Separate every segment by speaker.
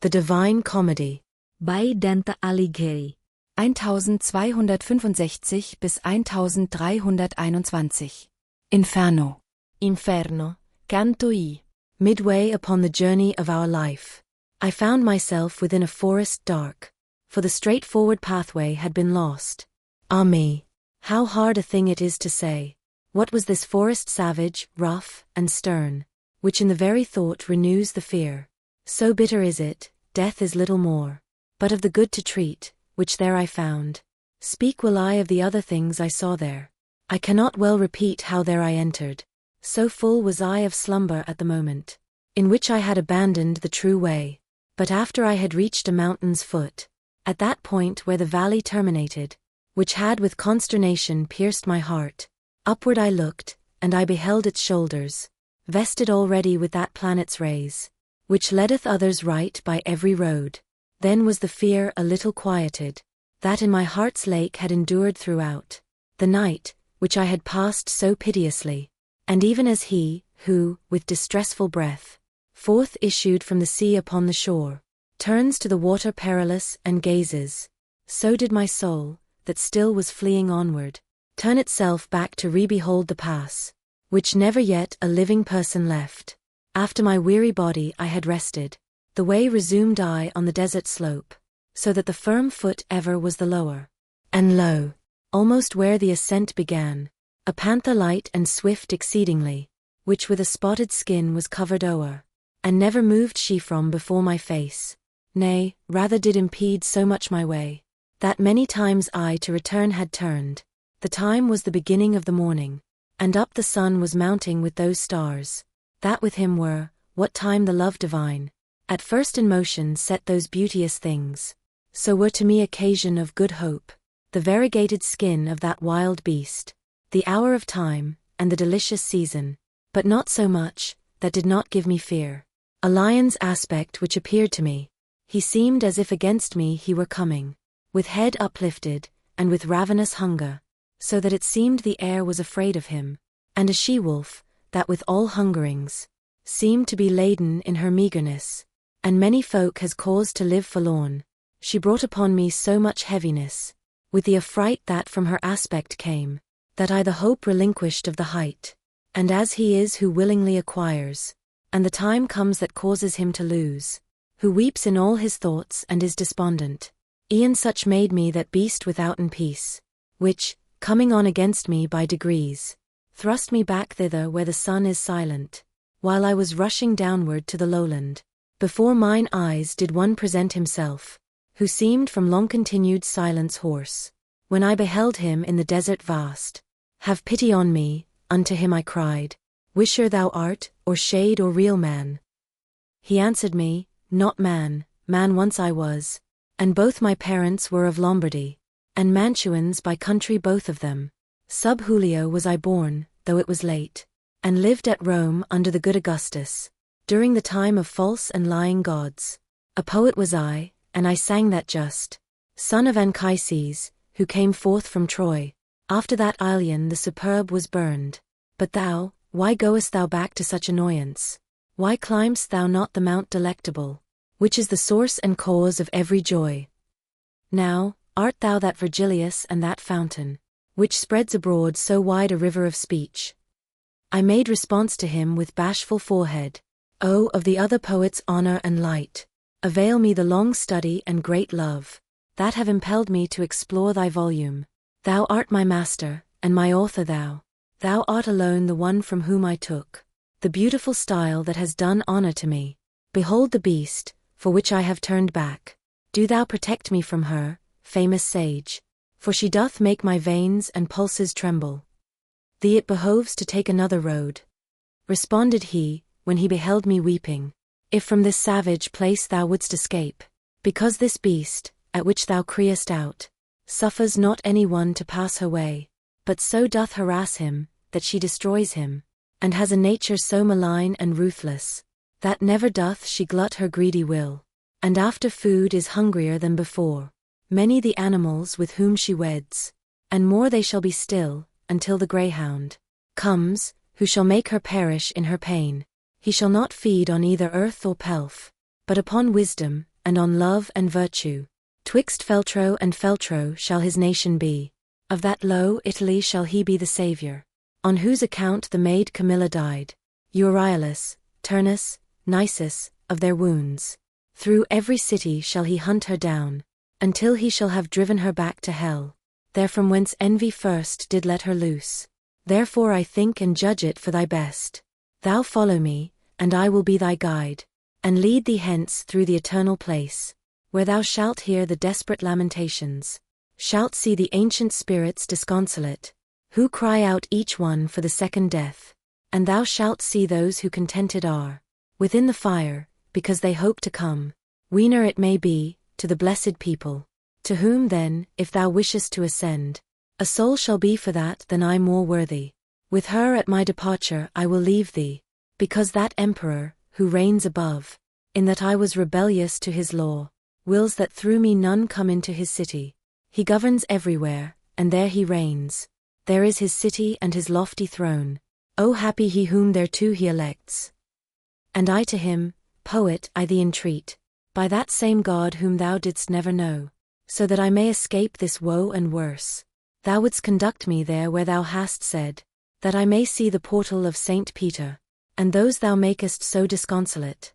Speaker 1: The Divine Comedy.
Speaker 2: Bei Dante Alighieri.
Speaker 3: 1265 bis 1321. Inferno.
Speaker 1: Inferno, canto I. Midway upon the journey of our life, I found myself within a forest dark, for the straightforward pathway had been lost. Ah me! How hard a thing it is to say. What was this forest savage, rough, and stern, which in the very thought renews the fear? So bitter is it, death is little more, but of the good to treat, which there I found. Speak will I of the other things I saw there. I cannot well repeat how there I entered, so full was I of slumber at the moment, in which I had abandoned the true way. But after I had reached a mountain's foot, at that point where the valley terminated, which had with consternation pierced my heart, upward I looked, and I beheld its shoulders, vested already with that planet's rays, which leadeth others right by every road. Then was the fear a little quieted, that in my heart's lake had endured throughout the night, which I had passed so piteously. And even as he, who, with distressful breath, forth issued from the sea upon the shore, turns to the water perilous and gazes, so did my soul, that still was fleeing onward, turn itself back to re-behold the pass, which never yet a living person left. After my weary body I had rested, the way resumed I on the desert slope, so that the firm foot ever was the lower. And lo! Almost where the ascent began, a panther light and swift exceedingly, which with a spotted skin was covered o'er, and never moved she from before my face, nay, rather did impede so much my way, that many times I to return had turned. The time was the beginning of the morning, and up the sun was mounting with those stars, that with him were, what time the love divine, at first in motion set those beauteous things, so were to me occasion of good hope, the variegated skin of that wild beast, the hour of time, and the delicious season, but not so much, that did not give me fear. A lion's aspect which appeared to me, he seemed as if against me he were coming, with head uplifted, and with ravenous hunger, so that it seemed the air was afraid of him, and a she-wolf, that with all hungerings, seemed to be laden in her meagerness, and many folk has cause to live forlorn. She brought upon me so much heaviness, with the affright that from her aspect came, that I the hope relinquished of the height, and as he is who willingly acquires, and the time comes that causes him to lose, who weeps in all his thoughts and is despondent, e'en such made me that beast withouten peace, which, coming on against me by degrees, thrust me back thither where the sun is silent, while I was rushing downward to the lowland. Before mine eyes did one present himself, who seemed from long-continued silence hoarse. When I beheld him in the desert vast, have pity on me, unto him I cried, Wisher thou art, or shade or real man? He answered me, Not man, man once I was, and both my parents were of Lombardy, and Mantuans by country both of them. Sub Julio was I born, though it was late, and lived at Rome under the good Augustus, during the time of false and lying gods. A poet was I, and I sang that just son of Anchises, who came forth from Troy. After that Ilion the superb was burned. But thou, why goest thou back to such annoyance? Why climb'st thou not the mount delectable, which is the source and cause of every joy? Now, art thou that Virgilius and that fountain, which spreads abroad so wide a river of speech? I made response to him with bashful forehead, O of the other poets' honor and light, avail me the long study and great love, that have impelled me to explore thy volume. Thou art my master, and my author thou art alone the one from whom I took the beautiful style that has done honor to me. Behold the beast, for which I have turned back. Do thou protect me from her, famous sage, for she doth make my veins and pulses tremble. Thee it behoves to take another road. Responded he, when he beheld me weeping, If from this savage place thou wouldst escape, because this beast, at which thou criest out, suffers not any one to pass her way, but so doth harass him, that she destroys him, and has a nature so malign and ruthless, that never doth she glut her greedy will, and after food is hungrier than before. Many the animals with whom she weds, and more they shall be still, until the greyhound comes, who shall make her perish in her pain. He shall not feed on either earth or pelf, but upon wisdom, and on love and virtue. Twixt Feltro and Feltro shall his nation be. Of that low Italy shall he be the saviour, on whose account the maid Camilla died. Euryalus, Turnus, Nisus, of their wounds. Through every city shall he hunt her down, until he shall have driven her back to hell, there from whence envy first did let her loose. Therefore I think and judge it for thy best. Thou follow me, and I will be thy guide, and lead thee hence through the eternal place, where thou shalt hear the desperate lamentations, shalt see the ancient spirits disconsolate, who cry out each one for the second death, and thou shalt see those who contented are within the fire, because they hope to come, weener it may be, to the blessed people. To whom then, if thou wishest to ascend, a soul shall be for that than I more worthy. With her at my departure I will leave thee, because that emperor, who reigns above, in that I was rebellious to his law, wills that through me none come into his city. He governs everywhere, and there he reigns. There is his city and his lofty throne. O happy he whom thereto he elects. And I to him, poet, I thee entreat, by that same God whom thou didst never know, so that I may escape this woe and worse, thou wouldst conduct me there where thou hast said, that I may see the portal of Saint Peter, and those thou makest so disconsolate.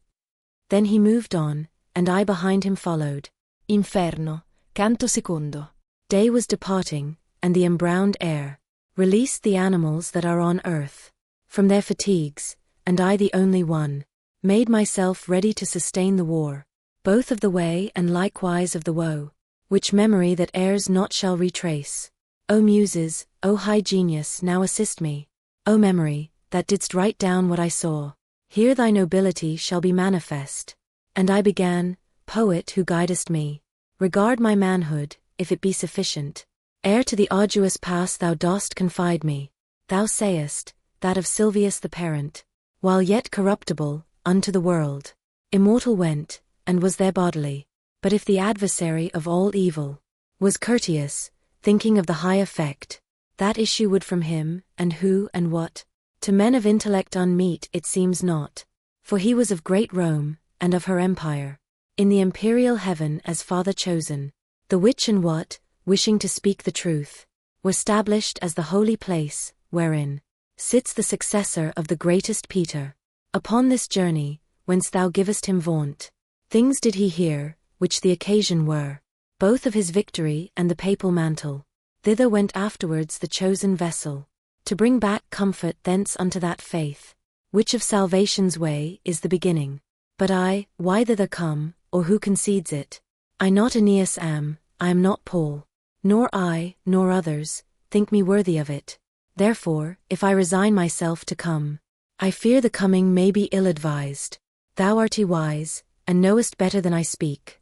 Speaker 1: Then he moved on, and I behind him followed. Inferno, canto secondo. Day was departing, and the embrowned air released the animals that are on earth from their fatigues, and I the only one, made myself ready to sustain the war, both of the way and likewise of the woe, which memory that errs not shall retrace. O Muses, O high genius, now assist me. O memory, that didst write down what I saw, here thy nobility shall be manifest. And I began, poet who guidest me, regard my manhood, if it be sufficient, ere to the arduous pass thou dost confide me. Thou sayest, that of Silvius the parent, while yet corruptible, unto the world immortal went, and was there bodily. But if the adversary of all evil was courteous, thinking of the high effect that issue would from him, and who and what, to men of intellect unmeet it seems not, for he was of great Rome, and of her empire, in the imperial heaven as father chosen, the which and what, wishing to speak the truth, were stablished as the holy place, wherein sits the successor of the greatest Peter. Upon this journey, whence thou givest him vaunt, things did he hear, which the occasion were, both of his victory and the papal mantle. Thither went afterwards the chosen vessel, to bring back comfort thence unto that faith, which of salvation's way is the beginning. But I, why thither come, or who concedes it? I not Aeneas am, I am not Paul, nor I, nor others, think me worthy of it. Therefore, if I resign myself to come, I fear the coming may be ill-advised. Thou art wise, and knowest better than I speak.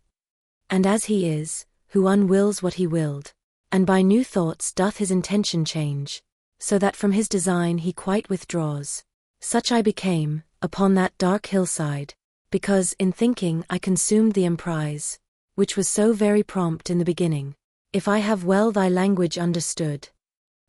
Speaker 1: And as he is, who unwills what he willed, and by new thoughts doth his intention change, so that from his design he quite withdraws, such I became, upon that dark hillside, because in thinking I consumed the emprise, which was so very prompt in the beginning. If I have well thy language understood,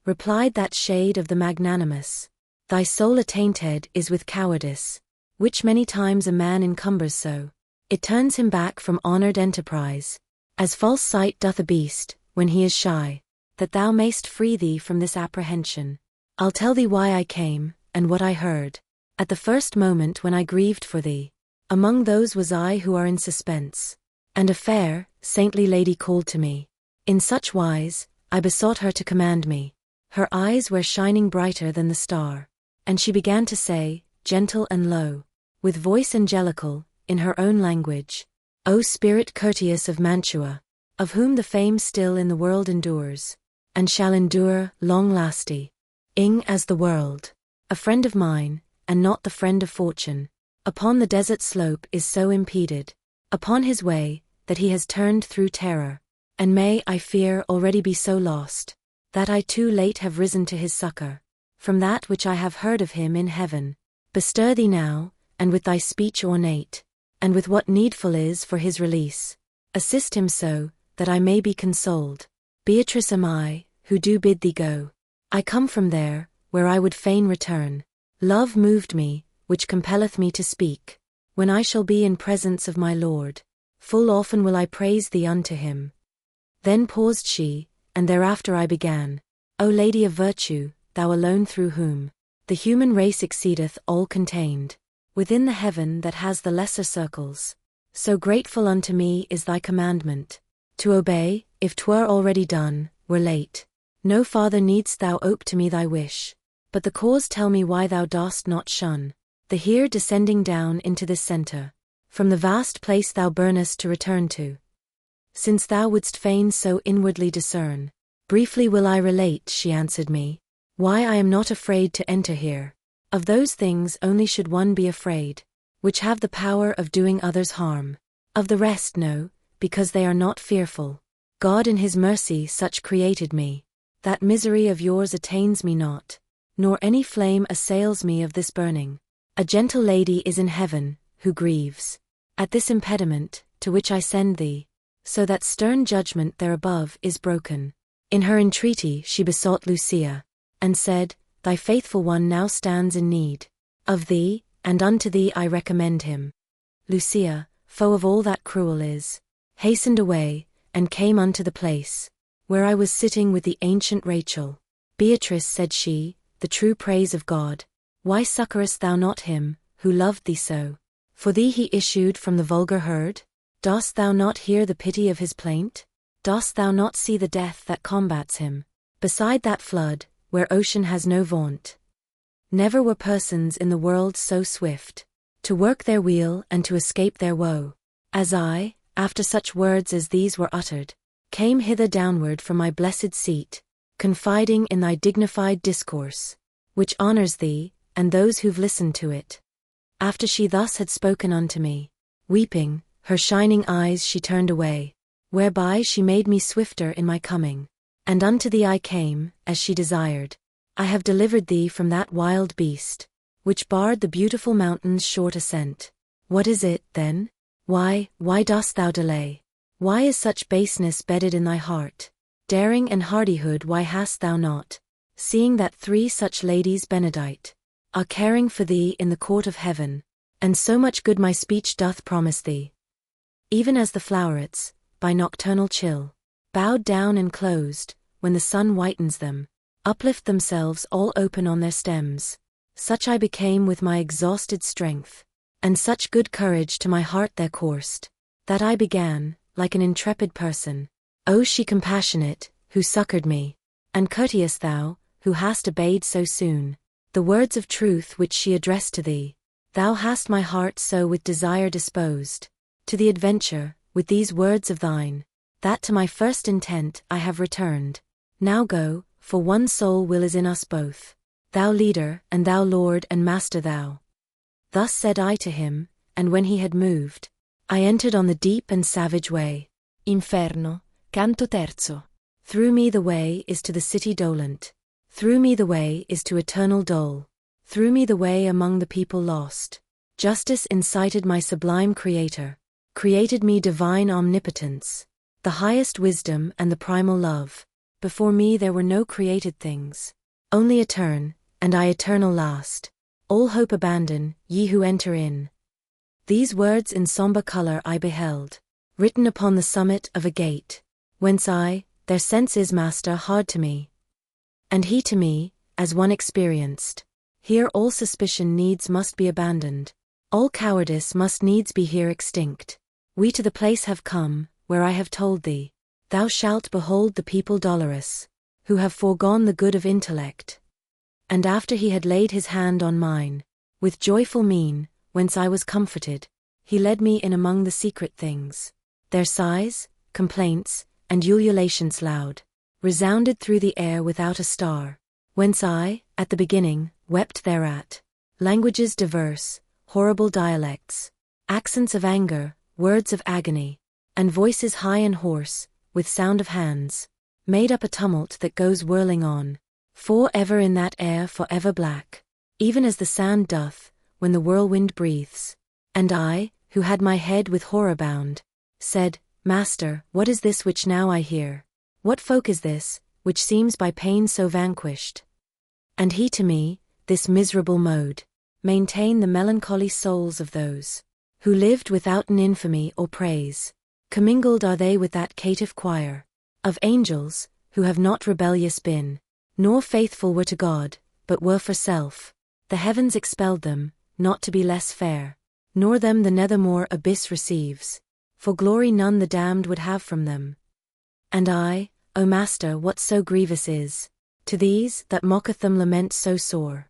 Speaker 1: replied that shade of the magnanimous, thy soul attainted is with cowardice, which many times a man encumbers so, it turns him back from honored enterprise, as false sight doth a beast, when he is shy, that thou mayst free thee from this apprehension. I'll tell thee why I came, and what I heard, at the first moment when I grieved for thee. Among those was I who are in suspense, and a fair, saintly lady called to me. In such wise, I besought her to command me. Her eyes were shining brighter than the star, and she began to say, gentle and low, with voice angelical, in her own language, O spirit courteous of Mantua, of whom the fame still in the world endures, and shall endure long-lasting, ing as the world, a friend of mine, and not the friend of fortune, upon the desert slope is so impeded, upon his way, that he has turned through terror, and may, I fear, already be so lost, that I too late have risen to his succor. From that which I have heard of him in heaven, bestir thee now, and with thy speech ornate, and with what needful is for his release, assist him so, that I may be consoled. Beatrice am I, who do bid thee go. I come from there, where I would fain return. Love moved me, which compelleth me to speak, when I shall be in presence of my Lord. Full often will I praise thee unto him. Then paused she, and thereafter I began. O Lady of Virtue, thou alone through whom the human race exceedeth all contained within the heaven that has the lesser circles. So grateful unto me is thy commandment. To obey, if 'twere already done, were late. No farther needst thou ope to me thy wish. But the cause tell me why thou dost not shun the here descending down into this center. From the vast place thou burnest to return to. Since thou wouldst fain so inwardly discern. Briefly will I relate, she answered me, why I am not afraid to enter here. Of those things only should one be afraid, which have the power of doing others harm. Of the rest no, because they are not fearful. God in his mercy such created me. That misery of yours attains me not, nor any flame assails me of this burning. A gentle lady is in heaven, who grieves at this impediment, to which I send thee, so that stern judgment there above is broken. In her entreaty she besought Lucia, and said, thy faithful one now stands in need of thee, and unto thee I recommend him. Lucia, foe of all that cruel is, hastened away, and came unto the place where I was sitting with the ancient Rachel. Beatrice, said she, the true praise of God, why succourest thou not him, who loved thee so? For thee he issued from the vulgar herd? Dost thou not hear the pity of his plaint? Dost thou not see the death that combats him? Beside that flood, where ocean has no vaunt, never were persons in the world so swift to work their weal and to escape their woe. As I, after such words as these were uttered, came hither downward from my blessed seat, confiding in thy dignified discourse, which honors thee, and those who've listened to it. After she thus had spoken unto me, weeping, her shining eyes she turned away, whereby she made me swifter in my coming. And unto thee I came, as she desired. I have delivered thee from that wild beast, which barred the beautiful mountain's short ascent. What is it, then? Why dost thou delay? Why is such baseness bedded in thy heart? Daring and hardihood why hast thou not? Seeing that 3 such ladies benedight are caring for thee in the court of heaven, and so much good my speech doth promise thee. Even as the flowerets, by nocturnal chill, bowed down and closed, when the sun whitens them, uplift themselves all open on their stems, such I became with my exhausted strength, and such good courage to my heart there coursed, that I began, like an intrepid person, O she compassionate, who succored me, and courteous thou, who hast obeyed so soon, the words of truth which she addressed to thee. Thou hast my heart so with desire disposed, to the adventure, with these words of thine, that to my first intent I have returned. Now go, for one soul will is in us both. Thou leader, and thou Lord and Master thou. Thus said I to him, and when he had moved, I entered on the deep and savage way. Inferno, canto terzo. Through me the way is to the city dolent. Through me the way is to eternal dole. Through me the way among the people lost. Justice incited my sublime Creator, created me divine omnipotence, the highest wisdom and the primal love. Before me there were no created things, only etern, and I eternal last. All hope abandon, ye who enter in. These words in somber color I beheld, written upon the summit of a gate, whence I, their sense is master hard to me, and he to me, as one experienced. Here all suspicion needs must be abandoned, all cowardice must needs be here extinct. We to the place have come, where I have told thee, thou shalt behold the people dolorous, who have foregone the good of intellect. And after he had laid his hand on mine, with joyful mien, whence I was comforted, he led me in among the secret things. Their sighs, complaints, and ululations loud, resounded through the air without a star, whence I, at the beginning, wept thereat. Languages diverse, horrible dialects, accents of anger, words of agony, and voices high and hoarse, with sound of hands, made up a tumult that goes whirling on, for ever in that air for ever black, even as the sand doth, when the whirlwind breathes. And I, who had my head with horror bound, said, Master, what is this which now I hear? What folk is this, which seems by pain so vanquished? And he to me, this miserable mode, maintain the melancholy souls of those who lived without an infamy or praise. Commingled are they with that caitiff choir of angels, who have not rebellious been, nor faithful were to God, but were for self. The heavens expelled them, not to be less fair, nor them the nethermore abyss receives, for glory none the damned would have from them. And I, O Master, what so grievous is, to these that mocketh them lament so sore?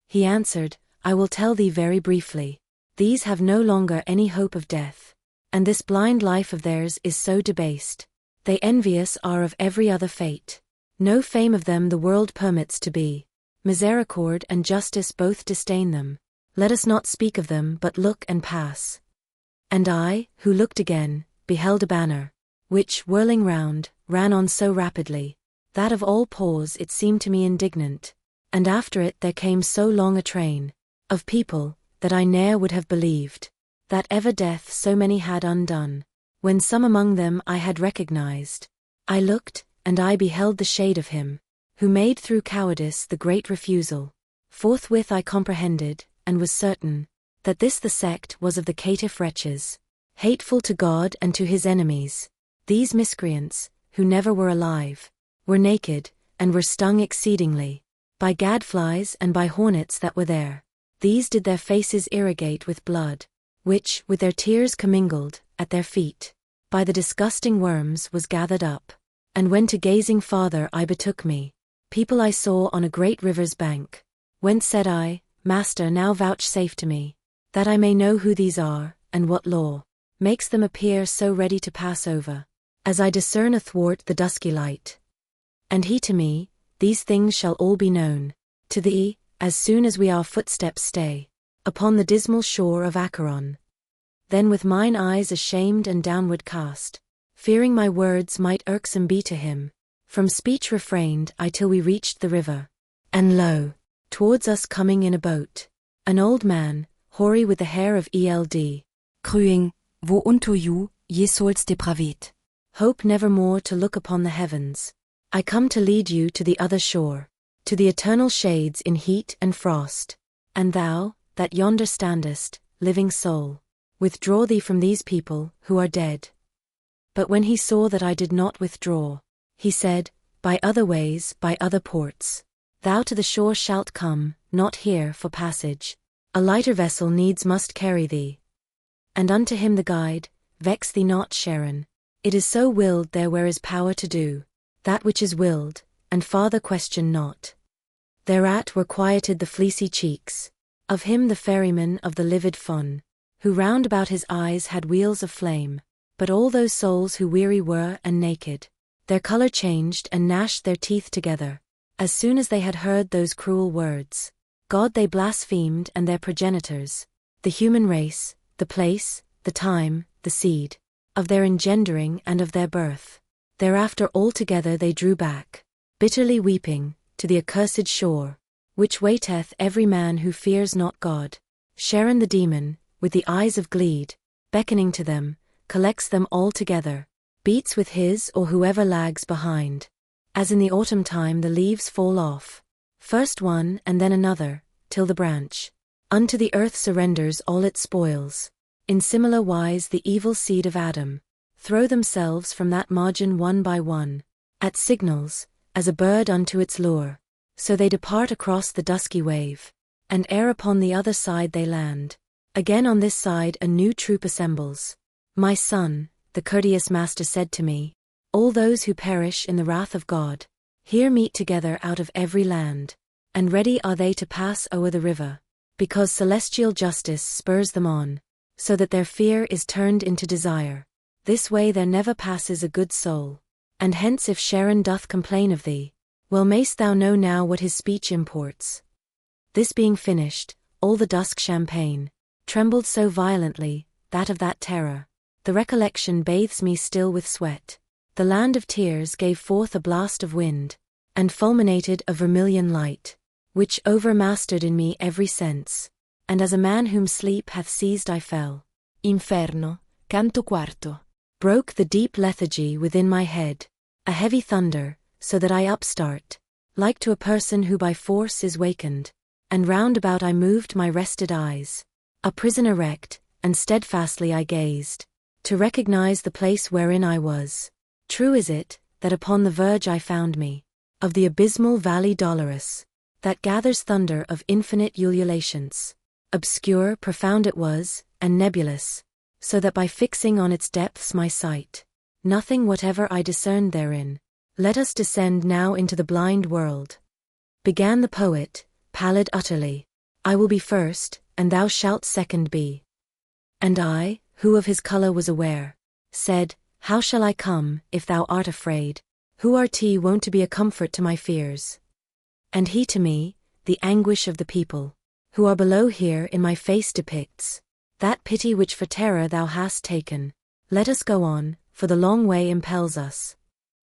Speaker 1: He answered, I will tell thee very briefly. These have no longer any hope of death, and this blind life of theirs is so debased. They envious are of every other fate. No fame of them the world permits to be. Misericord and justice both disdain them. Let us not speak of them but look and pass. And I, who looked again, beheld a banner, which, whirling round, ran on so rapidly, that of all pause it seemed to me indignant, and after it there came so long a train of people, that I ne'er would have believed, that ever death so many had undone, when some among them I had recognized. I looked, and I beheld the shade of him, who made through cowardice the great refusal. Forthwith I comprehended, and was certain, that this the sect was of the caitiff wretches, hateful to God and to his enemies. These miscreants, who never were alive, were naked, and were stung exceedingly, by gadflies and by hornets that were there. These did their faces irrigate with blood, which, with their tears commingled, at their feet, by the disgusting worms was gathered up. And when to gazing farther I betook me, people I saw on a great river's bank, whence said I, Master, now vouchsafe to me, that I may know who these are, and what law makes them appear so ready to pass over, as I discern athwart the dusky light. And he to me, these things shall all be known to thee, as soon as we our footsteps stay upon the dismal shore of Acheron. Then with mine eyes ashamed and downward cast, fearing my words might irksome be to him, from speech refrained I till we reached the river. And lo, towards us coming in a boat, an old man, hoary with the hair of eld,
Speaker 3: Cruing, wo unto you, ye souls depravit.
Speaker 1: Hope nevermore to look upon the heavens. I come to lead you to the other shore, to the eternal shades in heat and frost. And thou, that yonder standest, living soul, withdraw thee from these people, who are dead. But when he saw that I did not withdraw, he said, By other ways, by other ports, thou to the shore shalt come, not here for passage. A lighter vessel needs must carry thee. And unto him the guide, Vex thee not, Sharon. It is so willed there where is power to do that which is willed, and farther question not. Thereat were quieted the fleecy cheeks of him the ferryman of the livid fun, who round about his eyes had wheels of flame. But all those souls who weary were and naked, their color changed and gnashed their teeth together, as soon as they had heard those cruel words. God they blasphemed and their progenitors, the human race, the place, the time, the seed of their engendering and of their birth. Thereafter altogether they drew back, bitterly weeping, to the accursed shore, which waiteth every man who fears not God. Sharon the demon, with the eyes of Gleed, beckoning to them, collects them all together, beats with his or whoever lags behind. As in the autumn time the leaves fall off, first one and then another, till the branch unto the earth surrenders all its spoils. In similar wise the evil seed of Adam throw themselves from that margin one by one, at signals, as a bird unto its lure. So they depart across the dusky wave, and ere upon the other side they land, again on this side a new troop assembles. My son, the courteous master said to me, all those who perish in the wrath of God, here meet together out of every land, and ready are they to pass o'er the river, because celestial justice spurs them on, so that their fear is turned into desire. This way there never passes a good soul. And hence if Sharon doth complain of thee, well mayst thou know now what his speech imports. This being finished, all the dusk champagne trembled so violently, that of that terror, the recollection bathes me still with sweat. The land of tears gave forth a blast of wind, and fulminated a vermilion light, which overmastered in me every sense, and as a man whom sleep hath seized I fell. Inferno, canto quarto. Broke the deep lethargy within my head, a heavy thunder, so that I upstart, like to a person who by force is wakened, and round about I moved my rested eyes. A prison erect, and steadfastly I gazed, to recognize the place wherein I was. True is it, that upon the verge I found me, of the abysmal valley dolorous, that gathers thunder of infinite ululations. Obscure, profound it was, and nebulous, so that by fixing on its depths my sight, nothing whatever I discerned therein. Let us descend now into the blind world. Began the poet, pallid utterly. I will be first, and thou shalt second be. And I, who of his color was aware, said, how shall I come, if thou art afraid? Who art wont to be a comfort to my fears? And he to me, the anguish of the people, who are below here in my face depicts, that pity which for terror thou hast taken. Let us go on, for the long way impels us.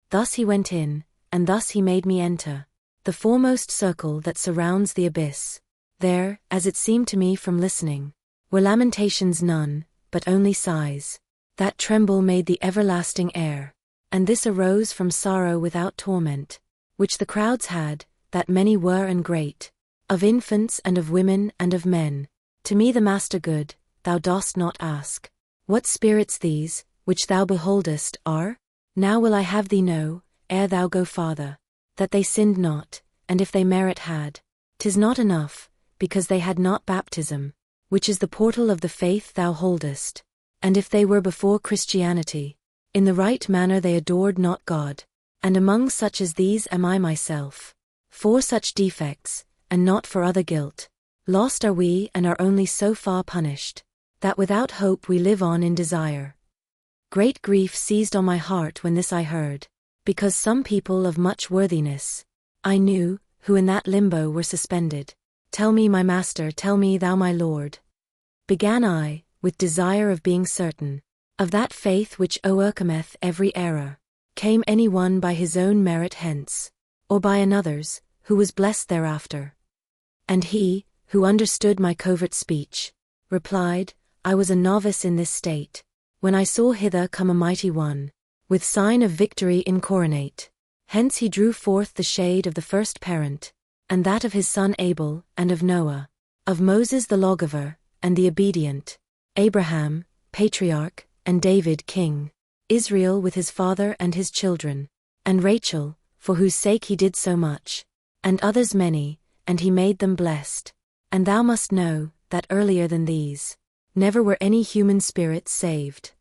Speaker 1: Thus he went in, and thus he made me enter the foremost circle that surrounds the abyss. There, as it seemed to me from listening, were lamentations none, but only sighs, that tremble made the everlasting air. And this arose from sorrow without torment, which the crowds had, that many were and great, of infants and of women and of men. To me the Master good, thou dost not ask, what spirits these, which thou beholdest, are? Now will I have thee know, ere thou go farther, that they sinned not, and if they merit had, 'tis not enough, because they had not baptism, which is the portal of the faith thou holdest. And if they were before Christianity, in the right manner they adored not God. And among such as these am I myself. For such defects, and not for other guilt, lost are we and are only so far punished, that without hope we live on in desire. Great grief seized on my heart when this I heard, because some people of much worthiness, I knew, who in that limbo were suspended. Tell me, my Master, tell me, thou my Lord. Began I, with desire of being certain, of that faith which overcometh every error. Came any one by his own merit hence, or by another's, who was blessed thereafter? And he, who understood my covert speech, replied, I was a novice in this state, when I saw hither come a mighty one, with sign of victory incoronate. Hence he drew forth the shade of the first parent, and that of his son Abel, and of Noah, of Moses the lawgiver, and the obedient, Abraham, patriarch, and David king, Israel with his father and his children, and Rachel, for whose sake he did so much, and others many, and he made them blessed. And thou must know, that earlier than these, never were any human spirits saved.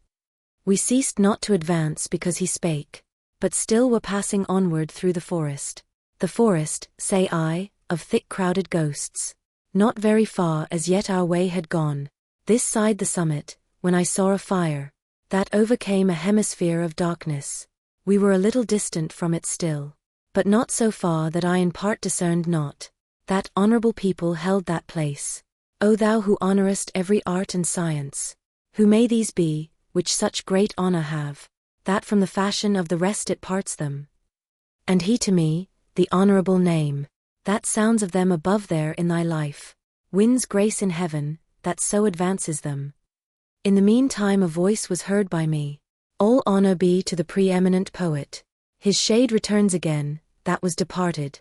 Speaker 1: We ceased not to advance because he spake, but still were passing onward through the forest. The forest, say I, of thick crowded ghosts. Not very far as yet our way had gone, this side the summit, when I saw a fire, that overcame a hemisphere of darkness. We were a little distant from it still, but not so far that I in part discerned not. That honorable people held that place. O thou who honorest every art and science, who may these be, which such great honor have, that from the fashion of the rest it parts them? And he to me, the honorable name, that sounds of them above there in thy life, wins grace in heaven, that so advances them. In the meantime a voice was heard by me. All honor be to the preeminent poet. His shade returns again, that was departed.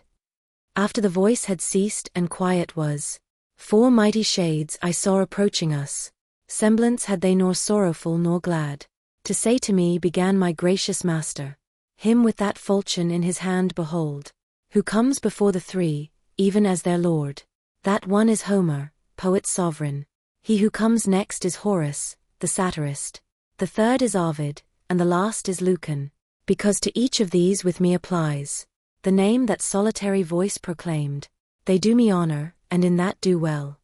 Speaker 1: After the voice had ceased and quiet was, 4 mighty shades I saw approaching us. Semblance had they nor sorrowful nor glad. To say to me began my gracious Master, him with that falchion in his hand behold, who comes before the 3, even as their Lord. That one is Homer, poet sovereign. He who comes next is Horace, the satirist. The third is Ovid, and the last is Lucan, because to each of these with me applies the name that solitary voice proclaimed. They do me honor, and in that do well.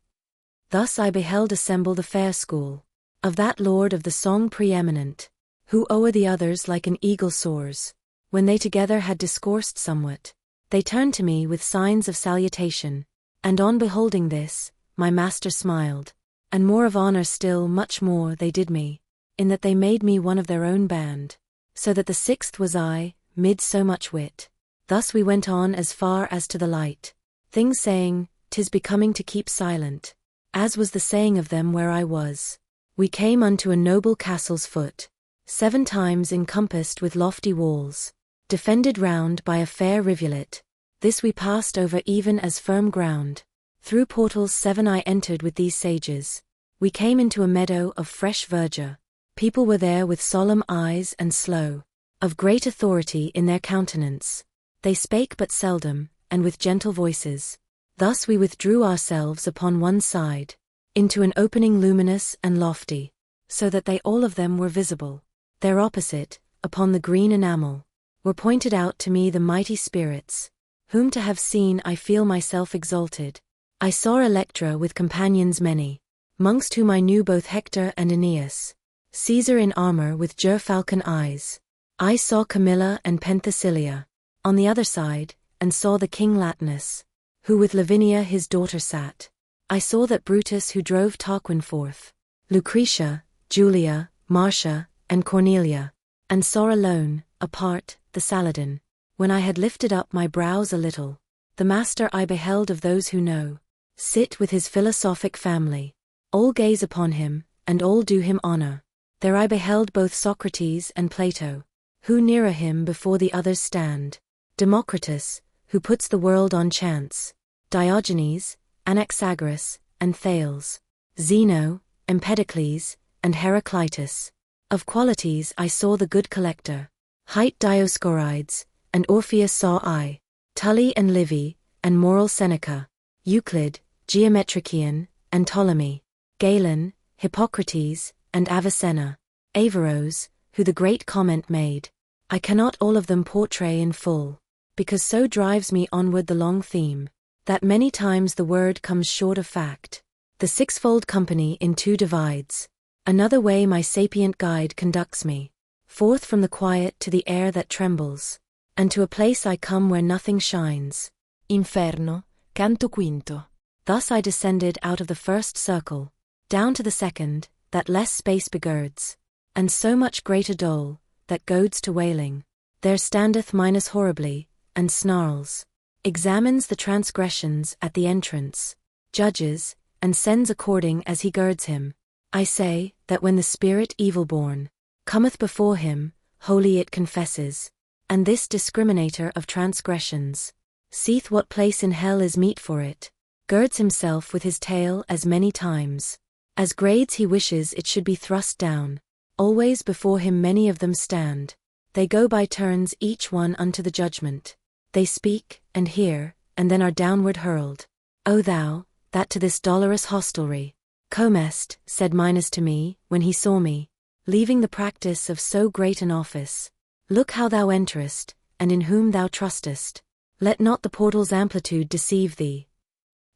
Speaker 1: Thus I beheld assemble the fair school of that Lord of the song preeminent, who o'er the others like an eagle soars. When they together had discoursed somewhat, they turned to me with signs of salutation, and on beholding this, my Master smiled, and more of honor still much more they did me, in that they made me one of their own band, so that the 6th was I, mid so much wit. Thus we went on as far as to the light, things saying, 'tis becoming to keep silent, as was the saying of them where I was. We came unto a noble castle's foot, 7 times encompassed with lofty walls, defended round by a fair rivulet. This we passed over even as firm ground. Through portals 7 I entered with these sages, We came into a meadow of fresh verdure. People were there with solemn eyes and slow, of great authority in their countenance. They spake but seldom, and with gentle voices. Thus we withdrew ourselves upon one side, into an opening luminous and lofty, so that they all of them were visible. There opposite, upon the green enamel, were pointed out to me the mighty spirits, whom to have seen I feel myself exalted. I saw Electra with companions many, mongst whom I knew both Hector and Aeneas, Caesar in armor with gerfalcon eyes. I saw Camilla and Penthesilea, on the other side, and saw the king Latinus, who with Lavinia his daughter sat. I saw that Brutus who drove Tarquin forth, Lucretia, Julia, Marcia, and Cornelia, and saw alone, apart, the Saladin. When I had lifted up my brows a little, the master I beheld of those who know, sit with his philosophic family. All gaze upon him, and all do him honor. There I beheld both Socrates and Plato, who nearer him before the others stand. Democritus, who puts the world on chance. Diogenes, Anaxagoras, and Thales. Zeno, Empedocles, and Heraclitus. Of qualities I saw the good collector. Hight Dioscorides, and Orpheus saw I. Tully and Livy, and moral Seneca. Euclid, Geometrician, and Ptolemy. Galen, Hippocrates, and Avicenna. Averroes, who the great comment made. I cannot all of them portray in full, because so drives me onward the long theme, that many times the word comes short of fact. The sixfold company in two divides. Another way my sapient guide conducts me, forth from the quiet to the air that trembles, and to a place I come where nothing shines. Inferno, canto quinto. Thus I descended out of the first circle, down to the second, that less space begirds, and so much greater dole, that goads to wailing. There standeth Minos horribly, and snarls, examines the transgressions at the entrance, judges, and sends according as he girds him. I say, that when the spirit evil-born cometh before him, wholly it confesses, and this discriminator of transgressions seeth what place in hell is meet for it, girds himself with his tail as many times as grades he wishes it should be thrust down. Always before him many of them stand. They go by turns each one unto the judgment. They speak, and hear, and then are downward hurled. O thou, that to this dolorous hostelry comest, said Minos to me, when he saw me, leaving the practice of so great an office. Look how thou enterest, and in whom thou trustest. Let not the portal's amplitude deceive thee.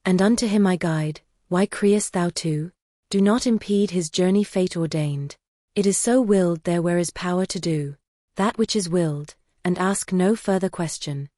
Speaker 1: And unto him I guide, why criest thou too? Do not impede his journey fate ordained. It is so willed there where is power to do that which is willed, and ask no further question.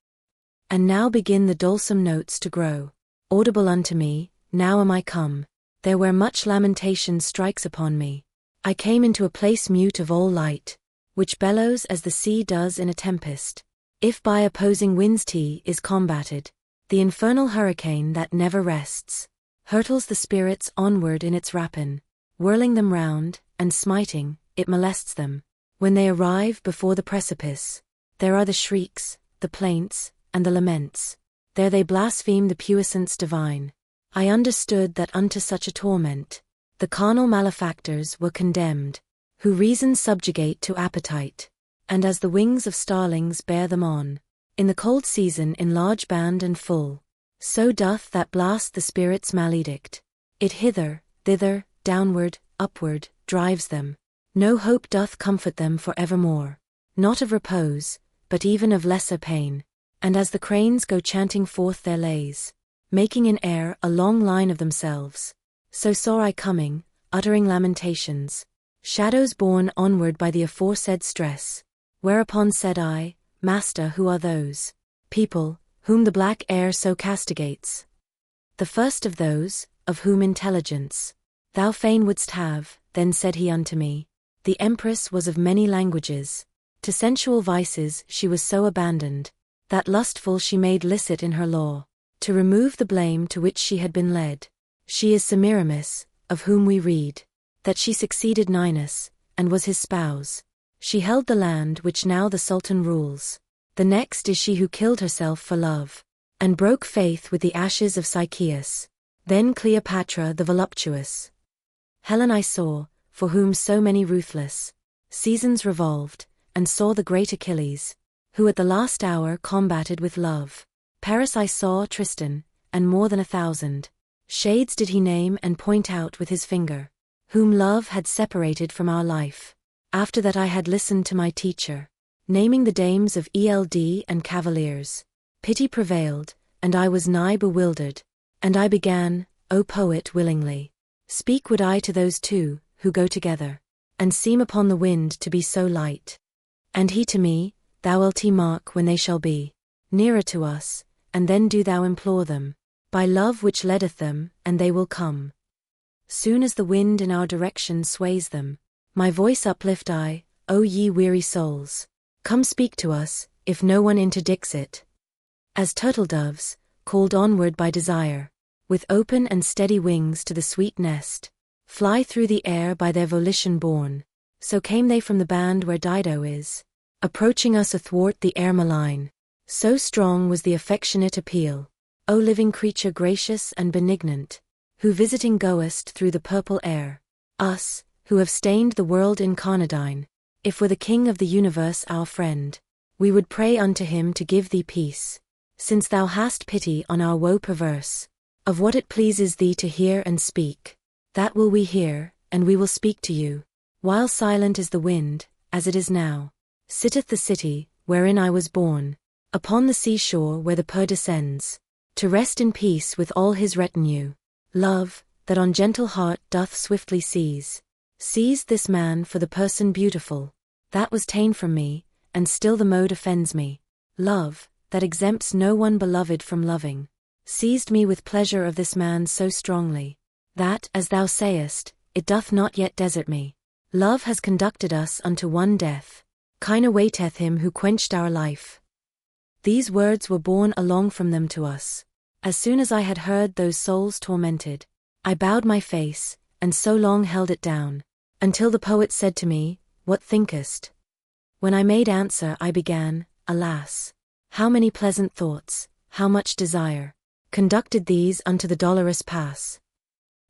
Speaker 1: And now begin the dulcim notes to grow audible unto me. Now am I come there where much lamentation strikes upon me. I came into a place mute of all light, which bellows as the sea does in a tempest, if by opposing winds is combated. The infernal hurricane that never rests hurtles the spirits onward in its rapine, whirling them round, and smiting, it molests them. When they arrive before the precipice, there are the shrieks, the plaints, and the laments. There they blaspheme the puissance divine. I understood that unto such a torment the carnal malefactors were condemned, who reason subjugate to appetite, and as the wings of starlings bear them on, in the cold season in large band and full, so doth that blast the spirit's maledict. It hither, thither, downward, upward, drives them. No hope doth comfort them for evermore, not of repose, but even of lesser pain. And as the cranes go chanting forth their lays, making in air a long line of themselves, so saw I coming, uttering lamentations, shadows borne onward by the aforesaid stress. Whereupon said I, Master, who are those people whom the black air so castigates? The first of those, of whom intelligence thou fain wouldst have. Then said he unto me, the empress was of many languages. To sensual vices she was so abandoned, that lustful she made licit in her law, to remove the blame to which she had been led. She is Semiramis, of whom we read, that she succeeded Ninus, and was his spouse. She held the land which now the Sultan rules. The next is she who killed herself for love, and broke faith with the ashes of Sychaeus. Then Cleopatra the voluptuous. Helen I saw, for whom so many ruthless seasons revolved, and saw the great Achilles, who at the last hour combated with love. Paris I saw Tristan, and more than 1,000 shades did he name and point out with his finger, whom love had separated from our life. After that I had listened to my teacher, naming the dames of Eld and cavaliers. Pity prevailed, and I was nigh bewildered, and I began, O poet, willingly speak would I to those two, who go together, and seem upon the wind to be so light. And he to me, thou wilt mark when they shall be nearer to us, and then do thou implore them, by love which leadeth them, and they will come. Soon as the wind in our direction sways them, my voice uplift I, O ye weary souls, come speak to us, if no one interdicts it. As turtle-doves, called onward by desire, with open and steady wings to the sweet nest, fly through the air by their volition borne, so came they from the band where Dido is, approaching us athwart the air malign. So strong was the affectionate appeal, O living creature gracious and benignant, who visiting goest through the purple air, us, who have stained the world incarnadine, if were the King of the universe our friend, we would pray unto him to give thee peace, since thou hast pity on our woe perverse. Of what it pleases thee to hear and speak, that will we hear, and we will speak to you. While silent is the wind, as it is now, sitteth the city, wherein I was born, upon the seashore where the Pur descends, to rest in peace with all his retinue. Love, that on gentle heart doth swiftly seize, seized this man for the person beautiful, that was ta'en from me, and still the mode offends me. Love, that exempts no one beloved from loving, seized me with pleasure of this man so strongly, that, as thou sayest, it doth not yet desert me. Love has conducted us unto one death, kine awaiteth him who quenched our life. These words were borne along from them to us. As soon as I had heard those souls tormented, I bowed my face, and so long held it down, until the poet said to me, What thinkest? When I made answer I began, Alas! How many pleasant thoughts, how much desire, conducted these unto the dolorous pass.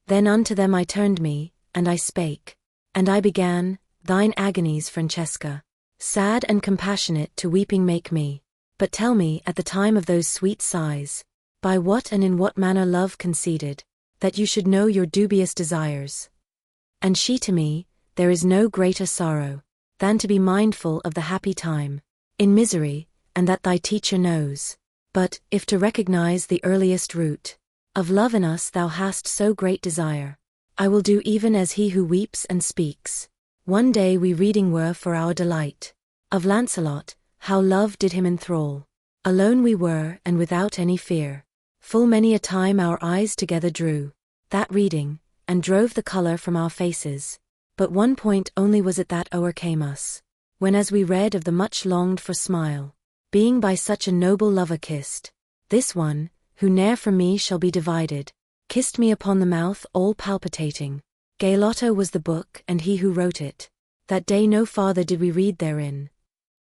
Speaker 1: Then unto them I turned me, and I spake, and I began, Thine agonies, Francesca, sad and compassionate to weeping make me. But tell me at the time of those sweet sighs, by what and in what manner love conceded, that you should know your dubious desires. And she to me, There is no greater sorrow, than to be mindful of the happy time, in misery, and that thy teacher knows. But, if to recognize the earliest root of love in us thou hast so great desire, I will do even as he who weeps and speaks. One day we reading were for our delight, of Lancelot, how love did him enthrall. Alone we were, and without any fear. Full many a time our eyes together drew that reading, and drove the color from our faces. But one point only was it that o'ercame us, when as we read of the much longed for smile, being by such a noble lover kissed, this one, who ne'er from me shall be divided, kissed me upon the mouth all palpitating. Gay Lotto was the book and he who wrote it. That day no farther did we read therein.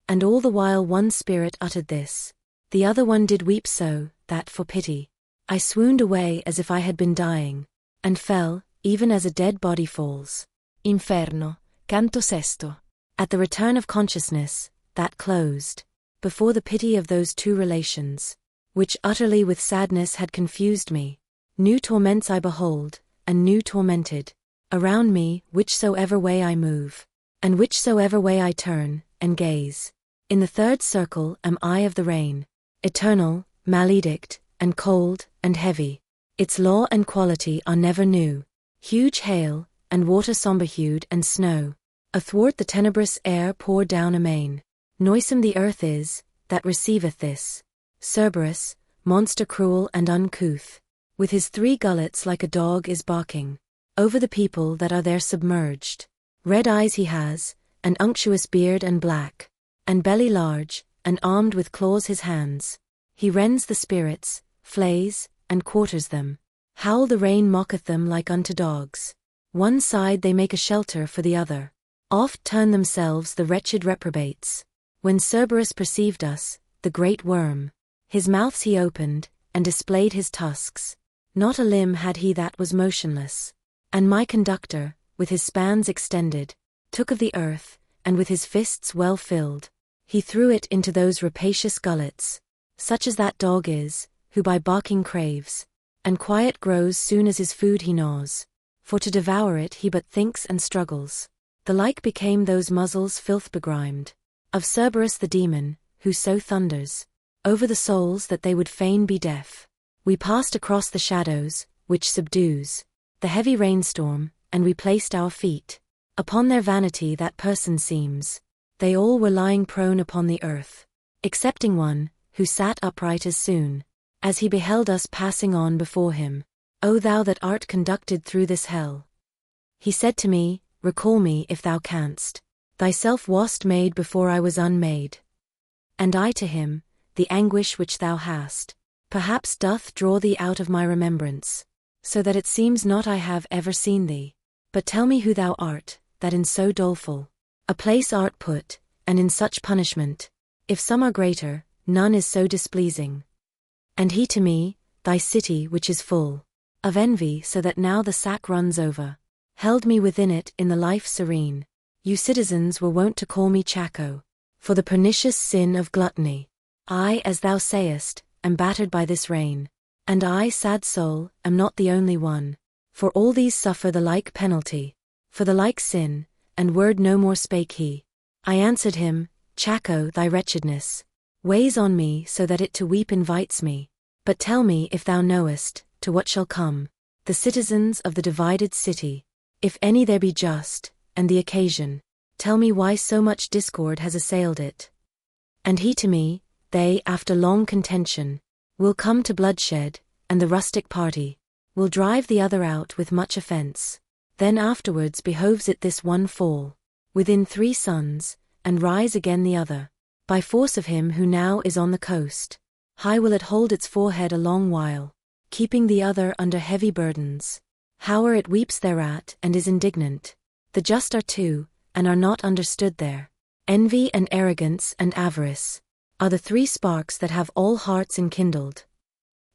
Speaker 1: And all the while one spirit uttered this, the other one did weep so, that for pity, I swooned away as if I had been dying, and fell, even as a dead body falls. Inferno, Canto Sesto. At the return of consciousness, that closed, before the pity of those two relations, which utterly with sadness had confused me, new torments I behold, and new tormented, around me, whichsoever way I move, and whichsoever way I turn, and gaze. In the third circle am I of the rain, eternal, maledict, and cold, and heavy. Its law and quality are never new. Huge hail, and water sombre-hued, and snow, athwart the tenebrous air pour down amain. Noisome the earth is, that receiveth this. Cerberus, monster cruel and uncouth, with his 3 gullets like a dog is barking, over the people that are there submerged. Red eyes he has, an unctuous beard and black, and belly large, and armed with claws his hands. He rends the spirits, flays, and quarters them. Howl the rain mocketh them like unto dogs. One side they make a shelter for the other. Oft turn themselves the wretched reprobates. When Cerberus perceived us, the great worm, his mouths he opened, and displayed his tusks. Not a limb had he that was motionless. And my conductor, with his spans extended, took of the earth, and with his fists well filled, he threw it into those rapacious gullets, such as that dog is, who by barking craves, and quiet grows soon as his food he gnaws, for to devour it he but thinks and struggles. The like became those muzzles filth begrimed, of Cerberus the demon, who so thunders over the souls that they would fain be deaf. We passed across the shadows, which subdues the heavy rainstorm, and we placed our feet upon their vanity. That person seems, they all were lying prone upon the earth, excepting one, who sat upright as soon as he beheld us passing on before him. O thou that art conducted through this hell, he said to me, recall me if thou canst. Thyself wast made before I was unmade. And I to him, the anguish which thou hast, perhaps doth draw thee out of my remembrance, so that it seems not I have ever seen thee. But tell me who thou art, that in so doleful a place art put, and in such punishment. If some are greater, none is so displeasing. And he to me, thy city which is full of envy, so that now the sack runs over, held me within it in the life serene. You citizens were wont to call me Chaco, for the pernicious sin of gluttony. I, as thou sayest, am battered by this rain. And I, sad soul, am not the only one, for all these suffer the like penalty, for the like sin, and word no more spake he. I answered him, Chaco, thy wretchedness weighs on me so that it to weep invites me. But tell me if thou knowest, to what shall come the citizens of the divided city, if any there be just, and the occasion. Tell me why so much discord has assailed it. And he to me, they, after long contention, will come to bloodshed, and the rustic party will drive the other out with much offence. Then afterwards behoves it this one fall within 3 suns, and rise again the other, by force of him who now is on the coast. High will it hold its forehead a long while, keeping the other under heavy burdens. Howe'er it weeps thereat and is indignant. The just are 2, and are not understood there. Envy and arrogance and avarice are the 3 sparks that have all hearts enkindled.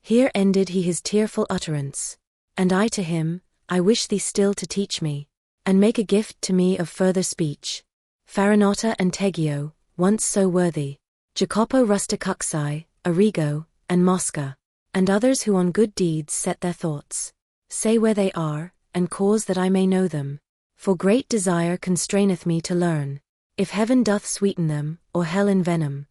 Speaker 1: Here ended he his tearful utterance. And I to him, I wish thee still to teach me, and make a gift to me of further speech. Farinata and Tegio, once so worthy, Jacopo Rusticuxi, Arrigo, and Mosca, and others who on good deeds set their thoughts, say where they are, and cause that I may know them. For great desire constraineth me to learn, if heaven doth sweeten them, or hell envenom.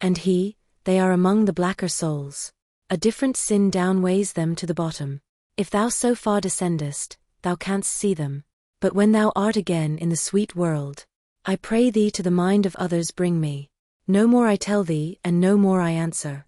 Speaker 1: And he, they are among the blacker souls. A different sin downweighs them to the bottom. If thou so far descendest, thou canst see them. But when thou art again in the sweet world, I pray thee to the mind of others bring me. No more I tell thee, and no more I answer.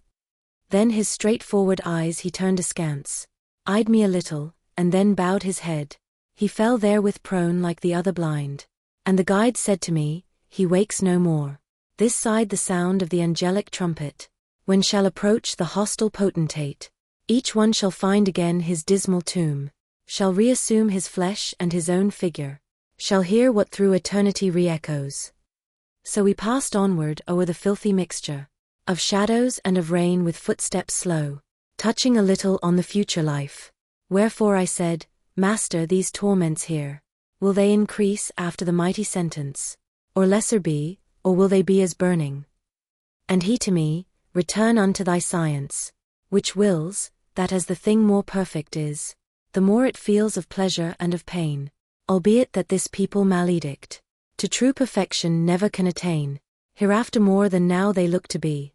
Speaker 1: Then his straightforward eyes he turned askance, eyed me a little, and then bowed his head. He fell therewith prone like the other blind. And the guide said to me, he wakes no more. This side the sound of the angelic trumpet, when shall approach the hostile potentate. Each one shall find again his dismal tomb, shall reassume his flesh and his own figure, shall hear what through eternity re-echoes. So we passed onward o'er the filthy mixture of shadows and of rain with footsteps slow, touching a little on the future life. Wherefore I said, Master, these torments here, will they increase after the mighty sentence, or lesser be, or will they be as burning? And he to me, return unto thy science, which wills, that as the thing more perfect is, the more it feels of pleasure and of pain, albeit that this people maledict, to true perfection never can attain, hereafter more than now they look to be.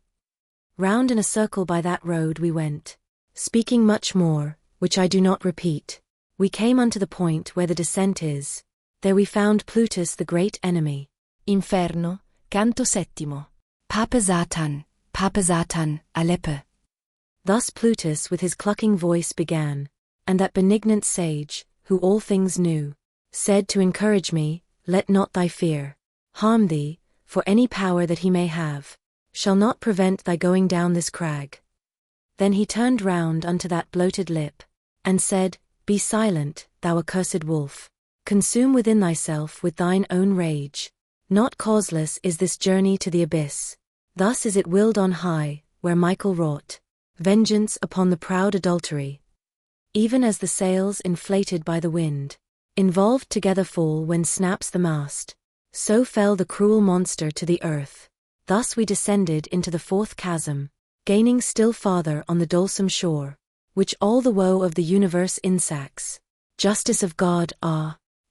Speaker 1: Round in a circle by that road we went, speaking much more, which I do not repeat. We came unto the point where the descent is. There we found Plutus the great enemy.
Speaker 3: Inferno, canto settimo. Pape Satan, Alepe.
Speaker 1: Thus Plutus with his clucking voice began, and that benignant sage, who all things knew, said to encourage me, let not thy fear harm thee, for any power that he may have, shall not prevent thy going down this crag. Then he turned round unto that bloated lip, and said, be silent, thou accursed wolf. Consume within thyself with thine own rage. Not causeless is this journey to the abyss. Thus is it willed on high, where Michael wrought vengeance upon the proud adultery. even as the sails inflated by the wind, involved together fall when snaps the mast. So fell the cruel monster to the earth. Thus we descended into the fourth chasm, gaining still farther on the dolesome shore, which all the woe of the universe insacks. Justice of God,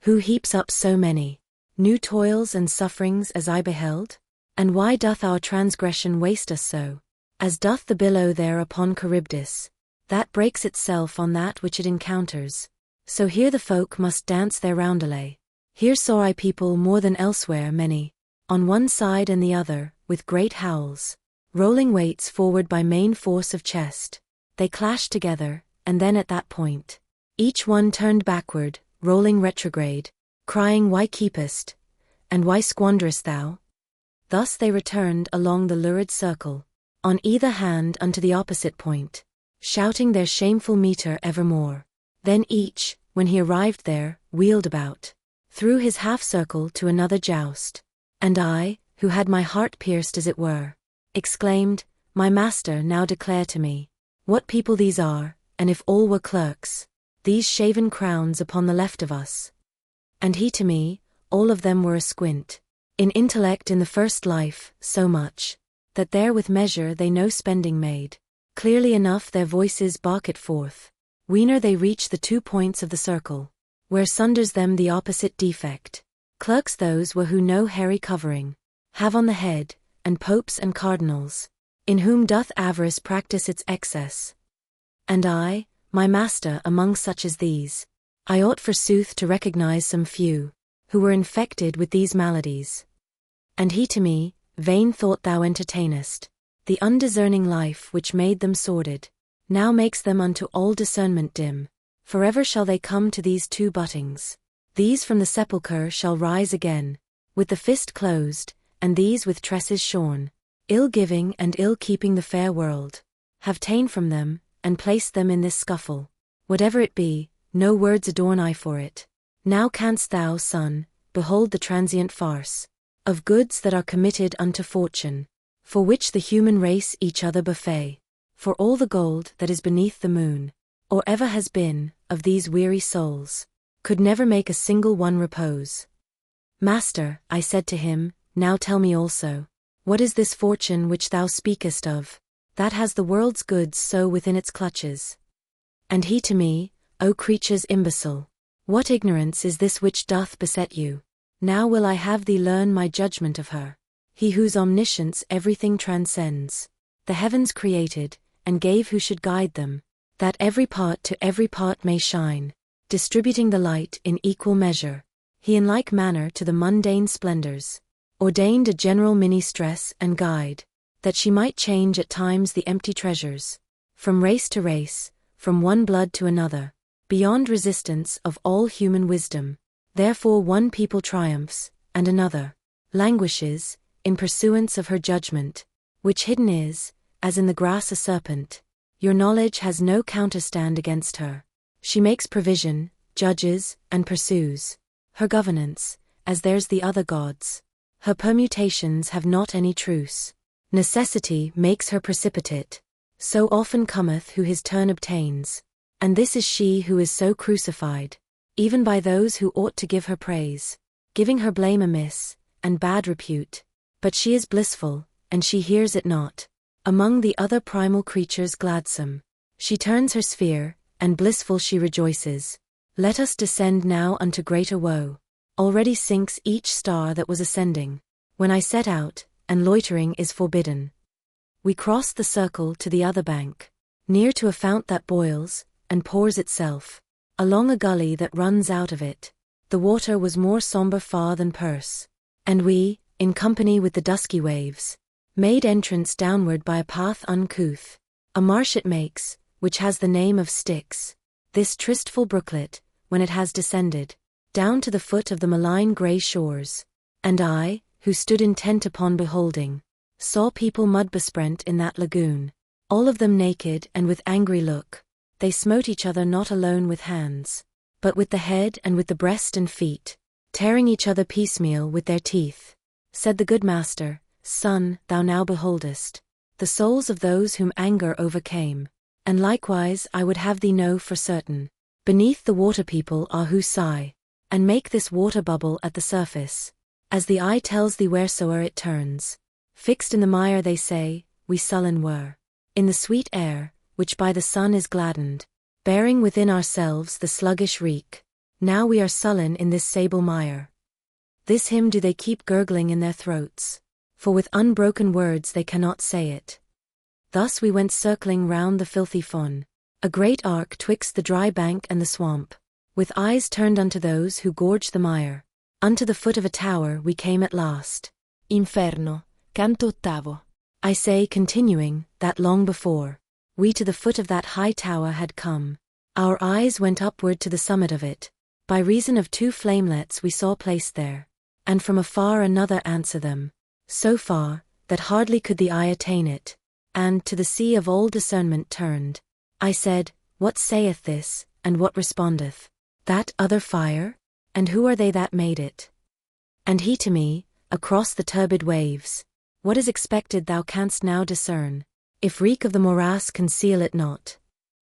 Speaker 1: who heaps up so many new toils and sufferings as I beheld? And why doth our transgression waste us so, as doth the billow there upon Charybdis, that breaks itself on that which it encounters? So here the folk must dance their roundelay. Here saw I people more than elsewhere many, on one side and the other, with great howls, rolling weights forward by main force of chest. They clashed together, and then at that point, each one turned backward, rolling retrograde, crying, Why keepest, and why squanderest thou? Thus they returned along the lurid circle, on either hand unto the opposite point, shouting their shameful metre evermore. Then each, when he arrived there, wheeled about, through his half-circle to another joust. And I, who had my heart pierced as it were, exclaimed, My master, now declare to me, what people these are, and if all were clerks, these shaven crowns upon the left of us. And he to me, all of them were asquint, in intellect in the first life, so much, that there with measure they no spending made. Clearly enough their voices bark it forth, whene'er they reach the 2 points of the circle, where sunders them the opposite defect. Clerks those were who no hairy covering have on the head, and popes and cardinals, in whom doth avarice practice its excess. And I, my master, among such as these, I ought forsooth to recognize some few, who were infected with these maladies. And he to me, Vain thought thou entertainest, the undiscerning life which made them sordid, now makes them unto all discernment dim. Forever shall they come to these 2 buttings. These from the sepulchre shall rise again, with the fist closed, and these with tresses shorn. Ill-giving and ill-keeping the fair world have ta'en from them, and placed them in this scuffle. Whatever it be, no words adorn I for it. Now canst thou, son, behold the transient farce of goods that are committed unto fortune, for which the human race each other buffet. For all the gold that is beneath the moon, or ever has been, of these weary souls, could never make a single one repose. Master, I said to him, now tell me also, what is this fortune which thou speakest of, that has the world's goods so within its clutches? And he to me, O creatures imbecile, what ignorance is this which doth beset you? Now will I have thee learn my judgment of her, he whose omniscience everything transcends, the heavens created, and gave who should guide them, that every part to every part may shine, distributing the light in equal measure. He in like manner to the mundane splendors ordained a general mini-stress and guide, that she might change at times the empty treasures, from race to race, from one blood to another, beyond resistance of all human wisdom. Therefore one people triumphs, and another languishes, in pursuance of her judgment, which hidden is, as in the grass a serpent. Your knowledge has no counterstand against her. She makes provision, judges, and pursues. Her governance, as theirs the other gods. Her permutations have not any truce. Necessity makes her precipitate. So often cometh who his turn obtains. And this is she who is so crucified, even by those who ought to give her praise, giving her blame amiss, and bad repute. But she is blissful, and she hears it not. Among the other primal creatures gladsome, she turns her sphere, and blissful she rejoices. Let us descend now unto greater woe. Already sinks each star that was ascending, when I set out, and loitering is forbidden. We crossed the circle to the other bank, near to a fount that boils, and pours itself, along a gully that runs out of it. The water was more sombre far than purse, and we, in company with the dusky waves, made entrance downward by a path uncouth. A marsh it makes, which has the name of Styx, this tristful brooklet, when it has descended down to the foot of the malign grey shores. And I, who stood intent upon beholding, saw people mud besprent in that lagoon, all of them naked and with angry look. They smote each other not alone with hands, but with the head and with the breast and feet, tearing each other piecemeal with their teeth. Said the good master, Son, thou now beholdest the souls of those whom anger overcame, And likewise I would have thee know for certain, beneath the water people are who sigh, and make this water bubble at the surface, as the eye tells thee wheresoe'er it turns. Fixed in the mire they say, we sullen were, in the sweet air, which by the sun is gladdened, bearing within ourselves the sluggish reek. Now we are sullen in this sable mire. This hymn do they keep gurgling in their throats, for with unbroken words they cannot say it. Thus we went circling round the filthy fon, a great arc twixt the dry bank and the swamp, with eyes turned unto those who gorge the mire. Unto the foot of a tower we came at last. Inferno, canto ottavo. I say, continuing, that long before we to the foot of that high tower had come, our eyes went upward to the summit of it, by reason of two flamelets we saw placed there, and from afar another answer them, so far, that hardly could the eye attain it, and to the sea of all discernment turned. I said, what saith this, and what respondeth? That other fire? And who are they that made it? And he to me, across the turbid waves, what is expected thou canst now discern, if reek of the morass conceal it not.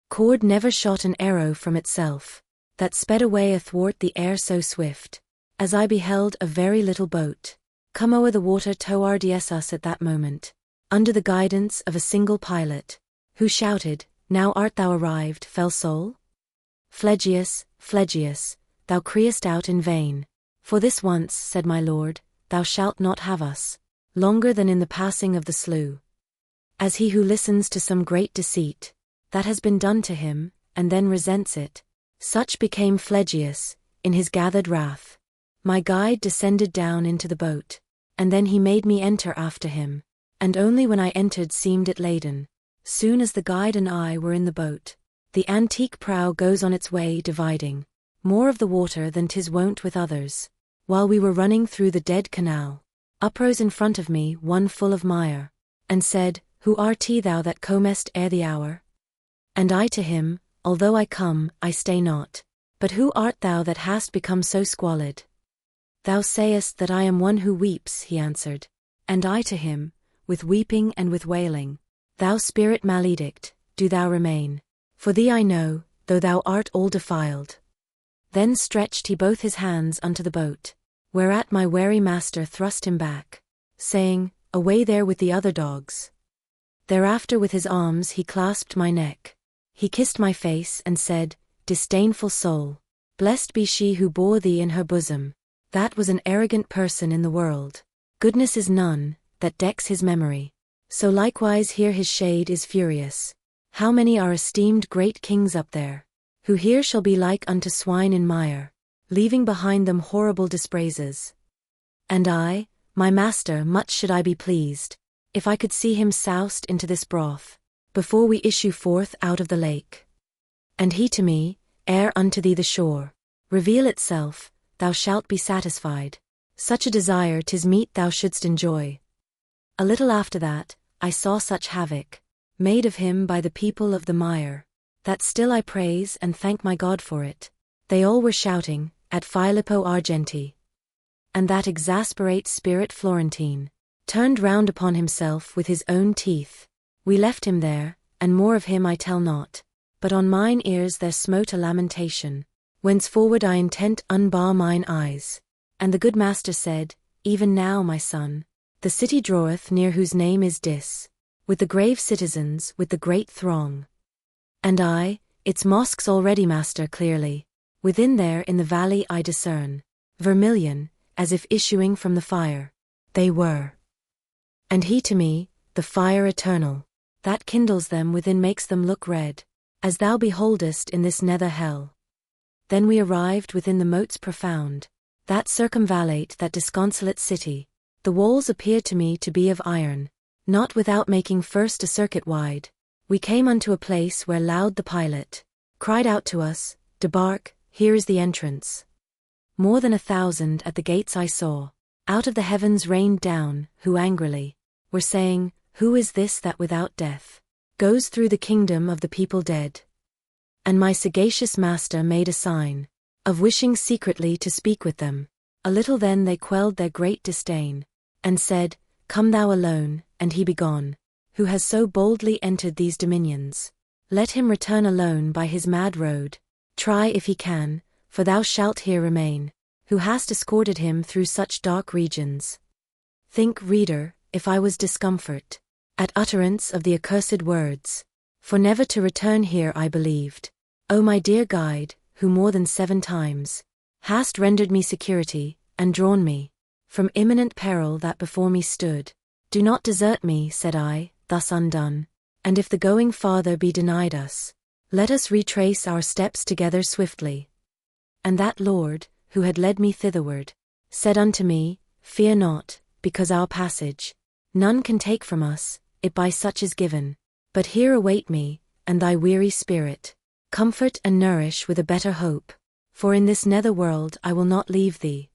Speaker 1: Cord never shot an arrow from itself, that sped away athwart the air so swift, as I beheld a very little boat come o'er the water toward us at that moment, under the guidance of a single pilot, who shouted, now art thou arrived, fell soul? Phlegyas, Phlegyas, thou criest out in vain. For this once, said my lord, thou shalt not have us longer than in the passing of the slough. As he who listens to some great deceit that has been done to him, and then resents it, such became Phlegyas, in his gathered wrath. My guide descended down into the boat, and then he made me enter after him, and only when I entered seemed it laden. Soon as the guide and I were in the boat, the antique prow goes on its way dividing more of the water than 'tis wont with others. While we were running through the dead canal, uprose in front of me one full of mire, and said, who art thou that comest ere the hour? And I to him, although I come, I stay not. But who art thou that hast become so squalid? Thou sayest that I am one who weeps, he answered. And I to him, with weeping and with wailing, thou spirit maledict, do thou remain. For thee I know, though thou art all defiled. Then stretched he both his hands unto the boat, whereat my wary master thrust him back, saying, away there with the other dogs. Thereafter with his arms he clasped my neck. He kissed my face and said, disdainful soul, blessed be she who bore thee in her bosom. That was an arrogant person in the world. Goodness is none, that decks his memory. So likewise here his shade is furious. How many are esteemed great kings up there, who here shall be like unto swine in mire, leaving behind them horrible dispraises. And I, my master, much should I be pleased, if I could see him soused into this broth, before we issue forth out of the lake. And he to me, ere unto thee the shore reveal itself, thou shalt be satisfied. Such a desire 'tis meet thou shouldst enjoy. A little after that, I saw such havoc made of him by the people of the mire, that still I praise and thank my God for it. They all were shouting, at Filippo Argenti. And that exasperate spirit Florentine turned round upon himself with his own teeth. We left him there, and more of him I tell not, but on mine ears there smote a lamentation, whenceforward I intent unbar mine eyes. And the good master said, even now, my son, the city draweth near whose name is Dis, with the grave citizens, with the great throng. And I, its mosques already, master, clearly, within there in the valley I discern, vermilion, as if issuing from the fire. They were. And he to me, the fire eternal, that kindles them within makes them look red, as thou beholdest in this nether hell. Then we arrived within the moats profound, that circumvallate that disconsolate city. The walls appeared to me to be of iron. Not without making first a circuit wide, we came unto a place where loud the pilot cried out to us, debark, here is the entrance. More than 1,000 at the gates I saw, out of the heavens rained down, who angrily were saying, who is this that without death goes through the kingdom of the people dead? And my sagacious master made a sign of wishing secretly to speak with them. A little then they quelled their great disdain, and said, come thou alone, and he be gone, who has so boldly entered these dominions. Let him return alone by his mad road. Try if he can, for thou shalt here remain, who hast escorted him through such dark regions. Think, reader, if I was discomfort at utterance of the accursed words, for never to return here I believed. O my dear guide, who more than 7 times hast rendered me security, and drawn me from imminent peril that before me stood, do not desert me, said I, thus undone, and if the going farther be denied us, let us retrace our steps together swiftly. And that Lord, who had led me thitherward, said unto me, Fear not, because our passage none can take from us, it by such is given. But here await me, and thy weary spirit comfort and nourish with a better hope, for in this nether world I will not leave thee.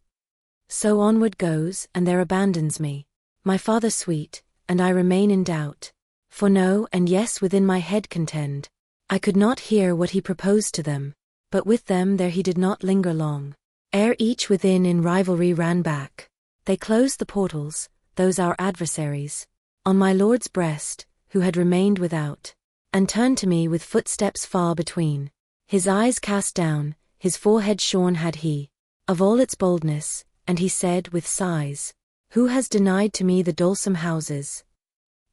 Speaker 1: So onward goes, and there abandons me my Father sweet, and I remain in doubt. For no and yes within my head contend, I could not hear what he proposed to them, but with them there he did not linger long. Ere each within in rivalry ran back, they closed the portals, those our adversaries, on my Lord's breast, who had remained without, and turned to me with footsteps far between. His eyes cast down, his forehead shorn had he of all its boldness, and he said with sighs, Who has denied to me the dolesome houses?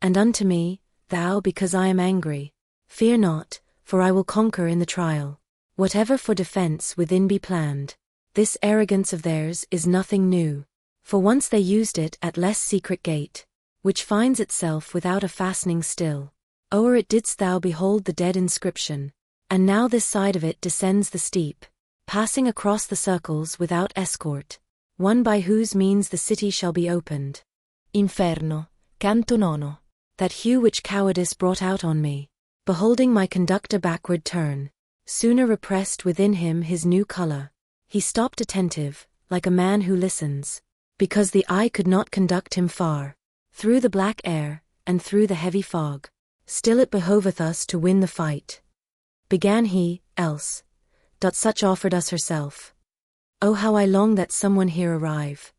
Speaker 1: And unto me, Thou, because I am angry. Fear not, for I will conquer in the trial. Whatever for defense within be planned, this arrogance of theirs is nothing new. For once they used it at less secret gate, which finds itself without a fastening still. O'er it didst thou behold the dead inscription, and now this side of it descends the steep, passing across the circles without escort, one by whose means the city shall be opened. Inferno, canto nono. That hue which cowardice brought out on me, beholding my conductor backward turn, sooner repressed within him his new color. He stopped attentive, like a man who listens, because the eye could not conduct him far, through the black air, and through the heavy fog. Still it behoveth us to win the fight. Began he, else such offered us herself. Oh how I long that someone here arrive.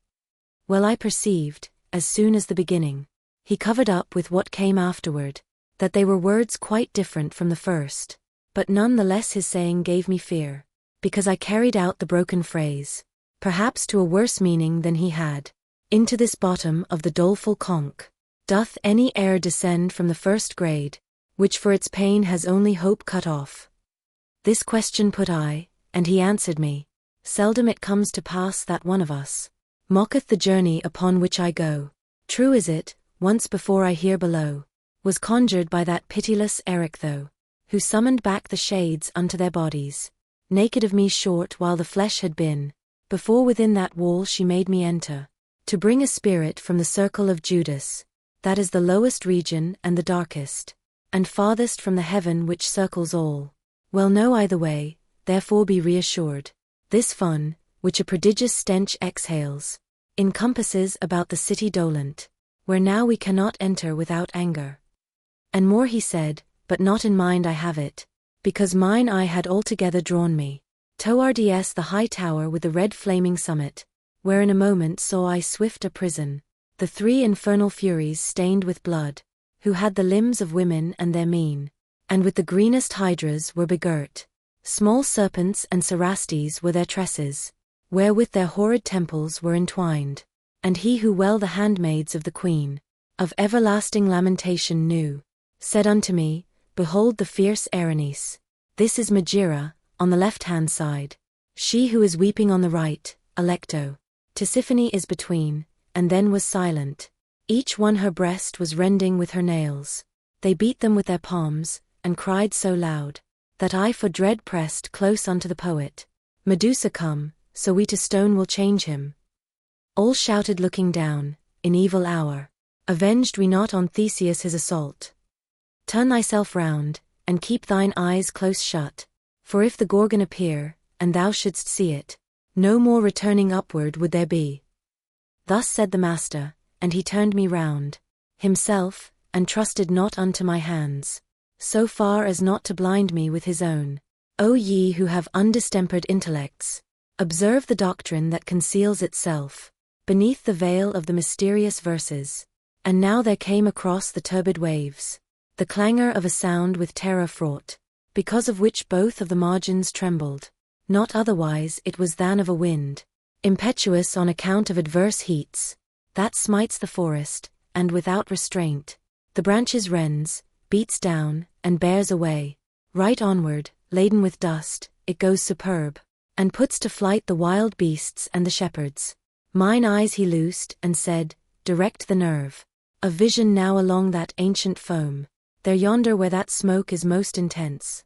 Speaker 1: Well I perceived, as soon as the beginning, he covered up with what came afterward, that they were words quite different from the first, but none the less his saying gave me fear, because I carried out the broken phrase, perhaps to a worse meaning than he had. Into this bottom of the doleful conch, doth any air descend from the first grade, which for its pain has only hope cut off? This question put I, and he answered me, Seldom it comes to pass that one of us mocketh the journey upon which I go. True is it, once before I here below was conjured by that pitiless Erichtho, who summoned back the shades unto their bodies, naked of me short while the flesh had been, before within that wall she made me enter, to bring a spirit from the circle of Judas, that is the lowest region and the darkest, and farthest from the heaven which circles all. Well know I the way, therefore be reassured. This fun, which a prodigious stench exhales, encompasses about the city dolent, where now we cannot enter without anger. And more he said, but not in mind I have it, because mine eye had altogether drawn me towards the high tower with the red flaming summit, where in a moment saw I swift a prison, the 3 infernal furies stained with blood, who had the limbs of women and their mien, and with the greenest hydras were begirt. Small serpents and cerastes were their tresses, wherewith their horrid temples were entwined. And he who well the handmaids of the queen, of everlasting lamentation knew, said unto me, Behold the fierce Erinys. This is Magira, on the left-hand side. She who is weeping on the right, Alecto. Tisiphone is between, and then was silent. Each one her breast was rending with her nails. They beat them with their palms, and cried so loud, that I for dread pressed close unto the poet. Medusa come, so we to stone will change him. All shouted looking down, in evil hour, avenged we not on Theseus his assault? Turn thyself round, and keep thine eyes close shut, for if the Gorgon appear, and thou shouldst see it, no more returning upward would there be. Thus said the master, and he turned me round, himself, and trusted not unto my hands, so far as not to blind me with his own. O ye who have undistempered intellects, observe the doctrine that conceals itself beneath the veil of the mysterious verses. And now there came across the turbid waves the clangor of a sound with terror fraught, because of which both of the margins trembled. Not otherwise it was than of a wind, impetuous on account of adverse heats, that smites the forest, and without restraint, the branches rends, beats down, and bears away. Right onward, laden with dust, it goes superb, and puts to flight the wild beasts and the shepherds. Mine eyes he loosed, and said, direct the nerve of vision now along that ancient foam, there yonder where that smoke is most intense.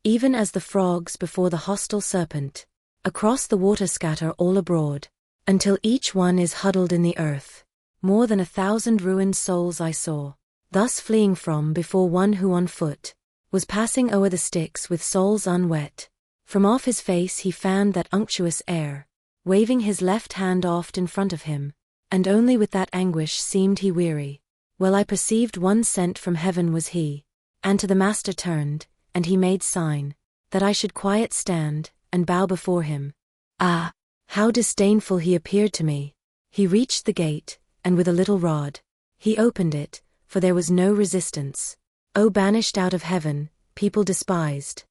Speaker 1: Even as the frogs before the hostile serpent, across the water scatter all abroad, until each one is huddled in the earth. More than 1,000 ruined souls I saw, thus fleeing from before one who on foot was passing o'er the Styx with souls unwet. From off his face he fanned that unctuous air, waving his left hand oft in front of him, and only with that anguish seemed he weary. Well I perceived one sent from heaven was he, and to the master turned, and he made sign, that I should quiet stand, and bow before him. Ah! How disdainful he appeared to me! He reached the gate, and with a little rod, he opened it, for there was no resistance. O banished out of heaven, people despised!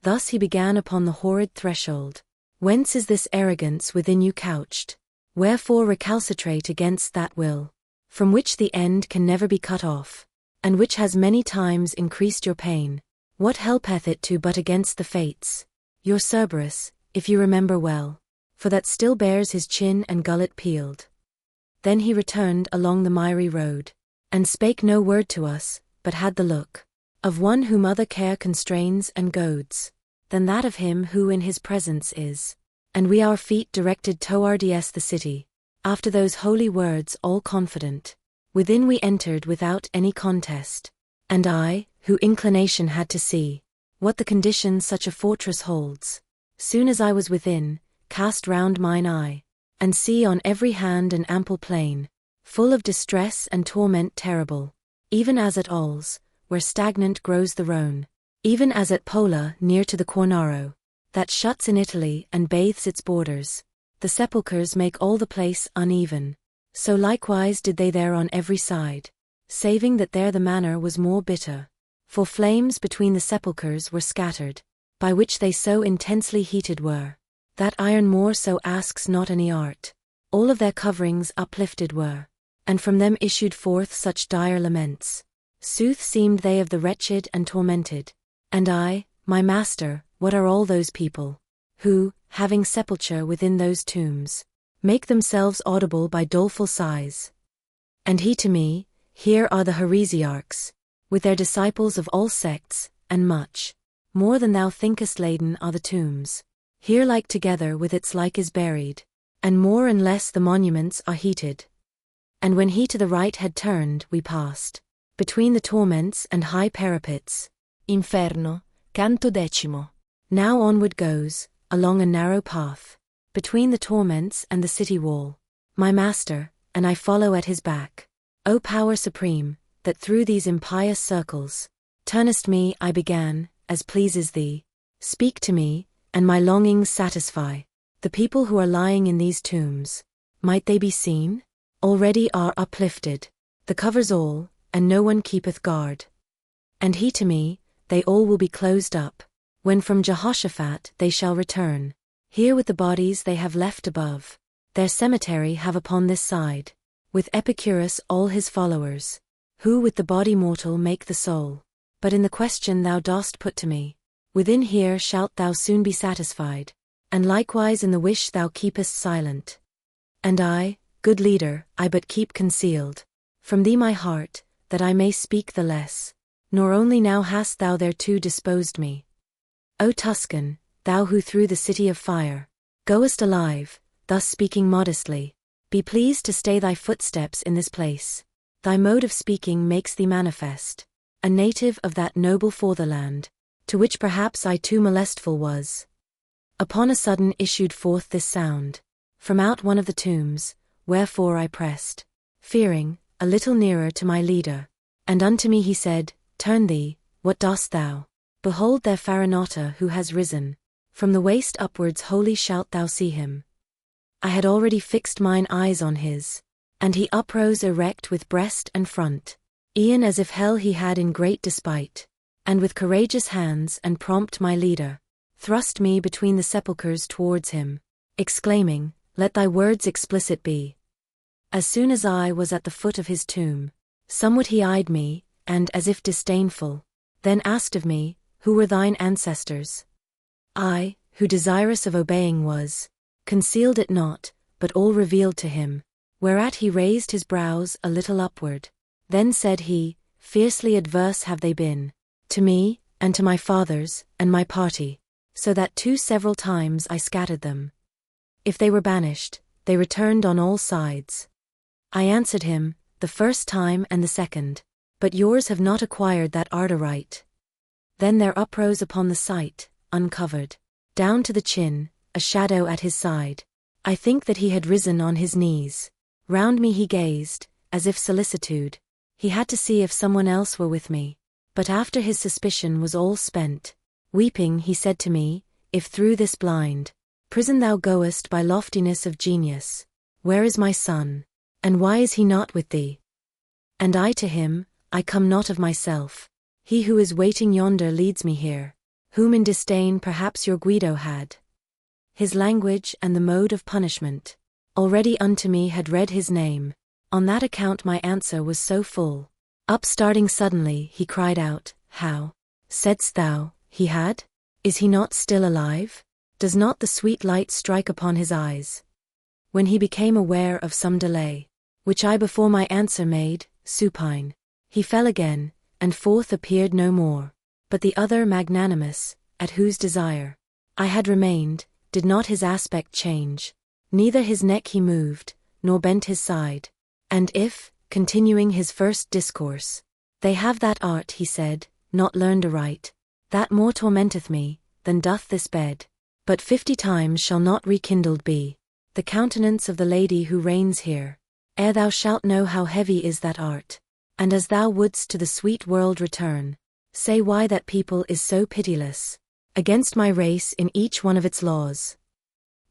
Speaker 1: Thus he began upon the horrid threshold. Whence is this arrogance within you couched? Wherefore recalcitrate against that will, from which the end can never be cut off, and which has many times increased your pain? What helpeth it to but against the fates? Your Cerberus, if you remember well, for that still bears his chin and gullet peeled. Then he returned along the miry road, and spake no word to us, but had the look of one whom other care constrains and goads, than that of him who in his presence is. And we our feet directed towards the city, after those holy words all confident. Within we entered without any contest, and I, who inclination had to see what the condition such a fortress holds, soon as I was within, cast round mine eye, and see on every hand an ample plain, full of distress and torment terrible, even as at Ols, where stagnant grows the Rhone, even as at Pola near to the Quarnaro, that shuts in Italy and bathes its borders. The sepulchres make all the place uneven, so likewise did they there on every side, saving that there the manner was more bitter, for flames between the sepulchres were scattered, by which they so intensely heated were, that iron more so asks not any art. All of their coverings uplifted were, and from them issued forth such dire laments. Sooth seemed they of the wretched and tormented. And I, my master, what are all those people, who, having sepulture within those tombs, make themselves audible by doleful sighs? And he to me, here are the heresiarchs, with their disciples of all sects, and much more than thou thinkest laden are the tombs. Here like together with its like is buried, and more and less the monuments are heated. And when he to the right had turned, we passed between the torments and high parapets. Inferno, canto 10. Now onward goes, along a narrow path, between the torments and the city wall, my master, and I follow at his back. O power supreme, that through these impious circles turnest me, I began, as pleases thee. Speak to me, and my longings satisfy. The people who are lying in these tombs, might they be seen? Already are uplifted the covers all, and no one keepeth guard. And he to me, they all will be closed up, when from Jehoshaphat they shall return. Here with the bodies they have left above, their cemetery have upon this side, with Epicurus all his followers, who with the body mortal make the soul. But in the question thou dost put to me, within here shalt thou soon be satisfied, and likewise in the wish thou keepest silent. And I, good leader, I but keep concealed from thee my heart, that I may speak the less. Nor only now hast thou thereto disposed me. O Tuscan, thou who through the city of fire goest alive, thus speaking modestly, be pleased to stay thy footsteps in this place. Thy mode of speaking makes thee manifest, a native of that noble fatherland, to which perhaps I too molestful was. Upon a sudden issued forth this sound, from out one of the tombs, wherefore I pressed, fearing, a little nearer to my leader, and unto me he said, Turn thee, what dost thou? Behold their Farinata who has risen, from the waist upwards wholly shalt thou see him. I had already fixed mine eyes on his, and he uprose erect with breast and front, E'en as if hell he had in great despite, and with courageous hands and prompt my leader, thrust me between the sepulchres towards him, exclaiming, "Let thy words explicit be." As soon as I was at the foot of his tomb, somewhat he eyed me, and as if disdainful, then asked of me, "Who were thine ancestors?" I, who desirous of obeying was, concealed it not, but all revealed to him, whereat he raised his brows a little upward. Then said he, "Fiercely adverse have they been, to me, and to my fathers, and my party, so that too several times I scattered them. If they were banished, they returned on all sides. I answered him, the first time and the second, but yours have not acquired that ardor right." Then there uprose upon the sight, uncovered, down to the chin, a shadow at his side. I think that he had risen on his knees. Round me he gazed, as if solicitude. He had to see if someone else were with me. But after his suspicion was all spent, weeping he said to me, "If through this blind prison thou goest by loftiness of genius, where is my son, and why is he not with thee?" And I to him, "I come not of myself. He who is waiting yonder leads me here, whom in disdain perhaps your Guido had. His language and the mode of punishment, already unto me had read his name. On that account my answer was so full." Upstarting suddenly, he cried out, "How? Saidst thou, he had? Is he not still alive? Does not the sweet light strike upon his eyes?" When he became aware of some delay, which I before my answer made, supine, he fell again, and forth appeared no more. But the other magnanimous, at whose desire I had remained, did not his aspect change, neither his neck he moved, nor bent his side. And if, continuing his first discourse, "They have that art," he said, "not learned aright, that more tormenteth me, than doth this bed, but 50 times shall not rekindled be, the countenance of the lady who reigns here, ere thou shalt know how heavy is that art, and as thou wouldst to the sweet world return, say why that people is so pitiless, against my race in each one of its laws."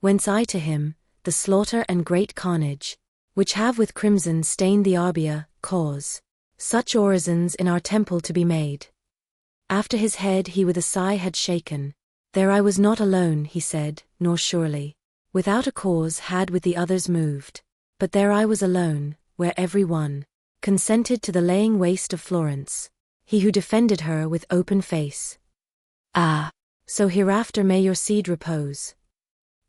Speaker 1: Whence I to him, "The slaughter and great carnage, which have with crimson stained the Arbia, cause such orisons in our temple to be made." After his head he with a sigh had shaken, "There I was not alone," he said, "nor surely without a cause had with the others moved, but there I was alone, where every one consented to the laying waste of Florence, he who defended her with open face. Ah, so hereafter may your seed repose."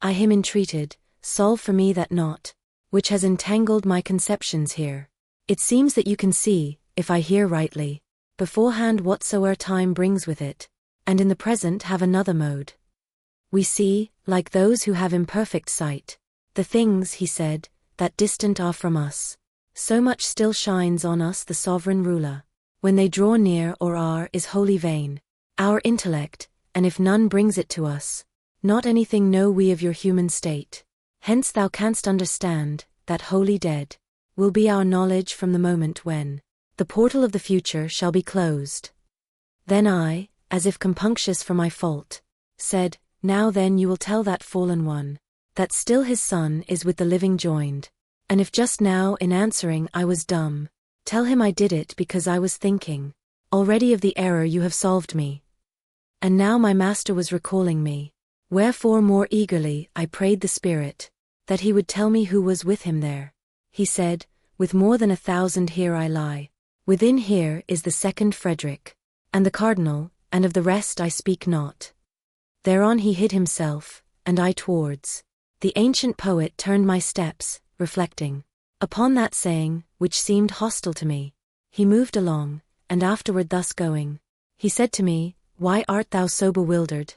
Speaker 1: I him entreated, "Solve for me that knot, which has entangled my conceptions here. It seems that you can see, if I hear rightly, beforehand whatsoe'er time brings with it, and in the present have another mode. We see, like those who have imperfect sight, the things," he said, "that distant are from us. So much still shines on us the sovereign ruler. When they draw near or are is wholly vain, our intellect, and if none brings it to us, not anything know we of your human state. Hence thou canst understand, that wholly dead will be our knowledge from the moment when the portal of the future shall be closed." Then I, as if compunctious for my fault, said, "Now then you will tell that fallen one, that still his son is with the living joined, and if just now in answering I was dumb, tell him I did it because I was thinking already of the error you have solved me." And now my master was recalling me, wherefore more eagerly I prayed the Spirit, that he would tell me who was with him there. He said, "With more than 1,000 here I lie. Within here is the second Frederick, and the Cardinal, and of the rest I speak not." Thereon he hid himself, and I towards the ancient poet turned my steps, reflecting upon that saying, which seemed hostile to me. He moved along, and afterward thus going, he said to me, "Why art thou so bewildered?"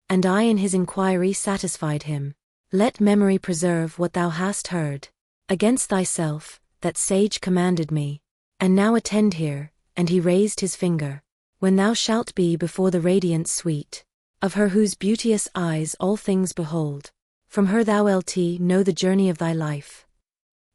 Speaker 1: And I in his inquiry satisfied him. "Let memory preserve what thou hast heard against thyself, that sage commanded me. And now attend here," and he raised his finger, "when thou shalt be before the radiance sweet of her whose beauteous eyes all things behold. From her thou lt know the journey of thy life."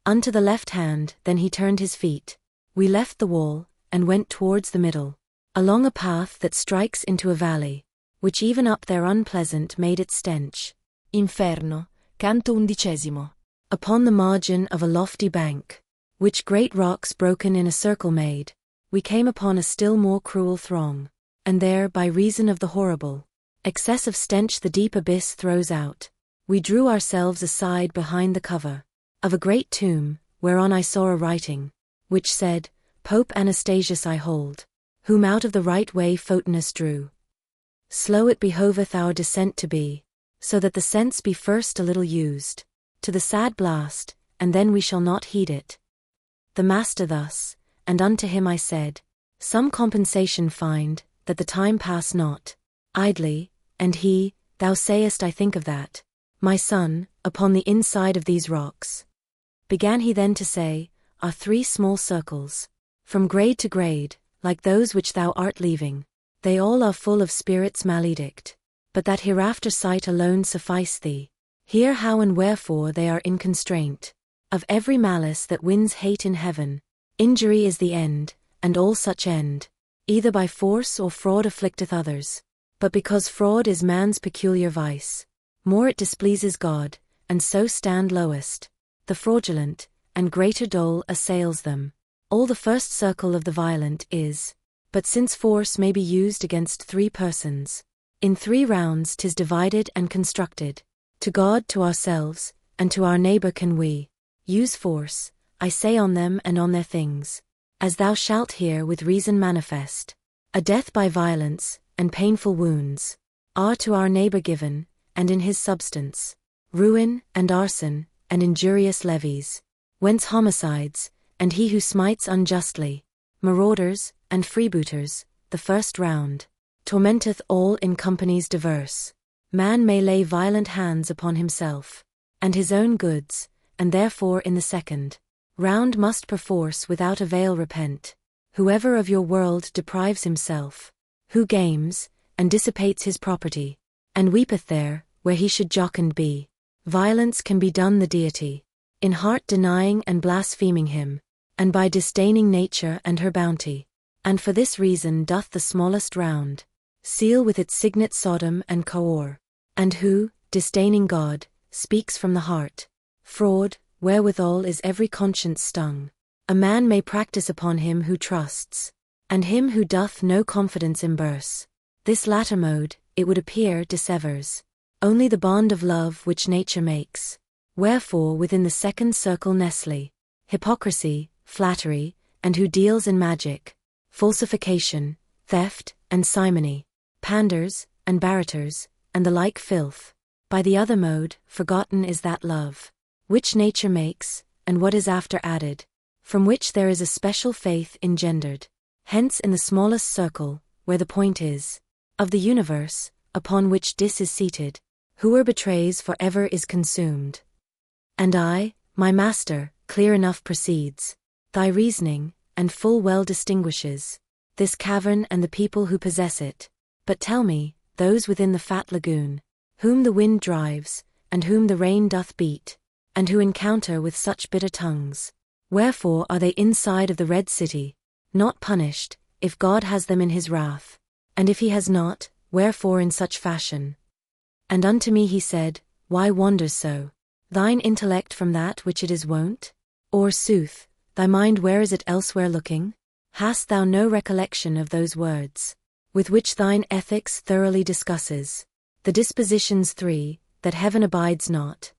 Speaker 1: Unto the left hand then he turned his feet. We left the wall, and went towards the middle, along a path that strikes into a valley, which even up there unpleasant made its stench.
Speaker 3: Inferno, canto 11.
Speaker 1: Upon the margin of a lofty bank, which great rocks broken in a circle made, we came upon a still more cruel throng. And there, by reason of the horrible excess of stench the deep abyss throws out, we drew ourselves aside behind the cover of a great tomb, whereon I saw a writing, which said, Pope Anastasius I hold, whom out of the right way Photinus drew. Slow it behoveth our descent to be, so that the sense be first a little used to the sad blast, and then we shall not heed it. The master thus, and unto him I said, some compensation find, that the time pass not idly, and he, thou sayest I think of that, my son, upon the inside of these rocks. Began he then to say, are 3 small circles, from grade to grade, like those which thou art leaving, they all are full of spirits maledict, but that hereafter sight alone suffice thee. Hear how and wherefore they are in constraint of every malice that wins hate in heaven. Injury is the end, and all such end, either by force or fraud afflicteth others. But because fraud is man's peculiar vice, more it displeases God, and so stand lowest the fraudulent, and greater dole assails them. All the first circle of the violent is, but since force may be used against 3 persons, in 3 rounds 'tis divided and constructed. To God, to ourselves, and to our neighbor can we use force, I say on them and on their things, as thou shalt hear with reason manifest. A death by violence, and painful wounds, are to our neighbor given, and in his substance, ruin, and arson, and injurious levies, whence homicides, and he who smites unjustly, marauders, and freebooters, the first round, tormenteth all in companies diverse. Man may lay violent hands upon himself, and his own goods, and therefore in the second round must perforce without avail repent. Whoever of your world deprives himself, who games, and dissipates his property, and weepeth there, where he should jocund be, violence can be done the deity, in heart denying and blaspheming him, and by disdaining nature and her bounty. And for this reason doth the smallest round seal with its signet Sodom and Coor. And who, disdaining God, speaks from the heart fraud, wherewithal is every conscience stung, a man may practice upon him who trusts, and him who doth no confidence immerse. This latter mode, it would appear, dissevers only the bond of love which nature makes. Wherefore within the second circle Nestle, hypocrisy, flattery, and who deals in magic, falsification, theft, and simony, panders, and barrators, and the like filth. By the other mode, forgotten is that love which nature makes, and what is after added, from which there is a special faith engendered. Hence in the smallest circle, where the point is, of the universe, upon which dis is seated, whoe'er betrays for ever is consumed. And I, my master, clear enough proceeds thy reasoning, and full well distinguishes this cavern and the people who possess it. But tell me, those within the fat lagoon, whom the wind drives, and whom the rain doth beat, and who encounter with such bitter tongues, wherefore are they inside of the red city, not punished, if God has them in his wrath? And if he has not, wherefore in such fashion? And unto me he said, why wanders so thine intellect from that which it is wont? Or sooth, thy mind where is it elsewhere looking? Hast thou no recollection of those words, with which thine ethics thoroughly discusses, the dispositions 3, that heaven abides not?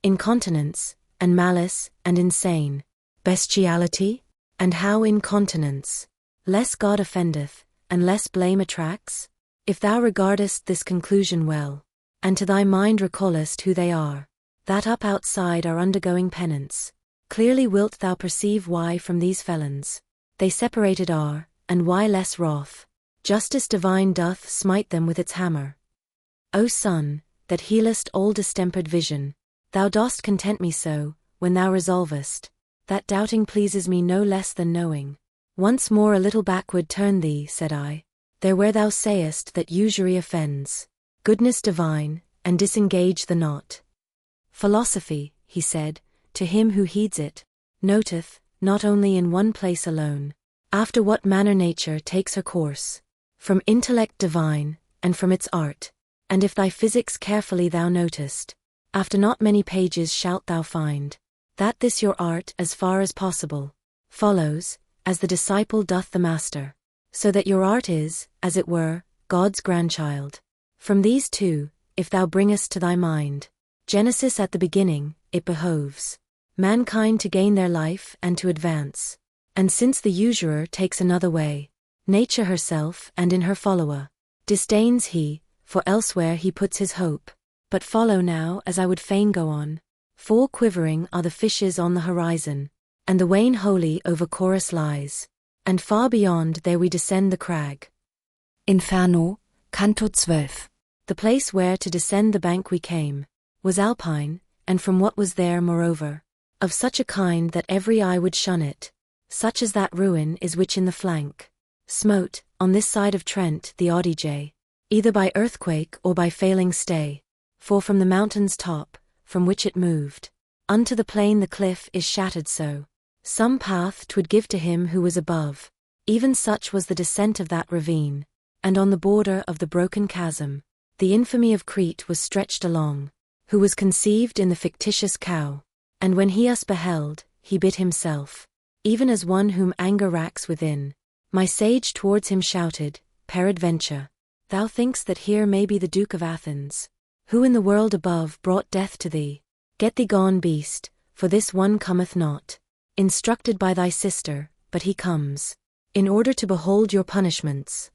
Speaker 1: Incontinence, and malice, and insane bestiality? And how incontinence less God offendeth, and less blame attracts? If thou regardest this conclusion well, and to thy mind recallest who they are, that up outside are undergoing penance, clearly wilt thou perceive why from these felons they separated are, and why less wrath justice divine doth smite them with its hammer. O Son, that healest all distempered vision, thou dost content me so, when thou resolvest, that doubting pleases me no less than knowing. Once more a little backward turn thee, said I, there where thou sayest that usury offends goodness divine, and disengage the knot. Philosophy, he said, to him who heeds it, noteth, not only in one place alone, after what manner nature takes her course, from intellect divine, and from its art. And if thy physics carefully thou notest, after not many pages shalt thou find, that this your art as far as possible follows, as the disciple doth the master. So that your art is, as it were, God's grandchild. From these two, if thou bringest to thy mind Genesis at the beginning, it behoves mankind to gain their life and to advance. And since the usurer takes another way, nature herself and in her follower disdains he, for elsewhere he puts his hope. But follow now as I would fain go on. For quivering are the fishes on the horizon, and the wane wholly over chorus lies, and far beyond there we descend the crag.
Speaker 3: Inferno, Canto 12.
Speaker 1: The place where to descend the bank we came was alpine, and from what was there moreover, of such a kind that every eye would shun it, such as that ruin is which in the flank smote, on this side of Trent the Adige, either by earthquake or by failing stay. For from the mountain's top, from which it moved, unto the plain the cliff is shattered so. Some path 'twould give to him who was above. Even such was the descent of that ravine. And on the border of the broken chasm, the infamy of Crete was stretched along, who was conceived in the fictitious cow. And when he us beheld, he bid himself, even as one whom anger racks within. My sage towards him shouted, Peradventure, thou think'st that here may be the Duke of Athens, who in the world above brought death to thee. Get thee gone, beast, for this one cometh not, instructed by thy sister, but he comes, in order to behold your punishments.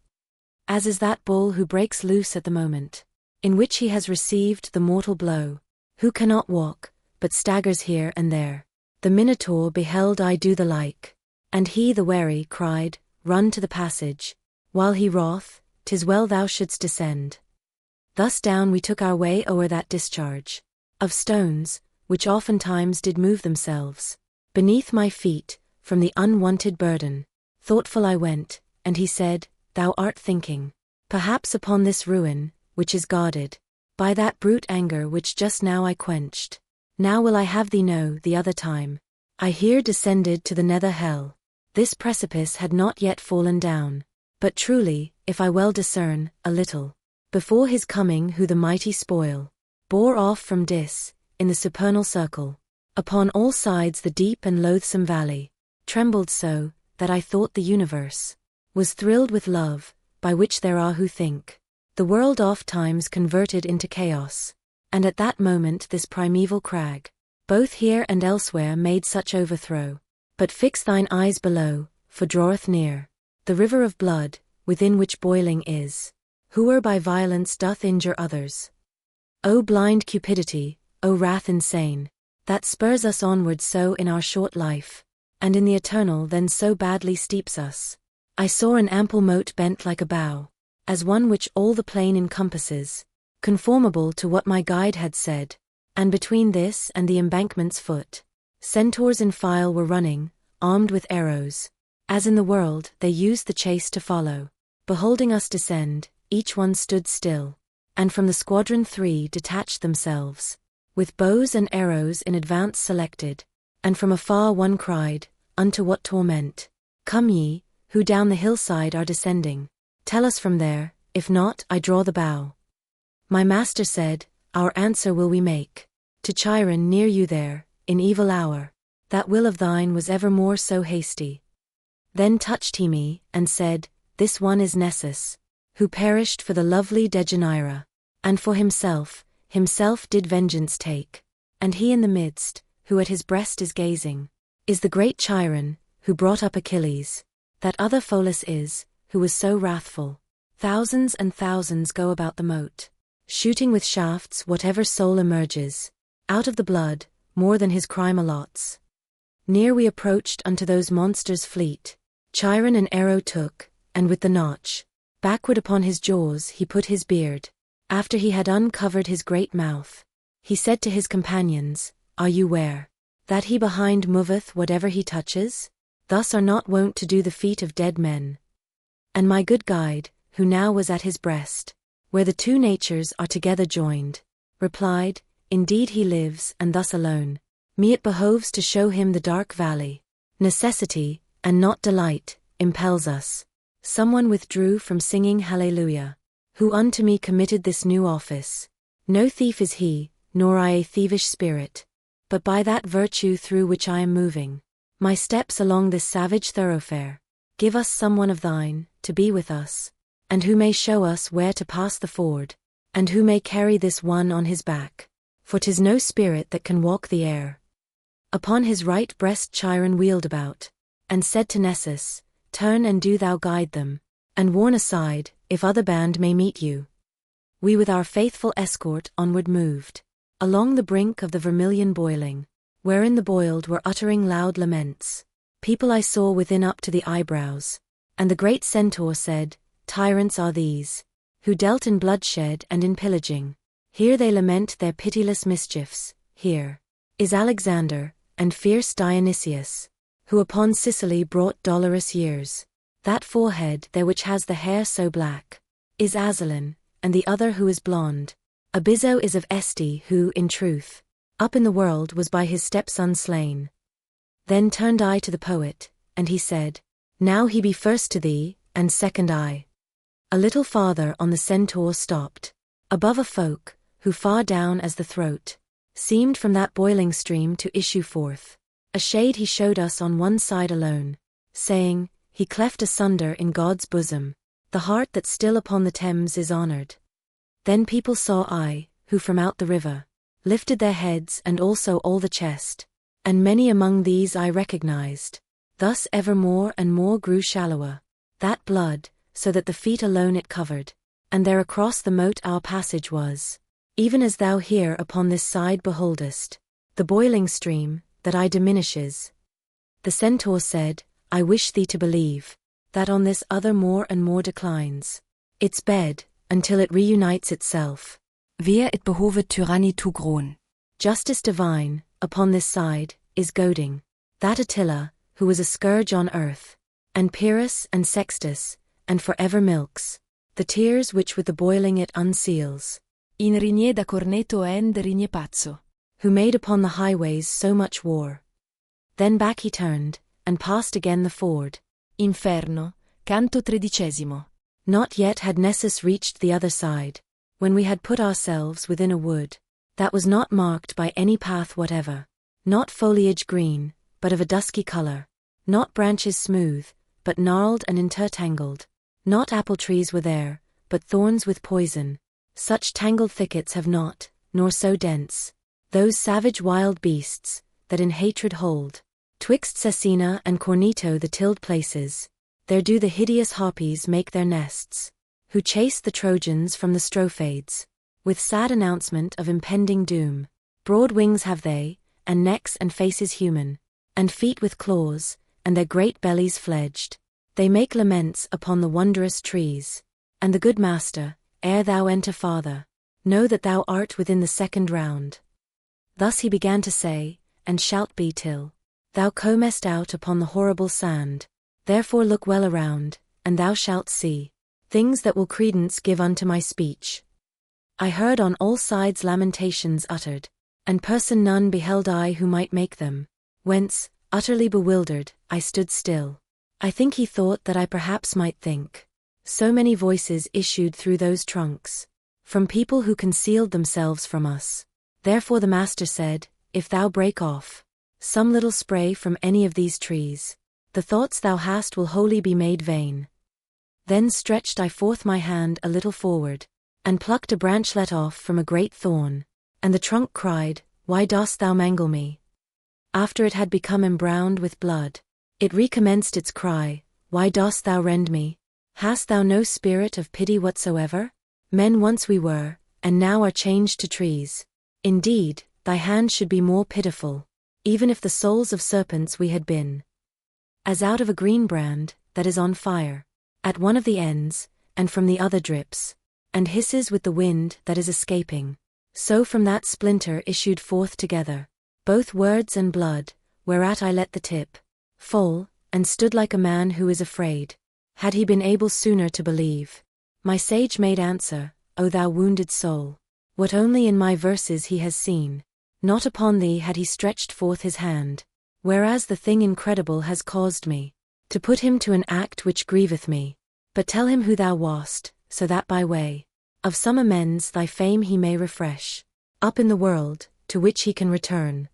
Speaker 1: As is that bull who breaks loose at the moment, in which he has received the mortal blow, who cannot walk, but staggers here and there. The Minotaur beheld I do the like, and he the wary cried, Run to the passage, while he wroth, 'tis well thou shouldst descend. Thus down we took our way o'er that discharge of stones, which oftentimes did move themselves beneath my feet, from the unwonted burden. Thoughtful I went, and he said, Thou art thinking, perhaps upon this ruin, which is guarded by that brute anger which just now I quenched. Now will I have thee know the other time I here descended to the nether hell. This precipice had not yet fallen down, but truly, if I well discern, a little before his coming who the mighty spoil bore off from Dis, in the supernal circle. Upon all sides the deep and loathsome valley trembled so, that I thought the universe was thrilled with love, by which there are who think the world oft times converted into chaos. And at that moment this primeval crag, both here and elsewhere made such overthrow. But fix thine eyes below, for draweth near the river of blood, within which boiling is, whoe'er by violence doth injure others. O blind cupidity, O wrath insane, that spurs us onward so in our short life, and in the eternal then so badly steeps us. I saw an ample moat bent like a bow, as one which all the plain encompasses, conformable to what my guide had said, and between this and the embankment's foot, centaurs in file were running, armed with arrows, as in the world they used the chase to follow. Beholding us descend, each one stood still, and from the squadron 3 detached themselves, with bows and arrows in advance selected, and from afar one cried, Unto what torment come ye, who down the hillside are descending? Tell us from there, if not I draw the bow. My master said, Our answer will we make, to Chiron near you there, in evil hour. That will of thine was evermore so hasty. Then touched he me, and said, This one is Nessus, who perished for the lovely Deianira, and for himself did vengeance take. And he in the midst, who at his breast is gazing, is the great Chiron, who brought up Achilles. That other Pholus is, who was so wrathful. Thousands and thousands go about the moat, shooting with shafts whatever soul emerges out of the blood, more than his crime allots. Near we approached unto those monsters fleet. Chiron an arrow took, and with the notch backward upon his jaws he put his beard. After he had uncovered his great mouth, he said to his companions, Are you ware that he behind moveth whatever he touches? Thus are not wont to do the feet of dead men. And my good guide, who now was at his breast, where the two natures are together joined, replied, Indeed he lives, and thus alone. Me it behoves to show him the dark valley. Necessity, and not delight, impels us. Someone withdrew from singing Hallelujah, who unto me committed this new office. No thief is he, nor I a thievish spirit, but by that virtue through which I am moving, my steps along this savage thoroughfare. Give us someone of thine, to be with us, and who may show us where to pass the ford, and who may carry this one on his back, for 'tis no spirit that can walk the air. Upon his right breast Chiron wheeled about, and said to Nessus, Turn and do thou guide them, and warn aside, if other band may meet you. We with our faithful escort onward moved, along the brink of the vermilion boiling, wherein the boiled were uttering loud laments. People I saw within up to the eyebrows, and the great centaur said, Tyrants are these, who dealt in bloodshed and in pillaging. Here they lament their pitiless mischiefs. Here is Alexander, and fierce Dionysius, who upon Sicily brought dolorous years. That forehead there which has the hair so black, is Azalin, and the other who is blonde. Abizo is of Este who, in truth, up in the world was by his stepson slain. Then turned I to the poet, and he said, Now he be first to thee, and second I. A little farther on the centaur stopped, above a folk, who far down as the throat, seemed from that boiling stream to issue forth. A shade he showed us on one side alone, saying, He cleft asunder in God's bosom, the heart that still upon the Thames is honored. Then people saw I, who from out the river, lifted their heads and also all the chest, and many among these I recognized. Thus ever more and more grew shallower that blood, so that the feet alone it covered, and there across the moat our passage was, even as thou here upon this side beholdest, the boiling stream, that I diminishes. The centaur said, I wish thee to believe, that on this other more and more declines its bed, until it reunites itself.
Speaker 3: Wer it behovet tyranny to groan.
Speaker 1: Justice divine, upon this side, is goading that Attila, who was a scourge on earth, and Pyrrhus and Sextus, and forever milks the tears which with the boiling it unseals.
Speaker 3: In rigne da corneto end rigne pazzo.
Speaker 1: Who made upon the highways so much war. Then back he turned, and passed again the ford.
Speaker 3: Inferno, canto XIII.
Speaker 1: Not yet had Nessus reached the other side, when we had put ourselves within a wood, that was not marked by any path whatever, not foliage green, but of a dusky color, not branches smooth, but gnarled and intertangled, not apple trees were there, but thorns with poison. Such tangled thickets have not, nor so dense, those savage wild beasts, that in hatred hold, twixt Cesena and Corneto the tilled places, there do the hideous harpies make their nests, who chase the Trojans from the Strophades, with sad announcement of impending doom. Broad wings have they, and necks and faces human, and feet with claws, and their great bellies fledged. They make laments upon the wondrous trees. And the good master, ere thou enter farther, know that thou art within the second round. Thus he began to say, and shalt be till thou comest out upon the horrible sand. Therefore look well around, and thou shalt see things that will credence give unto my speech. I heard on all sides lamentations uttered, and person none beheld I who might make them, whence, utterly bewildered, I stood still. I think he thought that I perhaps might think. So many voices issued through those trunks, from people who concealed themselves from us. Therefore the master said, If thou break off some little spray from any of these trees, the thoughts thou hast will wholly be made vain. Then stretched I forth my hand a little forward, and plucked a branchlet off from a great thorn, and the trunk cried, Why dost thou mangle me? After it had become embrowned with blood, it recommenced its cry, Why dost thou rend me? Hast thou no spirit of pity whatsoever? Men once we were, and now are changed to trees. Indeed, thy hand should be more pitiful, even if the souls of serpents we had been. As out of a green brand, that is on fire, at one of the ends, and from the other drips, and hisses with the wind that is escaping, so from that splinter issued forth together, both words and blood, whereat I let the tip fall, and stood like a man who is afraid. Had he been able sooner to believe, my sage made answer, O thou wounded soul, what only in my verses he has seen, not upon thee had he stretched forth his hand, whereas the thing incredible has caused me to put him to an act which grieveth me. But tell him who thou wast, so that by way of some amends thy fame he may refresh, up in the world, to which he can return.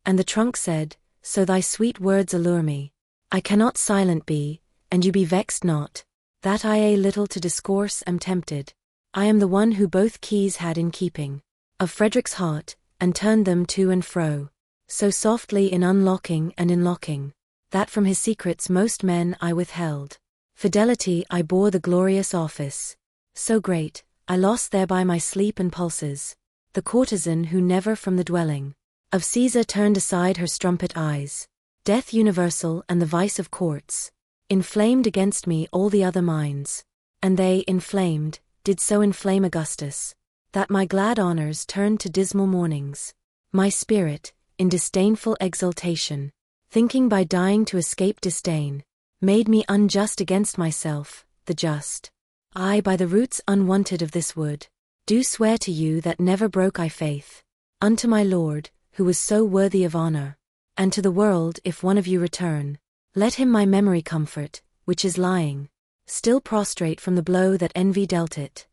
Speaker 1: And the trunk said, so thy sweet words allure me. I cannot silent be, and you be vexed not, that I a little to discourse am tempted. I am the one who both keys had in keeping, of Frederick's heart, and turned them to and fro, so softly in unlocking and in locking, that from his secrets most men I withheld. Fidelity I bore the glorious office, so great, I lost thereby my sleep and pulses. The courtesan who never from the dwelling of Caesar turned aside her strumpet eyes. Death universal and the vice of courts inflamed against me all the other minds, and they, inflamed, did so inflame Augustus, that my glad honors turned to dismal mournings. My spirit, in disdainful exultation, thinking by dying to escape disdain, made me unjust against myself, the just. I by the roots unwanted of this wood, do swear to you that never broke I faith, unto my Lord, who was so worthy of honor, and to the world if one of you return, let him my memory comfort, which is lying, still prostrate from the blow that envy dealt it.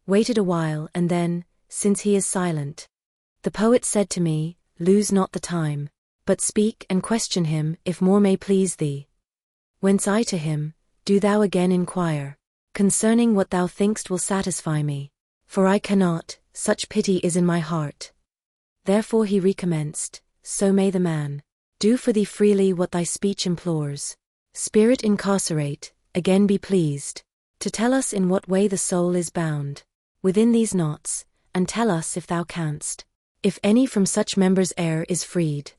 Speaker 1: Waited a while and then, since he is silent, the poet said to me, lose not the time, but speak and question him if more may please thee. Whence I to him, do thou again inquire, concerning what thou thinkst will satisfy me, for I cannot, such pity is in my heart. Therefore he recommenced, so may the man do for thee freely what thy speech implores. Spirit incarcerate, again be pleased to tell us in what way the soul is bound within these knots, and tell us if thou canst, if any from such members air is freed.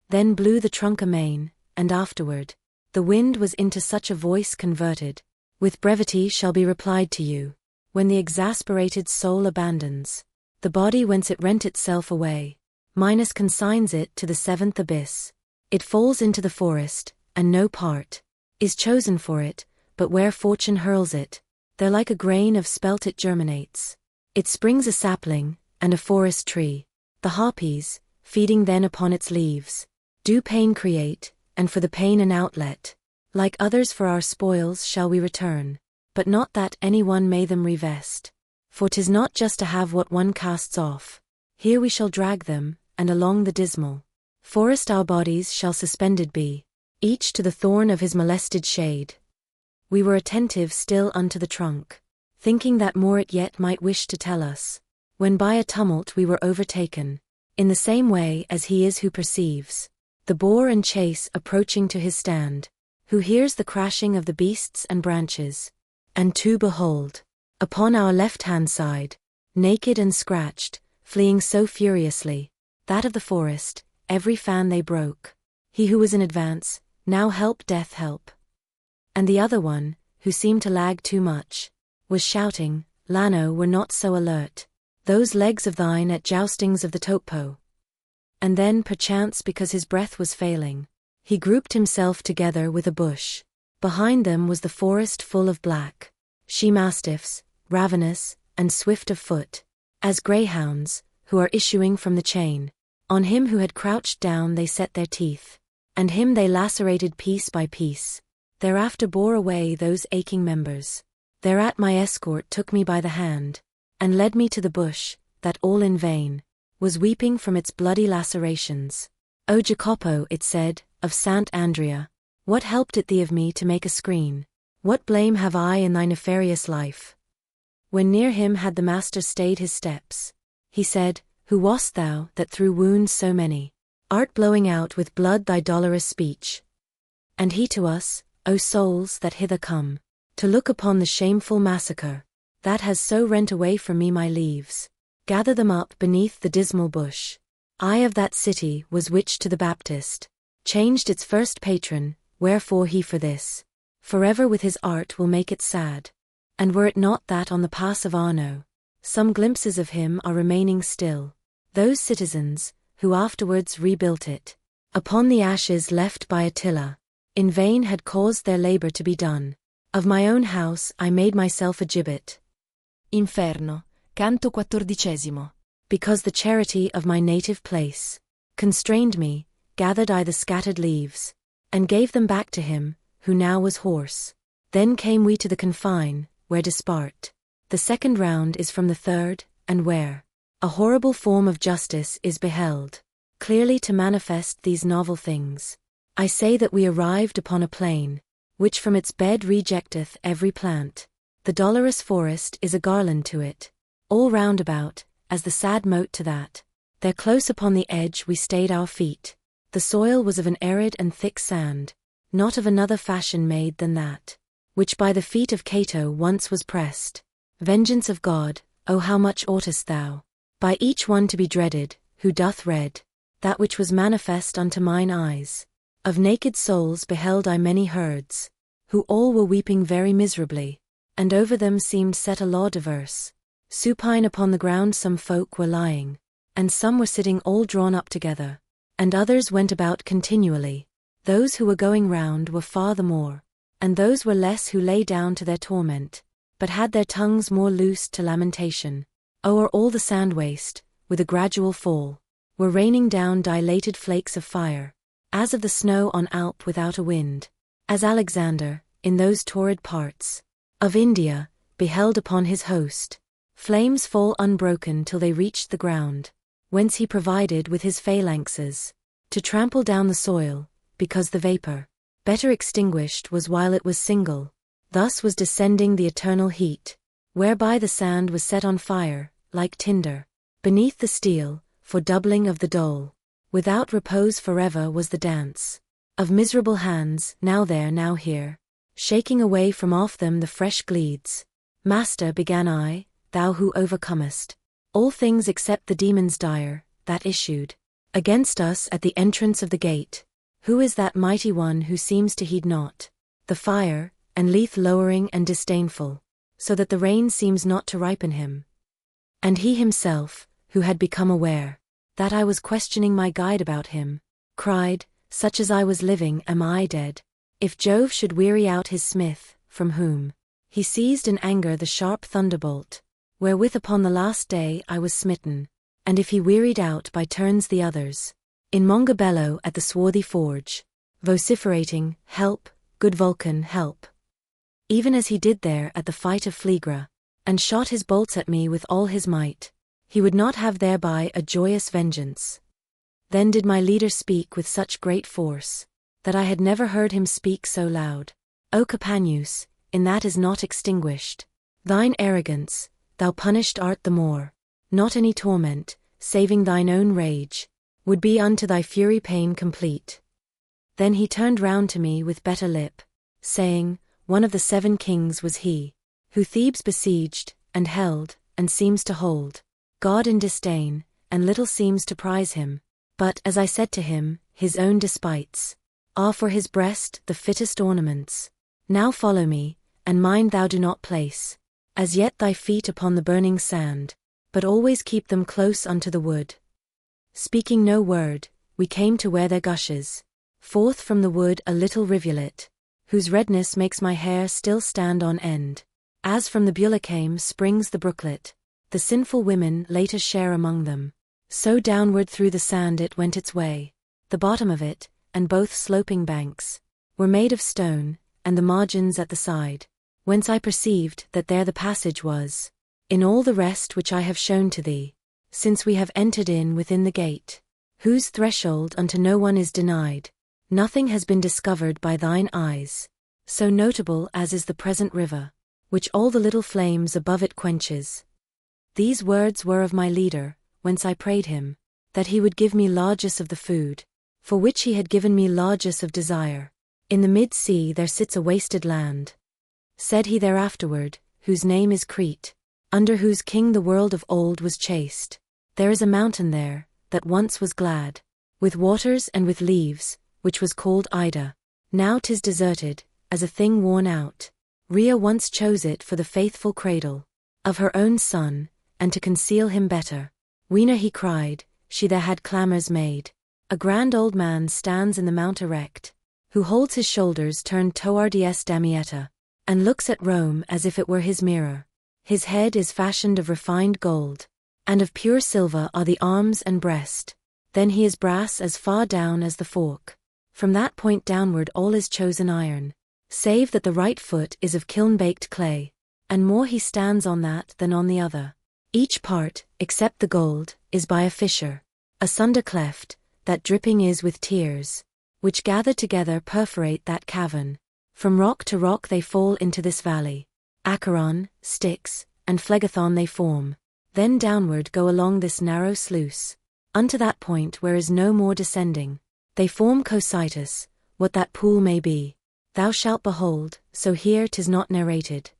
Speaker 1: Then blew the trunk amain, and afterward the wind was into such a voice converted, with brevity shall be replied to you, when the exasperated soul abandons the body whence it rent itself away, Minos consigns it to the seventh abyss. It falls into the forest, and no part is chosen for it, but where fortune hurls it, there like a grain of spelt it germinates. It springs a sapling, and a forest tree. The harpies, feeding then upon its leaves, do pain create, and for the pain an outlet. Like others for our spoils shall we return, but not that any one may them revest. For 'tis not just to have what one casts off. Here we shall drag them, and along the dismal forest our bodies shall suspended be, each to the thorn of his molested shade. We were attentive still unto the trunk, thinking that more it yet might wish to tell us, when by a tumult we were overtaken, in the same way as he is who perceives the boar and chase approaching to his stand, who hears the crashing of the beasts and branches, and to behold, upon our left-hand side, naked and scratched, fleeing so furiously, that of the forest, every fan they broke. He who was in advance, now help death help. And the other one, who seemed to lag too much, was shouting, Lano were not so alert, those legs of thine at joustings of the topo. And then perchance because his breath was failing, he grouped himself together with a bush. Behind them was the forest full of black she-mastiffs, ravenous, and swift of foot, as greyhounds, who are issuing from the chain. On him who had crouched down they set their teeth, and him they lacerated piece by piece. Thereafter bore away those aching members. Thereat my escort took me by the hand, and led me to the bush, that all in vain was weeping from its bloody lacerations. O Jacopo, it said, of Sant' Andrea, what helped it thee of me to make a screen? What blame have I in thy nefarious life? When near him had the master stayed his steps, he said, Who wast thou, that through wounds so many art blowing out with blood thy dolorous speech? And he to us, O souls that hither come, to look upon the shameful massacre, that has so rent away from me my leaves, gather them up beneath the dismal bush. I of that city was which to the Baptist changed its first patron, wherefore he for this forever with his art will make it sad. And were it not that on the pass of Arno, some glimpses of him are remaining still, those citizens, who afterwards rebuilt it, upon the ashes left by Attila, in vain had caused their labor to be done. Of my own house I made myself a gibbet.
Speaker 3: Inferno, canto 14.
Speaker 1: Because the charity of my native place constrained me, gathered I the scattered leaves, and gave them back to him, who now was hoarse. Then came we to the confine, where dispart. The second round is from the third, and where a horrible form of justice is beheld. clearly to manifest these novel things. I say that we arrived upon a plain, which from its bed rejecteth every plant. The dolorous forest is a garland to it, all round about, as the sad moat to that. There close upon the edge we stayed our feet. The soil was of an arid and thick sand, not of another fashion made than that, which by the feet of Cato once was pressed. Vengeance of God, O how much oughtest thou, by each one to be dreaded, who doth read, that which was manifest unto mine eyes. Of naked souls beheld I many herds, who all were weeping very miserably, and over them seemed set a law diverse. Supine upon the ground some folk were lying, and some were sitting all drawn up together, and others went about continually. Those who were going round were far the more, and those were less who lay down to their torment, but had their tongues more loosed to lamentation. O'er all the sand waste, with a gradual fall, were raining down dilated flakes of fire, as of the snow on Alp without a wind, as Alexander, in those torrid parts of India, beheld upon his host. Flames fall unbroken till they reached the ground, whence he provided with his phalanxes, to trample down the soil, because the vapor, better extinguished was while it was single. Thus was descending the eternal heat, whereby the sand was set on fire, like tinder, beneath the steel, for doubling of the dole. Without repose forever was the dance of miserable hands, now there now here, shaking away from off them the fresh gleeds. Master, began I, thou who overcomest all things except the demons dire, that issued against us at the entrance of the gate. Who is that mighty one who seems to heed not the fire, and leath lowering and disdainful, so that the rain seems not to ripen him? And he himself, who had become aware that I was questioning my guide about him, cried, such as I was living am I dead. If Jove should weary out his smith, from whom he seized in anger the sharp thunderbolt, wherewith upon the last day I was smitten, and if he wearied out by turns the others, in Mongabello at the swarthy forge, vociferating, help, good Vulcan, help, even as he did there at the fight of Phlegra, and shot his bolts at me with all his might, he would not have thereby a joyous vengeance. Then did my leader speak with such great force, that I had never heard him speak so loud. O Capaneus, in that is not extinguished thine arrogance, thou punished art the more. Not any torment, saving thine own rage, would be unto thy fury pain complete. Then he turned round to me with better lip, saying, one of the 7 kings was he, who Thebes besieged, and held, and seems to hold God in disdain, and little seems to prize him. But, as I said to him, his own despites are for his breast the fittest ornaments. Now follow me, and mind thou do not place as yet thy feet upon the burning sand, but always keep them close unto the wood. Speaking no word, we came to where there gushes forth from the wood a little rivulet, whose redness makes my hair still stand on end. As from the Bulacame springs the brooklet, the sinful women later share among them. So downward through the sand it went its way. The bottom of it, and both sloping banks, were made of stone, and the margins at the side, whence I perceived that there the passage was, in all the rest which I have shown to thee, since we have entered in within the gate, whose threshold unto no one is denied. Nothing has been discovered by thine eyes, so notable as is the present river, which all the little flames above it quenches. These words were of my leader, whence I prayed him, that he would give me largesse of the food, for which he had given me largesse of desire. In the mid-sea there sits a wasted land, said he thereafterward, whose name is Crete, under whose king the world of old was chaste. There is a mountain there, that once was glad, with waters and with leaves, which was called Ida. Now 'tis deserted, as a thing worn out. Rhea once chose it for the faithful cradle of her own son, and to conceal him better. Weena, he cried, she there had clamours made. A grand old man stands in the mount erect, who holds his shoulders turned toward Dies Damietta, and looks at Rome as if it were his mirror. His head is fashioned of refined gold, and of pure silver are the arms and breast. Then he is brass as far down as the fork. From that point downward all is chosen iron, save that the right foot is of kiln-baked clay, and more he stands on that than on the other. Each part, except the gold, is by a fissure, asunder cleft, that dripping is with tears, which gather together perforate that cavern. From rock to rock they fall into this valley. Acheron, Styx, and Phlegethon they form. Then downward go along this narrow sluice, unto that point where is no more descending. They form Cocytus, what that pool may be. Thou shalt behold, so here 'tis not narrated.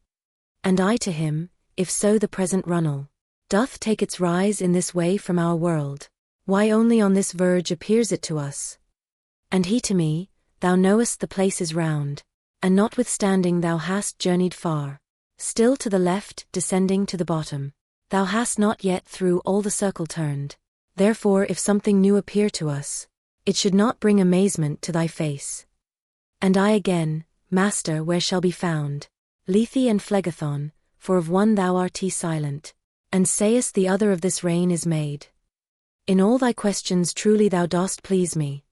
Speaker 1: And I to him, if so the present runnel doth take its rise in this way from our world, why only on this verge appears it to us? And he to me, thou knowest the place is round, and notwithstanding thou hast journeyed far, still to the left descending to the bottom, thou hast not yet through all the circle turned. Therefore if something new appear to us, it should not bring amazement to thy face. And I again, Master, where shall be found Lethe and Phlegethon, for of one thou art silent, and sayest the other of this reign is made. In all thy questions truly thou dost please me.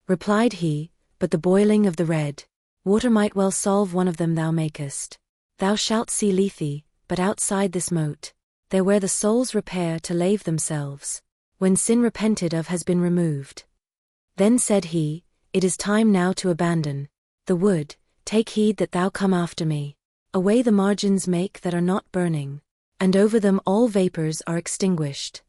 Speaker 1: Replied he, but the boiling of the red water might well solve one of them thou makest. Thou shalt see Lethe, but outside this moat, there where the souls repair to lave themselves, when sin repented of has been removed. Then said he, it is time now to abandon the wood, take heed that thou come after me. Away the margins make that are not burning, and over them all vapors are extinguished.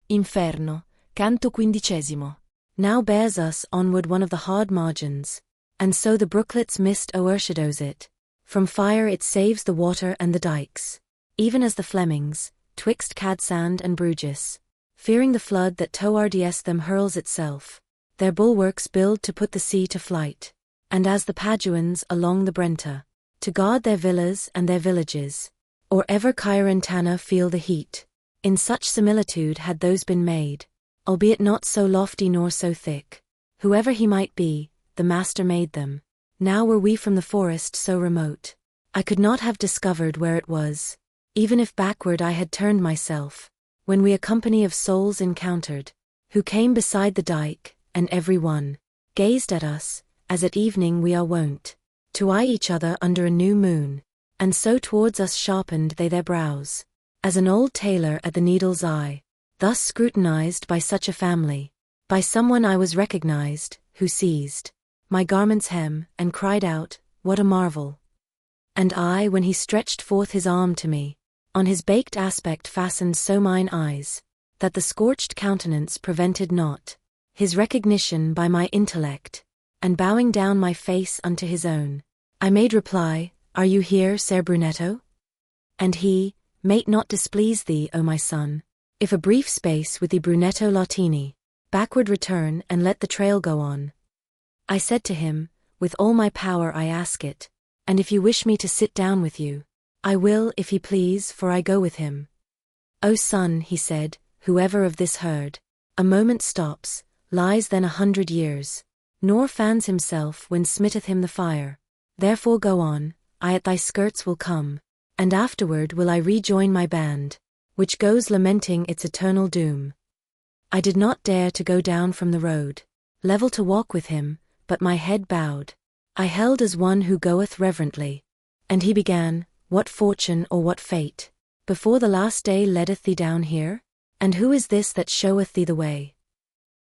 Speaker 3: Inferno, canto 15.
Speaker 1: Now bears us onward one of the hard margins, and so the brooklet's mist o'ershadows it. From fire it saves the water and the dikes, even as the Flemings, twixt Cadsand and Bruges, fearing the flood that towards them hurls itself, their bulwarks build to put the sea to flight, and as the Paduans along the Brenta, to guard their villas and their villages, or ever Cairentana feel the heat. In such similitude had those been made, albeit not so lofty nor so thick. Whoever he might be, the master made them. Now were we from the forest so remote, I could not have discovered where it was, even if backward I had turned myself, when we a company of souls encountered, who came beside the dike, and every one gazed at us, as at evening we are wont to eye each other under a new moon, and so towards us sharpened they their brows, as an old tailor at the needle's eye. Thus scrutinized by such a family, by someone I was recognized, who seized my garment's hem, and cried out, what a marvel! And I, when he stretched forth his arm to me, on his baked aspect fastened so mine eyes, that the scorched countenance prevented not his recognition by my intellect, and bowing down my face unto his own, I made reply, are you here, Ser Brunetto? And he, may it not displease thee, O my son, if a brief space with the Brunetto Latini, backward return and let the trail go on. I said to him, with all my power I ask it, and if you wish me to sit down with you, I will if he please, for I go with him. O son, he said, whoever of this heard, a moment stops, lies then 100 years, nor fans himself when smitteth him the fire. Therefore go on, I at thy skirts will come, and afterward will I rejoin my band, which goes lamenting its eternal doom. I did not dare to go down from the road, level to walk with him, but my head bowed. I held as one who goeth reverently. And he began, what fortune or what fate, before the last day leadeth thee down here? And who is this that showeth thee the way?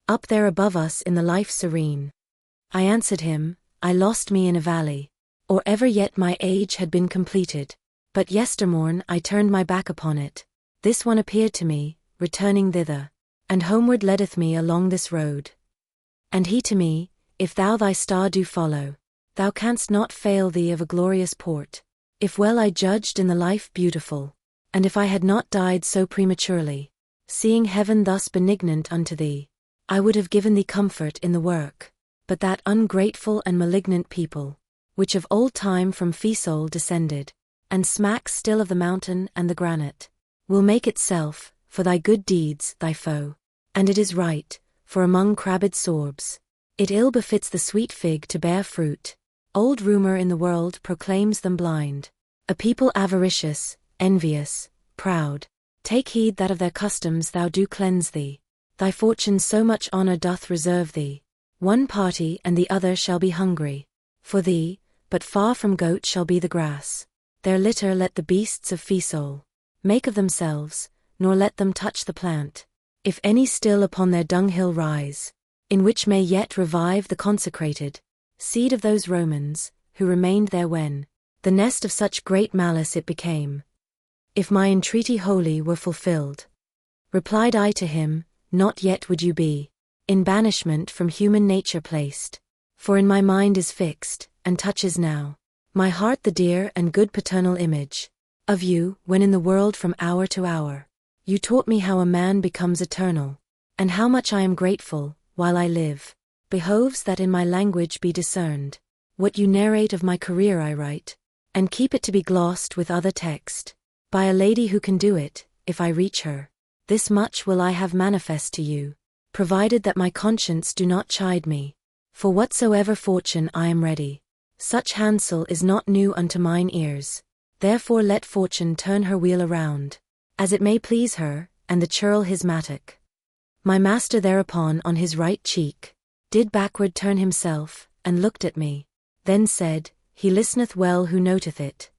Speaker 1: Up there above us in the life serene. I answered him, I lost me in a valley, or ever yet my age had been completed. But yestermorn I turned my back upon it. This one appeared to me, returning thither, and homeward leadeth me along this road. And he to me, if thou thy star do follow, thou canst not fail thee of a glorious port. If well I judged in the life beautiful, and if I had not died so prematurely, seeing heaven thus benignant unto thee, I would have given thee comfort in the work. But that ungrateful and malignant people, which of old time from Fisol descended, and smacks still of the mountain and the granite, will make itself, for thy good deeds, thy foe. And it is right, for among crabbed sorbs, it ill befits the sweet fig to bear fruit. Old rumor in the world proclaims them blind. A people avaricious, envious, proud. Take heed that of their customs thou do cleanse thee. Thy fortune so much honor doth reserve thee. One party and the other shall be hungry for thee, but far from goat shall be the grass. Their litter let the beasts of Fisol make of themselves, nor let them touch the plant. If any still upon their dunghill rise, in which may yet revive the consecrated seed of those Romans, who remained there when the nest of such great malice it became. If my entreaty wholly were fulfilled, replied I to him, not yet would you be in banishment from human nature placed. For in my mind is fixed, and touches now my heart the dear and good paternal image of you, when in the world from hour to hour you taught me how a man becomes eternal, and how much I am grateful, while I live, behoves that in my language be discerned. What you narrate of my career I write, and keep it to be glossed with other text, by a lady who can do it, if I reach her. This much will I have manifest to you, provided that my conscience do not chide me. For whatsoever fortune I am ready. Such hansel is not new unto mine ears. Therefore let fortune turn her wheel around, as it may please her, and the churl his mattock. My master thereupon on his right cheek did backward turn himself, and looked at me. Then said, he listeneth well who noteth it.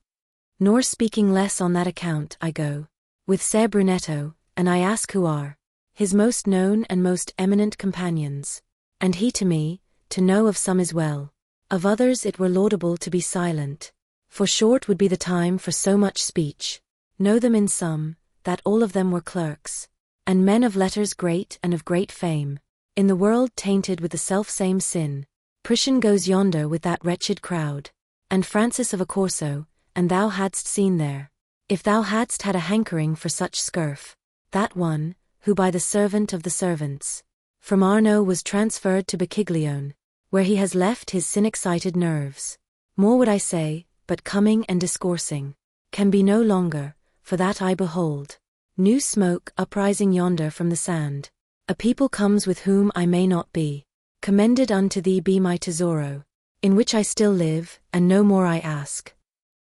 Speaker 1: Nor speaking less on that account I go with Ser Brunetto, and I ask who are his most known and most eminent companions. And he to me, to know of some is well, of others it were laudable to be silent. For short would be the time for so much speech. Know them in sum, that all of them were clerks, and men of letters great and of great fame, in the world tainted with the self-same sin. Priscian goes yonder with that wretched crowd, and Francis of Accorso, and thou hadst seen there, if thou hadst had a hankering for such scurf, that one, who by the servant of the servants, from Arno was transferred to Bacchiglione, where he has left his sin-excited nerves. More would I say, but coming and discoursing can be no longer, for that I behold new smoke uprising yonder from the sand. A people comes with whom I may not be commended. Unto thee be my tesoro, in which I still live, and no more I ask.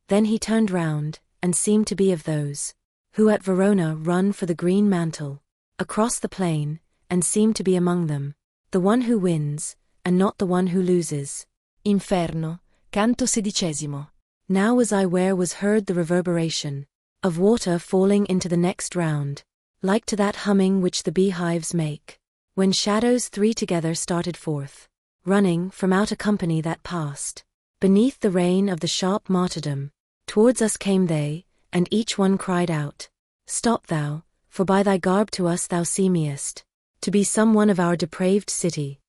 Speaker 1: Then he turned round, and seemed to be of those who at Verona run for the green mantle across the plain, and seemed to be among them the one who wins, and not the one who loses.
Speaker 3: Inferno, canto XVI.
Speaker 1: Now was I where was heard the reverberation of water falling into the next round, like to that humming which the beehives make, when shadows three together started forth, running from out a company that passed beneath the reign of the sharp martyrdom. Towards us came they, and each one cried out, Stop thou, for by thy garb to us thou seemest to be some one of our depraved city.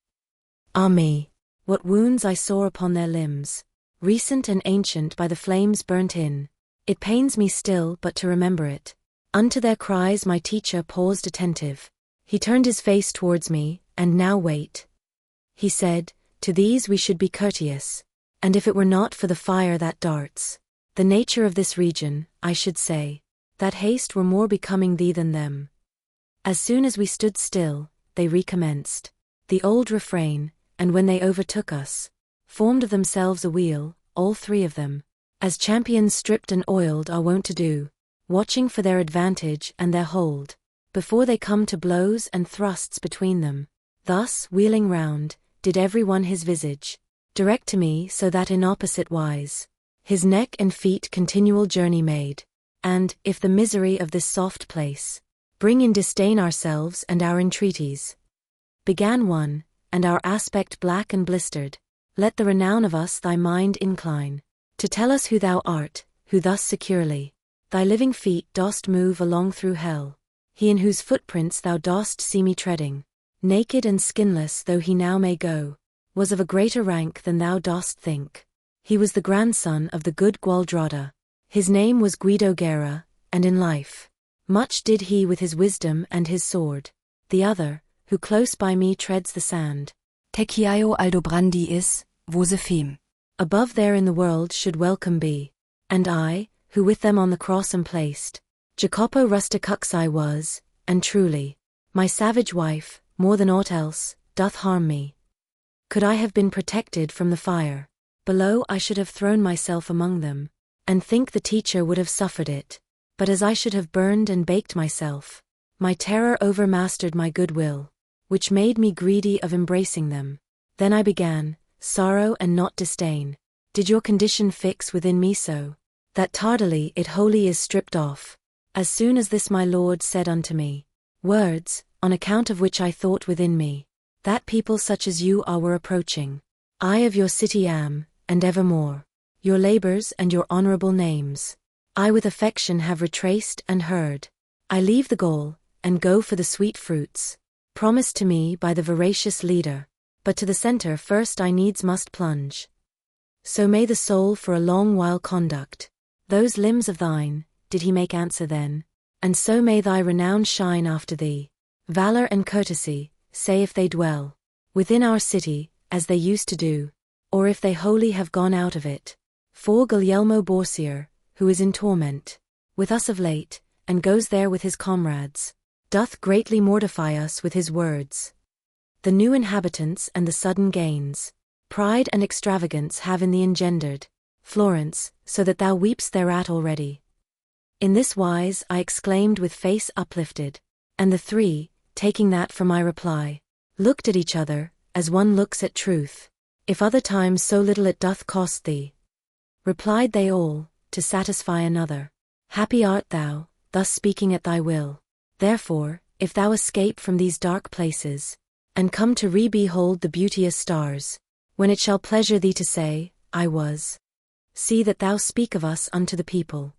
Speaker 1: Ah me, what wounds I saw upon their limbs, recent and ancient by the flames burnt in. It pains me still but to remember it. Unto their cries my teacher paused attentive. He turned his face towards me, and now wait. He said, to these we should be courteous, and if it were not for the fire that darts, the nature of this region, I should say, that haste were more becoming thee than them. As soon as we stood still, they recommenced the old refrain, and when they overtook us, formed of themselves a wheel, all three of them, as champions stripped and oiled are wont to do, watching for their advantage and their hold, before they come to blows and thrusts between them. Thus, wheeling round, did every one his visage direct to me, so that in opposite wise his neck and feet continual journey made. And, if the misery of this soft place bring in disdain ourselves and our entreaties, began one, and our aspect black and blistered, let the renown of us thy mind incline, to tell us who thou art, who thus securely thy living feet dost move along through hell, he in whose footprints thou dost see me treading, naked and skinless though he now may go, was of a greater rank than thou dost think. He was the grandson of the good Gualdrada. His name was Guido Guerra, and in life much did he with his wisdom and his sword. The other, who close by me treads the sand,
Speaker 3: Tecchiaio Aldobrandis, Vosefem.
Speaker 1: above there in the world should welcome be. And I, who with them on the cross am placed, Jacopo Rusticuxi was, and truly, my savage wife, more than aught else, doth harm me. Could I have been protected from the fire below, I should have thrown myself among them, and think the teacher would have suffered it. But as I should have burned and baked myself, my terror overmastered my good will, which made me greedy of embracing them. Then I began, sorrow and not disdain, did your condition fix within me so, that tardily it wholly is stripped off. As soon as this my Lord said unto me, words, on account of which I thought within me, that people such as you are were approaching. I of your city am, and evermore. Your labors and your honorable names I with affection have retraced and heard. I leave the goal, and go for the sweet fruits promised to me by the voracious leader, but to the center first I needs must plunge. So may the soul for a long while conduct those limbs of thine, did he make answer then, and so may thy renown shine after thee. Valor and courtesy, say if they dwell within our city, as they used to do, or if they wholly have gone out of it. For Guglielmo Borsier, who is in torment with us of late, and goes there with his comrades, doth greatly mortify us with his words. The new inhabitants and the sudden gains, pride and extravagance have in thee engendered, Florence, so that thou weepst thereat already. In this wise I exclaimed with face uplifted, and the three, taking that for my reply, looked at each other, as one looks at truth. If other times so little it doth cost thee, replied they all, to satisfy another. Happy art thou, thus speaking at thy will. Therefore, if thou escape from these dark places, and come to re-behold the beauteous stars, when it shall pleasure thee to say, I was, see that thou speak of us unto the people.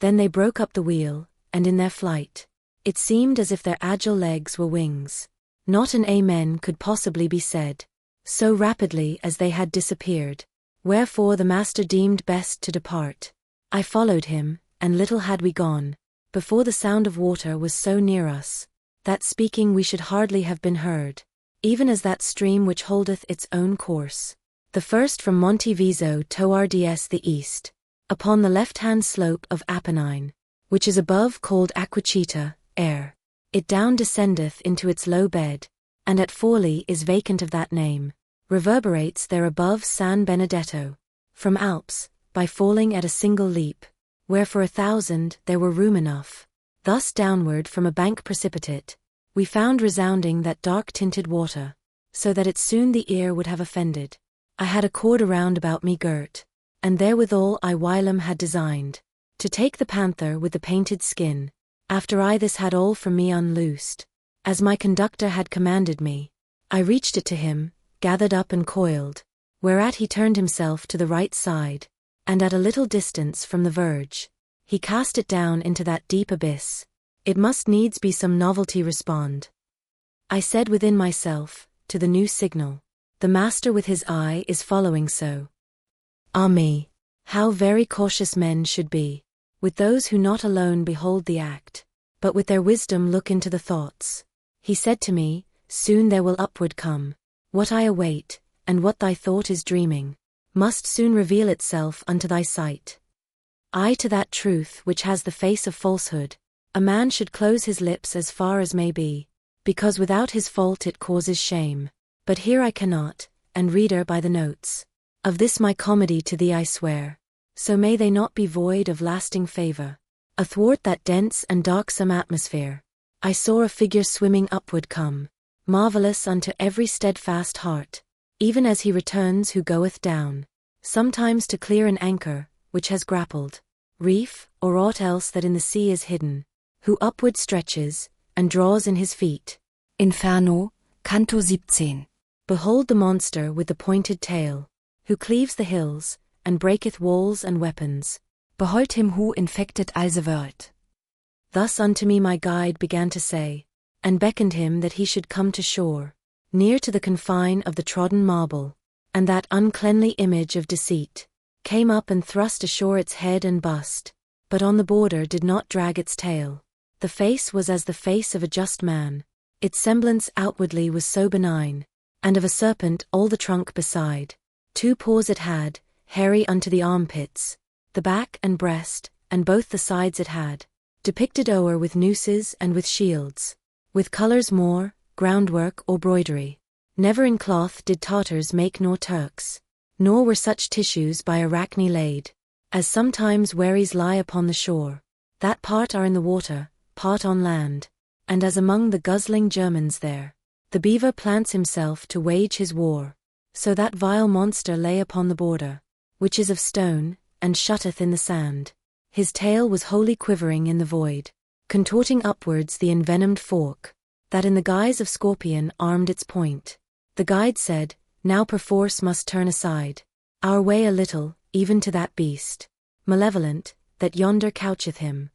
Speaker 1: Then they broke up the wheel, and in their flight, it seemed as if their agile legs were wings. Not an amen could possibly be said, so rapidly as they had disappeared. Wherefore the master deemed best to depart. I followed him, and little had we gone, before the sound of water was so near us, that speaking we should hardly have been heard, even as that stream which holdeth its own course. The first from Monte Viso towards the east, upon the left-hand slope of Apennine, which is above called Aquicita, air. It down descendeth into its low bed, and at Forli is vacant of that name, reverberates there above San Benedetto, from Alps, by falling at a single leap, where for 1,000 there were room enough. Thus downward from a bank precipitate, we found resounding that dark-tinted water, so that it soon the ear would have offended. I had a cord around about me girt, and therewithal I whilom had designed, to take the panther with the painted skin, after I this had all from me unloosed, as my conductor had commanded me. I reached it to him, gathered up and coiled, whereat he turned himself to the right side, and at a little distance from the verge, he cast it down into that deep abyss. It must needs be some novelty respond. I said within myself, to the new signal, the master with his eye is following so. Ah me, how very cautious men should be, with those who not alone behold the act, but with their wisdom look into the thoughts. He said to me, soon there will upward come, what I await, and what thy thought is dreaming, must soon reveal itself unto thy sight. I to that truth which has the face of falsehood, a man should close his lips as far as may be, because without his fault it causes shame. But here I cannot, and reader by the notes of this my comedy to thee I swear, so may they not be void of lasting favor. Athwart that dense and darksome atmosphere, I saw a figure swimming upward come, marvelous unto every steadfast heart, even as he returns who goeth down, sometimes to clear an anchor, which has grappled, reef, or aught else that in the sea is hidden, who upward stretches, and draws in his feet.
Speaker 3: Inferno, Canto 17.
Speaker 1: Behold the monster with the pointed tail, who cleaves the hills, and breaketh walls and weapons.
Speaker 3: Behold him who infected all the world.
Speaker 1: Thus unto me my guide began to say, and beckoned him that he should come to shore, near to the confine of the trodden marble, and that uncleanly image of deceit came up and thrust ashore its head and bust, but on the border did not drag its tail. The face was as the face of a just man, its semblance outwardly was so benign, and of a serpent all the trunk beside. 2 paws it had, hairy unto the armpits, the back and breast, and both the sides it had, depicted o'er with nooses and with shields, with colours more, groundwork or broidery. Never in cloth did Tartars make nor Turks, nor were such tissues by Arachne laid, as sometimes wherries lie upon the shore, that part are in the water, part on land, and as among the guzzling Germans there, the beaver plants himself to wage his war, so that vile monster lay upon the border, which is of stone, and shutteth in the sand. His tail was wholly quivering in the void, contorting upwards the envenomed fork, that in the guise of scorpion armed its point. The guide said, now perforce must turn aside our way a little, even to that beast malevolent, that yonder coucheth him.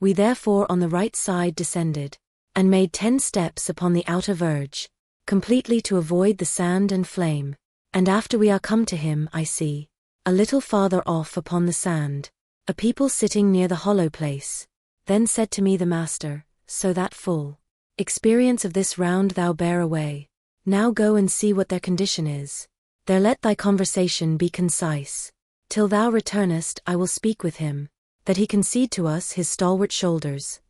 Speaker 1: We therefore on the right side descended, and made 10 steps upon the outer verge, completely to avoid the sand and flame. And after we are come to him, I see, a little farther off upon the sand, a people sitting near the hollow place. Then said to me the master, so that full experience of this round thou bear away. Now go and see what their condition is. There let thy conversation be concise. Till thou returnest I will speak with him, that he concede to us his stalwart shoulders.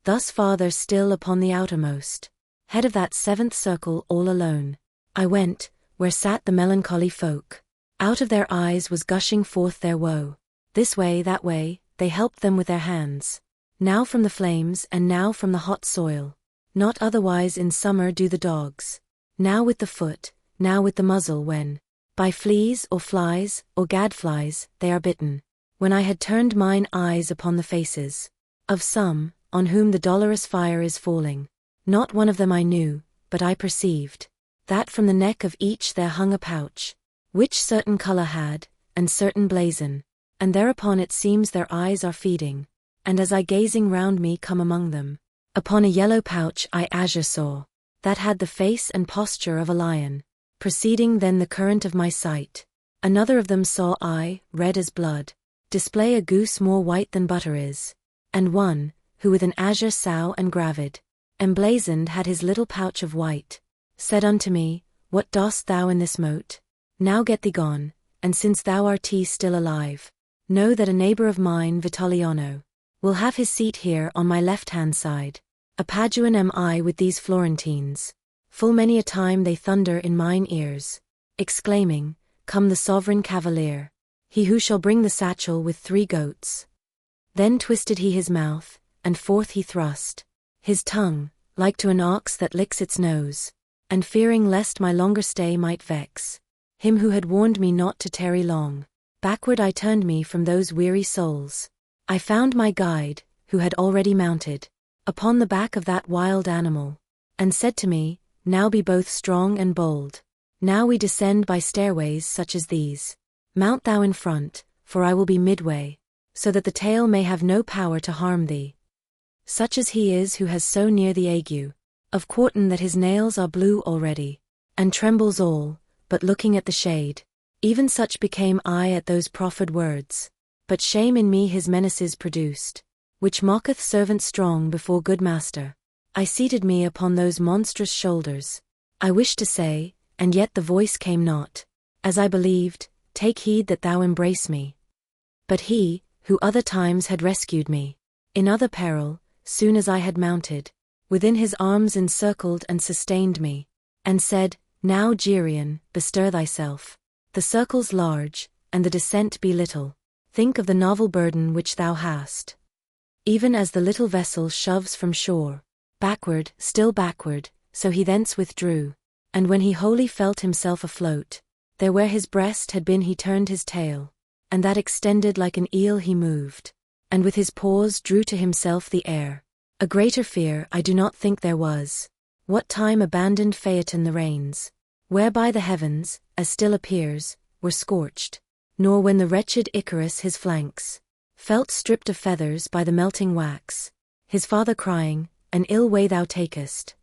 Speaker 1: Thus farther still upon the outermost head of that 7th circle all alone, I went, where sat the melancholy folk. Out of their eyes was gushing forth their woe. This way, that way, they helped them with their hands. Now from the flames and now from the hot soil. Not otherwise in summer do the dogs. Now with the foot, now with the muzzle when, by fleas or flies or gadflies, they are bitten. When I had turned mine eyes upon the faces of some, on whom the dolorous fire is falling, not one of them I knew, but I perceived that from the neck of each there hung a pouch, which certain colour had, and certain blazon, and thereupon it seems their eyes are feeding. And as I gazing round me come among them, upon a yellow pouch I azure saw, that had the face and posture of a lion. Proceeding then the current of my sight, another of them saw I, red as blood, display a goose more white than butter is, and one, who with an azure sow and gravid, emblazoned had his little pouch of white, said unto me, what dost thou in this moat? Now get thee gone, and since thou art still alive, know that a neighbour of mine, Vitaliano, will have his seat here on my left-hand side. A Paduan am I with these Florentines. Full many a time they thunder in mine ears, exclaiming, come the sovereign cavalier, he who shall bring the satchel with 3 goats. Then twisted he his mouth, and forth he thrust his tongue, like to an ox that licks its nose, and fearing lest my longer stay might vex him who had warned me not to tarry long, backward I turned me from those weary souls. I found my guide, who had already mounted upon the back of that wild animal, and said to me, now be both strong and bold. Now we descend by stairways such as these. Mount thou in front, for I will be midway, so that the tail may have no power to harm thee. Such as he is who has so near the ague of quartan that his nails are blue already, and trembles all, but looking at the shade. Even such became I at those proffered words. But shame in me his menaces produced, which mocketh servant strong before good master. I seated me upon those monstrous shoulders. I wished to say, and yet the voice came not, as I believed, take heed that thou embrace me. But he, who other times had rescued me, in other peril, soon as I had mounted, within his arms encircled and sustained me, and said, now Gerion, bestir thyself. The circle's large, and the descent be little. Think of the novel burden which thou hast. Even as the little vessel shoves from shore, backward, still backward, so he thence withdrew. And when he wholly felt himself afloat, there where his breast had been he turned his tail, and that extended like an eel he moved, and with his paws drew to himself the air. A greater fear I do not think there was, what time abandoned Phaeton the reins, whereby the heavens, as still appears, were scorched, nor when the wretched Icarus his flanks felt stripped of feathers by the melting wax, his father crying, an ill way thou takest.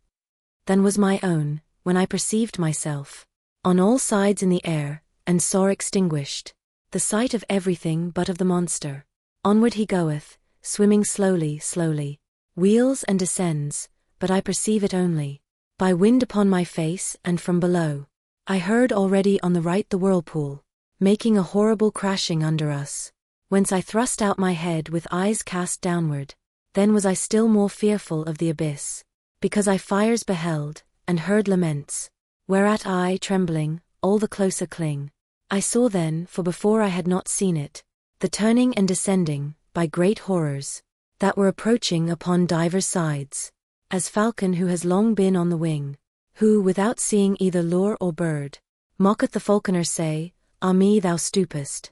Speaker 1: Than was my own, when I perceived myself on all sides in the air, and saw extinguished the sight of everything but of the monster. Onward he goeth, swimming slowly, slowly, wheels and descends, but I perceive it only by wind upon my face and from below. I heard already on the right the whirlpool, making a horrible crashing under us, whence I thrust out my head with eyes cast downward. Then was I still more fearful of the abyss, because I fires beheld, and heard laments, whereat I, trembling, all the closer cling. I saw then, for before I had not seen it, the turning and descending, by great horrors, that were approaching upon divers sides, as falcon who has long been on the wing, who, without seeing either lure or bird, mocketh the falconer say, ah me thou stoopest.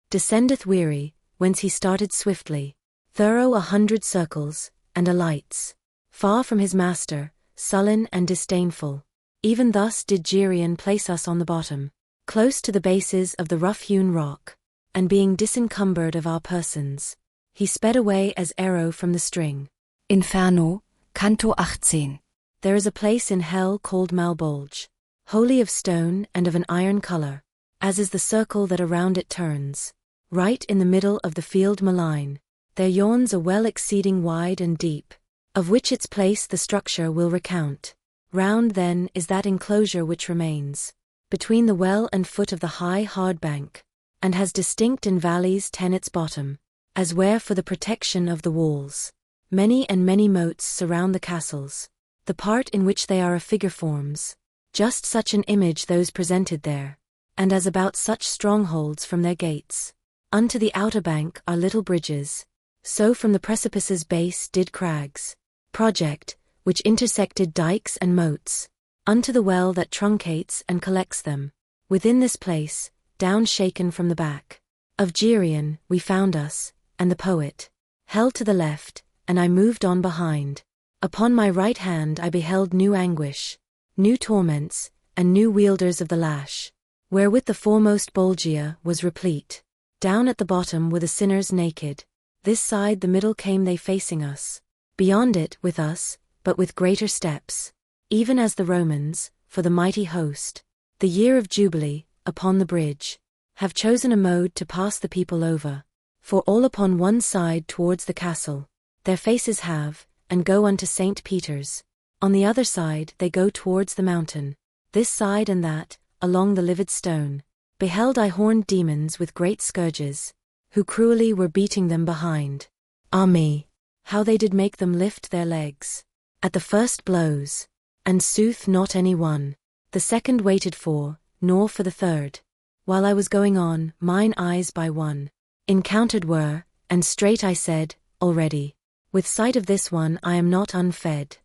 Speaker 1: Descendeth weary, whence he started swiftly, thorough 100 circles, and alights, far from his master, sullen and disdainful. Even thus did Geryon place us on the bottom, close to the bases of the rough-hewn rock, and being disencumbered of our persons, he sped away as arrow from the string.
Speaker 3: Inferno, Canto 18.
Speaker 1: There is a place in hell called Malbolge, wholly of stone and of an iron color, as is the circle that around it turns. Right in the middle of the field malign, there yawns a well exceeding wide and deep, of which its place the structure will recount. Round then is that enclosure which remains between the well and foot of the high hard bank, and has distinct in valleys 10 its bottom, as where for the protection of the walls. Many and many moats surround the castles, the part in which they are a figure forms, just such an image those presented there, and as about such strongholds from their gates. Unto the outer bank are little bridges, so from the precipice's base did crags project, which intersected dikes and moats, unto the well that truncates and collects them. Within this place, down shaken from the back of Geryon, we found us, and the poet held to the left, and I moved on behind. Upon my right hand I beheld new anguish, new torments, and new wielders of the lash, wherewith the foremost Bolgia was replete. Down at the bottom were the sinners naked. This side the middle came they facing us. Beyond it with us, but with greater steps. Even as the Romans, for the mighty host, the year of Jubilee, upon the bridge, have chosen a mode to pass the people over. For all upon one side towards the castle, their faces have, and go unto St. Peter's. On the other side they go towards the mountain. This side and that, along the livid stone, beheld I horned demons with great scourges, who cruelly were beating them behind. Ah me, how they did make them lift their legs at the first blows, and sooth not any one. The second waited for, nor for the third. While I was going on, mine eyes by one encountered were, and straight I said, already, with sight of this one I am not unfed.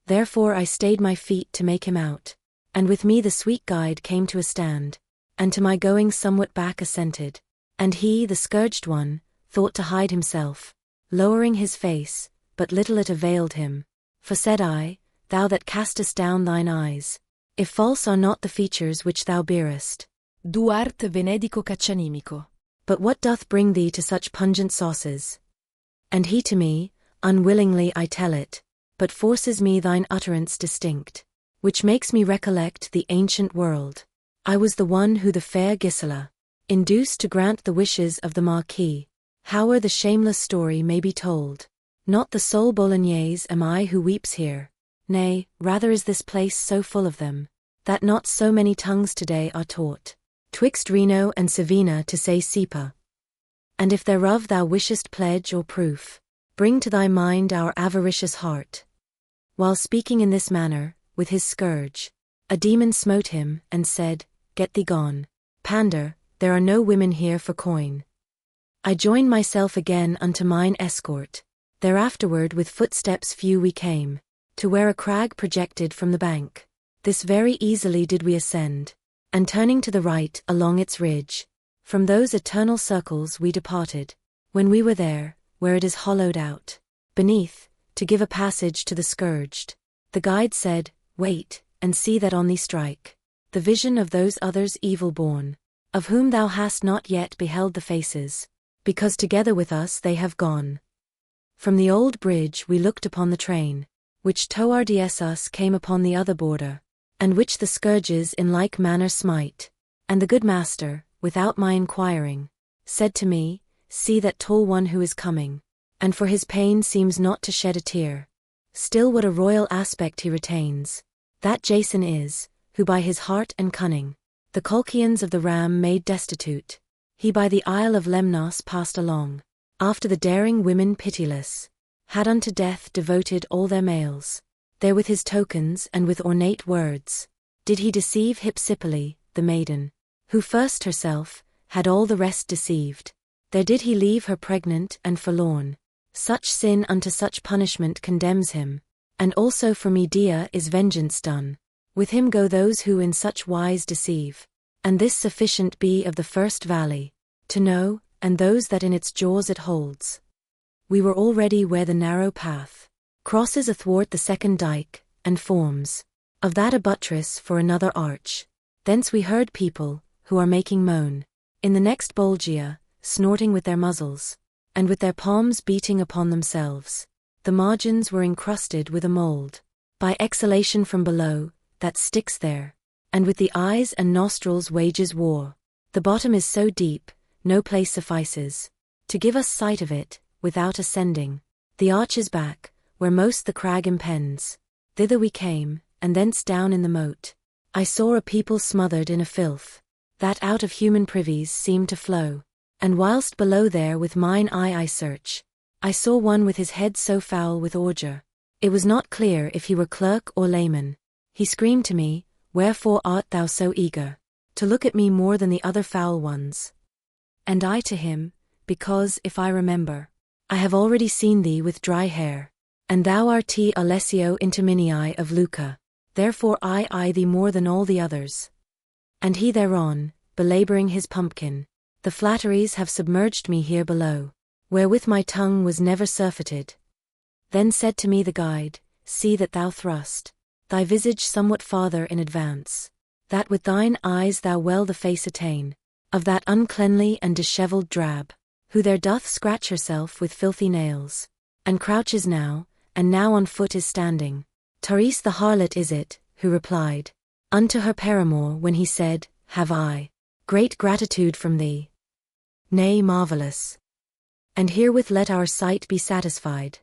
Speaker 1: Therefore I stayed my feet to make him out, and with me the sweet guide came to a stand, and to my going somewhat back assented. And he, the scourged one, thought to hide himself, lowering his face, but little it availed him. For said I, thou that castest down thine eyes, if false are not the features which thou bearest,
Speaker 3: Duarte venedico caccianimico.
Speaker 1: but what doth bring thee to such pungent sauces? And he to me, unwillingly I tell it, but forces me thine utterance distinct, which makes me recollect the ancient world. I was the one who the fair Gisela induced to grant the wishes of the Marquis. Howe'er the shameless story may be told, not the sole Bolognese am I who weeps here. Nay, rather is this place so full of them, that not so many tongues today are taught, twixt Reno and Savina to say Sipa. And if thereof thou wishest pledge or proof, bring to thy mind our avaricious heart. While speaking in this manner, with his scourge, a demon smote him, and said, Get thee gone. Pander, there are no women here for coin. I joined myself again unto mine escort. Thereafterward with footsteps few we came, to where a crag projected from the bank. This very easily did we ascend, and turning to the right along its ridge, from those eternal circles we departed. When we were there, where it is hollowed out, beneath, to give a passage to the scourged, the guide said, Wait, and see that on thee strike the vision of those others evil born, of whom thou hast not yet beheld the faces, because together with us they have gone. From the old bridge we looked upon the train, which towards us came upon the other border, and which the scourges in like manner smite. And the good master, without my inquiring, said to me, See that tall one who is coming, and for his pain seems not to shed a tear. Still what a royal aspect he retains. That Jason is, who by his heart and cunning, the Colchians of the Ram made destitute. He by the isle of Lemnos passed along, after the daring women pitiless, had unto death devoted all their males. There with his tokens and with ornate words, did he deceive Hypsipyle, the maiden, who first herself, had all the rest deceived. There did he leave her pregnant and forlorn. Such sin unto such punishment condemns him, and also for Medea is vengeance done. With him go those who in such wise deceive, and this sufficient be of the first valley, to know, and those that in its jaws it holds. We were already where the narrow path crosses athwart the second dike, and forms. Of that a buttress for another arch. Thence we heard people, who are making moan. In the next Bolgia, snorting with their muzzles, and with their palms beating upon themselves. The margins were encrusted with a mold. By exhalation from below, that sticks there. And with the eyes and nostrils wages war. The bottom is so deep, no place suffices to give us sight of it, without ascending. The arch is back, where most the crag impends. Thither we came, and thence down in the moat. I saw a people smothered in a filth, that out of human privies seemed to flow. And whilst below there with mine eye I search, I saw one with his head so foul with ordure. It was not clear if he were clerk or layman. He screamed to me, "Wherefore art thou so eager to look at me more than the other foul ones?" And I to him, "Because, if I remember, I have already seen thee with dry hair, and thou art Alessio Interminii of Lucca, therefore I eye thee more than all the others." And he thereon, belabouring his pumpkin, "The flatteries have submerged me here below, wherewith my tongue was never surfeited." Then said to me the guide, "See that thou thrust thy visage somewhat farther in advance, that with thine eyes thou well the face attain of that uncleanly and dishevelled drab, who there doth scratch herself with filthy nails, and crouches now, and now on foot is standing. Therese the harlot is it, who replied unto her paramour when he said, Have I great gratitude from thee? Nay, marvellous. And herewith let our sight be satisfied."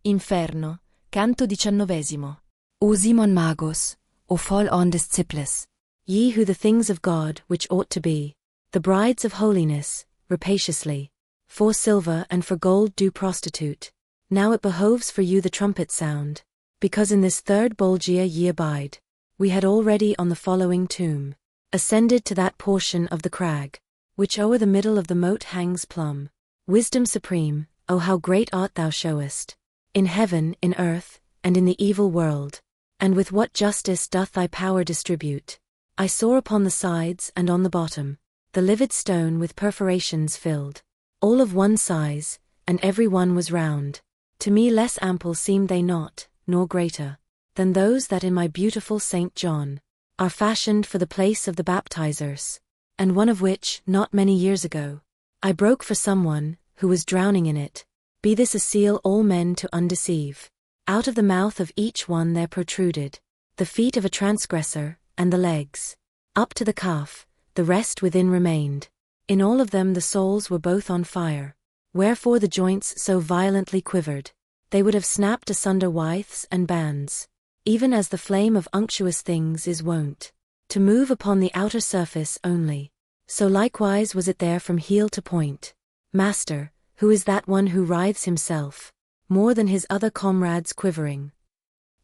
Speaker 3: Inferno, canto 19. O Simon Magus, o voll on disciples.
Speaker 1: Ye who the things of God which ought to be the brides of holiness, rapaciously, for silver and for gold do prostitute. Now it behoves for you the trumpet sound, because in this third Bolgia ye abide. We had already on the following tomb ascended to that portion of the crag, which o'er the middle of the moat hangs plumb. Wisdom supreme, O how great art thou showest, in heaven, in earth, and in the evil world, and with what justice doth thy power distribute. I saw upon the sides and on the bottom the livid stone with perforations filled, all of one size, and every one was round. To me less ample seemed they not, nor greater, than those that in my beautiful St. John are fashioned for the place of the baptizers, and one of which, not many years ago, I broke for someone, who was drowning in it. Be this a seal all men to undeceive. Out of the mouth of each one there protruded the feet of a transgressor, and the legs, up to the calf, the rest within remained. In all of them the souls were both on fire, wherefore the joints so violently quivered, they would have snapped asunder withes and bands, even as the flame of unctuous things is wont to move upon the outer surface only. So likewise was it there from heel to point. Master, who is that one who writhes himself more than his other comrades quivering?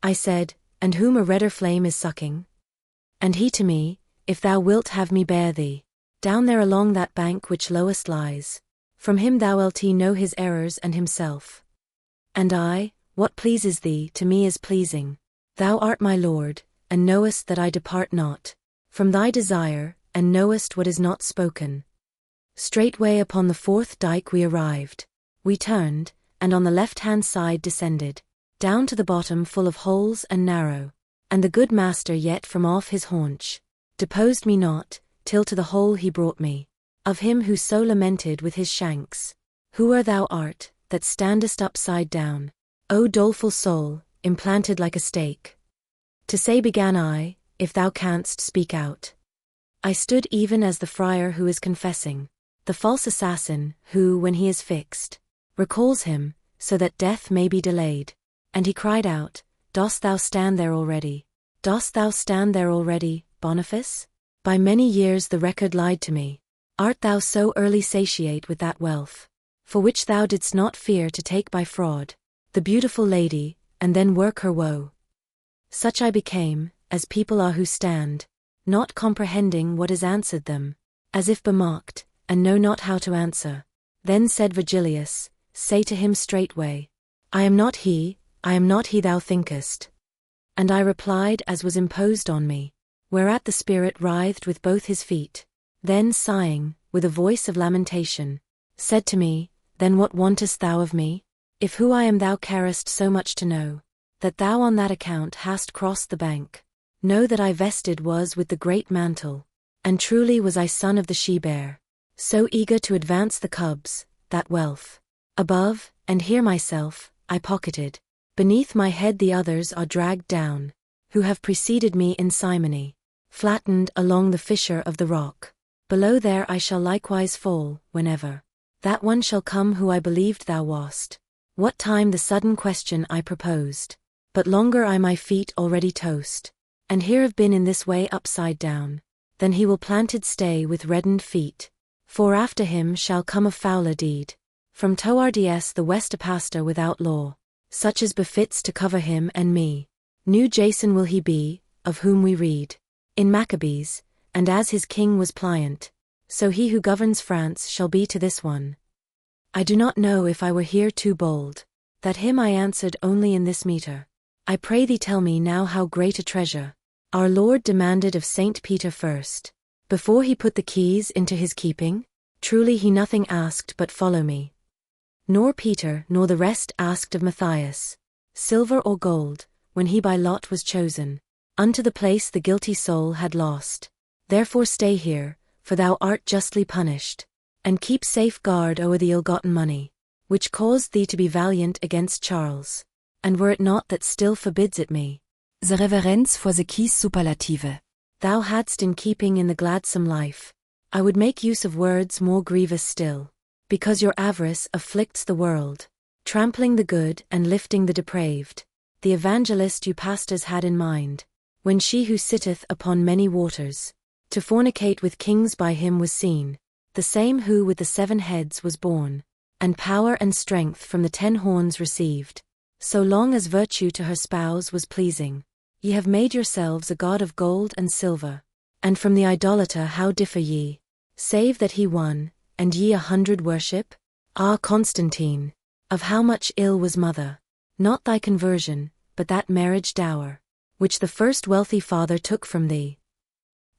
Speaker 1: I said, and whom a redder flame is sucking? And he to me, If thou wilt have me bear thee down there along that bank which lowest lies, from him thou wilt know his errors and himself. And I, what pleases thee to me is pleasing. Thou art my Lord, and knowest that I depart not from thy desire, and knowest what is not spoken. Straightway upon the fourth dyke we arrived. We turned, and on the left-hand side descended, down to the bottom full of holes and narrow. And the good master yet from off his haunch deposed me not, till to the hole he brought me, of him who so lamented with his shanks. Who thou art, that standest upside down, O doleful soul, implanted like a stake? To say began I, if thou canst speak out. I stood even as the friar who is confessing, the false assassin, who, when he is fixed, recalls him, so that death may be delayed. And he cried out, Dost thou stand there already? Dost thou stand there already, Boniface? By many years the record lied to me. Art thou so early satiate with that wealth, for which thou didst not fear to take by fraud the beautiful lady, and then work her woe? Such I became, as people are who stand, not comprehending what is answered them, as if bemocked, and know not how to answer. Then said Virgilius, Say to him straightway, I am not he thou thinkest. And I replied as was imposed on me, whereat the spirit writhed with both his feet. Then sighing, with a voice of lamentation, said to me, Then what wantest thou of me? If who I am thou carest so much to know, that thou on that account hast crossed the bank. Know that I vested was with the great mantle, and truly was I son of the she-bear, so eager to advance the cubs, that wealth above, and here myself, I pocketed. Beneath my head the others are dragged down, who have preceded me in simony, flattened along the fissure of the rock. Below there I shall likewise fall, whenever that one shall come who I believed thou wast. What time the sudden question I proposed, but longer I my feet already toast, and here have been in this way upside down, then he will planted stay with reddened feet, for after him shall come a fouler deed. From Toardies the west a pastor without law, such as befits to cover him and me. New Jason will he be, of whom we read in Maccabees, and as his king was pliant, so he who governs France shall be to this one. I do not know if I were here too bold, that him I answered only in this meter. I pray thee tell me now how great a treasure our Lord demanded of Saint Peter first, before he put the keys into his keeping? Truly he nothing asked but follow me. Nor Peter nor the rest asked of Matthias silver or gold, when he by lot was chosen unto the place the guilty soul had lost. Therefore stay here, for thou art justly punished, and keep safe guard o'er the ill-gotten money, which caused thee to be valiant against Charles. And were it not that still forbids it me,
Speaker 3: The Reverenz for the keys superlative.
Speaker 1: thou hadst in keeping in the gladsome life, I would make use of words more grievous still, because your avarice afflicts the world, trampling the good and lifting the depraved. The evangelist you pastors had in mind, when she who sitteth upon many waters, to fornicate with kings by him was seen, the same who with the 7 heads was born, and power and strength from the 10 horns received, so long as virtue to her spouse was pleasing. Ye have made yourselves a god of gold and silver, and from the idolater how differ ye, save that he one, and ye 100 worship? Ah, Constantine, of how much ill was mother, not thy conversion, but that marriage dower, which the first wealthy father took from thee.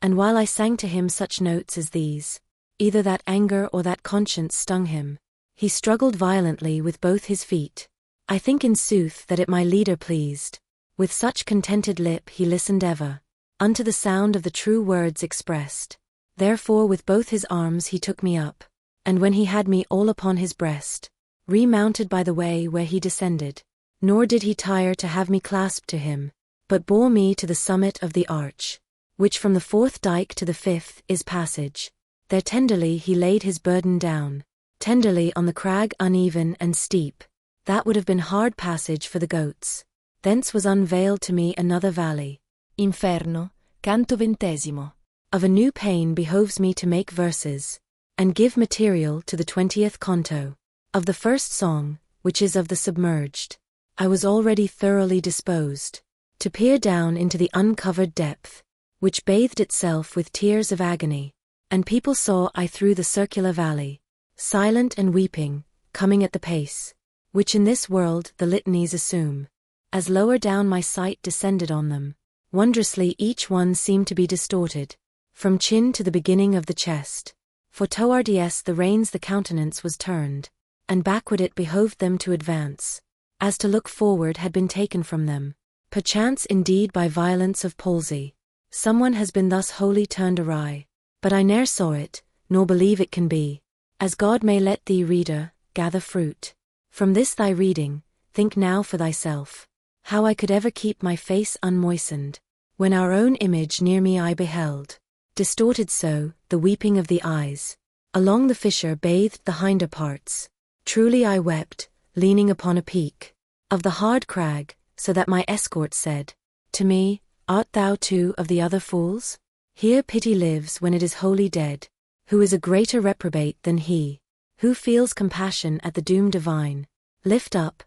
Speaker 1: And while I sang to him such notes as these, either that anger or that conscience stung him, he struggled violently with both his feet. I think in sooth that it my leader pleased. With such contented lip he listened ever, unto the sound of the true words expressed. Therefore with both his arms he took me up, and when he had me all upon his breast, remounted by the way where he descended, nor did he tire to have me clasped to him, but bore me to the summit of the arch, which from the 4th dyke to the 5th is passage. There tenderly he laid his burden down, tenderly on the crag uneven and steep, that would have been hard passage for the goats. Thence was unveiled to me another valley.
Speaker 3: Inferno, canto 20.
Speaker 1: Of a new pain behoves me to make verses, and give material to the 20th canto. Of the first song, which is of the submerged, I was already thoroughly disposed to peer down into the uncovered depth, which bathed itself with tears of agony, and people saw I through the circular valley, silent and weeping, coming at the pace, which in this world the litanies assume. As lower down my sight descended on them, wondrously each one seemed to be distorted, from chin to the beginning of the chest. For towards the reins the countenance was turned, and backward it behoved them to advance, as to look forward had been taken from them. Perchance indeed by violence of palsy, someone has been thus wholly turned awry, but I ne'er saw it, nor believe it can be. As God may let thee, reader, gather fruit from this thy reading, think now for thyself, how I could ever keep my face unmoistened, when our own image near me I beheld, distorted so, the weeping of the eyes, along the fissure bathed the hinder parts. Truly I wept, leaning upon a peak of the hard crag, so that my escort said to me, Art thou too of the other fools? Here pity lives when it is wholly dead. Who is a greater reprobate than he who feels compassion at the doom divine? Lift up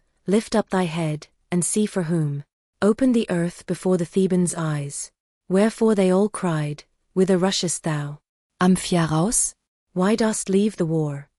Speaker 1: thy head, and see for whom opened the earth before the Thebans' eyes. Wherefore they all cried, Whither rushest thou?
Speaker 3: Amphiaraus?
Speaker 1: Why dost leave the war?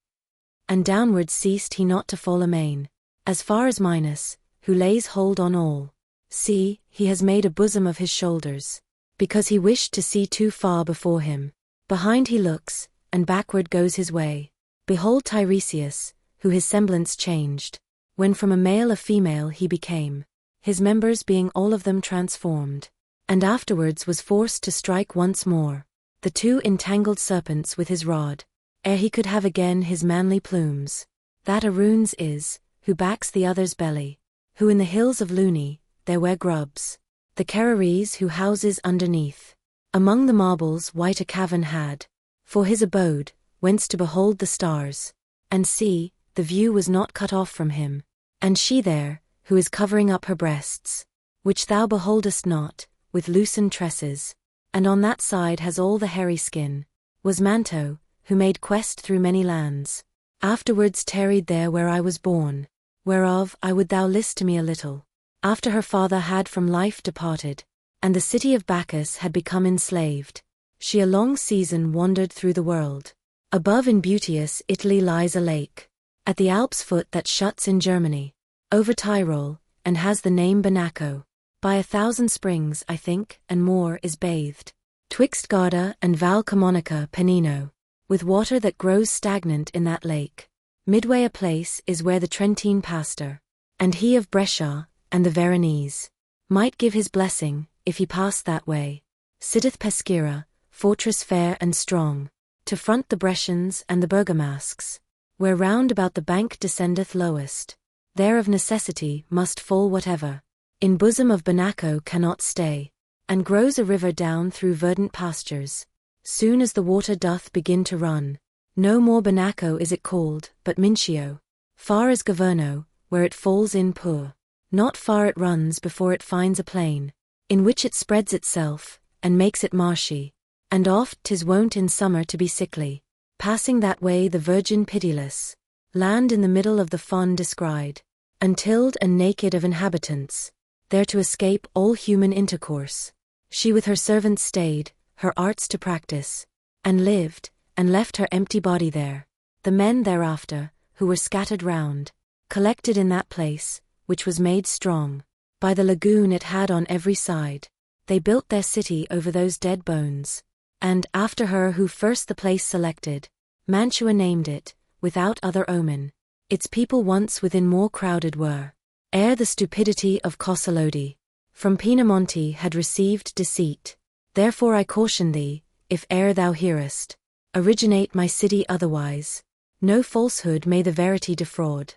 Speaker 1: And downward ceased he not to fall amain, as far as Minos, who lays hold on all. See, he has made a bosom of his shoulders, because he wished to see too far before him. Behind he looks, and backward goes his way. Behold Tiresias, who his semblance changed, when from a male a female he became. his members being all of them transformed. And afterwards was forced to strike once more the two entangled serpents with his rod, ere he could have again his manly plumes. That a runes is, who backs the other's belly, who in the hills of Luni, there where grubs, the Cararies who houses underneath, among the marbles white a cavern had, for his abode, whence to behold the stars, and see, the view was not cut off from him, and she there, who is covering up her breasts, which thou beholdest not, with loosened tresses, and on that side has all the hairy skin, was Manto, who made quest through many lands, afterwards tarried there where I was born, whereof I would thou list to me a little, after her father had from life departed, and the city of Bacchus had become enslaved, she a long season wandered through the world. Above in beauteous Italy lies a lake, at the Alps' foot that shuts in Germany, over Tyrol, and has the name Banaco. By 1,000 springs, I think, and more is bathed, twixt Garda and Val Camonica Pennino, with water that grows stagnant in that lake. Midway a place is where the Trentine pastor, and he of Brescia, and the Veronese, might give his blessing, if he passed that way. Sitteth Peschiera, fortress fair and strong, to front the Brescians and the Bergamasques, where round about the bank descendeth lowest. There of necessity must fall whatever in bosom of Banaco cannot stay, and grows a river down through verdant pastures. Soon as the water doth begin to run, no more Banaco is it called, but Mincio. Far as Governo, where it falls in Pur, not far it runs before it finds a plain, in which it spreads itself, and makes it marshy, and oft 'tis wont in summer to be sickly. Passing that way the Virgin pitiless, land in the middle of the fond descried, untilled and naked of inhabitants, there to escape all human intercourse. She with her servants stayed, her arts to practice, and lived, and left her empty body there. The men thereafter, who were scattered round, collected in that place, which was made strong by the lagoon it had on every side. They built their city over those dead bones, and, after her who first the place selected, Mantua named it, without other omen. Its people once within more crowded were, ere the stupidity of Cosalodi from Pinamonti had received deceit. Therefore I caution thee, if e'er thou hearest originate my city otherwise, no falsehood may the verity defraud.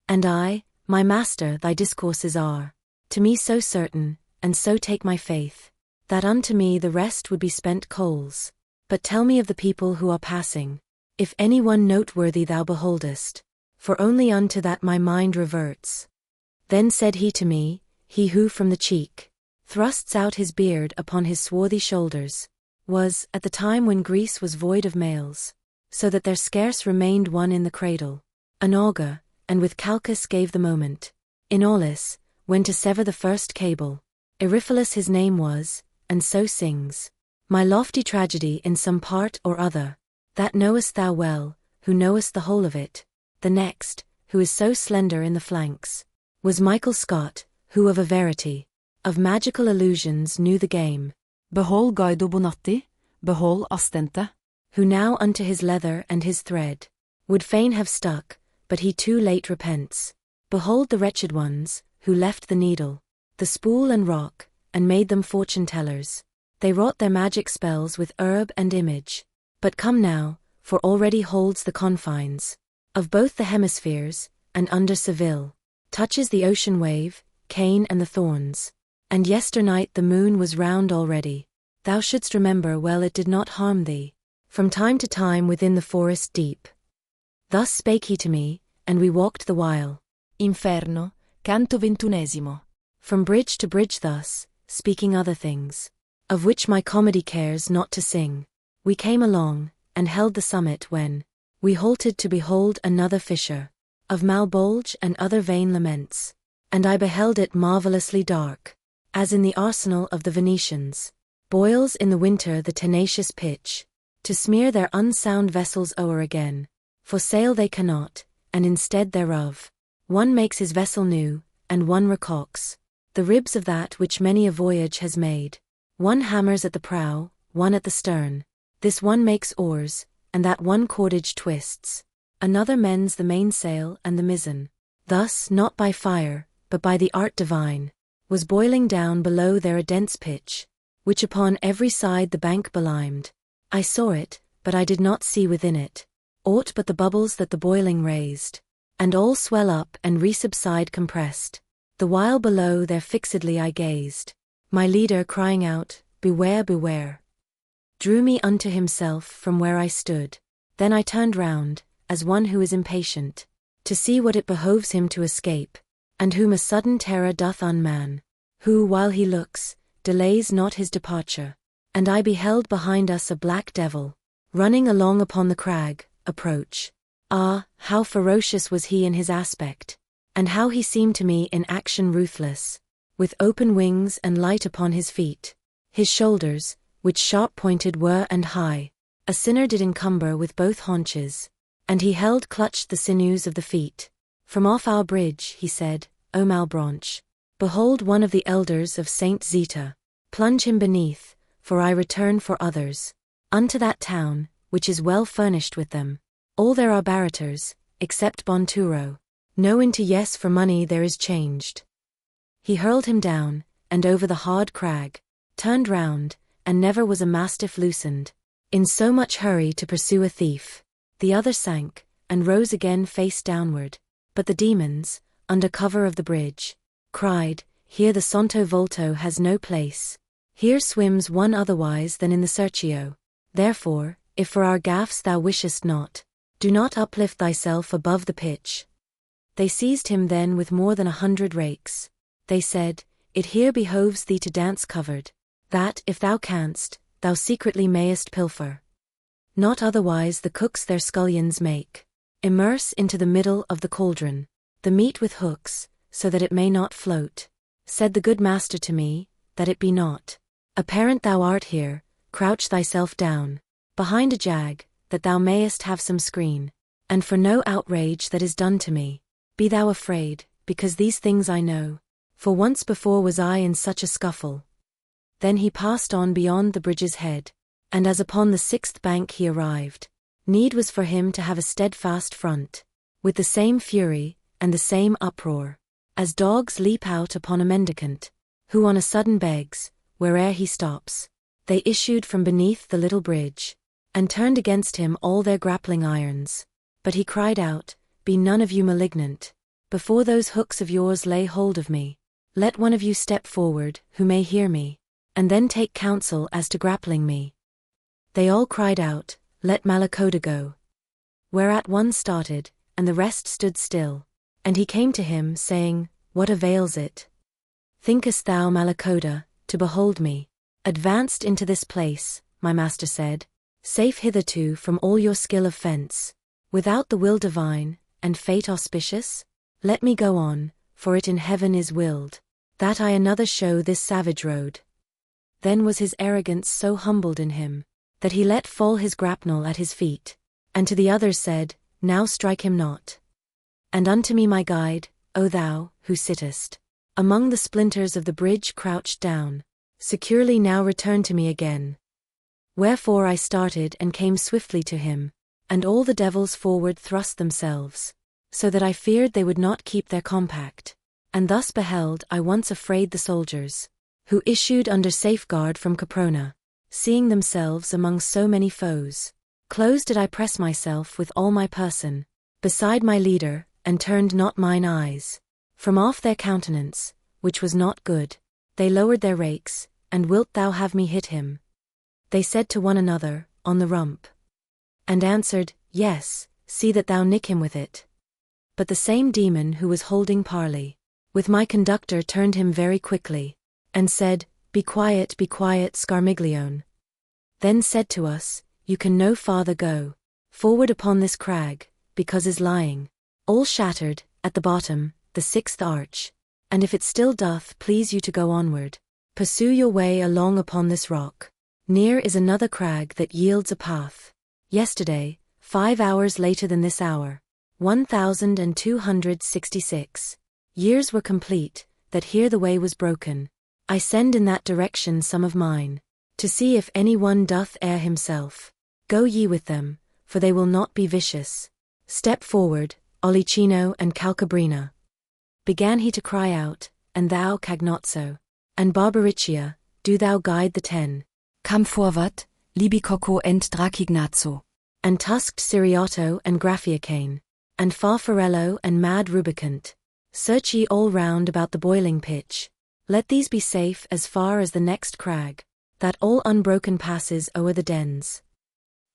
Speaker 1: And I, my master, thy discourses are to me so certain, and so take my faith, that unto me the rest would be spent coals. But tell me of the people who are passing, if any one noteworthy thou beholdest, for only unto that my mind reverts. Then said he to me, he who from the cheek thrusts out his beard upon his swarthy shoulders, was, at the time when Greece was void of males, so that there scarce remained one in the cradle, an augur, and with Calchas gave the moment, in Aulis, when to sever the first cable. Eriphilus his name was, and so sings, my lofty tragedy in some part or other, that knowest thou well, who knowest the whole of it. The next, who is so slender in the flanks, was Michael Scott, who of a verity, of magical illusions knew the game.
Speaker 3: Behold Guido Bonatti, behold Ostente,
Speaker 1: who now unto his leather and his thread would fain have stuck, but he too late repents. Behold the wretched ones, who left the needle, the spool and rock, and made them fortune-tellers. They wrought their magic spells with herb and image. But come now, for already holds the confines of both the hemispheres, and under Seville, touches the ocean wave, Cain and the thorns. And yesternight the moon was round already. Thou shouldst remember well it did not harm thee, from time to time within the forest deep. Thus spake he to me, and we walked the while.
Speaker 3: Inferno, canto 21.
Speaker 1: From bridge to bridge thus, speaking other things, of which my comedy cares not to sing. We came along, and held the summit when we halted to behold another fissure, of Malbolge and other vain laments, and I beheld it marvellously dark, as in the arsenal of the Venetians, boils in the winter the tenacious pitch, to smear their unsound vessels o'er again, for sail they cannot, and instead thereof, one makes his vessel new, and one recocks the ribs of that which many a voyage has made. One hammers at the prow, one at the stern, this one makes oars, and that one cordage twists, another mends the mainsail and the mizzen. Thus not by fire, but by the art divine, was boiling down below there a dense pitch, which upon every side the bank belimed. I saw it, but I did not see within it aught but the bubbles that the boiling raised, and all swell up and resubside compressed, the while below there fixedly I gazed. My leader crying out, "Beware, beware," drew me unto himself from where I stood. Then I turned round, as one who is impatient, to see what it behoves him to escape, and whom a sudden terror doth unman, who, while he looks, delays not his departure. And I beheld behind us a black devil, running along upon the crag, approach. Ah, how ferocious was he in his aspect, and how he seemed to me in action ruthless, with open wings and light upon his feet. His shoulders, which sharp-pointed were and high, a sinner did encumber with both haunches, and he held clutched the sinews of the feet. From off our bridge, he said, O Malebranche, behold one of the elders of Saint Zita, plunge him beneath, for I return for others, unto that town, which is well furnished with them. All there are barators, except Bonturo. No into yes for money there is changed. He hurled him down, and over the hard crag, turned round, and never was a mastiff loosened, in so much hurry to pursue a thief. The other sank, and rose again face downward, but the demons, under cover of the bridge, cried, Here the Santo Volto has no place. Here swims one otherwise than in the Serchio. Therefore, if for our gaffes thou wishest not, do not uplift thyself above the pitch. They seized him then with more than 100 rakes. They said, It here behoves thee to dance covered, that, if thou canst, thou secretly mayest pilfer. Not otherwise the cooks their scullions make. Immerse into the middle of the cauldron the meat with hooks, so that it may not float. Said the good master to me, that it be not apparent thou art here, crouch thyself down, behind a jag, that thou mayest have some screen, and for no outrage that is done to me, be thou afraid, because these things I know, for once before was I in such a scuffle. Then he passed on beyond the bridge's head, and as upon the 6th bank he arrived, need was for him to have a steadfast front, with the same fury, and the same uproar, as dogs leap out upon a mendicant, who on a sudden begs, where'er he stops. They issued from beneath the little bridge, and turned against him all their grappling irons. But he cried out, Be none of you malignant. Before those hooks of yours lay hold of me, let one of you step forward, who may hear me, and then take counsel as to grappling me. They all cried out, Let Malacoda go. Whereat one started, and the rest stood still, and he came to him, saying, What avails it? Thinkest thou, Malacoda, to behold me advanced into this place, my master said, safe hitherto from all your skill of fence, without the will divine, and fate auspicious? Let me go on, for it in heaven is willed, that I another show this savage road. Then was his arrogance so humbled in him, that he let fall his grapnel at his feet, and to the others said, Now strike him not. And unto me my guide, O thou, who sittest among the splinters of the bridge crouched down, securely now return to me again. Wherefore I started and came swiftly to him, and all the devils forward thrust themselves, so that I feared they would not keep their compact. And thus beheld I once afraid the soldiers, who issued under safeguard from Caprona, seeing themselves among so many foes. Close did I press myself with all my person, beside my leader, and turned not mine eyes from off their countenance, which was not good. They lowered their rakes, and wilt thou have me hit him? They said to one another, On the rump. And answered, Yes, see that thou nick him with it. But the same demon who was holding parley with my conductor turned him very quickly, and said, Be quiet, Scarmiglione. Then said to us, You can no farther go forward upon this crag, because is lying all shattered, at the bottom, the 6th arch, and if it still doth please you to go onward, pursue your way along upon this rock. Near is another crag that yields a path. Yesterday, 5 hours later than this hour, 1266 years were complete, that here the way was broken. I send in that direction some of mine, to see if any one doth err himself. Go ye with them, for they will not be vicious. Step forward, Olicino and Calcabrina. began he to cry out, and thou, Cagnozzo, and Barbaricia, do thou guide the 10.
Speaker 3: Come forward, Libicoco and Dracignazzo.
Speaker 1: And tusked Siriotto and Graffiacane, and Farfarello and mad Rubicant. Search ye all round about the boiling pitch. Let these be safe as far as the next crag, that all unbroken passes o'er the dens.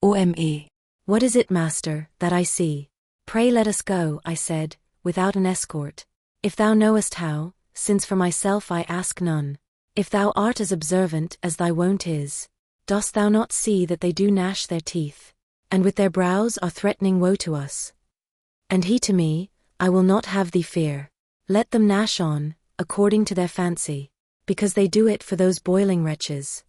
Speaker 3: OME.
Speaker 1: What is it, master, that I see? Pray let us go, I said, without an escort. If thou knowest how, since for myself I ask none. If thou art as observant as thy wont is, dost thou not see that they do gnash their teeth, and with their brows are threatening woe to us? And he to me, I will not have thee fear. Let them gnash on, according to their fancy, because they do it for those boiling wretches.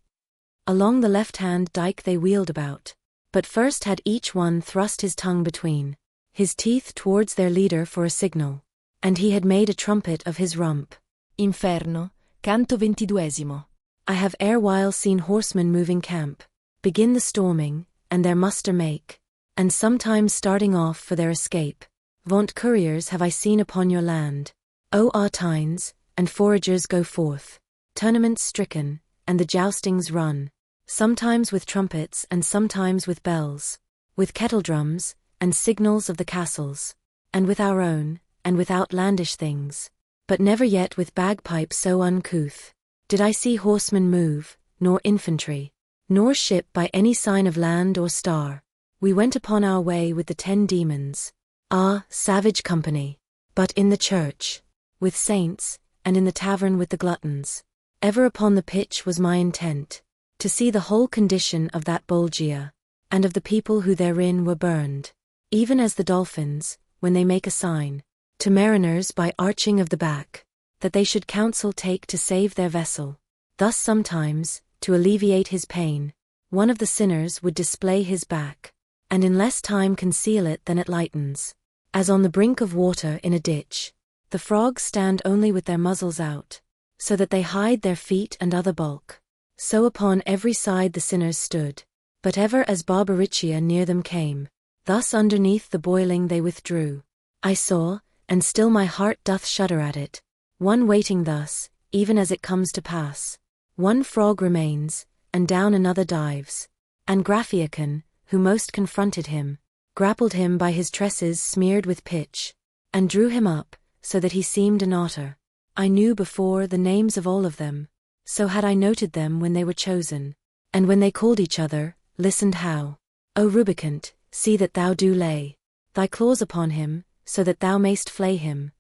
Speaker 1: Along the left-hand dike they wheeled about, but first had each one thrust his tongue between his teeth towards their leader for a signal, and he had made a trumpet of his rump.
Speaker 3: Inferno, canto 22.
Speaker 1: I have erewhile seen horsemen moving camp, begin the storming, and their muster make, and sometimes starting off for their escape. Vaunt couriers have I seen upon your land, O Artines, and foragers go forth, tournaments stricken, and the joustings run, sometimes with trumpets and sometimes with bells, with kettledrums, and signals of the castles, and with our own, and with outlandish things, but never yet with bagpipes so uncouth, did I see horsemen move, nor infantry, nor ship by any sign of land or star. We went upon our way with the 10 demons. Ah, savage company! But in the church, with saints, and in the tavern with the gluttons, ever upon the pitch was my intent, to see the whole condition of that Bolgia, and of the people who therein were burned, even as the dolphins, when they make a sign, to mariners by arching of the back, that they should counsel take to save their vessel. Thus sometimes, to alleviate his pain, one of the sinners would display his back, and in less time conceal it than it lightens. As on the brink of water in a ditch, the frogs stand only with their muzzles out, so that they hide their feet and other bulk. So upon every side the sinners stood, but ever as Barbaricia near them came, thus underneath the boiling they withdrew. I saw, and still my heart doth shudder at it, one waiting thus, even as it comes to pass. One frog remains, and down another dives, and Graffiacane, who most confronted him, grappled him by his tresses smeared with pitch, and drew him up, so that he seemed an otter. I knew before the names of all of them, so had I noted them when they were chosen, and when they called each other, listened how. O Rubicant, see that thou do lay thy claws upon him, so that thou mayst flay him.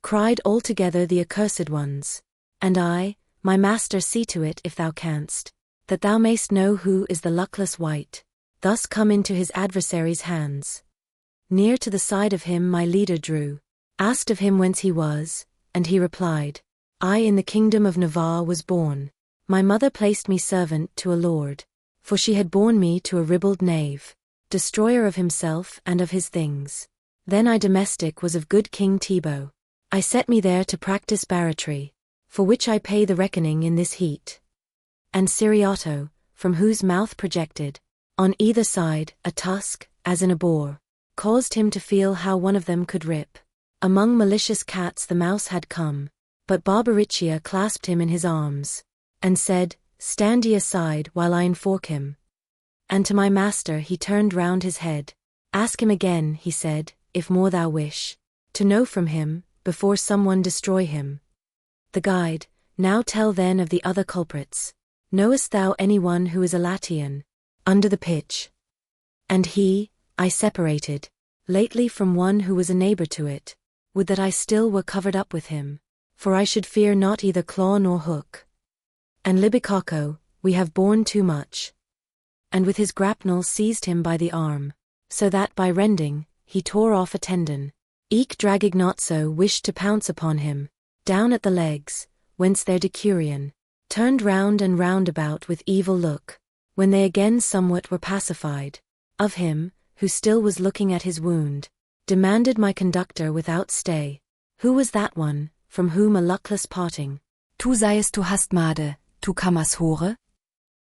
Speaker 1: Cried all together the accursed ones, and I, my master, see to it if thou canst, that thou mayst know who is the luckless wight, thus come into his adversary's hands. Near to the side of him my leader drew, asked of him whence he was, and he replied, I in the kingdom of Navarre was born. My mother placed me servant to a lord, for she had borne me to a ribald knave, destroyer of himself and of his things. Then I domestic was of good King Thibaut. I set me there to practice barratry, for which I pay the reckoning in this heat. And Siriotto, from whose mouth projected, on either side, a tusk, as in a boar, caused him to feel how one of them could rip. Among malicious cats the mouse had come, but Barbaricia clasped him in his arms, and said, Stand ye aside while I enfork him. And to my master he turned round his head. Ask him again, he said, if more thou wish to know from him, before someone destroy him. The guide, now tell then of the other culprits. Knowest thou any one who is a Latian, under the pitch? And he, I separated, lately from one who was a neighbor to it. Would that I still were covered up with him, for I should fear not either claw nor hook. And Libicocco, we have borne too much. And with his grapnel seized him by the arm, so that by rending, he tore off a tendon. Eke Dracignazzo wished to pounce upon him, down at the legs, whence their decurion turned round and round about with evil look, when they again somewhat were pacified. Of him, who still was looking at his wound, demanded my conductor without stay, who was that one, from whom a luckless parting,
Speaker 3: Tu seiest du hast Made, tu kammas hore?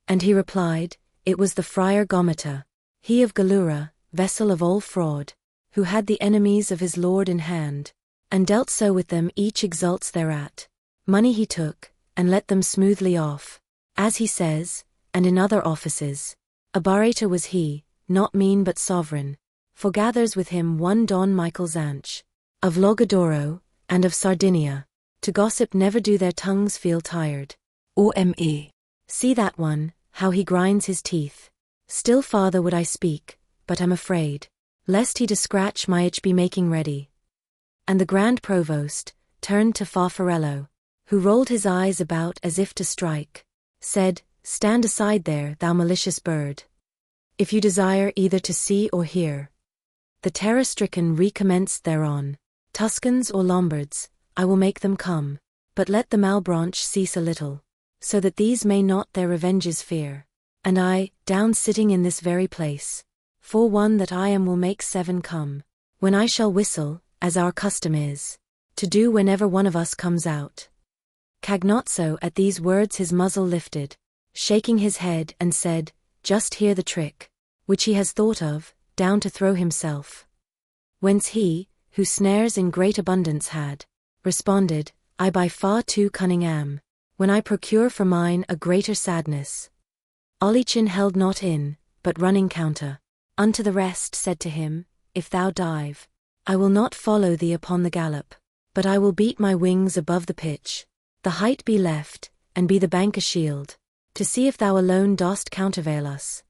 Speaker 1: And he replied, it was the friar Gomita, he of Galura, vessel of all fraud, who had the enemies of his lord in hand, and dealt so with them each exults thereat. Money he took, and let them smoothly off, as he says, and in other offices. A barator was he, not mean but sovereign, for gathers with him one Don Michael Zanch, of Logadoro, and of Sardinia, to gossip never do their tongues feel tired.
Speaker 3: OME.
Speaker 1: See that one, how he grinds his teeth. Still farther would I speak, but am afraid, lest he to scratch my itch be making ready. And the grand provost, turned to Farfarello, who rolled his eyes about as if to strike, said, Stand aside there, thou malicious bird. If you desire either to see or hear. The terror-stricken recommenced thereon. Tuscans or Lombards, I will make them come, but let the Malebranche cease a little, so that these may not their revenges fear. And I, down sitting in this very place, for one that I am will make 7 come, when I shall whistle, as our custom is, to do whenever one of us comes out. Cagnozzo at these words his muzzle lifted, shaking his head and said, Just hear the trick, which he has thought of, down to throw himself. Whence he, who snares in great abundance had, responded, I by far too cunning am, when I procure for mine a greater sadness. Olichin held not in, but running counter, unto the rest said to him, If thou dive, I will not follow thee upon the gallop, but I will beat my wings above the pitch, the height be left, and be the bank a shield, to see if thou alone dost countervail us.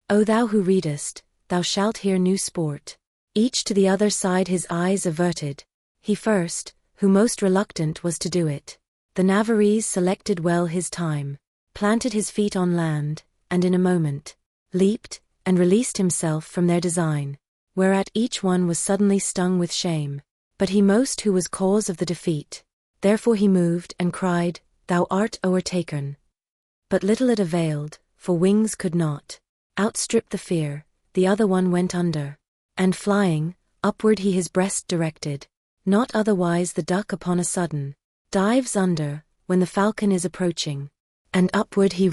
Speaker 1: O thou who readest, thou shalt hear new sport. Each to the other side his eyes averted. He first, who most reluctant was to do it. The Navarrese selected well his time, planted his feet on land, and in a moment, leaped, and released himself from their design, whereat each one was suddenly stung with shame. But he most who was cause of the defeat. Therefore he moved and cried, Thou art o'ertaken. But little it availed, for wings could not outstrip the fear. The other one went under, and flying, upward he his breast directed. Not otherwise the duck upon a sudden dives under, when the falcon is approaching, and upward he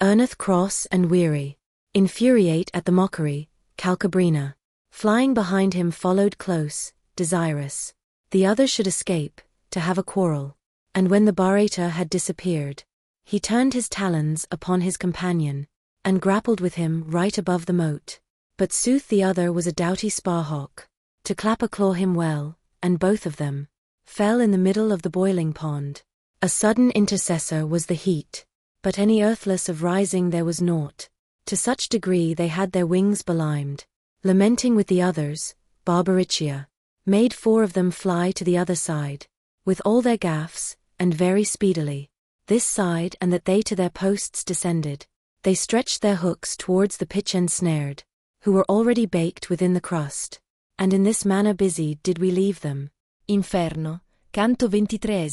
Speaker 1: earneth cross and weary, infuriate at the mockery. Calcabrina, flying behind him, followed close, desirous the other should escape, to have a quarrel. And when the barator had disappeared, he turned his talons upon his companion, and grappled with him right above the moat. But sooth the other was a doughty sparhawk, to clap a claw him well, and both of them fell in the middle of the boiling pond. A sudden intercessor was the heat, but any earthless of rising there was naught. To such degree they had their wings belimed. Lamenting with the others, Barbaricia made 4 of them fly to the other side, with all their gaffs, and very speedily. This side and that they to their posts descended. They stretched their hooks towards the pitch ensnared, who were already baked within the crust. And in this manner busy did we leave them.
Speaker 3: Inferno, canto 23.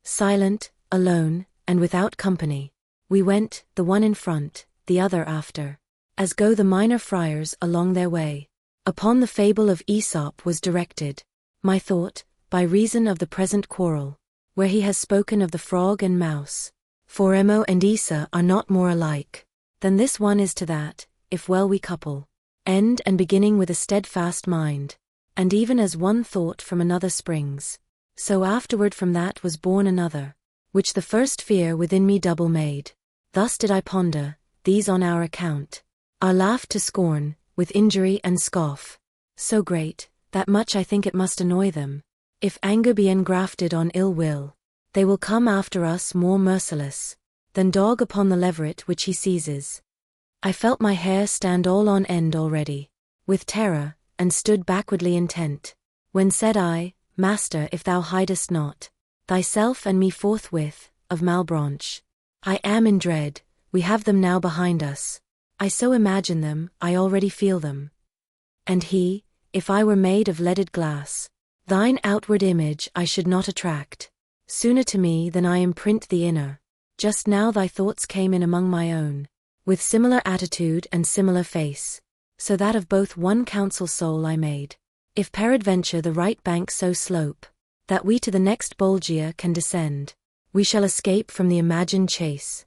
Speaker 1: Silent, alone, and without company. We went, the one in front, the other after, as go the minor friars along their way. Upon the fable of Aesop was directed my thought, by reason of the present quarrel, where he has spoken of the frog and mouse. For Emo and Isa are not more alike than this one is to that, if well we couple, end and beginning with a steadfast mind, and even as one thought from another springs, so afterward from that was born another, which the first fear within me double made. Thus did I ponder, these on our account are laughed to scorn, with injury and scoff, so great, that much I think it must annoy them. If anger be engrafted on ill will, they will come after us more merciless than dog upon the leveret which he seizes. I felt my hair stand all on end already, with terror, and stood backwardly intent. When said I, Master, if thou hidest not thyself and me forthwith, of Malebranche, I am in dread. We have them now behind us. I so imagine them, I already feel them. And he, if I were made of leaded glass, thine outward image I should not attract sooner to me than I imprint the inner. Just now thy thoughts came in among my own, with similar attitude and similar face, so that of both one counsel soul I made. If peradventure the right bank so slope, that we to the next Bolgia can descend, we shall escape from the imagined chase.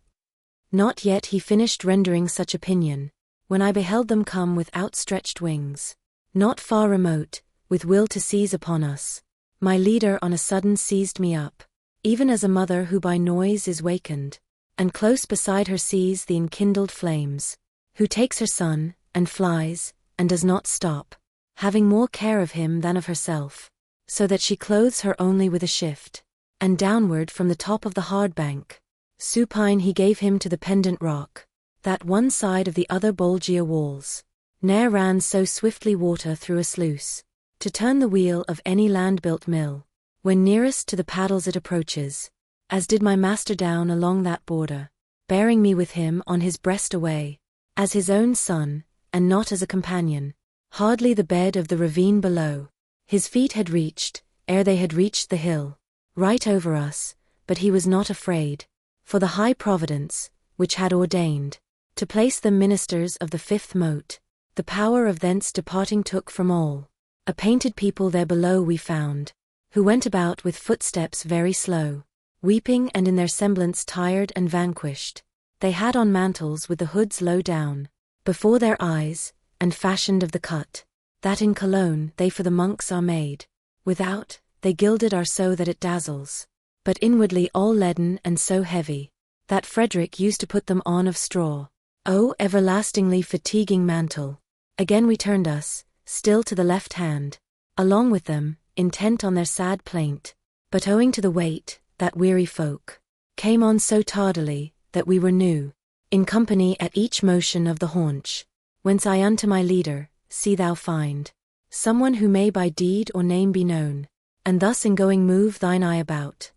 Speaker 1: Not yet he finished rendering such opinion, when I beheld them come with outstretched wings, not far remote, with will to seize upon us. My leader on a sudden seized me up, even as a mother who by noise is wakened, and close beside her sees the enkindled flames, who takes her son, and flies, and does not stop, having more care of him than of herself, so that she clothes her only with a shift, and downward from the top of the hard bank, supine he gave him to the pendant rock, that one side of the other Bolgia walls, ne'er ran so swiftly water through a sluice, to turn the wheel of any land-built mill, when nearest to the paddles it approaches, as did my master down along that border, bearing me with him on his breast away, as his own son, and not as a companion, hardly the bed of the ravine below, his feet had reached, ere they had reached the hill, right over us, but he was not afraid, for the high providence, which had ordained, to place them ministers of the fifth mote, the power of thence departing took from all. A painted people there below we found, who went about with footsteps very slow, weeping and in their semblance tired and vanquished. They had on mantles with the hoods low down, before their eyes, and fashioned of the cut, that in Cologne they for the monks are made. Without, they gilded are so that it dazzles, but inwardly all leaden and so heavy, that Frederick used to put them on of straw. O everlastingly fatiguing mantle! Again we turned us, still to the left hand, along with them, intent on their sad plaint, but owing to the weight, that weary folk came on so tardily, that we were new, in company at each motion of the haunch, whence I unto my leader, see thou find someone who may by deed or name be known, and thus in going move thine eye about.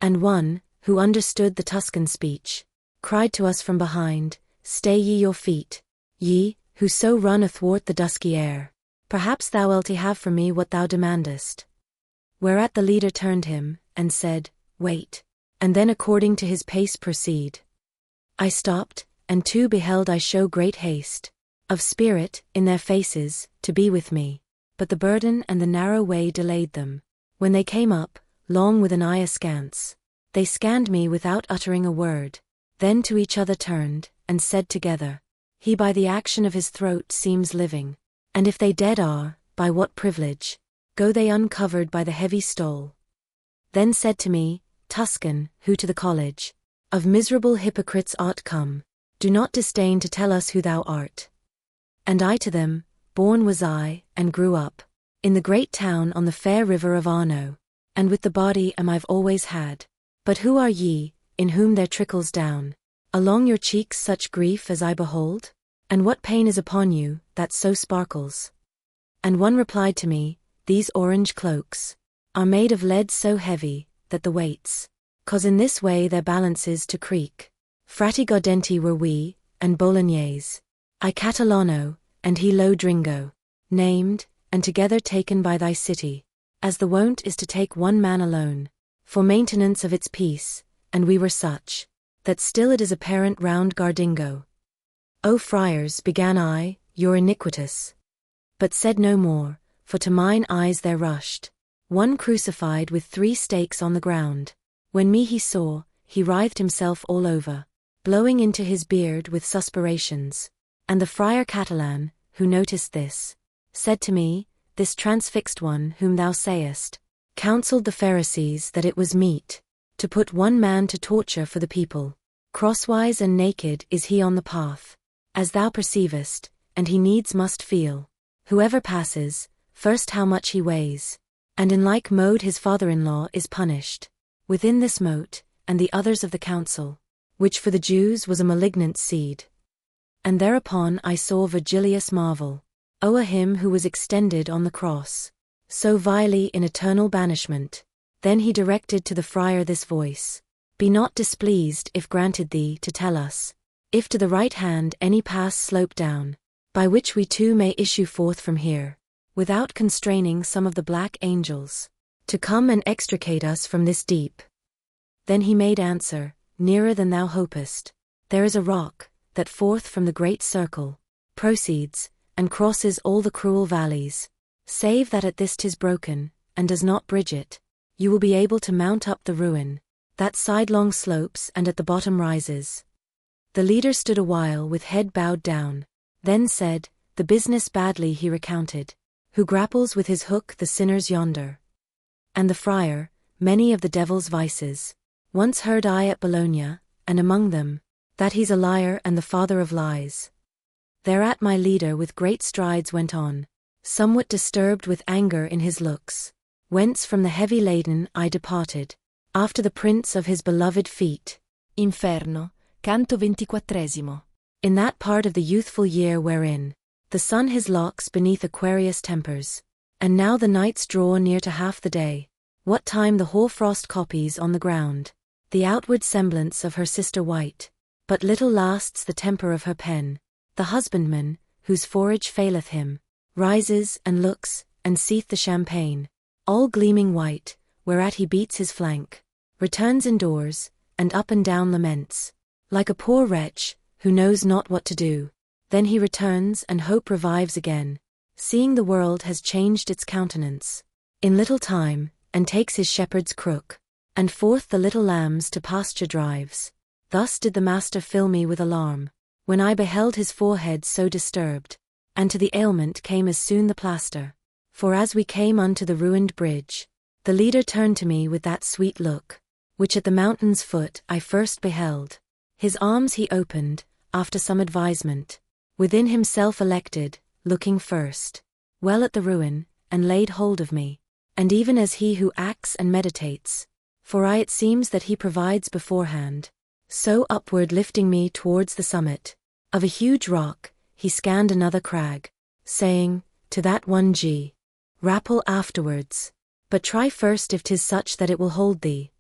Speaker 1: And one, who understood the Tuscan speech, cried to us from behind, Stay ye your feet, ye, who so run athwart the dusky air. Perhaps thou wilt have from me what thou demandest. Whereat the leader turned him, and said, Wait, and then according to his pace proceed. I stopped, and too beheld I show great haste of spirit, in their faces, to be with me, but the burden and the narrow way delayed them. When they came up, long with an eye askance, they scanned me without uttering a word, then to each other turned, and said together, He by the action of his throat seems living, and if they dead are, by what privilege, go they uncovered by the heavy stole. Then said to me, Tuscan, who to the college of miserable hypocrites art come, do not disdain to tell us who thou art. And I to them, born was I, and grew up in the great town on the fair river of Arno, and with the body am I've always had. But who are ye, in whom there trickles down along your cheeks such grief as I behold? And what pain is upon you, that so sparkles? And one replied to me, These orange cloaks are made of lead so heavy, that the weights cause in this way their balances to creak. Frati Gaudenti were we, and Bolognese, I Catalano, and he Lodringo, named, and together taken by thy city, as the wont is to take one man alone, for maintenance of its peace, and we were such, that still it is apparent round Gardingo. O friars, began I, you're iniquitous. But said no more, for to mine eyes there rushed one crucified with 3 stakes on the ground. When me he saw, he writhed himself all over, blowing into his beard with suspirations. And the friar Catalan, who noticed this, said to me, This transfixed one whom thou sayest, counselled the Pharisees that it was meet to put one man to torture for the people. Crosswise and naked is he on the path, as thou perceivest, and he needs must feel, whoever passes, first how much he weighs. And in like mode his father-in-law is punished, within this mote, and the others of the council, which for the Jews was a malignant seed. And thereupon I saw Virgilius marvel, o'er him who was extended on the cross, so vilely in eternal banishment. Then he directed to the friar this voice, Be not displeased if granted thee to tell us, if to the right hand any pass slope down, by which we too may issue forth from here, without constraining some of the black angels, to come and extricate us from this deep. Then he made answer, Nearer than thou hopest, there is a rock, that forth from the great circle proceeds, and crosses all the cruel valleys, save that at this 'tis broken, and does not bridge it. You will be able to mount up the ruin, that sidelong slopes and at the bottom rises. The leader stood a while with head bowed down, then said, The business badly he recounted, who grapples with his hook the sinners yonder. and the friar, many of the devil's vices. Once heard I at Bologna, and among them, that he's a liar and the father of lies. Thereat my leader with great strides went on, somewhat disturbed with anger in his looks, whence from the heavy laden I departed, after the prints of his beloved feet.
Speaker 3: Inferno, canto 24.
Speaker 1: In that part of the youthful year wherein the sun his locks beneath Aquarius tempers, and now the nights draw near to half the day, what time the hoar-frost copies on the ground the outward semblance of her sister white, but little lasts the temper of her pen. The husbandman, whose forage faileth him, rises and looks, and seeth the champaign, all gleaming white, whereat he beats his flank, returns indoors, and up and down laments, like a poor wretch, who knows not what to do. Then he returns and hope revives again, seeing the world has changed its countenance in little time, and takes his shepherd's crook, and forth the little lambs to pasture drives. Thus did the master fill me with alarm, when I beheld his forehead so disturbed, and to the ailment came as soon the plaster. For as we came unto the ruined bridge, the leader turned to me with that sweet look, which at the mountain's foot I first beheld. His arms he opened, after some advisement, within himself elected, looking first well at the ruin, and laid hold of me, and even as he who acts and meditates, for it seems that he provides beforehand, so upward lifting me towards the summit of a huge rock, he scanned another crag, saying, to that one G. Rappel afterwards, but try first if 'tis such that it will hold thee.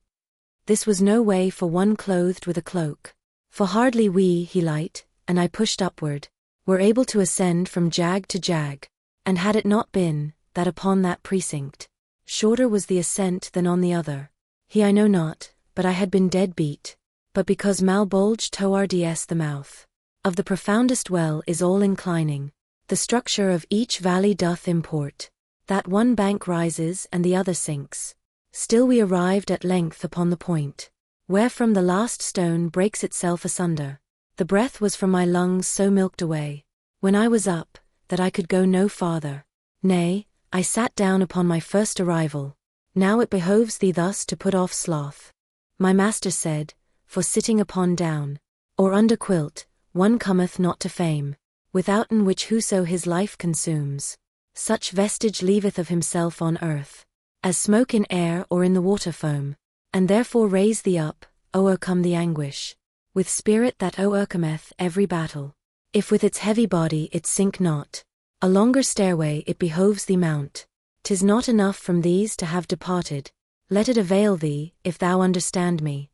Speaker 1: This was no way for one clothed with a cloak, for hardly we, he light, and I pushed upward, were able to ascend from jag to jag, and had it not been, that upon that precinct, shorter was the ascent than on the other, he I know not, but I had been dead beat, but because mal bulged towards the mouth of the profoundest well is all inclining, the structure of each valley doth import, that one bank rises and the other sinks. Still we arrived at length upon the point, wherefrom the last stone breaks itself asunder. The breath was from my lungs so milked away, when I was up, that I could go no farther. Nay, I sat down upon my first arrival. Now it behoves thee thus to put off sloth, my master said, for sitting upon down, or under quilt, one cometh not to fame, withouten which whoso his life consumes, such vestige leaveth of himself on earth, as smoke in air or in the water foam, and therefore raise thee up, o'ercome the anguish, with spirit that o'ercometh every battle. If with its heavy body it sink not, a longer stairway it behoves thee mount. 'Tis not enough from these to have departed, let it avail thee, if thou understand me.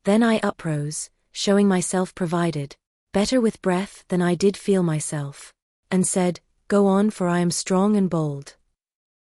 Speaker 1: Then I uprose, showing myself provided, better with breath than I did feel myself, and said, go on, for I am strong and bold.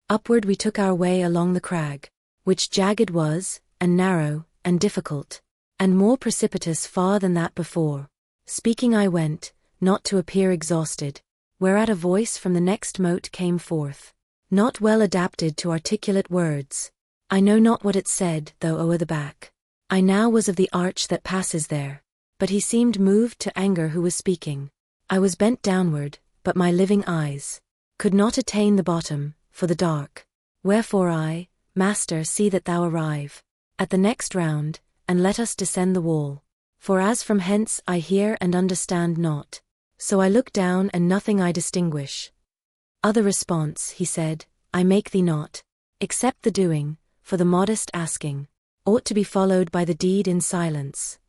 Speaker 1: Upward we took our way along the crag, which jagged was, and narrow, and difficult, and more precipitous far than that before. Speaking I went, not to appear exhausted, whereat a voice from the next moat came forth, not well adapted to articulate words. I know not what it said, though o'er the back I now was of the arch that passes there, but he seemed moved to anger who was speaking. I was bent downward, but my living eyes could not attain the bottom, for the dark. Wherefore I, master, see that thou arrive at the next round, and let us descend the wall. For as from hence I hear and understand not, so I look down and nothing I distinguish. Other response, he said, I make thee not, except the doing, for the modest asking, ought to be followed by the deed in silence.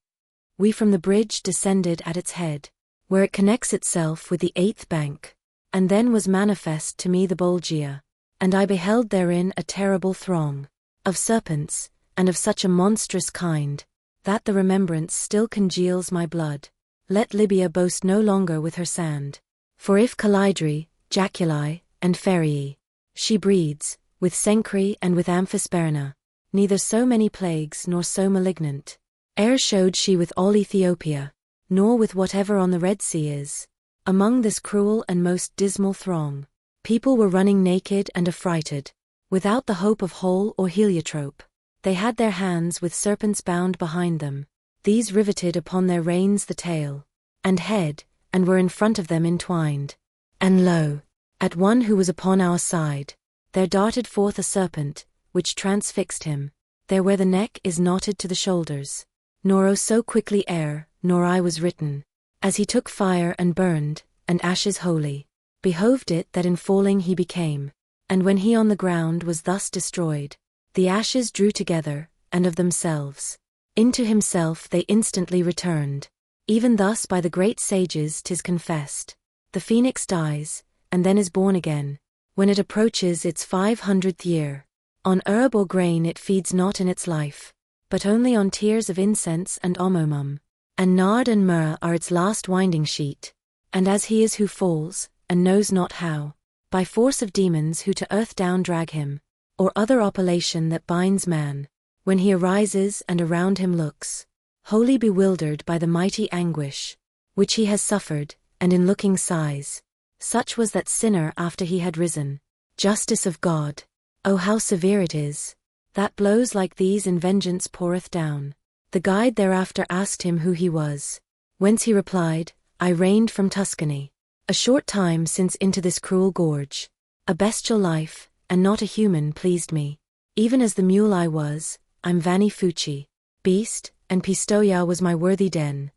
Speaker 1: We from the bridge descended at its head, where it connects itself with the 8th bank, and then was manifest to me the Bolgia, and I beheld therein a terrible throng of serpents, and of such a monstrous kind, that the remembrance still congeals my blood. Let Libya boast no longer with her sand, for if Calidri, Jaculi, and Pherii, she breeds, with Cencri and with Amphisperina, neither so many plagues nor so malignant, ere showed she with all Ethiopia, nor with whatever on the Red Sea is. Among this cruel and most dismal throng, people were running naked and affrighted, without the hope of hole or heliotrope. They had their hands with serpents bound behind them, these riveted upon their reins the tail and head, and were in front of them entwined. And lo, at one who was upon our side, there darted forth a serpent, which transfixed him. There where the neck is knotted to the shoulders. Nor oh so quickly ere, nor I was written. As he took fire and burned, and ashes holy, behoved it that in falling he became. And when he on the ground was thus destroyed, the ashes drew together, and of themselves, into himself they instantly returned. Even thus by the great sages 'tis confessed. The phoenix dies, and then is born again, when it approaches its 500th year. On herb or grain it feeds not in its life, but only on tears of incense and omomum. And nard and myrrh are its last winding sheet. And as he is who falls, and knows not how, by force of demons who to earth down drag him, or other operation that binds man, when he arises and around him looks, wholly bewildered by the mighty anguish, which he has suffered, and in looking sighs. Such was that sinner after he had risen. Justice of God! Oh how severe it is, that blows like these in vengeance poureth down. The guide thereafter asked him who he was. Whence he replied, I reigned from Tuscany, a short time since into this cruel gorge. A bestial life, and not a human, pleased me. Even as the mule I was, I'm Vanni Fucci, beast, and Pistoia was my worthy den.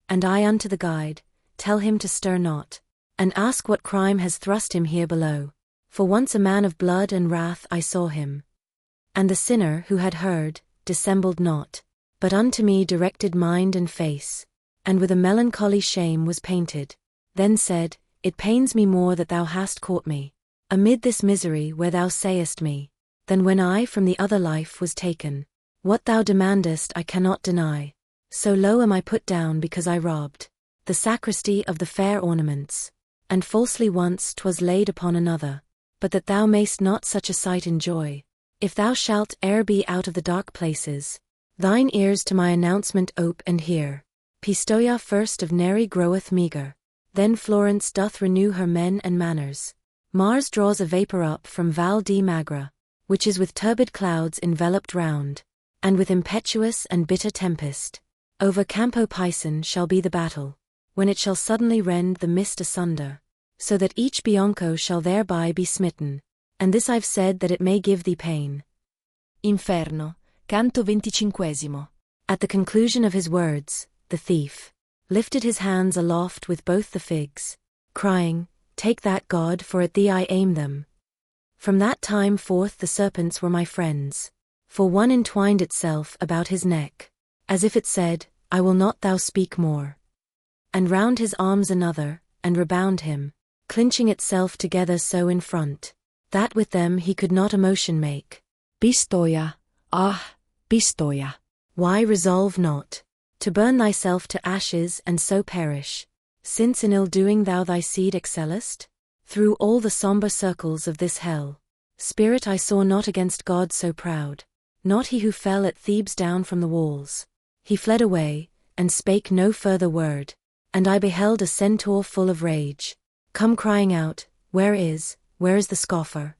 Speaker 1: And I unto the guide, tell him to stir not, and ask what crime has thrust him here below. For once a man of blood and wrath I saw him. And the sinner who had heard, dissembled not, but unto me directed mind and face, and with a melancholy shame was painted. Then said, It pains me more that thou hast caught me, amid this misery where thou sayest me, than when I from the other life was taken. What thou demandest I cannot deny. So low am I put down because I robbed the sacristy of the fair ornaments, and falsely once 'twas laid upon another. But that thou mayst not such a sight enjoy, if thou shalt e'er be out of the dark places, thine ears to my announcement ope and hear. Pistoia first of Neri groweth meagre, then Florence doth renew her men and manners. Mars draws a vapor up from Val di Magra, which is with turbid clouds enveloped round, and with impetuous and bitter tempest. Over Campo Pison shall be the battle, when it shall suddenly rend the mist asunder, so that each Bianco shall thereby be smitten. And this I've said that it may give thee pain.
Speaker 3: Inferno, canto 25.
Speaker 1: At the conclusion of his words, the thief lifted his hands aloft with both the figs, crying, Take that, God, for at thee I aim them. From that time forth the serpents were my friends, for one entwined itself about his neck, as if it said, I will not thou speak more. And round his arms another, and rebound him, clinching itself together so in front, that with them he could not a motion make.
Speaker 3: Pistoia, ah, Pistoia.
Speaker 1: Why resolve not to burn thyself to ashes and so perish, since in ill-doing thou thy seed excellest? Through all the sombre circles of this hell, spirit I saw not against God so proud, not he who fell at Thebes down from the walls. He fled away, and spake no further word, and I beheld a centaur full of rage, come crying out, where is the scoffer?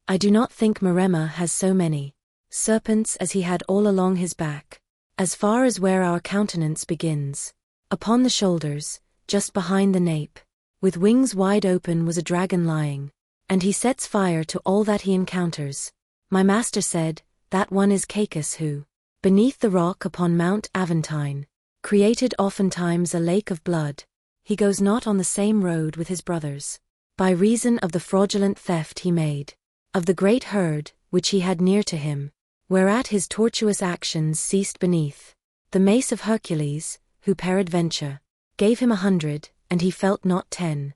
Speaker 1: I do not think Maremma has so many serpents as he had all along his back, as far as where our countenance begins. Upon the shoulders, just behind the nape, with wings wide open was a dragon lying, and he sets fire to all that he encounters. My master said, that one is Cacus who, beneath the rock upon Mount Aventine, created oftentimes a lake of blood. He goes not on the same road with his brothers, by reason of the fraudulent theft he made, of the great herd, which he had near to him, whereat his tortuous actions ceased beneath the mace of Hercules, who peradventure gave him 100, and he felt not 10.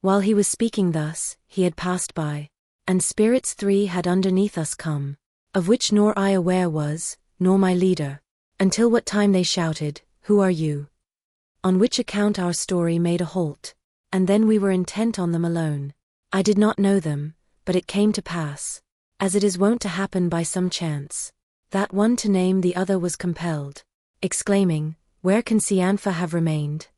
Speaker 1: While he was speaking thus, he had passed by, and spirits 3 had underneath us come, of which nor I aware was, nor my leader, until what time they shouted, Who are you? On which account our story made a halt, and then we were intent on them alone. I did not know them, but it came to pass, as it is wont to happen by some chance, that one to name the other was compelled, exclaiming, Where can Cianfa have remained?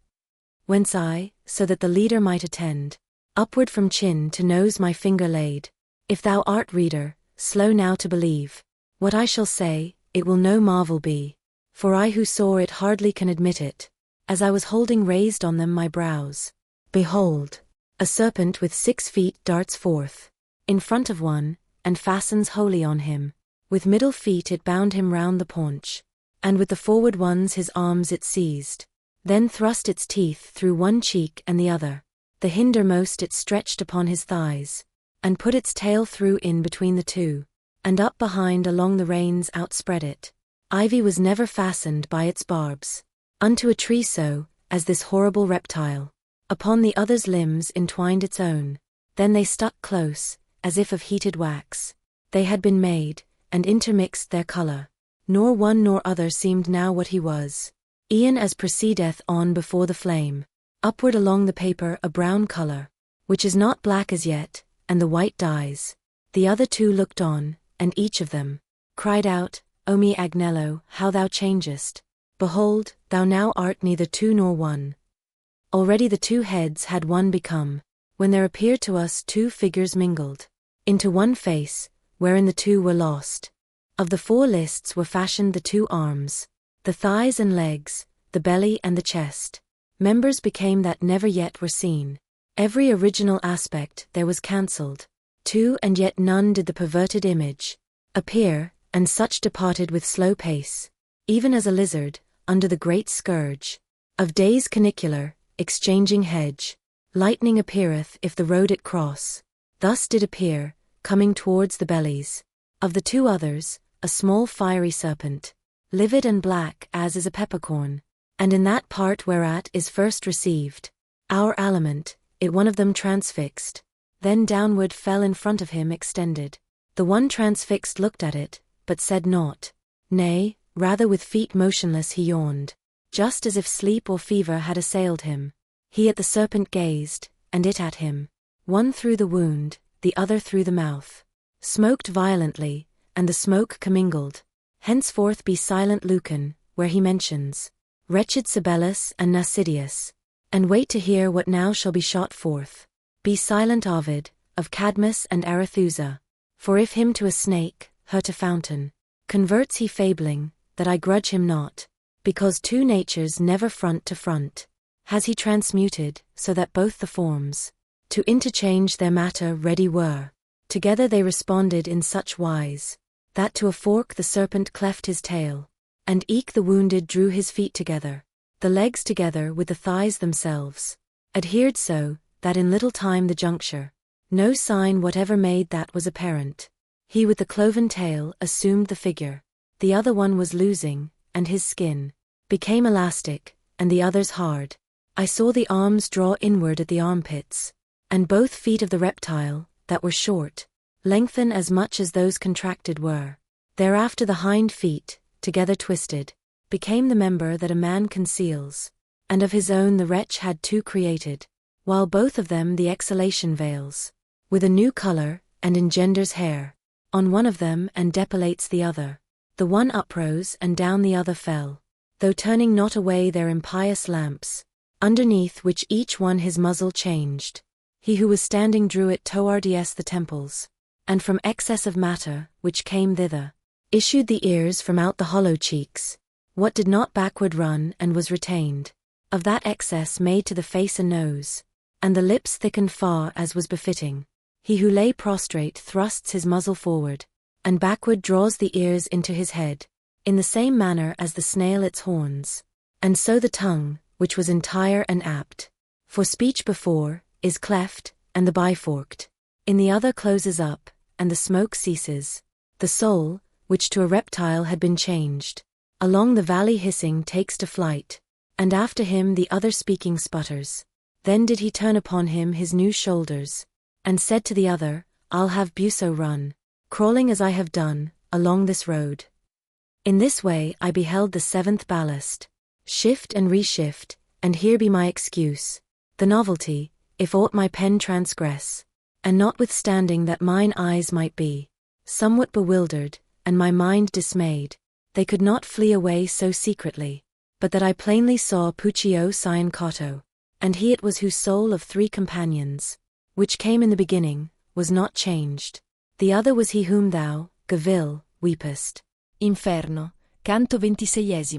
Speaker 1: Whence I, so that the leader might attend, upward from chin to nose my finger laid. If thou art reader, slow now to believe what I shall say, it will no marvel be, for I who saw it hardly can admit it. As I was holding raised on them my brows, behold, a serpent with 6 feet darts forth. In front of one, and fastens wholly on him. With middle feet it bound him round the paunch, and with the forward ones his arms it seized. Then thrust its teeth through one cheek and the other. The hindermost it stretched upon his thighs, and put its tail through in between the two, and up behind along the reins outspread it. Ivy was never fastened by its barbs unto a tree so, as this horrible reptile. Upon the other's limbs entwined its own. Then they stuck close, as if of heated wax. They had been made, and intermixed their colour. Nor one nor other seemed now what he was. E'en as proceedeth on before the flame, upward along the paper a brown colour, which is not black as yet, and the white dies. The other two looked on, and each of them cried out, O me Agnello, how thou changest! Behold, thou now art neither two nor one. Already the two heads had one become, when there appeared to us two figures mingled into one face, wherein the two were lost. Of the four lists were fashioned the two arms, the thighs and legs, the belly and the chest. Members became that never yet were seen. Every original aspect there was cancelled. Two and yet none did the perverted image appear, and such departed with slow pace, even as a lizard, under the great scourge of day's canicular, exchanging hedge. Lightning appeareth if the road it cross. Thus did appear, coming towards the bellies of the two others, a small fiery serpent, livid and black as is a peppercorn, and in that part whereat is first received our aliment, it one of them transfixed, then downward fell in front of him extended. The one transfixed looked at it, but said naught. Nay, rather with feet motionless he yawned, just as if sleep or fever had assailed him. He at the serpent gazed, and it at him. One through the wound, the other through the mouth. Smoked violently, and the smoke commingled. Henceforth be silent Lucan, where he mentions wretched Sabellus and Nasidius, and wait to hear what now shall be shot forth. Be silent Ovid, of Cadmus and Arethusa, for if him to a snake, her to fountain, converts he fabling, that I grudge him not, because two natures never front to front, has he transmuted, so that both the forms to interchange their matter ready were. Together they responded in such wise, that to a fork the serpent cleft his tail, and eke the wounded drew his feet together, the legs together with the thighs themselves, adhered so, that in little time the juncture, no sign whatever made that was apparent. He with the cloven tail assumed the figure, the other one was losing, and his skin became elastic, and the other's hard. I saw the arms draw inward at the armpits, and both feet of the reptile, that were short, lengthen as much as those contracted were. Thereafter the hind feet, together twisted, became the member that a man conceals, and of his own the wretch had two created, while both of them the exhalation veils, with a new colour, and engenders hair, on one of them and depilates the other. The one uprose and down the other fell, though turning not away their impious lamps, underneath which each one his muzzle changed. He who was standing drew it towards the temples, and from excess of matter, which came thither, issued the ears from out the hollow cheeks. What did not backward run and was retained, of that excess made to the face a nose, and the lips thickened far as was befitting. He who lay prostrate thrusts his muzzle forward, and backward draws the ears into his head, in the same manner as the snail its horns. And so the tongue, which was entire and apt for speech before, is cleft, and the biforked. In the other closes up, and the smoke ceases. The soul, which to a reptile had been changed, along the valley hissing takes to flight, and after him the other speaking sputters. Then did he turn upon him his new shoulders, and said to the other, I'll have Buso run, crawling as I have done, along this road. In this way I beheld the seventh ballast shift and reshift, and here be my excuse, the novelty, if aught my pen transgress, and notwithstanding that mine eyes might be somewhat bewildered, and my mind dismayed, they could not flee away so secretly, but that I plainly saw Puccio Ciancato, and he it was whose soul of three companions, which came in the beginning, was not changed. The other was he whom thou, Gavil, weepest.
Speaker 3: Inferno, canto 26.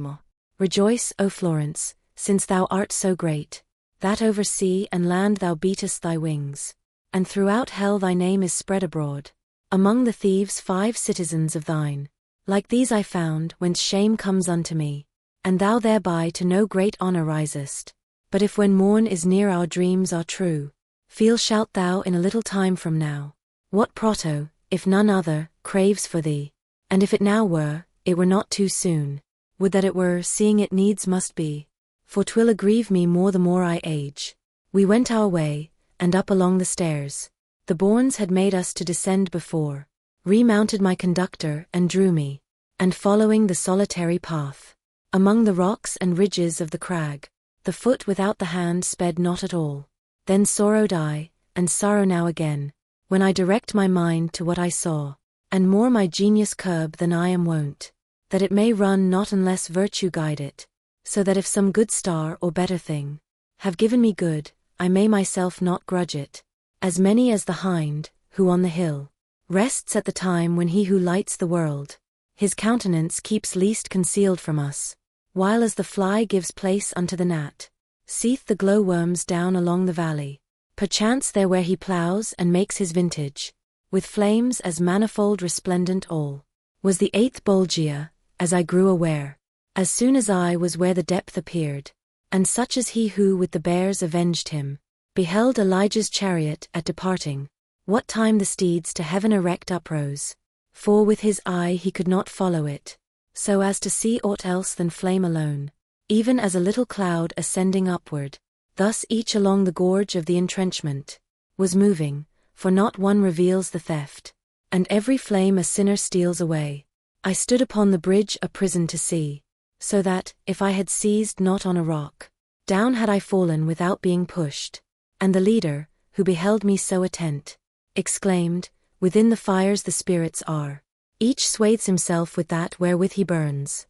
Speaker 1: Rejoice, O Florence, since thou art so great, that over sea and land thou beatest thy wings, and throughout hell thy name is spread abroad. Among the thieves 5 citizens of thine. Like these I found, whence shame comes unto me. And thou thereby to no great honor risest. But if when morn is near our dreams are true, feel shalt thou in a little time from now, what Proto, if none other, craves for thee. And if it now were, it were not too soon. Would that it were, seeing it needs must be. For 'twill aggrieve me more the more I age. We went our way, and up along the stairs. The bournes had made us to descend before. Remounted my conductor and drew me. And following the solitary path, among the rocks and ridges of the crag, the foot without the hand sped not at all. Then sorrowed I, and sorrow now again, when I direct my mind to what I saw, and more my genius curb than I am wont, that it may run not unless virtue guide it, so that if some good star or better thing have given me good, I may myself not grudge it. As many as the hind, who on the hill rests at the time when he who lights the world, his countenance keeps least concealed from us, while as the fly gives place unto the gnat, seeth the glow-worms down along the valley, perchance there where he ploughs and makes his vintage, with flames as manifold resplendent all, was the 8th Bolgia, as I grew aware, as soon as I was where the depth appeared, and such as he who with the bears avenged him, beheld Elijah's chariot at departing, what time the steeds to heaven erect uprose, for with his eye he could not follow it, so as to see aught else than flame alone, even as a little cloud ascending upward, thus each along the gorge of the entrenchment was moving, for not one reveals the theft, and every flame a sinner steals away. I stood upon the bridge a prison to see, so that, if I had seized not on a rock, down had I fallen without being pushed. And the leader, who beheld me so attent, exclaimed, within the fires the spirits are. Each swathes himself with that wherewith he burns.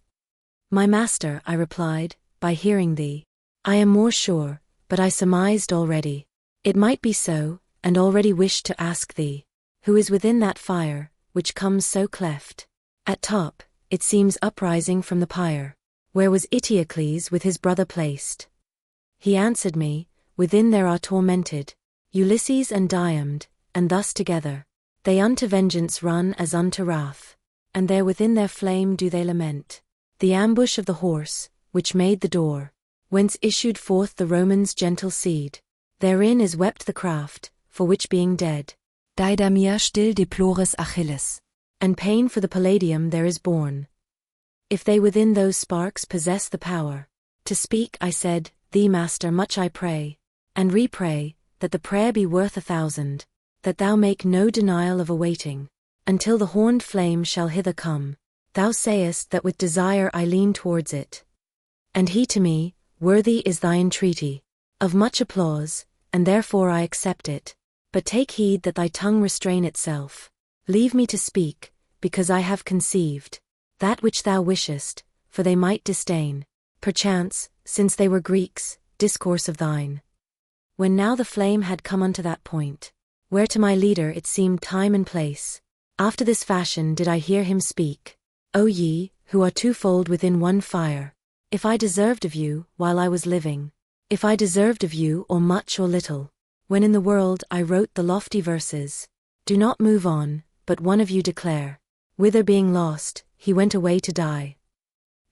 Speaker 1: My master, I replied, by hearing thee, I am more sure, but I surmised already. It might be so, and already wished to ask thee, who is within that fire, which comes so cleft. At top, it seems uprising from the pyre, where was Eteocles with his brother placed. He answered me, within there are tormented Ulysses and Diomed, and thus together they unto vengeance run as unto wrath, and there within their flame do they lament the ambush of the horse, which made the door, whence issued forth the Romans' gentle seed. Therein is wept the craft, for which being dead,
Speaker 3: Died mir still deplores Achilles.
Speaker 1: And pain for the Palladium there is born. If they within those sparks possess the power to speak, I said, thee master much I pray, and re-pray, that the prayer be worth 1,000, that thou make no denial of awaiting, until the horned flame shall hither come. Thou sayest that with desire I lean towards it. And he to me, worthy is thy entreaty, of much applause, and therefore I accept it. But take heed that thy tongue restrain itself. Leave me to speak, because I have conceived that which thou wishest, for they might disdain, perchance, since they were Greeks, discourse of thine. When now the flame had come unto that point, where to my leader it seemed time and place, after this fashion did I hear him speak. O ye, who are twofold within one fire, if I deserved of you, while I was living, if I deserved of you or much or little, when in the world I wrote the lofty verses, do not move on, but one of you declare, whither being lost, he went away to die.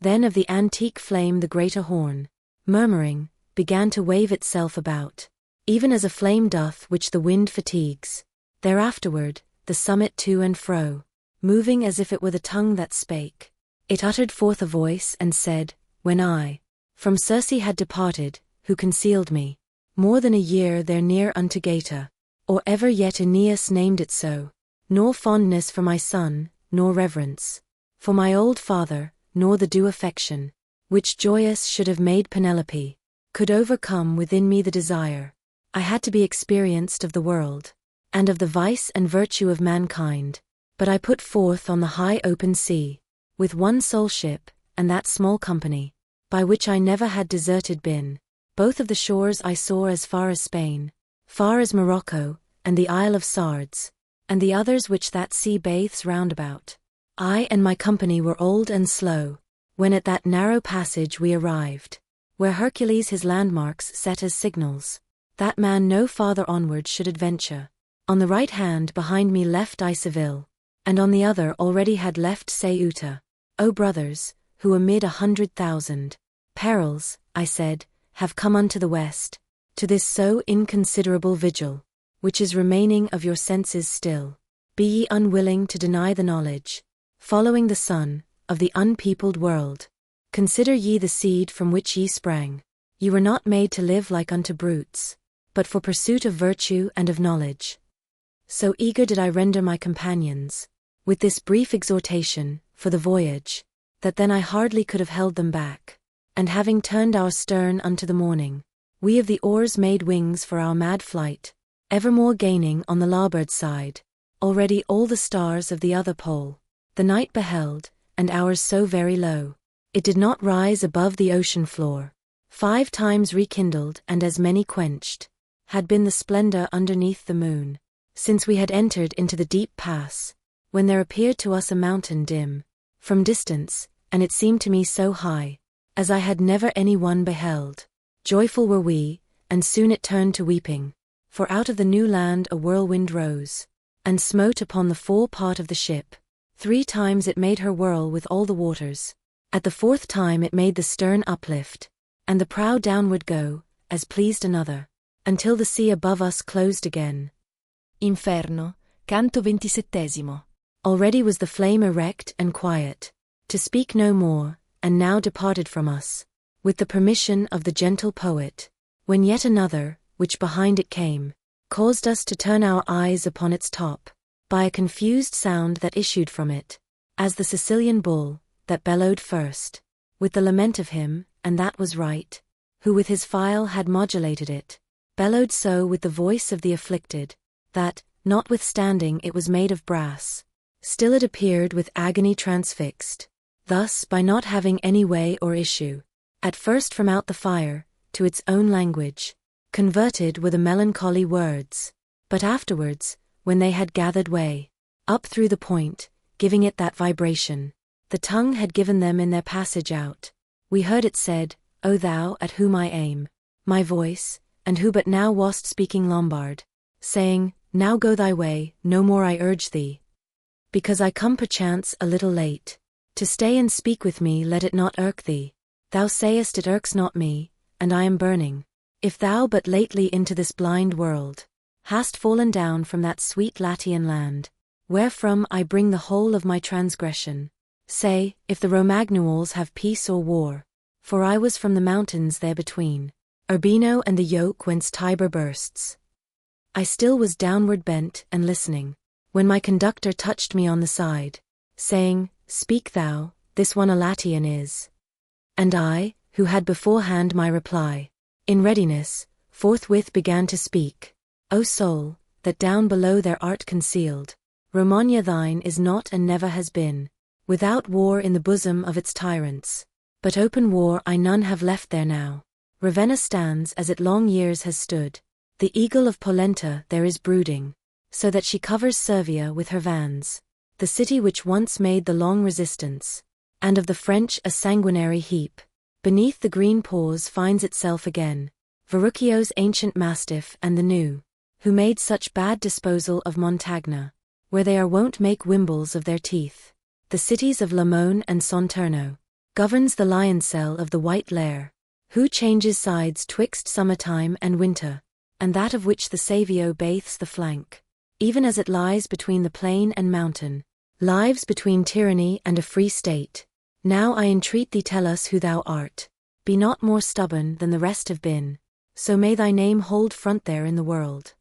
Speaker 1: Then of the antique flame the greater horn, murmuring, began to wave itself about, even as a flame doth which the wind fatigues. Thereafterward, the summit to and fro, moving as if it were the tongue that spake, it uttered forth a voice and said, when I from Circe had departed, who concealed me more than a year there near unto Gaeta, or ever yet Aeneas named it so, nor fondness for my son, nor reverence for my old father, nor the due affection, which joyous should have made Penelope, could overcome within me the desire I had to be experienced of the world, and of the vice and virtue of mankind. But I put forth on the high open sea, with one sole ship, and that small company, by which I never had deserted been. Both of the shores I saw as far as Spain, far as Morocco, and the Isle of Sardes, and the others which that sea bathes round about. I and my company were old and slow, when at that narrow passage we arrived, where Hercules his landmarks set as signals, that man no farther onward should adventure. On the right hand behind me left I Seville, and on the other already had left Ceuta. O brothers, who amid 100,000 perils, I said, have come unto the west, to this so inconsiderable vigil, which is remaining of your senses still. Be ye unwilling to deny the knowledge, following the sun, of the unpeopled world. Consider ye the seed from which ye sprang. Ye were not made to live like unto brutes, but for pursuit of virtue and of knowledge. So eager did I render my companions, with this brief exhortation, for the voyage, that then I hardly could have held them back. And having turned our stern unto the morning, we of the oars made wings for our mad flight, evermore gaining on the larboard side. Already all the stars of the other pole, the night beheld, and ours so very low, it did not rise above the ocean floor. 5 times rekindled and as many quenched, had been the splendor underneath the moon, since we had entered into the deep pass, when there appeared to us a mountain dim, from distance, and it seemed to me so high, as I had never any one beheld. Joyful were we, and soon it turned to weeping, for out of the new land a whirlwind rose, and smote upon the fore part of the ship. 3 times it made her whirl with all the waters. At the 4th time it made the stern uplift, and the prow downward go, as pleased another, until the sea above us closed again.
Speaker 3: Inferno, canto 27.
Speaker 1: Already was the flame erect and quiet, to speak no more, and now departed from us, with the permission of the gentle poet, when yet another, which behind it came, caused us to turn our eyes upon its top, by a confused sound that issued from it, as the Sicilian bull, that bellowed first, with the lament of him, and that was right, who with his file had modulated it, bellowed so with the voice of the afflicted, that, notwithstanding it was made of brass, still it appeared with agony transfixed, thus by not having any way or issue, at first from out the fire, to its own language, converted were the melancholy words, but afterwards, when they had gathered way, up through the point, giving it that vibration, the tongue had given them in their passage out, we heard it said, O thou at whom I aim, my voice, and who but now wast speaking Lombard, saying, now go thy way, no more I urge thee. Because I come perchance a little late, to stay and speak with me let it not irk thee, thou sayest it irks not me, and I am burning. If thou but lately into this blind world, hast fallen down from that sweet Latian land, wherefrom I bring the whole of my transgression, say, if the Romagnuals have peace or war, for I was from the mountains there between, Urbino and the yoke whence Tiber bursts. I still was downward bent and listening, when my conductor touched me on the side, saying, speak thou, this one a Latian is. And I, who had beforehand my reply, in readiness, forthwith began to speak. O soul, that down below there art concealed, Romagna thine is not and never has been, without war in the bosom of its tyrants, but open war I none have left there now. Ravenna stands as it long years has stood, the eagle of Polenta there is brooding, so that she covers Servia with her vans, the city which once made the long resistance, and of the French a sanguinary heap, beneath the green paws finds itself again, Verruccio's ancient mastiff and the new, who made such bad disposal of Montagna, where they are wont make wimbles of their teeth. The cities of Lamone and Sonterno, governs the lion cell of the white lair, who changes sides twixt summertime and winter, and that of which the Savio bathes the flank, even as it lies between the plain and mountain, lives between tyranny and a free state. Now I entreat thee tell us who thou art, be not more stubborn than the rest have been, so may thy name hold front there in the world.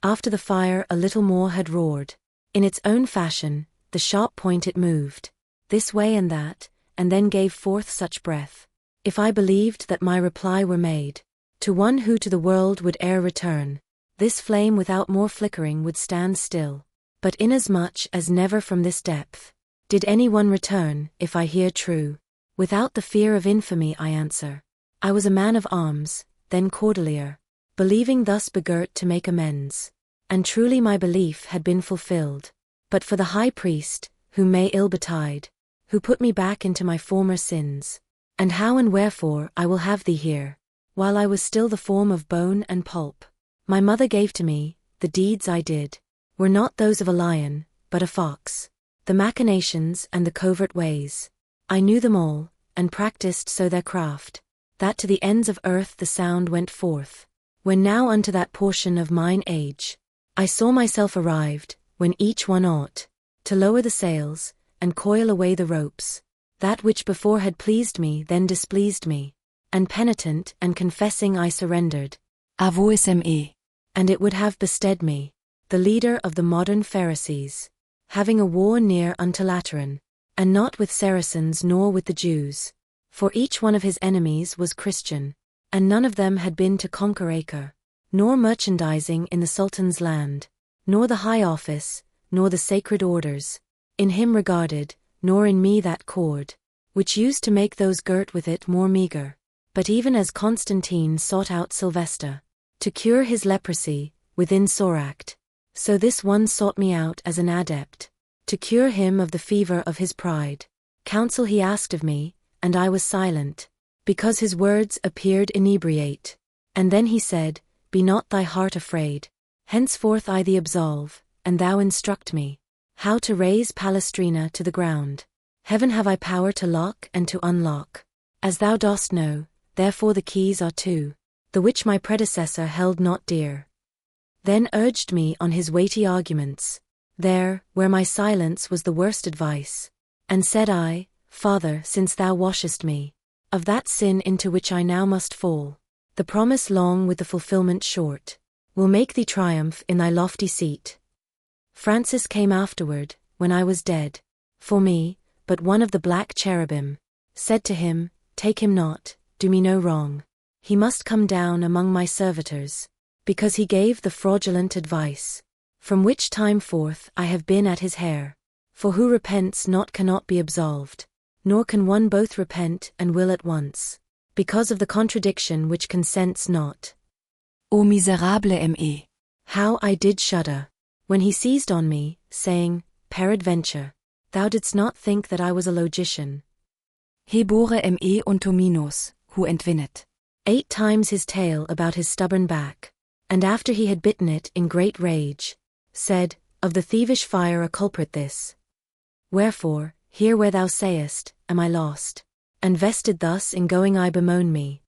Speaker 1: After the fire a little more had roared, in its own fashion, the sharp point it moved, this way and that, and then gave forth such breath, if I believed that my reply were made, to one who to the world would e'er return, this flame without more flickering would stand still, but inasmuch as never from this depth, did any one return, if I hear true, without the fear of infamy I answer, I was a man of arms, then Cordelier, believing thus begirt to make amends, and truly my belief had been fulfilled, but for the high priest, whom may ill betide, who put me back into my former sins, and how and wherefore I will have thee hear, while I was still the form of bone and pulp. My mother gave to me, the deeds I did, were not those of a lion, but a fox. The machinations and the covert ways, I knew them all, and practiced so their craft, that to the ends of earth the sound went forth. When now unto that portion of mine age, I saw myself arrived, when each one ought to lower the sails, and coil away the ropes, that which before had pleased me then displeased me, and penitent and confessing I surrendered,
Speaker 3: Avouez-me.
Speaker 1: and it would have bestead me, the leader of the modern Pharisees, having a war near unto Lateran, and not with Saracens nor with the Jews, for each one of his enemies was Christian, and none of them had been to conquer Acre, nor merchandising in the Sultan's land, nor the high office, nor the sacred orders, in him regarded, nor in me that cord, which used to make those girt with it more meager. But even as Constantine sought out Sylvester, to cure his leprosy, within Soract, so this one sought me out as an adept, to cure him of the fever of his pride. Counsel he asked of me, and I was silent, because his words appeared inebriate. And then he said, Be not thy heart afraid. Henceforth I thee absolve, and thou instruct me, how to raise Palestrina to the ground. Heaven have I power to lock and to unlock, as thou dost know, therefore the keys are two, the which my predecessor held not dear. Then urged me on his weighty arguments, there, where my silence was the worst advice. And said I, Father, since thou washest me of that sin into which I now must fall, the promise long with the fulfillment short, will make thee triumph in thy lofty seat. Francis came afterward, when I was dead, for me, but one of the black cherubim said to him, Take him not, do me no wrong. He must come down among my servitors, because he gave the fraudulent advice. From which time forth I have been at his hair. For who repents not cannot be absolved, nor can one both repent and will at once, because of the contradiction which consents not.
Speaker 3: O miserable me.
Speaker 1: How I did shudder, when he seized on me, saying, Peradventure, thou didst not think that I was a logician.
Speaker 3: Hebore me unto minus, who entwinnet.
Speaker 1: 8 times his tail about his stubborn back, and after he had bitten it in great rage, said, Of the thievish fire a culprit this. Wherefore, here where thou sayest, am I lost, and vested thus in going I bemoan me.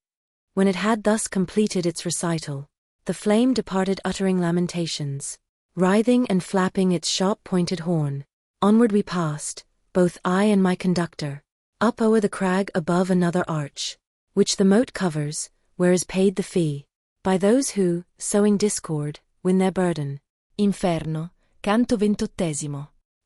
Speaker 1: When it had thus completed its recital, the flame departed uttering lamentations, writhing and flapping its sharp-pointed horn. Onward we passed, both I and my conductor, up o'er the crag above another arch, which the moat covers, where is paid the fee, by those who, sowing discord, win their burden.
Speaker 3: Inferno, canto 28.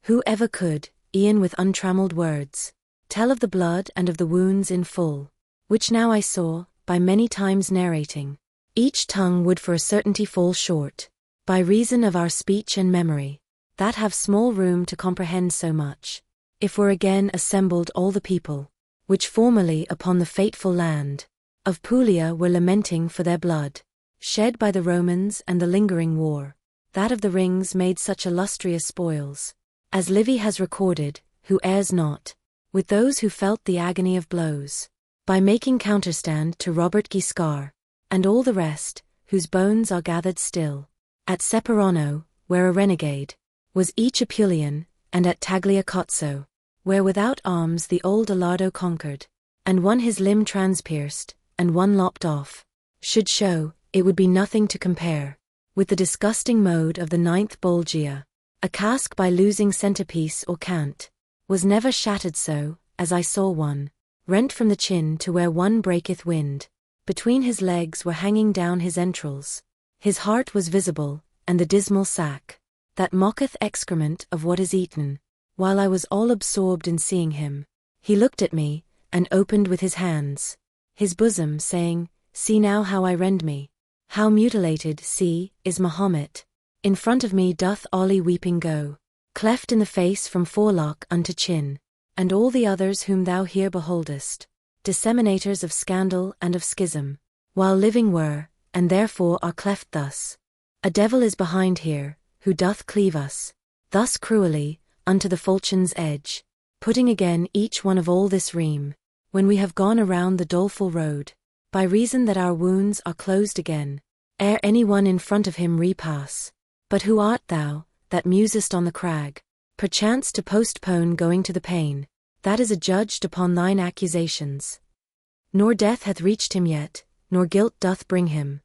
Speaker 1: Who ever could, e'en with untrammeled words, tell of the blood and of the wounds in full, which now I saw, by many times narrating, each tongue would for a certainty fall short, by reason of our speech and memory, that have small room to comprehend so much, if were again assembled all the people, which formerly upon the fateful land of Puglia were lamenting for their blood, shed by the Romans and the lingering war, that of the rings made such illustrious spoils, as Livy has recorded, who errs not, with those who felt the agony of blows, by making counterstand to Robert Guiscard, and all the rest, whose bones are gathered still, at Ceperano, where a renegade was each Apulian, and at Tagliacozzo, where without arms the old Alardo conquered, and one his limb transpierced, and one lopped off, should show, it would be nothing to compare with the disgusting mode of the 9th Bolgia. A cask by losing centerpiece or cant was never shattered so, as I saw one, rent from the chin to where one breaketh wind. Between his legs were hanging down his entrails. His heart was visible, and the dismal sack, that mocketh excrement of what is eaten. While I was all absorbed in seeing him, he looked at me, and opened with his hands his bosom, saying, See now how I rend me. How mutilated, see, is Mahomet. In front of me doth Ali weeping go, cleft in the face from forelock unto chin, and all the others whom thou here beholdest, disseminators of scandal and of schism, while living were, and therefore are cleft thus. A devil is behind here, who doth cleave us, thus cruelly, unto the falchion's edge, putting again each one of all this ream, when we have gone around the doleful road, by reason that our wounds are closed again, ere any one in front of him repass. But who art thou, that musest on the crag? Perchance to postpone going to the pain, that is adjudged upon thine accusations. Nor death hath reached him yet, nor guilt doth bring him.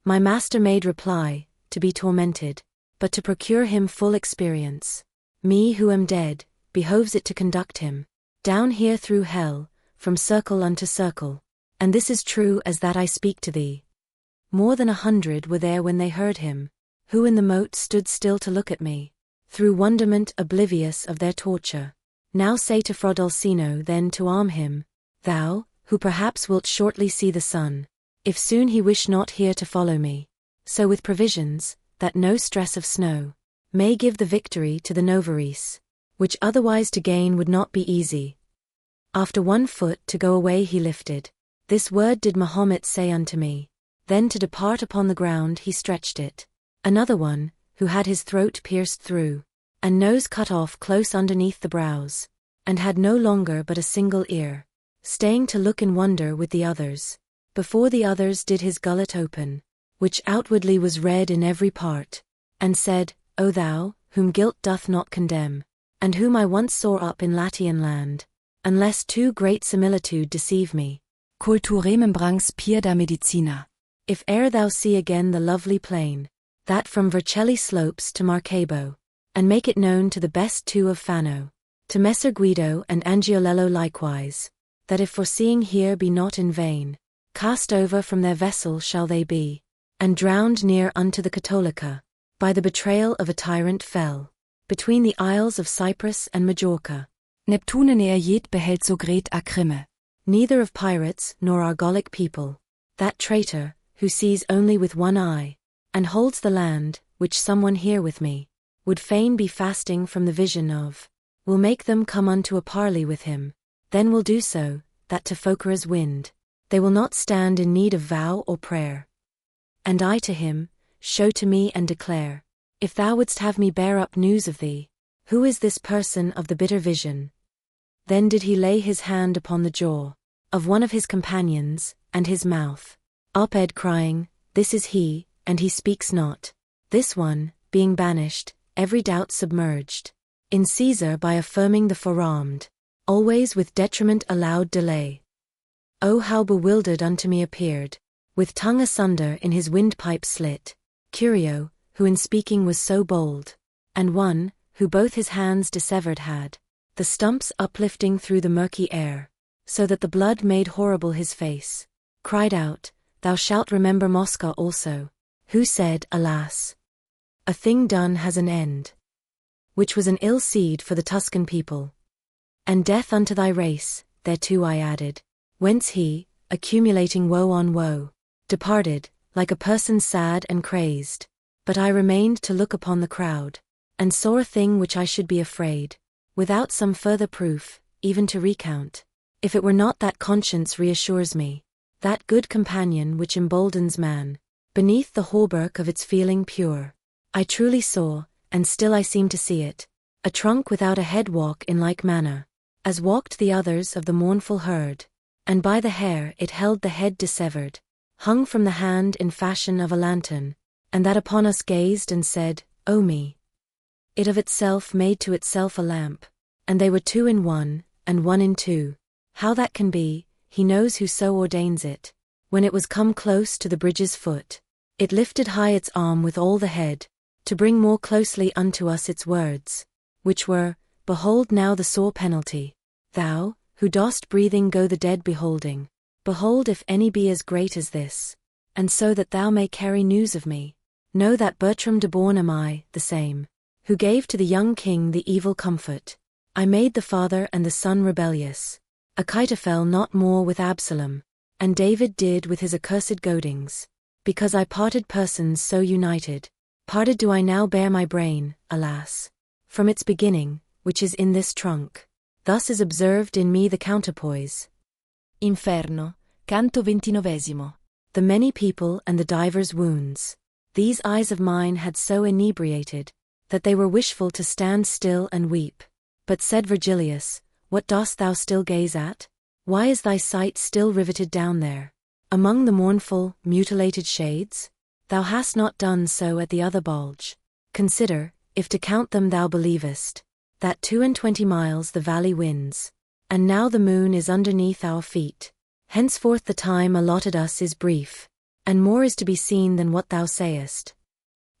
Speaker 1: My master made reply, to be tormented, but to procure him full experience. Me who am dead, behoves it to conduct him down here through hell, from circle unto circle. And this is true as that I speak to thee. More than 100 were there when they heard him, who in the moat stood still to look at me, through wonderment oblivious of their torture. Now say to Frodolcino then to arm him, thou, who perhaps wilt shortly see the sun, if soon he wish not here to follow me, so with provisions, that no stress of snow may give the victory to the Novaris, which otherwise to gain would not be easy. After 1 foot to go away he lifted, this word did Mahomet say unto me, then to depart upon the ground he stretched it. Another one, who had his throat pierced through, and nose cut off close underneath the brows, and had no longer but a single ear, staying to look in wonder with the others, before the others did his gullet open, which outwardly was red in every part, and said, O thou, whom guilt doth not condemn, and whom I once saw up in Latian land, unless too great similitude deceive me.
Speaker 3: Culturem embarks pier da medicina.
Speaker 1: If e'er thou see again the lovely plain, that from Vercelli slopes to Marcabo, and make it known to the best two of Fano, to Messer Guido and Angiolello likewise, that if foreseeing here be not in vain, cast over from their vessel shall they be, and drowned near unto the Catolica, by the betrayal of a tyrant fell, between the isles of Cyprus and Majorca.
Speaker 3: Neptune ne jet behält so great acrimme.
Speaker 1: Neither of pirates nor Argolic people, that traitor, who sees only with one eye, and holds the land, which someone here with me, would fain be fasting from the vision of, will make them come unto a parley with him, then will do so, that to Phocra's wind, they will not stand in need of vow or prayer. And I to him, show to me and declare, if thou wouldst have me bear up news of thee, who is this person of the bitter vision? Then did he lay his hand upon the jaw of one of his companions, and his mouth up-ed crying, this is he, and he speaks not. This one, being banished, every doubt submerged, in Caesar by affirming the forearmed, always with detriment allowed delay. Oh how bewildered unto me appeared, with tongue asunder in his windpipe slit, Curio, who in speaking was so bold, and one, who both his hands dissevered had, the stumps uplifting through the murky air, so that the blood made horrible his face, cried out, thou shalt remember Mosca also, who said, alas, a thing done has an end, which was an ill seed for the Tuscan people. And death unto thy race, thereto I added, whence he, accumulating woe on woe, departed, like a person sad and crazed. But I remained to look upon the crowd, and saw a thing which I should be afraid, without some further proof, even to recount, if it were not that conscience reassures me, that good companion which emboldens man, beneath the hauberk of its feeling pure. I truly saw, and still I seem to see it, a trunk without a head walk in like manner, as walked the others of the mournful herd, and by the hair it held the head dissevered, hung from the hand in fashion of a lantern, and that upon us gazed and said, O me! It of itself made to itself a lamp, and they were 2 in 1, and 1 in 2. How that can be, he knows who so ordains it. When it was come close to the bridge's foot, it lifted high its arm with all the head, to bring more closely unto us its words, which were, behold now the sore penalty, thou, who dost breathing go the dead beholding, behold if any be as great as this, and so that thou may carry news of me, know that Bertram de Born am I, the same, who gave to the young king the evil comfort. I made the father and the son rebellious. Achitophel not more with Absalom, and David did with his accursed goadings, because I parted persons so united. Parted do I now bear my brain, alas, from its beginning, which is in this trunk. Thus is observed in me the counterpoise.
Speaker 3: Inferno, canto 29.
Speaker 1: The many people and the divers wounds. These eyes of mine had so inebriated, that they were wishful to stand still and weep. But said Virgilius, what dost thou still gaze at? Why is thy sight still riveted down there, among the mournful, mutilated shades? Thou hast not done so at the other bulge. Consider, if to count them thou believest, that 22 miles the valley winds, and now the moon is underneath our feet. Henceforth the time allotted us is brief, and more is to be seen than what thou sayest.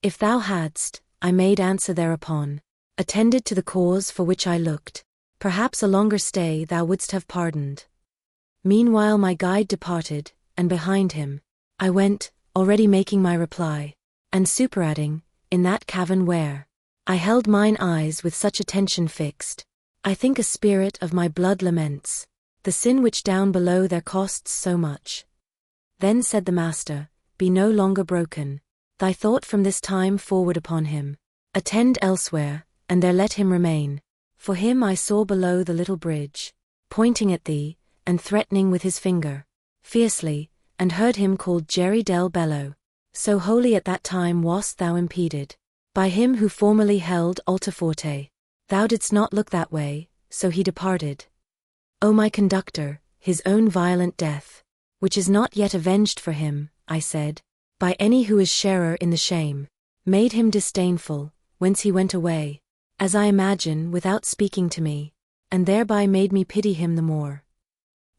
Speaker 1: If thou hadst, I made answer thereupon, attended to the cause for which I looked, perhaps a longer stay thou wouldst have pardoned. Meanwhile my guide departed, and behind him I went, already making my reply, and superadding, in that cavern where I held mine eyes with such attention fixed, I think a spirit of my blood laments the sin which down below there costs so much. Then said the Master, be no longer broken, thy thought from this time forward upon him. Attend elsewhere, and there let him remain. For him I saw below the little bridge, pointing at thee, and threatening with his finger, fiercely, and heard him called Jerry del Bello. So wholly at that time wast thou impeded by him who formerly held Altaforte. Thou didst not look that way, so he departed. O my conductor, his own violent death, which is not yet avenged for him, I said, by any who is sharer in the shame, made him disdainful, whence he went away, as I imagine without speaking to me, and thereby made me pity him the more.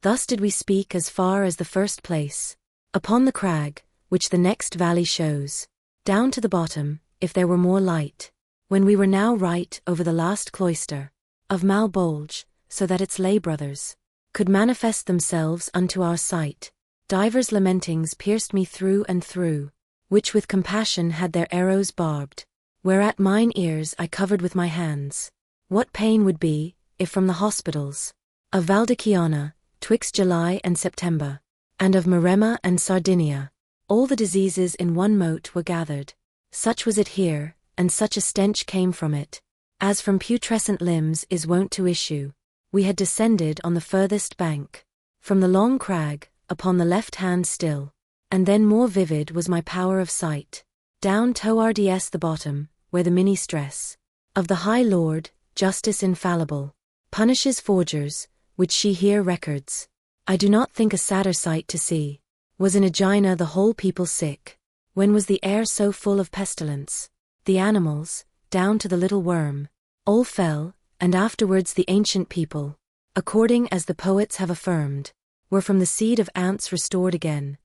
Speaker 1: Thus did we speak as far as the first place, upon the crag, which the next valley shows, down to the bottom, if there were more light, when we were now right over the last cloister of Malbolge, so that its lay brothers could manifest themselves unto our sight. Divers lamentings pierced me through and through, which with compassion had their arrows barbed, whereat mine ears I covered with my hands. What pain would be, if from the hospitals of Valdichiana, twixt July and September, and of Maremma and Sardinia, all the diseases in one mote were gathered. Such was it here, and such a stench came from it, as from putrescent limbs is wont to issue. We had descended on the furthest bank, from the long crag, upon the left hand still, and then more vivid was my power of sight, down towards the bottom, where the mini-stress of the High Lord, justice infallible, punishes forgers, which she here records. I do not think a sadder sight to see was in Aegina the whole people sick, when was the air so full of pestilence. The animals, down to the little worm, all fell, and afterwards the ancient people, according as the poets have affirmed, were from the seed of ants restored again.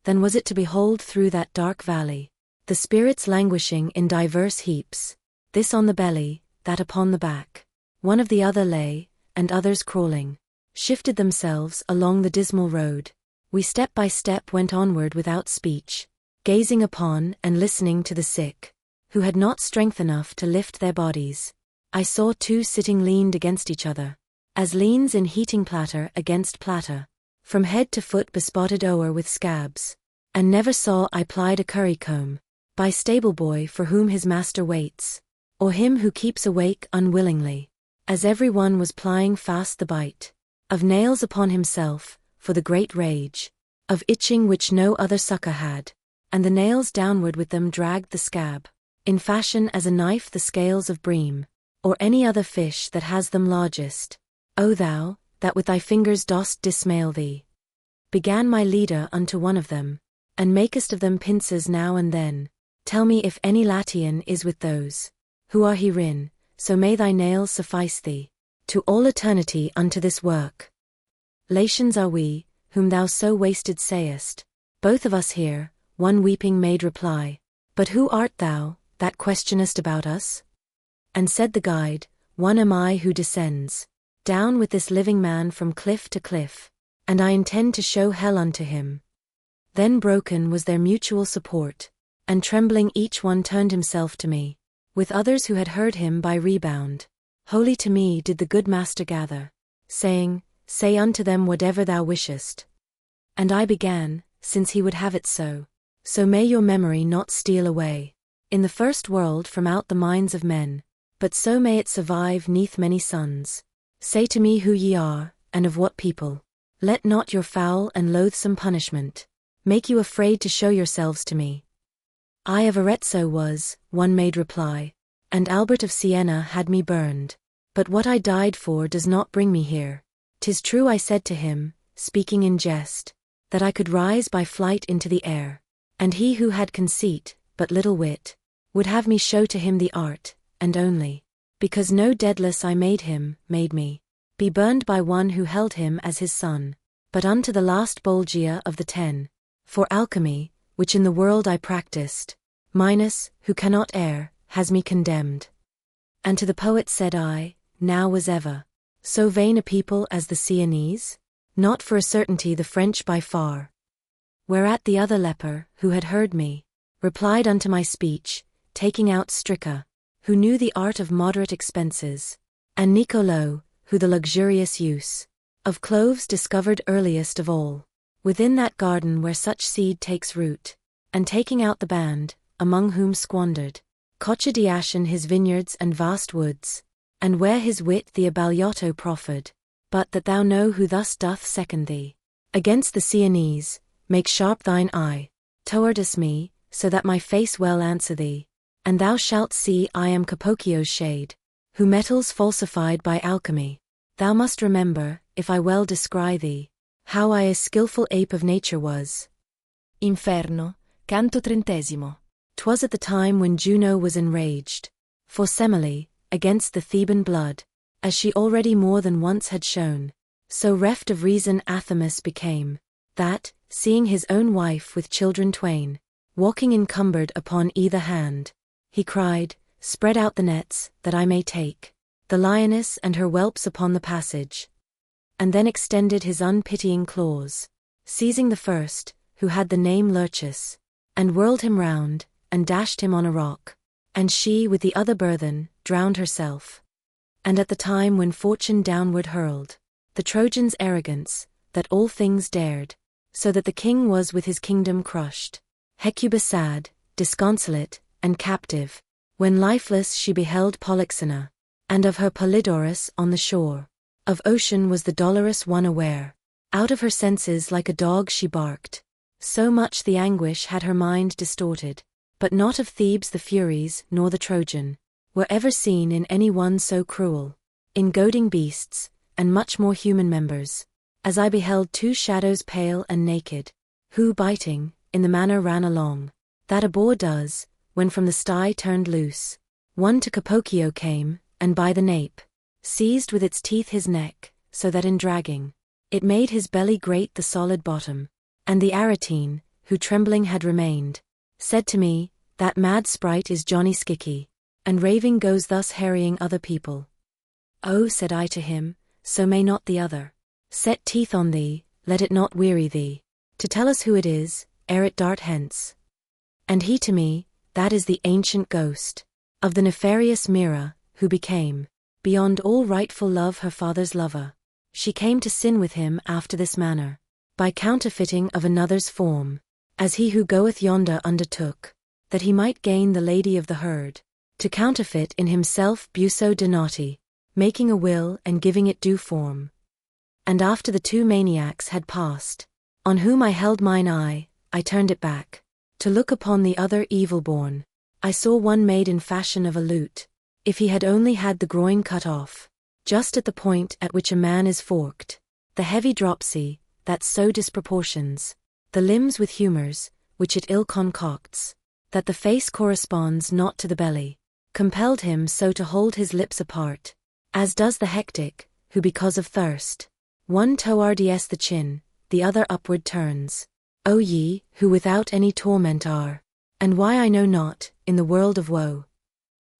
Speaker 1: Then was it to behold through that dark valley, the spirits languishing in diverse heaps, this on the belly, that upon the back, one of the other lay, and others crawling, shifted themselves along the dismal road. We step by step went onward without speech, gazing upon and listening to the sick, who had not strength enough to lift their bodies. I saw two sitting leaned against each other, as leans in heating platter against platter, from head to foot bespotted o'er with scabs, and never saw I plied a currycomb, by stable boy for whom his master waits, or him who keeps awake unwillingly, as every one was plying fast the bite of nails upon himself, for the great rage of itching which no other succor had, and the nails downward with them dragged the scab, in fashion as a knife the scales of bream, or any other fish that has them largest. O thou, that with thy fingers dost dismail thee, began my leader unto one of them, and makest of them pincers now and then, tell me if any Latian is with those who are herein, so may thy nails suffice thee to all eternity unto this work. Latians are we, whom thou so wasted sayest, both of us here. One weeping made reply, but who art thou, that questionest about us? And said the guide, one am I who descends down with this living man from cliff to cliff, and I intend to show hell unto him. Then broken was their mutual support, and trembling each one turned himself to me, with others who had heard him by rebound. Wholly to me did the good master gather, saying, say unto them whatever thou wishest. And I began, since he would have it so. So may your memory not steal away in the first world from out the minds of men, but so may it survive neath many suns. Say to me who ye are, and of what people. Let not your foul and loathsome punishment make you afraid to show yourselves to me. I of Arezzo was, one made reply, and Albert of Siena had me burned. But what I died for does not bring me here. 'Tis true I said to him, speaking in jest, that I could rise by flight into the air, and he who had conceit, but little wit, would have me show to him the art, and only because no deadless I made him, made me be burned by one who held him as his son, but unto the last Bolgia of the 10. For alchemy, which in the world I practiced, Minos, who cannot err, has me condemned. And to the poet said I, now was ever so vain a people as the Sienese? Not for a certainty the French by far. Whereat the other leper, who had heard me, replied unto my speech, taking out Stricca, who knew the art of moderate expenses, and Nicolo, who the luxurious use of cloves discovered earliest of all, within that garden where such seed takes root, and taking out the band, among whom squandered Coccidiacian his vineyards and vast woods, and where his wit the Abbagliato proffered, but that thou know who thus doth second thee against the Sienese, make sharp thine eye towards me, so that my face well answer thee, and thou shalt see I am Capocchio's shade, who metals falsified by alchemy. Thou must remember, if I well descry thee, how I a skilful ape of nature was.
Speaker 3: Inferno, canto 30.
Speaker 1: 'Twas at the time when Juno was enraged for Semele, against the Theban blood, as she already more than once had shown. So reft of reason Athamas became, that, seeing his own wife with children twain, walking encumbered upon either hand, he cried, spread out the nets, that I may take the lioness and her whelps upon the passage. And then extended his unpitying claws, seizing the first, who had the name Lurchus, and whirled him round, and dashed him on a rock, and she with the other burthen, drowned herself. And at the time when fortune downward hurled the Trojans' arrogance, that all things dared, so that the king was with his kingdom crushed, Hecuba sad, disconsolate, and captive, when lifeless she beheld Polyxena, and of her Polydorus on the shore of ocean was the dolorous one aware. Out of her senses like a dog she barked, so much the anguish had her mind distorted. But not of Thebes the Furies nor the Trojan were ever seen in any one so cruel, in goading beasts, and much more human members, as I beheld two shadows pale and naked, who biting, in the manner ran along, that a boar does, when from the sty turned loose. One to Capocchio came, and by the nape seized with its teeth his neck, so that in dragging it made his belly grate the solid bottom. And the Aretine, who trembling had remained, said to me, that mad sprite is Johnny Skikky, and raving goes thus harrying other people. Oh, said I to him, so may not the other set teeth on thee, let it not weary thee to tell us who it is, ere it dart hence. And he to me, that is the ancient ghost of the nefarious Mira, who became, beyond all rightful love her father's lover. She came to sin with him after this manner, by counterfeiting of another's form, as he who goeth yonder undertook, that he might gain the lady of the herd, to counterfeit in himself Buso Donati, making a will and giving it due form. And after the two maniacs had passed, on whom I held mine eye, I turned it back, to look upon the other evil-born. I saw one made in fashion of a lute, if he had only had the groin cut off, just at the point at which a man is forked, the heavy dropsy, that so disproportions the limbs with humours, which it ill concocts, that the face corresponds not to the belly, compelled him so to hold his lips apart, as does the hectic, who because of thirst, one towards the chin, the other upward turns. O ye, who without any torment are, and why I know not, in the world of woe.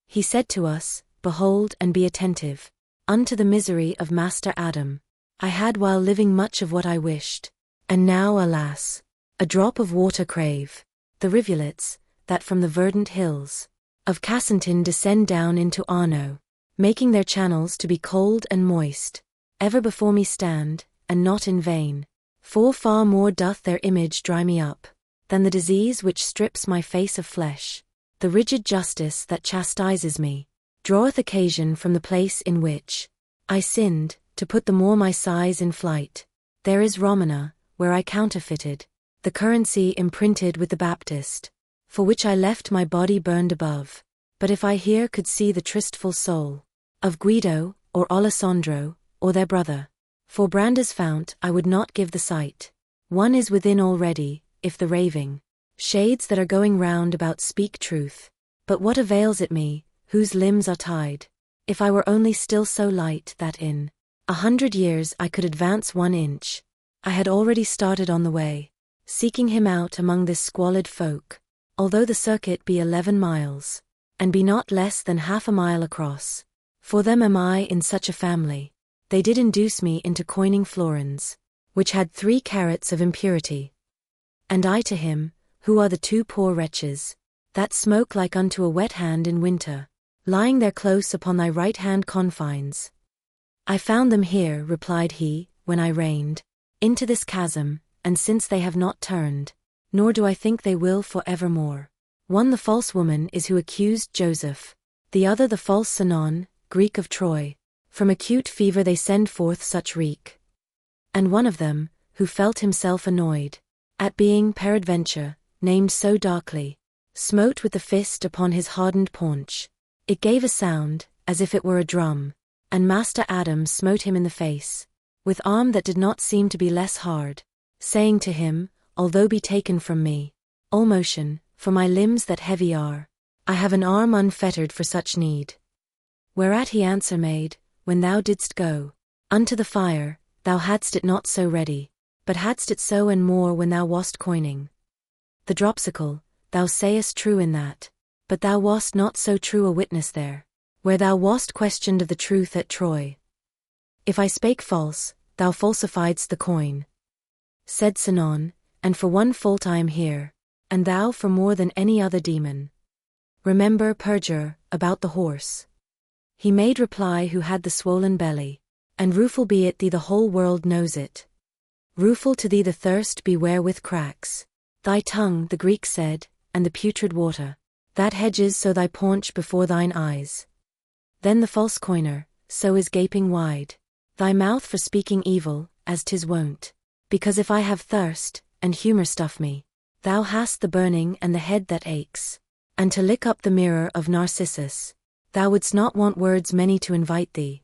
Speaker 1: He said to us, behold and be attentive, unto the misery of Master Adam. I had while living much of what I wished, and now alas, a drop of water crave. The rivulets, that from the verdant hills of Cassinton descend down into Arno, making their channels to be cold and moist, ever before me stand, and not in vain. For far more doth their image dry me up, than the disease which strips my face of flesh. The rigid justice that chastises me, draweth occasion from the place in which I sinned, to put the more my sighs in flight. There is Romana, where I counterfeited the currency imprinted with the Baptist, for which I left my body burned above. But if I here could see the tristful soul of Guido, or Alessandro, or their brother, for Branda's fount I would not give the sight. One is within already, if the raving shades that are going round about speak truth. But what avails it me, whose limbs are tied? If I were only still so light that in 100 years I could advance 1 inch. I had already started on the way, seeking him out among this squalid folk, although the circuit be 11 miles, and be not less than half a mile across. For them am I in such a family. They did induce me into coining florins, which had 3 carats of impurity. And I to him, who are the 2 poor wretches, that smoke like unto a wet hand in winter, lying there close upon thy right hand confines. I found them here, replied he, when I reigned into this chasm, and since they have not turned, nor do I think they will for evermore. One the false woman is who accused Joseph, the other the false Sinon, Greek of Troy. From acute fever they send forth such reek. And one of them, who felt himself annoyed at being peradventure named so darkly, smote with the fist upon his hardened paunch. It gave a sound, as if it were a drum, and Master Adam smote him in the face, with arm that did not seem to be less hard, saying to him, although be taken from me all motion, for my limbs that heavy are, I have an arm unfettered for such need. Whereat he answer made, when thou didst go unto the fire, thou hadst it not so ready, but hadst it so and more when thou wast coining the dropsicle. Thou sayest true in that, but thou wast not so true a witness there, where thou wast questioned of the truth at Troy. If I spake false, thou falsifiedst the coin, said Sinon, and for one fault I am here, and thou for more than any other demon. Remember, perjure, about the horse. He made reply who had the swollen belly, and rueful be it thee the whole world knows it. Rueful to thee the thirst be wherewith cracks thy tongue, the Greek said, and the putrid water, that hedges so thy paunch before thine eyes. Then the false coiner, so is gaping wide, thy mouth for speaking evil, as 'tis wont. Because if I have thirst, and humour stuff me, thou hast the burning and the head that aches, and to lick up the mirror of Narcissus, thou wouldst not want words many to invite thee.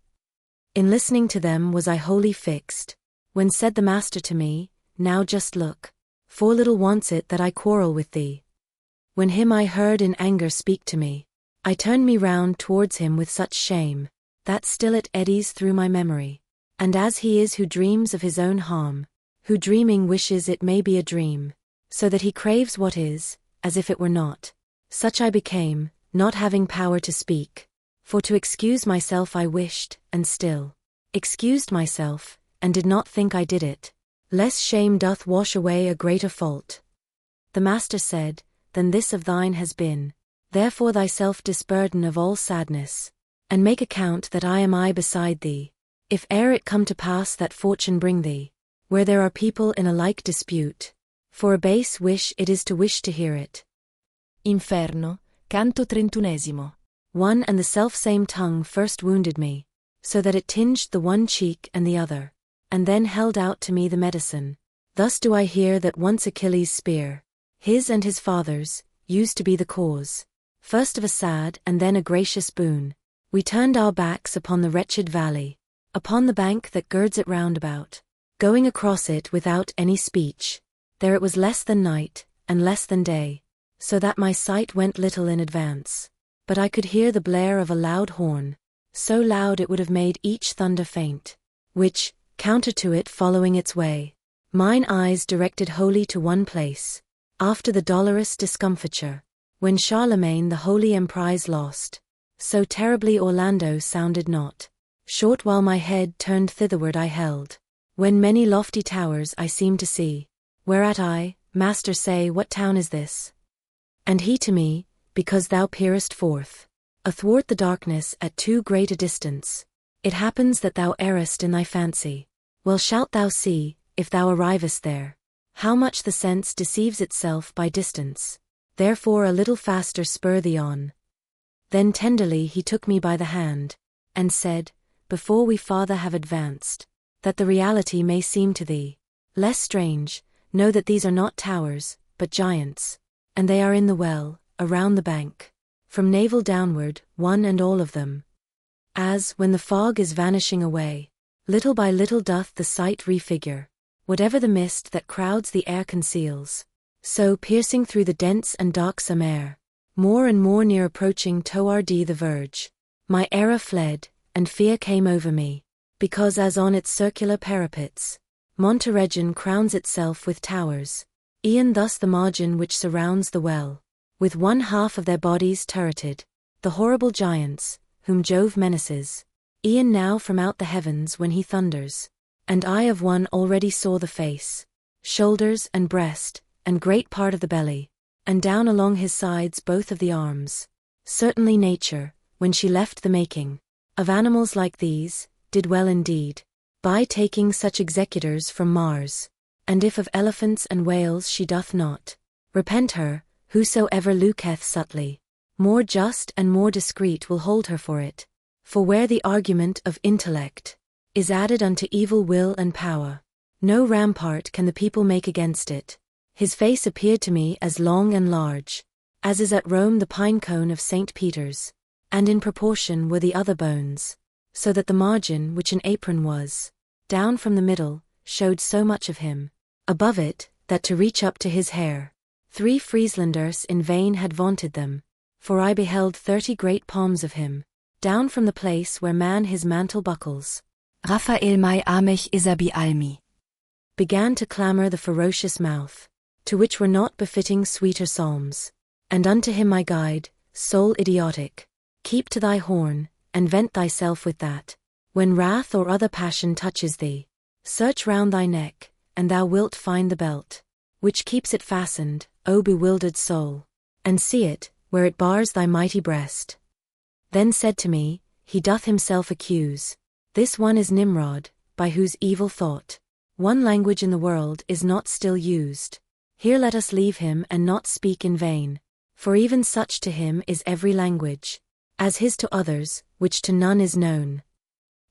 Speaker 1: In listening to them was I wholly fixed, when said the master to me, now just look, for little wants it that I quarrel with thee. When him I heard in anger speak to me, I turned me round towards him with such shame, that still it eddies through my memory. And as he is who dreams of his own harm, who dreaming wishes it may be a dream, so that he craves what is, as if it were not, such I became, not having power to speak. For to excuse myself I wished, and still excused myself, and did not think I did it, less shame doth wash away a greater fault. The master said, then this of thine has been, therefore thyself disburden of all sadness, and make account that I am I beside thee, if e'er it come to pass that fortune bring thee, where there are people in a like dispute, for a base wish it is to wish to hear it.
Speaker 3: Inferno, canto 31.
Speaker 1: One and the self-same tongue first wounded me, so that it tinged the one cheek and the other, and then held out to me the medicine. Thus do I hear that once Achilles' spear, his and his father's, used to be the cause, first of a sad and then a gracious boon. We turned our backs upon the wretched valley, upon the bank that girds it round about, going across it without any speech. There it was less than night, and less than day, so that my sight went little in advance. But I could hear the blare of a loud horn, so loud it would have made each thunder faint, which, counter to it following its way, mine eyes directed wholly to one place, after the dolorous discomfiture, when Charlemagne the holy emprise lost, so terribly Orlando sounded not. Short while my head turned thitherward I held, when many lofty towers I seemed to see, whereat I, Master, say, what town is this? And he to me, because thou peerest forth, athwart the darkness at too great a distance, it happens that thou errest in thy fancy. Well shalt thou see, if thou arrivest there, how much the sense deceives itself by distance. Therefore a little faster spur thee on. Then tenderly he took me by the hand, and said, before we farther have advanced, that the reality may seem to thee less strange, know that these are not towers, but giants, and they are in the well, around the bank, from navel downward, one and all of them. As, when the fog is vanishing away, little by little doth the sight refigure, whatever the mist that crowds the air conceals, so piercing through the dense and darksome air, more and more near approaching toward the verge. My era fled, and fear came over me, because as on its circular parapets, Monteregin crowns itself with towers, e'en thus the margin which surrounds the well, with one half of their bodies turreted, the horrible giants, whom Jove menaces, e'en now from out the heavens when he thunders, and I of one already saw the face, shoulders and breast, and great part of the belly, and down along his sides both of the arms. Certainly nature, when she left the making of animals like these, did well indeed, by taking such executors from Mars, and if of elephants and whales she doth not repent her, whosoever looketh subtly, more just and more discreet will hold her for it. For where the argument of intellect is added unto evil will and power, no rampart can the people make against it. His face appeared to me as long and large, as is at Rome the pine cone of St. Peter's, and in proportion were the other bones, so that the margin which an apron was, down from the middle, showed so much of him, above it, that to reach up to his hair, 3 Frieslanders in vain had vaunted them, for I beheld 30 great palms of him, down from the place where man his mantle buckles.
Speaker 3: Raphael mai amech isabi almi.
Speaker 1: Began to clamor the ferocious mouth, to which were not befitting sweeter psalms. And unto him my guide, soul idiotic, keep to thy horn, and vent thyself with that. When wrath or other passion touches thee, search round thy neck, and thou wilt find the belt, which keeps it fastened, O bewildered soul, and see it, where it bars thy mighty breast. Then said to me, he doth himself accuse. This one is Nimrod, by whose evil thought, one language in the world is not still used. Here let us leave him and not speak in vain, for even such to him is every language, as his to others, which to none is known.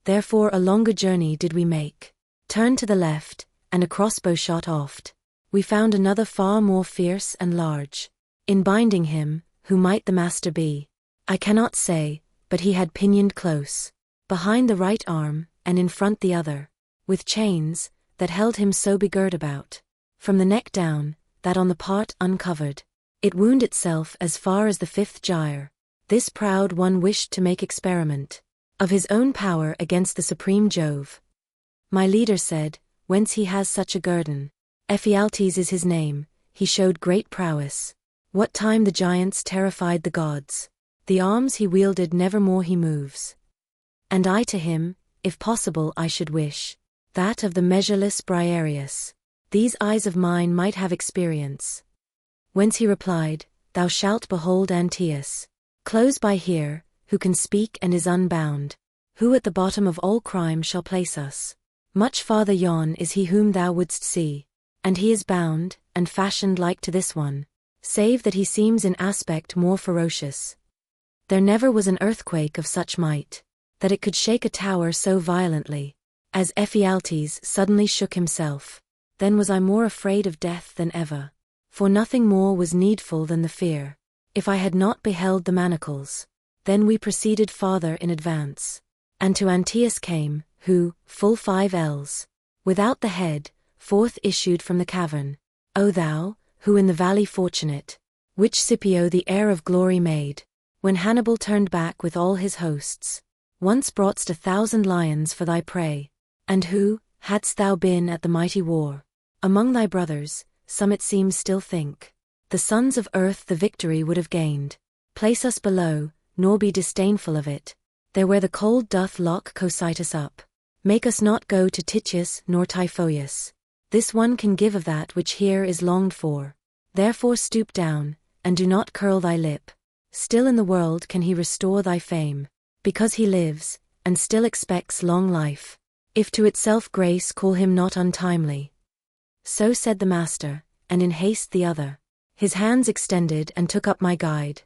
Speaker 1: Therefore a longer journey did we make, turn to the left, and a crossbow shot oft, we found another far more fierce and large. In binding him, who might the master be, I cannot say, but he had pinioned close, behind the right arm, and in front the other, with chains, that held him so begirt about, from the neck down, that on the part uncovered, it wound itself as far as the 5th gyre. This proud one wished to make experiment of his own power against the supreme Jove. My leader said, whence he has such a guerdon. Ephialtes is his name, he showed great prowess. What time the giants terrified the gods, the arms he wielded nevermore he moves. And I to him, if possible I should wish, that of the measureless Briareus, these eyes of mine might have experience. Whence he replied, thou shalt behold Antaeus, close by here, who can speak and is unbound, who at the bottom of all crime shall place us. Much farther yon is he whom thou wouldst see, and he is bound, and fashioned like to this one, save that he seems in aspect more ferocious. There never was an earthquake of such might, that it could shake a tower so violently, as Ephialtes suddenly shook himself. Then was I more afraid of death than ever, for nothing more was needful than the fear. If I had not beheld the manacles, then we proceeded farther in advance, and to Antaeus came, who, full 5 ells, without the head, forth issued from the cavern. O thou, who in the valley fortunate, which Scipio the heir of glory made, when Hannibal turned back with all his hosts, once brought'st 1,000 lions for thy prey, and who, hadst thou been at the mighty war, among thy brothers, some it seems still think, the sons of earth the victory would have gained. Place us below, nor be disdainful of it, there where the cold doth lock Cocytus up. Make us not go to Titius nor Typhoeus. This one can give of that which here is longed for. Therefore stoop down, and do not curl thy lip. Still in the world can he restore thy fame, because he lives, and still expects long life. If to itself grace call him not untimely. So said the master, and in haste the other. His hands extended and took up my guide.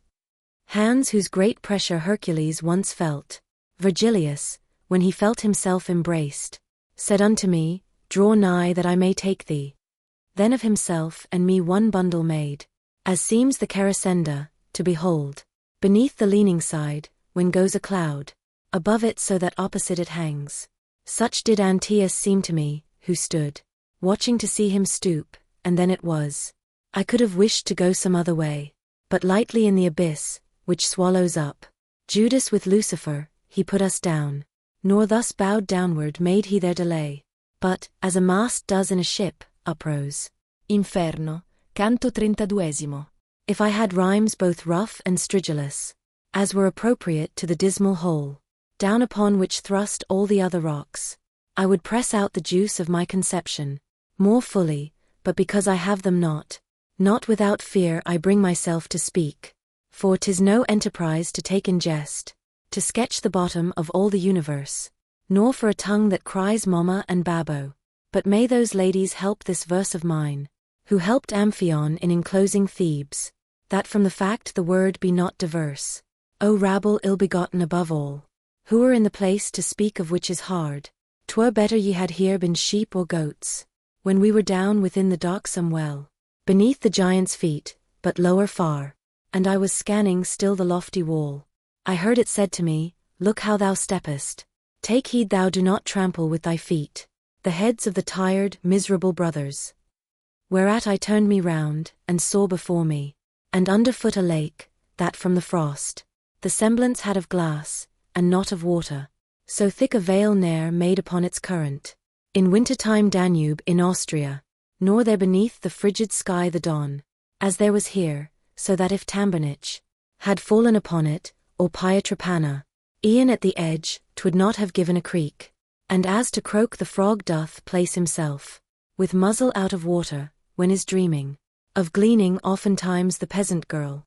Speaker 1: Hands whose great pressure Hercules once felt. Virgilius, when he felt himself embraced, said unto me, draw nigh that I may take thee. Then of himself and me one bundle made, as seems the Caracenda, to behold. Beneath the leaning side, when goes a cloud, above it so that opposite it hangs. Such did Antaeus seem to me, who stood, watching to see him stoop, and then it was. I could have wished to go some other way, but lightly in the abyss, which swallows up. Judas with Lucifer, he put us down. Nor thus bowed downward made he their delay. But, as a mast does in a ship, uprose.
Speaker 3: Inferno, canto 32.
Speaker 1: If I had rhymes both rough and stridulous, as were appropriate to the dismal hole, down upon which thrust all the other rocks, I would press out the juice of my conception, more fully, but because I have them not without fear I bring myself to speak. For 'tis no enterprise to take in jest, to sketch the bottom of all the universe, nor for a tongue that cries Mama and Babbo. But may those ladies help this verse of mine, who helped Amphion in enclosing Thebes, that from the fact the word be not diverse. O rabble ill-begotten above all, who are in the place to speak of which is hard, 'twere better ye had here been sheep or goats, when we were down within the darksome well, beneath the giant's feet, but lower far, and I was scanning still the lofty wall. I heard it said to me, Look how thou steppest, take heed thou do not trample with thy feet the heads of the tired, miserable brothers. Whereat I turned me round, and saw before me, and underfoot a lake, that from the frost, the semblance had of glass, and not of water, so thick a veil ne'er made upon its current. In winter-time Danube in Austria, nor there beneath the frigid sky the dawn, as there was here, so that if Tambernich had fallen upon it, or Pietrapana, e'en at the edge, 'twould not have given a creak. And as to croak the frog doth place himself, with muzzle out of water, when is dreaming of gleaning oftentimes the peasant girl,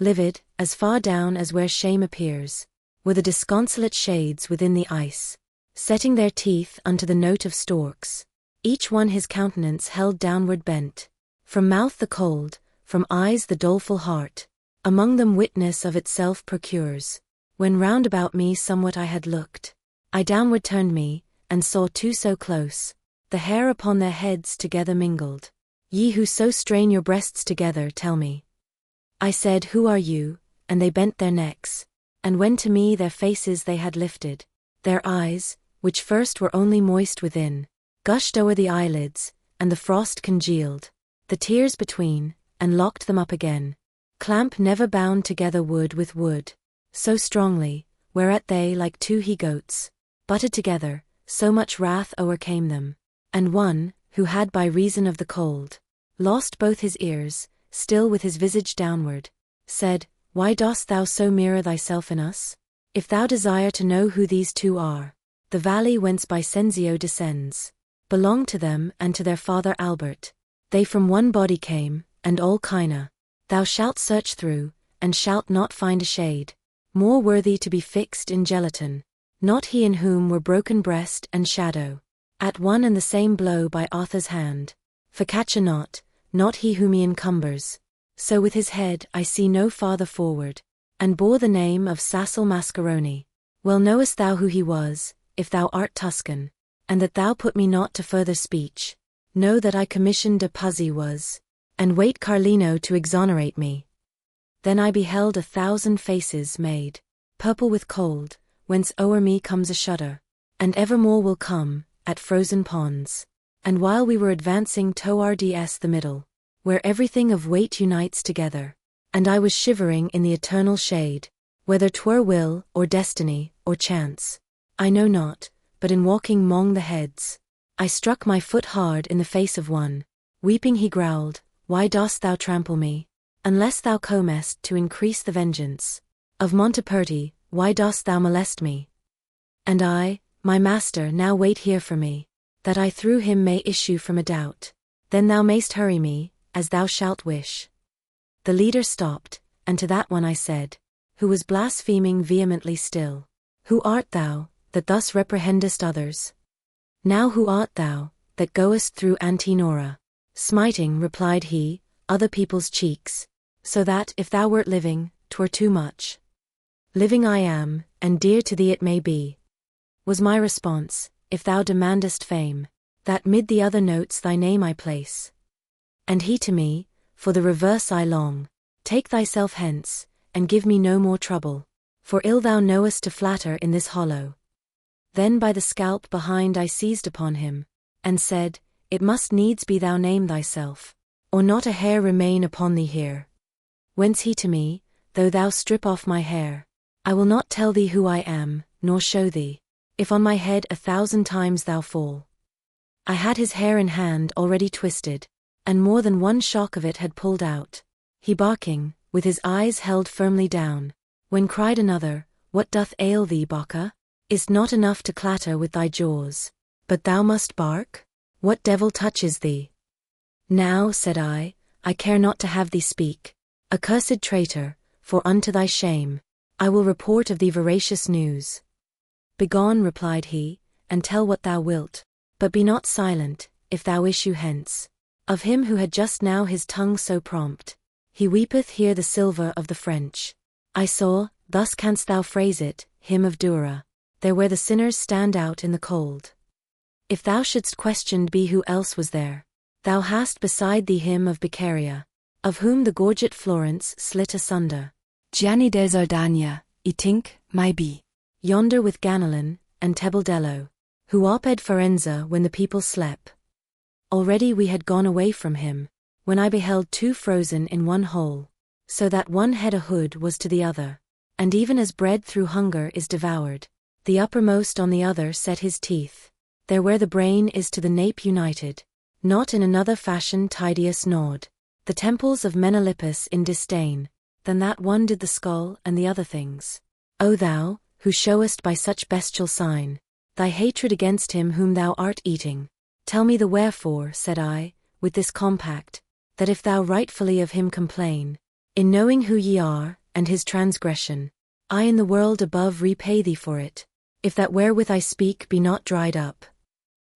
Speaker 1: livid, as far down as where shame appears, were the disconsolate shades within the ice, setting their teeth unto the note of storks, each one his countenance held downward bent, from mouth the cold, from eyes the doleful heart, among them witness of itself procures. When round about me somewhat I had looked, I downward turned me, and saw two so close, the hair upon their heads together mingled. Ye who so strain your breasts together, tell me. I said, Who are you? And they bent their necks, and when to me their faces they had lifted, their eyes, which first were only moist within, gushed o'er the eyelids, and the frost congealed the tears between, and locked them up again. Clamp never bound together wood with wood so strongly, whereat they like two he-goats butted together, so much wrath o'ercame them. And one, who had by reason of the cold lost both his ears, still with his visage downward, said, Why dost thou so mirror thyself in us? If thou desire to know who these two are, the valley whence Bicenzio descends belonged to them and to their father Albert. They from one body came, and all kina. Thou shalt search through, and shalt not find a shade more worthy to be fixed in gelatin. Not he in whom were broken breast and shadow, at one and the same blow by Arthur's hand. For catch not he whom he encumbers. So with his head I see no farther forward, and bore the name of Sassel Mascaroni. Well knowest thou who he was, if thou art Tuscan, and that thou put me not to further speech. Know that I commissioned de Puzzi was, and wait Carlino to exonerate me. Then I beheld 1,000 faces made purple with cold, whence o'er me comes a shudder, and evermore will come, at frozen ponds. And while we were advancing towards the middle, where everything of weight unites together, and I was shivering in the eternal shade, whether 'twere will, or destiny, or chance, I know not, but in walking 'mong the heads, I struck my foot hard in the face of one. Weeping he growled, Why dost thou trample me? Unless thou comest to increase the vengeance of Monteperti, why dost thou molest me? And I, my master, now wait here for me, that I through him may issue from a doubt. Then thou mayst hurry me, as thou shalt wish. The leader stopped, and to that one I said, who was blaspheming vehemently still, Who art thou, that thus reprehendest others? Now who art thou, that goest through Antenora, smiting, replied he, other people's cheeks, so that, if thou wert living, 'twere too much. Living I am, and dear to thee it may be, was my response, if thou demandest fame, that mid the other notes thy name I place. And he to me, for the reverse I long, take thyself hence, and give me no more trouble, for ill thou knowest to flatter in this hollow. Then by the scalp behind I seized upon him, and said, It must needs be thou name thyself, or not a hair remain upon thee here. Whence he to me, though thou strip off my hair, I will not tell thee who I am, nor show thee, if on my head 1,000 times thou fall. I had his hair in hand already twisted, and more than one shock of it had pulled out. He barking, with his eyes held firmly down, when cried another, What doth ail thee, Bacca? Is't not enough to clatter with thy jaws, but thou must bark? What devil touches thee? Now, said I care not to have thee speak, accursed traitor, for unto thy shame, I will report of thee veracious news. Begone, replied he, and tell what thou wilt, but be not silent, if thou issue hence. Of him who had just now his tongue so prompt, he weepeth here the silver of the French. I saw, thus canst thou phrase it, him of Dura, there where the sinners stand out in the cold. If thou shouldst questioned be who else was there, thou hast beside thee him of Beccaria, of whom the gorget Florence slit asunder.
Speaker 3: Gianni del Zardagna, I tink, my be.
Speaker 1: Yonder with Ganelon, and Tebeldello, who oped Farenza when the people slept. Already we had gone away from him, when I beheld two frozen in one hole, so that one head a hood was to the other, and even as bread through hunger is devoured, the uppermost on the other set his teeth, there where the brain is to the nape united, not in another fashion Tydeus gnawed the temples of Menalippus in disdain, than that one did the skull and the other things. O thou, who showest by such bestial sign thy hatred against him whom thou art eating, tell me the wherefore, said I, with this compact, that if thou rightfully of him complain, in knowing who ye are, and his transgression, I in the world above repay thee for it, if that wherewith I speak be not dried up.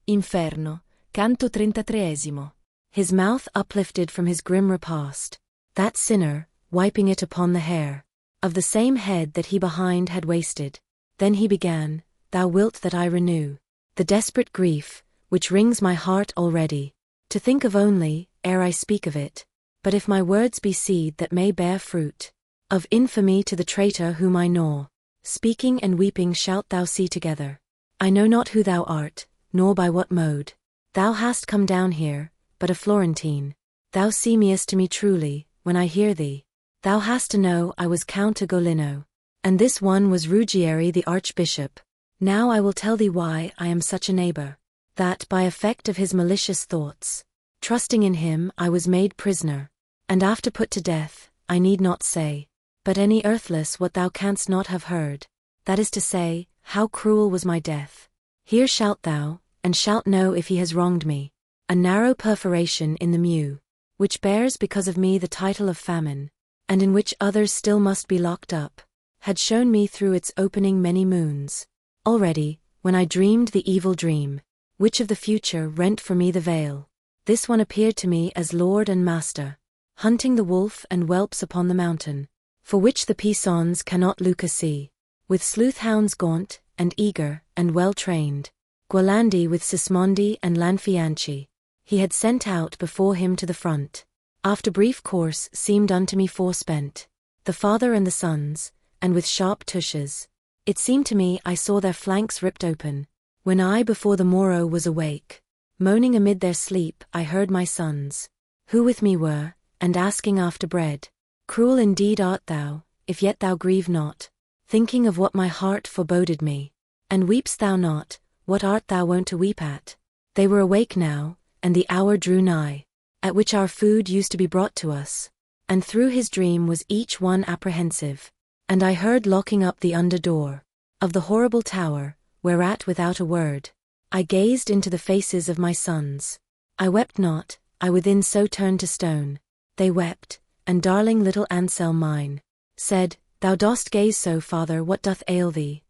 Speaker 3: Inferno, canto 33.
Speaker 1: His mouth uplifted from his grim repast, that sinner, wiping it upon the hair of the same head that he behind had wasted. Then he began, Thou wilt that I renew the desperate grief, which wrings my heart already, to think of only, ere I speak of it, but if my words be seed that may bear fruit, of infamy to the traitor whom I gnaw, speaking and weeping shalt thou see together. I know not who thou art, nor by what mode thou hast come down here, but a Florentine. Thou seemest to me truly, when I hear thee. Thou hast to know I was Count Ugolino, and this one was Ruggieri the Archbishop. Now I will tell thee why I am such a neighbor, that by effect of his malicious thoughts, trusting in him I was made prisoner, and after put to death, I need not say, but any earthless what thou canst not have heard, that is to say, how cruel was my death. Here shalt thou, and shalt know if he has wronged me. A narrow perforation in the mew, which bears because of me the title of famine, and in which others still must be locked up, had shown me through its opening many moons. Already, when I dreamed the evil dream, which of the future rent for me the veil, this one appeared to me as lord and master, hunting the wolf and whelps upon the mountain, for which the Pisons cannot Luca see, with sleuth-hounds gaunt, and eager, and well-trained, Gualandi with Sismondi and Lanfianchi, he had sent out before him to the front. After brief course seemed unto me forespent, the father and the sons, and with sharp tushes, it seemed to me I saw their flanks ripped open, when I before the morrow was awake, moaning amid their sleep I heard my sons, who with me were, and asking after bread. Cruel indeed art thou, if yet thou grieve not, thinking of what my heart foreboded me, and weep'st thou not, what art thou wont to weep at? They were awake now, and the hour drew nigh, at which our food used to be brought to us, and through his dream was each one apprehensive, and I heard locking up the under door of the horrible tower, whereat without a word, I gazed into the faces of my sons. I wept not, I within so turned to stone, they wept, and darling little Anselm mine said, Thou dost gaze so, father, what doth ail thee?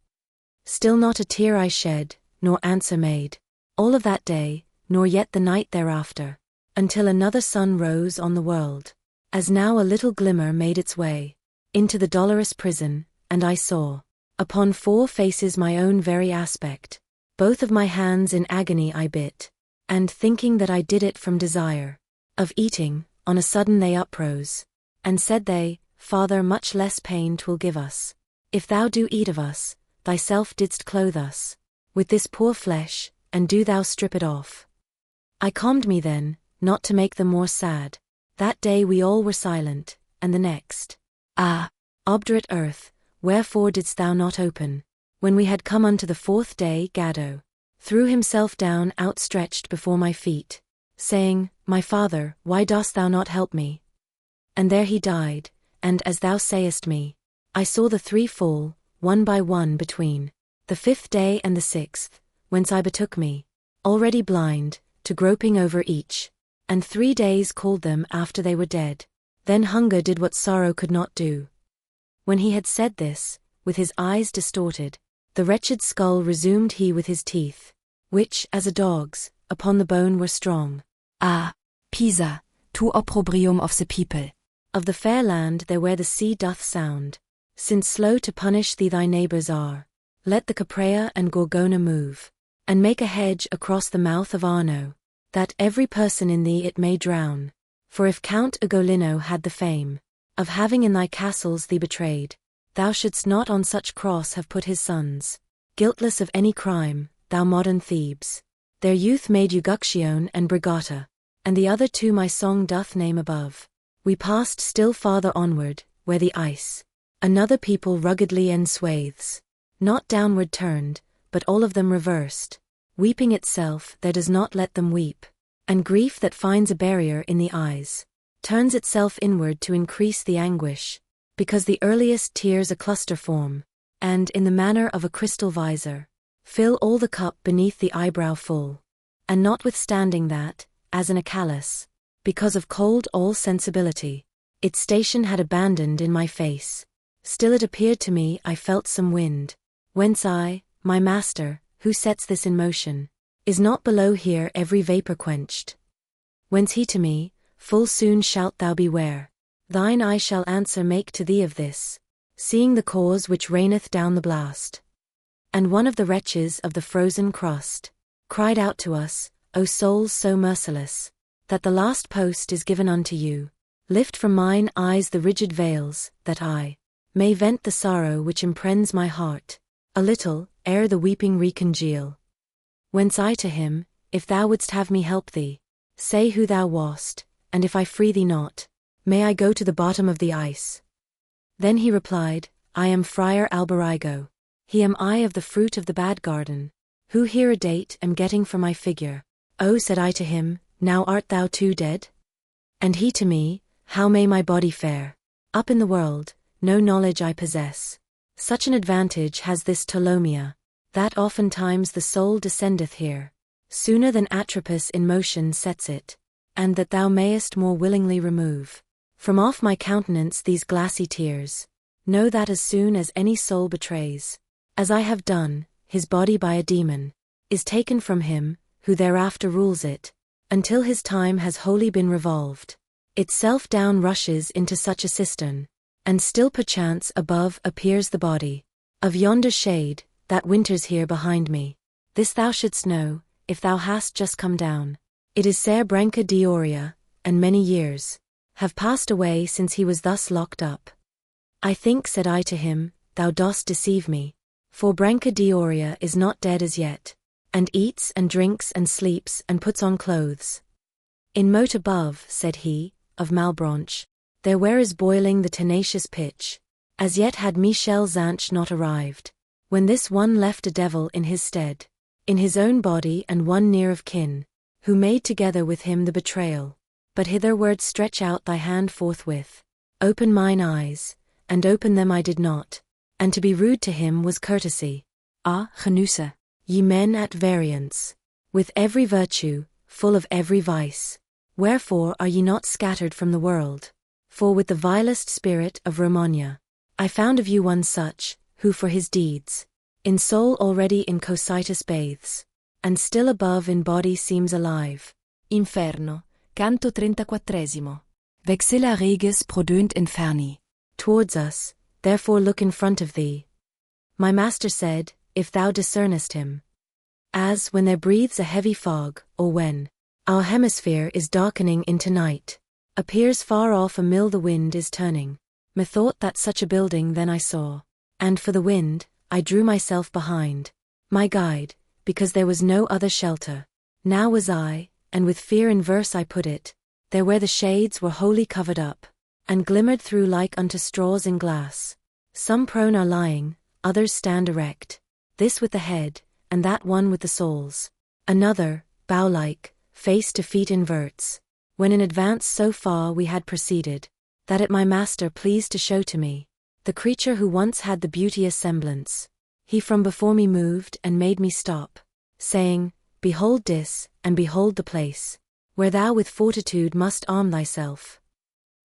Speaker 1: Still not a tear I shed, nor answer made, all of that day, nor yet the night thereafter, until another sun rose on the world, as now a little glimmer made its way into the dolorous prison, and I saw upon four faces my own very aspect. Both of my hands in agony I bit, and thinking that I did it from desire of eating, on a sudden they uprose, and said they, Father, much less pain 'twill give us, if thou do eat of us, thyself didst clothe us with this poor flesh, and do thou strip it off. I calmed me then, not to make them more sad. That day we all were silent, and the next.
Speaker 3: Ah,
Speaker 1: Obdurate earth, wherefore didst thou not open? When we had come unto the fourth day, Gaddo threw himself down outstretched before my feet, saying, My father, why dost thou not help me? And there he died, and as thou sayest me, I saw the three fall, one by one between the fifth day and the sixth, whence I betook me, already blind, to groping over each, and 3 days called them after they were dead. Then hunger did what sorrow could not do. When he had said this, with his eyes distorted, the wretched skull resumed he with his teeth, which, as a dog's, upon the bone were strong.
Speaker 3: ah, Pisa, tu opprobrium of the people.
Speaker 1: Of the fair land there where the sea doth sound, since slow to punish thee thy neighbours are, let the Caprea and Gorgona move, and make a hedge across the mouth of Arno, that every person in thee it may drown. For if Count Ugolino had the fame of having in thy castles thee betrayed, thou shouldst not on such cross have put his sons, guiltless of any crime, thou modern Thebes. Their youth made Uguccione and Brigata, and the other two my song doth name above. We passed still farther onward, where the ice, another people ruggedly enswathes, not downward turned, but all of them reversed. Weeping itself there does not let them weep, and grief that finds a barrier in the eyes, turns itself inward to increase the anguish, because the earliest tears a cluster form, and, in the manner of a crystal visor, fill all the cup beneath the eyebrow full. And notwithstanding that, as in a callous, because of cold all sensibility, its station had abandoned in my face, still it appeared to me I felt some wind, whence I, my master, who sets this in motion, is not below here every vapour quenched. Whence he to me, full soon shalt thou beware, thine eye shall answer make to thee of this, seeing the cause which raineth down the blast. And one of the wretches of the frozen crust cried out to us, O souls so merciless, that the last post is given unto you, lift from mine eyes the rigid veils, that I may vent the sorrow which imprens my heart, a little, ere the weeping recongeal. Whence I to him, if thou wouldst have me help thee, say who thou wast, and if I free thee not, may I go to the bottom of the ice. Then he replied, I am Friar Alberigo. He am I of the fruit of the bad garden, who here a date am getting for my figure. Oh, said I to him, now art thou too dead? And he to me, how may my body fare? Up in the world, no knowledge I possess. Such an advantage has this Ptolomea, that oftentimes the soul descendeth here, sooner than Atropos in motion sets it, and that thou mayest more willingly remove from off my countenance these glassy tears. Know that as soon as any soul betrays, as I have done, his body by a demon, is taken from him, who thereafter rules it, until his time has wholly been revolved. Itself down rushes into such a cistern, and still perchance above appears the body of yonder shade, that winters here behind me. This thou shouldst know, if thou hast just come down. It is Ser Branca d'Oria, and many years have passed away since he was thus locked up. I think, said I to him, thou dost deceive me, for Branca d'Oria is not dead as yet, and eats and drinks and sleeps and puts on clothes. In moat above, said he, of Malbranche, there where is boiling the tenacious pitch, as yet had Michel Zanche not arrived, when this one left a devil in his stead, in his own body and one near of kin, who made together with him the betrayal. But hitherward stretch out thy hand forthwith, open mine eyes, and open them I did not, and to be rude to him was courtesy. Ah, Genusse, ye men at variance with every virtue, full of every vice, wherefore are ye not scattered from the world? For with the vilest spirit of Romagna, I found of you one such, who for his deeds, in soul already in Cocytus bathes, and still above in body seems alive.
Speaker 3: Inferno, canto 34. Vexilla regis prodeunt inferni.
Speaker 1: Towards us, therefore look in front of thee. My master said, if thou discernest him. As when there breathes a heavy fog, or when our hemisphere is darkening into night, appears far off a mill the wind is turning. Methought that such a building then I saw, and for the wind, I drew myself behind my guide, because there was no other shelter. Now was I, and with fear in verse I put it, there where the shades were wholly covered up, and glimmered through like unto straws in glass. Some prone are lying, others stand erect, this with the head, and that one with the soles. Another, bow-like, face to feet inverts, when in advance so far we had proceeded, that it my master pleased to show to me, the creature who once had the beauteous semblance. He from before me moved and made me stop, saying, Behold this, and behold the place, where thou with fortitude must arm thyself.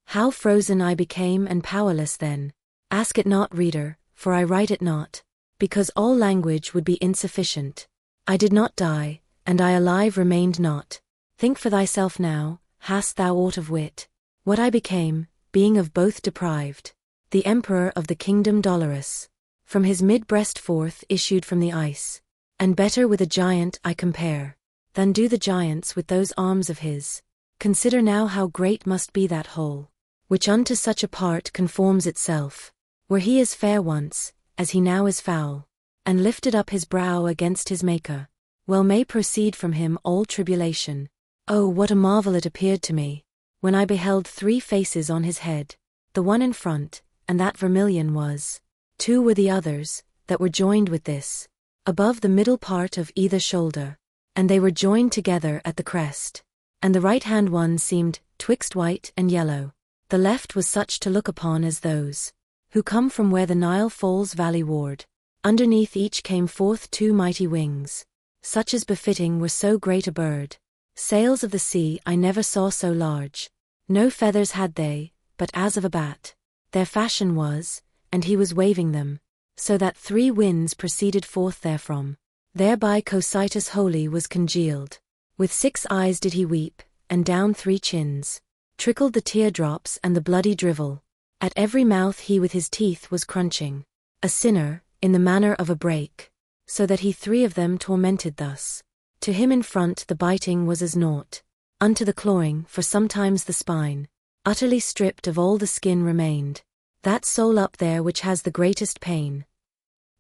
Speaker 1: How frozen I became and powerless then. Ask it not, reader, for I write it not, because all language would be insufficient. I did not die, and I alive remained not. Think for thyself now, hast thou aught of wit? What I became, being of both deprived. The emperor of the kingdom dolorous, from his mid-breast forth issued from the ice, and better with a giant I compare, than do the giants with those arms of his. Consider now how great must be that whole, which unto such a part conforms itself, where he is fair once, as he now is foul, and lifted up his brow against his Maker, well may proceed from him all tribulation. Oh, what a marvel it appeared to me, when I beheld 3 faces on his head, the one in front, and that vermilion was. 2 were the others, that were joined with this, above the middle part of either shoulder, and they were joined together at the crest, and the right-hand one seemed, twixt white and yellow, the left was such to look upon as those, who come from where the Nile falls valley-ward. Underneath each came forth 2 mighty wings, such as befitting were so great a bird. Sails of the sea I never saw so large. No feathers had they, but as of a bat, their fashion was, and he was waving them, so that 3 winds proceeded forth therefrom. Thereby Cocytus wholly was congealed. With 6 eyes did he weep, and down 3 chins trickled the teardrops and the bloody drivel. At every mouth he with his teeth was crunching, a sinner, in the manner of a brake, so that he 3 of them tormented thus. To him in front the biting was as naught, unto the clawing, for sometimes the spine, utterly stripped of all the skin remained, that soul up there which has the greatest pain.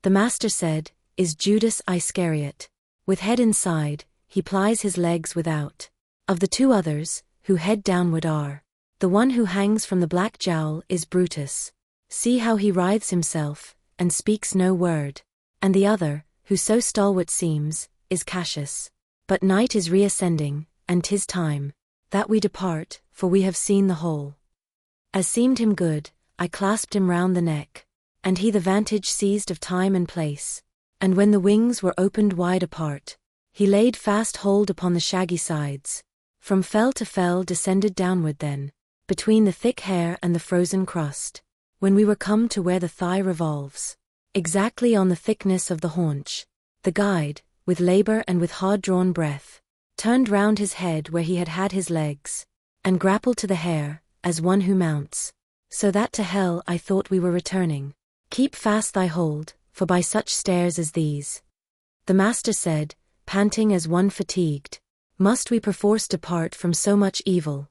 Speaker 1: The master said, is Judas Iscariot. With head inside, he plies his legs without. Of the 2 others, who head downward are, the one who hangs from the black jowl is Brutus. See how he writhes himself, and speaks no word. And the other, who so stalwart seems, is Cassius. But night is reascending, and 'tis time that we depart, for we have seen the whole. As seemed him good, I clasped him round the neck, and he the vantage seized of time and place. And when the wings were opened wide apart, he laid fast hold upon the shaggy sides. From fell to fell descended downward then, between the thick hair and the frozen crust, when we were come to where the thigh revolves, exactly on the thickness of the haunch. The guide, with labor and with hard-drawn breath, turned round his head where he had had his legs, and grappled to the hair, as one who mounts, so that to hell I thought we were returning. Keep fast thy hold, for by such stairs as these, the master said, panting as one fatigued, must we perforce depart from so much evil.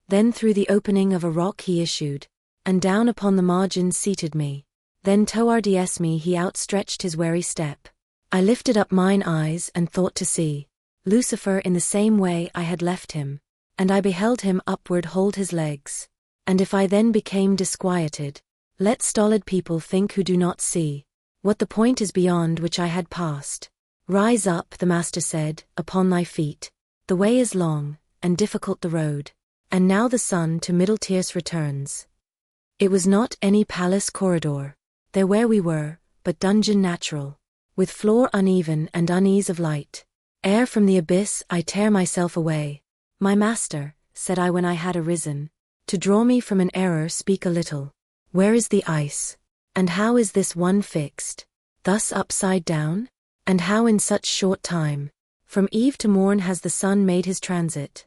Speaker 1: Then through the opening of a rock he issued, and down upon the margin seated me. Then towards me he outstretched his weary step. I lifted up mine eyes and thought to see Lucifer in the same way I had left him, and I beheld him upward hold his legs. And if I then became disquieted, let stolid people think who do not see what the point is beyond which I had passed. Rise up, the master said, upon thy feet. The way is long, and difficult the road, and now the sun to Middle Tierce returns. It was not any palace corridor, there where we were, but dungeon natural, with floor uneven and unease of light. Ere from the abyss I tear myself away. My master, said I when I had arisen, to draw me from an error speak a little. Where is the ice? And how is this one fixed, thus upside down? And how in such short time, from eve to morn has the sun made his transit?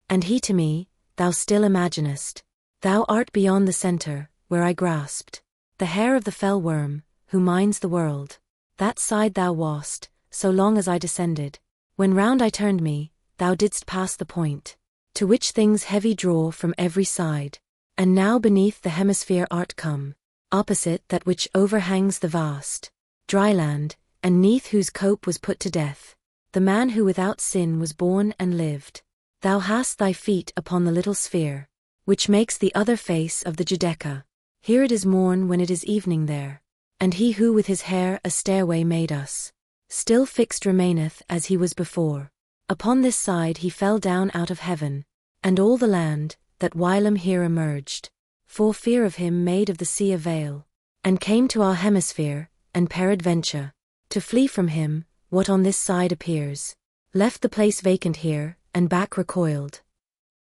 Speaker 1: And he to me, thou still imaginest, thou art beyond the centre, where I grasped the hair of the fell worm, who mines the world. That side thou wast, so long as I descended. When round I turned me, thou didst pass the point, to which things heavy draw from every side. And now beneath the hemisphere art come, opposite that which overhangs the vast dry land, and 'neath whose cope was put to death the man who without sin was born and lived. Thou hast thy feet upon the little sphere, which makes the other face of the Judeca. Here it is morn when it is evening there. And he who with his hair a stairway made us, still fixed remaineth as he was before. Upon this side he fell down out of heaven, and all the land, that whilom here emerged, for fear of him made of the sea a veil, and came to our hemisphere, and peradventure, to flee from him, what on this side appears, left the place vacant here, and back recoiled.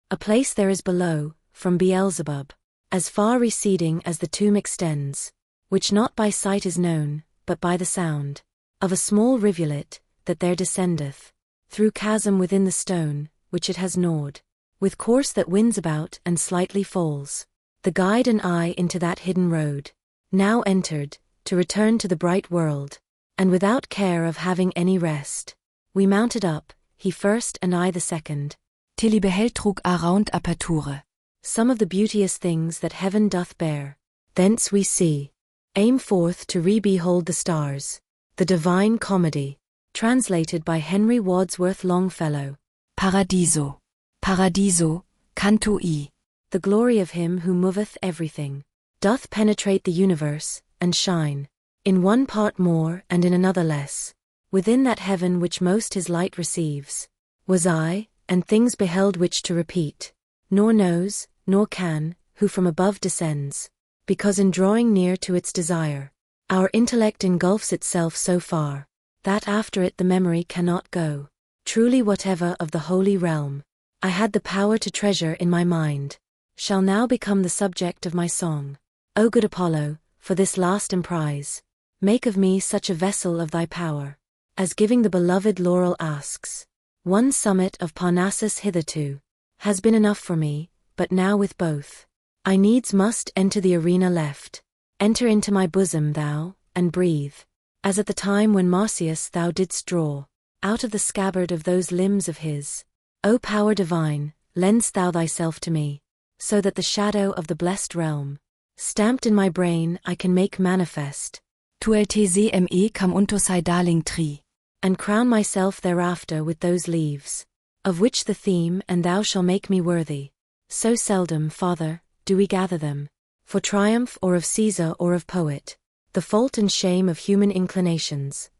Speaker 1: A place there is below, from Beelzebub, as far receding as the tomb extends, which not by sight is known, but by the sound, of a small rivulet, that there descendeth, through chasm within the stone, which it has gnawed, with course that winds about and slightly falls. The guide and I into that hidden road, now entered, to return to the bright world, and without care of having any rest. We mounted up, he first and I the second,
Speaker 3: till I beheld trug around aperture.
Speaker 1: Some of the beauteous things that heaven doth bear. Thence we see, aim forth to re-behold the stars. The Divine Comedy, translated by Henry Wadsworth Longfellow.
Speaker 3: Paradiso. Paradiso, canto I.
Speaker 1: The glory of him who moveth everything, doth penetrate the universe, and shine, in one part more and in another less, within that heaven which most his light receives. Was I, and things beheld which to repeat, nor knows, nor can, who from above descends, because in drawing near to its desire, our intellect engulfs itself so far, that after it the memory cannot go. Truly whatever of the holy realm I had the power to treasure in my mind, shall now become the subject of my song. O good Apollo, for this last emprise, make of me such a vessel of thy power, as giving the beloved laurel asks. One summit of Parnassus hitherto has been enough for me, but now with both, I needs must enter the arena left. Enter into my bosom thou, and breathe, as at the time when Marsyas thou didst draw, out of the scabbard of those limbs of his. O power divine, lend'st thou thyself to me, so that the shadow of the blessed realm, stamped in my brain I can make manifest.
Speaker 3: Tu LTCME kam unto sei darling tri.
Speaker 1: And crown myself thereafter with those leaves, of which the theme and thou shall make me worthy. So seldom, Father, do we gather them, for triumph or of Caesar or of poet, the fault and shame of human inclinations,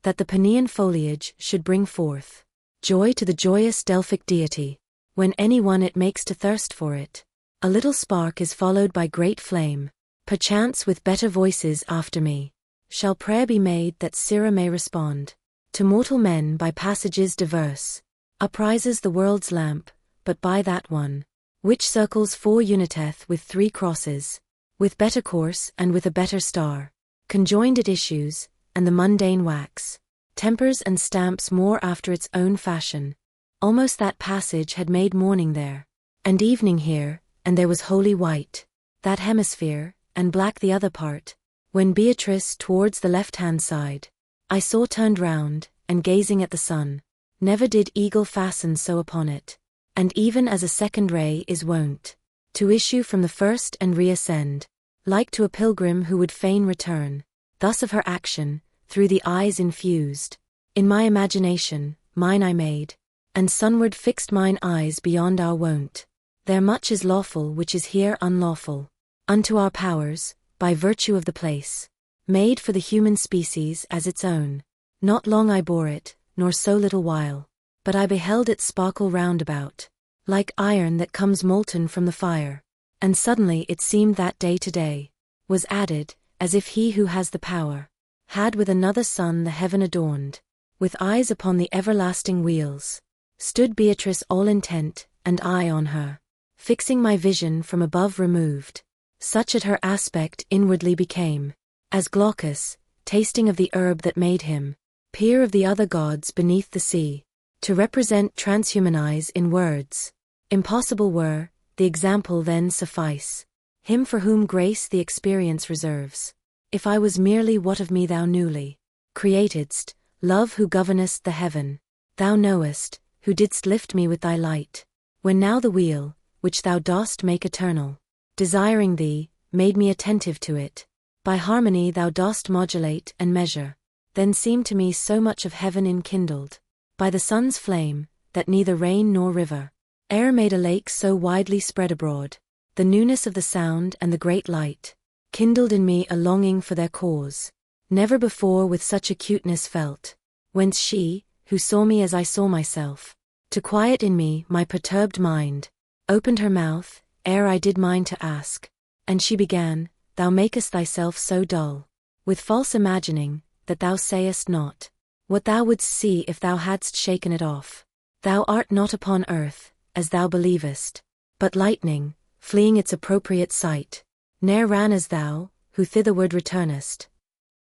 Speaker 1: that the Paeanian foliage should bring forth joy to the joyous Delphic deity, when any one it makes to thirst for it. A little spark is followed by great flame, perchance with better voices after me, shall prayer be made that Syrah may respond. To mortal men by passages diverse, uprises the world's lamp, but by that one, which circles four uniteth with three crosses, with better course and with a better star, conjoined it issues, and the mundane wax, tempers and stamps more after its own fashion. Almost that passage had made morning there, and evening here, and there was wholly white, that hemisphere, and black the other part, when Beatrice towards the left-hand side, I saw turned round, and gazing at the sun, never did eagle fasten so upon it, and even as a second ray is wont, to issue from the first and reascend, like to a pilgrim who would fain return, thus of her action, through the eyes infused, in my imagination, mine I made, and sunward fixed mine eyes beyond our wont. There much is lawful which is here unlawful, unto our powers, by virtue of the place, made for the human species as its own. Not long I bore it, nor so little while, but I beheld it sparkle round about, like iron that comes molten from the fire, and suddenly it seemed that day to day was added, as if he who has the power had with another sun the heaven adorned. With eyes upon the everlasting wheels, stood Beatrice all intent, and I on her, fixing my vision from above removed. Such at her aspect inwardly became, as Glaucus, tasting of the herb that made him, peer of the other gods beneath the sea. To represent transhumanize in words, impossible were, the example then suffice. Him for whom grace the experience reserves. If I was merely what of me thou newly createdst, love who governest the heaven, thou knowest, who didst lift me with thy light, when now the wheel, which thou dost make eternal, desiring thee, made me attentive to it. By harmony thou dost modulate and measure, then seemed to me so much of heaven enkindled, by the sun's flame, that neither rain nor river Air made a lake so widely spread abroad. The newness of the sound and the great light kindled in me a longing for their cause, never before with such acuteness felt. Whence she, who saw me as I saw myself, to quiet in me my perturbed mind, opened her mouth, ere I did mine to ask, and she began, Thou makest thyself so dull, with false imagining, that thou sayest not what thou wouldst see if thou hadst shaken it off. Thou art not upon earth, as thou believest, but lightning, fleeing its appropriate sight, ne'er ran as thou, who thitherward returnest.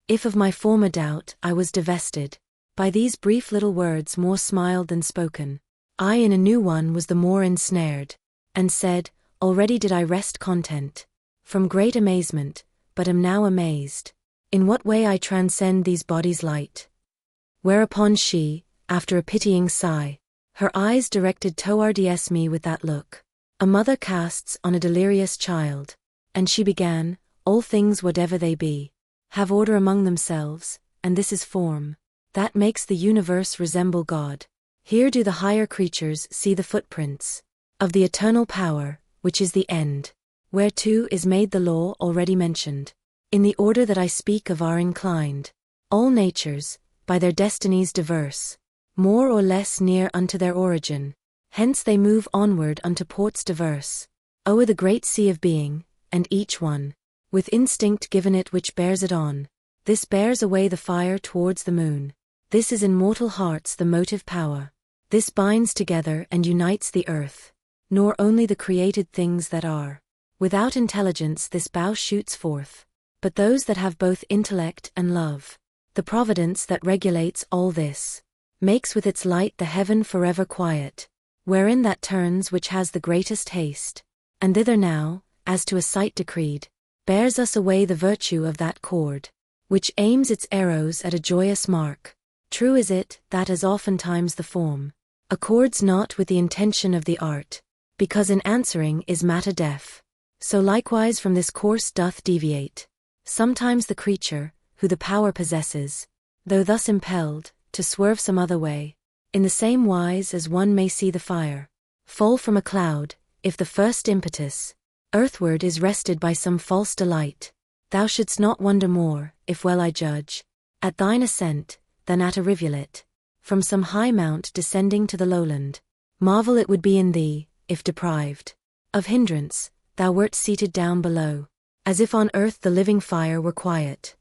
Speaker 1: If of my former doubt I was divested, by these brief little words more smiled than spoken, I in a new one was the more ensnared, and said, Already did I rest content, from great amazement, but am now amazed, in what way I transcend these bodies' light. Whereupon she, after a pitying sigh, her eyes directed towards me with that look a mother casts on a delirious child, and she began, All things whatever they be, have order among themselves, and this is form, that makes the universe resemble God. Here do the higher creatures see the footprints of the eternal power, which is the end, whereto is made the law already mentioned. In the order that I speak of are inclined all natures, by their destinies diverse, more or less near unto their origin, hence they move onward unto ports diverse, o'er the great sea of being, and each one, with instinct given it which bears it on. This bears away the fire towards the moon. This is in mortal hearts the motive power. This binds together and unites the earth, nor only the created things that are. Without intelligence this bow shoots forth, but those that have both intellect and love. The providence that regulates all this, makes with its light the heaven forever quiet, wherein that turns which has the greatest haste, and thither now, as to a sight decreed, bears us away the virtue of that cord, which aims its arrows at a joyous mark. True is it, that as oftentimes the form accords not with the intention of the art, because in answering is matter deaf, so likewise from this course doth deviate, sometimes the creature, who the power possesses, though thus impelled, to swerve some other way, in the same wise as one may see the fire fall from a cloud, if the first impetus earthward is wrested by some false delight. Thou shouldst not wonder more, if well I judge, at thine ascent, than at a rivulet, from some high mount descending to the lowland. Marvel it would be in thee, if deprived of hindrance, thou wert seated down below, as if on earth the living fire were quiet.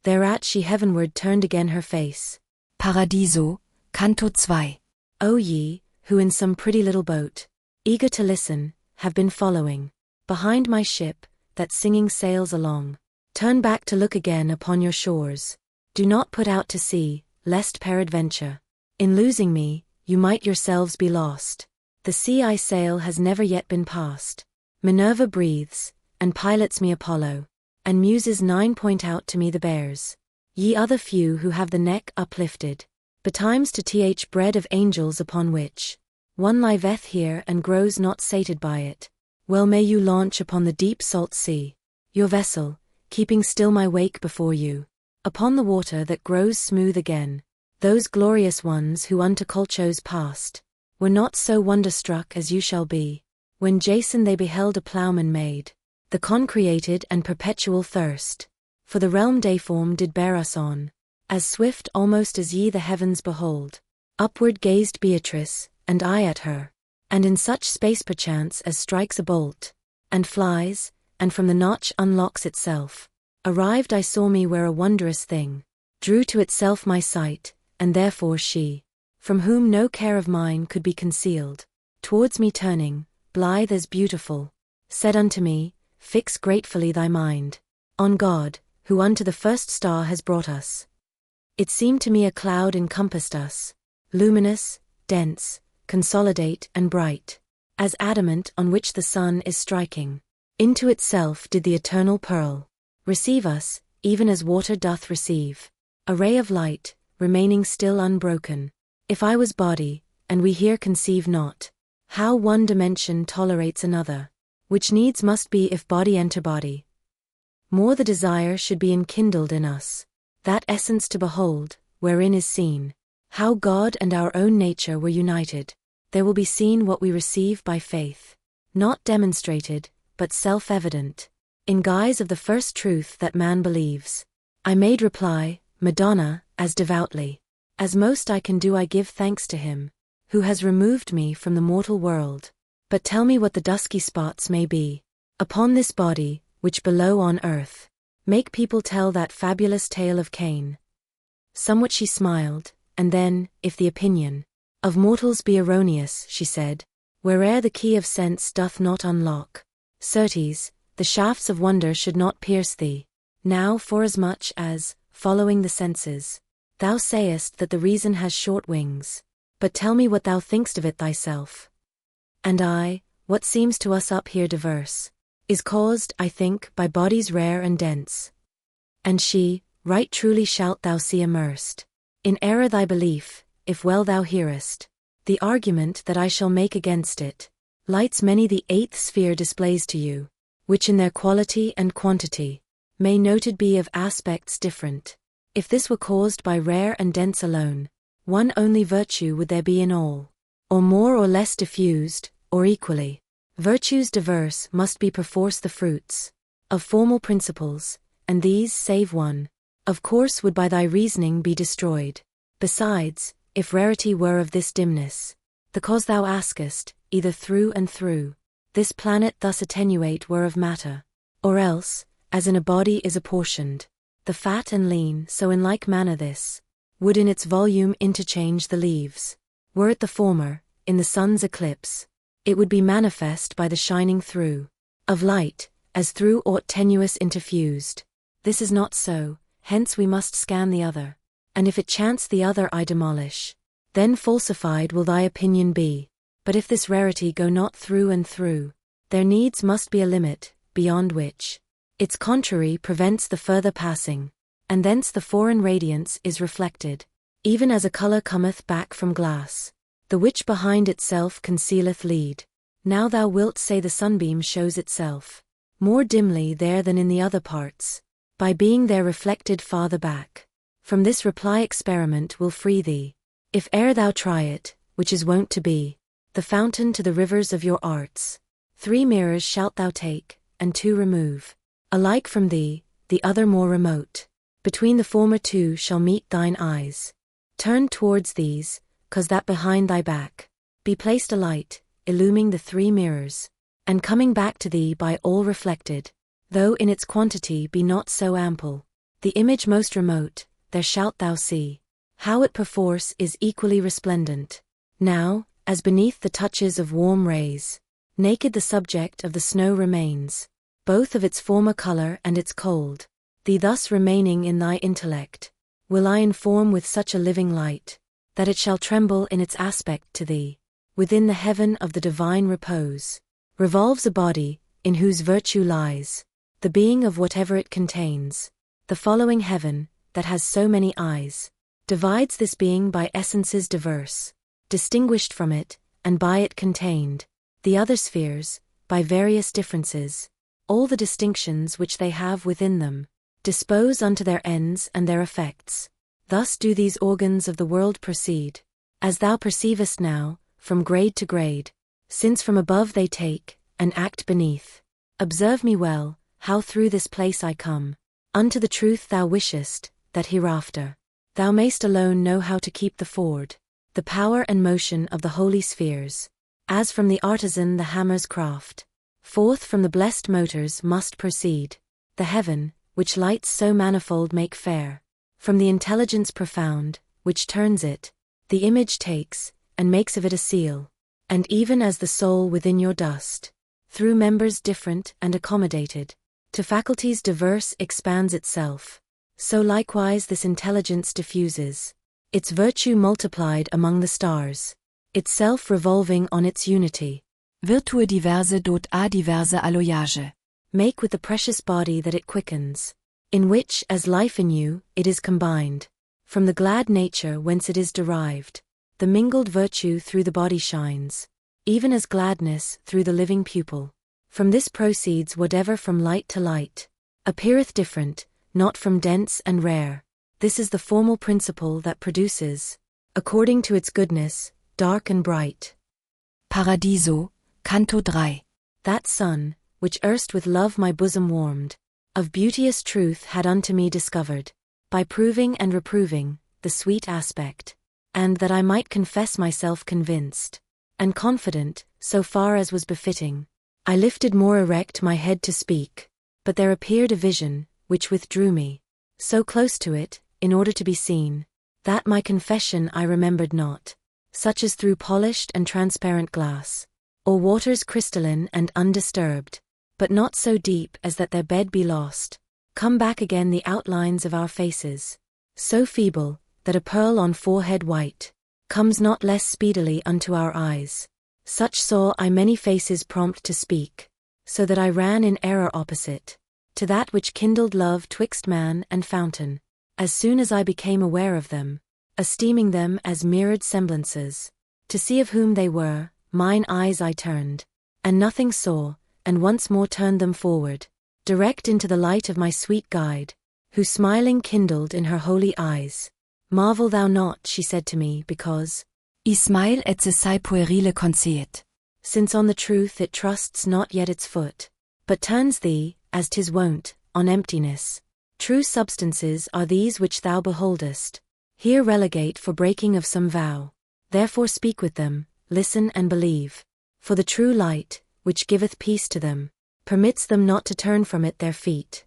Speaker 1: Thereat she heavenward turned again her face.
Speaker 3: Paradiso, Canto 2.
Speaker 1: O ye, who in some pretty little boat, eager to listen, have been following behind my ship, that singing sails along, turn back to look again upon your shores. Do not put out to sea, lest peradventure, in losing me, you might yourselves be lost. The sea I sail has never yet been passed. Minerva breathes, and pilots me Apollo, and Muses 9 point out to me the bears. Ye other few who have the neck uplifted, betimes to th bread of angels upon which one liveth here and grows not sated by it. Well may you launch upon the deep salt sea, your vessel, keeping still my wake before you, upon the water that grows smooth again. Those glorious ones who unto Colchos passed, were not so wonderstruck as you shall be, when Jason they beheld a ploughman made, the concreated and perpetual thirst, for the realm deiform did bear us on, as swift almost as ye the heavens behold. Upward gazed Beatrice, and I at her, and in such space perchance as strikes a bolt, and flies, and from the notch unlocks itself. Arrived I saw me where a wondrous thing drew to itself my sight, and therefore she, from whom no care of mine could be concealed, towards me turning, blithe as beautiful, said unto me, Fix gratefully thy mind on God, who unto the first star has brought us. It seemed to me a cloud encompassed us, luminous, dense, consolidate and bright, as adamant on which the sun is striking. Into itself did the eternal pearl receive us, even as water doth receive a ray of light, remaining still unbroken. If I was body, and we here conceive not how one dimension tolerates another, which needs must be if body enter body, more the desire should be enkindled in us, that essence to behold, wherein is seen how God and our own nature were united. there will be seen what we receive by faith. Not demonstrated, but self-evident. In guise of the first truth that man believes. I made reply, Madonna, as devoutly as most I can do I give thanks to him, who has removed me from the mortal world. But tell me what the dusky spots may be upon this body, which below on earth make people tell that fabulous tale of Cain. Somewhat she smiled, and then, if the opinion of mortals be erroneous, she said, where'er the key of sense doth not unlock, certes, the shafts of wonder should not pierce thee. Now forasmuch as, following the senses, thou sayest that the reason has short wings. But tell me what thou think'st of it thyself. And I, what seems to us up here diverse, is caused, I think, by bodies rare and dense. And she, right truly shalt thou see immersed in error thy belief, if well thou hearest the argument that I shall make against it. Lights many the eighth sphere displays to you, which in their quality and quantity may noted be of aspects different. If this were caused by rare and dense alone, one only virtue would there be in all, or more or less diffused, or equally. Virtues diverse must be perforce the fruits of formal principles, and these, save one, of course would by thy reasoning be destroyed. Besides, if rarity were of this dimness, the cause thou askest, either through and through this planet thus attenuate were of matter, or else, as in a body is apportioned the fat and lean, so in like manner this would in its volume interchange the leaves. Were it the former, in the sun's eclipse, it would be manifest by the shining through of light, as through aught tenuous interfused. This is not so, hence we must scan the other, and if it chance the other I demolish, then falsified will thy opinion be. But if this rarity go not through and through, there needs must be a limit, beyond which its contrary prevents the further passing, and thence the foreign radiance is reflected, even as a colour cometh back from glass, the which behind itself concealeth lead. Now thou wilt say the sunbeam shows itself more dimly there than in the other parts, by being there reflected farther back. From this reply experiment will free thee, if e'er thou try it, which is wont to be the fountain to the rivers of your arts. 3 mirrors shalt thou take, and 2 remove, alike from thee, the other more remote. Between the former 2 shall meet thine eyes. Turned towards these, cause that behind thy back be placed a light, illuming the 3 mirrors, and coming back to thee by all reflected, though in its quantity be not so ample. The image most remote, there shalt thou see how it perforce is equally resplendent. Now, as beneath the touches of warm rays, naked the subject of the snow remains, both of its former color and its cold. Thee thus remaining in thy intellect, will I inform with such a living light, that it shall tremble in its aspect to thee. Within the heaven of the divine repose, revolves a body, in whose virtue lies the being of whatever it contains. The following heaven, that has so many eyes, divides this being by essences diverse, distinguished from it, and by it contained. The other spheres, by various differences, all the distinctions which they have within them, dispose unto their ends and their effects. Thus do these organs of the world proceed, as thou perceivest now, from grade to grade, since from above they take, and act beneath. Observe me well, how through this place I come, unto the truth thou wishest, that hereafter thou mayst alone know how to keep the ford, the power and motion of the holy spheres, as from the artisan the hammer's craft, forth from the blessed motors must proceed, the heaven, which lights so manifold make fair, from the intelligence profound, which turns it, the image takes, and makes of it a seal, and even as the soul within your dust, through members different and accommodated, to faculties diverse expands itself, so likewise this intelligence diffuses its virtue multiplied among the stars, itself revolving on its unity.
Speaker 3: Virtue diverse dot a diverse alloyage.
Speaker 1: Make with the precious body that it quickens, in which, as life in you, it is combined, from the glad nature whence it is derived, the mingled virtue through the body shines, even as gladness through the living pupil. From this proceeds whatever from light to light appeareth different, not from dense and rare. This is the formal principle that produces, according to its goodness, dark and bright.
Speaker 3: Paradiso, Canto 3.
Speaker 1: That sun, which erst with love my bosom warmed, of beauteous truth had unto me discovered, by proving and reproving, the sweet aspect, and that I might confess myself convinced, and confident, so far as was befitting, I lifted more erect my head to speak, but there appeared a vision, which withdrew me, so close to it, in order to be seen, that my confession I remembered not, such as through polished and transparent glass, or waters crystalline and undisturbed, but not so deep as that their bed be lost, come back again the outlines of our faces, so feeble, that a pearl on forehead white, comes not less speedily unto our eyes. Such saw I many faces prompt to speak, so that I ran in error opposite, to that which kindled love twixt man and fountain, as soon as I became aware of them, esteeming them as mirrored semblances, to see of whom they were, mine eyes I turned, and nothing saw, and once more turned them forward, direct into the light of my sweet guide, who smiling kindled in her holy eyes. Marvel thou not, she said to me, because
Speaker 3: I smile et se sai puerile conceet.
Speaker 1: Since on the truth it trusts not yet its foot, but turns thee, as 'tis wont, on emptiness. True substances are these which thou beholdest. Here relegate for breaking of some vow. Therefore speak with them, listen and believe. For the true light, which giveth peace to them, permits them not to turn from it their feet.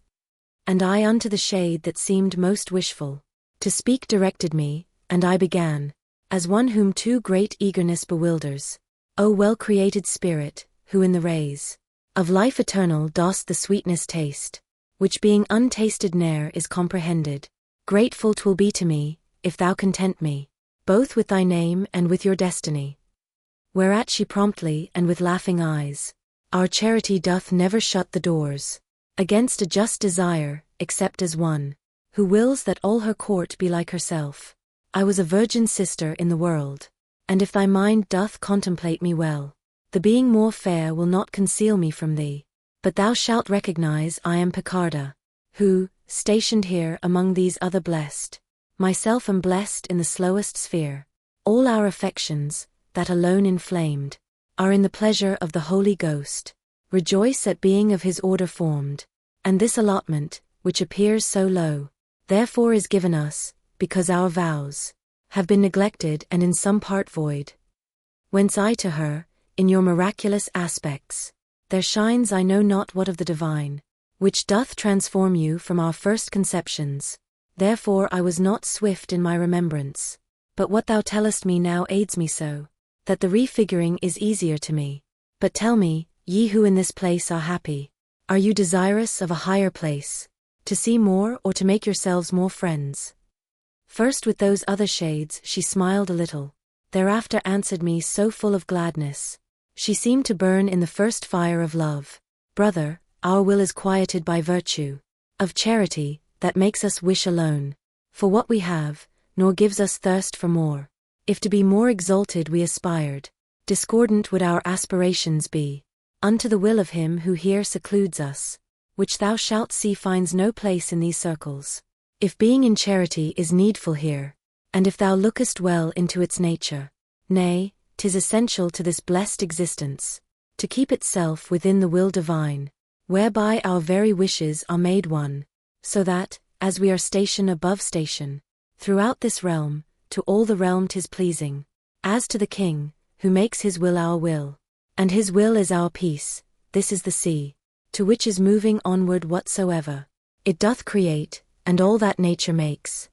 Speaker 1: And I unto the shade that seemed most wishful to speak directed me, and I began, as one whom too great eagerness bewilders. O well-created spirit, who in the rays of life eternal dost the sweetness taste, which being untasted ne'er is comprehended, grateful 'twill be to me, if thou content me, both with thy name and with your destiny. Whereat she promptly and with laughing eyes, our charity doth never shut the doors against a just desire, except as one who wills that all her court be like herself. I was a virgin sister in the world, and if thy mind doth contemplate me well, the being more fair will not conceal me from thee, but thou shalt recognize I am Picarda, who, stationed here among these other blessed, myself am blessed in the slowest sphere. All our affections, that alone inflamed, are in the pleasure of the Holy Ghost, rejoice at being of his order formed, and this allotment, which appears so low, therefore is given us, because our vows have been neglected and in some part void. Whence I to her, in your miraculous aspects, there shines I know not what of the divine, which doth transform you from our first conceptions. Therefore I was not swift in my remembrance, but what thou tellest me now aids me so, that the refiguring is easier to me. But tell me, ye who in this place are happy, are you desirous of a higher place, to see more or to make yourselves more friends? First with those other shades she smiled a little, thereafter answered me so full of gladness. She seemed to burn in the first fire of love. Brother, our will is quieted by virtue of charity, that makes us wish alone for what we have, nor gives us thirst for more. If to be more exalted we aspired, discordant would our aspirations be, unto the will of him who here secludes us, which thou shalt see finds no place in these circles. If being in charity is needful here, and if thou lookest well into its nature, nay, 'tis essential to this blessed existence, to keep itself within the will divine, whereby our very wishes are made one, so that, as we are station above station, throughout this realm, to all the realm 'tis pleasing, as to the King, who makes his will our will, and his will is our peace. This is the sea, to which is moving onward whatsoever it doth create, and all that nature makes.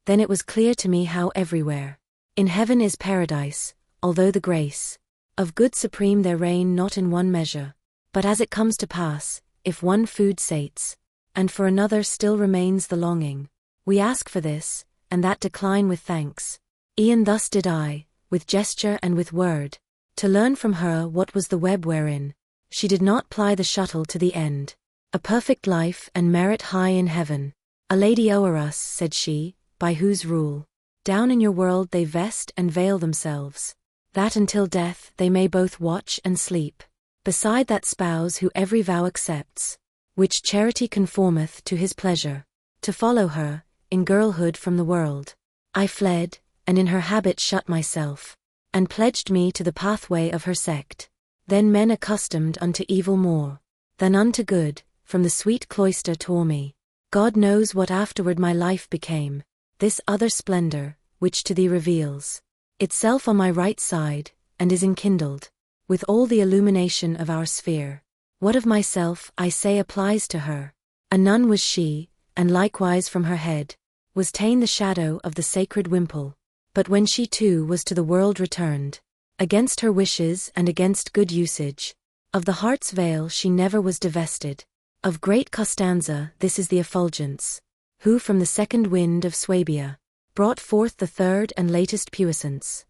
Speaker 1: Then it was clear to me how everywhere in heaven is paradise, although the grace of good supreme there reign not in one measure, but as it comes to pass, if one food sates, and for another still remains the longing, we ask for this, and that decline with thanks. E'en thus did I, with gesture and with word, to learn from her what was the web wherein she did not ply the shuttle to the end. A perfect life and merit high in heaven, a lady o'er us, said she, by whose rule, down in your world they vest and veil themselves, that until death they may both watch and sleep, beside that spouse who every vow accepts, which charity conformeth to his pleasure, to follow her, in girlhood from the world. I fled, and in her habit shut myself, and pledged me to the pathway of her sect. Then men accustomed unto evil more than unto good, from the sweet cloister tore me. God knows what afterward my life became, this other splendor, which to thee reveals itself on my right side, and is enkindled with all the illumination of our sphere. What of myself I say applies to her. A nun was she, and likewise from her head was ta'en the shadow of the sacred wimple. But when she too was to the world returned, against her wishes and against good usage, of the heart's veil she never was divested. Of great Costanza this is the effulgence, who from the second wind of Swabia brought forth the third and latest puissance.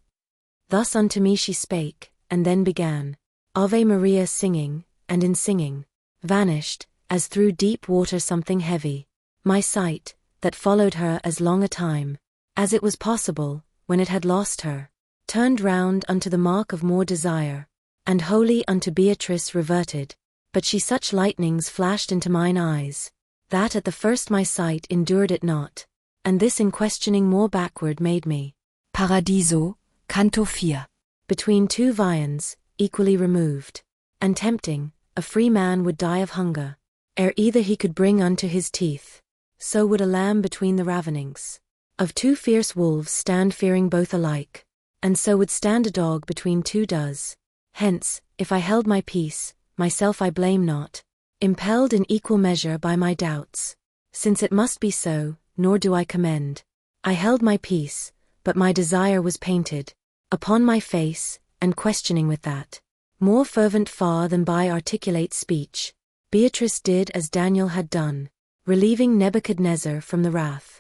Speaker 1: Thus unto me she spake, and then began Ave Maria singing, and in singing vanished, as through deep water something heavy. My sight, that followed her as long a time as it was possible, when it had lost her, turned round unto the mark of more desire, and wholly unto Beatrice reverted. But she such lightnings flashed into mine eyes, that at the first my sight endured it not, and this in questioning more backward made me.
Speaker 3: Paradiso, Canto 4.
Speaker 1: Between two viands, equally removed, and tempting, a free man would die of hunger, ere either he could bring unto his teeth. So would a lamb between the ravenings of two fierce wolves stand fearing both alike, and so would stand a dog between two does. Hence, if I held my peace, myself I blame not, impelled in equal measure by my doubts, since it must be so, nor do I commend. I held my peace, but my desire was painted upon my face, and questioning with that, more fervent far than by articulate speech, Beatrice did as Daniel had done, relieving Nebuchadnezzar from the wrath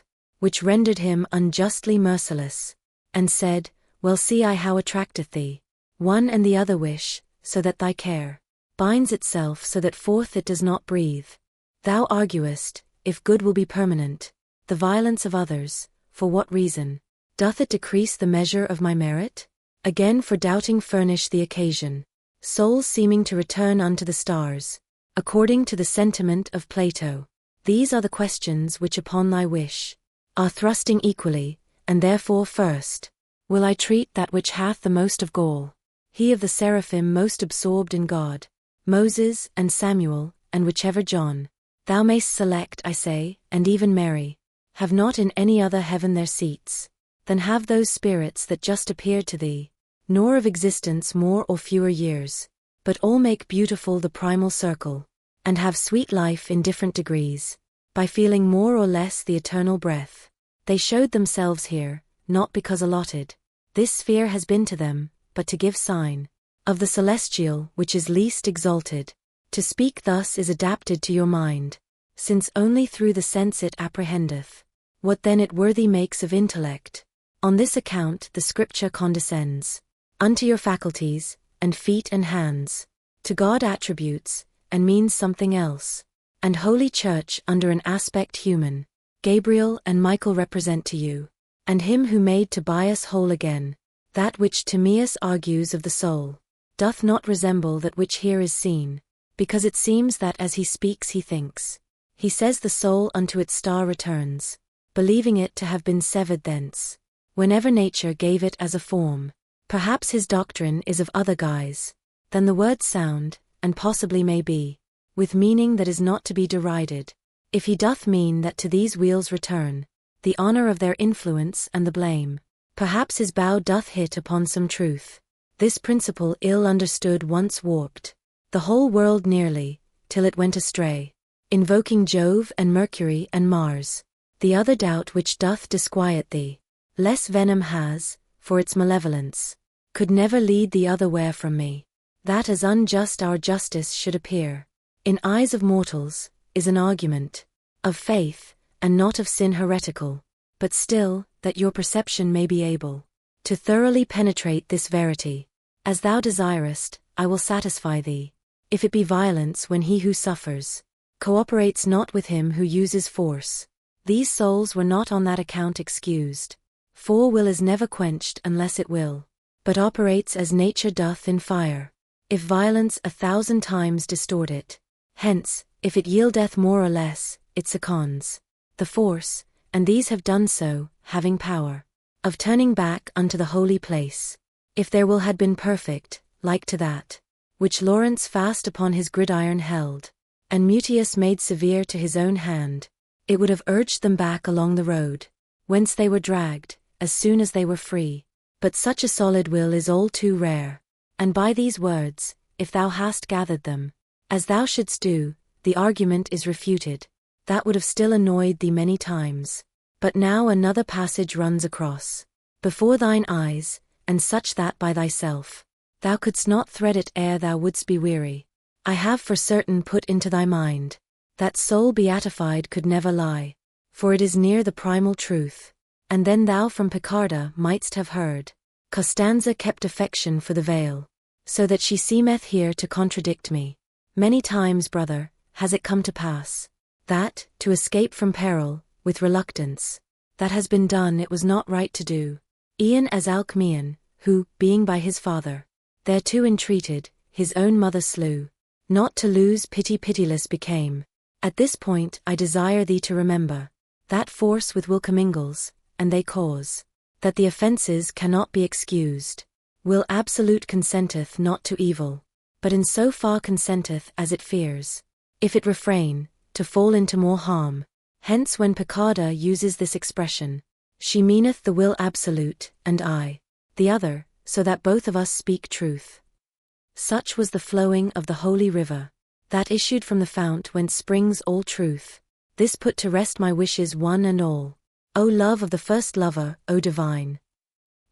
Speaker 1: which rendered him unjustly merciless, and said, Well see I how attracteth thee, one and the other wish, so that thy care binds itself so that forth it does not breathe. Thou arguest, if good will be permanent, the violence of others, for what reason? Doth it decrease the measure of my merit? Again for doubting furnish the occasion, souls seeming to return unto the stars, according to the sentiment of Plato. These are the questions which upon thy wish are thrusting equally, and therefore first will I treat that which hath the most of gall. He of the seraphim most absorbed in God, Moses and Samuel, and whichever John thou mayst select, I say, and even Mary, have not in any other heaven their seats than have those spirits that just appeared to thee, nor of existence more or fewer years, but all make beautiful the primal circle, and have sweet life in different degrees. By feeling more or less the eternal breath, they showed themselves here, not because allotted. This sphere has been to them, but to give sign of the celestial which is least exalted. To speak thus is adapted to your mind, since only through the sense it apprehendeth. What then it worthy makes of intellect? On this account the Scripture condescends unto your faculties, and feet and hands, to God attributes, and means something else. And Holy Church under an aspect human, Gabriel and Michael represent to you, and him who made Tobias whole again, that which Timaeus argues of the soul, doth not resemble that which here is seen, because it seems that as he speaks he thinks. He says the soul unto its star returns, believing it to have been severed thence, whenever nature gave it as a form. Perhaps his doctrine is of other guise than the words sound, and possibly may be with meaning that is not to be derided, if he doth mean that to these wheels return the honor of their influence and the blame. Perhaps his bow doth hit upon some truth. This principle ill understood once warped the whole world nearly, till it went astray, invoking Jove and Mercury and Mars. The other doubt which doth disquiet thee, less venom has, for its malevolence, could never lead the other where from me, that as unjust our justice should appear in eyes of mortals, is an argument of faith, and not of sin heretical, but still, that your perception may be able to thoroughly penetrate this verity. As thou desirest, I will satisfy thee. If it be violence when he who suffers cooperates not with him who uses force, these souls were not on that account excused. For will is never quenched unless it will, but operates as nature doth in fire, if violence 1,000 times distort it. Hence, if it yieldeth more or less, it seconds the force, and these have done so, having power of turning back unto the holy place. If their will had been perfect, like to that which Lawrence fast upon his gridiron held, and Mutius made severe to his own hand, it would have urged them back along the road, whence they were dragged, as soon as they were free. But such a solid will is all too rare. And by these words, if thou hast gathered them, as thou shouldst do, the argument is refuted. That would have still annoyed thee many times. But now another passage runs across before thine eyes, and such that by thyself thou couldst not thread it ere thou wouldst be weary. I have for certain put into thy mind, that soul beatified could never lie, for it is near the primal truth. And then thou from Picarda mightst have heard, Costanza kept affection for the veil, so that she seemeth here to contradict me. Many times, brother, has it come to pass, that, to escape from peril, with reluctance, that has been done it was not right to do. E'en as Alcmaeon, who, being by his father thereto entreated, his own mother slew, not to lose pity pitiless became. At this point I desire thee to remember, that force with will commingles, and they cause, that the offences cannot be excused. Will absolute consenteth not to evil, but in so far consenteth as it fears, if it refrain, to fall into more harm. Hence when Picarda uses this expression, she meaneth the will absolute, and I, the other, so that both of us speak truth. Such was the flowing of the holy river, that issued from the fount whence springs all truth. This put to rest my wishes one and all. O love of the first lover, O divine!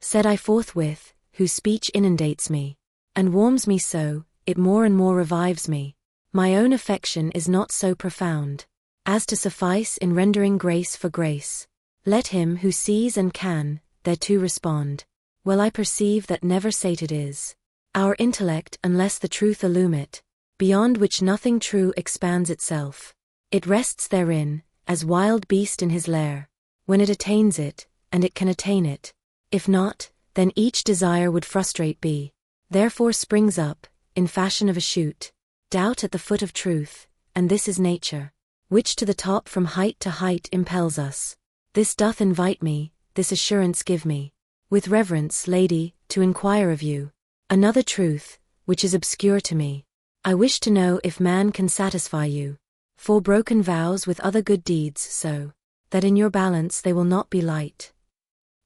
Speaker 1: Said I forthwith, whose speech inundates me, and warms me so, it more and more revives me. My own affection is not so profound, as to suffice in rendering grace for grace. Let him who sees and can, thereto respond. Well I perceive that never sated is our intellect unless the truth illume it, beyond which nothing true expands itself. It rests therein, as wild beast in his lair, when it attains it, and it can attain it. If not, then each desire would frustrate be. Therefore springs up, in fashion of a shoot, doubt at the foot of truth, and this is nature, which to the top from height to height impels us. This doth invite me, this assurance give me, with reverence, lady, to inquire of you another truth, which is obscure to me. I wish to know if man can satisfy you for broken vows with other good deeds, so that in your balance they will not be light.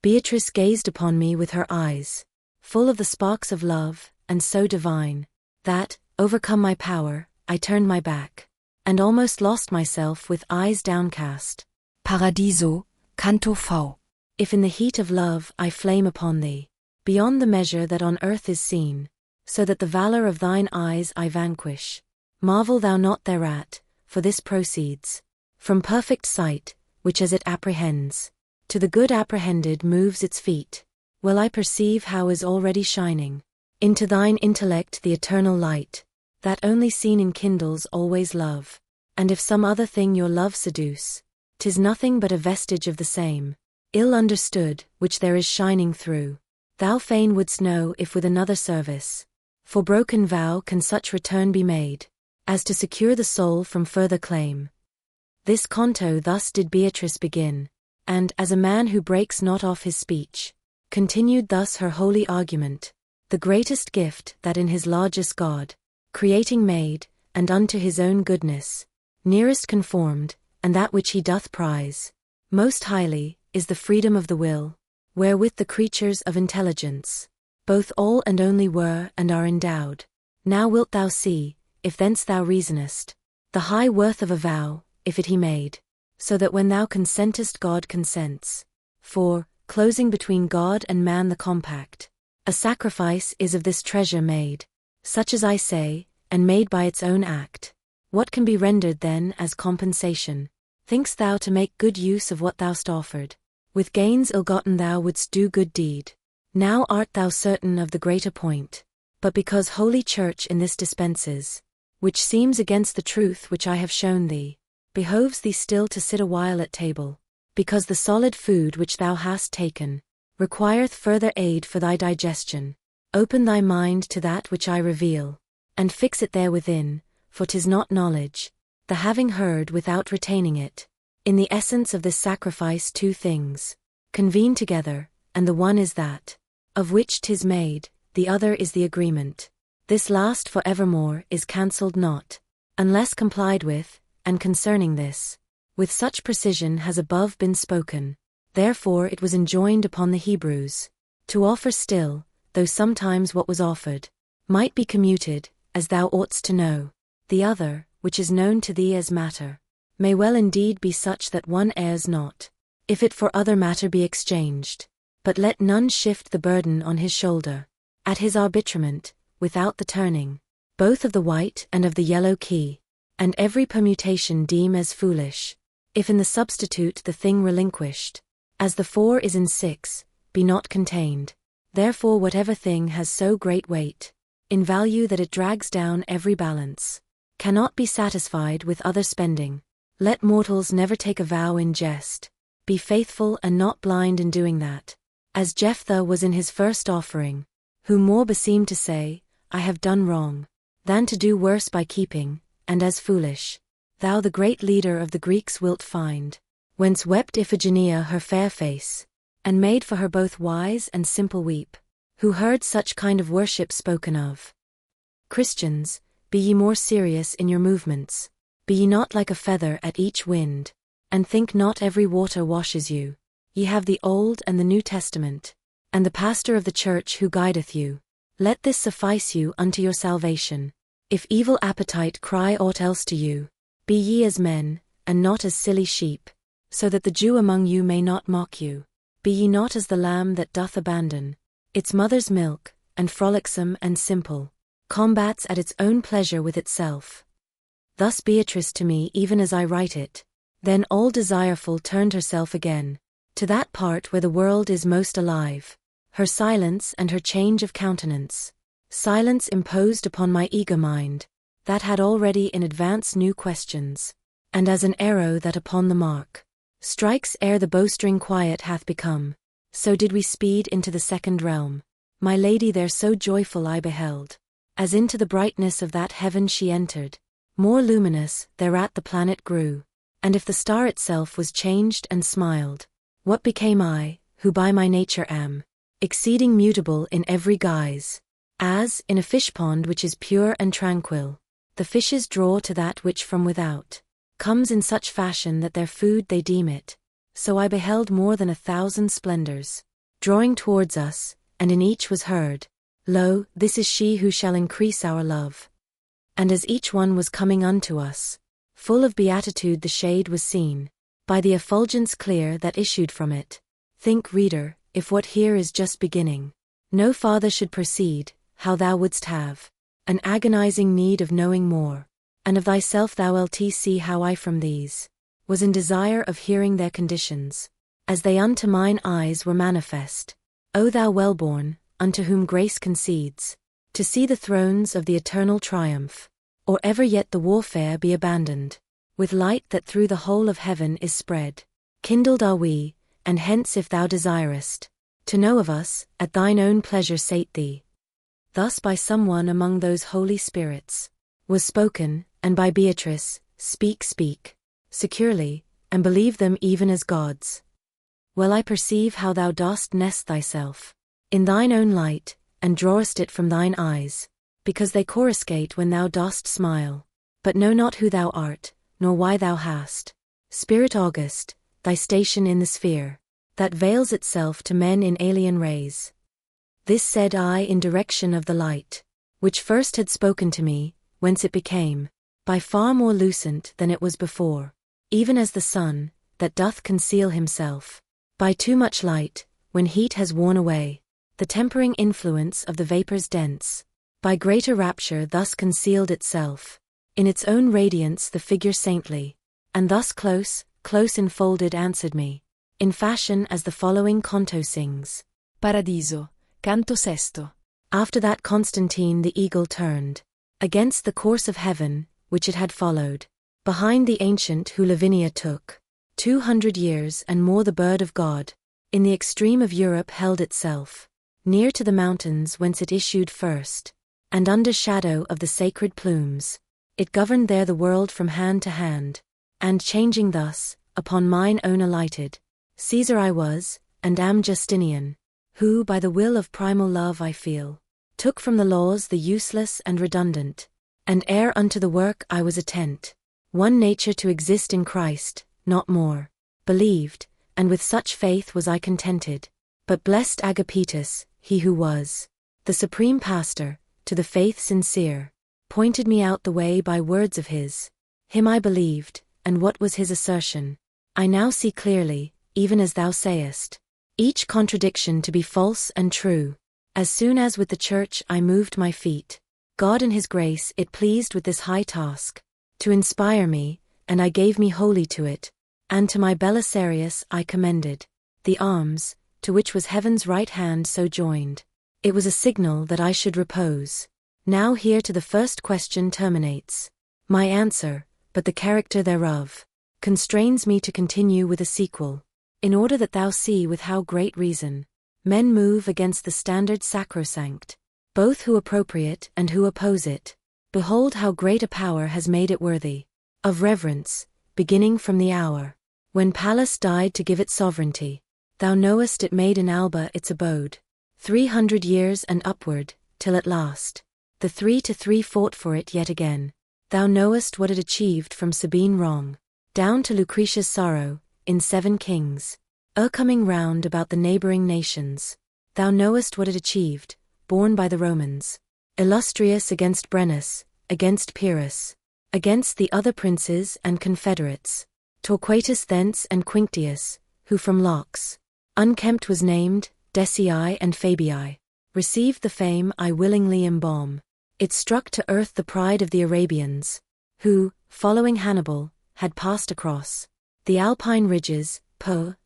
Speaker 1: Beatrice gazed upon me with her eyes, full of the sparks of love, and so divine, that, overcome my power, I turned my back, and almost lost myself with eyes downcast.
Speaker 3: Paradiso, Canto V.
Speaker 1: If in the heat of love I flame upon thee, beyond the measure that on earth is seen, so that the valor of thine eyes I vanquish, marvel thou not thereat, for this proceeds from perfect sight, which as it apprehends, to the good apprehended moves its feet. Well I perceive how is already shining into thine intellect the eternal light, that only seen enkindles always love, and if some other thing your love seduce, 'tis nothing but a vestige of the same, ill understood, which there is shining through. Thou fain wouldst know if with another service, for broken vow can such return be made, as to secure the soul from further claim. This canto thus did Beatrice begin, and, as a man who breaks not off his speech, continued thus her holy argument. The greatest gift that in his largest God, creating made, and unto his own goodness, nearest conformed, and that which he doth prize most highly, is the freedom of the will, wherewith the creatures of intelligence, both all and only were and are endowed. Now wilt thou see, if thence thou reasonest, the high worth of a vow, if it he made, so that when thou consentest God consents. For, closing between God and man the compact, a sacrifice is of this treasure made, such as I say, and made by its own act. What can be rendered then as compensation? Think'st thou to make good use of what thou'st offered? With gains ill-gotten thou wouldst do good deed. Now art thou certain of the greater point, but because Holy Church in this dispenses, which seems against the truth which I have shown thee, behoves thee still to sit a while at table, because the solid food which thou hast taken, requireth further aid for thy digestion. Open thy mind to that which I reveal, and fix it there within, for 'tis not knowledge, the having heard without retaining it. In the essence of this sacrifice two things convene together, and the one is that of which 'tis made, the other is the agreement. This last for evermore is cancelled not, unless complied with, and concerning this, with such precision has above been spoken. Therefore it was enjoined upon the Hebrews, to offer still, though sometimes what was offered, might be commuted, as thou oughtst to know. The other, which is known to thee as matter, may well indeed be such that one errs not, if it for other matter be exchanged. But let none shift the burden on his shoulder, at his arbitrament, without the turning, both of the white and of the yellow key, and every permutation deem as foolish, if in the substitute the thing relinquished, as the 4 is in 6, be not contained. Therefore whatever thing has so great weight, in value that it drags down every balance, cannot be satisfied with other spending. Let mortals never take a vow in jest, be faithful and not blind in doing that, as Jephthah was in his first offering, who more beseemed to say, I have done wrong, than to do worse by keeping, and as foolish, thou the great leader of the Greeks wilt find, whence wept Iphigenia her fair face, and made for her both wise and simple weep, who heard such kind of worship spoken of. Christians, be ye more serious in your movements, be ye not like a feather at each wind, and think not every water washes you. Ye have the Old and the New Testament, and the pastor of the church who guideth you. Let this suffice you unto your salvation. If evil appetite cry aught else to you, be ye as men, and not as silly sheep, so that the Jew among you may not mock you. Be ye not as the lamb that doth abandon its mother's milk, and frolicsome and simple, combats at its own pleasure with itself. Thus Beatrice to me even as I write it. Then all desireful turned herself again, to that part where the world is most alive. Her silence and her change of countenance. Silence imposed upon my eager mind, that had already in advance new questions, and as an arrow that upon the mark strikes ere the bowstring quiet hath become, so did we speed into the second realm. My lady there so joyful I beheld, as into the brightness of that heaven she entered, more luminous thereat the planet grew, and if the star itself was changed and smiled, what became I, who by my nature am exceeding mutable in every guise, as, in a fish-pond which is pure and tranquil, the fishes draw to that which from without comes in such fashion that their food they deem it, so I beheld more than 1,000 splendors, drawing towards us, and in each was heard, Lo, this is she who shall increase our love. And as each one was coming unto us, full of beatitude the shade was seen, by the effulgence clear that issued from it. Think, reader, if what here is just beginning, no farther should proceed, how thou wouldst have an agonizing need of knowing more, and of thyself thou wilt see how I from these was in desire of hearing their conditions, as they unto mine eyes were manifest. O thou wellborn, unto whom grace concedes, to see the thrones of the eternal triumph, or ever yet the warfare be abandoned, with light that through the whole of heaven is spread. Kindled are we, and hence if thou desirest to know of us, at thine own pleasure sate thee. Thus by some one among those holy spirits was spoken, and by Beatrice, speak, securely, and believe them even as gods. Well I perceive how thou dost nest thyself in thine own light, and drawest it from thine eyes, because they coruscate when thou dost smile, but know not who thou art, nor why thou hast spirit august, thy station in the sphere, that veils itself to men in alien rays. This said I in direction of the light, which first had spoken to me, whence it became, by far more lucent than it was before, even as the sun, that doth conceal himself, by too much light, when heat has worn away, the tempering influence of the vapors dense, by greater rapture thus concealed itself, in its own radiance the figure saintly, and thus close enfolded answered me, in fashion as the following canto sings.
Speaker 3: Paradiso, canto sesto.
Speaker 1: After that Constantine the eagle turned against the course of heaven, which it had followed, behind the ancient who Lavinia took. 200 years and more the bird of God, in the extreme of Europe held itself, near to the mountains whence it issued first, and under shadow of the sacred plumes, it governed there the world from hand to hand, and changing thus, upon mine own alighted. Caesar I was, and am Justinian, who by the will of primal love I feel, took from the laws the useless and redundant, and ere unto the work I was attent, one nature to exist in Christ, not more, believed, and with such faith was I contented. But blessed Agapetus, he who was the supreme pastor, to the faith sincere, pointed me out the way by words of his. Him I believed, and what was his assertion? I now see clearly, even as thou sayest, each contradiction to be false and true. As soon as with the church I moved my feet, God in his grace it pleased with this high task, to inspire me, and I gave me wholly to it, and to my Belisarius I commended the arms, to which was heaven's right hand so joined. It was a signal that I should repose. Now here to the first question terminates my answer, but the character thereof constrains me to continue with a sequel, in order that thou see with how great reason men move against the standard sacrosanct, both who appropriate and who oppose it. Behold how great a power has made it worthy of reverence, beginning from the hour when Pallas died to give it sovereignty. Thou knowest it made in Alba its abode, 300 years and upward, till at last the 3 to 3 fought for it yet again. Thou knowest what it achieved from Sabine wrong, down to Lucretia's sorrow, in 7 kings, coming round about the neighboring nations. Thou knowest what it achieved, borne by the Romans, illustrious against Brennus, against Pyrrhus, against the other princes and confederates, Torquatus thence and Quinctius, who from locks unkempt was named, Decii and Fabii, received the fame I willingly embalm. It struck to earth the pride of the Arabians, who, following Hannibal, had passed across the Alpine ridges,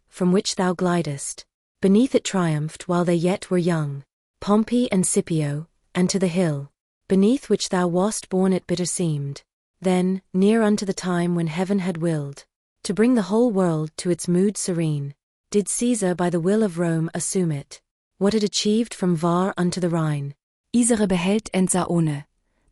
Speaker 1: from which thou glidest. Beneath it triumphed while they yet were young, Pompey and Scipio, and to the hill, beneath which thou wast born it bitter seemed. Then, near unto the time when heaven had willed to bring the whole world to its mood serene, did Caesar by the will of Rome assume it, what it achieved from Var unto the Rhine.
Speaker 3: Isere behält Entsaone,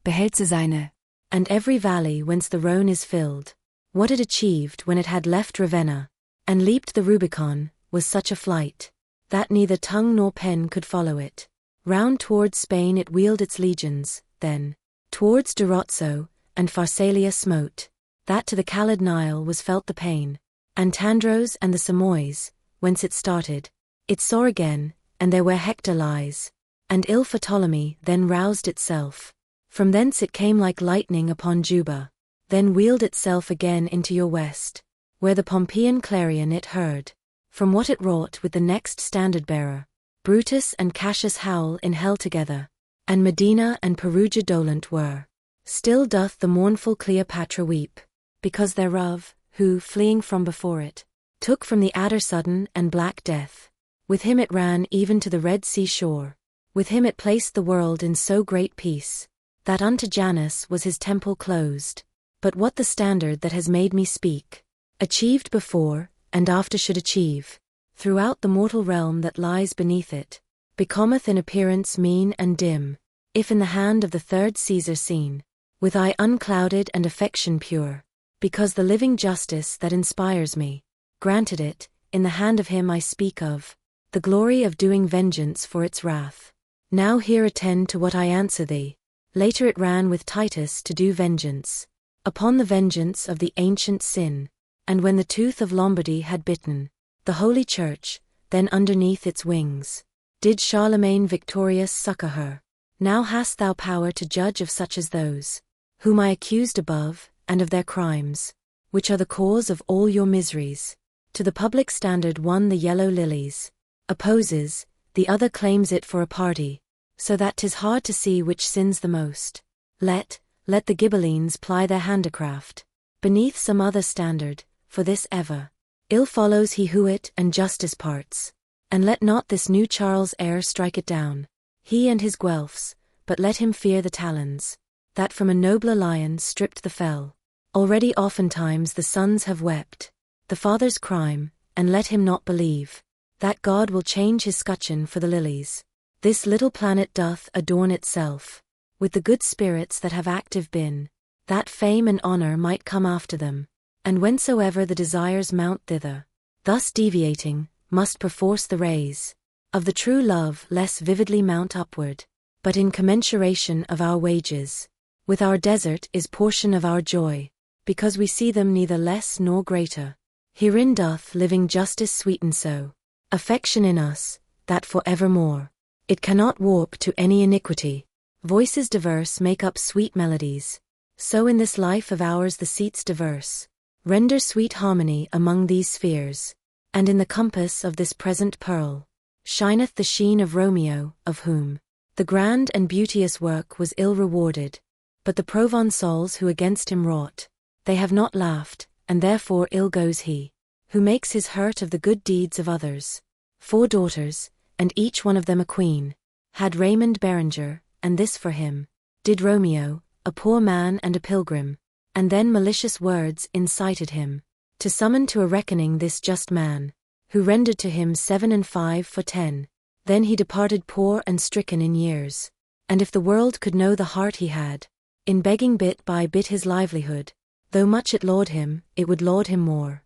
Speaker 3: behält sie seine,
Speaker 1: And every valley whence the Rhone is filled, what it achieved when it had left Ravenna, and leaped the Rubicon, was such a flight, that neither tongue nor pen could follow it. Round towards Spain it wheeled its legions, then towards Durazzo, and Pharsalia smote, that to the Calid Nile was felt the pain, and Tandros and the Samois, whence it started, it saw again, and there where Hector lies, and ill for Ptolemy then roused itself. From thence it came like lightning upon Juba, then wheeled itself again into your west, where the Pompeian clarion it heard, from what it wrought with the next standard-bearer. Brutus and Cassius howl in hell together, and Medina and Perugia dolent were. Still doth the mournful Cleopatra weep, because thereof, who, fleeing from before it, took from the adder sudden and black death. With him it ran even to the Red Sea shore. With him it placed the world in so great peace, that unto Janus was his temple closed. But what the standard that has made me speak, achieved before, and after should achieve, throughout the mortal realm that lies beneath it, becometh in appearance mean and dim, if in the hand of the third Caesar seen, with eye unclouded and affection pure, because the living justice that inspires me, granted it, in the hand of him I speak of, the glory of doing vengeance for its wrath. Now here attend to what I answer thee. Later it ran with Titus to do vengeance upon the vengeance of the ancient sin, and when the tooth of Lombardy had bitten the Holy Church, then underneath its wings did Charlemagne victorious succor her. Now hast thou power to judge of such as those, whom I accused above, and of their crimes, which are the cause of all your miseries. To the public standard one the yellow lilies opposes, the other claims it for a party, so that 'tis hard to see which sins the most. Let the Ghibellines ply their handicraft beneath some other standard, for this ever ill follows he who it and justice parts. And let not this new Charles heir strike it down, he and his Guelphs, but let him fear the talons that from a nobler lion stripped the fell. Already oftentimes the sons have wept the father's crime, and let him not believe that God will change his scutcheon for the lilies. This little planet doth adorn itself with the good spirits that have active been, that fame and honor might come after them, and whensoever the desires mount thither, thus deviating, must perforce the rays. Of the true love less vividly mount upward, but in commensuration of our wages. With our desert is portion of our joy, because we see them neither less nor greater. Herein doth living justice sweeten so, affection in us, that for evermore it cannot warp to any iniquity. Voices diverse make up sweet melodies. So in this life of ours the seats diverse render sweet harmony among these spheres. And in the compass of this present pearl shineth the sheen of Romeo, of whom the grand and beauteous work was ill rewarded. But the Provençals who against him wrought, they have not laughed, and therefore ill goes he who makes his hurt of the good deeds of others. 4 daughters, and each one of them a queen, had Raymond Berenger, and this for him did Romeo, a poor man and a pilgrim. And then malicious words incited him to summon to a reckoning this just man, who rendered to him 7 and 5 for 10. Then he departed poor and stricken in years. And if the world could know the heart he had, in begging bit by bit his livelihood, though much it laud him, it would laud him more.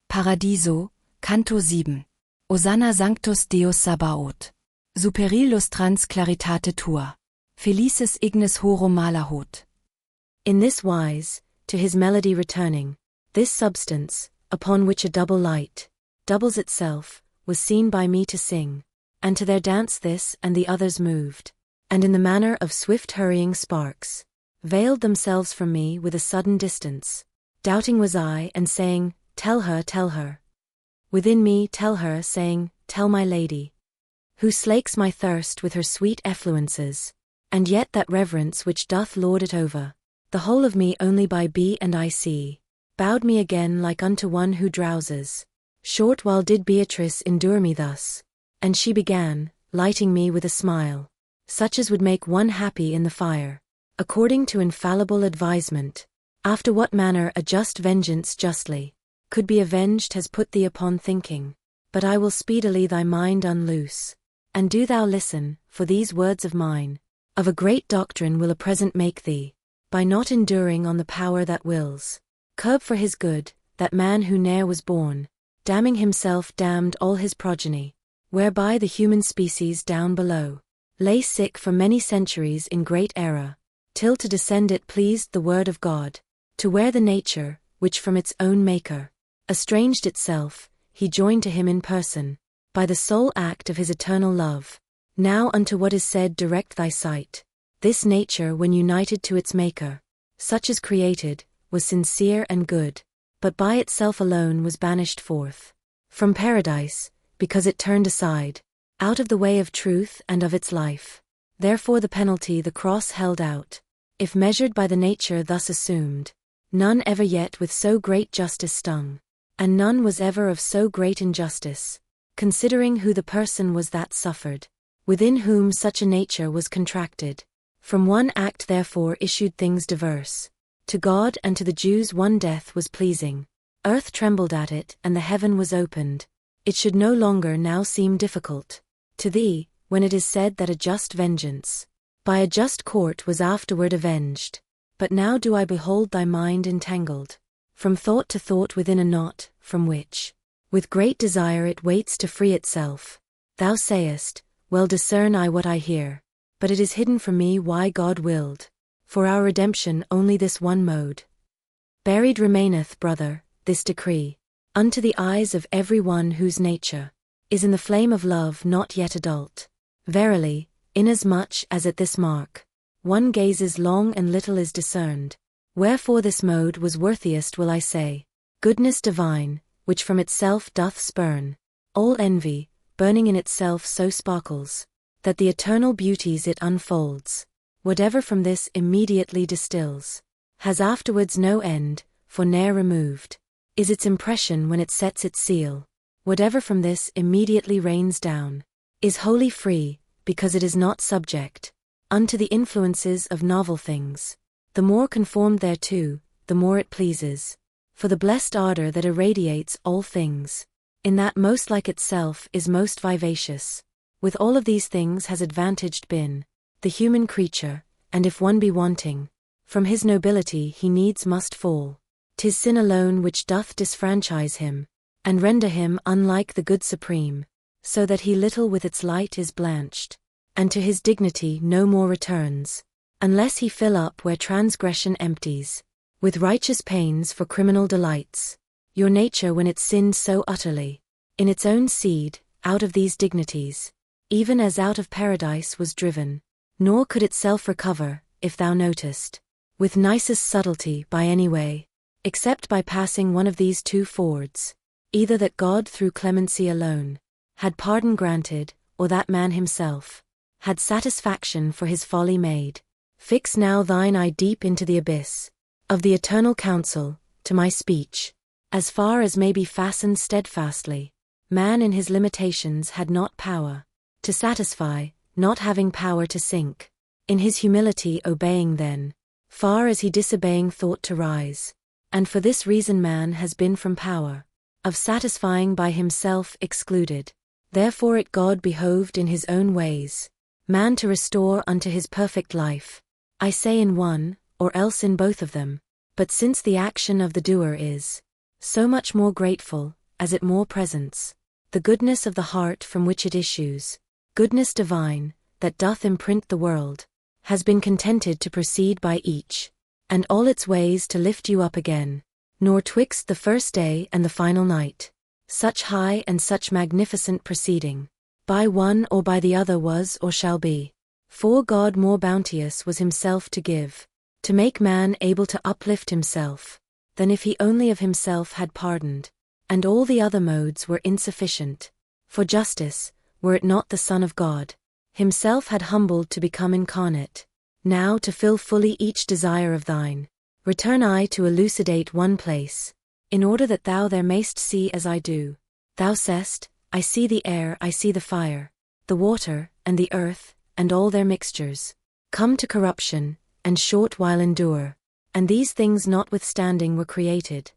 Speaker 3: Paradiso, Canto 7. Osanna Sanctus Deus Sabaoth. Superil lustrans claritate tua. Felices ignis horum malahot.
Speaker 1: In this wise, to his melody returning, this substance, upon which a double light doubles itself, was seen by me to sing, and to their dance this and the others moved, and in the manner of swift hurrying sparks, veiled themselves from me with a sudden distance. Doubting was I, and saying, tell her, tell her. Within me tell her, saying, tell my lady, who slakes my thirst with her sweet effluences, and yet that reverence which doth lord it over the whole of me only by B and I see, bowed me again like unto one who drowses. Short while did Beatrice endure me thus, and she began, lighting me with a smile, such as would make one happy in the fire, according to infallible advisement. After what manner a just vengeance justly could be avenged has put thee upon thinking, but I will speedily thy mind unloose. And do thou listen, for these words of mine, of a great doctrine will a present make thee, by not enduring on the power that wills curb for his good, that man who ne'er was born, damning himself damned all his progeny, whereby the human species down below lay sick for many centuries in great error, till to descend it pleased the word of God, to where the nature, which from its own maker estranged itself, he joined to him in person, by the sole act of his eternal love. Now unto what is said direct thy sight. This nature when united to its maker, such as created, was sincere and good, but by itself alone was banished forth from paradise, because it turned aside, out of the way of truth and of its life. Therefore the penalty the cross held out, if measured by the nature thus assumed, none ever yet with so great justice stung, and none was ever of so great injustice, considering who the person was that suffered, within whom such a nature was contracted. From one act therefore issued things diverse. To God and to the Jews one death was pleasing. Earth trembled at it, and the heaven was opened. It should no longer now seem difficult to thee, when it is said that a just vengeance by a just court was afterward avenged. But now do I behold thy mind entangled from thought to thought within a knot, from which with great desire it waits to free itself. Thou sayest, well discern I what I hear, but it is hidden from me why God willed for our redemption only this one mode. Buried remaineth, brother, this decree, unto the eyes of every one whose nature is in the flame of love not yet adult. Verily, inasmuch as at this mark one gazes long and little is discerned, wherefore this mode was worthiest will I say. Goodness divine, which from itself doth spurn all envy, burning in itself so sparkles, that the eternal beauties it unfolds, whatever from this immediately distills, has afterwards no end, for ne'er removed is its impression when it sets its seal. Whatever from this immediately rains down, is wholly free, because it is not subject unto the influences of novel things. The more conformed thereto, the more it pleases. For the blessed ardor that irradiates all things, in that most like itself is most vivacious. With all of these things has advantaged been the human creature, and if one be wanting, from his nobility he needs must fall. 'Tis sin alone which doth disfranchise him, and render him unlike the good supreme. so that he little with its light is blanched, and to his dignity no more returns, unless he fill up where transgression empties, with righteous pains for criminal delights, your nature when it sinned so utterly, in its own seed, out of these dignities, even as out of paradise was driven, nor could itself recover, if thou notest, with nicest subtlety by any way, except by passing one of these two fords, either that God through clemency alone had pardon granted, or that man himself had satisfaction for his folly made. Fix now thine eye deep into the abyss of the eternal counsel, to my speech, as far as may be fastened steadfastly. Man in his limitations had not power to satisfy, not having power to sink, in his humility obeying then, far as he disobeying thought to rise, and for this reason man has been from power of satisfying by himself excluded. Therefore it God behoved in his own ways, man to restore unto his perfect life, I say in one, or else in both of them, but since the action of the doer is so much more grateful, as it more presents the goodness of the heart from which it issues, goodness divine, that doth imprint the world, has been contented to proceed by each, and all its ways to lift you up again, nor twixt the first day and the final night, such high and such magnificent proceeding, by one or by the other was or shall be. For God more bounteous was himself to give, to make man able to uplift himself, than if he only of himself had pardoned, and all the other modes were insufficient. For justice, were it not the Son of God, himself had humbled to become incarnate, now to fill fully each desire of thine. Return I to elucidate one place, in order that thou there mayst see as I do. Thou sayest, I see the air, I see the fire, the water, and the earth, and all their mixtures, come to corruption, and short while endure, and these things notwithstanding were created.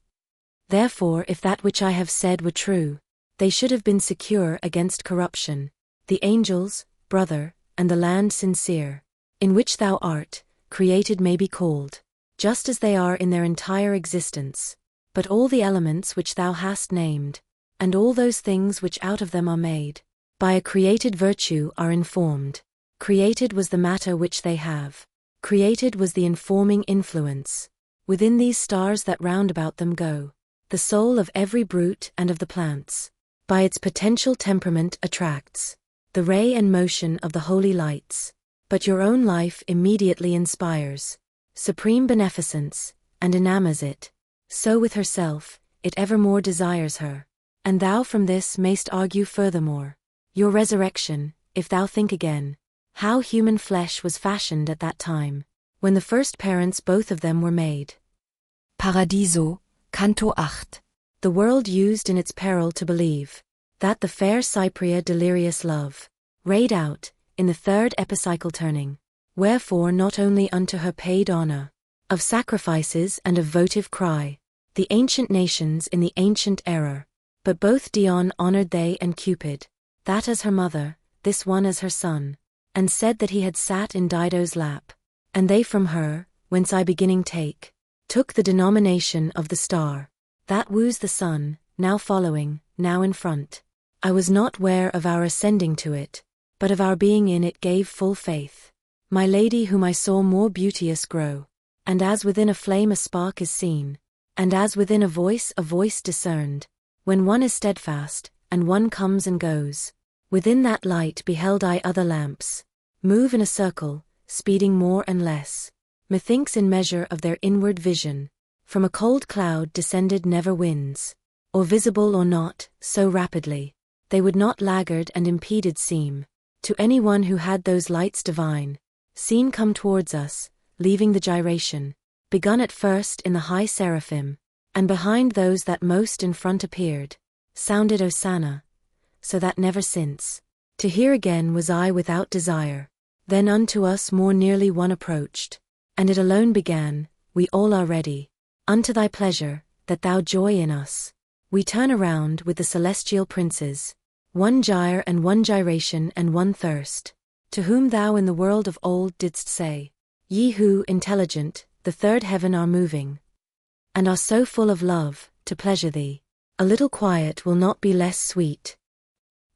Speaker 1: Therefore if that which I have said were true, they should have been secure against corruption, the angels, brother, and the land sincere, in which thou art, created may be called, just as they are in their entire existence. But all the elements which thou hast named, and all those things which out of them are made, by a created virtue are informed. Created was the matter which they have. Created was the informing influence. Within these stars that round about them go, the soul of every brute and of the plants, by its potential temperament attracts the ray and motion of the holy lights. But your own life immediately inspires supreme beneficence, and enamors it. So with herself, it evermore desires her. And thou from this mayst argue furthermore your resurrection, if thou think again, how human flesh was fashioned at that time, when the first parents both of them were made.
Speaker 3: Paradiso, Canto 8.
Speaker 1: The world used in its peril to believe that the fair Cypria delirious love rayed out, in the third epicycle turning, wherefore not only unto her paid honor of sacrifices and of votive cry, the ancient nations in the ancient error, but both Dion honored they and Cupid, that as her mother, this one as her son, and said that he had sat in Dido's lap, and they from her, whence I beginning took the denomination of the star, that woos the sun, now following, now in front. I was not ware of our ascending to it, but of our being in it gave full faith. My lady whom I saw more beauteous grow, and as within a flame a spark is seen, and as within a voice discerned, when one is steadfast, and one comes and goes, within that light beheld I other lamps move in a circle, speeding more and less, methinks in measure of their inward vision, from a cold cloud descended never winds, or visible or not, so rapidly, they would not laggard and impeded seem, to any one who had those lights divine, seen come towards us, leaving the gyration, begun at first in the high seraphim, and behind those that most in front appeared, sounded Hosanna, so that never since, to hear again was I without desire. Then unto us more nearly one approached, and it alone began, we all are ready, unto thy pleasure, that thou joy in us. We turn around with the celestial princes, one gyre and one gyration and one thirst, to whom thou in the world of old didst say, ye who, intelligent, the third heaven are moving, and are so full of love, to pleasure thee, a little quiet will not be less sweet.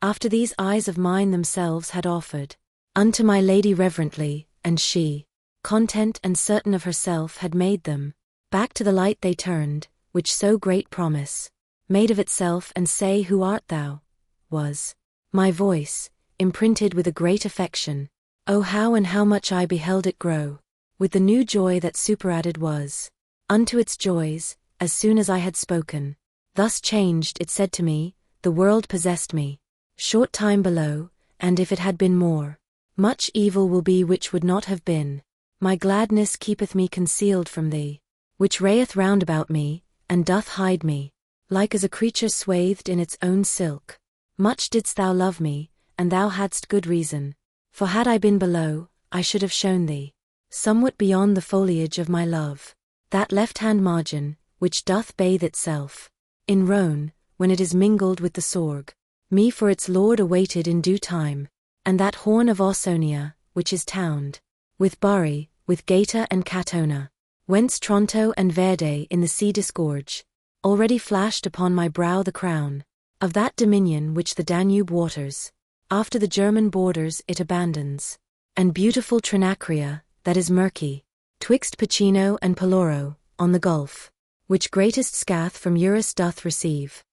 Speaker 1: after these eyes of mine themselves had offered unto my lady reverently, and she, content and certain of herself, had made them back to the light they turned, which so great promise made of itself. And say, who art thou? Was my voice, imprinted with a great affection. Oh, how and how much I beheld it grow, with the new joy that superadded was unto its joys, as soon as I had spoken. Thus changed, it said to me, the world possessed me. Short time below, and if it had been more, much evil will be which would not have been. My gladness keepeth me concealed from thee, which rayeth round about me, and doth hide me, like as a creature swathed in its own silk. Much didst thou love me, and thou hadst good reason. For had I been below, I should have shown thee, somewhat beyond the foliage of my love, that left-hand margin, which doth bathe itself in Rhone, when it is mingled with the Sorgue. Me for its lord awaited in due time, and that horn of Ausonia, which is towned with Bari, with Gaeta and Catona, whence Tronto and Verde in the sea disgorge. Already flashed upon my brow the crown of that dominion which the Danube waters, after the German borders it abandons, and beautiful Trinacria, that is murky, twixt Pacino and Peloro, on the gulf, which greatest scath from Eurus doth receive,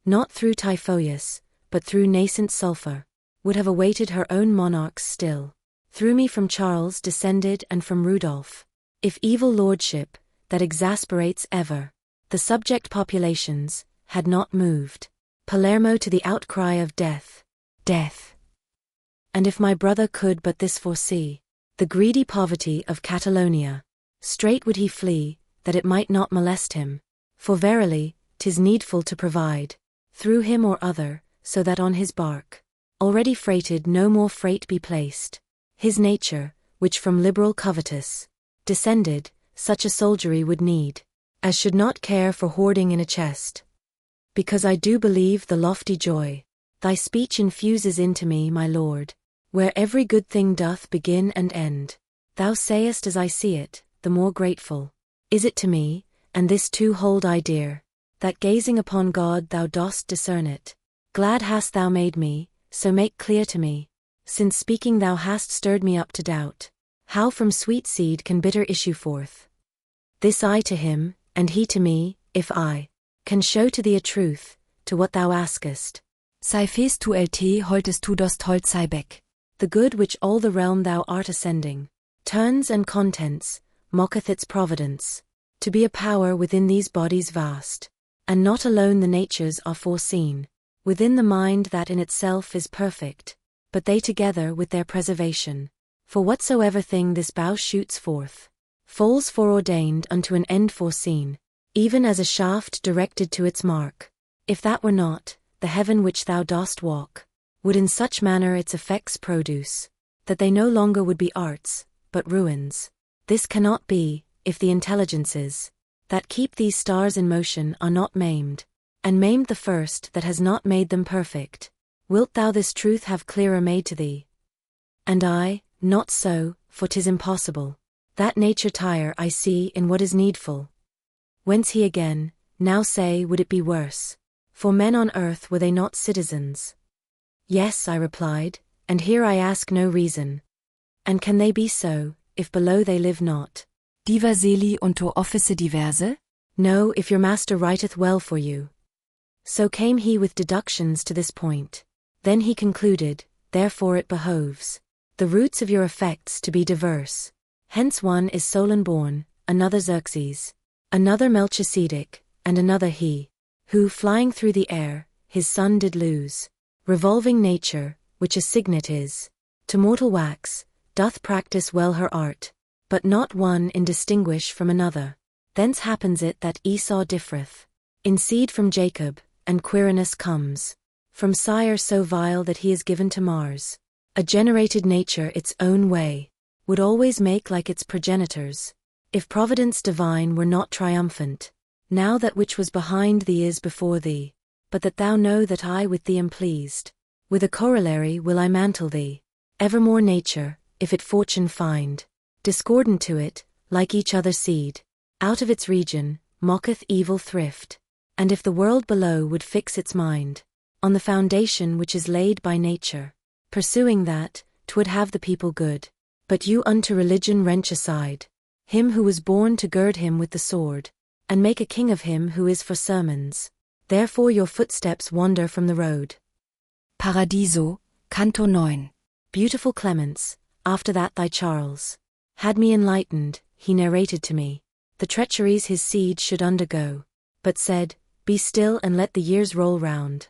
Speaker 1: not through Typhoeus, but through nascent sulphur, would have awaited her own monarchs still, through me from Charles descended and from Rudolph. If evil lordship, that exasperates ever the subject populations, had not moved Palermo to the outcry of death, death. And if my brother could but this foresee, the greedy poverty of Catalonia, straight would he flee, that it might not molest him. For verily, 'tis needful to provide, through him or other, so that on his bark, already freighted, no more freight be placed. His nature, which from liberal covetous descended, such a soldiery would need, as should not care for hoarding in a chest. Because I do believe the lofty joy thy speech infuses into me, my lord, where every good thing doth begin and end. Thou sayest as I see it, the more grateful is it to me, and this too hold I dear, that gazing upon God thou dost discern it. Glad hast thou made me, so make clear to me, since speaking thou hast stirred me up to doubt, how from sweet seed can bitter issue forth. This I to him, and he to me, if I can show to thee a truth, to what thou askest.
Speaker 3: Sei fest tu lt holtest tu dost holt sei beck.
Speaker 1: The good which all the realm thou art ascending, turns and contents, mocketh its providence, to be a power within these bodies vast, and not alone the natures are foreseen, within the mind that in itself is perfect, but they together with their preservation. For whatsoever thing this bough shoots forth, falls foreordained unto an end foreseen, even as a shaft directed to its mark. If that were not, the heaven which thou dost walk, would in such manner its effects produce, that they no longer would be arts, but ruins. This cannot be, if the intelligences that keep these stars in motion are not maimed, and maimed the first that has not made them perfect. Wilt thou this truth have clearer made to thee? And I, not so, for 'tis impossible. That nature tire I see in what is needful. Whence he again, now say, would it be worse? For men on earth were they not citizens? Yes, I replied, and here I ask no reason. And can they be so, if below they live not?
Speaker 3: Diva seli unto office diverse?
Speaker 1: No, if your master writeth well for you. So came he with deductions to this point. Then he concluded, therefore it behoves the roots of your effects to be diverse. Hence one is Solon born, another Xerxes, another Melchizedek, and another he, who flying through the air, his son did lose. Revolving nature, which a signet is, to mortal wax, doth practice well her art, but not one in distinguish from another. Thence happens it that Esau differeth in seed from Jacob, and Quirinus comes from sire so vile that he is given to Mars. A generated nature its own way would always make like its progenitors, if providence divine were not triumphant. Now that which was behind thee is before thee, but that thou know that I with thee am pleased. With a corollary will I mantle thee. Evermore nature, if it fortune find discordant to it, like each other seed, out of its region, mocketh evil thrift. And if the world below would fix its mind on the foundation which is laid by nature. Pursuing that, 'twould have the people good. But you unto religion wrench aside him who was born to gird him with the sword, and make a king of him who is for sermons. Therefore your footsteps wander from the road.
Speaker 3: Paradiso, Canto 9.
Speaker 1: Beautiful Clemence, after that thy Charles had me enlightened, he narrated to me the treacheries his seed should undergo, but said, be still and let the years roll round.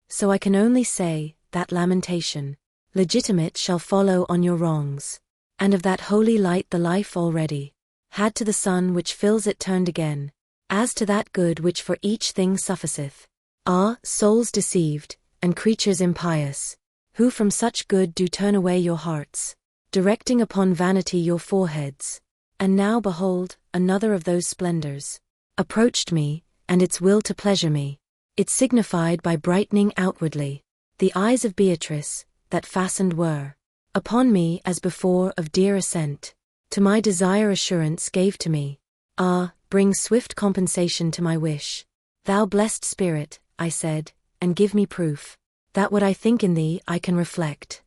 Speaker 1: So I can only say, that lamentation legitimate shall follow on your wrongs, and of that holy light the life already had to the sun which fills it turned again, as to that good which for each thing sufficeth. Ah, souls deceived, and creatures impious, who from such good do turn away your hearts, directing upon vanity your foreheads. And now behold, another of those splendors approached me, and its will to pleasure me, it signified by brightening outwardly the eyes of Beatrice, that fastened were upon me as before of dear assent, to my desire assurance gave to me. Ah, bring swift compensation to my wish, thou blessed spirit, I said, and give me proof that what I think in thee I can reflect.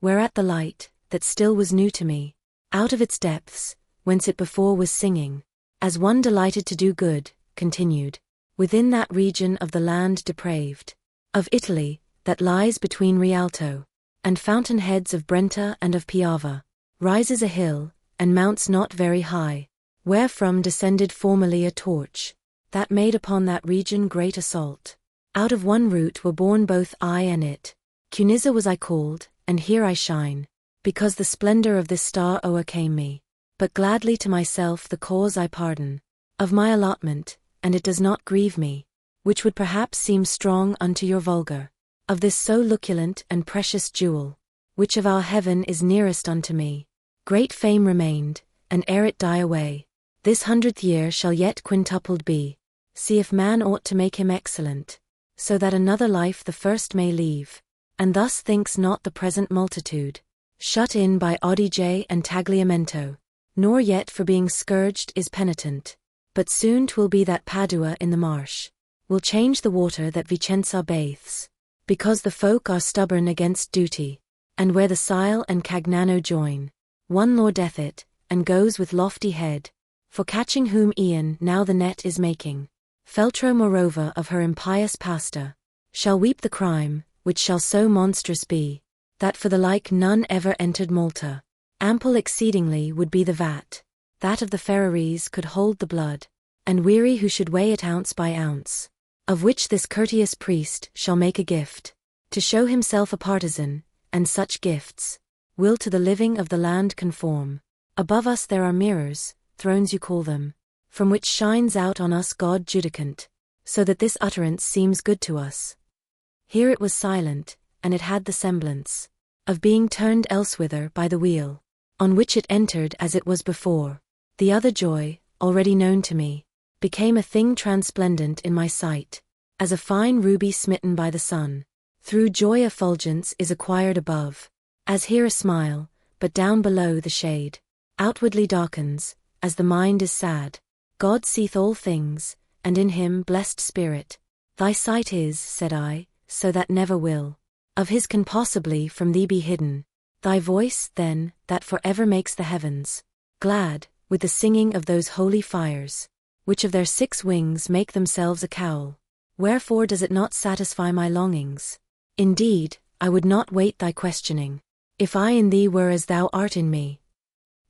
Speaker 1: Whereat the light, that still was new to me, out of its depths, whence it before was singing, as one delighted to do good, continued, within that region of the land depraved, of Italy, that lies between Rialto and fountain heads of Brenta and of Piava, rises a hill, and mounts not very high, wherefrom descended formerly a torch, that made upon that region great assault. Out of one root were born both I and it. Cunizza was I called, and here I shine, because the splendor of this star o'ercame me. But gladly to myself the cause I pardon of my allotment, and it does not grieve me, which would perhaps seem strong unto your vulgar, of this so luculent and precious jewel, which of our heaven is nearest unto me. Great fame remained, and ere it die away, this 100th year shall yet quintupled be. See if man ought to make him excellent, so that another life the first may leave, and thus thinks not the present multitude, shut in by Adige and Tagliamento, nor yet for being scourged is penitent. But soon 'twill be that Padua in the marsh will change the water that Vicenza bathes, because the folk are stubborn against duty, and where the Sile and Cagnano join, one lordeth it, and goes with lofty head, for catching whom e'en now the net is making. Feltro moreover of her impious pasta shall weep the crime, which shall so monstrous be, that for the like none ever entered Malta. Ample exceedingly would be the vat, that of the Ferraries could hold the blood, and weary who should weigh it ounce by ounce, of which this courteous priest shall make a gift, to show himself a partisan, and such gifts will to the living of the land conform. Above us there are mirrors, thrones you call them, from which shines out on us God judicant, so that this utterance seems good to us. Here it was silent, and it had the semblance of being turned elsewhither by the wheel, on which it entered as it was before. The other joy, already known to me, became a thing transplendent in my sight, as a fine ruby smitten by the sun. Through joy effulgence is acquired above, as here a smile, but down below the shade outwardly darkens, as the mind is sad. God seeth all things, and in him, blessed spirit, thy sight is, said I, so that never will of his can possibly from thee be hidden. Thy voice, then, that for ever makes the heavens glad, with the singing of those holy fires, which of their 6 wings make themselves a cowl. Wherefore does it not satisfy my longings? Indeed, I would not wait thy questioning, if I in thee were as thou art in me.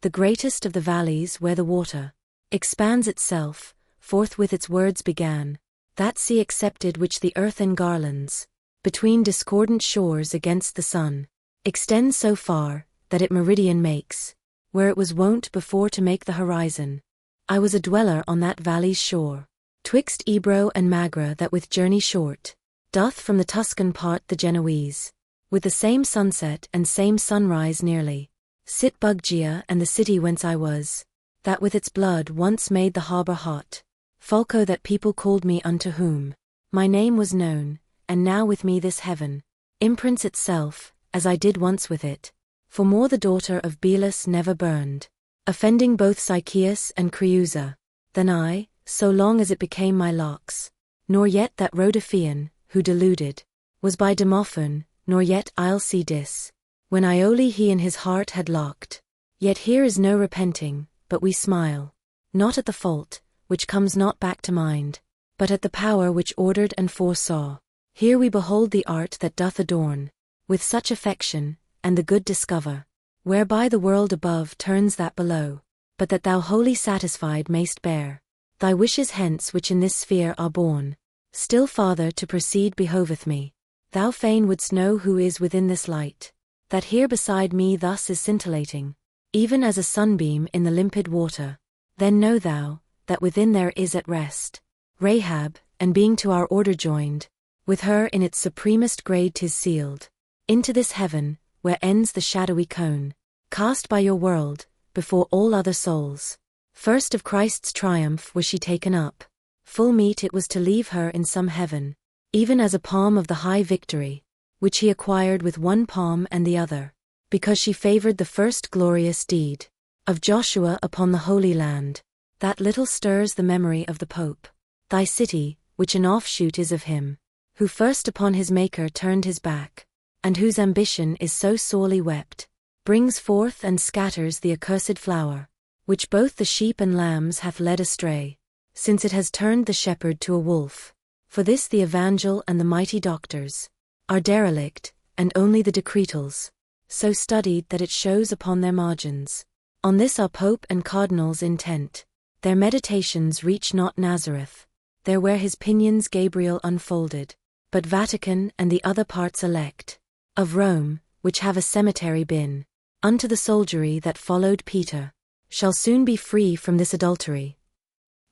Speaker 1: The greatest of the valleys where the water expands itself, forthwith its words began, that sea accepted which the earth engarlands, between discordant shores against the sun, extends so far, that it meridian makes, where it was wont before to make the horizon. I was a dweller on that valley's shore, twixt Ebro and Magra that with journey short, doth from the Tuscan part the Genoese, with the same sunset and same sunrise nearly, sit Buggia and the city whence I was, that with its blood once made the harbour hot, Falco that people called me unto whom my name was known, and now with me this heaven imprints itself, as I did once with it, for more the daughter of Belus never burned, offending both Sychaeus and Creusa, than I, so long as it became my locks, nor yet that Rhodophian, who deluded was by Demophon, nor yet I'll see dis. When Iole he in his heart had locked. Yet here is no repenting, but we smile. Not at the fault, which comes not back to mind, but at the power which ordered and foresaw. Here we behold the art that doth adorn, with such affection, and the good discover, whereby the world above turns that below, but that thou wholly satisfied mayst bear thy wishes hence which in this sphere are born. Still farther to proceed behoveth me. Thou fain wouldst know who is within this light, that here beside me thus is scintillating, even as a sunbeam in the limpid water. Then know thou, that within there is at rest Rahab, and being to our order joined, with her in its supremest grade 'tis sealed, into this heaven, where ends the shadowy cone, cast by your world, before all other souls. First of Christ's triumph was she taken up. Full meet it was to leave her in some heaven, even as a palm of the high victory, which he acquired with one palm and the other, because she favored the first glorious deed of Joshua upon the Holy Land. That little stirs the memory of the Pope. Thy city, which an offshoot is of him, who first upon his Maker turned his back, and whose ambition is so sorely wept, brings forth and scatters the accursed flower, which both the sheep and lambs hath led astray, since it has turned the shepherd to a wolf. For this the evangel and the mighty doctors are derelict, and only the decretals, so studied that it shows upon their margins. On this are Pope and Cardinals intent. Their meditations reach not Nazareth, there where his pinions Gabriel unfolded, but Vatican and the other parts elect of Rome, which have a cemetery been unto the soldiery that followed Peter, shall soon be free from this adultery.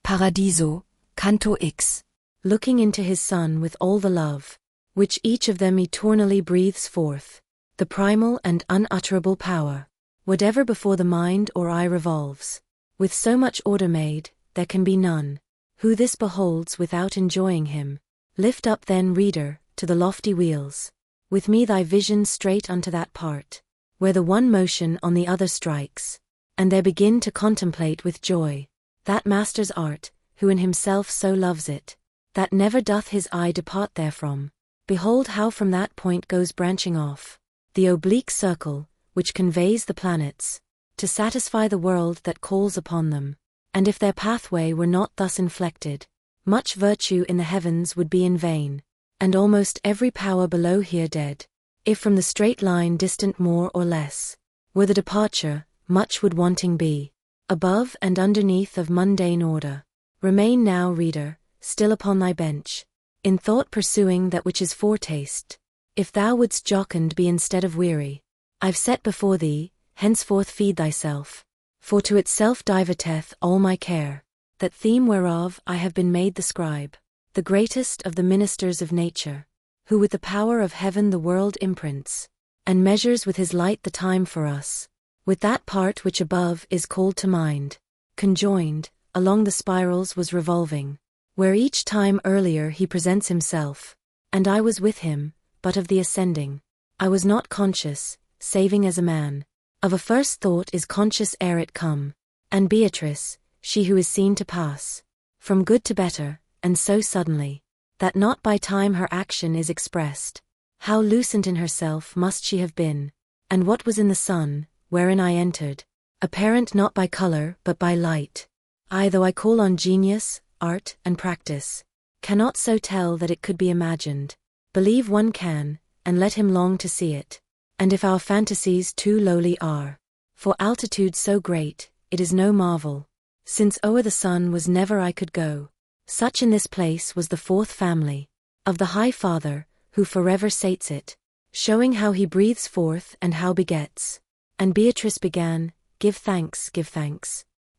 Speaker 3: Paradiso, Canto X.
Speaker 1: Looking into his Son with all the love, which each of them eternally breathes forth, the primal and unutterable power, whatever before the mind or eye revolves, with so much order made, there can be none, who this beholds without enjoying him. Lift up then, reader, to the lofty wheels, with me thy vision straight unto that part, where the one motion on the other strikes, and there begin to contemplate with joy that master's art, who in himself so loves it, that never doth his eye depart therefrom. Behold how from that point goes branching off the oblique circle, which conveys the planets, to satisfy the world that calls upon them. And if their pathway were not thus inflected, much virtue in the heavens would be in vain, and almost every power below here dead. If from the straight line distant more or less were the departure, much would wanting be, above and underneath of mundane order. Remain now, reader, still upon thy bench, in thought pursuing that which is foretaste. If thou wouldst jocund be instead of weary, I've set before thee, henceforth feed thyself, for to itself diverteth all my care, that theme whereof I have been made the scribe, the greatest of the ministers of nature, who with the power of heaven the world imprints, and measures with his light the time for us, with that part which above is called to mind, conjoined, along the spirals was revolving, where each time earlier he presents himself, and I was with him, but of the ascending I was not conscious, saving as a man of a first thought is conscious ere it come. And Beatrice, she who is seen to pass from good to better, and so suddenly, that not by time her action is expressed, how lucent in herself must she have been, and what was in the sun, wherein I entered, apparent not by color but by light. I, though I call on genius, art, and practice, cannot so tell that it could be imagined. Believe one can, and let him long to see it. And if our fantasies too lowly are, for altitude so great, it is no marvel, since o'er the sun was never I could go. Such in this place was the fourth family of the High Father, who forever sates it, showing how he breathes forth and how begets. And Beatrice began, give thanks,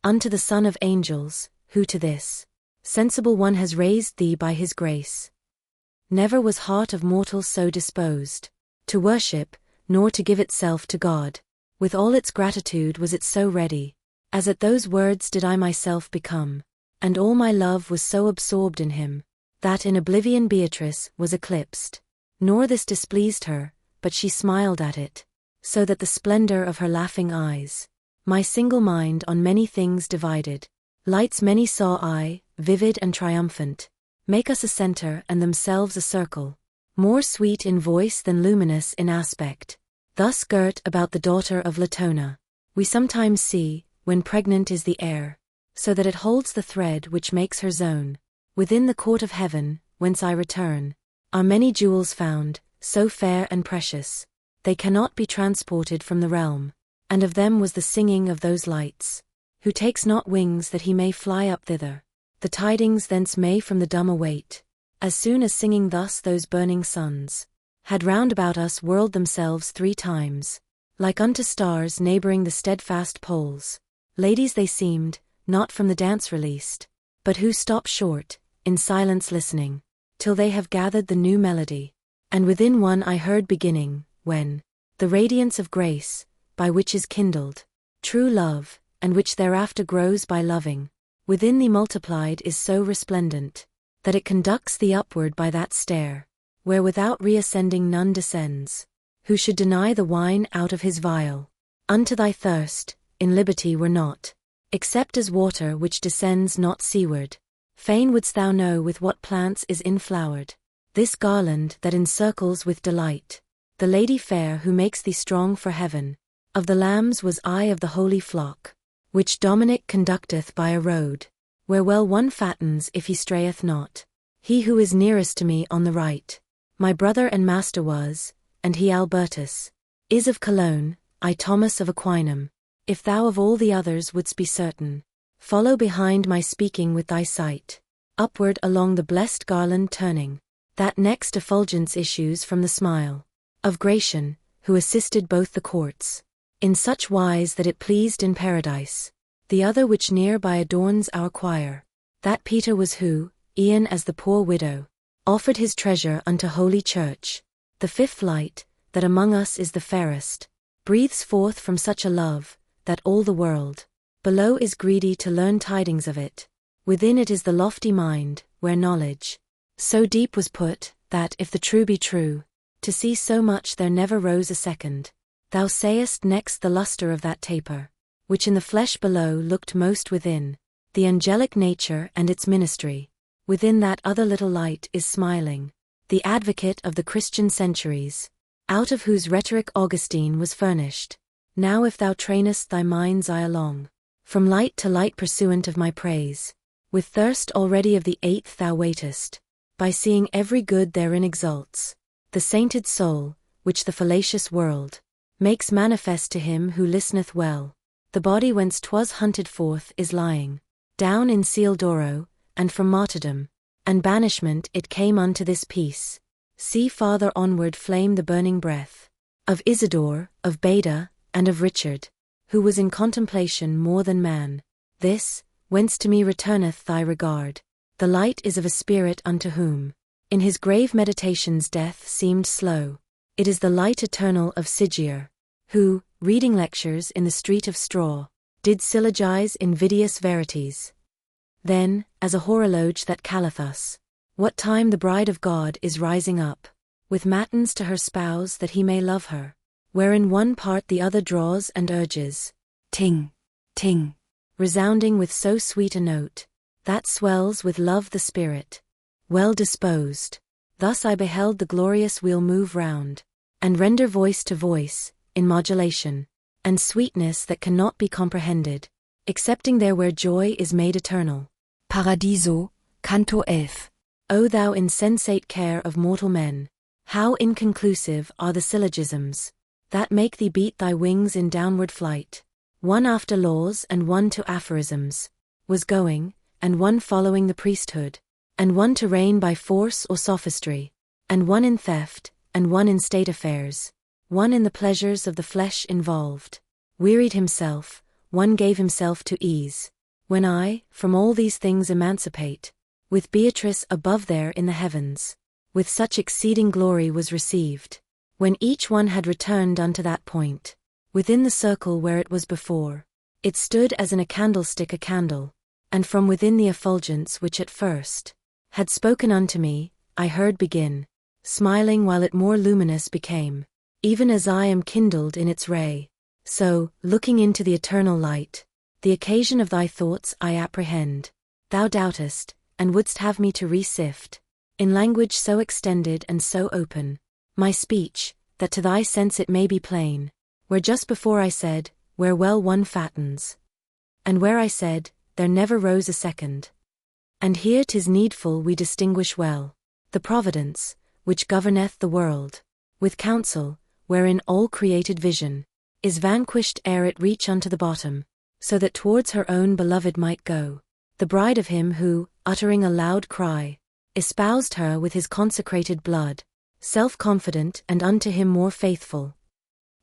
Speaker 1: unto the Son of Angels, who to this sensible one has raised thee by his grace. Never was heart of mortal so disposed to worship, nor to give itself to God. With all its gratitude was it so ready, as at those words did I myself become, and all my love was so absorbed in him, that in oblivion Beatrice was eclipsed. Nor this displeased her, but she smiled at it, so that the splendor of her laughing eyes, my single mind on many things divided, lights many saw I, vivid and triumphant, make us a center and themselves a circle. more sweet in voice than luminous in aspect. Thus girt about the daughter of Latona, we sometimes see, when pregnant is the air, so that it holds the thread which makes her zone. Within the court of heaven, whence I return, are many jewels found, so fair and precious, they cannot be transported from the realm, and of them was the singing of those lights, who takes not wings that he may fly up thither, the tidings thence may from the dumb await. As soon as singing thus those burning suns had round about us whirled themselves 3 times, like unto stars neighboring the steadfast poles, ladies they seemed, not from the dance released, but who stop short, in silence listening, till they have gathered the new melody. And within one I heard beginning, when the radiance of grace, by which is kindled true love, and which thereafter grows by loving, within thee multiplied is so resplendent, that it conducts thee upward by that stair, where without reascending none descends, who should deny the wine out of his vial. Unto thy thirst, in liberty were not, except as water which descends not seaward. Fain wouldst thou know with what plants is inflowered this garland that encircles with delight the lady fair who makes thee strong for heaven. Of the lambs was I of the holy flock, which Dominic conducteth by a road, where well one fattens if he strayeth not. He who is nearest to me on the right, my brother and master was, and he Albertus is of Cologne, I Thomas of Aquinum. If thou of all the others wouldst be certain, follow behind my speaking with thy sight, upward along the blessed garland turning, that next effulgence issues from the smile of Gratian, who assisted both the courts, in such wise that it pleased in paradise. The other which near by adorns our choir, that Peter was who, e'en as the poor widow, offered his treasure unto holy church. The 5th light, that among us is the fairest, breathes forth from such a love, that all the world below is greedy to learn tidings of it. Within it is the lofty mind, where knowledge so deep was put, that if the true be true, to see so much there never rose a second. Thou sayest next the lustre of that taper, which in the flesh below looked most within, the angelic nature and its ministry. Within that other little light is smiling, the advocate of the Christian centuries, out of whose rhetoric Augustine was furnished. Now if thou trainest thy mind's eye along, from light to light pursuant of my praise, with thirst already of the 8th thou waitest, by seeing every good therein exalts the sainted soul, which the fallacious world makes manifest to him who listeneth well. The body whence 'twas hunted forth is lying down in Ciel d'Oro, and from martyrdom and banishment it came unto this peace. See farther onward flame the burning breath of Isidore, of Beda, and of Richard, who was in contemplation more than man. This, whence to me returneth thy regard, the light is of a spirit unto whom, in his grave meditations death seemed slow. It is the light eternal of Sigier, who, reading lectures in the street of straw, did syllogize invidious verities. Then, as a horologe that calleth us, what time the bride of God is rising up, with matins to her spouse that he may love her, wherein one part the other draws and urges, ting, ting, resounding with so sweet a note, that swells with love the spirit, well disposed. Thus I beheld the glorious wheel move round, and render voice to voice, in modulation, and sweetness that cannot be comprehended, excepting there where joy is made eternal.
Speaker 3: Paradiso, Canto 11.
Speaker 1: O thou insensate care of mortal men, how inconclusive are the syllogisms that make thee beat thy wings in downward flight. One after laws and one to aphorisms was going, and one following the priesthood, and one to reign by force or sophistry, and one in theft, and one in state affairs, one in the pleasures of the flesh involved. Wearied himself, one gave himself to ease. When I, from all these things emancipate, with Beatrice above there in the heavens, with such exceeding glory was received, when each one had returned unto that point, within the circle where it was before, it stood as in a candlestick a candle, and from within the effulgence which at first had spoken unto me, I heard begin, smiling while it more luminous became, even as I am kindled in its ray. So, looking into the eternal light, the occasion of thy thoughts I apprehend. Thou doubtest, and wouldst have me to re-sift in language so extended and so open, my speech, that to thy sense it may be plain, where just before I said, where well one fattens, and where I said, there never rose a second. And here 'tis needful we distinguish well, the providence, which governeth the world, with counsel, wherein all created vision, is vanquished ere it reach unto the bottom, so that towards her own beloved might go, the bride of him who, uttering a loud cry, espoused her with his consecrated blood, self-confident and unto him more faithful.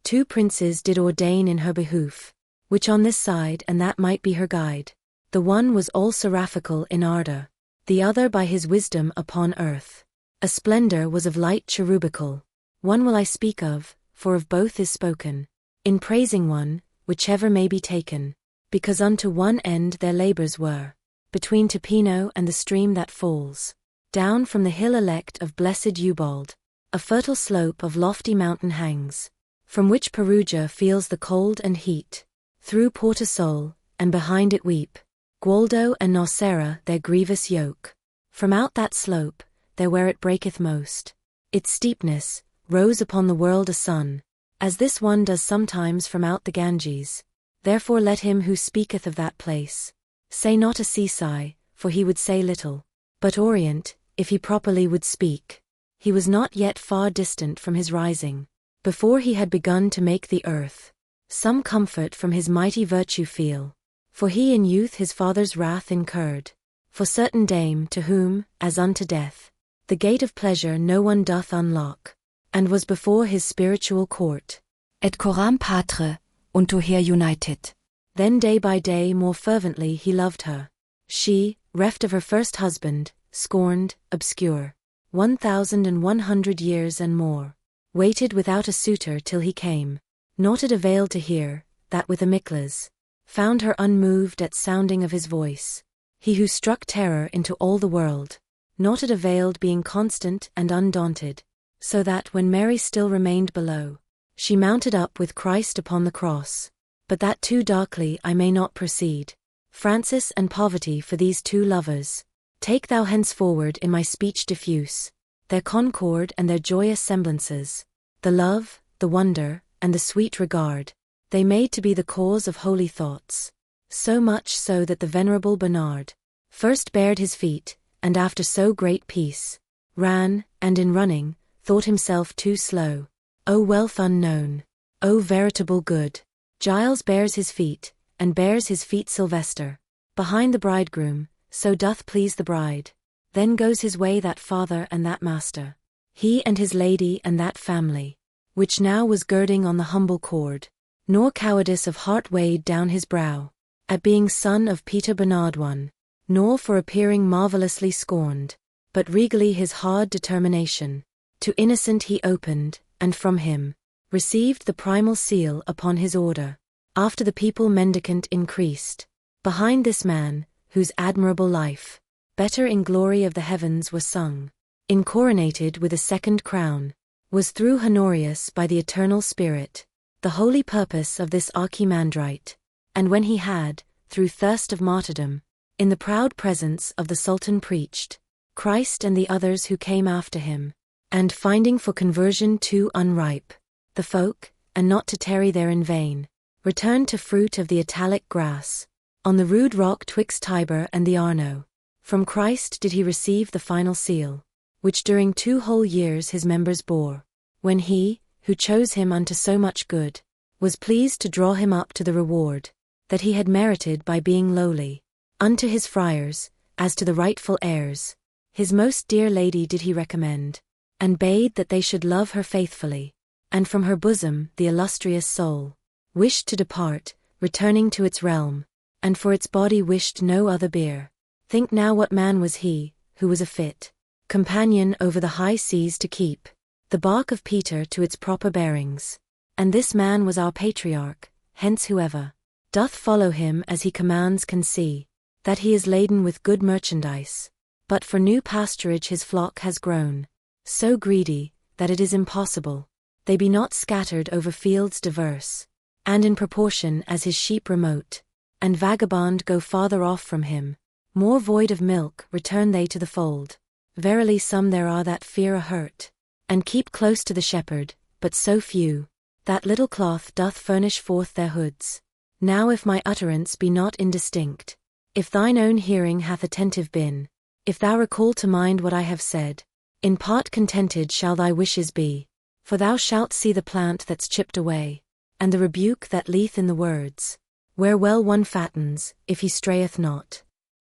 Speaker 1: 2 princes did ordain in her behoof, which on this side and that might be her guide. The one was all seraphical in ardor, the other by his wisdom upon earth. A splendor was of light cherubical. One will I speak of, for of both is spoken, in praising one, whichever may be taken, because unto one end their labors were, between Topino and the stream that falls down from the hill elect of blessed Ubald, a fertile slope of lofty mountain hangs, from which Perugia feels the cold and heat, through Portasol, and behind it weep Gualdo and Nocera their grievous yoke. From out that slope, there where it breaketh most, its steepness, rose upon the world a sun, as this one does sometimes from out the Ganges. Therefore let him who speaketh of that place say not a seaside, for he would say little, but Orient, if he properly would speak. He was not yet far distant from his rising, before he had begun to make the earth some comfort from his mighty virtue feel, for he in youth his father's wrath incurred, for certain dame to whom, as unto death, the gate of pleasure no one doth unlock, and was before his spiritual court.
Speaker 3: Et coram patre, unto her united.
Speaker 1: Then day by day more fervently he loved her. She, reft of her first husband, scorned, obscure, 1,100 years and more, waited without a suitor till he came. Naught it availed to hear, that with Amiclas, found her unmoved at sounding of his voice. He who struck terror into all the world, naught it availed being constant and undaunted, so that when Mary still remained below, she mounted up with Christ upon the cross. But that too darkly I may not proceed. Francis and poverty for these 2 lovers, take thou henceforward in my speech diffuse, their concord and their joyous semblances, the love, the wonder, and the sweet regard, they made to be the cause of holy thoughts. So much so that the venerable Bernard first bared his feet, and after so great peace, ran, and in running, thought himself too slow. O wealth unknown! O veritable good! Giles bears his feet, and bears his feet Sylvester, behind the bridegroom, so doth please the bride. Then goes his way that father and that master, he and his lady and that family, which now was girding on the humble cord, nor cowardice of heart weighed down his brow, at being son of Peter Bernard one, nor for appearing marvellously scorned, but regally his hard determination. To innocent he opened, and from him received the primal seal upon his order. After the people mendicant increased, behind this man, whose admirable life, better in glory of the heavens was sung, incoronated with a second crown, was through Honorius by the eternal Spirit, the holy purpose of this Archimandrite, and when he had, through thirst of martyrdom, in the proud presence of the Sultan preached, Christ and the others who came after him, and finding for conversion too unripe, the folk, and not to tarry there in vain, returned to fruit of the Italic grass, on the rude rock twixt Tiber and the Arno. From Christ did he receive the final seal, which during 2 whole years his members bore, when he, who chose him unto so much good, was pleased to draw him up to the reward that he had merited by being lowly. Unto his friars, as to the rightful heirs, his most dear lady did he recommend, and bade that they should love her faithfully, and from her bosom the illustrious soul wished to depart, returning to its realm, and for its body wished no other bier. Think now what man was he, who was a fit companion over the high seas to keep the bark of Peter to its proper bearings. And this man was our patriarch, hence whoever doth follow him as he commands can see, that he is laden with good merchandise, but for new pasturage his flock has grown, so greedy, that it is impossible they be not scattered over fields diverse, and in proportion as his sheep remote and vagabond go farther off from him, more void of milk return they to the fold. verily some there are that fear a hurt, and keep close to the shepherd, but so few, that little cloth doth furnish forth their hoods. Now if my utterance be not indistinct, if thine own hearing hath attentive been, if thou recall to mind what I have said, in part contented shall thy wishes be, for thou shalt see the plant that's chipped away, and the rebuke that lieth in the words, where well one fattens, if he strayeth not.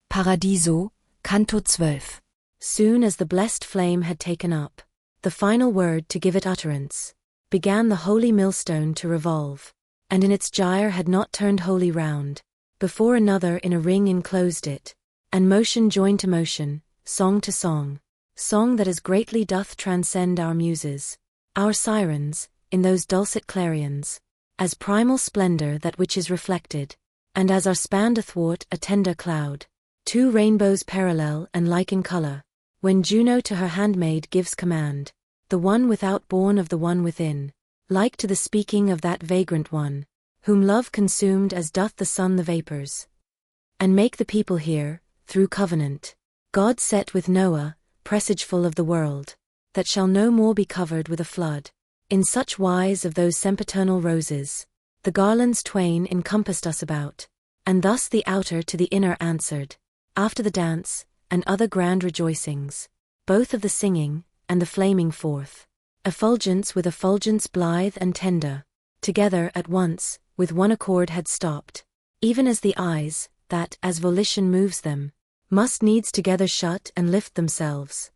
Speaker 3: Paradiso, Canto 12.
Speaker 1: Soon as the blessed flame had taken up the final word to give it utterance, began the holy millstone to revolve, and in its gyre had not turned wholly round, before another in a ring enclosed it, and motion joined to motion, song to song, song that as greatly doth transcend our muses, our sirens, in those dulcet clarions, as primal splendor that which is reflected, and as are spanned athwart a tender cloud, two rainbows parallel and like in color, when Juno to her handmaid gives command, the one without born of the one within, like to the speaking of that vagrant one, whom love consumed as doth the sun the vapors. And make the people hear, through covenant, God set with Noah, presageful of the world, that shall no more be covered with a flood. In such wise of those sempiternal roses, the garlands twain encompassed us about, and thus the outer to the inner answered, after the dance, and other grand rejoicings, both of the singing, and the flaming forth, effulgence with effulgence blithe and tender, together at once, with one accord had stopped, even as the eyes, that, as volition moves them, must needs together shut and lift themselves.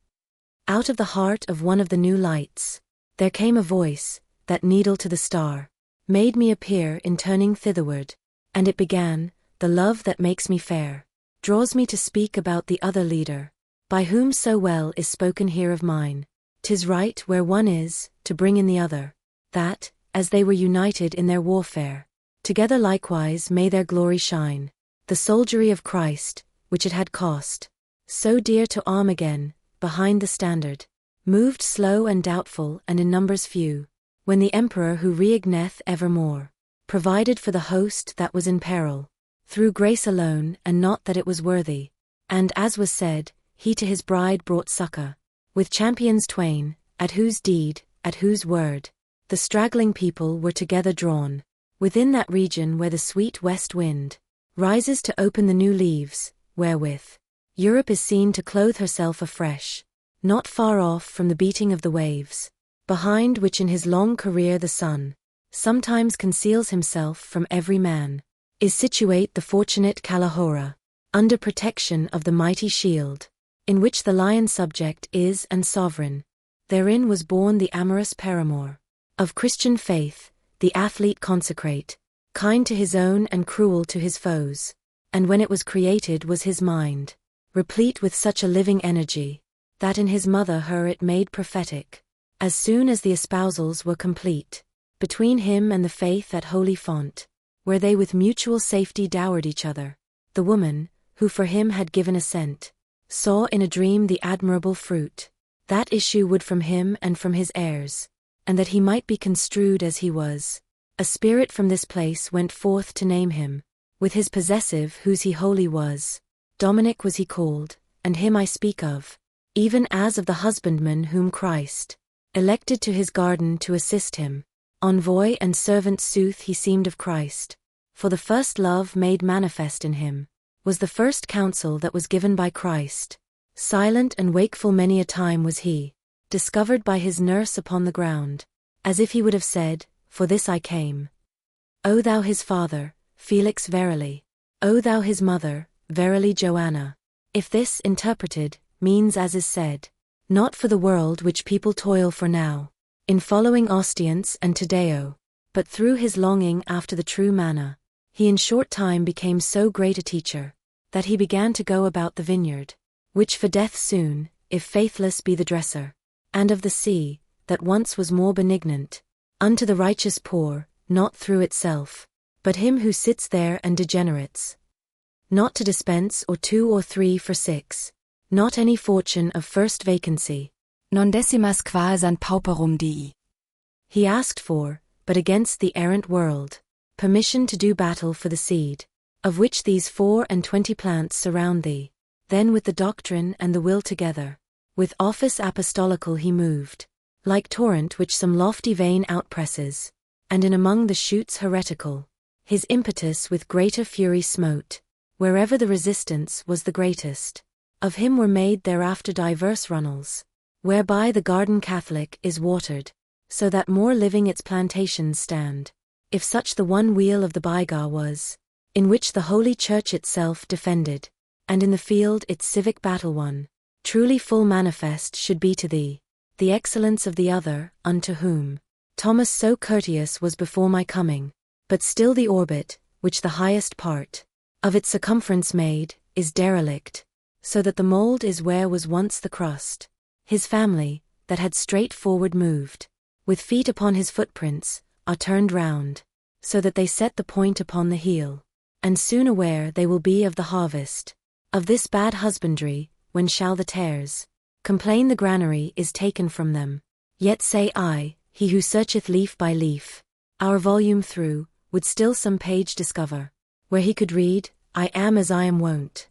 Speaker 1: Out of the heart of one of the new lights, there came a voice, that needle to the star, made me appear in turning thitherward, and it began, the love that makes me fair, draws me to speak about the other leader, by whom so well is spoken here of mine. 'Tis right where one is, to bring in the other, that, as they were united in their warfare, together likewise may their glory shine, the soldiery of Christ, which it had cost, so dear to arm again, behind the standard, moved slow and doubtful and in numbers few, when the emperor who reigneth evermore, provided for the host that was in peril, through grace alone and not that it was worthy, and as was said, he to his bride brought succor, with champions twain, at whose deed, at whose word, the straggling people were together drawn, within that region where the sweet west wind rises to open the new leaves, wherewith Europe is seen to clothe herself afresh, not far off from the beating of the waves, behind which in his long career the sun sometimes conceals himself from every man, is situate the fortunate Kalahora, under protection of the mighty shield, in which the lion subject is and sovereign. Therein was born the amorous paramour of Christian faith, the athlete consecrate, kind to his own and cruel to his foes, and when it was created was his mind, replete with such a living energy, that in his mother her it made prophetic, as soon as the espousals were complete, between him and the faith at holy font, where they with mutual safety dowered each other, the woman, who for him had given assent, saw in a dream the admirable fruit, that issue would from him and from his heirs, and that he might be construed as he was. A spirit from this place went forth to name him, with his possessive whose he wholly was. Dominic was he called, and him I speak of, even as of the husbandman whom Christ elected to his garden to assist him. Envoy and servant sooth he seemed of Christ, for the first love made manifest in him, was the first counsel that was given by Christ. Silent and wakeful many a time was he, discovered by his nurse upon the ground, as if he would have said, for this I came. O thou his father, Felix verily. O thou his mother, verily Joanna. If this, interpreted, means as is said, not for the world which people toil for now, in following Ostiance and Taddeo, but through his longing after the true manna, he in short time became so great a teacher, that he began to go about the vineyard, which for death soon, if faithless be the dresser, and of the sea, that once was more benignant, unto the righteous poor, not through itself, but him who sits there and degenerates. Not to dispense or 2 or 3 for 6, not any fortune of first vacancy.
Speaker 3: Non decimas quaesant pauperum dii.
Speaker 1: He asked for, but against the errant world, permission to do battle for the seed, of which these 24 plants surround thee, then with the doctrine and the will together, With office apostolical he moved, like torrent which some lofty vein outpresses, and in among the shoots heretical, his impetus with greater fury smote, wherever the resistance was the greatest. Of him were made thereafter diverse runnels, whereby the garden Catholic is watered, so that more living its plantations stand, if such the one wheel of the bygone was, in which the Holy Church itself defended, and in the field its civic battle won, truly full manifest should be to thee, the excellence of the other, unto whom Thomas so courteous was before my coming, but still the orbit, which the highest part of its circumference made, is derelict, so that the mould is where was once the crust. His family, that had straightforward moved, with feet upon his footprints, are turned round, so that they set the point upon the heel, and soon aware they will be of the harvest, of this bad husbandry, when shall the tares complain the granary is taken from them. Yet say I, he who searcheth leaf by leaf, our volume through, would still some page discover, where he could read, I am as I am wont.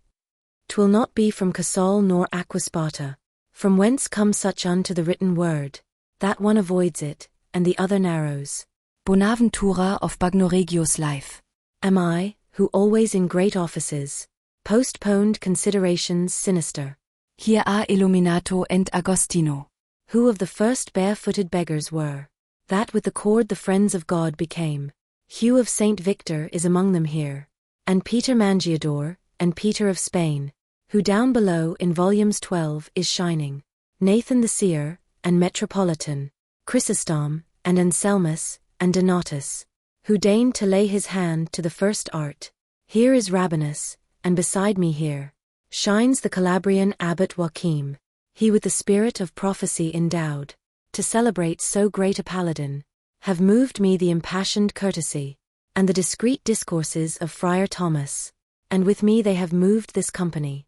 Speaker 1: 'Twill not be from Casal nor Aquasparta, from whence come such unto the written word, that one avoids it, and the other narrows.
Speaker 3: Bonaventura of Bagnoregio's life.
Speaker 1: Am I, who always in great offices postponed considerations sinister,
Speaker 3: Hier a illuminato ent Agostino.
Speaker 1: who of the first barefooted beggars were, that with the cord the friends of God became. Hugh of Saint Victor is among them here, and Peter Mangiador, and Peter of Spain, who down below in volumes 12 is shining. Nathan the Seer, and Metropolitan, Chrysostom, and Anselmus, and Donatus, who deigned to lay his hand to the first art. Here is Rabanus, and beside me here shines the Calabrian Abbot Joachim, he with the spirit of prophecy endowed, to celebrate so great a paladin, have moved me the impassioned courtesy, and the discreet discourses of Friar Thomas, and with me they have moved this company.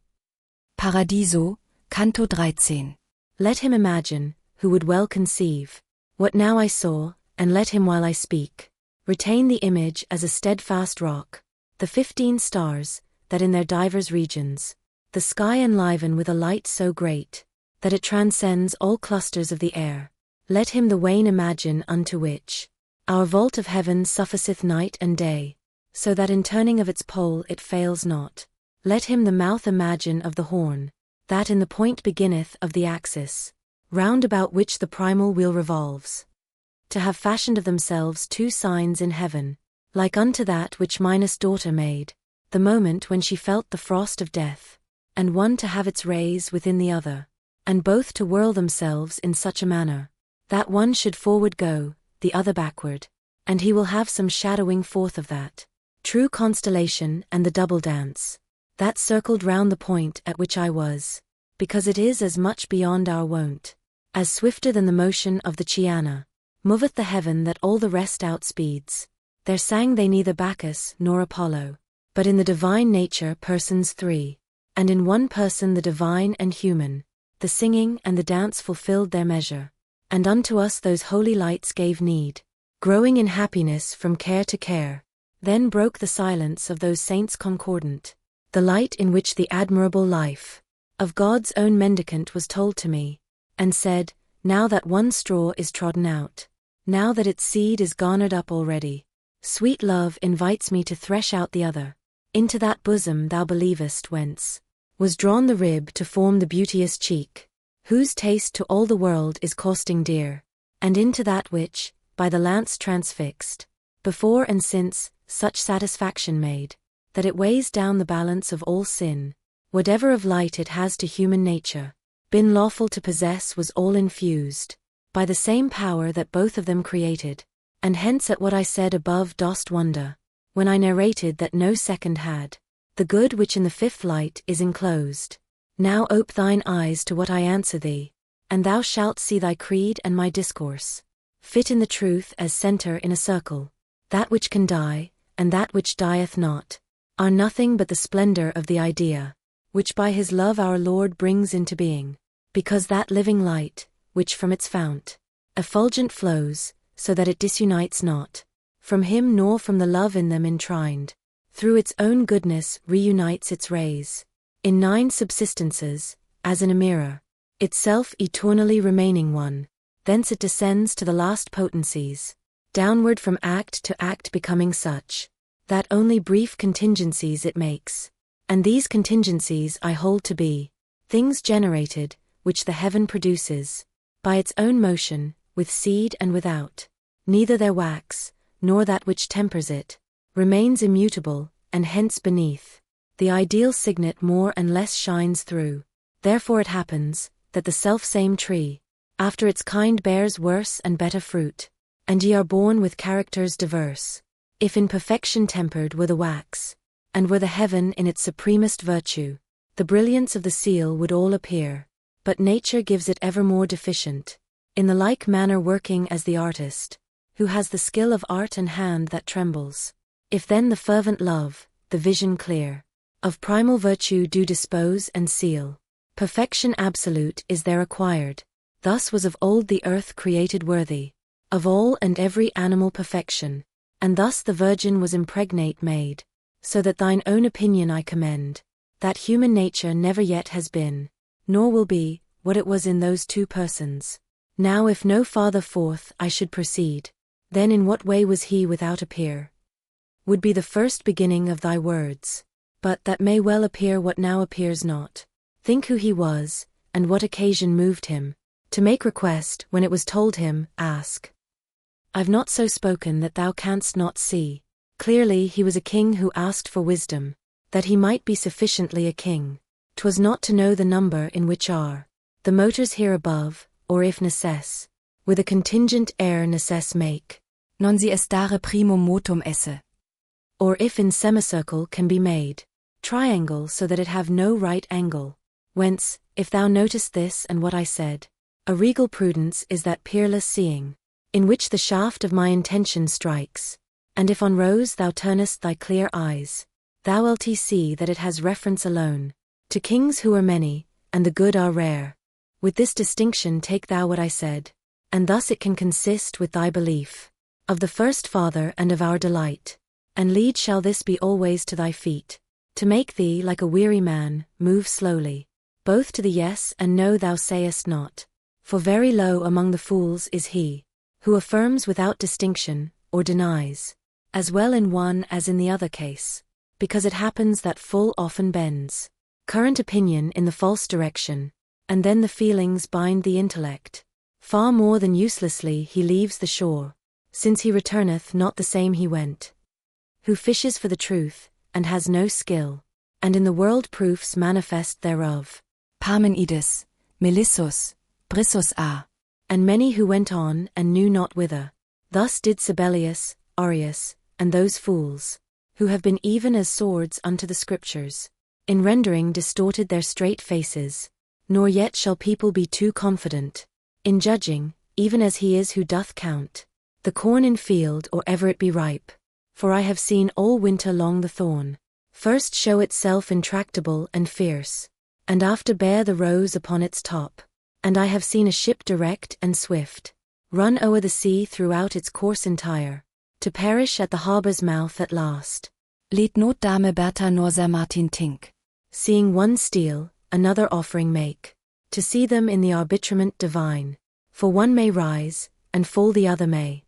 Speaker 3: Paradiso, Canto 13.
Speaker 1: Let him imagine, who would well conceive, what now I saw, and let him while I speak, retain the image as a steadfast rock, the 15 stars, that in their divers regions, the sky enliven with a light so great, that it transcends all clusters of the air. Let him the wane imagine unto which our vault of heaven sufficeth night and day, so that in turning of its pole it fails not. Let him the mouth imagine of the horn, that in the point beginneth of the axis, round about which the primal wheel revolves. To have fashioned of themselves 2 signs in heaven, like unto that which Minos' daughter made, the moment when she felt the frost of death, and one to have its rays within the other, and both to whirl themselves in such a manner, that one should forward go, the other backward, and he will have some shadowing forth of that true constellation and the double dance, that circled round the point at which I was, because it is as much beyond our wont, as swifter than the motion of the Chiana, moveth the heaven that all the rest outspeeds. There sang they neither Bacchus nor Apollo, but in the divine nature persons 3, and in one person the divine and human, the singing and the dance fulfilled their measure, and unto us those holy lights gave need, growing in happiness from care to care. Then broke the silence of those saints concordant, the light in which the admirable life of God's own mendicant was told to me, and said, now that one straw is trodden out, now that its seed is garnered up already, sweet love invites me to thresh out the other, into that bosom thou believest whence was drawn the rib to form the beauteous cheek, whose taste to all the world is costing dear, and into that which, by the lance transfixed, before and since, such satisfaction made, that it weighs down the balance of all sin, whatever of light it has to human nature, been lawful to possess was all infused, by the same power that both of them created, and hence at what I said above dost wonder, when I narrated that no second had, the good which in the 5th light is enclosed. Now ope thine eyes to what I answer thee, and thou shalt see thy creed and my discourse, fit in the truth as center in a circle. That which can die, and that which dieth not, are nothing but the splendor of the idea, which by his love our Lord brings into being, because that living light, which from its fount effulgent flows, so that it disunites not from him nor from the love in them entwined, through its own goodness reunites its rays, in 9 subsistences, as in a mirror, itself eternally remaining one. Thence it descends to the last potencies, downward from act to act becoming such, that only brief contingencies it makes. And these contingencies I hold to be things generated, which the heaven produces, by its own motion, with seed and without. Neither their wax, nor that which tempers it, remains immutable, and hence beneath the ideal signet more and less shines through. Therefore it happens, that the self-same tree, after its kind bears worse and better fruit, and ye are born with characters diverse. If in perfection tempered were the wax, and were the heaven in its supremest virtue, the brilliance of the seal would all appear, but nature gives it ever more deficient. In the like manner working as the artist, who has the skill of art and hand that trembles. If then the fervent love, the vision clear, of primal virtue do dispose and seal, perfection absolute is there acquired. Thus was of old the earth created worthy of all and every animal perfection, and thus the Virgin was impregnate made, so that thine own opinion I commend, that human nature never yet has been, nor will be, what it was in those two persons. Now if no farther forth I should proceed, then in what way was he without a peer? Would be the first beginning of thy words, but that may well appear what now appears not. Think who he was, and what occasion moved him to make request when it was told him, ask. I've not so spoken that thou canst not see. Clearly he was a king who asked for wisdom, that he might be sufficiently a king. 'Twas not to know the number in which are the motors here above, or if necess, with a contingent air necess make,
Speaker 3: Non si estare primum motum esse.
Speaker 1: or if in semicircle can be made, triangle so that it have no right angle. Whence, if thou notest this and what I said, a regal prudence is that peerless seeing, in which the shaft of my intention strikes, and if on rose thou turnest thy clear eyes, thou wilt see that it has reference alone to kings who are many, and the good are rare. With this distinction take thou what I said, and thus it can consist with thy belief of the first Father and of our delight, and lead shall this be always to thy feet, to make thee like a weary man, move slowly, both to the yes and no thou sayest not. For very low among the fools is he who affirms without distinction, or denies, as well in one as in the other case, because it happens that full often bends current opinion in the false direction, and then the feelings bind the intellect. Far more than uselessly he leaves the shore, since he returneth not the same he went. Who fishes for the truth, and has no skill, and in the world proofs manifest thereof.
Speaker 3: Parmenides, Melissus, Brissus a.
Speaker 1: And many who went on and knew not whither. Thus did Sibelius, Arius, and those fools, who have been even as swords unto the Scriptures, in rendering distorted their straight faces. Nor yet shall people be too confident in judging, even as he is who doth count the corn in field or ever it be ripe. For I have seen all winter long the thorn first show itself intractable and fierce, and after bear the rose upon its top. And I have seen a ship direct and swift run o'er the sea throughout its course entire, to perish at the harbor's mouth at last.
Speaker 3: Led not Dame Bertha nor Sir Martin Tink.
Speaker 1: Seeing one steal, another offering make, to see them in the arbitrament divine. For one may rise, and fall the other may.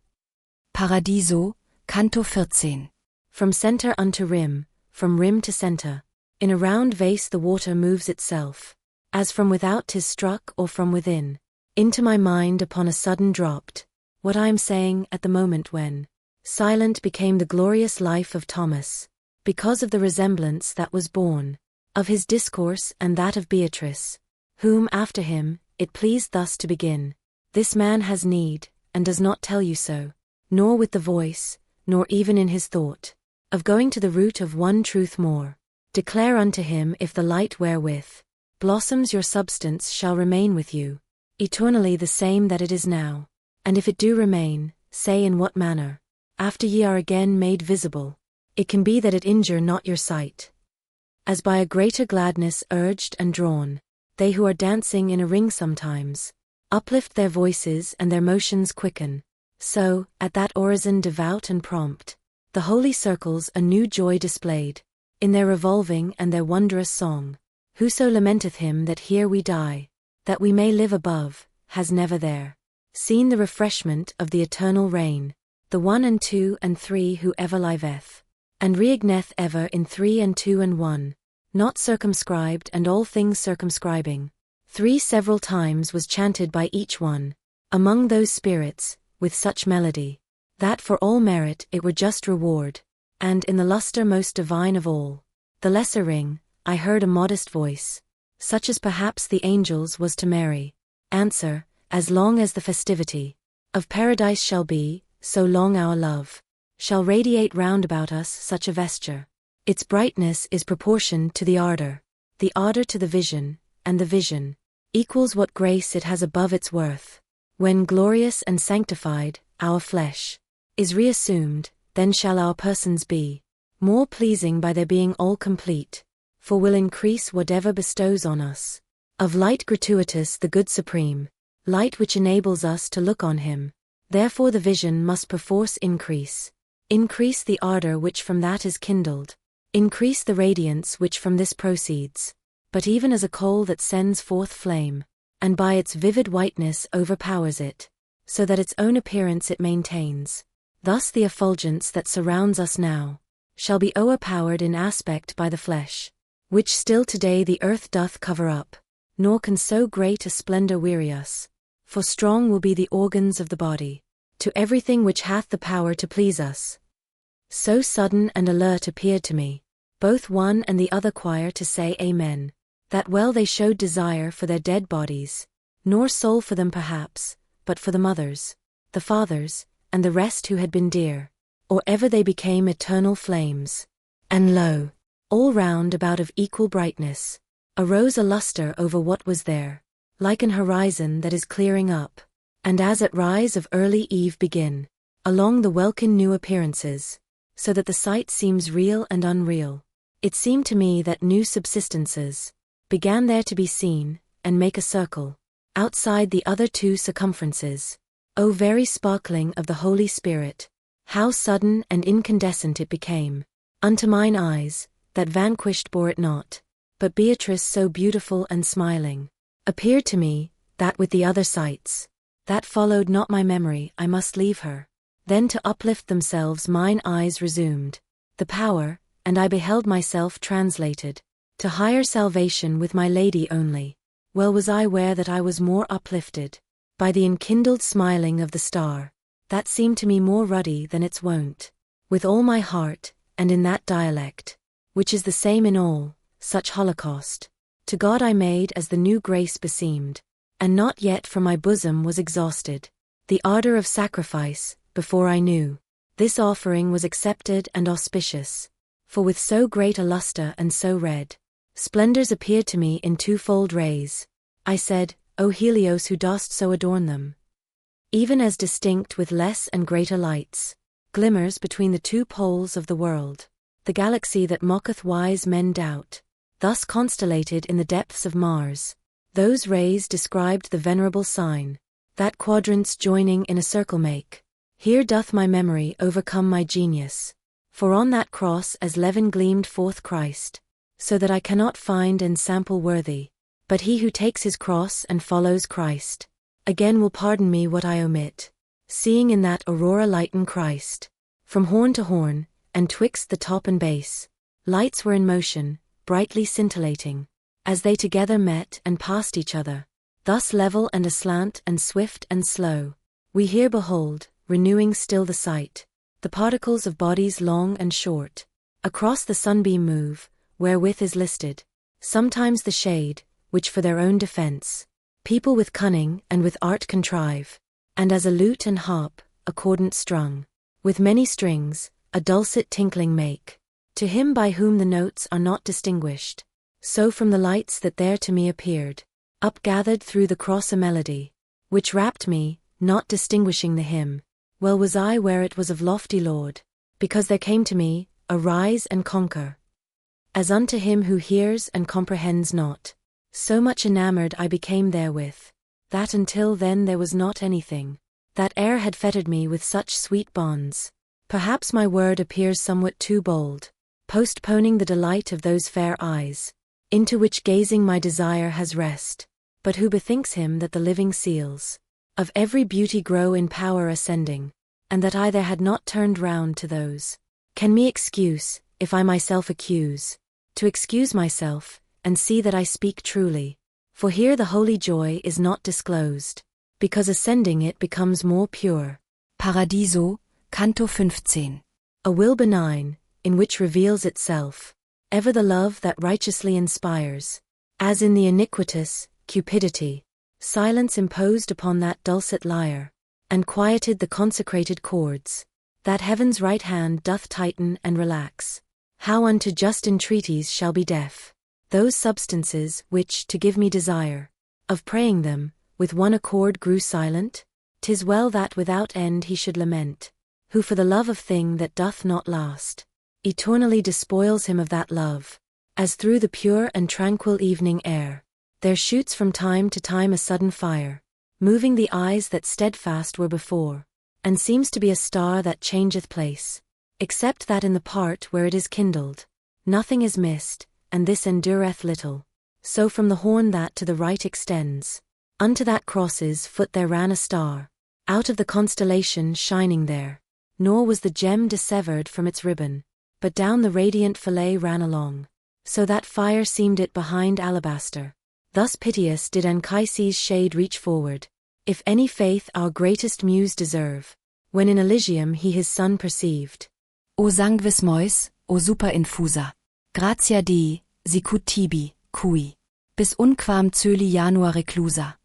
Speaker 3: Paradiso, Canto 14.
Speaker 1: From center unto rim, from rim to center, in a round vase the water moves itself, as from without 'tis struck or from within. Into my mind upon a sudden dropped, what I am saying at the moment when silent became the glorious life of Thomas, because of the resemblance that was born of his discourse and that of Beatrice, whom after him it pleased thus to begin. This man has need, and does not tell you so, nor with the voice, nor even in his thought, of going to the root of one truth more. Declare unto him if the light wherewith blossoms your substance shall remain with you, eternally the same that it is now, and if it do remain, say in what manner, after ye are again made visible, it can be that it injure not your sight. As by a greater gladness urged and drawn, they who are dancing in a ring sometimes uplift their voices and their motions quicken, so, at that orison devout and prompt, the holy circles a new joy displayed, in their revolving and their wondrous song. Whoso lamenteth him that here we die, that we may live above, has never there seen the refreshment of the eternal reign, the one and two and three who ever liveth, and reigneth ever in three and two and one, not circumscribed and all things circumscribing. Three several times was chanted by each one, among those spirits, with such melody, that for all merit it were just reward, and in the lustre most divine of all, the lesser ring, I heard a modest voice, such as perhaps the angels was to Mary, answer, as long as the festivity of paradise shall be, so long our love shall radiate round about us such a vesture. Its brightness is proportioned to the ardor to the vision, and the vision equals what grace it has above its worth. When glorious and sanctified, our flesh is reassumed, then shall our persons be more pleasing by their being all complete, for will increase whatever bestows on us of light gratuitous the good supreme, light which enables us to look on him. Therefore the vision must perforce increase the ardor which from that is kindled, increase the radiance which from this proceeds. But even as a coal that sends forth flame, and by its vivid whiteness overpowers it, so that its own appearance it maintains, thus the effulgence that surrounds us now shall be o'erpowered in aspect by the flesh, which still today the earth doth cover up, nor can so great a splendor weary us. For strong will be the organs of the body, to everything which hath the power to please us. So sudden and alert appeared to me, both one and the other choir to say Amen, that well they showed desire for their dead bodies, nor soul for them perhaps, but for the mothers, the fathers, and the rest who had been dear, or ever they became eternal flames. And lo, all round about of equal brightness, arose a lustre over what was there, like an horizon that is clearing up, and as at rise of early eve begin, along the welkin new appearances, so that the sight seems real and unreal. It seemed to me that new subsistences began there to be seen, and make a circle outside the other two circumferences. O very sparkling of the Holy Spirit, how sudden and incandescent it became, unto mine eyes, that vanquished bore it not, but Beatrice so beautiful and smiling, appeared to me, that with the other sights, that followed not my memory I must leave her. Then to uplift themselves mine eyes resumed the power, and I beheld myself translated to higher salvation with my lady only. Well was I ware that I was more uplifted by the enkindled smiling of the star, that seemed to me more ruddy than its wont, with all my heart, and in that dialect, which is the same in all, such holocaust. To God I made as the new grace beseemed, and not yet from my bosom was exhausted the ardor of sacrifice, before I knew this offering was accepted and auspicious. For with so great a lustre and so red splendors appeared to me in twofold rays, I said, O Helios, who dost so adorn them, even as distinct with less and greater lights, glimmers between the two poles of the world, the galaxy that mocketh wise men doubt, thus constellated in the depths of Mars, those rays described the venerable sign, that quadrants joining in a circle make. Here doth my memory overcome my genius, for on that cross as leaven gleamed forth Christ, so that I cannot find ensample worthy, but he who takes his cross and follows Christ, again will pardon me what I omit, seeing in that aurora lighten Christ, from horn to horn, and twixt the top and base, lights were in motion, brightly scintillating, as they together met and passed each other, thus level and aslant and swift and slow, we here behold, renewing still the sight, the particles of bodies long and short, across the sunbeam move, wherewith is listed, sometimes the shade, which for their own defense, people with cunning and with art contrive, and as a lute and harp, accordant strung, with many strings, a dulcet tinkling make, to him by whom the notes are not distinguished, so from the lights that there to me appeared, upgathered through the cross a melody, which rapt me, not distinguishing the hymn, well was I where it was of lofty lord, because there came to me, a rise and conquer. As unto him who hears and comprehends not, so much enamored I became therewith, that until then there was not anything, that e'er had fettered me with such sweet bonds. Perhaps my word appears somewhat too bold, postponing the delight of those fair eyes, into which gazing my desire has rest, but who bethinks him that the living seals of every beauty grow in power ascending, and that I there had not turned round to those, can me excuse, if I myself accuse, to excuse myself, and see that I speak truly. For here the holy joy is not disclosed, because ascending it becomes more pure.
Speaker 3: Paradiso, Canto 15.
Speaker 1: A will benign, in which reveals itself ever the love that righteously inspires, as in the iniquitous cupidity, silence imposed upon that dulcet lyre, and quieted the consecrated chords, that heaven's right hand doth tighten and relax. How unto just entreaties shall be deaf those substances which, to give me desire of praying them, with one accord grew silent? 'Tis well that without end he should lament, who for the love of thing that doth not last, eternally despoils him of that love, as through the pure and tranquil evening air there shoots from time to time a sudden fire, moving the eyes that steadfast were before, and seems to be a star that changeth place, except that in the part where it is kindled, nothing is missed, and this endureth little. So from the horn that to the right extends, unto that cross's foot there ran a star, out of the constellation shining there, nor was the gem dissevered from its ribbon, but down the radiant fillet ran along, so that fire seemed it behind alabaster. Thus piteous did Anchises' shade reach forward, if any faith our greatest muse deserve, when in Elysium he his son perceived.
Speaker 3: O sanguis mois, o super infusa, gratia Dei, sicut tibi, cui, bis unquam coeli janua reclusa.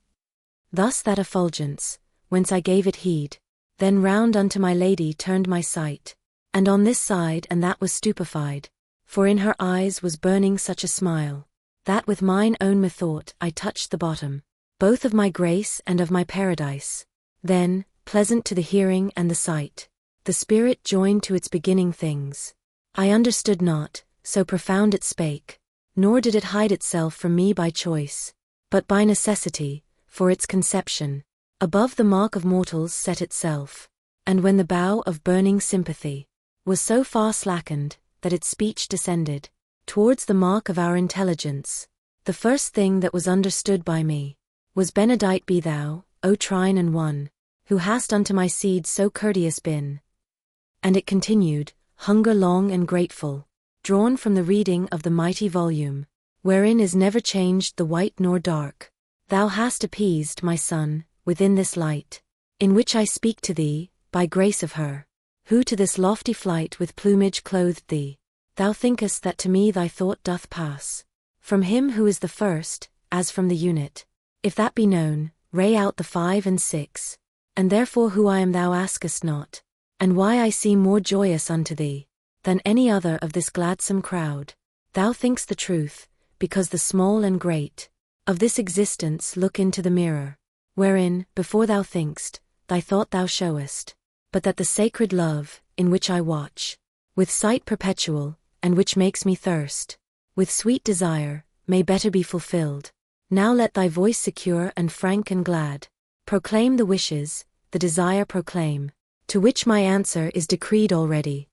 Speaker 1: Thus that effulgence, whence I gave it heed, then round unto my lady turned my sight, and on this side and that was stupefied, for in her eyes was burning such a smile, that with mine own methought I touched the bottom, both of my grace and of my paradise. Then, pleasant to the hearing and the sight, the spirit joined to its beginning things. I understood not, so profound it spake, nor did it hide itself from me by choice, but by necessity, for its conception, above the mark of mortals set itself, and when the bow of burning sympathy was so far slackened, that its speech descended towards the mark of our intelligence, the first thing that was understood by me was, Benedight be thou, O Trine and One, who hast unto my seed so courteous been. And it continued, hunger long and grateful, drawn from the reading of the mighty volume, wherein is never changed the white nor dark. Thou hast appeased, my son, within this light, in which I speak to thee, by grace of her, who to this lofty flight with plumage clothed thee. Thou thinkest that to me thy thought doth pass from him who is the first, as from the unit. If that be known, ray out the 5 and 6, and therefore who I am thou askest not, and why I seem more joyous unto thee than any other of this gladsome crowd. Thou think'st the truth, because the small and great of this existence look into the mirror, wherein, before thou think'st, thy thought thou showest, but that the sacred love, in which I watch, with sight perpetual, and which makes me thirst with sweet desire, may better be fulfilled. Now let thy voice secure and frank and glad proclaim the wishes, the desire proclaim, to which my answer is decreed already.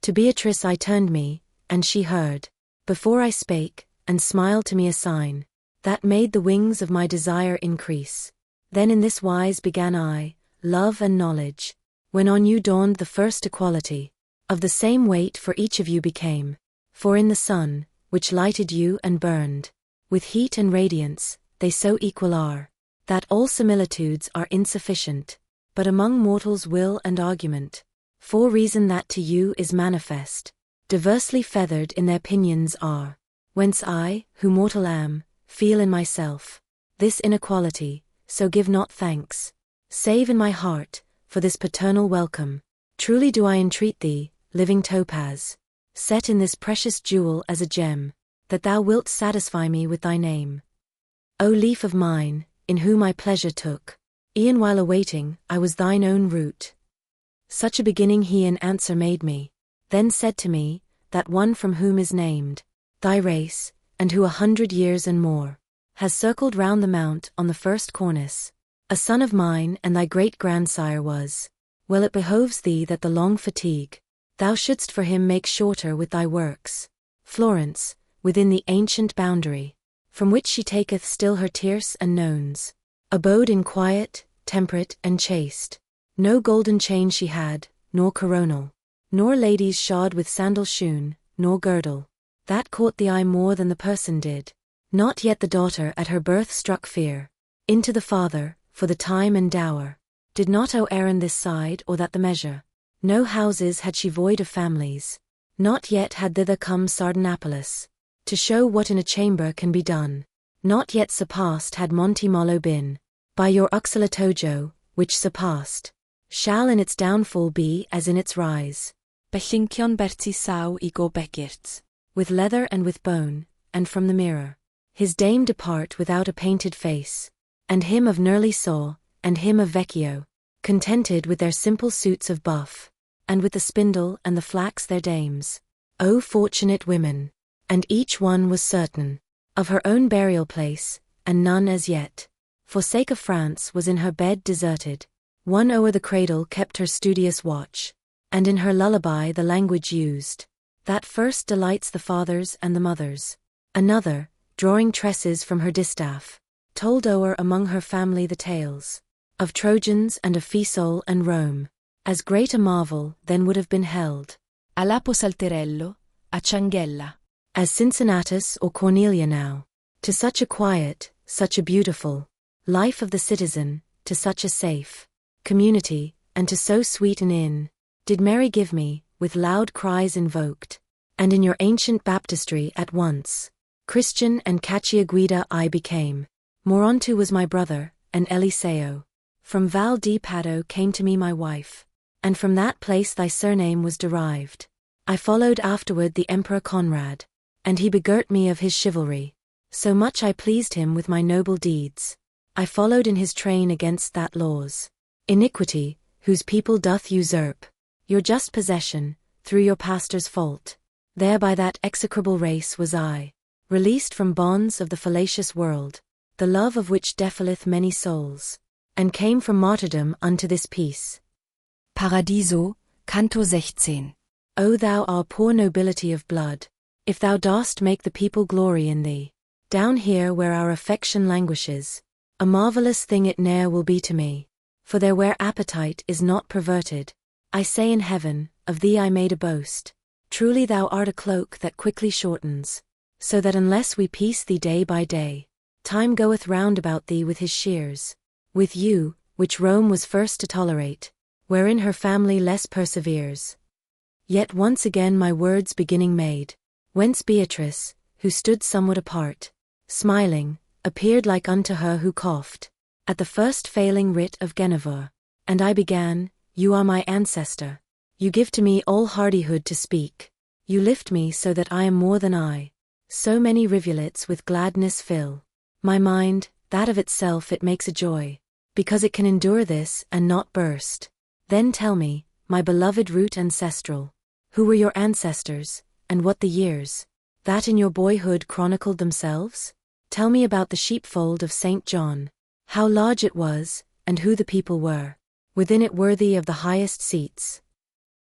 Speaker 1: To Beatrice I turned me, and she heard, before I spake, and smiled to me a sign, that made the wings of my desire increase. Then in this wise began I, love and knowledge, when on you dawned the first equality, of the same weight for each of you became, for in the sun, which lighted you and burned, with heat and radiance, they so equal are, that all similitudes are insufficient, but among mortals will and argument, for reason that to you is manifest, diversely feathered in their pinions are, whence I, who mortal am, feel in myself this inequality, so give not thanks, save in my heart, for this paternal welcome. Truly do I entreat thee, living topaz, set in this precious jewel as a gem, that thou wilt satisfy me with thy name. O leaf of mine, in whom I pleasure took, e'en while awaiting, I was thine own root. Such a beginning he in answer made me, then said to me, that one from whom is named thy race, and who 100 years and more has circled round the mount on the first cornice, a son of mine and thy great-grandsire was. Well, it behoves thee that the long fatigue thou shouldst for him make shorter with thy works, Florence, within the ancient boundary. from which she taketh still her tierce and nones. Abode in quiet, temperate, and chaste. No golden chain she had, nor coronal, nor ladies shod with sandal shoon, nor girdle, that caught the eye more than the person did. Not yet the daughter at her birth struck fear into the father, for the time and dower. Did not owe Aaron this side or that the measure. No houses had she void of families. Not yet had thither come Sardanapalus, to show what in a chamber can be done. Not yet surpassed had Monte Molo been, by your Uxalatojo, which surpassed, shall in its downfall be as in its rise.
Speaker 3: Bellinkion berti sau I go bekirts.
Speaker 1: With leather and with bone, and from the mirror. His dame depart without a painted face, and him of Nerli saw, and him of Vecchio, contented with their simple suits of buff, and with the spindle and the flax their dames. O fortunate women! And each one was certain of her own burial place, and none as yet, for sake of France, was in her bed deserted. One o'er the cradle kept her studious watch, and in her lullaby the language used, that first delights the fathers and the mothers. Another, drawing tresses from her distaff, told o'er among her family the tales of Trojans and of Fiesole and Rome, as great a marvel then would have been held.
Speaker 3: A Lapo Salterello, a Cianghella.
Speaker 1: As Cincinnatus or Cornelia now, to such a quiet, such a beautiful life of the citizen, to such a safe community, and to so sweet an inn, did Mary give me, with loud cries invoked, and in your ancient baptistry at once, Christian and Cacciaguida I became. Morontu was my brother, and Eliseo. From Val di Paddo came to me my wife, and from that place thy surname was derived. I followed afterward the Emperor Conrad, and he begirt me of his chivalry. So much I pleased him with my noble deeds. I followed in his train against that law's iniquity, whose people doth usurp your just possession, through your pastor's fault. There by that execrable race was I, released from bonds of the fallacious world, the love of which defileth many souls, and came from martyrdom unto this peace.
Speaker 3: Paradiso, Canto 16.
Speaker 1: O thou our poor nobility of blood, if thou dost make the people glory in thee, down here where our affection languishes, a marvelous thing it ne'er will be to me, for there where appetite is not perverted, I say in heaven, of thee I made a boast. Truly thou art a cloak that quickly shortens, so that unless we piece thee day by day, time goeth round about thee with his shears. With you, which Rome was first to tolerate, wherein her family less perseveres. Yet once again my words beginning made, whence Beatrice, who stood somewhat apart, smiling, appeared like unto her who coughed, at the first failing writ of Guinevere. And I began, you are my ancestor. You give to me all hardihood to speak. You lift me so that I am more than I. So many rivulets with gladness fill my mind, that of itself it makes a joy, because it can endure this and not burst. Then tell me, my beloved root ancestral, who were your ancestors, and what the years that in your boyhood chronicled themselves? Tell me about the sheepfold of St. John, how large it was, and who the people were, within it worthy of the highest seats.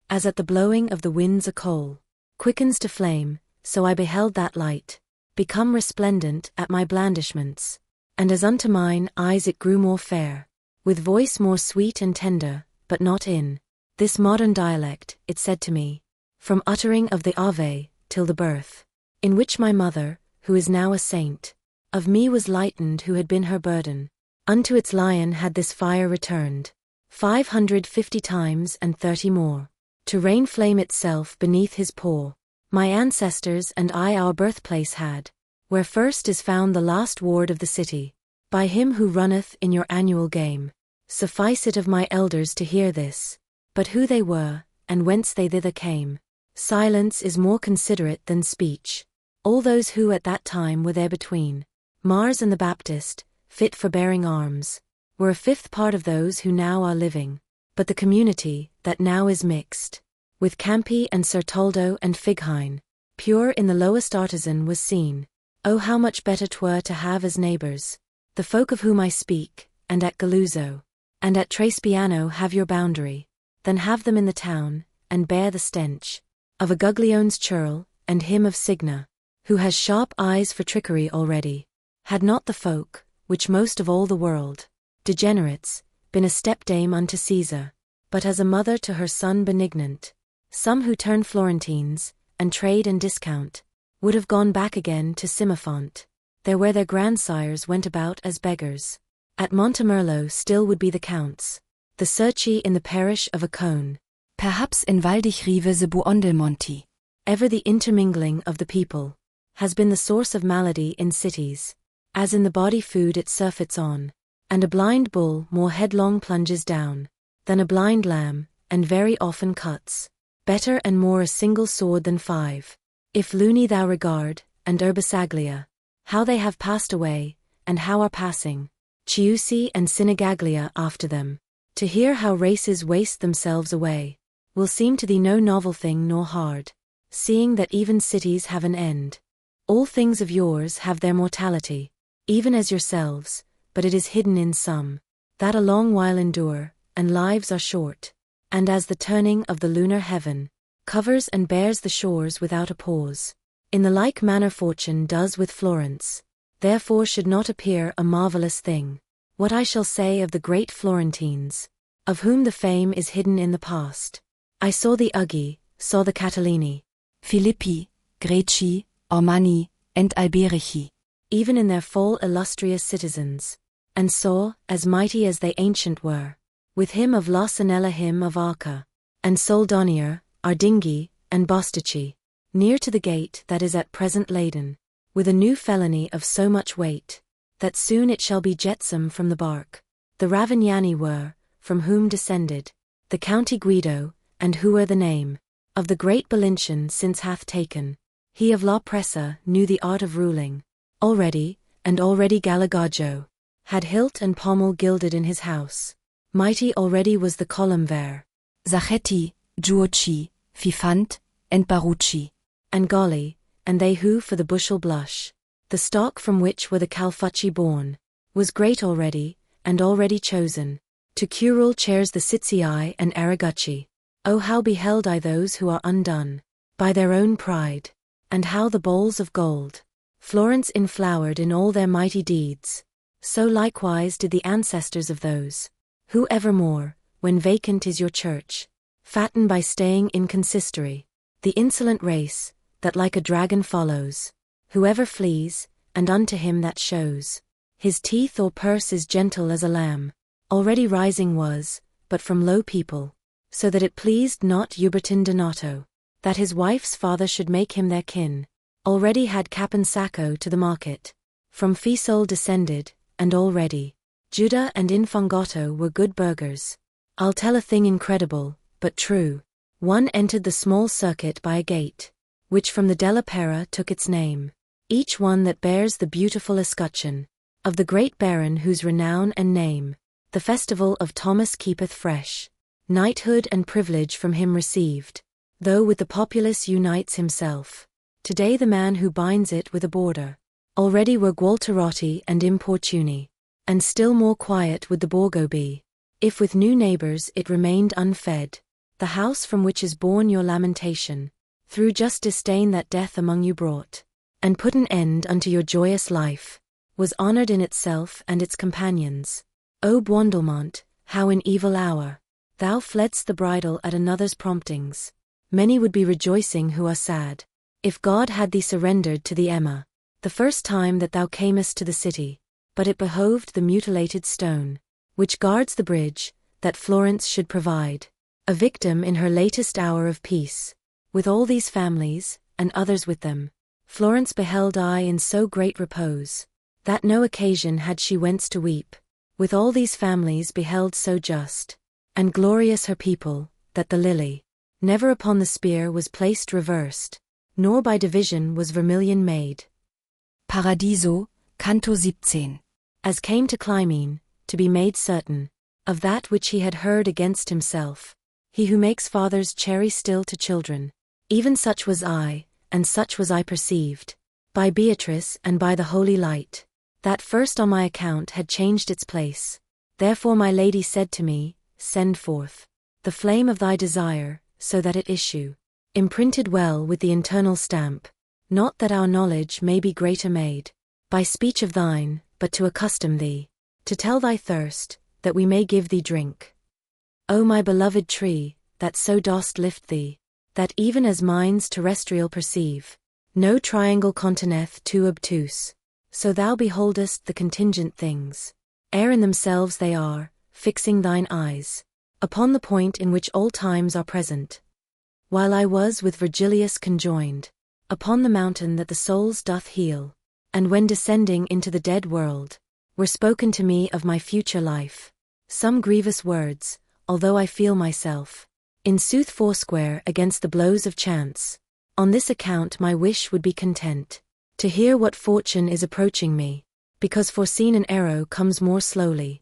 Speaker 1: As at the blowing of the winds a coal quickens to flame, so I beheld that light become resplendent at my blandishments, and as unto mine eyes it grew more fair, with voice more sweet and tender, but not in this modern dialect, it said to me, from uttering of the Ave, till the birth, in which my mother, who is now a saint, of me was lightened who had been her burden. Unto its lion had this fire returned, 550 times and 30 more, to rain flame itself beneath his paw. My ancestors and I our birthplace had, where first is found the last ward of the city, by him who runneth in your annual game. Suffice it of my elders to hear this, but who they were, and whence they thither came. Silence is more considerate than speech. All those who at that time were there between Mars and the Baptist, fit for bearing arms, were a fifth part of those who now are living, but the community, that now is mixed, with Campi and Certoldo and Figheim, pure in the lowest artisan was seen. Oh how much better 'twere to have as neighbors the folk of whom I speak, and at Galuzzo, and at Trespiano have your boundary, than have them in the town, and bear the stench of a Guglione's churl, and him of Signa, who has sharp eyes for trickery already. Had not the folk, which most of all the world, degenerates, been a stepdame unto Caesar, but as a mother to her son benignant, some who turn Florentines, and trade and discount, would have gone back again to Cimofont, there where their grandsires went about as beggars. At Montemerlo still would be the counts, the Cerci in the parish of Acone,
Speaker 3: Perhaps in Valdig rive se Buondelmonti.
Speaker 1: ever the intermingling of the people, has been the source of malady in cities, as in the body food it surfeits on, and a blind bull more headlong plunges down, than a blind lamb, and very often cuts, better and more a single sword than 5. If Luni thou regard, and Urbisaglia, how they have passed away, and how are passing, Chiusi and Sinigaglia after them, to hear how races waste themselves away, will seem to thee no novel thing nor hard, seeing that even cities have an end. All things of yours have their mortality, even as yourselves, but it is hidden in some, that a long while endure, and lives are short, and as the turning of the lunar heaven, covers and bears the shores without a pause. In the like manner fortune does with Florence, therefore should not appear a marvelous thing, what I shall say of the great Florentines, of whom the fame is hidden in the past. I saw the Uggi, saw the Catilini,
Speaker 3: Filippi, Greci, Ormani, and Alberici.
Speaker 1: even in their full illustrious citizens, and saw, as mighty as they ancient were, with him of Lasanella him of Arca, and Soldonier, Ardinghi, and Bostici, near to the gate that is at present laden, with a new felony of so much weight, that soon it shall be jetsam from the bark. The Ravignani were, from whom descended, the County Guido, and who were the name, of the great Belintian since hath taken. He of La Pressa knew the art of ruling, already Galagajo, had hilt and pommel gilded in his house. Mighty already was the column-vare,
Speaker 3: Sacchetti, Giuochi, Fifant, and Barucci.
Speaker 1: and Golli, and they who for the bushel blush, the stock from which were the Calfucci born, was great already, and already chosen, to curule chairs the Sitzii and Aragucci. Oh how beheld I those who are undone, by their own pride, and how the bowls of gold, Florence inflowered in all their mighty deeds, so likewise did the ancestors of those, who evermore, when vacant is your church, fatten by staying in consistory, the insolent race, that like a dragon follows, whoever flees, and unto him that shows, his teeth or purse is gentle as a lamb, already rising was, but from low people, so that it pleased not Ubertin Donato, that his wife's father should make him their kin, already had Capansacco to the market, from Fiesole descended, and already, Judah and Infangotto were good burghers. I'll tell a thing incredible, but true. One entered the small circuit by a gate, which from the Della Pera took its name, each one that bears the beautiful escutcheon, of the great baron whose renown and name, the festival of Thomas keepeth fresh, knighthood and privilege from him received, though with the populace unites himself. Today the man who binds it with a border, already were Gualterotti and Importuni, and still more quiet would the Borgo be, if with new neighbors it remained unfed. The house from which is born your lamentation, through just disdain that death among you brought, and put an end unto your joyous life, was honored in itself and its companions. O Buondelmont, how in evil hour, thou fledst the bridle at another's promptings. Many would be rejoicing who are sad, if God had thee surrendered to the Emma, the first time that thou camest to the city, but it behoved the mutilated stone, which guards the bridge, that Florence should provide, a victim in her latest hour of peace, with all these families, and others with them. Florence beheld I in so great repose, that no occasion had she whence to weep, with all these families beheld so just, and glorious her people, that the lily, never upon the spear was placed reversed, nor by division was vermilion made.
Speaker 3: Paradiso, Canto 17.
Speaker 1: As came to Clymene, to be made certain, of that which he had heard against himself, he who makes fathers cherry still to children, even such was I, and such was I perceived, by Beatrice and by the holy light, that first on my account had changed its place. Therefore my lady said to me, send forth the flame of thy desire, so that it issue, imprinted well with the internal stamp, not that our knowledge may be greater made, by speech of thine, but to accustom thee, to tell thy thirst, that we may give thee drink. O my beloved tree, that so dost lift thee, that even as minds terrestrial perceive, no triangle conteneth too obtuse, so thou beholdest the contingent things, ere in themselves they are, fixing thine eyes upon the point in which all times are present. While I was with Virgilius conjoined, upon the mountain that the souls doth heal, and when descending into the dead world, were spoken to me of my future life, some grievous words, although I feel myself, in sooth foursquare against the blows of chance. On this account my wish would be content, to hear what fortune is approaching me, because foreseen an arrow comes more slowly.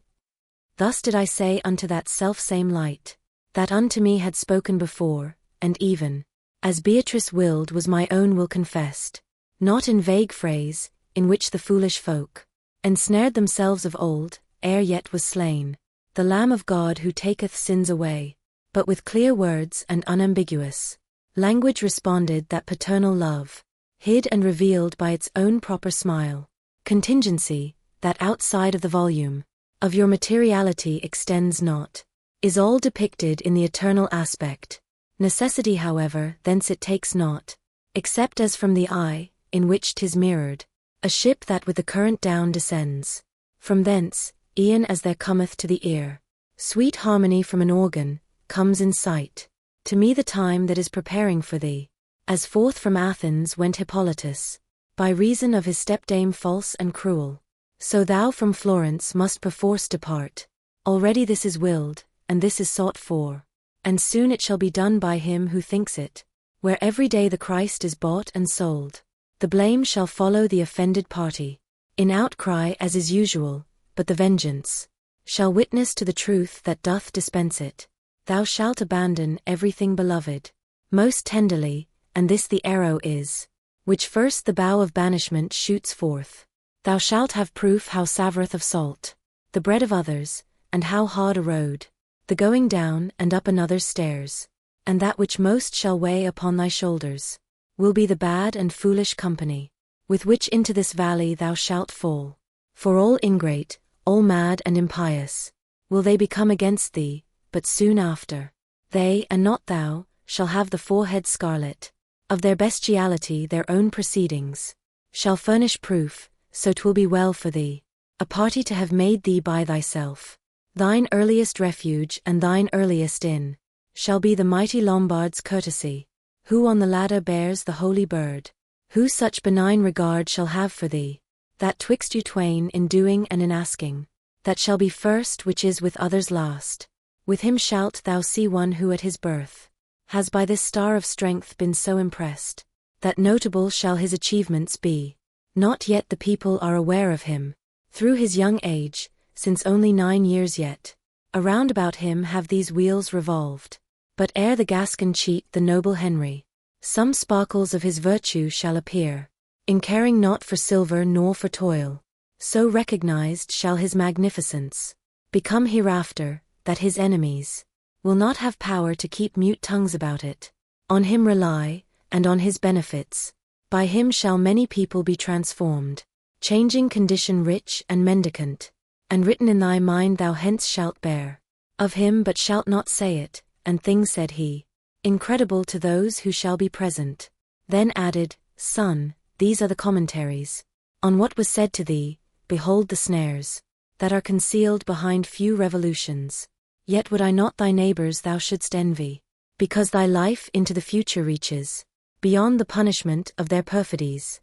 Speaker 1: Thus did I say unto that self-same light, that unto me had spoken before, and even, as Beatrice willed was my own will confessed, not in vague phrase, in which the foolish folk ensnared themselves of old, ere yet was slain, the Lamb of God who taketh sins away, but with clear words and unambiguous language responded that paternal love, hid and revealed by its own proper smile, contingency, that outside of the volume of your materiality extends not, is all depicted in the eternal aspect. Necessity however thence it takes not, except as from the eye, in which 'tis mirrored, a ship that with the current down descends. From thence, e'en as there cometh to the ear, sweet harmony from an organ, comes in sight, to me the time that is preparing for thee, as forth from Athens went Hippolytus, by reason of his stepdame false and cruel. So thou from Florence must perforce depart. Already this is willed, and this is sought for, and soon it shall be done by him who thinks it, where every day the Christ is bought and sold. The blame shall follow the offended party, in outcry as is usual, but the vengeance shall witness to the truth that doth dispense it. Thou shalt abandon everything beloved, most tenderly, and this the arrow is, which first the bow of banishment shoots forth. Thou shalt have proof how savoureth of salt, the bread of others, and how hard a road, the going down and up another's stairs, and that which most shall weigh upon thy shoulders, will be the bad and foolish company, with which into this valley thou shalt fall. For all ingrate, all mad and impious, will they become against thee, but soon after, they, and not thou, shall have the forehead scarlet, of their bestiality their own proceedings, shall furnish proof, so 'twill be well for thee, a party to have made thee by thyself. Thine earliest refuge and thine earliest inn, shall be the mighty Lombard's courtesy, who on the ladder bears the holy bird, who such benign regard shall have for thee, that twixt you twain in doing and in asking, that shall be first which is with others last. With him shalt thou see one who at his birth has by this star of strength been so impressed, that notable shall his achievements be. Not yet the people are aware of him, through his young age, since only 9 years yet, around about him have these wheels revolved. But ere the Gascon cheat the noble Henry, some sparkles of his virtue shall appear, in caring not for silver nor for toil. So recognized shall his magnificence become hereafter, that his enemies will not have power to keep mute tongues about it. On him rely, and on his benefits. By him shall many people be transformed, changing condition rich and mendicant, and written in thy mind thou hence shalt bear of him but shalt not say it, and things said he, incredible to those who shall be present. Then added, Son, these are the commentaries on what was said to thee. Behold the snares that are concealed behind few revolutions. Yet would I not thy neighbors thou shouldst envy, because thy life into the future reaches beyond the punishment of their perfidies.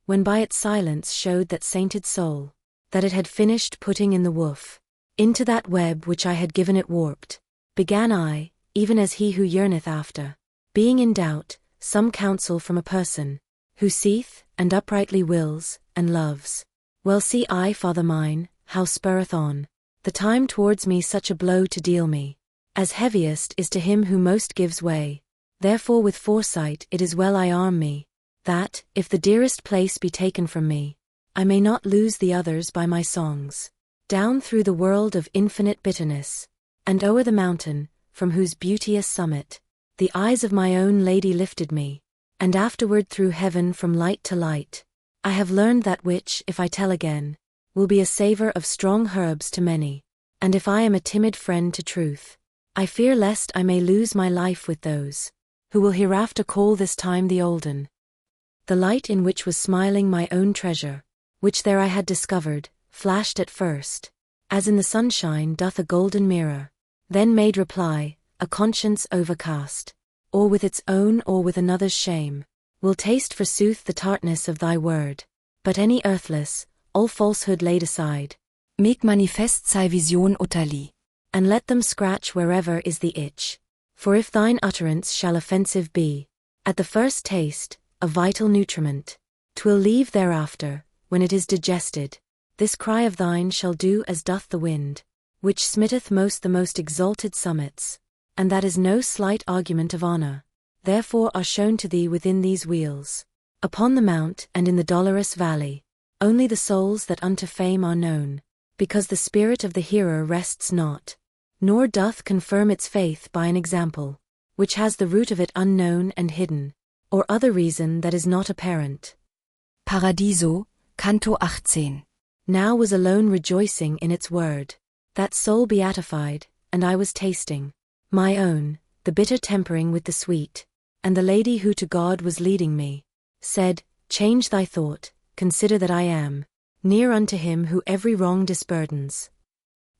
Speaker 1: When by its silence showed that sainted soul, that it had finished putting in the woof, into that web which I had given it warped, began I, even as he who yearneth after, being in doubt, some counsel from a person, who seeth, and uprightly wills, and loves. Well see I, Father mine, how spurreth on the time towards me such a blow to deal me, as heaviest is to him who most gives way. Therefore with foresight it is well I arm me, that, if the dearest place be taken from me, I may not lose the others by my songs. Down through the world of infinite bitterness, and o'er the mountain, from whose beauteous summit, the eyes of my own lady lifted me, and afterward through heaven from light to light, I have learned that which, if I tell again, will be a savor of strong herbs to many, and if I am a timid friend to truth, I fear lest I may lose my life with those, who will hereafter call this time the olden. The light in which was smiling my own treasure, which there I had discovered, flashed at first, as in the sunshine doth a golden mirror, then made reply, a conscience overcast, or with its own or with another's shame, will taste forsooth the tartness of thy word, but any earthless, all falsehood laid aside,
Speaker 3: Meg manifest sei Vision utterly.
Speaker 1: and let them scratch wherever is the itch. For if thine utterance shall offensive be, at the first taste, a vital nutriment, 'twill leave thereafter, when it is digested. This cry of thine shall do as doth the wind, which smitteth most the most exalted summits, and that is no slight argument of honor. Therefore are shown to thee within these wheels, upon the mount and in the dolorous valley, only the souls that unto fame are known, because the spirit of the hearer rests not, nor doth confirm its faith by an example, which has the root of it unknown and hidden, or other reason that is not apparent.
Speaker 3: Paradiso, Canto 18.
Speaker 1: Now was alone rejoicing in its word, that soul beatified, and I was tasting my own, the bitter tempering with the sweet, and the lady who to God was leading me, said, change thy thought, consider that I am near unto him who every wrong disburdens.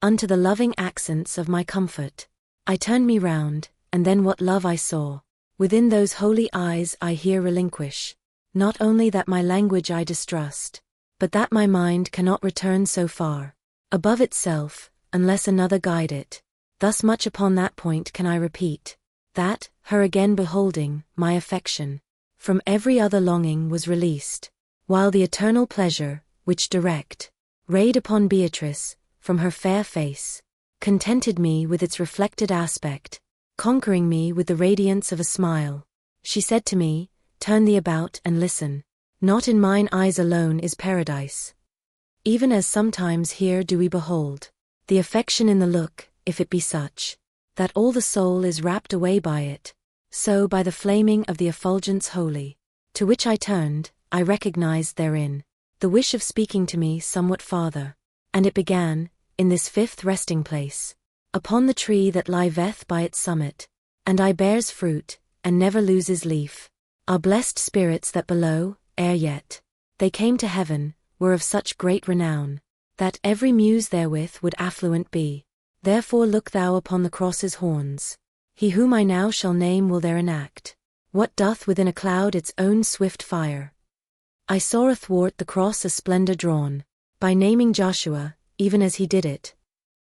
Speaker 1: Unto the loving accents of my comfort, I turned me round, and then what love I saw, within those holy eyes I here relinquish, not only that my language I distrust, but that my mind cannot return so far above itself, unless another guide it. Thus much upon that point can I repeat, that, her again beholding, my affection, from every other longing was released, while the eternal pleasure, which direct, rayed upon Beatrice, from her fair face, contented me with its reflected aspect, conquering me with the radiance of a smile. She said to me, turn thee about and listen, not in mine eyes alone is paradise. Even as sometimes here do we behold, the affection in the look, if it be such, that all the soul is rapt away by it, so by the flaming of the effulgence holy, to which I turned, I recognized therein the wish of speaking to me somewhat farther, and it began, in this fifth resting place, upon the tree that liveth by its summit, and I bears fruit, and never loses leaf, are blessed spirits that below, ere yet they came to heaven, were of such great renown, that every muse therewith would affluent be. Therefore look thou upon the cross's horns, he whom I now shall name will there enact, what doth within a cloud its own swift fire. I saw athwart the cross a splendor drawn, by naming Joshua, even as he did it.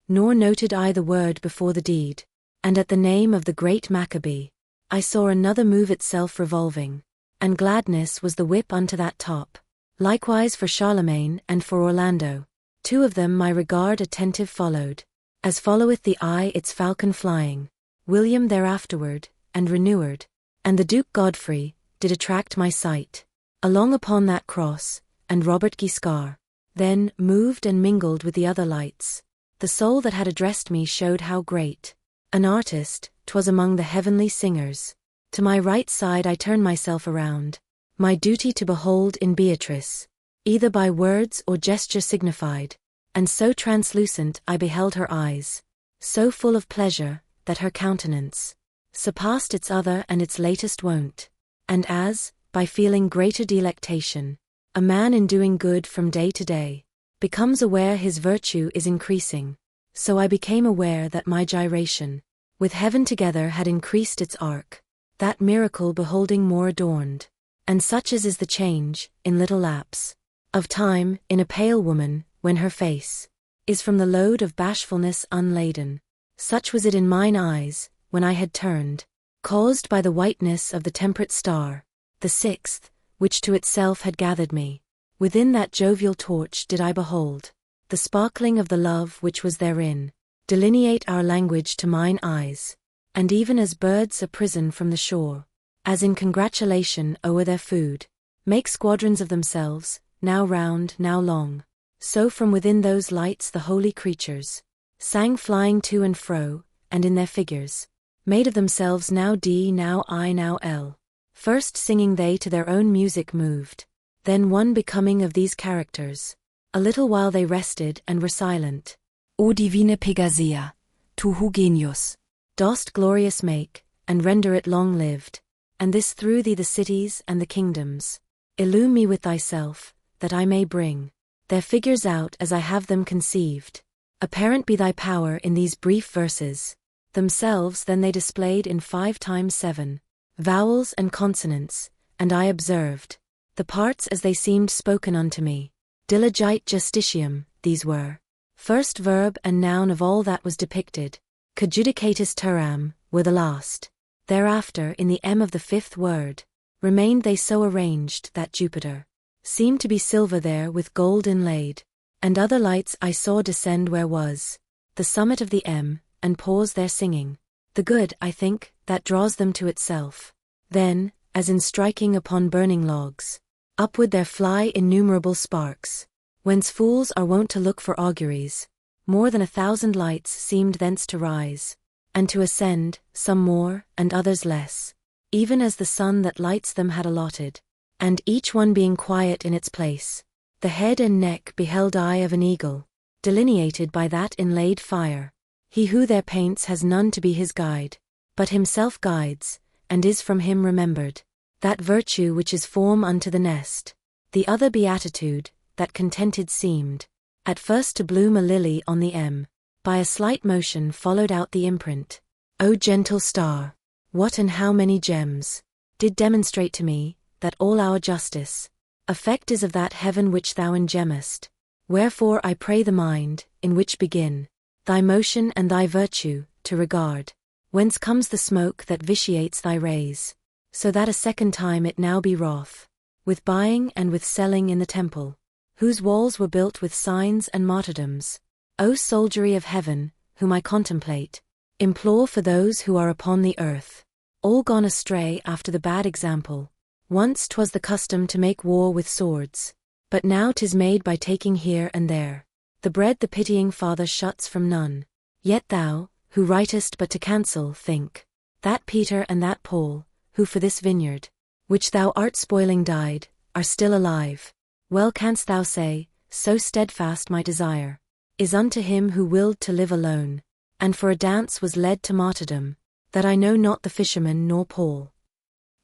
Speaker 1: Nor noted I the word before the deed, and at the name of the great Maccabee, I saw another move itself revolving, and gladness was the whip unto that top. Likewise for Charlemagne and for Orlando, two of them my regard attentive followed, as followeth the eye its falcon flying. William thereafterward, and Reneward, and the Duke Godfrey, did attract my sight, along upon that cross, and Robert Guiscard. Then, moved and mingled with the other lights, the soul that had addressed me showed how great an artist 'twas among the heavenly singers. To my right side I turned myself around, my duty to behold in Beatrice, either by words or gesture signified, and so translucent I beheld her eyes, so full of pleasure, that her countenance surpassed its other and its latest wont, and as, by feeling greater delectation, a man in doing good from day to day becomes aware his virtue is increasing, so I became aware that my gyration with heaven together had increased its arc, that miracle beholding more adorned. And such as is the change, in little lapse of time, in a pale woman, when her face is from the load of bashfulness unladen, such was it in mine eyes, when I had turned, caused by the whiteness of the temperate star, the sixth, which to itself had gathered me. Within that jovial torch did I behold the sparkling of the love which was therein, delineate our language to mine eyes, and even as birds a prison from the shore, as in congratulation o'er their food, make squadrons of themselves, now round, now long, so from within those lights the holy creatures sang flying to and fro, and in their figures made of themselves now D, now I, now L. First singing they to their own music moved, then one becoming of these characters. A little while they rested and were silent.
Speaker 3: O divine Pegasia, tu hu genius.
Speaker 1: Dost glorious make, and render it long-lived, and this through thee the cities and the kingdoms. Illume me with thyself, that I may bring their figures out as I have them conceived. Apparent be thy power in these brief verses. Themselves then they displayed in 5 times 7 vowels and consonants, and I observed the parts as they seemed spoken unto me. Diligite justitium, these were. First verb and noun of all that was depicted. Cojudicatus terram, were the last. Thereafter in the M of the 5th word, remained they so arranged that Jupiter seemed to be silver there with gold inlaid, and other lights I saw descend where was the summit of the M, and pause there singing. The good, I think, that draws them to itself. Then, as in striking upon burning logs, upward there fly innumerable sparks, whence fools are wont to look for auguries. More than 1,000 lights seemed thence to rise, and to ascend, some more, and others less, even as the sun that lights them had allotted, and each one being quiet in its place. The head and neck beheld I of an eagle, delineated by that inlaid fire. He who there paints has none to be his guide, but himself guides, and is from him remembered. That virtue which is form unto the nest, the other beatitude, that contented seemed, at first to bloom a lily on the M, by a slight motion followed out the imprint. O gentle star, what and how many gems, did demonstrate to me, that all our justice, effect is of that heaven which thou engemest. Wherefore I pray the mind, in which begin thy motion and thy virtue, to regard, whence comes the smoke that vitiates thy rays, so that a second time it now be wroth, with buying and with selling in the temple, whose walls were built with signs and martyrdoms. O soldiery of heaven, whom I contemplate, implore for those who are upon the earth, all gone astray after the bad example. Once 'twas the custom to make war with swords, but now 'tis made by taking here and there. The bread the pitying Father shuts from none. Yet thou, who writest but to cancel, think that Peter and that Paul, who for this vineyard, which thou art spoiling died, are still alive. Well canst thou say, so steadfast my desire is unto him who willed to live alone, and for a dance was led to martyrdom, that I know not the fisherman nor Paul.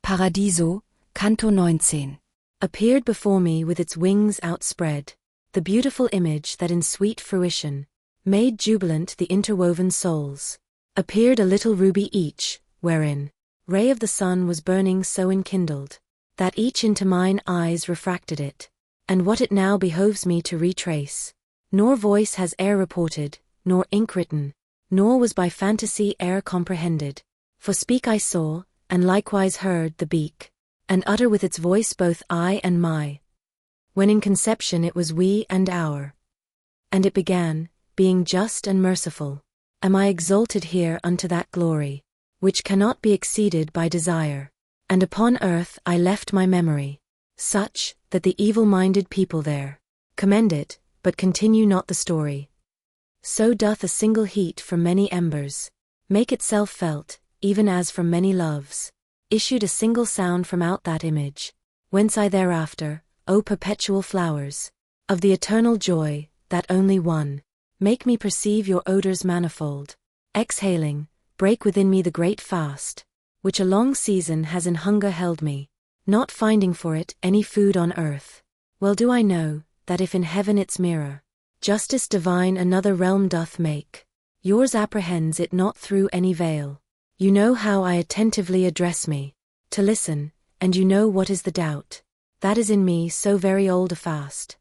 Speaker 3: Paradiso, Canto 19.
Speaker 1: Appeared before me with its wings outspread, the beautiful image that in sweet fruition made jubilant the interwoven souls. Appeared a little ruby each, wherein ray of the sun was burning so enkindled, that each into mine eyes refracted it, and what it now behoves me to retrace. Nor voice has e'er reported, nor ink written, nor was by fantasy e'er comprehended. For speak I saw, and likewise heard the beak, and utter with its voice both I and my. When in conception it was we and our. And it began, being just and merciful, am I exalted here unto that glory, which cannot be exceeded by desire. And upon earth I left my memory, such, that the evil-minded people there commend it, but continue not the story. So doth a single heat from many embers make itself felt, even as from many loves issued a single sound from out that image, whence I thereafter, O perpetual flowers of the eternal joy, that only one, make me perceive your odors manifold. Exhaling, break within me the great fast, which a long season has in hunger held me, not finding for it any food on earth. Well do I know, that if in heaven its mirror, justice divine another realm doth make, yours apprehends it not through any veil. You know how I attentively address me, to listen, and you know what is the doubt, that is in me so very old a fast.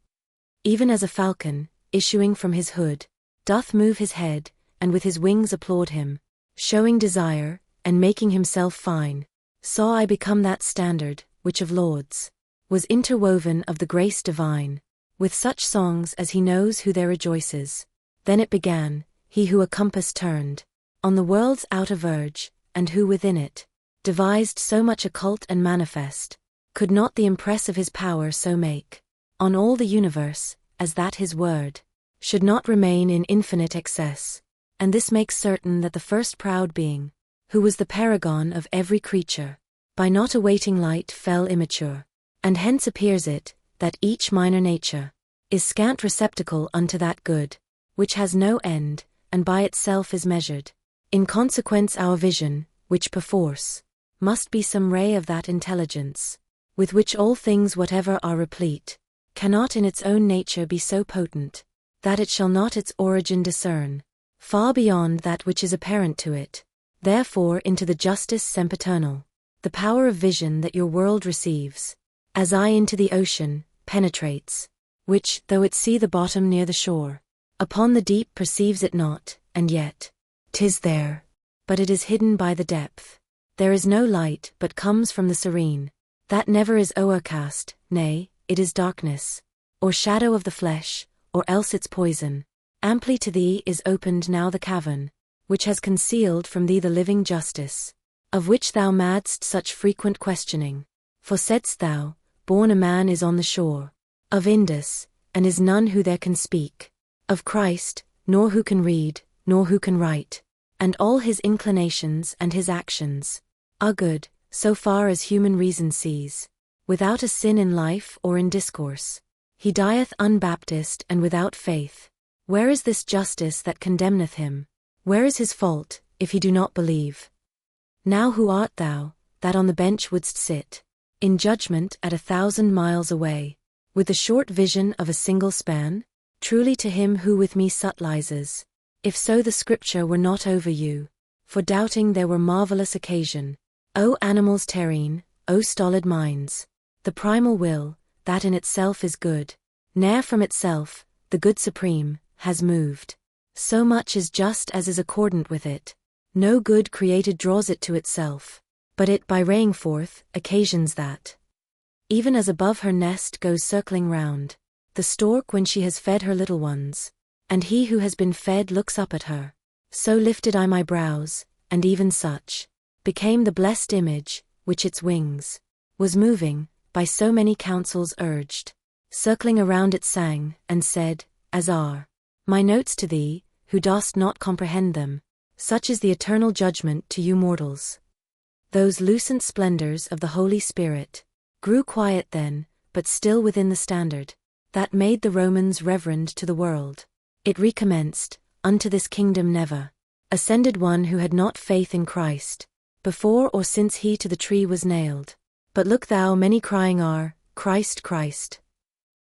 Speaker 1: Even as a falcon, issuing from his hood, doth move his head, and with his wings applaud him, showing desire, and making himself fine, saw I become that standard, which of lords was interwoven of the grace divine, with such songs as he knows who there rejoices. Then it began, he who a compass turned on the world's outer verge, and who within it devised so much occult and manifest, could not the impress of his power so make on all the universe, as that his word should not remain in infinite excess. And this makes certain that the first proud being, who was the paragon of every creature, by not awaiting light fell immature. And hence appears it, that each minor nature is scant receptacle unto that good, which has no end, and by itself is measured. In consequence our vision, which perforce must be some ray of that intelligence, with which all things whatever are replete, cannot in its own nature be so potent, that it shall not its origin discern, far beyond that which is apparent to it. Therefore into the justice sempiternal, the power of vision that your world receives, as I into the ocean, penetrates, which, though it see the bottom near the shore, upon the deep perceives it not, and yet 'tis there, but it is hidden by the depth. There is no light but comes from the serene, that never is o'ercast, nay, it is darkness, or shadow of the flesh, or else its poison. Amply to thee is opened now the cavern, which has concealed from thee the living justice, of which thou madst such frequent questioning. For saidst thou, born a man is on the shore of Indus, and is none who there can speak of Christ, nor who can read, nor who can write, and all his inclinations and his actions are good, so far as human reason sees, without a sin in life or in discourse. He dieth unbaptized and without faith. Where is this justice that condemneth him? Where is his fault, if he do not believe? Now who art thou, that on the bench wouldst sit in judgment at 1,000 miles away, with the short vision of a single span? Truly to him who with me subtilizes, if so the scripture were not over you, for doubting there were marvelous occasion. O animals terrene, O stolid minds, the primal will, that in itself is good, ne'er from itself, the good supreme, has moved. So much is just as is accordant with it. No good created draws it to itself, but it by raying forth, occasions that. Even as above her nest goes circling round the stork when she has fed her little ones, and he who has been fed looks up at her, so lifted I my brows, and even such became the blessed image, which its wings was moving, by so many counsels urged, circling around it sang, and said, as are my notes to thee, who dost not comprehend them, such is the eternal judgment to you mortals. Those lucent splendors of the Holy Spirit grew quiet then, but still within the standard that made the Romans reverend to the world. It recommenced, unto this kingdom never ascended one who had not faith in Christ, before or since he to the tree was nailed. But look thou, many crying are, Christ, Christ.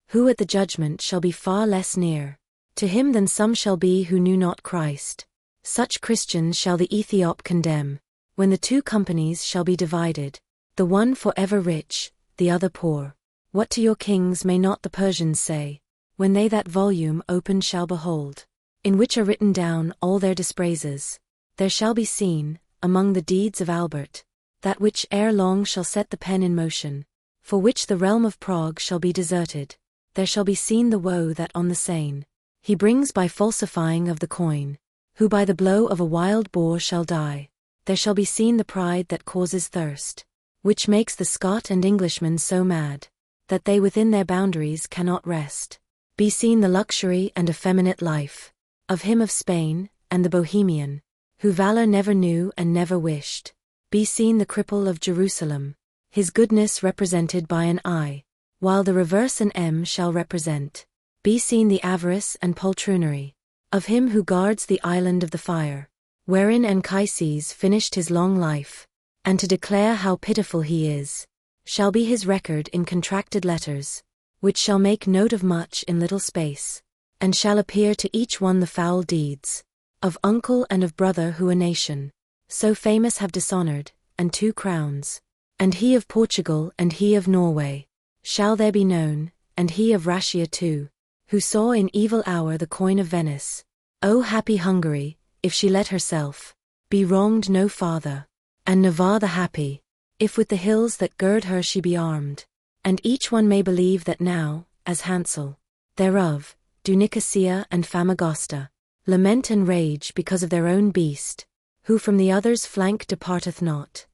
Speaker 1: Who at the judgment shall be far less near to him than some shall be who knew not Christ. Such Christians shall the Ethiop condemn, when the two companies shall be divided, the one for ever rich, the other poor. What to your kings may not the Persians say, when they that volume opened shall behold, in which are written down all their dispraises? There shall be seen, among the deeds of Albert, that which ere long shall set the pen in motion, for which the realm of Prague shall be deserted. There shall be seen the woe that on the Seine he brings by falsifying of the coin, who by the blow of a wild boar shall die. There shall be seen the pride that causes thirst, which makes the Scot and Englishman so mad, that they within their boundaries cannot rest. Be seen the luxury and effeminate life of him of Spain, and the Bohemian, who valor never knew and never wished. Be seen the cripple of Jerusalem, his goodness represented by an I, while the reverse an M shall represent. Be seen the avarice and poltroonery of him who guards the island of the fire, wherein Anchises finished his long life, and to declare how pitiful he is, shall be his record in contracted letters, which shall make note of much in little space, and shall appear to each one the foul deeds of uncle and of brother who a nation so famous have dishonored, and 2 crowns, and he of Portugal and he of Norway, shall there be known, and he of Russia too, who saw in evil hour the coin of Venice. O happy Hungary, if she let herself be wronged no farther, and Navarre the happy, if with the hills that gird her she be armed, and each one may believe that now, as Hansel, thereof, do Nicosia and Famagosta lament and rage because of their own beast, who from the other's flank departeth not.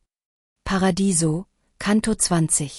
Speaker 3: Paradiso, Canto 20.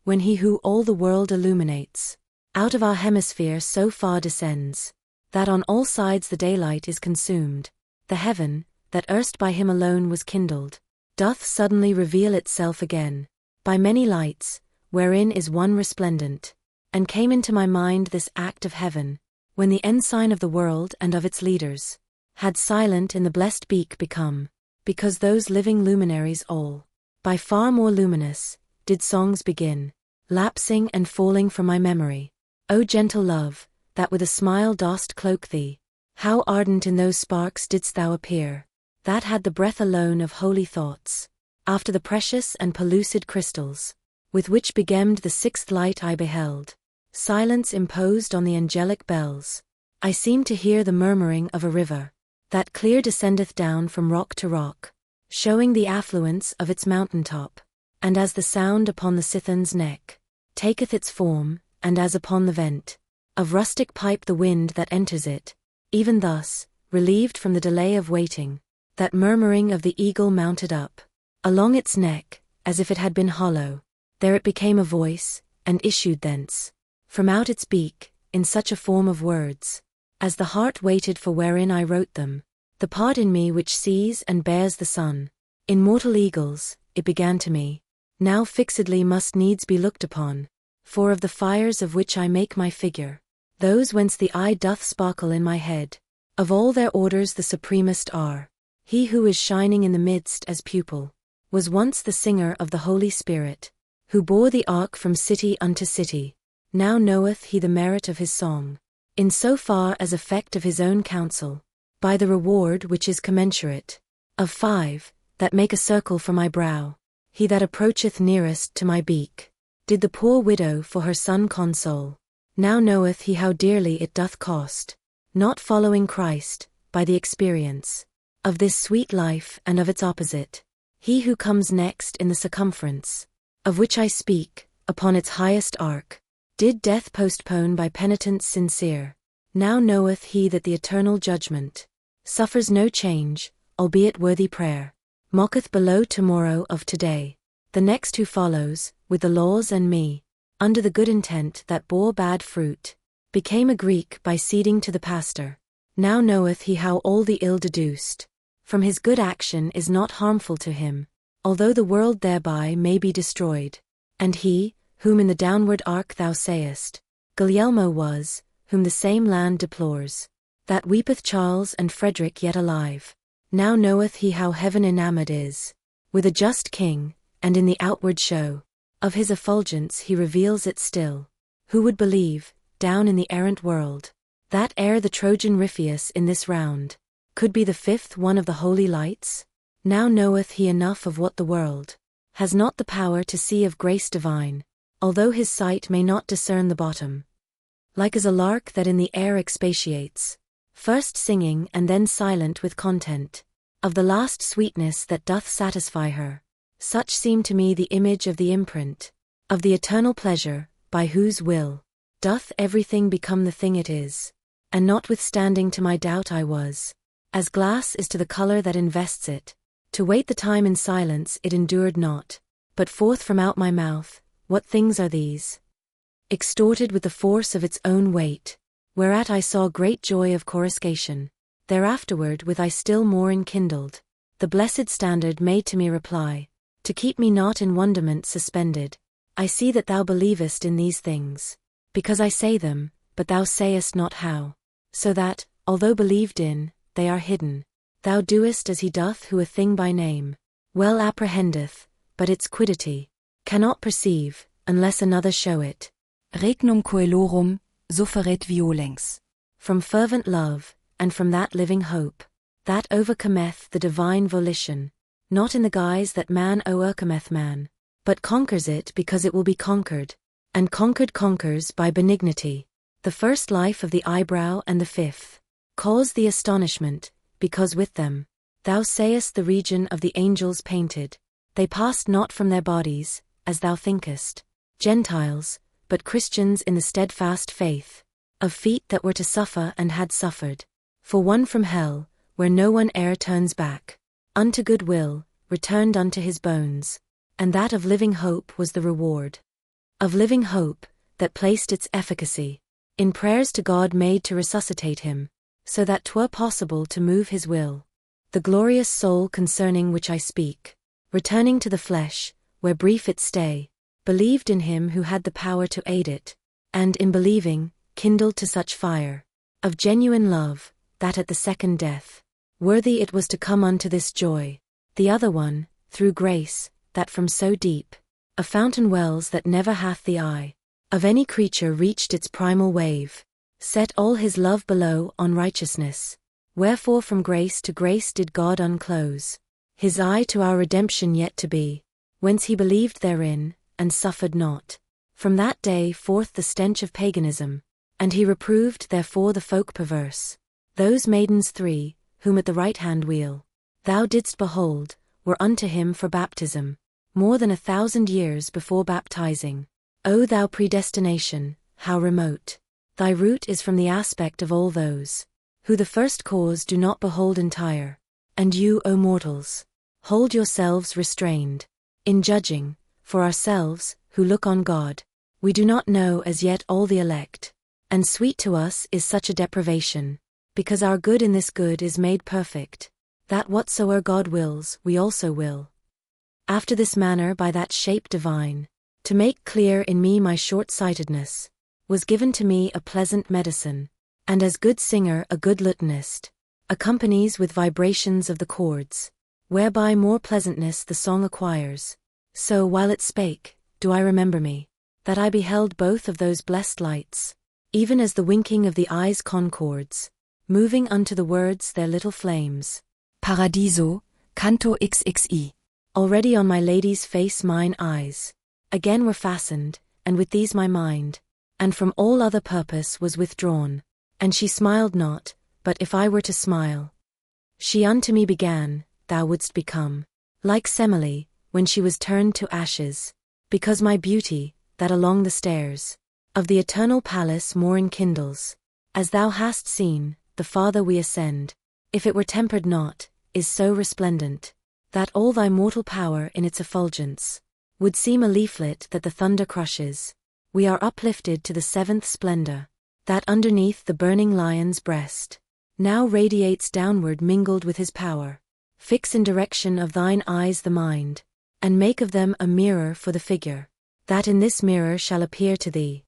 Speaker 1: When he who all the world illuminates, out of our hemisphere so far descends, that on all sides the daylight is consumed, the heaven, that erst by him alone was kindled, doth suddenly reveal itself again, by many lights, wherein is one resplendent, and came into my mind this act of heaven, when the ensign of the world and of its leaders had silent in the blessed beak become, because those living luminaries all, by far more luminous, did songs begin, lapsing and falling from my memory. O gentle love, that with a smile dost cloak thee, how ardent in those sparks didst thou appear, that had the breath alone of holy thoughts, after the precious and pellucid crystals, with which begemmed the sixth light I beheld. Silence imposed on the angelic bells. I seemed to hear the murmuring of a river, that clear descendeth down from rock to rock, showing the affluence of its mountain top, and as the sound upon the Scythian's neck taketh its form, and as upon the vent of rustic pipe the wind that enters it, even thus, relieved from the delay of waiting, that murmuring of the eagle mounted up along its neck, as if it had been hollow. There it became a voice, and issued thence from out its beak, in such a form of words, as the heart waited for wherein I wrote them, the part in me which sees and bears the sun. In mortal eagles, it began to me, now fixedly must needs be looked upon, for of the fires of which I make my figure, those whence the eye doth sparkle in my head, of all their orders the supremest are. He who is shining in the midst as pupil, was once the singer of the Holy Spirit, who bore the ark from city unto city. Now knoweth he the merit of his song, in so far as effect of his own counsel, by the reward which is commensurate. Of 5, that make a circle for my brow, he that approacheth nearest to my beak, did the poor widow for her son console. Now knoweth he how dearly it doth cost, not following Christ, by the experience of this sweet life and of its opposite. He who comes next in the circumference, of which I speak, upon its highest arc, did death postpone by penitence sincere. Now knoweth he that the eternal judgment suffers no change, albeit worthy prayer, mocketh below tomorrow of today. The next who follows, with the laws and me, under the good intent that bore bad fruit, became a Greek by ceding to the pastor. Now knoweth he how all the ill deduced from his good action is not harmful to him, although the world thereby may be destroyed. And he, whom in the downward arc thou sayest, Guglielmo was, whom the same land deplores, that weepeth Charles and Frederick yet alive. Now knoweth he how heaven enamoured is with a just king, and in the outward show of his effulgence he reveals it still. Who would believe, down in the errant world, that ere the Trojan Ripheus in this round could be the 5th one of the holy lights? Now knoweth he enough of what the world has not the power to see of grace divine, although his sight may not discern the bottom. Like as a lark that in the air expatiates, first singing and then silent with content, of the last sweetness that doth satisfy her, such seemed to me the image of the imprint of the eternal pleasure, by whose will doth everything become the thing it is. And notwithstanding to my doubt I was, as glass is to the color that invests it, to wait the time in silence it endured not, but forth from out my mouth, what things are these? Extorted with the force of its own weight, whereat I saw great joy of coruscation. Thereafterward with I still more enkindled, the blessed standard made to me reply, to keep me not in wonderment suspended. I see that thou believest in these things, because I say them, but thou sayest not how. So that, although believed in, they are hidden. Thou doest as he doth who a thing by name well apprehendeth, but its quiddity cannot perceive, unless another show it.
Speaker 3: Regnum coelorum, sufferet violens.
Speaker 1: From fervent love, and from that living hope, that overcometh the divine volition, not in the guise that man overcometh man, but conquers it because it will be conquered, and conquered conquers by benignity. The first life of the eyebrow and the 5th cause the astonishment, because with them thou sayest the region of the angels painted. They passed not from their bodies, as thou thinkest, Gentiles, but Christians in the steadfast faith, of feet that were to suffer and had suffered. For one from hell, where no one e'er turns back, unto good will, returned unto his bones, and that of living hope was the reward. Of living hope, that placed its efficacy in prayers to God made to resuscitate him, so that 'twere possible to move his will. The glorious soul concerning which I speak, returning to the flesh, where brief its stay, believed in him who had the power to aid it, and in believing, kindled to such fire of genuine love, that at the second death, worthy it was to come unto this joy. The other one, through grace, that from so deep a fountain wells that never hath the eye of any creature reached its primal wave, set all his love below on righteousness. Wherefore from grace to grace did God unclose his eye to our redemption yet to be, whence he believed therein, and suffered not from that day forth the stench of paganism, and he reproved therefore the folk perverse. Those maidens three, whom at the right hand wheel thou didst behold, were unto him for baptism, more than 1,000 years before baptizing. O thou predestination, how remote thy root is from the aspect of all those who the first cause do not behold entire. And you, O mortals, hold yourselves restrained in judging, for ourselves, who look on God, we do not know as yet all the elect, and sweet to us is such a deprivation, because our good in this good is made perfect, that whatsoe'er God wills we also will. After this manner by that shape divine, to make clear in me my short-sightedness, was given to me a pleasant medicine, and as good singer a good lutanist accompanies with vibrations of the chords, whereby more pleasantness the song acquires. So while it spake, do I remember me, that I beheld both of those blessed lights, even as the winking of the eyes concords, moving unto the words their little flames.
Speaker 3: Paradiso, Canto XXI.
Speaker 1: Already on my lady's face mine eyes again were fastened, and with these my mind, and from all other purpose was withdrawn, and she smiled not, but if I were to smile, she unto me began, thou wouldst become like Semele, when she was turned to ashes, because my beauty, that along the stairs of the eternal palace more enkindles, as thou hast seen, the farther we ascend, if it were tempered not, is so resplendent, that all thy mortal power in its effulgence would seem a leaflet that the thunder crushes. We are uplifted to the seventh splendor, that underneath the burning lion's breast now radiates downward mingled with his power. Fix in direction of thine eyes the mind, and make of them a mirror for the figure, that in this mirror shall appear to thee.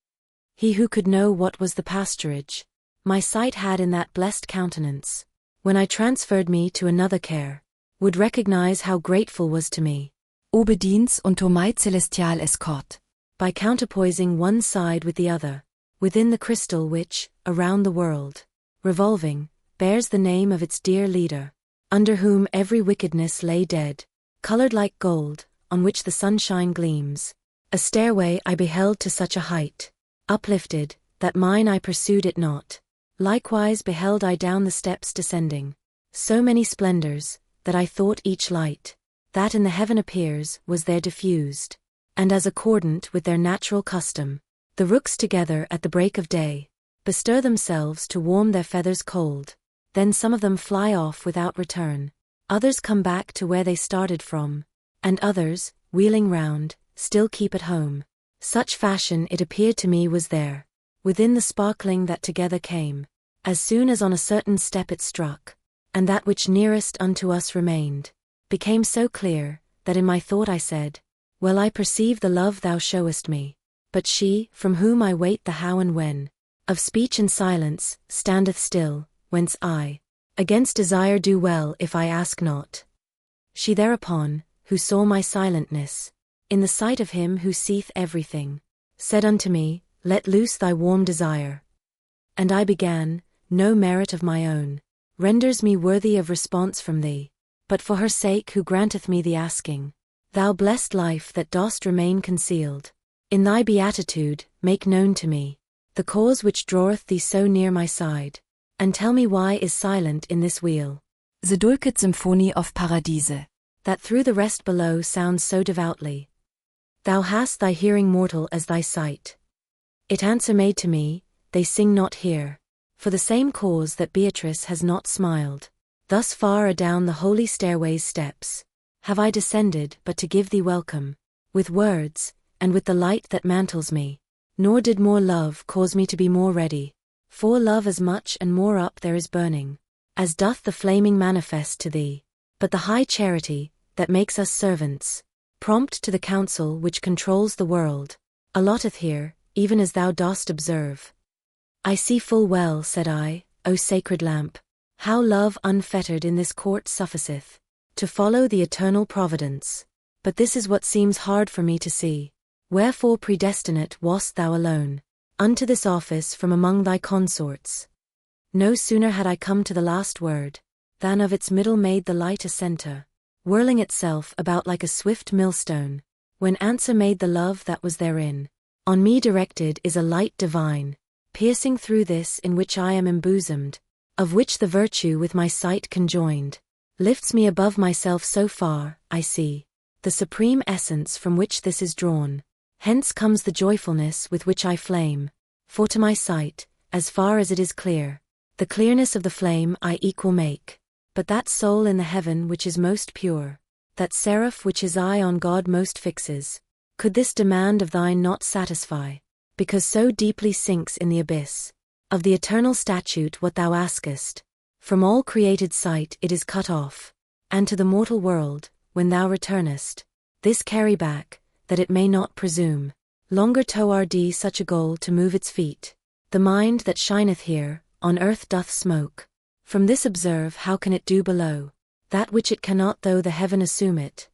Speaker 1: He who could know what was the pasturage my sight had in that blessed countenance, when I transferred me to another care, would recognize how grateful was to me.
Speaker 3: Obedience unto my celestial escort.
Speaker 1: By counterpoising one side with the other, within the crystal which, around the world, revolving, bears the name of its dear leader, under whom every wickedness lay dead, colored like gold, on which the sunshine gleams. A stairway I beheld to such a height, uplifted, that mine eye pursued it not. Likewise beheld I down the steps descending so many splendors, that I thought each light that in the heaven appears was there diffused, and as accordant with their natural custom, the rooks together at the break of day bestir themselves to warm their feathers cold, then some of them fly off without return, others come back to where they started from, and others, wheeling round, still keep at home. Such fashion it appeared to me was there, within the sparkling that together came, as soon as on a certain step it struck, and that which nearest unto us remained, became so clear, that in my thought I said, well I perceive the love thou showest me, but she, from whom I wait the how and when, of speech and silence, standeth still, whence I, against desire do well if I ask not. She thereupon, who saw my silentness, in the sight of him who seeth everything, said unto me, let loose thy warm desire. And I began, no merit of my own renders me worthy of response from thee, but for her sake who granteth me the asking. Thou blessed life that dost remain concealed, in thy beatitude, make known to me the cause which draweth thee so near my side, and tell me why is silent in this wheel.
Speaker 3: The Dulcet Symphony of Paradise.
Speaker 1: That through the rest below sounds so devoutly. Thou hast thy hearing mortal as thy sight. It answer made to me, they sing not here, for the same cause that Beatrice has not smiled. Thus far adown the holy stairway's steps have I descended but to give thee welcome, with words, and with the light that mantles me. Nor did more love cause me to be more ready, for love as much and more up there is burning, as doth the flaming manifest to thee. But the high charity, that makes us servants, prompt to the counsel which controls the world, allotteth here, even as thou dost observe. I see full well, said I, O sacred lamp, how love unfettered in this court sufficeth, to follow the eternal providence. But this is what seems hard for me to see. Wherefore predestinate wast thou alone unto this office from among thy consorts? No sooner had I come to the last word, than of its middle made the light a centre, whirling itself about like a swift millstone, when answer made the love that was therein. On me directed is a light divine, piercing through this in which I am embosomed, of which the virtue with my sight conjoined, lifts me above myself so far, I see the supreme essence from which this is drawn. Hence comes the joyfulness with which I flame, for to my sight, as far as it is clear, the clearness of the flame I equal make. But that soul in the heaven which is most pure, that seraph which his eye on God most fixes, could this demand of thine not satisfy, because so deeply sinks in the abyss of the eternal statute what thou askest. From all created sight it is cut off, and to the mortal world, when thou returnest, this carry back, that it may not presume longer toward such a goal to move its feet. The mind that shineth here, on earth doth smoke. From this observe how can it do below that which it cannot though the heaven assume it.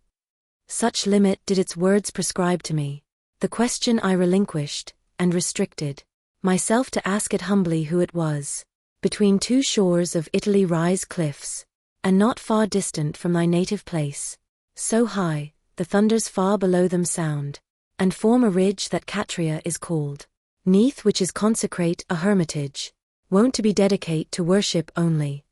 Speaker 1: Such limit did its words prescribe to me. The question I relinquished, and restricted myself to ask it humbly who it was. Between two shores of Italy rise cliffs, and not far distant from thy native place, so high, the thunders far below them sound, and form a ridge that Catria is called, neath which is consecrate a hermitage, wont to be dedicate to worship only.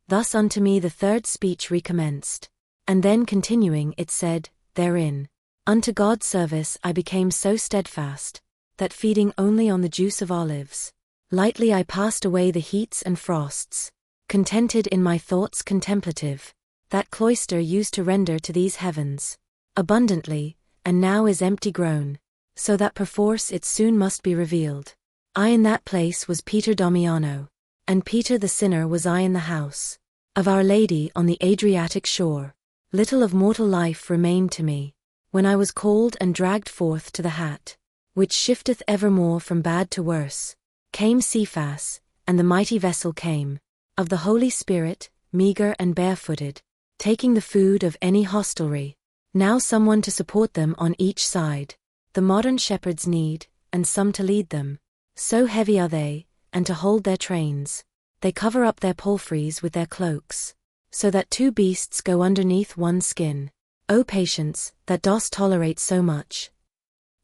Speaker 1: Thus unto me the third speech recommenced, and then continuing it said, therein, unto God's service I became so steadfast, that feeding only on the juice of olives, lightly I passed away the heats and frosts, contented in my thoughts contemplative, that cloister used to render to these heavens abundantly, and now is empty grown, so that perforce it soon must be revealed. I in that place was Peter Damiano, and Peter the sinner was I in the house of Our Lady on the Adriatic shore. Little of mortal life remained to me, when I was called and dragged forth to the hat, which shifteth evermore from bad to worse. Came Cephas, and the mighty vessel came, of the Holy Spirit, meager and barefooted, taking the food of any hostelry. Now someone to support them on each side, the modern shepherds need, and some to lead them. So heavy are they, and to hold their trains, they cover up their palfreys with their cloaks, so that two beasts go underneath one skin. O patience, that dost tolerate so much.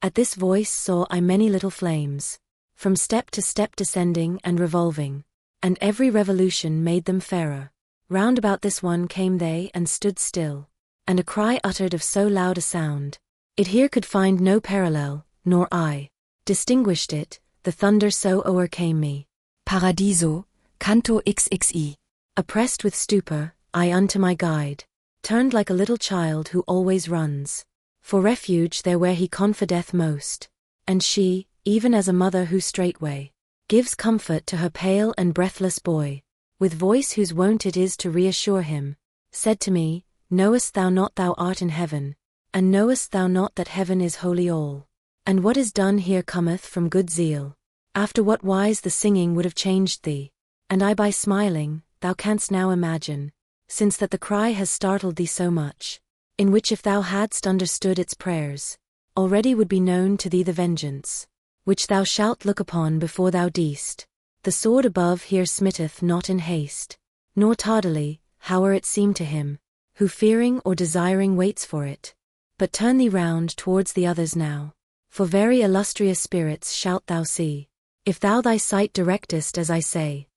Speaker 1: At this voice saw I many little flames, from step to step descending and revolving, and every revolution made them fairer. Round about this one came they and stood still, and a cry uttered of so loud a sound, it here could find no parallel, nor I distinguished it, the thunder so o'ercame me.
Speaker 3: Paradiso, Canto XXI.
Speaker 1: Oppressed with stupor, I unto my guide turned like a little child who always runs for refuge there where he confideth most, and she, even as a mother who straightway gives comfort to her pale and breathless boy, with voice whose wont it is to reassure him, said to me, knowest thou not thou art in heaven, and knowest thou not that heaven is holy all, and what is done here cometh from good zeal? After what wise the singing would have changed thee, and I by smiling, thou canst now imagine, since that the cry has startled thee so much, in which if thou hadst understood its prayers, already would be known to thee the vengeance, which thou shalt look upon before thou deest. The sword above here smitteth not in haste, nor tardily, howe'er it seem to him, who fearing or desiring waits for it. But turn thee round towards the others now, for very illustrious spirits shalt thou see, if thou thy sight directest as I say.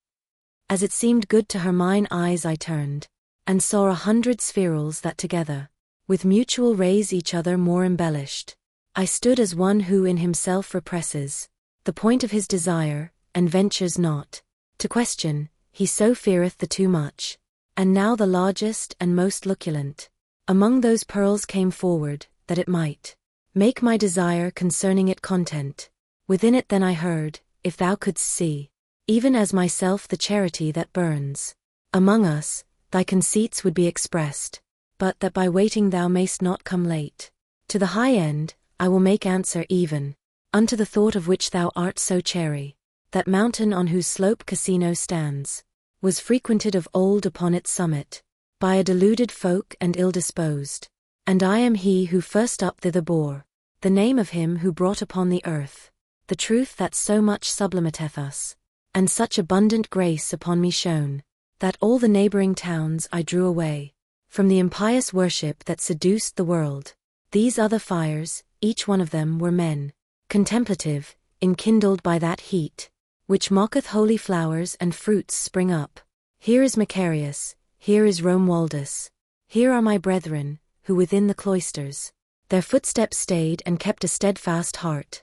Speaker 1: As it seemed good to her mine eyes I turned, and saw 100 spherules that together, with mutual rays each other more embellished. I stood as one who in himself represses the point of his desire, and ventures not to question, he so feareth the too much. And now the largest and most luculent among those pearls came forward, that it might make my desire concerning it content. Within it then I heard, if thou couldst see, even as myself the charity that burns among us, thy conceits would be expressed, but that by waiting thou mayst not come late. To the high end, I will make answer even, unto the thought of which thou art so chary. That mountain on whose slope Casino stands, was frequented of old upon its summit, by a deluded folk and ill-disposed. And I am he who first up thither bore the name of him who brought upon the earth the truth that so much sublimateth us, and such abundant grace upon me shone, that all the neighboring towns I drew away from the impious worship that seduced the world. These other fires, each one of them were men, contemplative, enkindled by that heat, which mocketh holy flowers and fruits spring up. Here is Macarius, here is Romualdus, here are my brethren, who within the cloisters their footsteps stayed and kept a steadfast heart.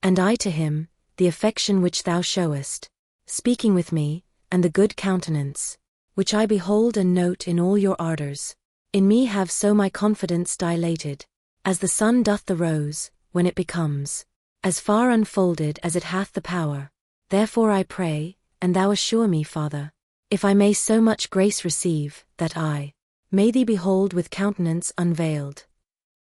Speaker 1: And I to him, the affection which thou showest, speaking with me, and the good countenance, which I behold and note in all your ardors, in me have so my confidence dilated, as the sun doth the rose, when it becomes as far unfolded as it hath the power. Therefore I pray, and thou assure me, Father, if I may so much grace receive, that I may thee behold with countenance unveiled.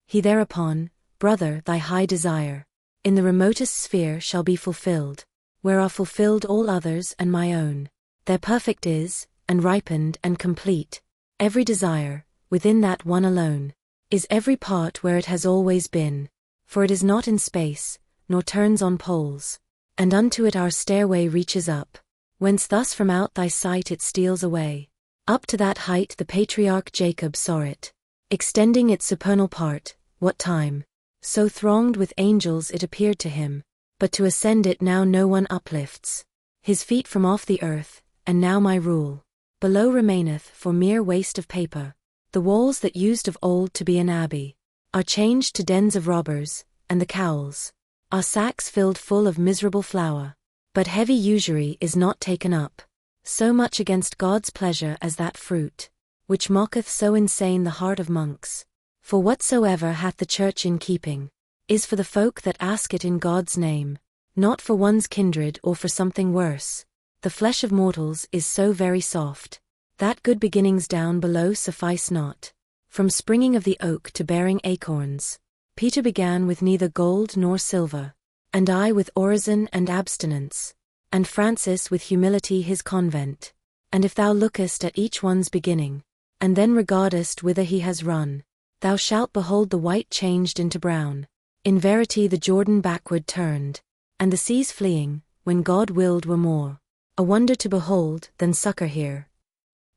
Speaker 1: He thereupon, brother, thy high desire, in the remotest sphere shall be fulfilled, where are fulfilled all others and my own. There perfect is, and ripened and complete, every desire, within that one alone, is every part where it has always been, for it is not in space, nor turns on poles. And unto it our stairway reaches up, whence thus from out thy sight it steals away. Up to that height the patriarch Jacob saw it, extending its supernal part, what time, so thronged with angels it appeared to him, but to ascend it now no one uplifts his feet from off the earth, and now my rule below remaineth for mere waste of paper. The walls that used of old to be an abbey are changed to dens of robbers, and the cowls are sacks filled full of miserable flour. But heavy usury is not taken up so much against God's pleasure as that fruit, which mocketh so insane the heart of monks. For whatsoever hath the church in keeping, is for the folk that ask it in God's name, not for one's kindred or for something worse. The flesh of mortals is so very soft, that good beginnings down below suffice not. From springing of the oak to bearing acorns, Peter began with neither gold nor silver, and I with orison and abstinence, and Francis with humility his convent. And if thou lookest at each one's beginning, and then regardest whither he has run, thou shalt behold the white changed into brown. In verity the Jordan backward turned, and the seas fleeing, when God willed were more a wonder to behold than succor here.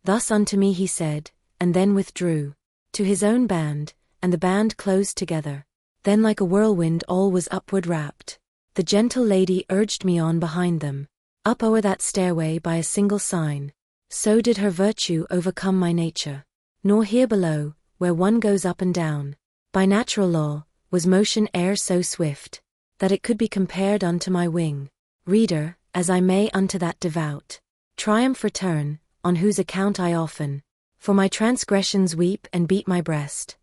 Speaker 1: Thus unto me he said, and then withdrew to his own band, and the band closed together. Then like a whirlwind all was upward rapt. The gentle lady urged me on behind them, up o'er that stairway by a single sign. So did her virtue overcome my nature. Nor here below, where one goes up and down, by natural law, was motion e'er so swift, that it could be compared unto my wing. Reader, as I may unto that devout triumph return, on whose account I often for my transgressions weep and beat my breast.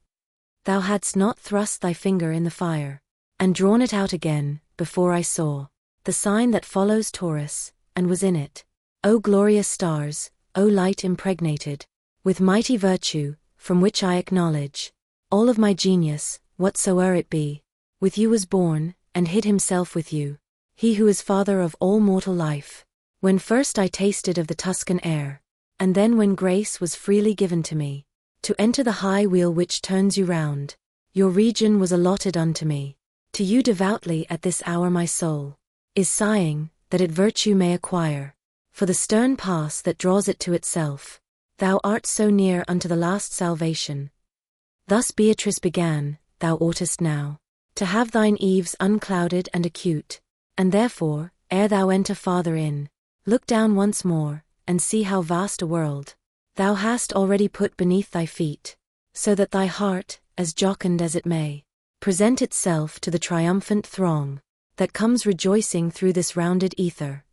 Speaker 1: Thou hadst not thrust thy finger in the fire, and drawn it out again, before I saw the sign that follows Taurus, and was in it. O glorious stars, O light impregnated with mighty virtue, from which I acknowledge all of my genius, whatsoe'er it be, with you was born, and hid himself with you, he who is father of all mortal life. When first I tasted of the Tuscan air, and then when grace was freely given to me, to enter the high wheel which turns you round, your region was allotted unto me. To you devoutly at this hour my soul is sighing, that it virtue may acquire, for the stern pass that draws it to itself. Thou art so near unto the last salvation. Thus Beatrice began, thou oughtest now to have thine eves unclouded and acute, and therefore, ere thou enter farther in, look down once more, and see how vast a world thou hast already put beneath thy feet, so that thy heart, as jocund as it may, present itself to the triumphant throng that comes rejoicing through this rounded ether.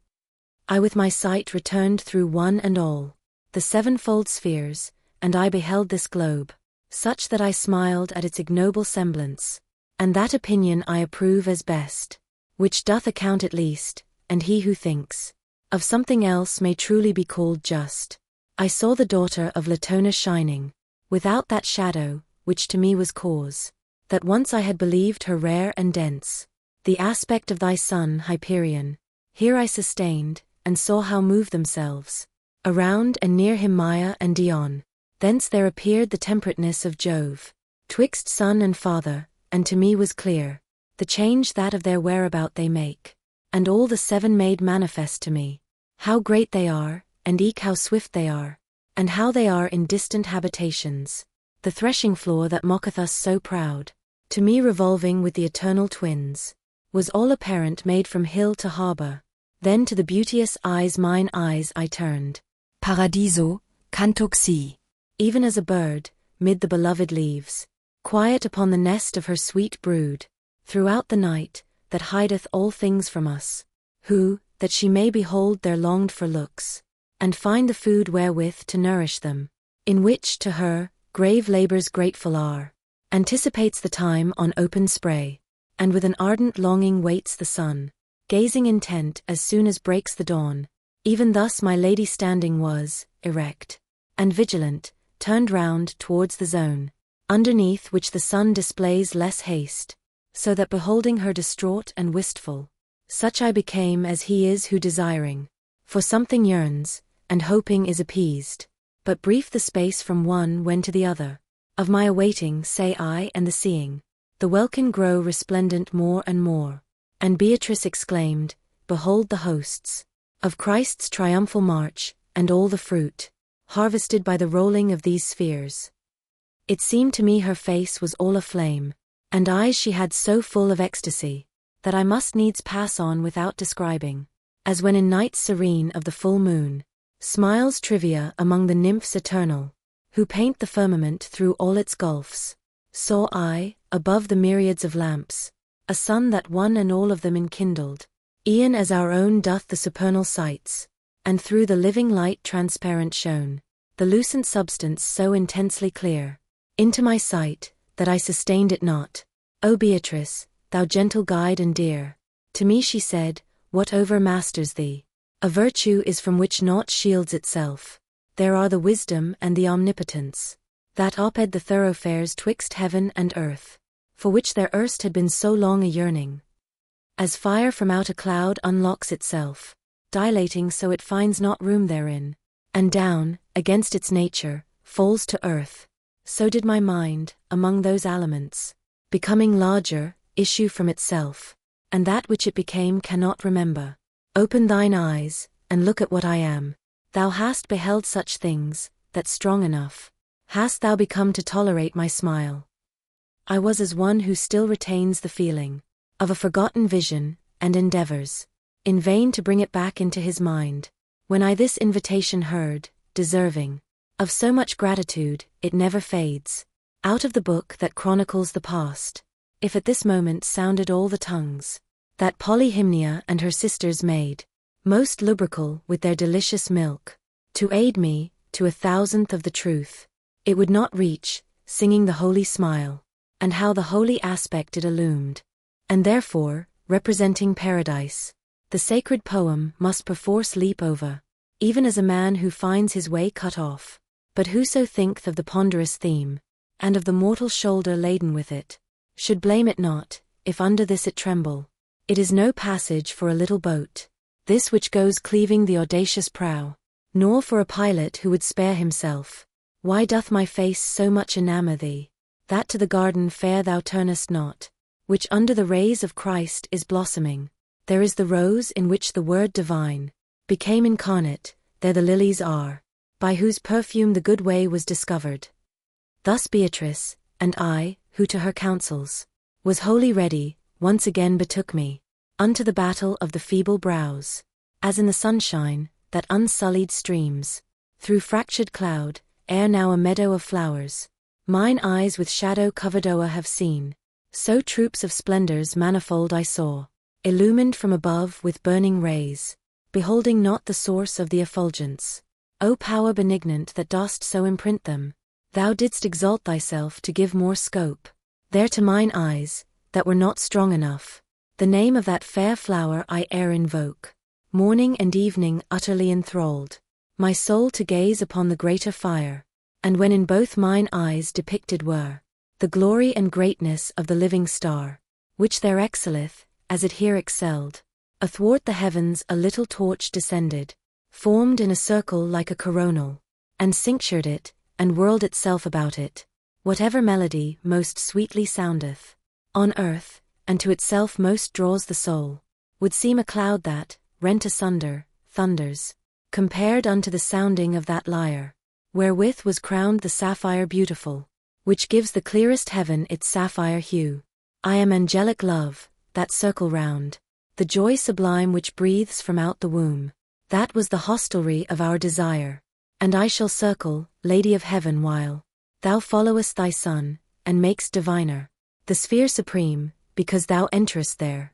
Speaker 1: I with my sight returned through one and all the sevenfold spheres, and I beheld this globe, such that I smiled at its ignoble semblance, and that opinion I approve as best, which doth account at least, and he who thinks of something else may truly be called just. I saw the daughter of Latona shining, without that shadow, which to me was cause, that once I had believed her rare and dense. the aspect of thy son Hyperion. Here I sustained, and saw how move themselves. Around and near him Maia and Dion. Thence there appeared the temperateness of Jove. Twixt son and father, and to me was clear the change that of their whereabout they make. And all the seven made manifest to me. How great they are, and eke how swift they are. And how they are in distant habitations. The threshing floor that mocketh us so proud. To me revolving with the eternal twins. Was all apparent made from hill to harbor. Then to the beauteous eyes mine eyes I turned.
Speaker 3: Paradiso, canto xi.
Speaker 1: Even as a bird, mid the beloved leaves. Quiet upon the nest of her sweet brood. Throughout the night, that hideth all things from us. Who, that she may behold their longed for looks. And find the food wherewith to nourish them. In which, to her, grave labors grateful are. Anticipates the time on open spray. And with an ardent longing waits the sun, gazing intent as soon as breaks the dawn. Even thus my lady standing was, erect, and vigilant, turned round towards the zone, underneath which the sun displays less haste, so that beholding her distraught and wistful, such I became as he is who desiring, for something yearns, and hoping is appeased, but brief the space from one when to the other, of my awaiting say I and the seeing. The welkin grow resplendent more and more. And Beatrice exclaimed, Behold the hosts of Christ's triumphal march, and all the fruit harvested by the rolling of these spheres. It seemed to me her face was all aflame, and eyes she had so full of ecstasy, that I must needs pass on without describing, as when in nights serene of the full moon, smiles trivia among the nymphs eternal, who paint the firmament through all its gulfs. Saw I, above the myriads of lamps, a sun that one and all of them enkindled, e'en as our own doth the supernal sights, and through the living light transparent shone, the lucent substance so intensely clear, into my sight, that I sustained it not. O Beatrice, thou gentle guide and dear, to me she said, what overmasters thee? A virtue is from which naught shields itself. There are the wisdom and the omnipotence, that oped the thoroughfares twixt heaven and earth, for which there erst had been so long a yearning. As fire from out a cloud unlocks itself, dilating so it finds not room therein, and down, against its nature, falls to earth, so did my mind, among those elements, becoming larger, issue from itself, and that which it became cannot remember. Open thine eyes, and look at what I am. Thou hast beheld such things, that strong enough hast thou become to tolerate my smile. I was as one who still retains the feeling of a forgotten vision, and endeavors in vain to bring it back into his mind. When I this invitation heard, deserving of so much gratitude, it never fades out of the book that chronicles the past. If at this moment sounded all the tongues that Polyhymnia and her sisters made most lubrical with their delicious milk, to aid me to 1,000th of the truth, it would not reach, singing the holy smile, and how the holy aspect it illumed. And therefore, representing paradise, the sacred poem must perforce leap over, even as a man who finds his way cut off. But whoso thinketh of the ponderous theme, and of the mortal shoulder laden with it, should blame it not, if under this it tremble. It is no passage for a little boat, this which goes cleaving the audacious prow, nor for a pilot who would spare himself. Why doth my face so much enamour thee, that to the garden fair thou turnest not, which under the rays of Christ is blossoming? There is the rose in which the Word divine became incarnate, there the lilies are, by whose perfume the good way was discovered. Thus Beatrice, and I, who to her counsels was wholly ready, once again betook me unto the battle of the feeble brows, as in the sunshine, that unsullied streams through fractured cloud, ere now a meadow of flowers, mine eyes with shadow covered o'er have seen, so troops of splendors manifold I saw, illumined from above with burning rays, beholding not the source of the effulgence. O power benignant that dost so imprint them, thou didst exalt thyself to give more scope there to mine eyes, that were not strong enough. The name of that fair flower I e'er invoke, morning and evening utterly enthralled my soul to gaze upon the greater fire, and when in both mine eyes depicted were the glory and greatness of the living star, which there excelleth, as it here excelled. Athwart the heavens a little torch descended, formed in a circle like a coronal, and cinctured it, and whirled itself about it. Whatever melody most sweetly soundeth on earth, and to itself most draws the soul, would seem a cloud that, rent asunder, thunders, compared unto the sounding of that lyre, wherewith was crowned the sapphire beautiful, which gives the clearest heaven its sapphire hue. I am angelic love, that circle round, the joy sublime which breathes from out the womb. That was the hostelry of our desire. And I shall circle, Lady of Heaven, while thou followest thy Son, and makest diviner the sphere supreme, because thou enterest there.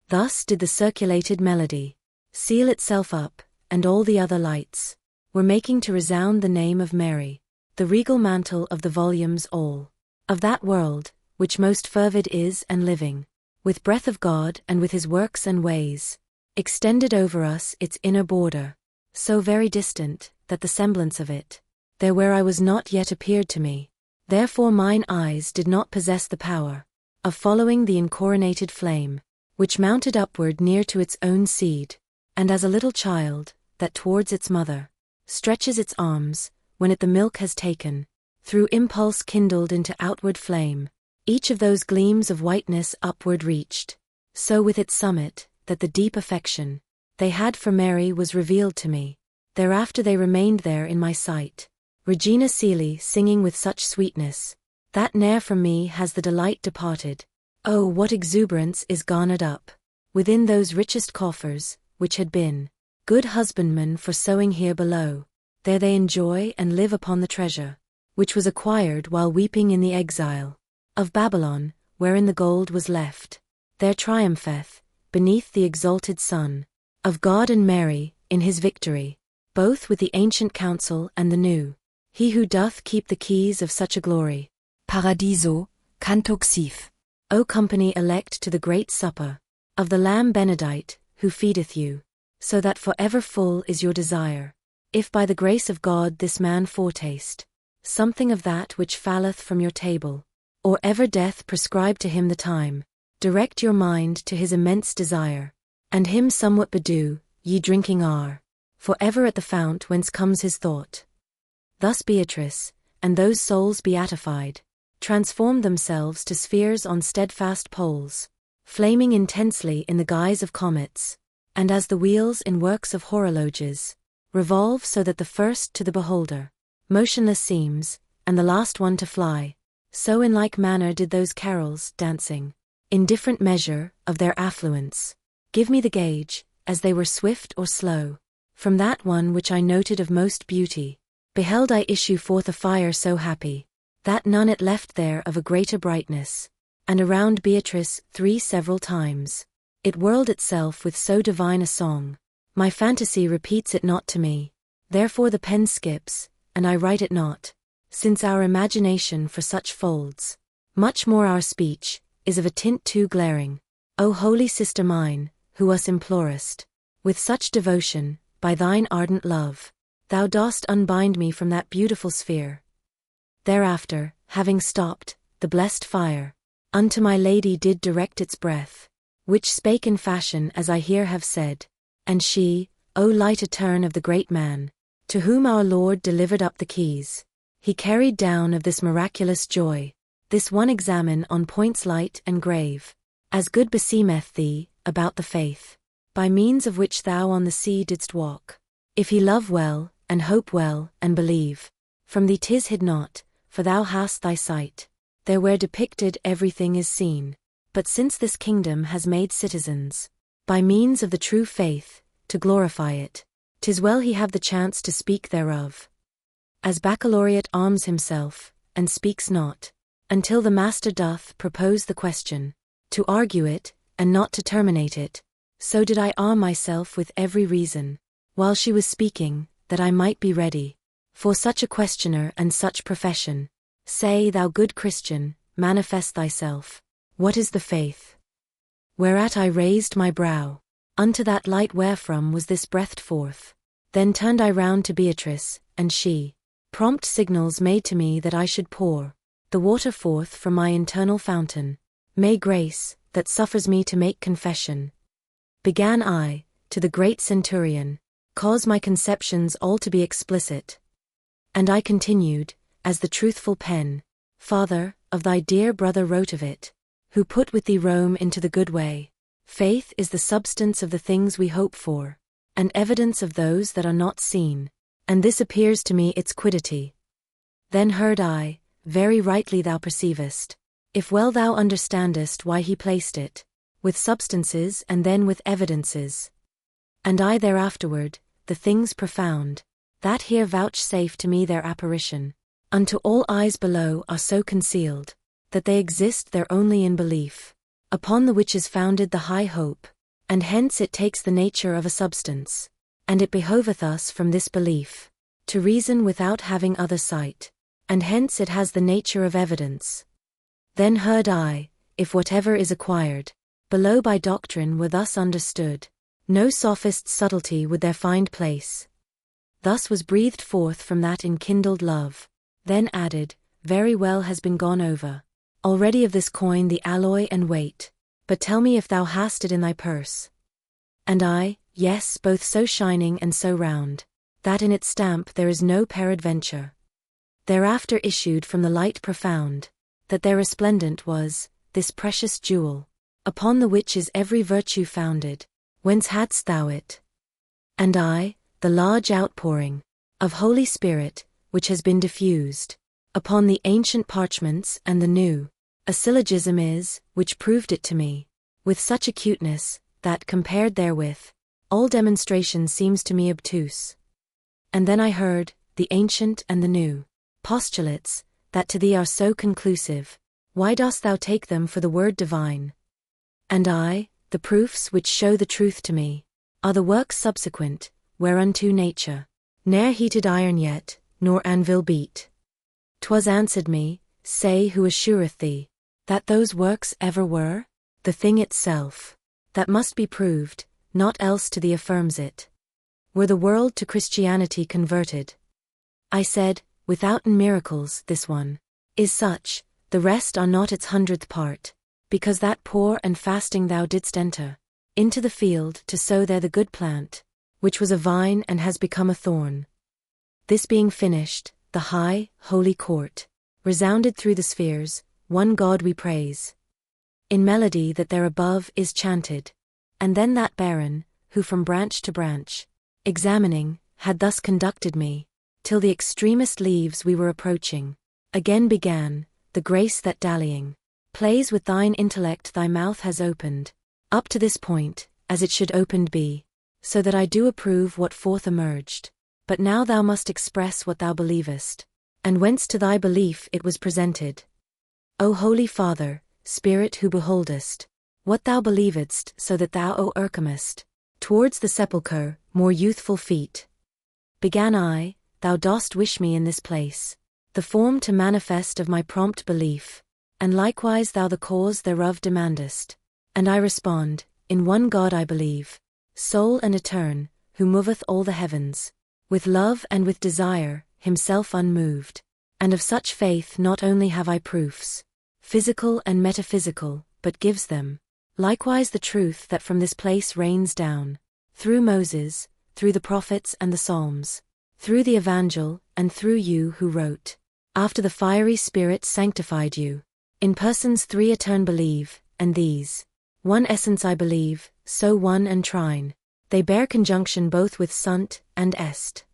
Speaker 1: Thus did the circulated melody seal itself up, and all the other lights were making to resound the name of Mary, the regal mantle of the volumes all of that world, which most fervid is and living, with breath of God and with his works and ways, extended over us its inner border, so very distant, that the semblance of it, there where I was not yet appeared to me. Therefore mine eyes did not possess the power of following the incoronated flame, which mounted upward near to its own seed, and as a little child, that towards its mother stretches its arms, when it the milk has taken, through impulse kindled into outward flame, each of those gleams of whiteness upward reached, so with its summit, that the deep affection they had for Mary was revealed to me. Thereafter they remained there in my sight, Regina Caeli singing with such sweetness, that ne'er from me has the delight departed. Oh, what exuberance is garnered up within those richest coffers, which had been good husbandmen for sowing here below. There they enjoy and live upon the treasure, which was acquired while weeping in the exile of Babylon, wherein the gold was left. There triumpheth, beneath the exalted Son of God and Mary, in his victory, both with the ancient council and the new, he who doth keep the keys of such a glory.
Speaker 3: Paradiso, canto xiv.
Speaker 1: O company elect to the great supper of the Lamb Benedict, who feedeth you, so that for ever full is your desire. If by the grace of God this man foretaste something of that which falleth from your table, or ever death prescribe to him the time, direct your mind to his immense desire, and him somewhat bedew, ye drinking are, for ever at the fount whence comes his thought. Thus Beatrice, and those souls beatified, transformed themselves to spheres on steadfast poles, flaming intensely in the guise of comets, and as the wheels in works of horologes revolve so that the first to the beholder motionless seems, and the last one to fly, so in like manner did those carols, dancing in different measure of their affluence, give me the gauge, as they were swift or slow. From that one which I noted of most beauty, beheld I issue forth a fire so happy, that none it left there of a greater brightness, and around Beatrice 3 several times it whirled itself with so divine a song. My fantasy repeats it not to me, therefore the pen skips, and I write it not, since our imagination for such folds, much more our speech, is of a tint too glaring. O holy sister mine, who us implorest, with such devotion, by thine ardent love, thou dost unbind me from that beautiful sphere. Thereafter, having stopped the blessed fire, unto my Lady did direct its breath, which spake in fashion as I here have said, and she, O light etern of the great man, to whom our Lord delivered up the keys, he carried down of this miraculous joy, this one examine on points light and grave, as good beseemeth thee, about the faith, by means of which thou on the sea didst walk. If he love well, and hope well, and believe, from thee 'tis hid not, for thou hast thy sight, there where depicted everything is seen. But since this kingdom has made citizens, by means of the true faith, to glorify it, 'tis well he have the chance to speak thereof. As baccalaureate arms himself, and speaks not, until the master doth propose the question, to argue it, and not to terminate it, so did I arm myself with every reason, while she was speaking, that I might be ready for such a questioner and such profession. Say, thou good Christian, manifest thyself. What is the faith? Whereat I raised my brow unto that light wherefrom was this breathed forth. Then turned I round to Beatrice, and she prompt signals made to me that I should pour the water forth from my internal fountain. May grace, that suffers me to make confession. Began I, to the great centurion, cause my conceptions all to be explicit. And I continued, as the truthful pen, Father, of thy dear brother wrote of it, who put with thee Rome into the good way. Faith is the substance of the things we hope for, and evidence of those that are not seen, and this appears to me its quiddity. Then heard I, very rightly thou perceivest, if well thou understandest why he placed it, with substances and then with evidences. And I thereafterward, the things profound, that here vouchsafe to me their apparition, unto all eyes below are so concealed, that they exist there only in belief, upon the which is founded the high hope, and hence it takes the nature of a substance, and it behoveth us from this belief, to reason without having other sight, and hence it has the nature of evidence. Then heard I, if whatever is acquired, below by doctrine were thus understood, no sophist's subtlety would there find place. Thus was breathed forth from that enkindled love, then added, very well has been gone over, already of this coin the alloy and weight, but tell me if thou hast it in thy purse. And I, yes, both so shining and so round, that in its stamp there is no peradventure. Thereafter issued from the light profound, that there resplendent was, this precious jewel, upon the which is every virtue founded, whence hadst thou it? And I, the large outpouring, of Holy Spirit, which has been diffused, upon the ancient parchments and the new, a syllogism is, which proved it to me, with such acuteness, that compared therewith, all demonstration seems to me obtuse. And then I heard, the ancient and the new, postulates, that to thee are so conclusive, why dost thou take them for the word divine? And I, the proofs which show the truth to me, are the works subsequent, whereunto nature, ne'er heated iron yet, nor anvil beat. 'Twas answered me, say who assureth thee, that those works ever were? The thing itself, that must be proved, naught else to thee affirms it. Were the world to Christianity converted? I said, withouten miracles this one is such, the rest are not its 100th part, because that poor and fasting thou didst enter into the field to sow there the good plant, which was a vine and has become a thorn. This being finished, the high, holy court, resounded through the spheres, one God we praise. In melody that there above is chanted, and then that Baron, who from branch to branch, examining, had thus conducted me, till the extremest leaves we were approaching, again began, the grace that dallying, plays with thine intellect thy mouth has opened, up to this point, as it should opened be, so that I do approve what forth emerged, but now thou must express what thou believest, and whence to thy belief it was presented. O Holy Father, Spirit who beholdest, what thou believedst so that thou overcomest, towards the sepulchre, more youthful feet. Began I, thou dost wish me in this place, the form to manifest of my prompt belief, and likewise thou the cause thereof demandest. And I respond, in one God I believe, sole and etern, who moveth all the heavens, with love and with desire, himself unmoved. And of such faith not only have I proofs, physical and metaphysical, but gives them, likewise the truth that from this place rains down, through Moses, through the prophets and the Psalms, through the Evangel, and through you who wrote, after the fiery Spirit sanctified you. In persons three etern believe, and these, one essence I believe, so one and trine, they bear conjunction both with sunt and est.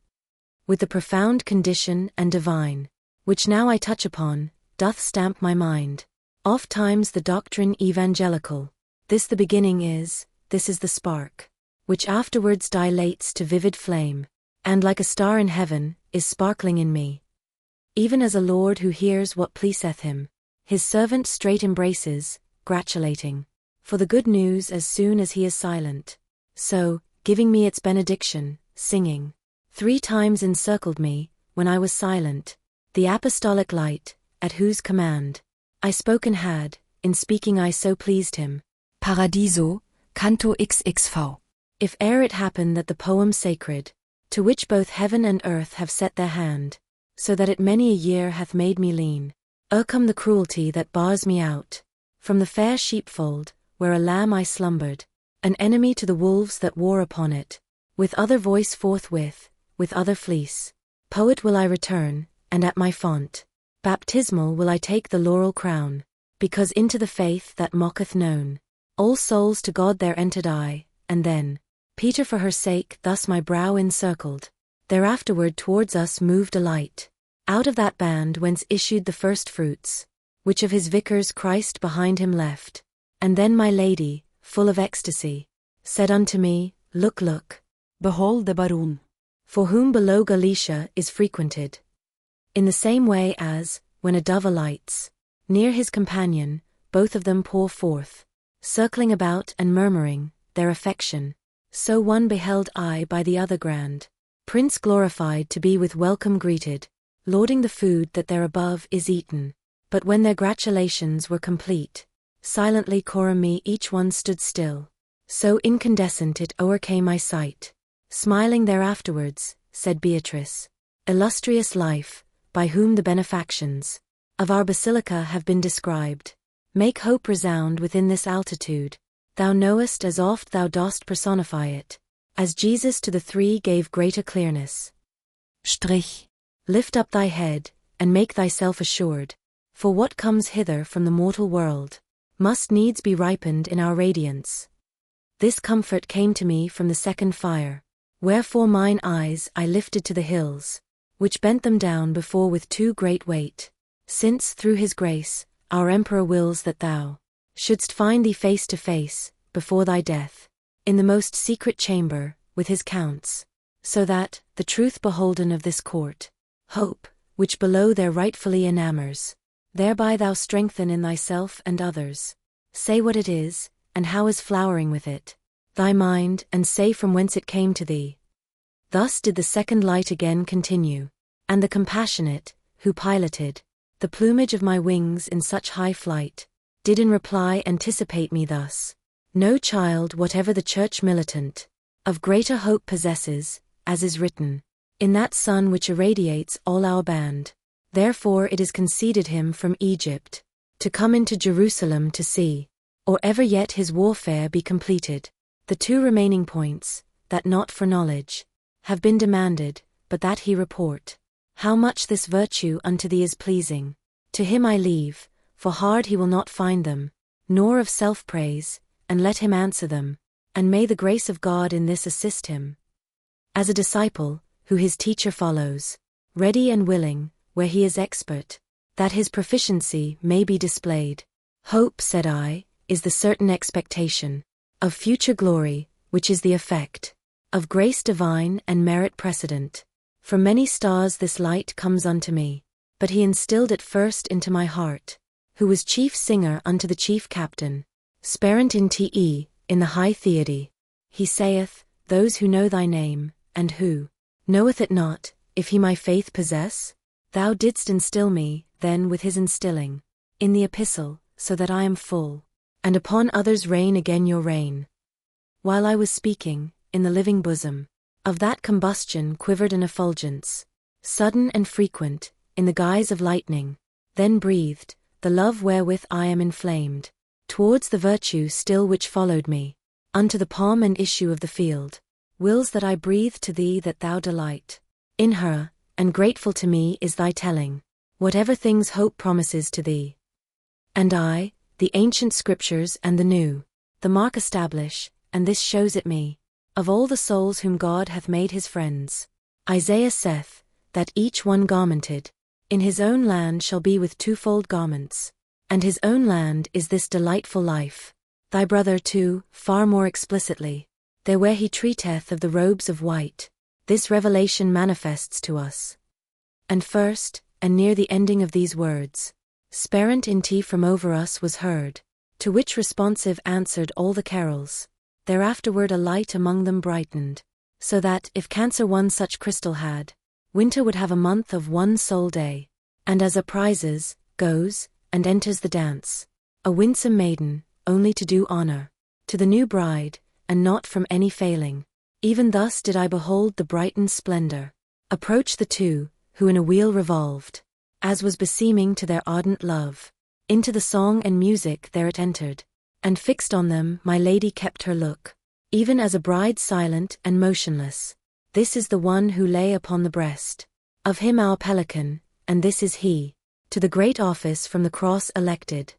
Speaker 1: With the profound condition and divine, which now I touch upon, doth stamp my mind. Oft times the doctrine evangelical, this the beginning is, this is the spark, which afterwards dilates to vivid flame, and like a star in heaven, is sparkling in me. Even as a Lord who hears what pleaseth him, his servant straight embraces, gratulating, for the good news as soon as he is silent, so, giving me its benediction, singing, 3 times encircled me, when I was silent, the apostolic light, at whose command I spoken had, in speaking I so pleased him.
Speaker 3: Paradiso, Canto XXV.
Speaker 1: If e'er it happen that the poem sacred, to which both heaven and earth have set their hand, so that it many a year hath made me lean, come the cruelty that bars me out, from the fair sheepfold, where a lamb I slumbered, an enemy to the wolves that war upon it. With other voice forthwith, with other fleece, poet will I return, and at my font, baptismal will I take the laurel crown, because into the faith that mocketh known, all souls to God there entered I, and then, Peter for her sake thus my brow encircled, there afterward towards us moved a light, out of that band whence issued the first fruits, which of his vicars Christ behind him left, and then my lady, full of ecstasy, said unto me, Look, look, behold the Baroon, for whom below Galicia is frequented. In the same way as, when a dove alights, near his companion, both of them pour forth, circling about and murmuring, their affection, so one beheld I by the other grand, Prince glorified to be with welcome greeted, lauding the food that there above is eaten. But when their gratulations were complete, silently coram me each one stood still, so incandescent it o'ercame my sight. Smiling there afterwards, said Beatrice, Illustrious life, by whom the benefactions of our basilica have been described, make hope resound within this altitude. Thou knowest as oft thou dost personify it, as Jesus to the three gave greater clearness. Strich. Lift up thy head, and make thyself assured, for what comes hither from the mortal world, must needs be ripened in our radiance. This comfort came to me from the second fire, wherefore mine eyes I lifted to the hills, which bent them down before with too great weight, since through his grace, our Emperor wills that thou shouldst find thee face to face, before thy death, in the most secret chamber, with his counts, so that, the truth beholden of this court, hope, which below there rightfully enamors, thereby thou strengthen in thyself and others. Say what it is, and how is flowering with it, thy mind, and say from whence it came to thee. Thus did the second light again continue, and the compassionate, who piloted the plumage of my wings in such high flight, did in reply anticipate me thus. No child whatever the church militant, of greater hope possesses, as is written, in that sun which irradiates all our band. Therefore it is conceded him from Egypt, to come into Jerusalem to see, or ever yet his warfare be completed. The two remaining points, that not for knowledge, have been demanded, but that he report, how much this virtue unto thee is pleasing. To him I leave, for hard he will not find them, nor of self-praise, and let him answer them, and may the grace of God in this assist him. As a disciple, who his teacher follows, ready and willing, where he is expert, that his proficiency may be displayed. Hope, said I, is the certain expectation of future glory, which is the effect of grace divine and merit precedent. From many stars this light comes unto me, but he instilled it first into my heart, who was chief singer unto the chief captain, sparent in te, in the high theody. He saith, those who know thy name, and who knoweth it not, if he my faith possess? Thou didst instil me, then with his instilling, in the epistle, so that I am full, and upon others reign again your reign. While I was speaking, in the living bosom of that combustion quivered an effulgence, sudden and frequent, in the guise of lightning, then breathed, the love wherewith I am inflamed, towards the virtue still which followed me, unto the palm and issue of the field, wills that I breathe to thee that thou delight in her, and grateful to me is thy telling, whatever things hope promises to thee. And I, the ancient scriptures and the new, the mark establish, and this shows it me, of all the souls whom God hath made his friends. Isaiah saith, that each one garmented in his own land shall be with twofold garments, and his own land is this delightful life. Thy brother too, far more explicitly, there where he treateth of the robes of white, this revelation manifests to us. And first, and near the ending of these words, sparent in tea from over us was heard, to which responsive answered all the carols. Thereafterward a light among them brightened, so that, if Cancer one such crystal had, winter would have a month of one sole day. And as a prizes, goes, and enters the dance, a winsome maiden, only to do honor to the new bride, and not from any failing. Even thus did I behold the brightened splendor approach the two, who in a wheel revolved, as was beseeming to their ardent love. Into the song and music there it entered, and fixed on them my lady kept her look, even as a bride silent and motionless. This is the one who lay upon the breast of him our pelican, and this is he, to the great office from the cross elected.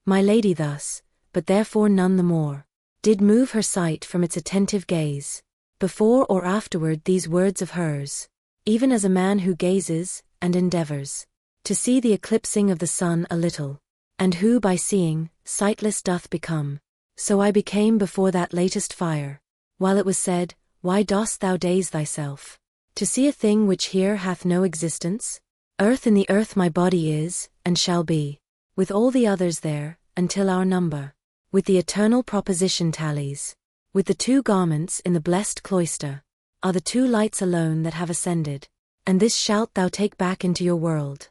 Speaker 1: My lady thus, but therefore none the more, did move her sight from its attentive gaze, before or afterward these words of hers, even as a man who gazes, and endeavors, to see the eclipsing of the sun a little, and who by seeing, sightless doth become, so I became before that latest fire, while it was said, Why dost thou daze thyself, to see a thing which here hath no existence? Earth in the earth my body is, and shall be, with all the others there, until our number, with the eternal proposition tallies, with the 2 garments in the blessed cloister, are the 2 lights alone that have ascended, and this shalt thou take back into your world.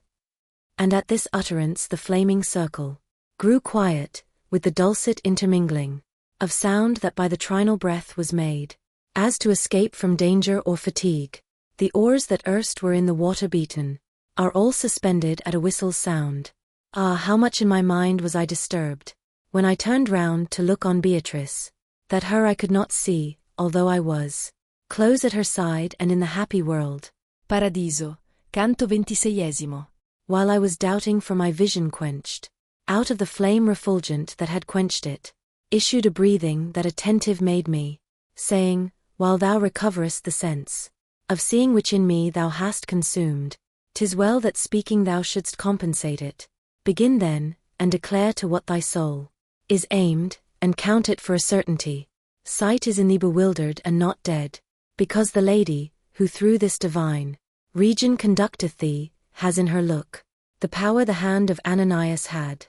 Speaker 1: And at this utterance the flaming circle grew quiet, with the dulcet intermingling of sound that by the trinal breath was made, as to escape from danger or fatigue. The oars that erst were in the water beaten, are all suspended at a whistle's sound. Ah, how much in my mind was I disturbed, when I turned round to look on Beatrice, that her I could not see, although I was close at her side and in the happy world.
Speaker 3: Paradiso, canto 26.
Speaker 1: While I was doubting for my vision quenched, out of the flame refulgent that had quenched it, issued a breathing that attentive made me, saying, While thou recoverest the sense of seeing which in me thou hast consumed, 'tis well that speaking thou shouldst compensate it. Begin then, and declare to what thy soul is aimed, and count it for a certainty. Sight is in thee bewildered and not dead, because the lady, who through this divine region conducteth thee, has in her look the power the hand of Ananias had.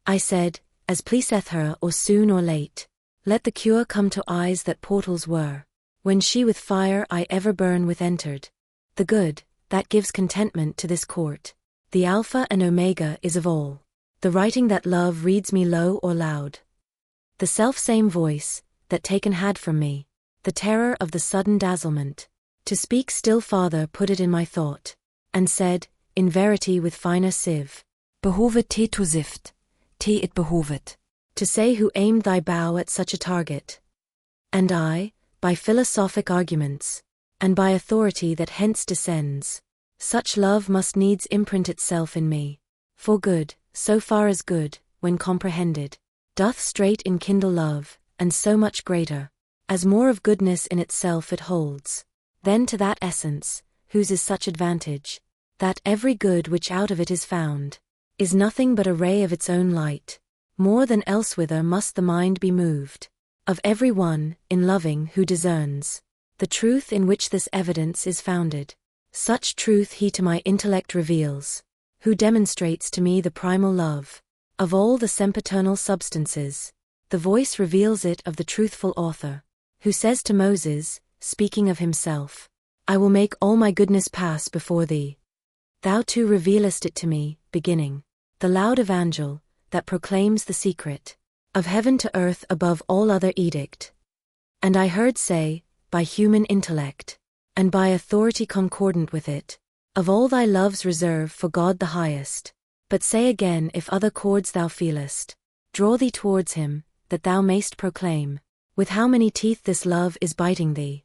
Speaker 1: I said, as pleaseth her or soon or late, let the cure come to eyes that portals were, when she with fire I ever burn with entered. The good, that gives contentment to this court, the Alpha and Omega is of all, the writing that love reads me low or loud. The self-same voice, that taken had from me, the terror of the sudden dazzlement, to speak still farther put it in my thought, and said, in verity with finer sieve,
Speaker 3: Behovet te to sift, te it behovet.
Speaker 1: To say who aimed thy bow at such a target. And I, by philosophic arguments, and by authority that hence descends, such love must needs imprint itself in me, for good, so far as good, when comprehended, doth straight enkindle love, and so much greater, as more of goodness in itself it holds, then to that essence, whose is such advantage, that every good which out of it is found, is nothing but a ray of its own light, more than elsewhither must the mind be moved, of every one, in loving who discerns, the truth in which this evidence is founded. Such truth he to my intellect reveals, who demonstrates to me the primal love of all the sempiternal substances. The voice reveals it of the truthful author, who says to Moses, speaking of himself, I will make all my goodness pass before thee. Thou too revealest it to me, beginning the loud evangel that proclaims the secret of heaven to earth above all other edict. And I heard say, by human intellect, and by authority concordant with it, of all thy loves reserve for God the highest. But say again if other chords thou feelest, draw thee towards him, that thou mayst proclaim, with how many teeth this love is biting thee.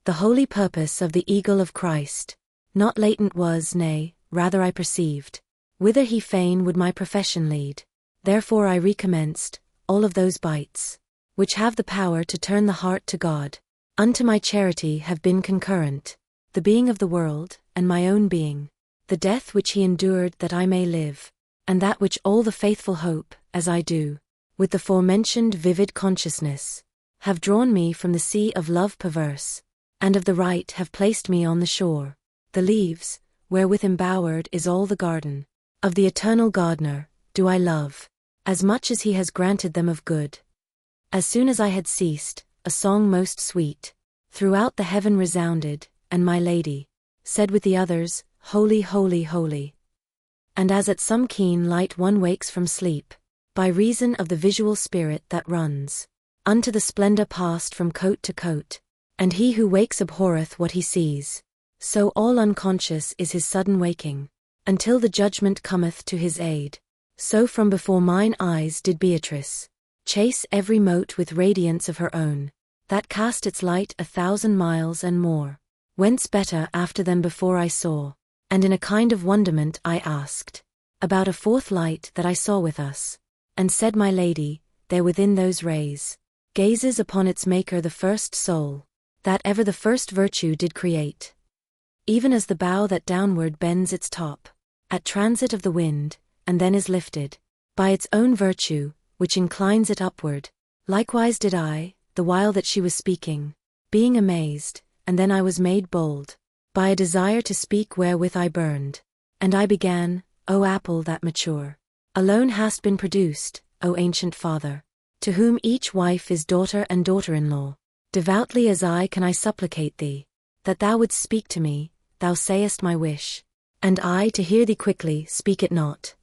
Speaker 1: The holy purpose of the eagle of Christ, not latent was, nay, rather I perceived, whither he fain would my profession lead. Therefore I recommenced, all of those bites, which have the power to turn the heart to God, unto my charity have been concurrent, the being of the world, and my own being, the death which he endured that I may live, and that which all the faithful hope, as I do, with the forementioned vivid consciousness, have drawn me from the sea of love perverse, and of the right have placed me on the shore. The leaves, wherewith embowered is all the garden, of the eternal gardener, do I love, as much as he has granted them of good. As soon as I had ceased, a song most sweet, throughout the heaven resounded, and my lady said with the others, Holy, holy, holy. And as at some keen light one wakes from sleep, by reason of the visual spirit that runs unto the splendor past from coat to coat, and he who wakes abhorreth what he sees, so all unconscious is his sudden waking, until the judgment cometh to his aid. So from before mine eyes did Beatrice chase every mote with radiance of her own, that cast its light 1,000 miles and more. Whence better after than before I saw, and in a kind of wonderment I asked, about a fourth light that I saw with us. And said my lady, there within those rays, gazes upon its maker the first soul, that ever the first virtue did create. Even as the bough that downward bends its top, at transit of the wind, and then is lifted, by its own virtue, which inclines it upward, likewise did I, the while that she was speaking, being amazed, and then I was made bold, by a desire to speak wherewith I burned. And I began, O apple that mature, alone hast been produced, O ancient father, to whom each wife is daughter and daughter-in-law. Devoutly as I can I supplicate thee, that thou wouldst speak to me, thou sayest my wish, and I to hear thee quickly speak it not.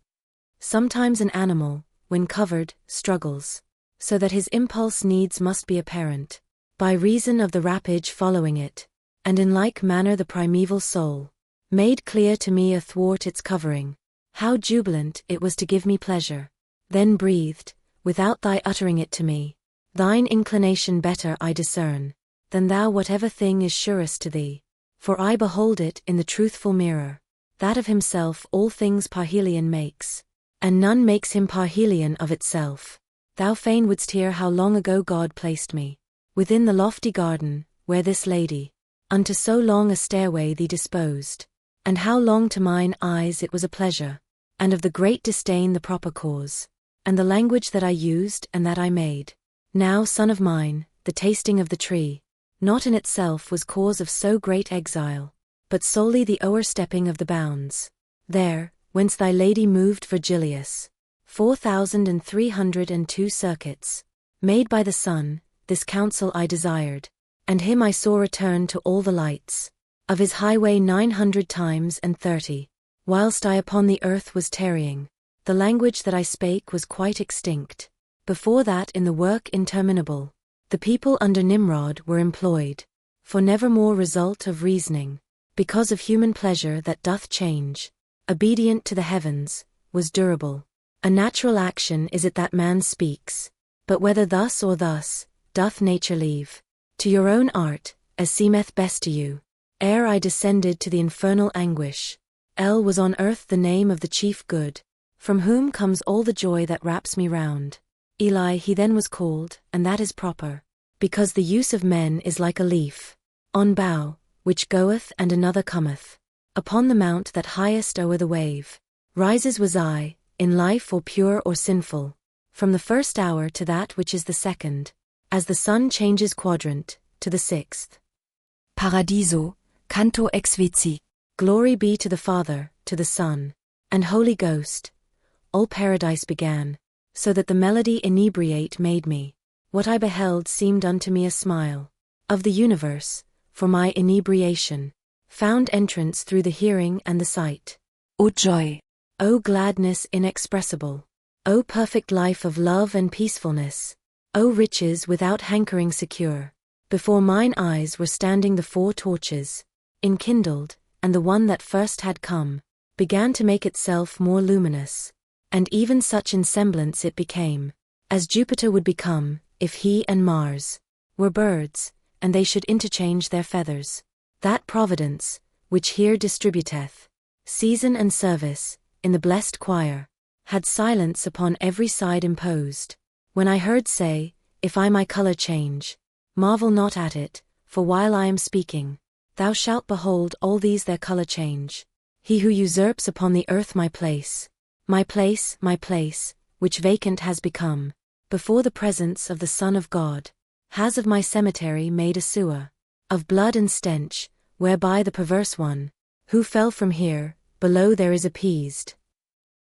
Speaker 1: Sometimes an animal, when covered, struggles, so that his impulse needs must be apparent, by reason of the rapage following it, and in like manner the primeval soul, made clear to me athwart its covering, how jubilant it was to give me pleasure, then breathed, without thy uttering it to me, thine inclination better I discern, than thou whatever thing is surest to thee, for I behold it in the truthful mirror, that of himself all things parhelion makes, and none makes him parhelion of itself. Thou fain wouldst hear how long ago God placed me, within the lofty garden, where this lady, unto so long a stairway thee disposed, and how long to mine eyes it was a pleasure, and of the great disdain the proper cause, and the language that I used and that I made. Now, son of mine, the tasting of the tree, not in itself was cause of so great exile, but solely the o'erstepping of the bounds, there, whence thy lady moved Virgilius, 4,302 circuits, made by the sun. This counsel I desired, and him I saw return to all the lights of his highway 900 times and 30, whilst I upon the earth was tarrying. The language that I spake was quite extinct. Before that in the work interminable, the people under Nimrod were employed, for never more result of reasoning, because of human pleasure that doth change, obedient to the heavens, was durable. A natural action is it that man speaks, but whether thus or thus, doth nature leave to your own art, as seemeth best to you. Ere I descended to the infernal anguish, El was on earth the name of the chief good, from whom comes all the joy that wraps me round. Eli he then was called, and that is proper, because the use of men is like a leaf on bough, which goeth and another cometh. Upon the mount that highest o'er the wave, rises was I, in life or pure or sinful, from the first hour to that which is the second, as the sun changes quadrant, to the sixth.
Speaker 3: Paradiso, canto ex vici.
Speaker 1: Glory be to the Father, to the Son, and Holy Ghost. All paradise began, so that the melody inebriate made me. What I beheld seemed unto me a smile of the universe, for my inebriation found entrance through the hearing and the sight.
Speaker 3: O joy!
Speaker 1: O gladness inexpressible! O perfect life of love and peacefulness! O riches without hankering secure! Before mine eyes were standing the 4 torches, enkindled, and the one that first had come, began to make itself more luminous, and even such in semblance it became, as Jupiter would become, if he and Mars were birds, and they should interchange their feathers. That Providence, which here distributeth season and service, in the blessed choir, had silence upon every side imposed. When I heard say, if I my color change, marvel not at it, for while I am speaking, thou shalt behold all these their color change. He who usurps upon the earth my place, which vacant has become, before the presence of the Son of God, has of my cemetery made a sewer, of blood and stench, whereby the perverse one, who fell from here, below there is appeased.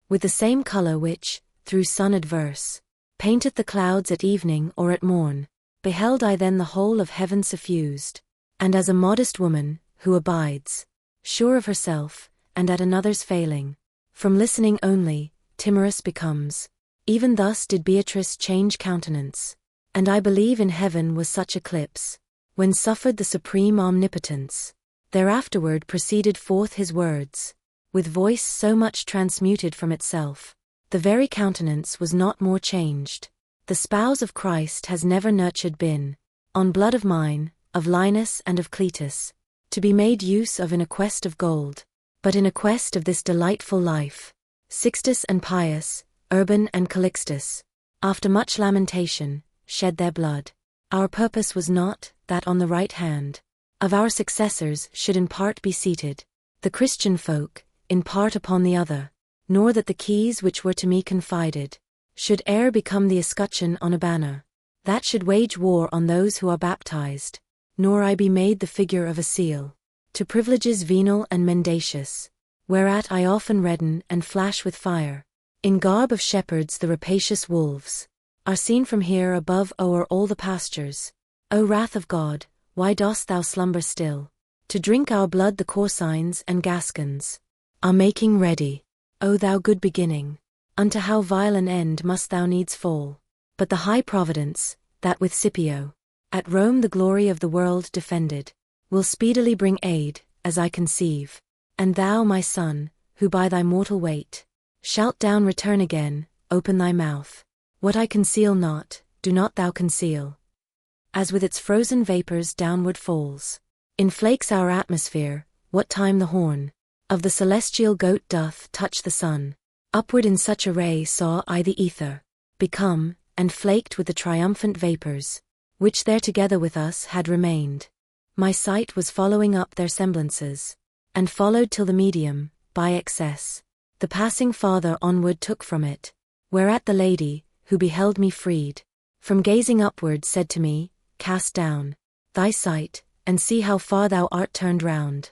Speaker 1: With the same color which, through sun adverse, painteth the clouds at evening or at morn, beheld I then the whole of heaven suffused, and as a modest woman, who abides, sure of herself, and at another's failing, from listening only, timorous becomes, even thus did Beatrice change countenance, and I believe in heaven was such eclipse, when suffered the supreme omnipotence. There afterward proceeded forth his words, with voice so much transmuted from itself, the very countenance was not more changed. The spouse of Christ has never nurtured been, on blood of mine, of Linus and of Cletus, to be made use of in a quest of gold, but in a quest of this delightful life. Sixtus and Pius, Urban and Calixtus, after much lamentation, shed their blood. Our purpose was not, that on the right hand of our successors should in part be seated the Christian folk, in part upon the other, nor that the keys which were to me confided should e'er become the escutcheon on a banner that should wage war on those who are baptized, nor I be made the figure of a seal to privileges venal and mendacious, whereat I often redden and flash with fire. In garb of shepherds the rapacious wolves are seen from here above o'er all the pastures. O wrath of God, why dost thou slumber still? To drink our blood the Corsines and Gascons are making ready. O thou good beginning, unto how vile an end must thou needs fall. But the high providence, that with Scipio at Rome the glory of the world defended, will speedily bring aid, as I conceive. And thou, my son, who by thy mortal weight shalt down return again, open thy mouth. What I conceal not, do not thou conceal. As with its frozen vapors downward falls in flakes our atmosphere, what time the horn of the celestial goat doth touch the sun, upward in such array saw I the ether become, and flaked with the triumphant vapors, which there together with us had remained. My sight was following up their semblances, and followed till the medium, by excess, the passing farther onward took from it, whereat the lady, who beheld me freed from gazing upward, said to me, Cast down thy sight, and see how far thou art turned round.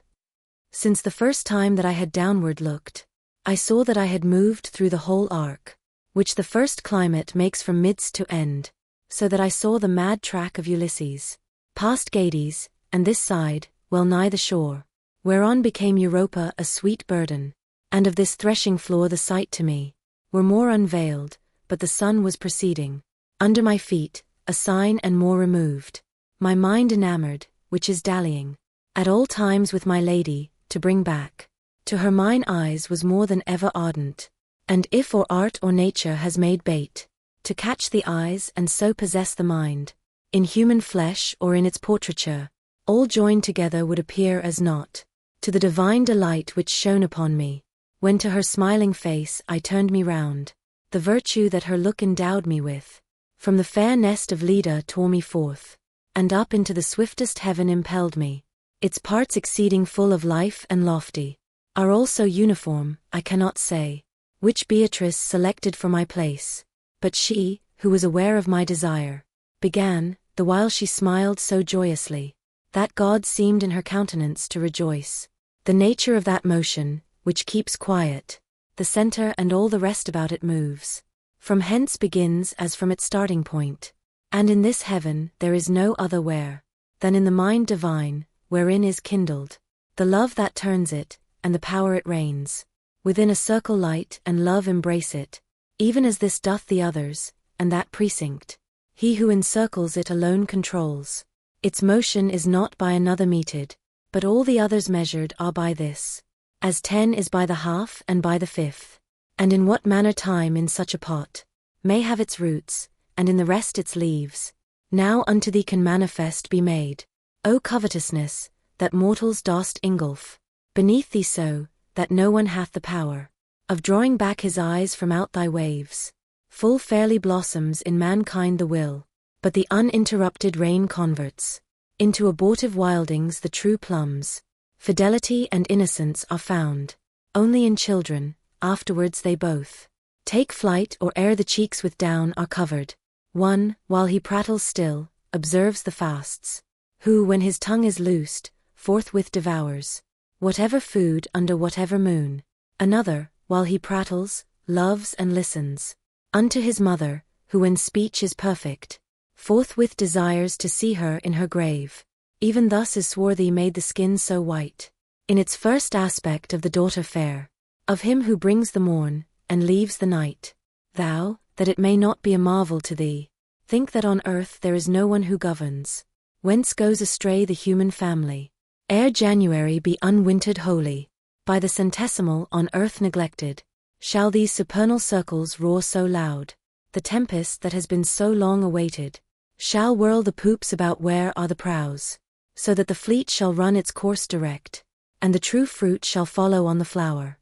Speaker 1: Since the first time that I had downward looked, I saw that I had moved through the whole arc, which the first climate makes from midst to end, so that I saw the mad track of Ulysses, past Gades, and this side, well nigh the shore, whereon became Europa a sweet burden, and of this threshing floor the sight to me were more unveiled, but the sun was proceeding under my feet, a sign and more removed, my mind enamored, which is dallying at all times with my lady, to bring back to her mine eyes was more than ever ardent, and if or art or nature has made bait to catch the eyes and so possess the mind, in human flesh or in its portraiture, all joined together would appear as naught to the divine delight which shone upon me, when to her smiling face I turned me round. The virtue that her look endowed me with, from the fair nest of Leda tore me forth, and up into the swiftest heaven impelled me. Its parts exceeding full of life and lofty, are all so uniform, I cannot say, which Beatrice selected for my place, but she, who was aware of my desire, began, the while she smiled so joyously, that God seemed in her countenance to rejoice. The nature of that motion, which keeps quiet, the center and all the rest about it moves, from hence begins as from its starting point, and in this heaven there is no other where, than in the mind divine, wherein is kindled the love that turns it, and the power it reigns. Within a circle light and love embrace it, even as this doth the others, and that precinct. He who encircles it alone controls. Its motion is not by another meted, but all the others measured are by this. As 10 is by the half and by the fifth. And in what manner time in such a pot may have its roots, and in the rest its leaves, now unto thee can manifest be made. O covetousness, that mortals dost engulf beneath thee so, that no one hath the power of drawing back his eyes from out thy waves. Full fairly blossoms in mankind the will, but the uninterrupted rain converts into abortive wildings the true plums. Fidelity and innocence are found only in children, afterwards they both take flight or ere the cheeks with down are covered. One, while he prattles still, observes the fasts, who when his tongue is loosed, forthwith devours whatever food under whatever moon. Another, while he prattles, loves and listens unto his mother, who when speech is perfect, forthwith desires to see her in her grave. Even thus is swarthy made the skin so white, in its first aspect of the daughter fair, of him who brings the morn, and leaves the night. Thou, that it may not be a marvel to thee, think that on earth there is no one who governs, whence goes astray the human family. Ere January be unwintered wholly, by the centesimal on earth neglected, shall these supernal circles roar so loud, the tempest that has been so long awaited, shall whirl the poops about where are the prows, so that the fleet shall run its course direct, and the true fruit shall follow on the flower.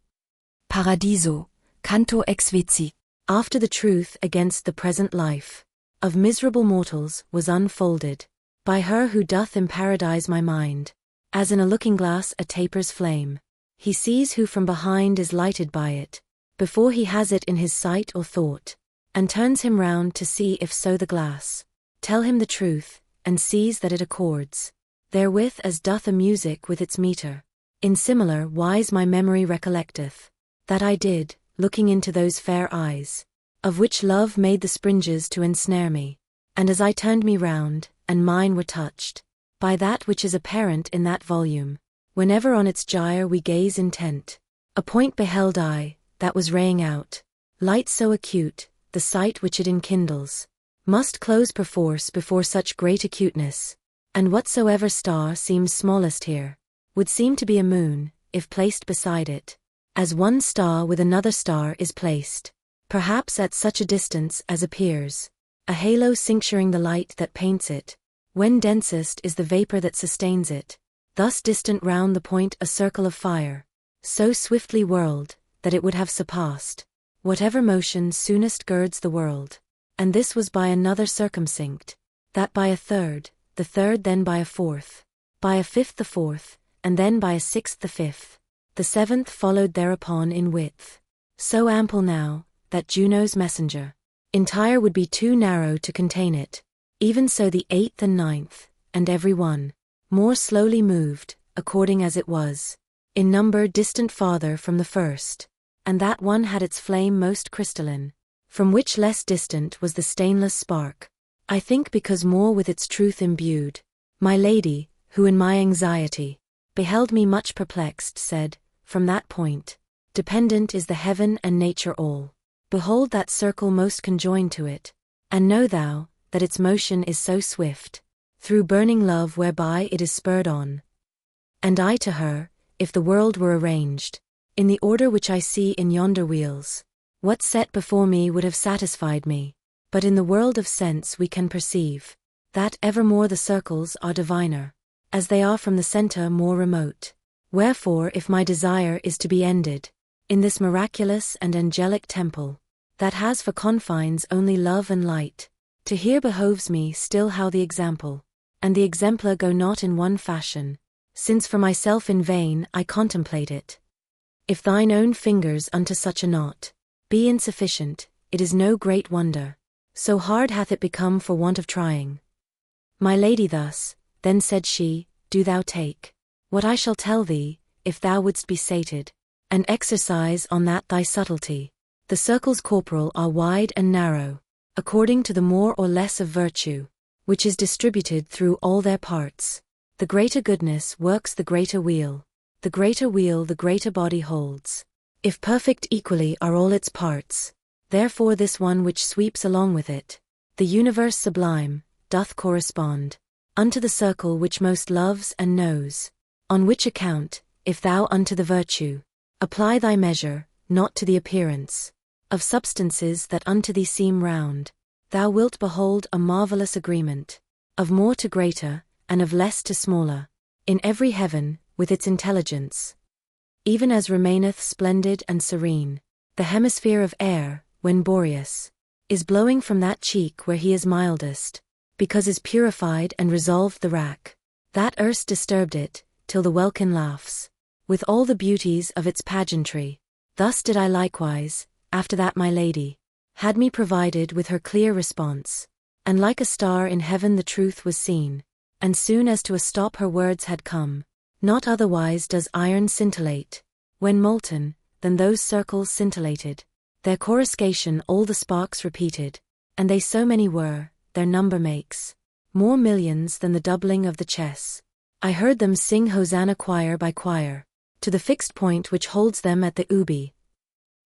Speaker 3: Paradiso, canto ex vici.
Speaker 1: After the truth against the present life of miserable mortals was unfolded, by her who doth in paradise my mind, as in a looking-glass a taper's flame. He sees who from behind is lighted by it, before he has it in his sight or thought, and turns him round to see if so the glass tell him the truth, and sees that it accords therewith as doth a music with its meter. In similar wise my memory recollecteth, that I did, looking into those fair eyes, of which love made the springes to ensnare me, and as I turned me round, and mine were touched by that which is apparent in that volume, whenever on its gyre we gaze intent, a point beheld I, that was raying out light so acute, the sight which it enkindles must close perforce before such great acuteness, and whatsoever star seems smallest here would seem to be a moon, if placed beside it, as one star with another star is placed, perhaps at such a distance as appears a halo cincturing the light that paints it, when densest is the vapor that sustains it, thus distant round the point a circle of fire, so swiftly whirled, that it would have surpassed whatever motion soonest girds the world. And this was by another circumcinct, that by a third, the third then by a fourth, by a fifth the fourth, and then by a sixth the fifth, the seventh followed thereupon in width, so ample now, that Juno's messenger entire would be too narrow to contain it, even so the eighth and ninth, and every one more slowly moved, according as it was in number distant farther from the first, and that one had its flame most crystalline, from which less distant was the stainless spark, I think because more with its truth imbued. My lady, who in my anxiety beheld me much perplexed, said, from that point dependent is the heaven and nature all. Behold that circle most conjoined to it, and know thou, that its motion is so swift, through burning love whereby it is spurred on. And I to her, if the world were arranged in the order which I see in yonder wheels, what set before me would have satisfied me, but in the world of sense we can perceive that evermore the circles are diviner, as they are from the center more remote. Wherefore if my desire is to be ended in this miraculous and angelic temple, that has for confines only love and light, to hear behoves me still how the example and the exemplar go not in one fashion, since for myself in vain I contemplate it. If thine own fingers unto such a knot be insufficient, it is no great wonder, so hard hath it become for want of trying. My lady thus, then said she, do thou take what I shall tell thee, if thou wouldst be sated, and exercise on that thy subtlety. The circles corporal are wide and narrow, according to the more or less of virtue, which is distributed through all their parts. The greater goodness works the greater weal, the greater weal the greater body holds. If perfect equally are all its parts, therefore this one which sweeps along with it, the universe sublime, doth correspond unto the circle which most loves and knows, on which account, if thou unto the virtue apply thy measure, not to the appearance of substances that unto thee seem round, thou wilt behold a marvelous agreement, of more to greater, and of less to smaller, in every heaven, with its intelligence. Even as remaineth splendid and serene the hemisphere of air, when Boreas is blowing from that cheek where he is mildest, because is purified and resolved the rack that erst disturbed it, till the welkin laughs, with all the beauties of its pageantry. Thus did I likewise, after that my lady had me provided with her clear response, and like a star in heaven the truth was seen, and soon as to a stop her words had come. Not otherwise does iron scintillate, when molten, than those circles scintillated. Their coruscation all the sparks repeated, and they so many were, their number makes more millions than the doubling of the chess. I heard them sing Hosanna choir by choir, to the fixed point which holds them at the ubi,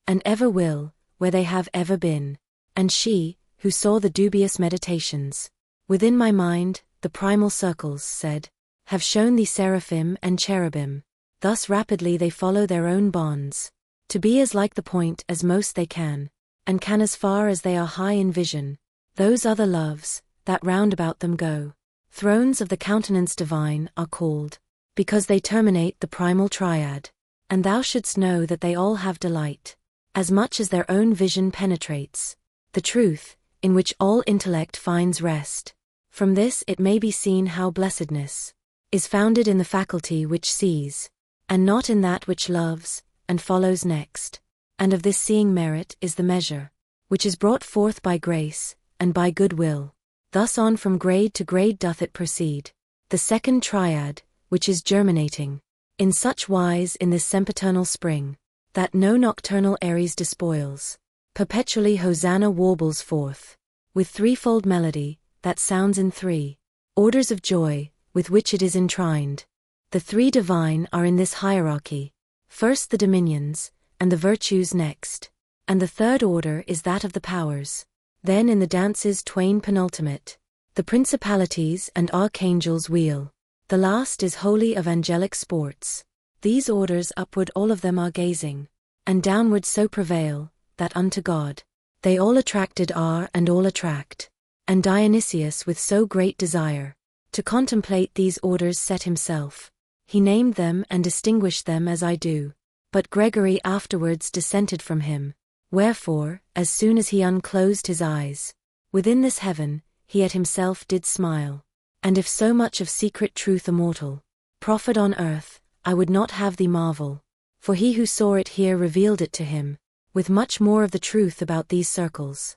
Speaker 1: and ever will, where they have ever been. And she, who saw the dubious meditations within my mind, the primal circles, said, have shown thee seraphim and cherubim. Thus rapidly they follow their own bonds, to be as like the point as most they can. and can as far as they are high in vision. Those other loves, that round about them go, thrones of the countenance divine are called, because they terminate the primal triad. And thou shouldst know that they all have delight, as much as their own vision penetrates, the truth, in which all intellect finds rest. From this it may be seen how blessedness is founded in the faculty which sees, and not in that which loves, and follows next. And of this seeing merit is the measure, which is brought forth by grace, and by good will. Thus on from grade to grade doth it proceed, the second triad, which is germinating, in such wise in this sempiternal spring, that no nocturnal Aries despoils. Perpetually Hosanna warbles forth, with threefold melody, that sounds in three orders of joy, with which it is entwined. The three divine are in this hierarchy, first the dominions, and the virtues next, and the third order is that of the powers. Then in the dances twain penultimate, the principalities and archangels wheel. The last is holy of angelic sports. These orders upward all of them are gazing, and downward so prevail, that unto God they all attracted are and all attract. And Dionysius with so great desire to contemplate these orders set himself. He named them and distinguished them as I do. But Gregory afterwards dissented from him. Wherefore, as soon as he unclosed his eyes, within this heaven, he at himself did smile. And if so much of secret truth immortal proffered on earth, I would not have thee marvel. For he who saw it here revealed it to him, with much more of the truth about these circles.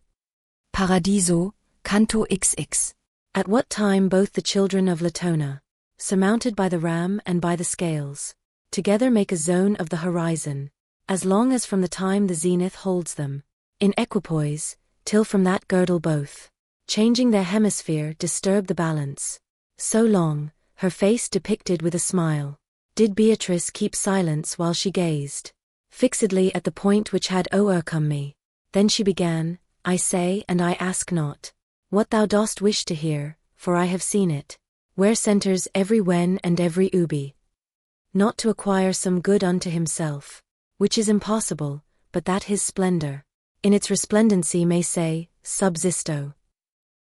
Speaker 3: Paradiso, Canto XX.
Speaker 1: At what time both the children of Latona, surmounted by the ram and by the scales, together make a zone of the horizon, as long as from the time the zenith holds them, in equipoise, till from that girdle both, changing their hemisphere disturb the balance. So long, her face depicted with a smile, did Beatrice keep silence while she gazed fixedly at the point which had o'ercome me. Then she began, I say and I ask not what thou dost wish to hear, for I have seen it, where centers every when and every ubi. Not to acquire some good unto himself, which is impossible, but that his splendor, in its resplendency may say, subsisto.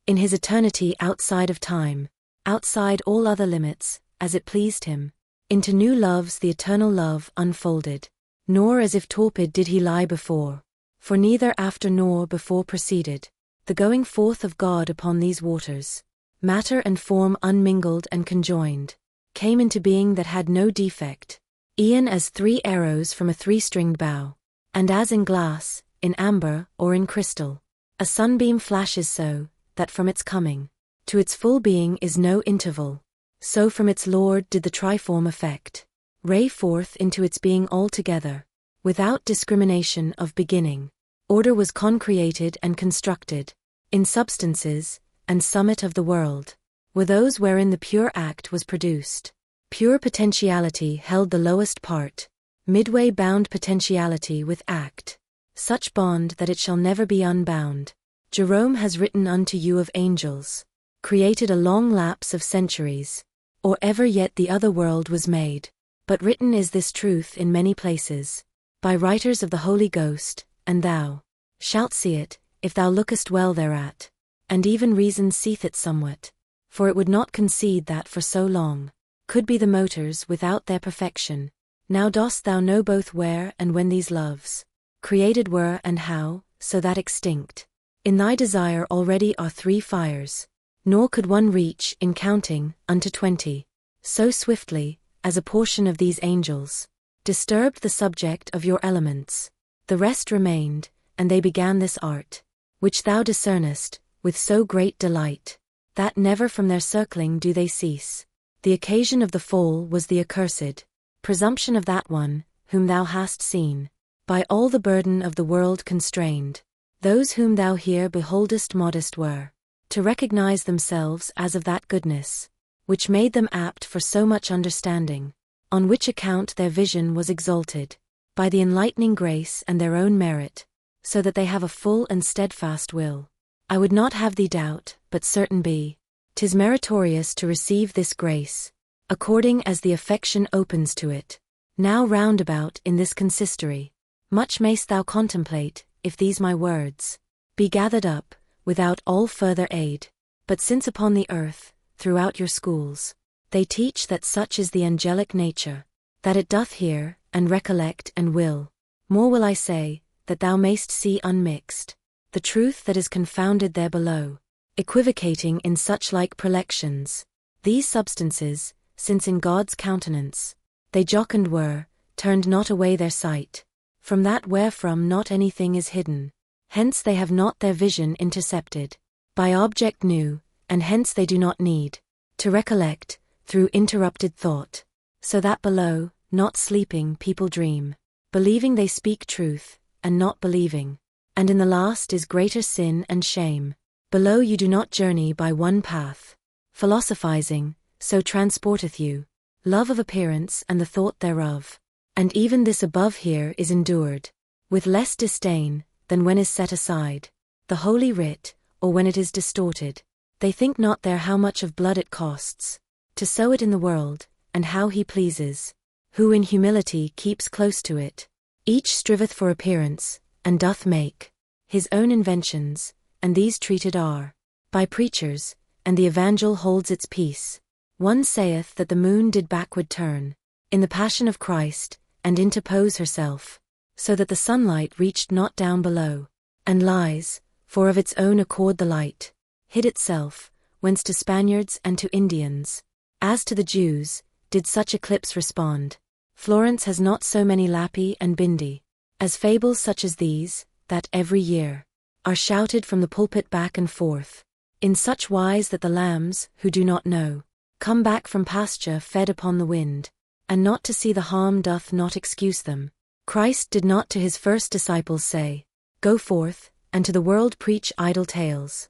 Speaker 1: In his eternity outside of time, outside all other limits, as it pleased him, into new loves the eternal love unfolded. Nor as if torpid did he lie before, for neither after nor before proceeded the going forth of God upon these waters. Matter and form unmingled and conjoined, came into being that had no defect, e'en as three arrows from a three-stringed bow, and as in glass, in amber, or in crystal, a sunbeam flashes so, that from its coming to its full being is no interval, so from its Lord did the triform effect ray forth into its being altogether, without discrimination of beginning. Order was concreated and constructed, in substances, and summit of the world, were those wherein the pure act was produced. Pure potentiality held the lowest part, midway bound potentiality with act, such bond that it shall never be unbound. Jerome has written unto you of angels, created a long lapse of centuries, or ever yet the other world was made. But written is this truth in many places, by writers of the Holy Ghost, and thou shalt see it, if thou lookest well thereat, and even reason seeth it somewhat, for it would not concede that for so long could be the motors without their perfection. Now dost thou know both where and when these loves created were and how, so that extinct in thy desire already are three fires, nor could one reach, in counting, unto 20, so swiftly, as a portion of these angels disturbed the subject of your elements. The rest remained, and they began this art, which thou discernest, with so great delight, that never from their circling do they cease. The occasion of the fall was the accursed presumption of that one, whom thou hast seen, by all the burden of the world constrained. Those whom thou here beholdest modest were, to recognize themselves as of that goodness, which made them apt for so much understanding, on which account their vision was exalted, by the enlightening grace and their own merit, so that they have a full and steadfast will. I would not have thee doubt, but certain be, 'tis meritorious to receive this grace, according as the affection opens to it. Now round about in this consistory, much mayst thou contemplate, if these my words be gathered up, without all further aid. But since upon the earth, throughout your schools, they teach that such is the angelic nature, that it doth hear, and recollect, and will. More will I say, that thou mayst see unmixed the truth that is confounded there below, equivocating in such like prelections. These substances, since in God's countenance they jocund were, turned not away their sight from that wherefrom not anything is hidden. Hence they have not their vision intercepted by object new, and hence they do not need to recollect through interrupted thought. So that below, not sleeping people dream, believing they speak truth, and not believing. And in the last is greater sin and shame. Below you do not journey by one path. Philosophizing, so transporteth you love of appearance and the thought thereof. And even this above here is endured with less disdain than when is set aside the holy writ, or when it is distorted. They think not there how much of blood it costs to sow it in the world, and how he pleases who in humility keeps close to it. Each striveth for appearance, and doth make his own inventions, and these treated are by preachers, and the evangel holds its peace. One saith that the moon did backward turn in the passion of Christ, and interpose herself, so that the sunlight reached not down below, and lies, for of its own accord the light hid itself, whence to Spaniards and to Indians, as to the Jews, did such eclipse respond. Florence has not so many Lappi and Bindi as fables such as these, that every year are shouted from the pulpit back and forth, in such wise that the lambs, who do not know, come back from pasture fed upon the wind, and not to see the harm doth not excuse them. Christ did not to his first disciples say, Go forth, and to the world preach idle tales.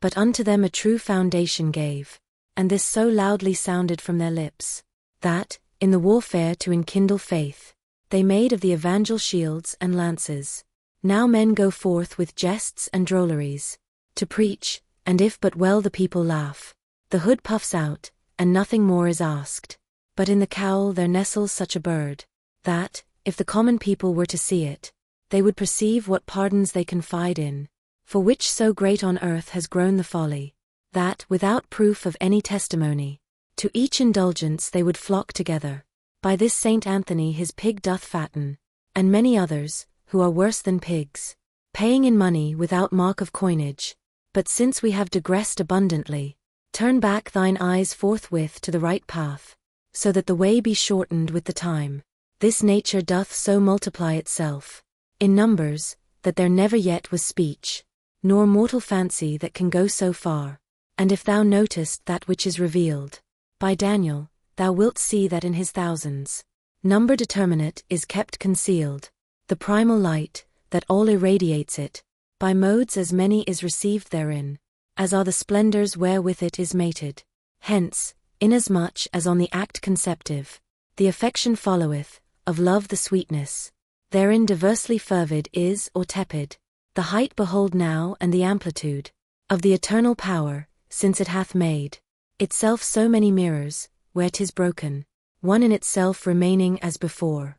Speaker 1: But unto them a true foundation gave, and this so loudly sounded from their lips, that, in the warfare to enkindle faith, they made of the evangel shields and lances. Now men go forth with jests and drolleries to preach, and if but well the people laugh, the hood puffs out, and nothing more is asked. But in the cowl there nestles such a bird, that, if the common people were to see it, they would perceive what pardons they confide in, for which so great on earth has grown the folly, that, without proof of any testimony, to each indulgence they would flock together. By this Saint Anthony his pig doth fatten, and many others, who are worse than pigs, paying in money without mark of coinage. But since we have digressed abundantly, turn back thine eyes forthwith to the right path, so that the way be shortened with the time. This nature doth so multiply itself in numbers, that there never yet was speech, nor mortal fancy that can go so far. And if thou notest that which is revealed by Daniel, thou wilt see that in his thousands number determinate is kept concealed the primal light, that all irradiates it, by modes as many is received therein, as are the splendors wherewith it is mated. Hence, inasmuch as on the act conceptive, the affection followeth, of love the sweetness, therein diversely fervid is or tepid, the height behold now and the amplitude of the eternal power, since it hath made itself so many mirrors, where 'tis broken, one in itself remaining as before.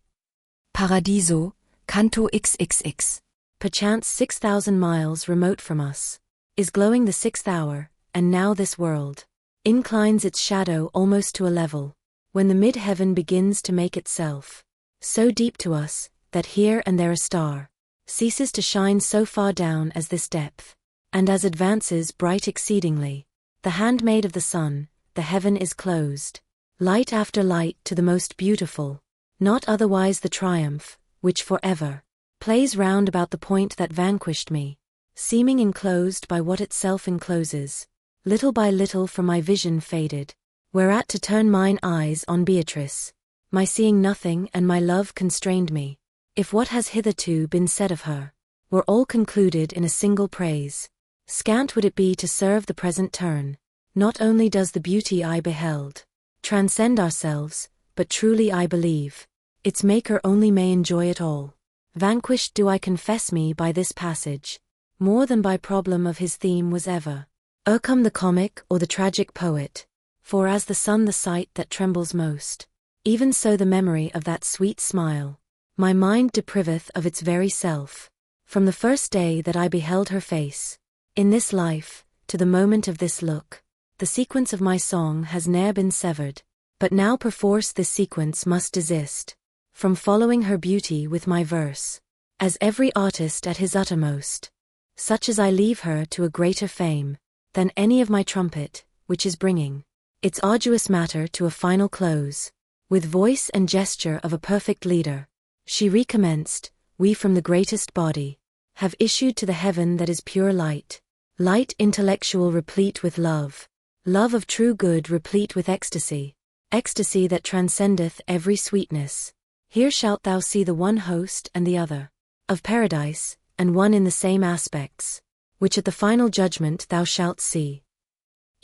Speaker 3: Paradiso, Canto XXX.
Speaker 1: Perchance 6,000 miles remote from us, is glowing the 6th hour, and now this world inclines its shadow almost to a level, when the mid-heaven begins to make itself so deep to us, that here and there a star ceases to shine so far down as this depth, and as advances bright exceedingly, the handmaid of the sun, the heaven is closed, light after light to the most beautiful, not otherwise the triumph, which for ever plays round about the point that vanquished me, seeming enclosed by what itself encloses, little by little from my vision faded, whereat to turn mine eyes on Beatrice, my seeing nothing and my love constrained me. If what has hitherto been said of her were all concluded in a single praise, scant would it be to serve the present turn. Not only does the beauty I beheld transcend ourselves, but truly I believe its maker only may enjoy it all. Vanquished do I confess me by this passage, more than by problem of his theme was ever o'ercome the comic or the tragic poet, for as the sun the sight that trembles most, even so the memory of that sweet smile my mind depriveth of its very self. from the first day that I beheld her face. In this life, to the moment of this look, the sequence of my song has ne'er been severed, but now perforce this sequence must desist, from following her beauty with my verse, as every artist at his uttermost, such as I leave her to a greater fame, than any of my trumpet, which is bringing its arduous matter to a final close. With voice and gesture of a perfect leader, she recommenced, we from the greatest body have issued to the heaven that is pure light, light intellectual replete with love, love of true good replete with ecstasy, ecstasy that transcendeth every sweetness. Here shalt thou see the one host and the other, of paradise, and one in the same aspects, which at the final judgment thou shalt see.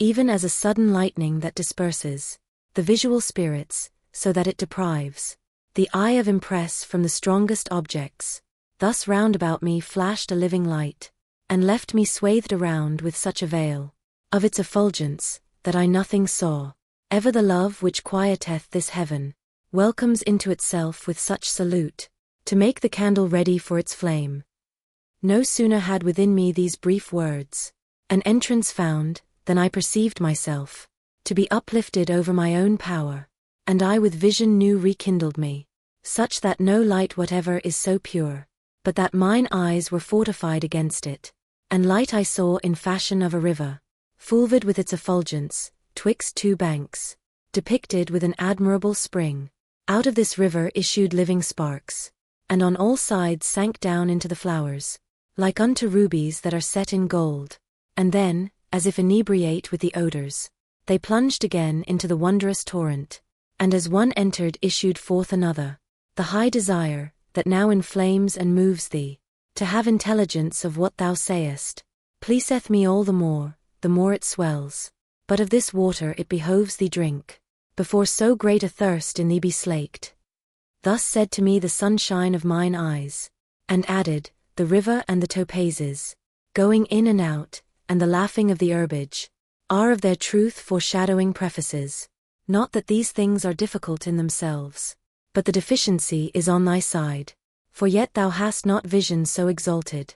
Speaker 1: Even as a sudden lightning that disperses the visual spirits, so that it deprives the eye of impress from the strongest objects, thus round about me flashed a living light, and left me swathed around with such a veil of its effulgence, that I nothing saw. Ever the love which quieteth this heaven welcomes into itself with such salute, to make the candle ready for its flame. No sooner had within me these brief words an entrance found, than I perceived myself to be uplifted over my own power, and I with vision new rekindled me, such that no light whatever is so pure, but that mine eyes were fortified against it, and light I saw in fashion of a river, fulvid with its effulgence, twixt two banks, depicted with an admirable spring. Out of this river issued living sparks, and on all sides sank down into the flowers, like unto rubies that are set in gold, and then, as if inebriate with the odors, they plunged again into the wondrous torrent, and as one entered issued forth another. The high desire, that now inflames and moves thee, to have intelligence of what thou sayest, pleaseth me all the more it swells. But of this water it behoves thee drink, before so great a thirst in thee be slaked. Thus said to me the sunshine of mine eyes, and added, the river and the topazes, going in and out, and the laughing of the herbage, are of their truth foreshadowing prefaces. Not that these things are difficult in themselves, but the deficiency is on thy side, for yet thou hast not vision so exalted.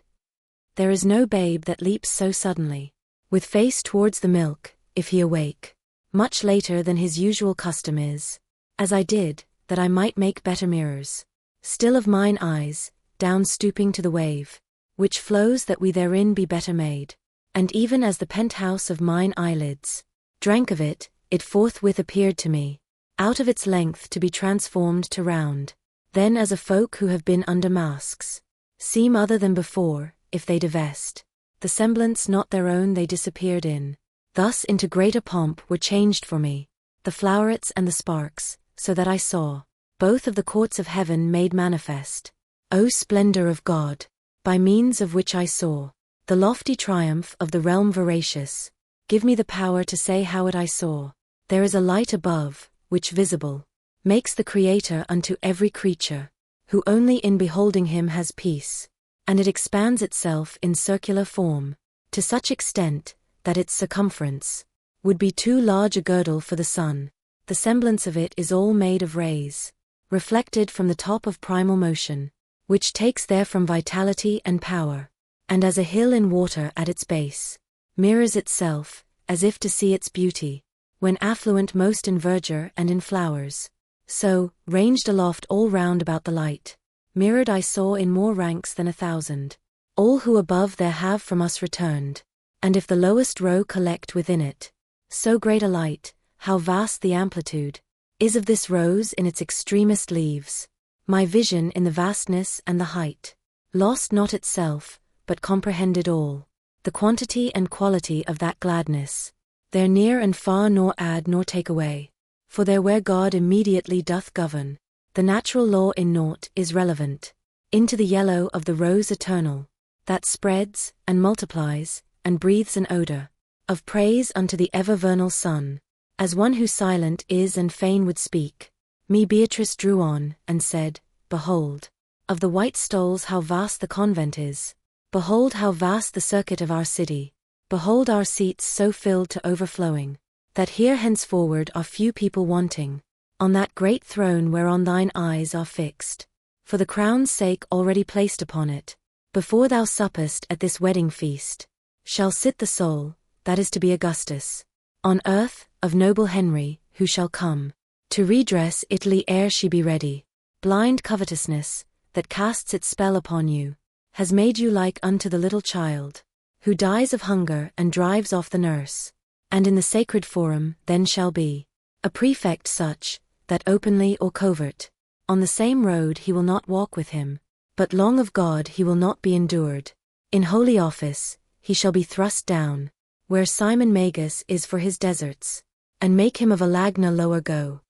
Speaker 1: There is no babe that leaps so suddenly, with face towards the milk, if he awake much later than his usual custom is, as I did, that I might make better mirrors still of mine eyes, down stooping to the wave, which flows that we therein be better made. And even as the penthouse of mine eyelids drank of it, it forthwith appeared to me, out of its length to be transformed to round. Then as a folk who have been under masks, seem other than before, if they divest the semblance not their own they disappeared in. Thus into greater pomp were changed for me the flowerets and the sparks, so that I saw both of the courts of heaven made manifest. O splendor of God, by means of which I saw the lofty triumph of the realm voracious, give me the power to say how it I saw. There is a light above, which visible makes the Creator unto every creature, who only in beholding him has peace, and it expands itself in circular form, to such extent, that its circumference would be too large a girdle for the sun. The semblance of it is all made of rays, reflected from the top of primal motion, which takes therefrom vitality and power, and as a hill in water at its base, mirrors itself, as if to see its beauty, when affluent most in verdure and in flowers. So, ranged aloft all round about the light, mirrored I saw in more ranks than 1,000, all who above there have from us returned, and if the lowest row collect within it, so great a light, how vast the amplitude is of this rose in its extremest leaves. My vision in the vastness and the height lost not itself, but comprehended all, the quantity and quality of that gladness, there near and far nor add nor take away, for there where God immediately doth govern, the natural law in naught is relevant, into the yellow of the rose eternal, that spreads, and multiplies, and breathes an odor of praise unto the ever-vernal sun, as one who silent is and fain would speak. Me Beatrice drew on, and said, Behold, of the white stoles how vast the convent is, behold how vast the circuit of our city, behold our seats so filled to overflowing, that here henceforward are few people wanting, on that great throne whereon thine eyes are fixed, for the crown's sake already placed upon it, Before thou suppest at this wedding feast, shall sit the soul, that is to be Augustus, on earth, of noble Henry, who shall come to redress Italy ere she be ready. Blind covetousness, that casts its spell upon you, has made you like unto the little child, who dies of hunger and drives off the nurse. And in the sacred forum then shall be a prefect such, that openly or covert, on the same road he will not walk with him, but long of God he will not be endured. In holy office, he shall be thrust down, where Simon Magus is for his deserts, and make him of a Lagna lower go.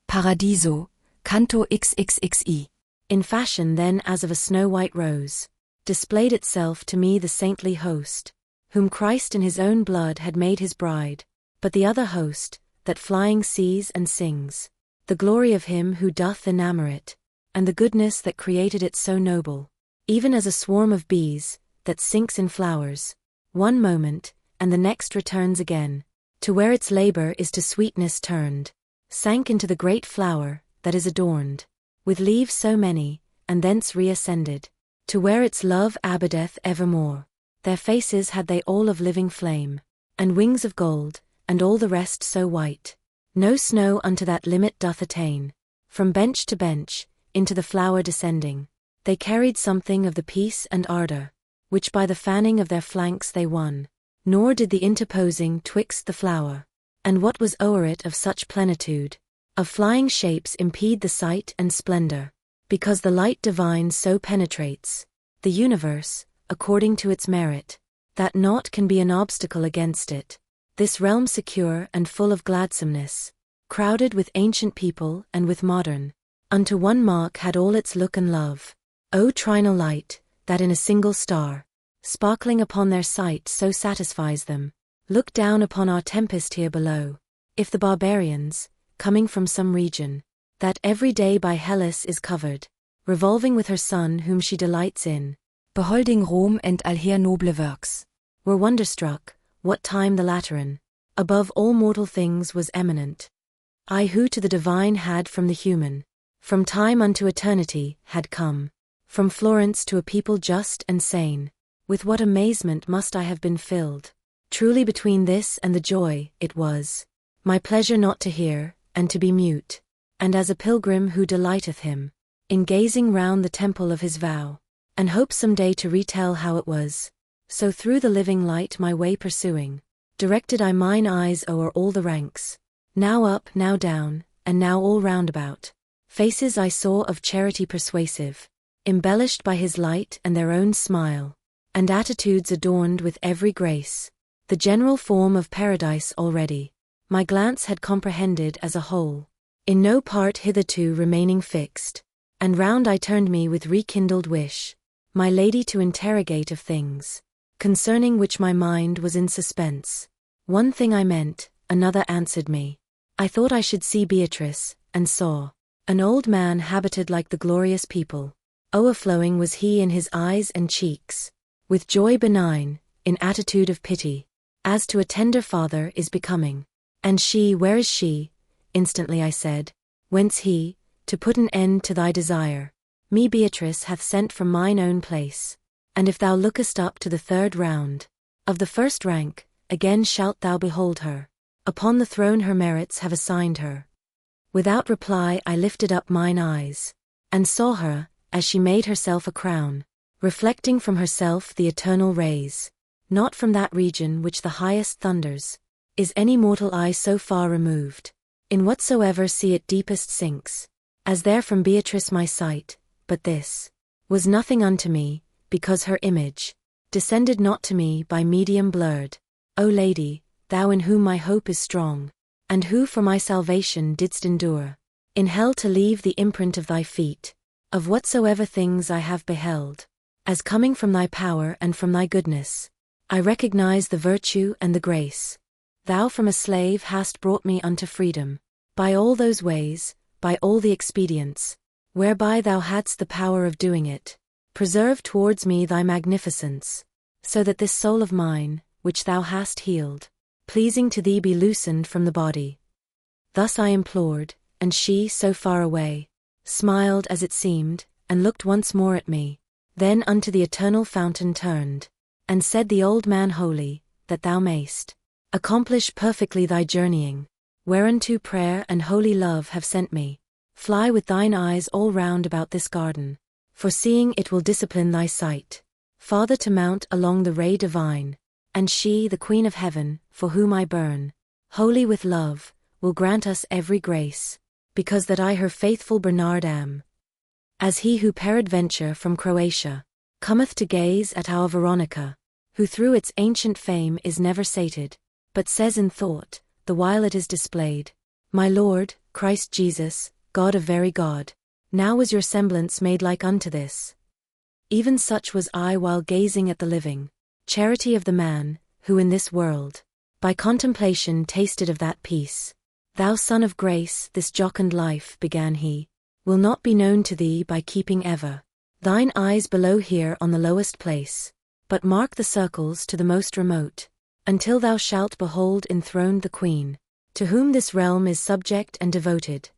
Speaker 3: Paradiso, Canto XXXI.
Speaker 1: In fashion then as of a snow-white rose, displayed itself to me the saintly host, whom Christ in his own blood had made his bride, but the other host, that flying sees and sings, the glory of him who doth enamour it, and the goodness that created it so noble, even as a swarm of bees, that sinks in flowers, one moment, and the next returns again, to where its labour is to sweetness turned, sank into the great flower, that is adorned with leaves so many, and thence reascended, to where its love abideth evermore. Their faces had they all of living flame, and wings of gold, and all the rest so white. No snow unto that limit doth attain. From bench to bench, into the flower descending, they carried something of the peace and ardour, which by the fanning of their flanks they won, nor did the interposing twixt the flower, and what was o'er it of such plenitude, of flying shapes impede the sight and splendour, because the light divine so penetrates the universe, according to its merit, that naught can be an obstacle against it. This realm secure and full of gladsomeness, crowded with ancient people and with modern, unto one mark had all its look and love. O trinal light, that in a single star, sparkling upon their sight so satisfies them, look down upon our tempest here below. If the barbarians, coming from some region, that every day by Hellas is covered, revolving with her son whom she delights in,
Speaker 3: Beholding Rom and all her noble works,
Speaker 1: were wonderstruck, what time the Lateran, above all mortal things was eminent. I who to the divine had from the human, from time unto eternity, had come, from Florence to a people just and sane, with what amazement must I have been filled. Truly between this and the joy, it was my pleasure not to hear, and to be mute, and as a pilgrim who delighteth him, in gazing round the temple of his vow, and hopes some day to retell how it was, so through the living light my way pursuing, directed I mine eyes o'er all the ranks, now up, now down, and now all round about. Faces I saw of charity persuasive, embellished by his light and their own smile, and attitudes adorned with every grace, the general form of paradise already my glance had comprehended as a whole, in no part hitherto remaining fixed, and round I turned me with rekindled wish, my lady to interrogate of things, concerning which my mind was in suspense. One thing I meant, another answered me. I thought I should see Beatrice, and saw an old man habited like the glorious people. O'erflowing was he in his eyes and cheeks, with joy benign, in attitude of pity, as to a tender father is becoming. And she, where is she? Instantly I said, whence he, to put an end to thy desire, me Beatrice hath sent from mine own place. And if thou lookest up to the third round, of the first rank, again shalt thou behold her. Upon the throne her merits have assigned her. Without reply I lifted up mine eyes, and saw her, as she made herself a crown, reflecting from herself the eternal rays, not from that region which the highest thunders. Is any mortal eye so far removed, in whatsoever sea it deepest sinks, as there from Beatrice my sight, but this was nothing unto me, because her image descended not to me by medium blurred. O Lady, thou in whom my hope is strong, and who for my salvation didst endure, in hell to leave the imprint of thy feet, of whatsoever things I have beheld, as coming from thy power and from thy goodness, I recognize the virtue and the grace. Thou from a slave hast brought me unto freedom, by all those ways, by all the expedients, whereby thou hadst the power of doing it. Preserve towards me thy magnificence, so that this soul of mine, which thou hast healed, pleasing to thee be loosened from the body. Thus I implored, and she, so far away, smiled as it seemed, and looked once more at me. Then unto the eternal fountain turned, and said the old man holy, that thou mayst accomplish perfectly thy journeying, whereunto prayer and holy love have sent me. Fly with thine eyes all round about this garden, for seeing it will discipline thy sight, farther to mount along the ray divine, and she, the Queen of Heaven, for whom I burn, holy with love, will grant us every grace, because that I her faithful Bernard am. As he who peradventure from Croatia cometh to gaze at our Veronica, who through its ancient fame is never sated, but says in thought, the while it is displayed, My Lord, Christ Jesus, God of very God, now was your semblance made like unto this. Even such was I while gazing at the living charity of the man, who in this world, by contemplation tasted of that peace. Thou Son of Grace, this jocund life, began he, will not be known to thee by keeping ever thine eyes below here on the lowest place, but mark the circles to the most remote, until thou shalt behold enthroned the Queen, to whom this realm is subject and devoted.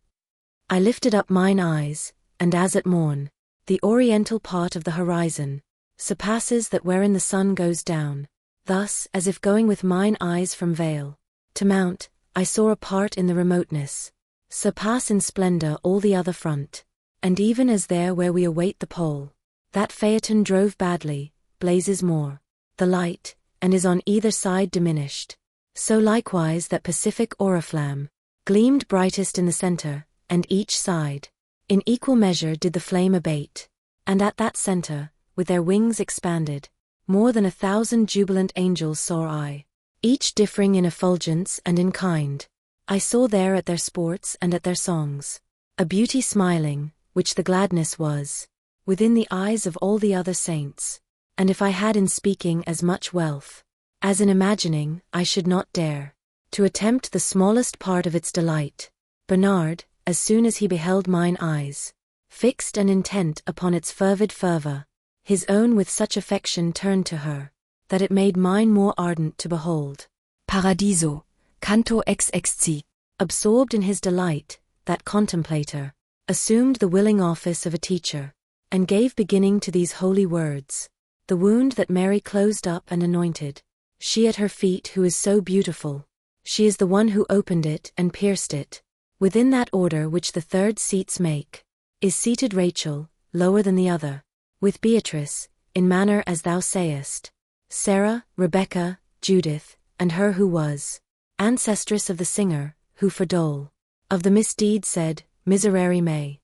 Speaker 1: I lifted up mine eyes, and as at morn, the oriental part of the horizon surpasses that wherein the sun goes down, thus, as if going with mine eyes from vale to mount, I saw a part in the remoteness surpass in splendor all the other front, and even as there where we await the pole, that phaeton drove badly, blazes more the light, and is on either side diminished, so likewise that Pacific oriflamme gleamed brightest in the center, and each side in equal measure did the flame abate, and at that center, with their wings expanded, more than 1,000 jubilant angels saw I, each differing in effulgence and in kind. I saw there at their sports and at their songs, a beauty smiling, which the gladness was, within the eyes of all the other saints, and if I had in speaking as much wealth as in imagining, I should not dare to attempt the smallest part of its delight. Bernard, as soon as he beheld mine eyes, fixed and intent upon its fervid fervor, his own with such affection turned to her, that it made mine more ardent to behold.
Speaker 3: Paradiso, canto XXC.
Speaker 1: Absorbed in his delight, that contemplator assumed the willing office of a teacher, and gave beginning to these holy words. The wound that Mary closed up and anointed, she at her feet who is so beautiful, she is the one who opened it and pierced it. Within that order which the third seats make, is seated Rachel, lower than the other, with Beatrice, in manner as thou sayest, Sarah, Rebecca, Judith, and her who was ancestress of the singer, who for dole of the misdeed said, Miserere me.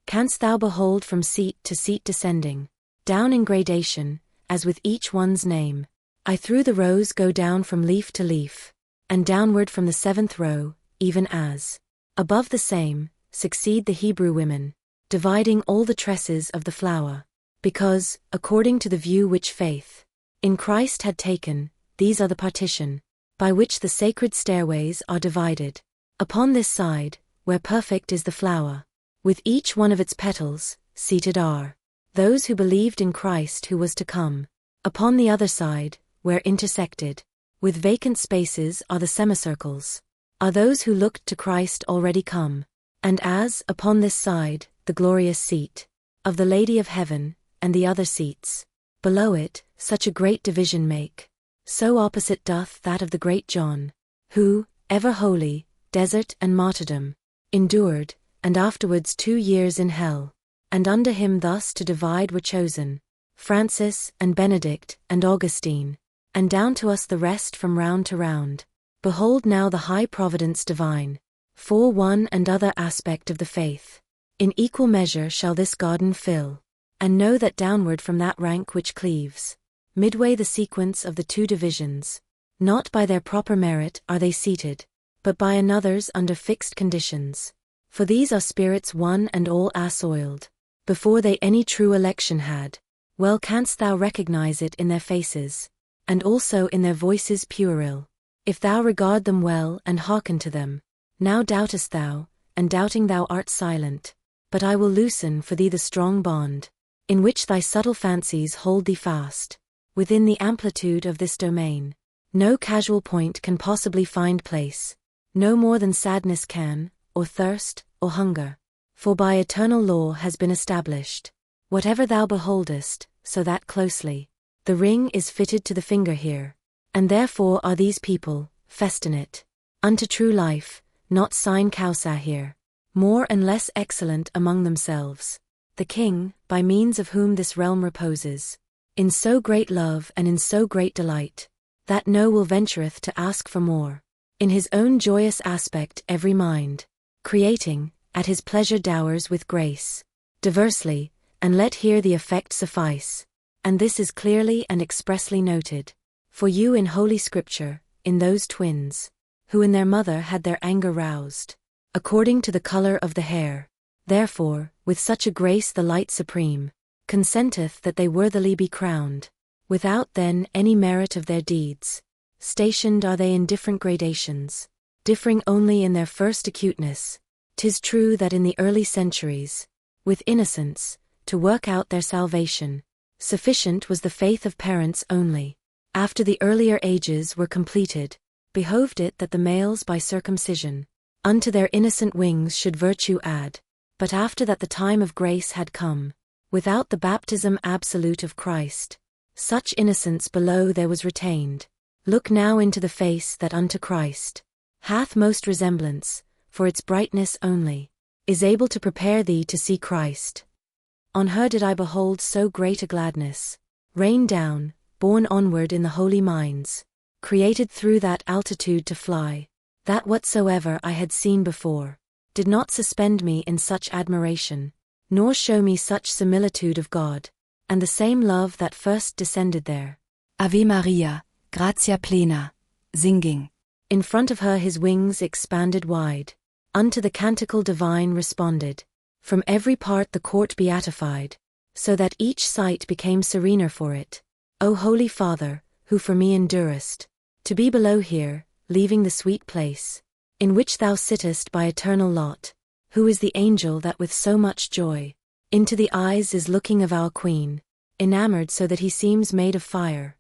Speaker 1: Canst thou behold from seat to seat descending, down in gradation, as with each one's name, I through the rows go down from leaf to leaf, and downward from the 7th row, even as above the same, succeed the Hebrew women, dividing all the tresses of the flower, because, according to the view which faith in Christ had taken, these are the partition, by which the sacred stairways are divided. Upon this side, where perfect is the flower, with each one of its petals, seated are those who believed in Christ who was to come. Upon the other side, where intersected with vacant spaces are the semicircles, are those who looked to Christ already come. And as, upon this side, the glorious seat of the Lady of Heaven, and the other seats below it, such a great division make, so opposite doth that of the great John, who, ever holy, desert and martyrdom endured, and afterwards 2 years in hell, and under him thus to divide were chosen Francis and Benedict and Augustine, and down to us the rest from round to round. Behold now the high providence divine, for one and other aspect of the faith, in equal measure shall this garden fill, and know that downward from that rank which cleaves midway the sequence of the 2 divisions, not by their proper merit are they seated, but by another's under fixed conditions. For these are spirits one and all assoiled, before they any true election had. Well canst thou recognize it in their faces, and also in their voices puerile, if thou regard them well and hearken to them. Now doubtest thou, and doubting thou art silent, but I will loosen for thee the strong bond, in which thy subtle fancies hold thee fast. Within the amplitude of this domain, no casual point can possibly find place, no more than sadness can, or thirst, or hunger, for by eternal law has been established, Whatever thou beholdest, so that closely. The ring is fitted to the finger here. And therefore are these people, festinate. Unto true life, not sine causa here. More and less excellent among themselves. The king, by means of whom this realm reposes, in so great love and in so great delight, that no will ventureth to ask for more. In his own joyous aspect every mind, creating, at his pleasure dowers with grace, diversely, and let here the effect suffice. And this is clearly and expressly noted for you in Holy Scripture, in those twins, who in their mother had their anger roused, according to the color of the hair. Therefore, with such a grace the light supreme consenteth that they worthily be crowned, without then any merit of their deeds. Stationed are they in different gradations, differing only in their first acuteness. 'Tis true that in the early centuries, with innocence, to work out their salvation, sufficient was the faith of parents only. After the earlier ages were completed, behoved it that the males by circumcision, unto their innocent wings should virtue add. But after that the time of grace had come, without the baptism absolute of Christ, such innocence below there was retained. Look now into the face that unto Christ hath most resemblance, for its brightness only is able to prepare thee to see Christ. On her did I behold so great a gladness, rain down, borne onward in the holy minds, created through that altitude to fly, that whatsoever I had seen before, did not suspend me in such admiration, nor show me such similitude of God, and the same love that first descended there.
Speaker 3: Ave Maria, gratia plena, singing.
Speaker 1: In front of her his wings expanded wide, unto the canticle divine responded. From every part the court beatified, so that each sight became serener for it. O Holy Father, who for me endurest to be below here, leaving the sweet place, in which thou sittest by eternal lot, who is the angel that with so much joy, into the eyes is looking of our Queen, enamored so that he seems made of fire.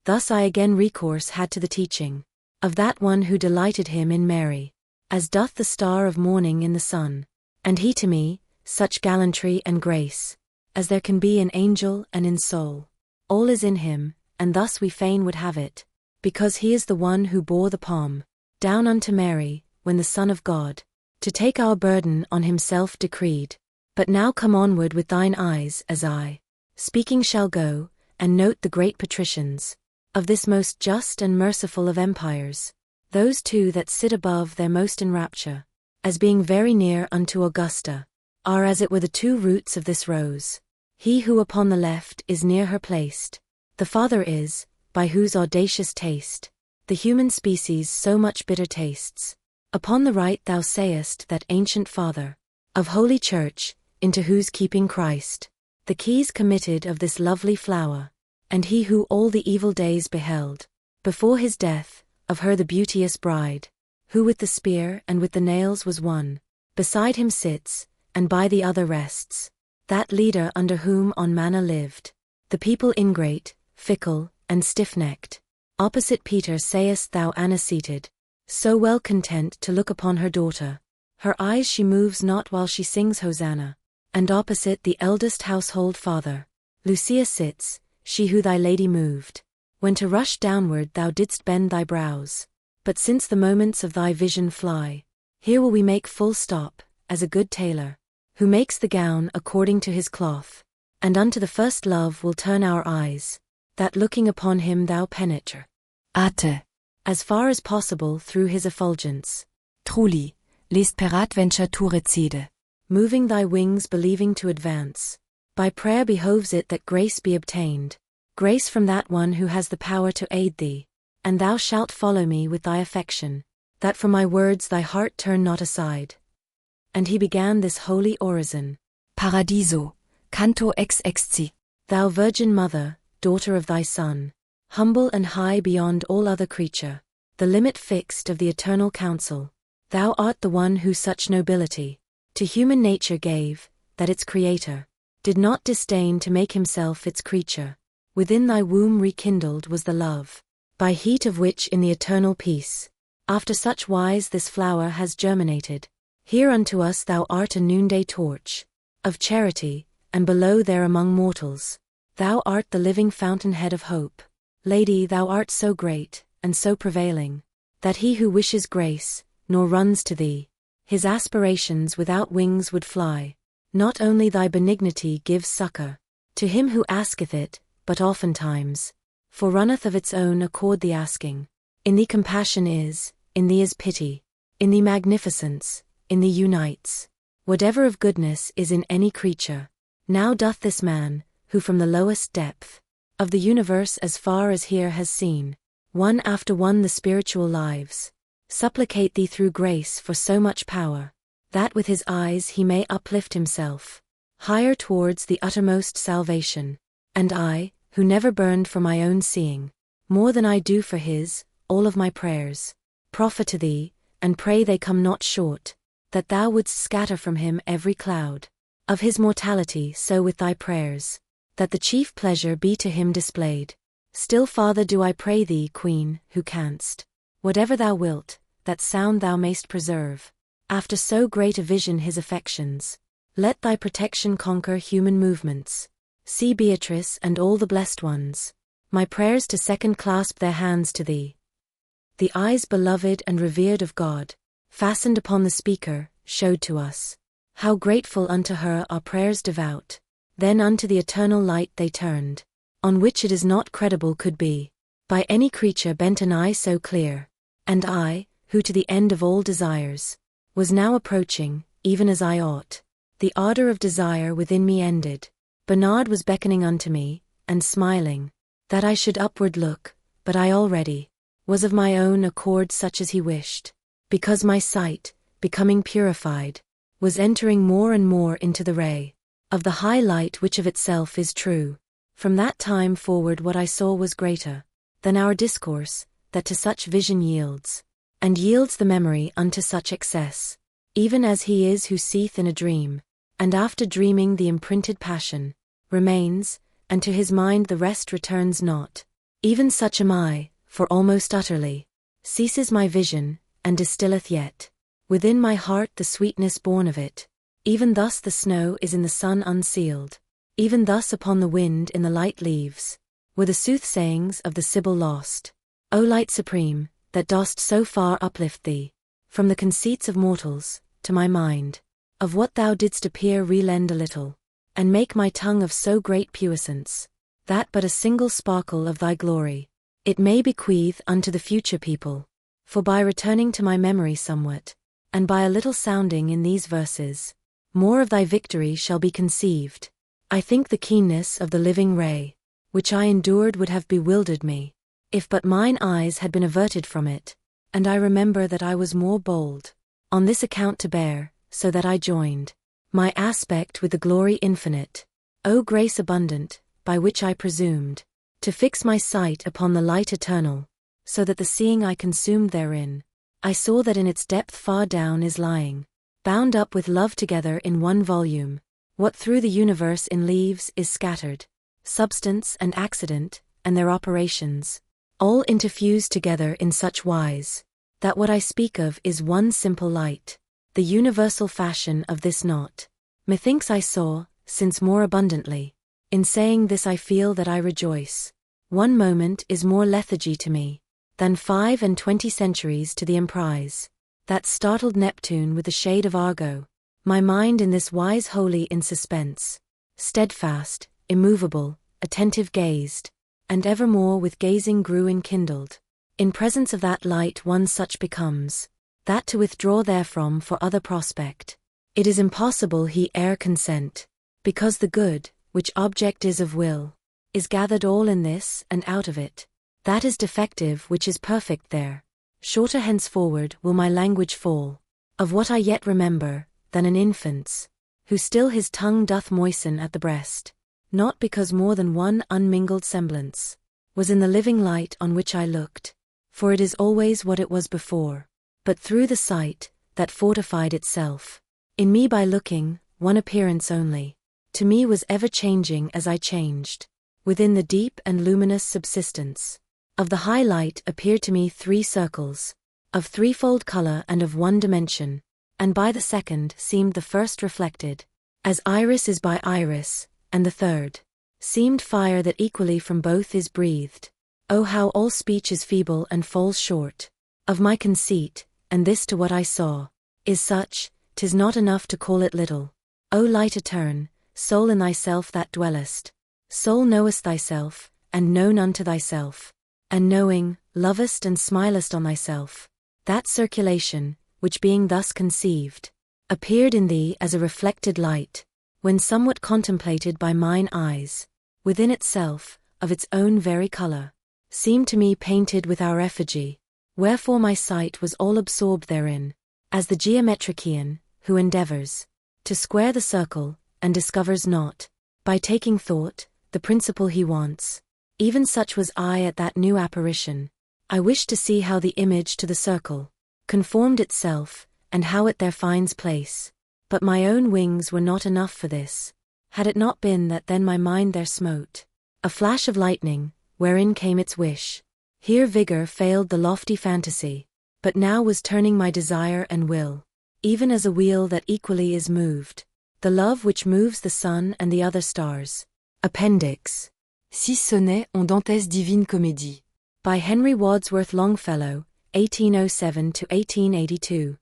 Speaker 1: Thus I again recourse had to the teaching of that one who delighted him in Mary, as doth the star of morning in the sun. And he to me, such gallantry and grace, as there can be in angel and in soul. All is in him, and thus we fain would have it, because he is the one who bore the palm down unto Mary, when the Son of God, to take our burden on himself decreed. But now come onward with thine eyes as I, speaking shall go, and note the great patricians, of this most just and merciful of empires, those two that sit above their most in rapture, as being very near unto Augusta, are as it were the two roots of this rose. He who upon the left is near her placed, the Father is, by whose audacious taste, the human species so much bitter tastes. Upon the right thou sayest that ancient Father, of Holy Church, into whose keeping Christ, the keys committed of this lovely flower, and he who all the evil days beheld, before his death, of her the beauteous bride, who with the spear and with the nails was one, beside him sits, and by the other rests, that leader under whom on manna lived, the people ingrate, fickle, and stiff-necked. Opposite Peter sayest thou Anna seated, so well content to look upon her daughter, her eyes she moves not while she sings Hosanna. And opposite the eldest household father, Lucia sits, she who thy lady moved, when to rush downward thou didst bend thy brows. But since the moments of thy vision fly, here will we make full stop, as a good tailor, who makes the gown according to his cloth, and unto the first love will turn our eyes, that looking upon him thou penetre,
Speaker 3: Ate,
Speaker 1: as far as possible through his effulgence.
Speaker 3: Truli, lest peradventure tu recede.
Speaker 1: Moving thy wings believing to advance. By prayer behoves it that grace be obtained, grace from that one who has the power to aid thee. And thou shalt follow me with thy affection, that from my words thy heart turn not aside. And he began this holy orison.
Speaker 3: Paradiso, canto ex exci.
Speaker 1: Thou Virgin Mother, daughter of thy Son, humble and high beyond all other creature, the limit fixed of the eternal counsel, thou art the one who such nobility to human nature gave, that its Creator did not disdain to make himself its creature. Within thy womb rekindled was the love, by heat of which in the eternal peace, after such wise this flower has germinated. Here unto us thou art a noonday torch, of charity, and below there among mortals. Thou art the living fountainhead of hope. Lady, thou art so great, and so prevailing, that he who wishes grace, nor runs to thee, his aspirations without wings would fly. Not only thy benignity gives succor to him who asketh it, but oftentimes forerunneth of its own accord the asking. In thee compassion is, in thee is pity, in thee magnificence, in thee unites whatever of goodness is in any creature. Now doth this man, who from the lowest depth of the universe as far as here has seen, one after one the spiritual lives, supplicate thee through grace for so much power, that with his eyes he may uplift himself higher towards the uttermost salvation. And I, who never burned for my own seeing, more than I do for his, all of my prayers proffer to thee, and pray they come not short, that thou wouldst scatter from him every cloud of his mortality, so with thy prayers, that the chief pleasure be to him displayed. Still farther do I pray thee, Queen, who canst, whatever thou wilt, that sound thou mayst preserve, after so great a vision his affections. Let thy protection conquer human movements. See Beatrice and all the blessed ones, my prayers to second clasp their hands to thee. The eyes beloved and revered of God, fastened upon the speaker, showed to us how grateful unto her our prayers devout. Then unto the eternal light they turned, on which it is not credible could be by any creature bent an eye so clear. And I, who to the end of all desires was now approaching, even as I ought, the ardor of desire within me ended. Bernard was beckoning unto me, and smiling, that I should upward look, but I already was of my own accord such as he wished, because my sight, becoming purified, was entering more and more into the ray of the high light which of itself is true. From that time forward what I saw was greater than our discourse, that to such vision yields, and yields the memory unto such excess, even as he is who seeth in a dream, and after dreaming the imprinted passion remains, and to his mind the rest returns not. Even such am I, for almost utterly ceases my vision, and distilleth yet within my heart the sweetness born of it. Even thus the snow is in the sun unsealed, even thus upon the wind in the light leaves were the soothsayings of the Sibyl lost. O light supreme, that dost so far uplift thee from the conceits of mortals, to my mind, of what thou didst appear relend a little, and make my tongue of so great puissance, that but a single sparkle of thy glory it may bequeath unto the future people. For by returning to my memory somewhat, and by a little sounding in these verses, more of thy victory shall be conceived. I think the keenness of the living ray, which I endured would have bewildered me, if but mine eyes had been averted from it, and I remember that I was more bold on this account to bear, so that I joined my aspect with the glory infinite. O grace abundant, by which I presumed to fix my sight upon the light eternal, so that the seeing I consumed therein, I saw that in its depth far down is lying, bound up with love together in one volume, what through the universe in leaves is scattered, substance and accident, and their operations, all interfused together in such wise, that what I speak of is one simple light, the universal fashion of this knot. Methinks I saw, since more abundantly, in saying this I feel that I rejoice. One moment is more lethargy to me than 25 centuries to the emprise that startled Neptune with the shade of Argo. My mind in this wise wholly in suspense, steadfast, immovable, attentive gazed, and evermore with gazing grew enkindled. In presence of that light one such becomes, that to withdraw therefrom for other prospect, it is impossible he e'er consent, because the good, which object is of will, is gathered all in this and out of it, that is defective which is perfect there. Shorter henceforward will my language fall, of what I yet remember, than an infant's, who still his tongue doth moisten at the breast, not because more than one unmingled semblance was in the living light on which I looked, for it is always what it was before, but through the sight that fortified itself in me by looking, one appearance only, to me was ever changing as I changed. Within the deep and luminous subsistence of the high light appeared to me 3 circles, of threefold color and of one dimension, and by the second seemed the first reflected, As iris is by iris, and the third seemed fire that equally from both is breathed. Oh, how all speech is feeble and falls short of my conceit, and this to what I saw is such, 'tis not enough to call it little. O light etern, soul in thyself that dwellest, soul knowest thyself, and known unto thyself, and knowing, lovest and smilest on thyself. That circulation, which being thus conceived, appeared in thee as a reflected light, when somewhat contemplated by mine eyes, within itself, of its own very colour, seemed to me painted with our effigy, wherefore my sight was all absorbed therein, as the geometrician, who endeavours to square the circle, and discovers not, by taking thought, the principle he wants. Even such was I at that new apparition. I wished to see how the image to the circle conformed itself, and how it there finds place. But my own wings were not enough for this. Had it not been that then my mind there smote a flash of lightning, wherein came its wish. Here vigour failed the lofty fantasy, but now was turning my desire and will, even as a wheel that equally is moved, the love which moves the sun and the other stars. Appendix.
Speaker 3: 6 sonnets en Dante's Divine Comédie.
Speaker 1: By Henry Wadsworth Longfellow, 1807–1882.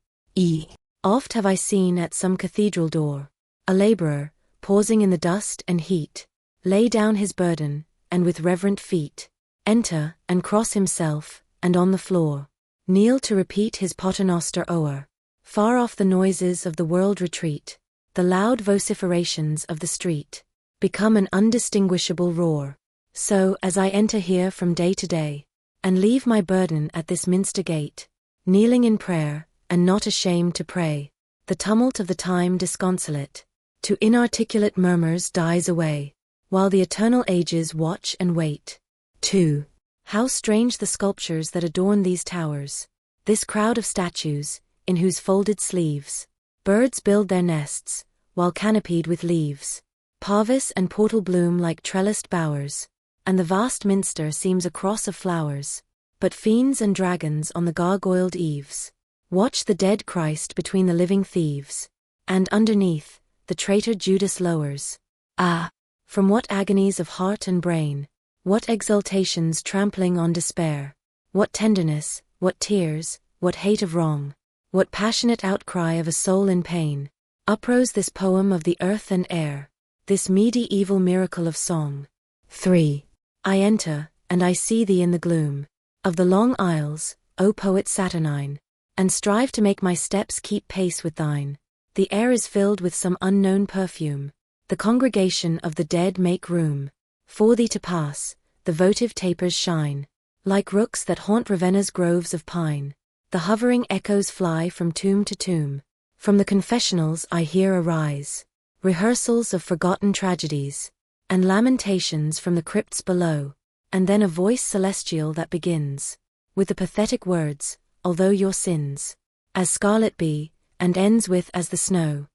Speaker 1: Oft have I seen at some cathedral door a labourer, pausing in the dust and heat, lay down his burden, and with reverent feet enter, and cross himself, and on the floor kneel to repeat his paternoster o'er. Far off the noises of the world retreat, the loud vociferations of the street become an undistinguishable roar. So, as I enter here from day to day, and leave my burden at this minster gate, kneeling in prayer, and not ashamed to pray, the tumult of the time disconsolate to inarticulate murmurs dies away, while the eternal ages watch and wait. 2. How strange the sculptures that adorn these towers, this crowd of statues, in whose folded sleeves birds build their nests, while canopied with leaves parvis and portal bloom like trellised bowers, and the vast minster seems a cross of flowers. But fiends and dragons on the gargoyled eaves watch the dead Christ between the living thieves, and underneath, the traitor Judas lowers. Ah! From what agonies of heart and brain, what exultations trampling on despair, what tenderness, what tears, what hate of wrong, what passionate outcry of a soul in pain, uprose this poem of the earth and air, this medieval miracle of song. 3. I enter, and I see thee in the gloom of the long aisles, O poet saturnine, and strive to make my steps keep pace with thine. The air is filled with some unknown perfume. The congregation of the dead make room for thee to pass. The votive tapers shine like rooks that haunt Ravenna's groves of pine. The hovering echoes fly from tomb to tomb. From the confessionals I hear arise rehearsals of forgotten tragedies, and lamentations from the crypts below, and then a voice celestial that begins with the pathetic words, although your sins as scarlet be, and ends with as the snow.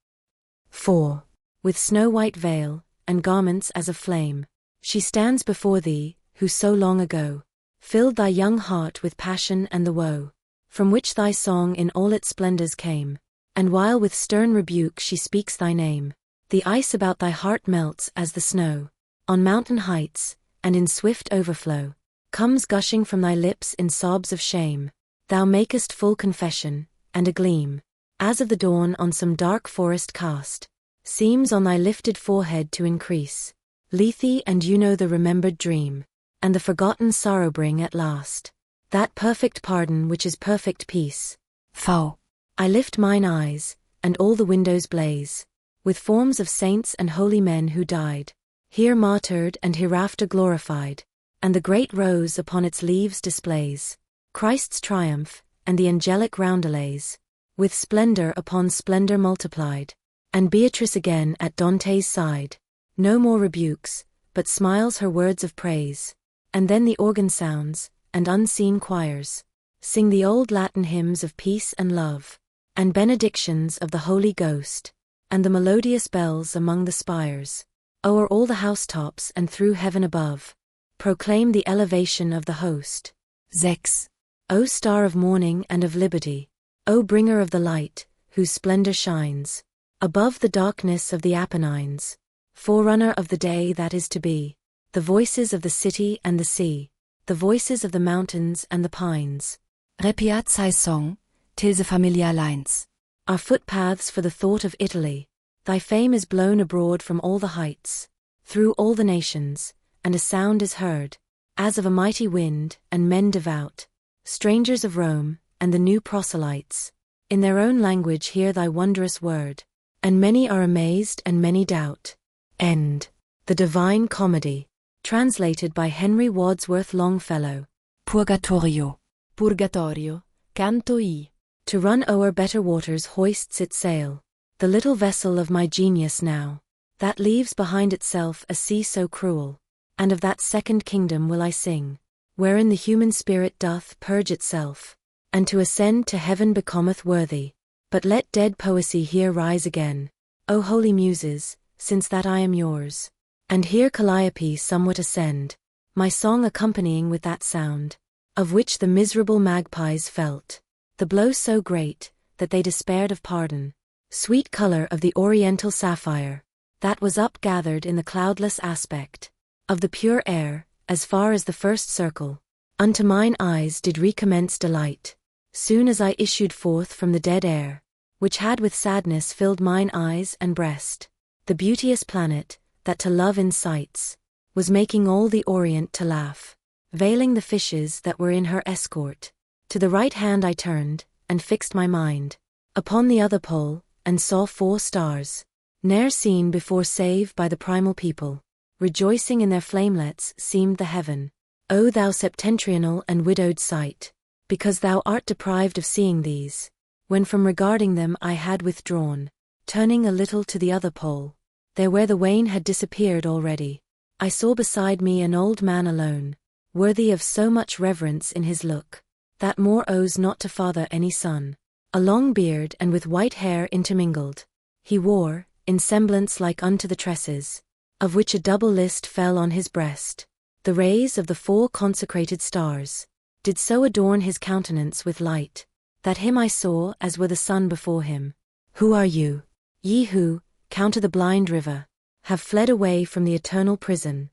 Speaker 1: 4. With snow-white veil, and garments as of flame, she stands before thee, who so long ago filled thy young heart with passion and the woe, from which thy song in all its splendors came. And while with stern rebuke she speaks thy name, the ice about thy heart melts as the snow on mountain heights, and in swift overflow comes gushing from thy lips in sobs of shame. Thou makest full confession, and a gleam as of the dawn on some dark forest cast seems on thy lifted forehead to increase. Lethe, and you know the remembered dream, and the forgotten sorrow bring at last that perfect pardon which is perfect peace.
Speaker 3: V.
Speaker 1: I lift mine eyes, and all the windows blaze with forms of saints and holy men who died, here martyred and hereafter glorified, and the great rose upon its leaves displays Christ's triumph, and the angelic roundelays, with splendor upon splendor multiplied. And Beatrice again at Dante's side, no more rebukes, but smiles her words of praise. And then the organ sounds, and unseen choirs sing the old Latin hymns of peace and love, and benedictions of the Holy Ghost, and the melodious bells among the spires, o'er all the housetops and through heaven above, proclaim the elevation of the host.
Speaker 3: 6.
Speaker 1: O star of morning and of liberty, O bringer of the light, whose splendor shines Above the darkness of the Apennines, forerunner of the day that is to be, the voices of the city and the sea, the voices of the mountains and the pines.
Speaker 3: Repiazai song, tilse familiar lines.
Speaker 1: Are footpaths for the thought of Italy. Thy fame is blown abroad from all the heights, through all the nations, and a sound is heard, as of a mighty wind, and men devout, strangers of Rome, and the new proselytes, in their own language hear thy wondrous word, and many are amazed and many doubt. End. The Divine Comedy. Translated by Henry Wadsworth Longfellow.
Speaker 3: Purgatorio.
Speaker 1: Purgatorio, canto I. To run o'er better waters hoists its sail, the little vessel of my genius now, that leaves behind itself a sea so cruel, and of that second kingdom will I sing, wherein the human spirit doth purge itself, and to ascend to heaven becometh worthy. But let dead poesy here rise again, O holy muses, since that I am yours, and hear Calliope somewhat ascend, my song accompanying with that sound, of which the miserable magpies felt the blow so great, that they despaired of pardon. Sweet color of the oriental sapphire, that was upgathered in the cloudless aspect of the pure air, as far as the first circle, unto mine eyes did recommence delight, soon as I issued forth from the dead air, which had with sadness filled mine eyes and breast. The beauteous planet, that to love incites, was making all the Orient to laugh, veiling the fishes that were in her escort. To the right hand I turned, and fixed my mind upon the other pole, and saw 4 stars, ne'er seen before save by the primal people, rejoicing in their flamelets seemed the heaven. O thou septentrional and widowed sight, because thou art deprived of seeing these, when from regarding them I had withdrawn, turning a little to the other pole, there where the wane had disappeared already, I saw beside me an old man alone, worthy of so much reverence in his look, that more owes not to father any son. A long beard and with white hair intermingled, he wore, in semblance like unto the tresses, of which a double list fell on his breast. The rays of the 4 consecrated stars did so adorn his countenance with light, that him I saw as were the sun before him. Who are you, ye who, counter the blind river, have fled away from the eternal prison?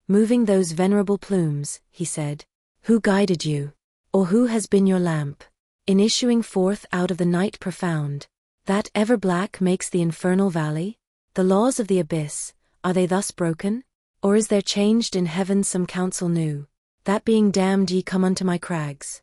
Speaker 1: Moving those venerable plumes, he said, who guided you? Or who has been your lamp, in issuing forth out of the night profound, that ever black makes the infernal valley? The laws of the abyss, are they thus broken? Or is there changed in heaven some counsel new, that being damned ye come unto my crags?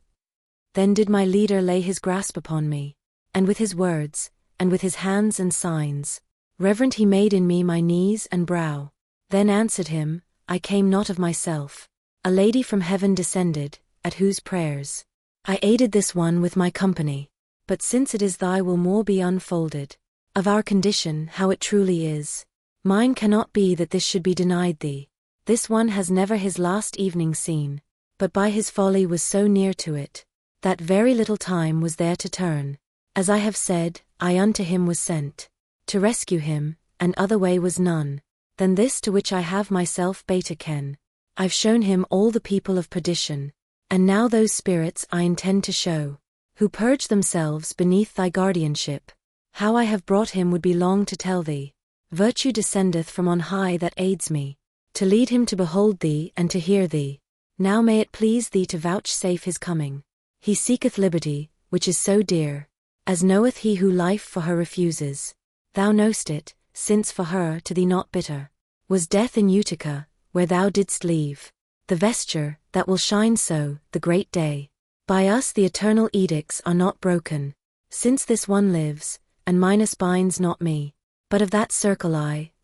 Speaker 1: Then did my leader lay his grasp upon me, and with his words, and with his hands and signs, reverent he made in me my knees and brow. Then answered him, I came not of myself, a lady from heaven descended, at whose prayers I aided this one with my company. But since it is thy will more be unfolded, of our condition how it truly is, mine cannot be that this should be denied thee. This one has never his last evening seen, but by his folly was so near to it, that very little time was there to turn. As I have said, I unto him was sent, to rescue him, and other way was none, than this to which I have myself beta ken. I've shown him all the people of perdition, and now those spirits I intend to show, who purge themselves beneath thy guardianship. How I have brought him would be long to tell thee. Virtue descendeth from on high that aids me, to lead him to behold thee and to hear thee. Now may it please thee to vouchsafe his coming. He seeketh liberty, which is so dear, as knoweth he who life for her refuses. Thou know'st it, since for her to thee not bitter was death in Utica, where thou didst leave the vesture, that will shine so, the great day. By us the eternal edicts are not broken, since this one lives, and minus binds not me, but of that circle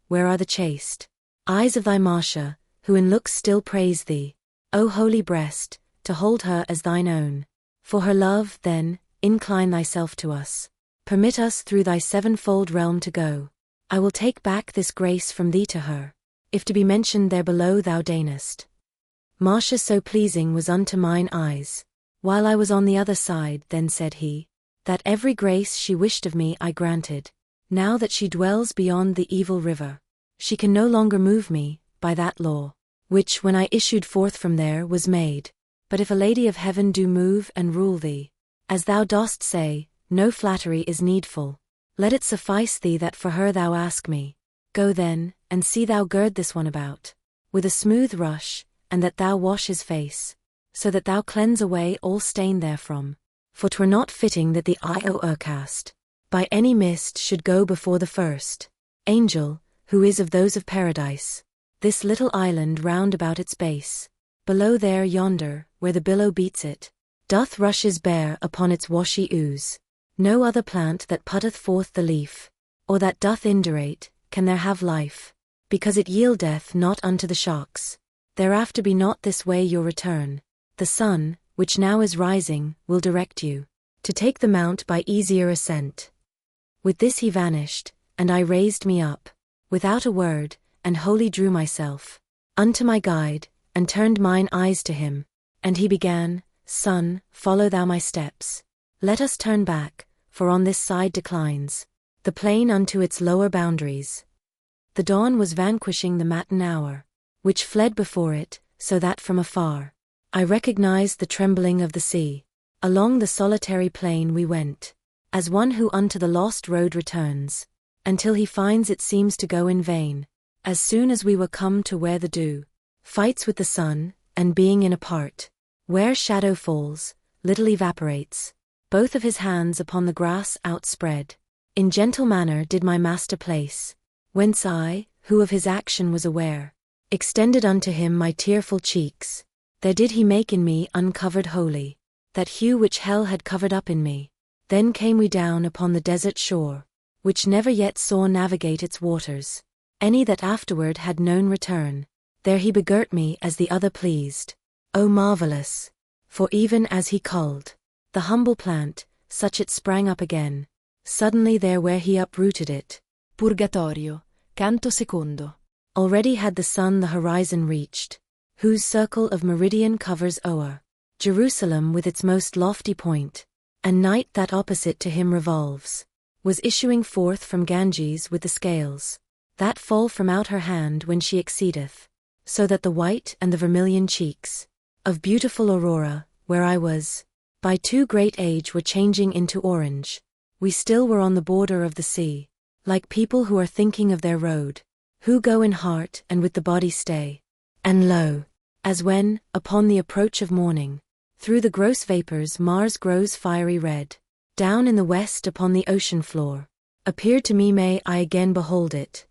Speaker 1: where are the chaste eyes of thy Marcia, who in looks still praise thee, O holy breast, to hold her as thine own. For her love, then, incline thyself to us. Permit us through thy sevenfold realm to go. I will take back this grace from thee to her, if to be mentioned there below thou deignest. Marcia so pleasing was unto mine eyes, while I was on the other side. Then said he, that every grace she wished of me I granted. Now that she dwells beyond the evil river, she can no longer move me, by that law, which when I issued forth from there was made. But if a lady of heaven do move and rule thee, as thou dost say, no flattery is needful. Let it suffice thee that for her thou ask me. Go then, and see thou gird this one about, with a smooth rush, and that thou wash his face, so that thou cleanse away all stain therefrom. For 'twere not fitting that the cast by any mist should go before the first angel, who is of those of paradise. This little island round about its base, below there yonder, where the billow beats it, doth rushes bare upon its washy ooze. No other plant that putteth forth the leaf, or that doth indurate, can there have life, because it yieldeth not unto the shocks. Thereafter be not this way your return. The sun, which now is rising, will direct you to take the mount by easier ascent. With this he vanished, and I raised me up, without a word, and wholly drew myself unto my guide, and turned mine eyes to him. And he began, Son, follow thou my steps. Let us turn back, for on this side declines the plain unto its lower boundaries. The dawn was vanquishing the matin hour, which fled before it, so that from afar I recognized the trembling of the sea. Along the solitary plain we went, as one who unto the lost road returns, until he finds it seems to go in vain. As soon as we were come to where the dew fights with the sun, and being in a part where shadow falls, little evaporates, both of his hands upon the grass outspread, in gentle manner did my master place, whence I, who of his action was aware, extended unto him my tearful cheeks. There did he make in me uncovered wholly that hue which hell had covered up in me. Then came we down upon the desert shore, which never yet saw navigate its waters, any that afterward had known return. There he begirt me as the other pleased. O marvelous! For even as he culled the humble plant, such it sprang up again, suddenly there where he uprooted it.
Speaker 3: Purgatorio, canto secondo.
Speaker 1: Already had the sun the horizon reached, whose circle of meridian covers o'er Jerusalem with its most lofty point, and night that opposite to him revolves, was issuing forth from Ganges with the scales that fall from out her hand when she exceedeth, so that the white and the vermilion cheeks of beautiful Aurora, where I was, by too great age were changing into orange. We still were on the border of the sea, like people who are thinking of their road, who go in heart and with the body stay. And lo, as when, upon the approach of morning, through the gross vapors Mars grows fiery red, down in the west upon the ocean floor, appeared to me may I again behold it.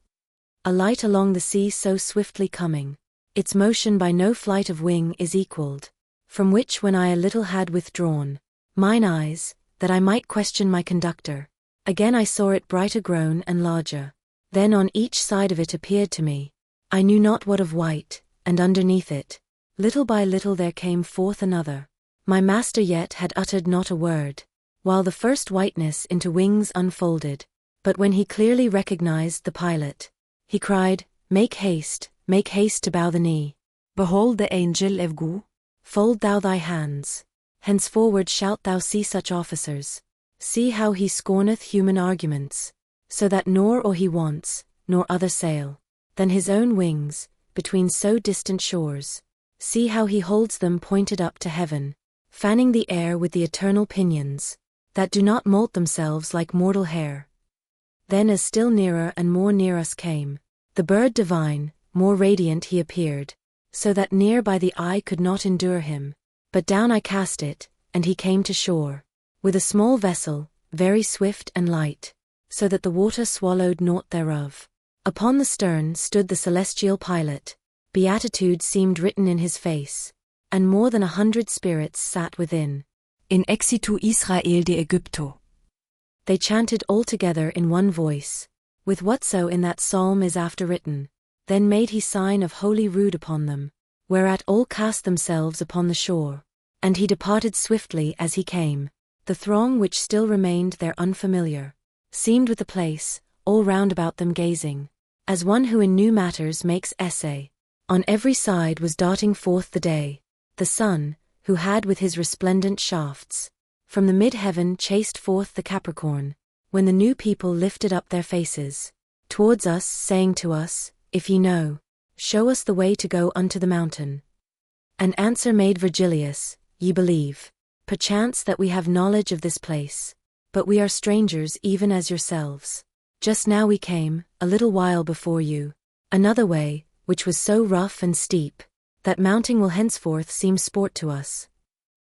Speaker 1: A light along the sea so swiftly coming, its motion by no flight of wing is equalled, from which when I a little had withdrawn mine eyes, that I might question my conductor, again I saw it brighter grown and larger. Then on each side of it appeared to me, I knew not what of white, and underneath it, little by little there came forth another. My master yet had uttered not a word, while the first whiteness into wings unfolded, but when he clearly recognized the pilot, he cried, make haste to bow the knee.
Speaker 3: Behold the angel of God.
Speaker 1: Fold thou thy hands. Henceforward shalt thou see such officers. See how he scorneth human arguments, so that nor or he wants, nor other sail, than his own wings, between so distant shores. See how he holds them pointed up to heaven, fanning the air with the eternal pinions, that do not molt themselves like mortal hair. Then as still nearer and more near us came the bird divine, more radiant he appeared, so that near by the eye could not endure him. But down I cast it, and he came to shore, with a small vessel, very swift and light, so that the water swallowed naught thereof. Upon the stern stood the celestial pilot. Beatitude seemed written in his face, and more than 100 spirits sat within.
Speaker 3: In exitu Israel de Egypto.
Speaker 1: They chanted all together in one voice, with whatso in that psalm is after written. Then made he sign of holy rood upon them, whereat all cast themselves upon the shore. And he departed swiftly as he came. The throng which still remained there unfamiliar, seemed with the place, all round about them gazing, as one who in new matters makes essay. On every side was darting forth the day. The sun, who had with his resplendent shafts, from the mid-heaven chased forth the Capricorn, when the new people lifted up their faces towards us, saying to us, If ye know, show us the way to go unto the mountain. And answer made Virgilius, Ye believe, perchance that we have knowledge of this place, but we are strangers even as yourselves. Just now we came, a little while before you, another way, which was so rough and steep, that mounting will henceforth seem sport to us.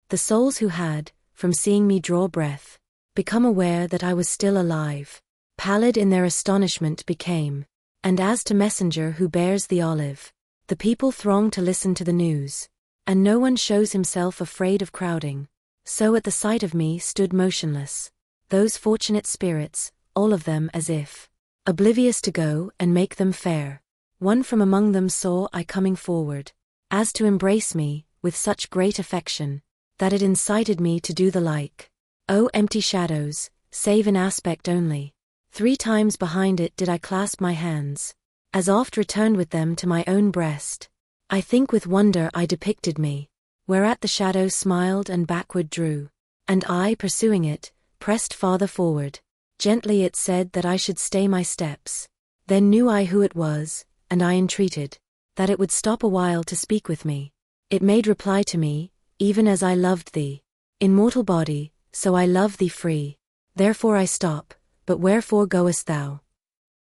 Speaker 1: The souls who had, from seeing me draw breath, become aware that I was still alive, pallid in their astonishment became, and as to messenger who bears the olive, the people throng to listen to the news, and no one shows himself afraid of crowding, so at the sight of me stood motionless, those fortunate spirits, all of them as if oblivious to go and make them fair. One from among them saw I coming forward, as to embrace me, with such great affection, that it incited me to do the like. O empty shadows, save in aspect only. 3 times behind it did I clasp my hands, as oft returned with them to my own breast. I think with wonder I depicted me, whereat the shadow smiled and backward drew, and I, pursuing it, pressed farther forward. Gently it said that I should stay my steps. Then knew I who it was, and I entreated that it would stop a while to speak with me. It made reply to me, even as I loved thee, in mortal body, so I love thee free. Therefore I stop, but wherefore goest thou?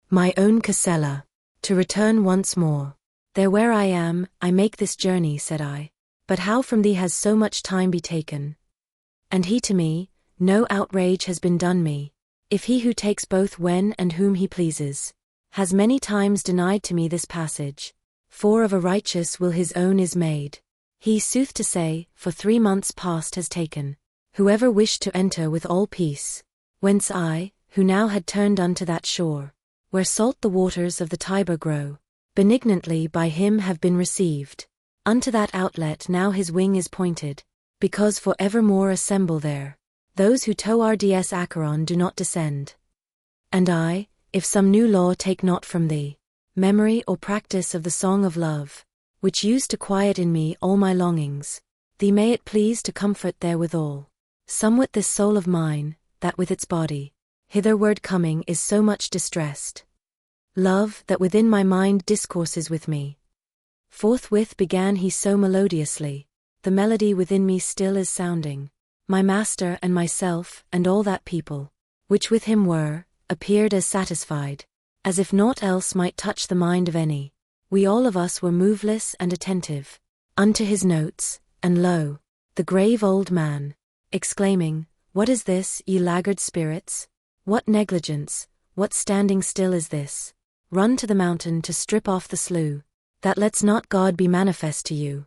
Speaker 1: My own Casella, to return once more. There where I am, I make this journey, said I. But how from thee has so much time be taken? And he to me, no outrage has been done me, if he who takes both when and whom he pleases, has many times denied to me this passage. For of a righteous will his own is made. He, sooth to say, for 3 months past has taken, whoever wished to enter with all peace. Whence I, who now had turned unto that shore, where salt the waters of the Tiber grow, benignantly by him have been received. Unto that outlet now his wing is pointed, because for evermore assemble there those who towards Acheron do not descend. And I, if some new law take not from thee, memory or practice of the song of love, which used to quiet in me all my longings, thee may it please to comfort therewithal. Somewhat this soul of mine, that with its body, hitherward coming is so much distressed. Love, that within my mind discourses with me. Forthwith began he so melodiously, the melody within me still is sounding. My master and myself, and all that people, which with him were, appeared as satisfied, as if naught else might touch the mind of any. We all of us were moveless and attentive unto his notes, and lo, the grave old man, exclaiming, What is this, ye laggard spirits? What negligence, what standing still is this? Run to the mountain to strip off the slough, that lets not God be manifest to you.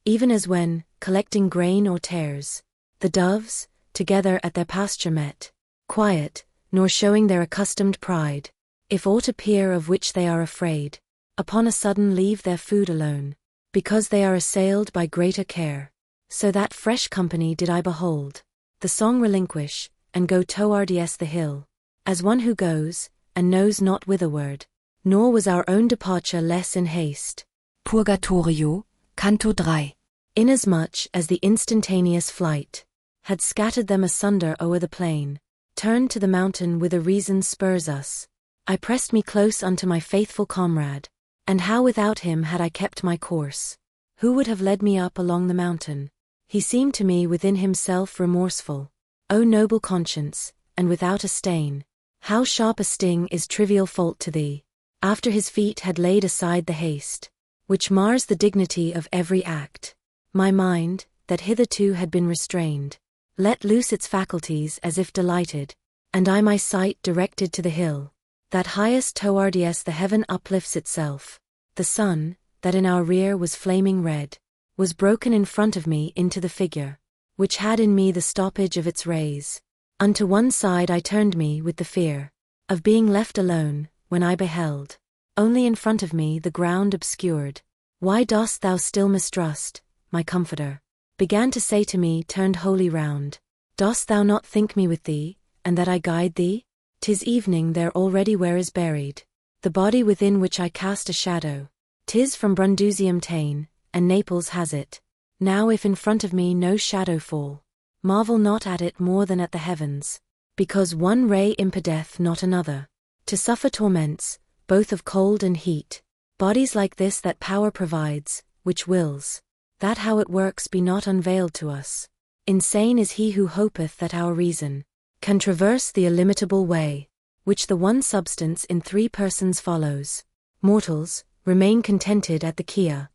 Speaker 1: Even as when, collecting grain or tares, the doves, together at their pasture met, quiet, nor showing their accustomed pride, if aught appear of which they are afraid, upon a sudden leave their food alone, because they are assailed by greater care. So that fresh company did I behold, the song relinquish, and go towards the hill, as one who goes, and knows not whitherward. Nor was our own departure less in haste.
Speaker 3: Purgatorio, Canto 3.
Speaker 1: Inasmuch as the instantaneous flight had scattered them asunder o'er the plain, turned to the mountain whither reason spurs us, I pressed me close unto my faithful comrade, and how without him had I kept my course? Who would have led me up along the mountain? He seemed to me within himself remorseful. O noble conscience, and without a stain, how sharp a sting is trivial fault to thee, after his feet had laid aside the haste, which mars the dignity of every act. My mind, that hitherto had been restrained, let loose its faculties as if delighted, and I my sight directed to the hill, that highest towards the heaven uplifts itself. The sun, that in our rear was flaming red, was broken in front of me into the figure, which had in me the stoppage of its rays. Unto one side I turned me with the fear of being left alone, when I beheld, only in front of me the ground obscured. Why dost thou still mistrust, my comforter? Began to say to me turned wholly round. Dost thou not think me with thee, and that I guide thee? 'Tis evening there already where is buried the body within which I cast a shadow. 'Tis from Brundusium ta'en, and Naples has it. Now if in front of me no shadow fall, marvel not at it more than at the heavens, because one ray impedeth not another to suffer torments, both of cold and heat. Bodies like this that power provides, which wills that how it works be not unveiled to us. Insane is he who hopeth that our reason can traverse the illimitable way, which the one substance in three persons follows. Mortals, remain contented at the Kia.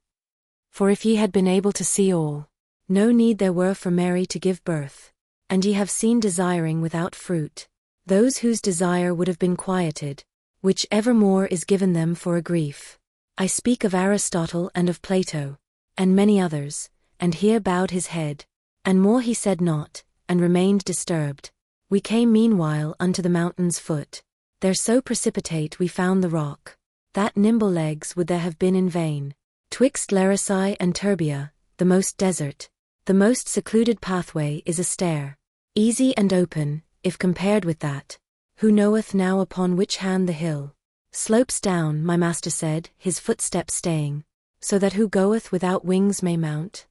Speaker 1: For if ye had been able to see all, no need there were for Mary to give birth. And ye have seen desiring without fruit, those whose desire would have been quieted, which evermore is given them for a grief. I speak of Aristotle and of Plato, and many others, and here bowed his head, and more he said not, and remained disturbed. We came meanwhile unto the mountain's foot. There so precipitate we found the rock, that nimble legs would there have been in vain. Twixt Larissae and Turbia, the most desert, the most secluded pathway is a stair, easy and open, if compared with that. Who knoweth now upon which hand the hill slopes down, my master said, his footsteps staying, so that who goeth without wings may mount?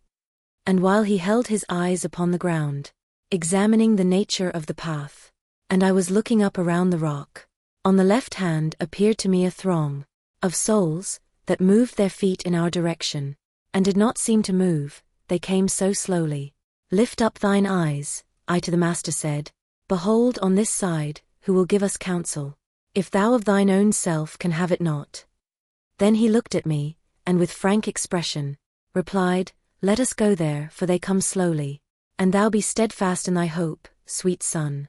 Speaker 1: And while he held his eyes upon the ground, examining the nature of the path, and I was looking up around the rock, on the left hand appeared to me a throng of souls that moved their feet in our direction, and did not seem to move, they came so slowly. Lift up thine eyes, I to the master said, behold on this side, who will give us counsel, if thou of thine own self can have it not. Then he looked at me, and with frank expression, replied, let us go there, for they come slowly, and thou be steadfast in thy hope, sweet son.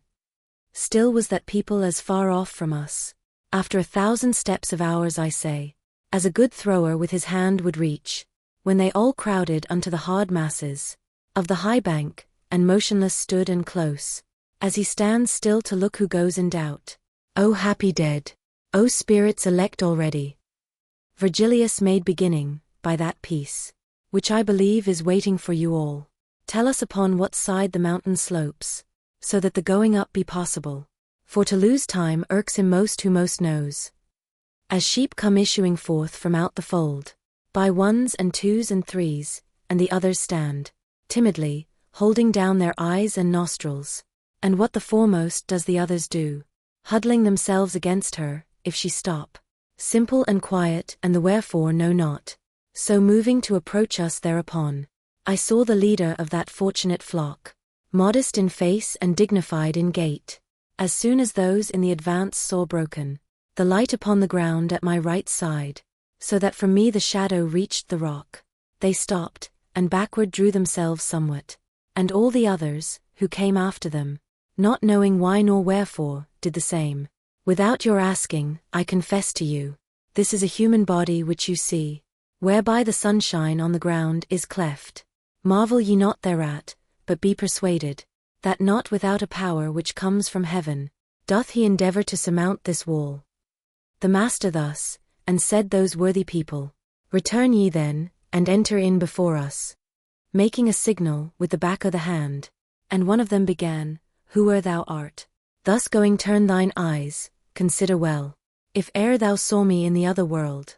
Speaker 1: Still was that people as far off from us, after 1,000 steps of ours I say, as a good thrower with his hand would reach, when they all crowded unto the hard masses of the high bank, and motionless stood and close, as he stands still to look who goes in doubt. O happy dead! O spirits elect already! Virgilius made beginning, by that peace, which I believe is waiting for you all. Tell us upon what side the mountain slopes, so that the going up be possible, for to lose time irks him most who most knows. As sheep come issuing forth from out the fold, by ones and twos and threes, and the others stand, timidly, holding down their eyes and nostrils, and what the foremost does the others do, huddling themselves against her, if she stop, simple and quiet and the wherefore know not, so moving to approach us thereupon. I saw the leader of that fortunate flock, modest in face and dignified in gait, as soon as those in the advance saw broken the light upon the ground at my right side, so that from me the shadow reached the rock, they stopped, and backward drew themselves somewhat, and all the others, who came after them, not knowing why nor wherefore, did the same. Without your asking, I confess to you, this is a human body which you see, whereby the sunshine on the ground is cleft. Marvel ye not thereat, but be persuaded, that not without a power which comes from heaven, doth he endeavor to surmount this wall. The master thus, and said those worthy people, return ye then, and enter in before us, making a signal with the back of the hand, and one of them began, whoe'er thou art, thus going turn thine eyes, consider well, if e'er thou saw me in the other world.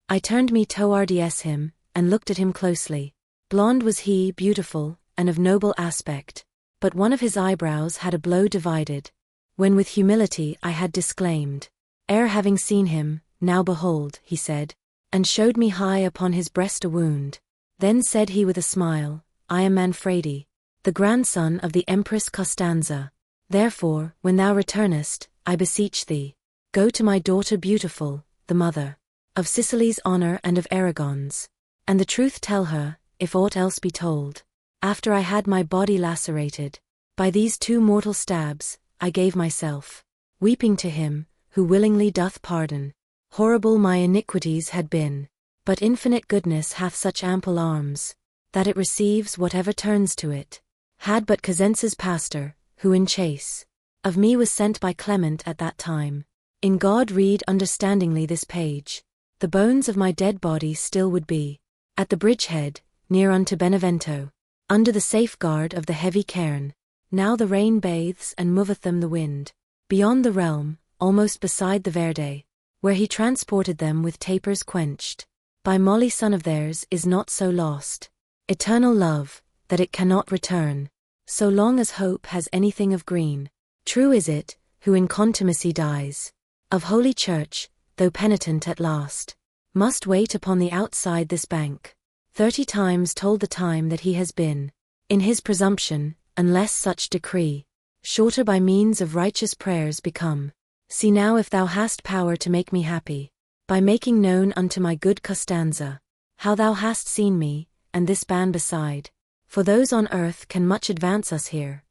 Speaker 1: I turned me towards him, and looked at him closely. Blond was he, beautiful, and of noble aspect, but one of his eyebrows had a blow divided, when with humility I had disclaimed. Ere having seen him, now behold, he said, and showed me high upon his breast a wound. Then said he with a smile, I am Manfredi, the grandson of the Empress Costanza. Therefore, when thou returnest, I beseech thee, go to my daughter beautiful, the mother of Sicily's honor and of Aragon's, and the truth tell her, if aught else be told. After I had my body lacerated by these 2 mortal stabs, I gave myself, weeping to him, who willingly doth pardon. Horrible my iniquities had been, but infinite goodness hath such ample arms, that it receives whatever turns to it. Had but Cosenza's pastor, who in chase of me was sent by Clement at that time, in God read understandingly this page, the bones of my dead body still would be at the bridgehead, near unto Benevento, under the safeguard of the heavy cairn. Now the rain bathes and moveth them the wind, beyond the realm, almost beside the Verde, where he transported them with tapers quenched. By Molly son of theirs is not so lost, eternal love, that it cannot return, so long as hope has anything of green. True is it, who in contumacy dies, of Holy Church, though penitent at last, must wait upon the outside this bank, 30 times told the time that he has been, in his presumption, unless such decree shorter by means of righteous prayers become. See now if thou hast power to make me happy, by making known unto my good Costanza, how thou hast seen me, and this ban beside, for those on earth can much advance us here.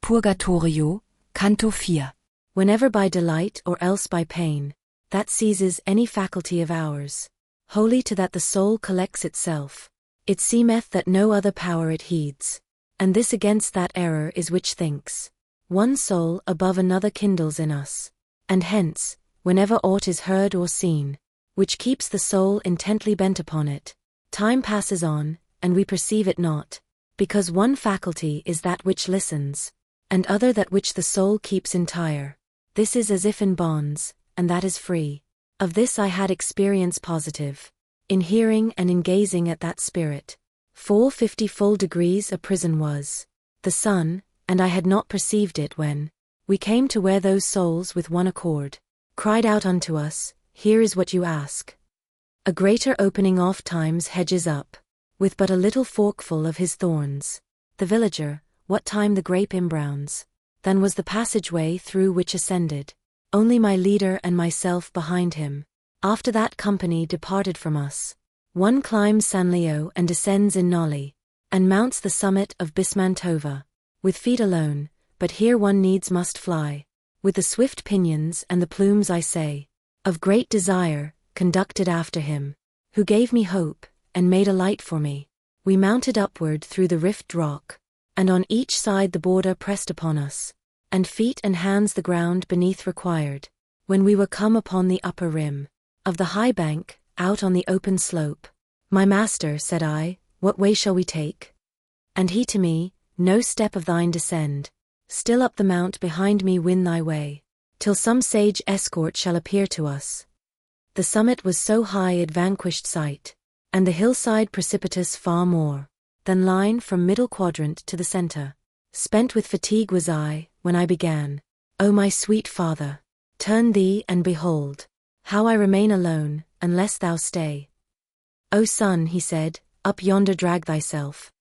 Speaker 3: Purgatorio, Canto 4.
Speaker 1: Whenever by delight or else by pain, that seizes any faculty of ours, wholly to that the soul collects itself, it seemeth that no other power it heeds, and this against that error is which thinks, one soul above another kindles in us, and hence, whenever aught is heard or seen, which keeps the soul intently bent upon it, time passes on, and we perceive it not, because one faculty is that which listens, and other that which the soul keeps entire. This is as if in bonds, and that is free. Of this I had experience positive, in hearing and in gazing at that spirit. 450 full degrees a prison was, the sun, and I had not perceived it when we came to where those souls with one accord cried out unto us, here is what you ask. A greater opening oft times hedges up, with but a little forkful of his thorns, the villager, what time the grape imbrowns, than was the passageway through which ascended, only my leader and myself behind him. After that company departed from us, one climbs San Leo and descends in Nolly, and mounts the summit of Bismantova, with feet alone, but here one needs must fly, with the swift pinions and the plumes I say, of great desire, conducted after him, who gave me hope, and made a light for me. We mounted upward through the rift rock, and on each side the border pressed upon us, and feet and hands the ground beneath required, when we were come upon the upper rim of the high bank, out on the open slope. My master, said I, what way shall we take? And he to me, no step of thine descend, still up the mount behind me win thy way, till some sage escort shall appear to us. The summit was so high it vanquished sight, and the hillside precipitous far more, than line from middle quadrant to the center. Spent with fatigue was I, when I began, O my sweet father, turn thee and behold, how I remain alone, unless thou stay. O son, he said, up yonder drag thyself,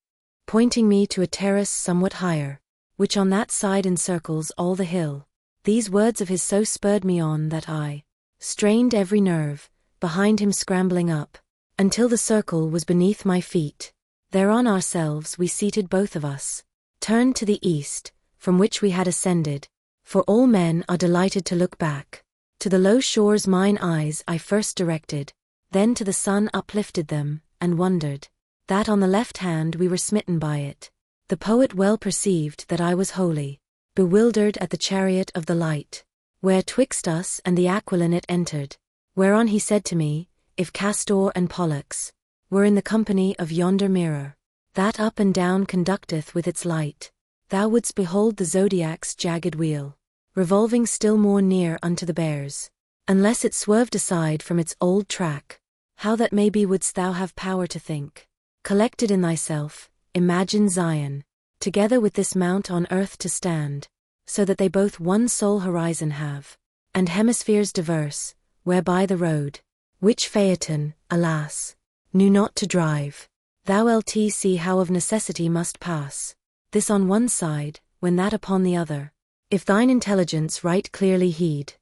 Speaker 1: pointing me to a terrace somewhat higher, which on that side encircles all the hill. These words of his so spurred me on that I strained every nerve, behind him scrambling up, until the circle was beneath my feet. Thereon ourselves we seated both of us, turned to the east, from which we had ascended, for all men are delighted to look back. To the low shores mine eyes I first directed, then to the sun uplifted them, and wondered, that on the left hand we were smitten by it. The poet well perceived that I was wholly bewildered at the chariot of the light, where twixt us and the Aquilon it entered, whereon he said to me, if Castor and Pollux were in the company of yonder mirror, that up and down conducteth with its light, thou wouldst behold the zodiac's jagged wheel, revolving still more near unto the bears, unless it swerved aside from its old track. How that may be wouldst thou have power to think. Collected in thyself, imagine Zion, together with this mount on earth to stand, so that they both one sole horizon have, and hemispheres diverse, whereby the road, which Phaeton, alas, knew not to drive, thou lt see how of necessity must pass, this on one side, when that upon the other, if thine intelligence right clearly heed.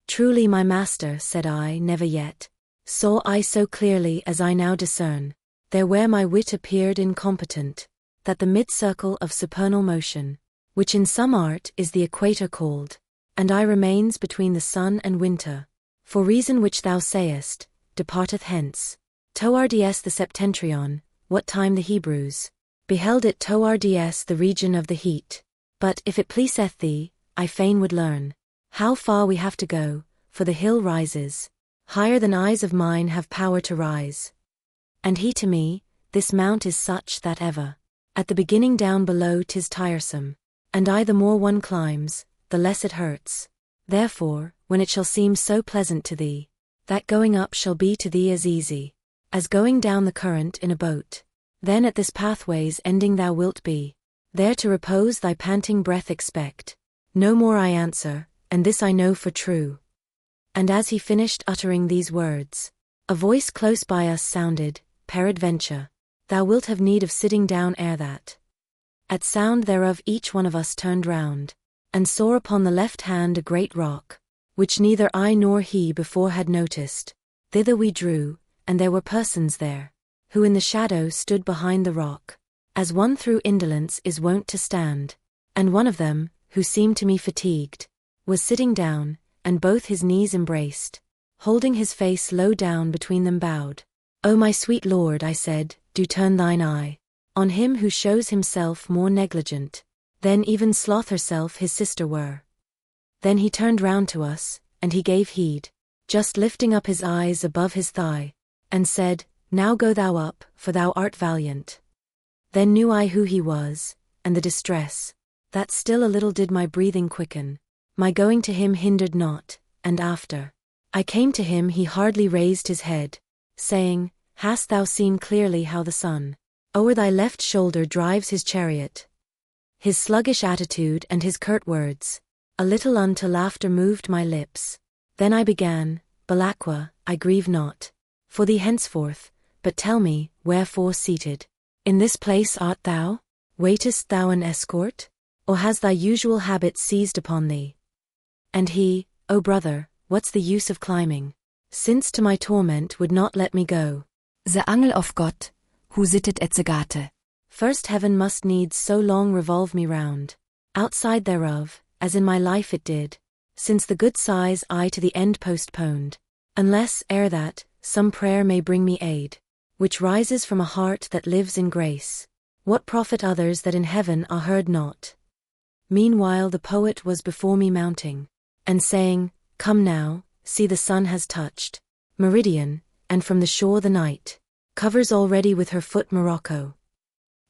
Speaker 1: Truly my master, said I, never yet saw I so clearly as I now discern, there where my wit appeared incompetent, that the mid-circle of supernal motion, which in some art is the equator called, and I remains between the sun and winter, for reason which thou sayest, departeth hence. Toards the septentrion, what time the Hebrews beheld it towards the region of the heat. But if it pleaseth thee, I fain would learn how far we have to go, for the hill rises higher than eyes of mine have power to rise. And he to me, this mount is such that ever, at the beginning down below 'tis tiresome, and I the more one climbs, the less it hurts. Therefore, when it shall seem so pleasant to thee, that going up shall be to thee as easy as going down the current in a boat, then at this pathway's ending thou wilt be, there to repose thy panting breath expect. No more I answer, and this I know for true. And as he finished uttering these words, a voice close by us sounded, peradventure, thou wilt have need of sitting down ere that. At sound thereof each one of us turned round, and saw upon the left hand a great rock, which neither I nor he before had noticed. Thither we drew, and there were persons there, who in the shadow stood behind the rock, as one through indolence is wont to stand, and one of them, who seemed to me fatigued, was sitting down, and both his knees embraced, holding his face low down between them bowed. O my sweet Lord, I said, do turn thine eye on him who shows himself more negligent than even Sloth herself his sister were. Then he turned round to us, and he gave heed, just lifting up his eyes above his thigh, and said, Now go thou up, for thou art valiant. Then knew I who he was, and the distress, that still a little did my breathing quicken. My going to him hindered not, and after I came to him he hardly raised his head, saying, Hast thou seen clearly how the sun o'er thy left shoulder drives his chariot? His sluggish attitude and his curt words, a little unto laughter moved my lips. Then I began, Belacqua, I grieve not for thee henceforth, but tell me, wherefore seated in this place art thou? Waitest thou an escort? Or has thy usual habit seized upon thee? And he, O brother, what's the use of climbing, since to my torment would not let me go?
Speaker 3: The angel of God, who sitteth at the gate.
Speaker 1: First heaven must needs so long revolve me round, outside thereof, as in my life it did, since the good sighs I to the end postponed, unless, ere that, some prayer may bring me aid, which rises from a heart that lives in grace. What profit others that in heaven are heard not? Meanwhile the poet was before me mounting, and saying, Come now, see the sun has touched meridian, and from the shore the night covers already with her foot Morocco.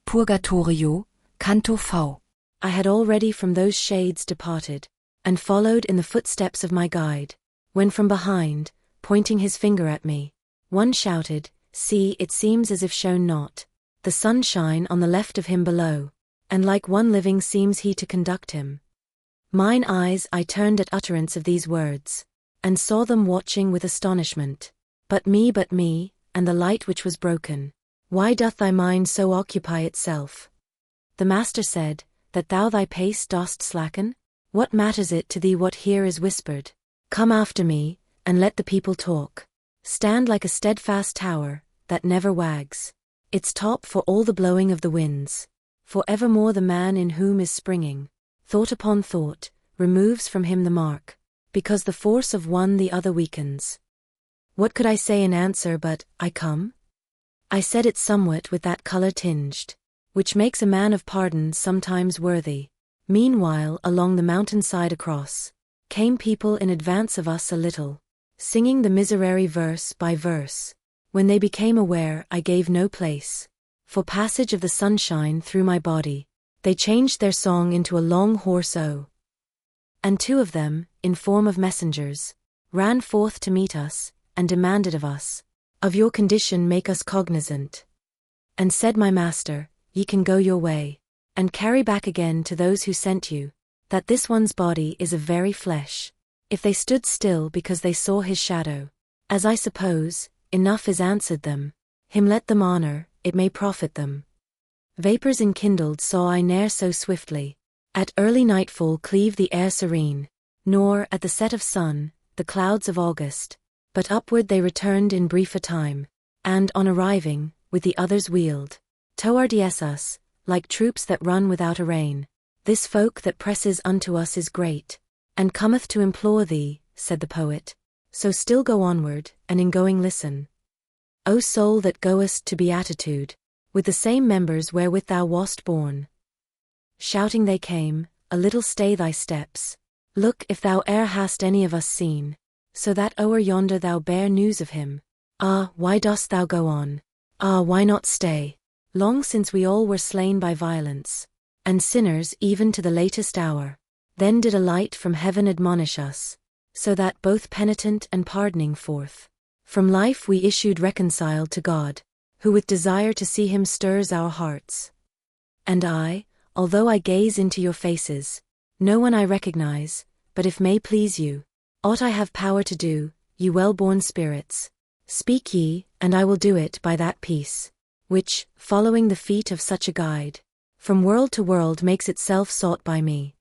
Speaker 3: Purgatorio, Canto V.
Speaker 1: I had already from those shades departed, and followed in the footsteps of my guide, when from behind, pointing his finger at me, one shouted, See, it seems as if shone not the sunshine on the left of him below, and like one living seems he to conduct him. Mine eyes I turned at utterance of these words, and saw them watching with astonishment. But me, and the light which was broken. Why doth thy mind so occupy itself? The Master said, that thou thy pace dost slacken? What matters it to thee what here is whispered? Come after me, and let the people talk. Stand like a steadfast tower, that never wags its top for all the blowing of the winds. For evermore the man in whom is springing thought upon thought, removes from him the mark, because the force of one the other weakens. What could I say in answer but, I come? I said it somewhat with that color tinged, which makes a man of pardon sometimes worthy. Meanwhile along the mountainside across, came people in advance of us a little, singing the miserere verse by verse. When they became aware I gave no place for passage of the sunshine through my body, they changed their song into a long hoarse O. And two of them, in form of messengers, ran forth to meet us, and demanded of us, Of your condition make us cognizant. And said my Master, Ye can go your way, and carry back again to those who sent you, that this one's body is of very flesh. If they stood still because they saw his shadow, as I suppose, enough is answered them. Him let them honor, it may profit them. Vapors enkindled saw I ne'er so swiftly, at early nightfall cleave the air serene, nor, at the set of sun, the clouds of August, but upward they returned in briefer time, and, on arriving, with the others wheeled towards us, like troops that run without a rein. This folk that presses unto us is great, and cometh to implore thee, said the poet, so still go onward, and in going listen. O soul that goest to beatitude, with the same members wherewith thou wast born. Shouting they came, a little stay thy steps. Look if thou e'er hast any of us seen, so that o'er yonder thou bear news of him. Ah, why dost thou go on? Ah, why not stay? Long since we all were slain by violence, and sinners even to the latest hour. Then did a light from heaven admonish us, so that both penitent and pardoning forth from life we issued reconciled to God, who with desire to see him stirs our hearts. And I, although I gaze into your faces, no one I recognize, but if may please you, aught I have power to do, ye well-born spirits, speak ye, and I will do it by that peace, which, following the feet of such a guide, from world to world makes itself sought by me.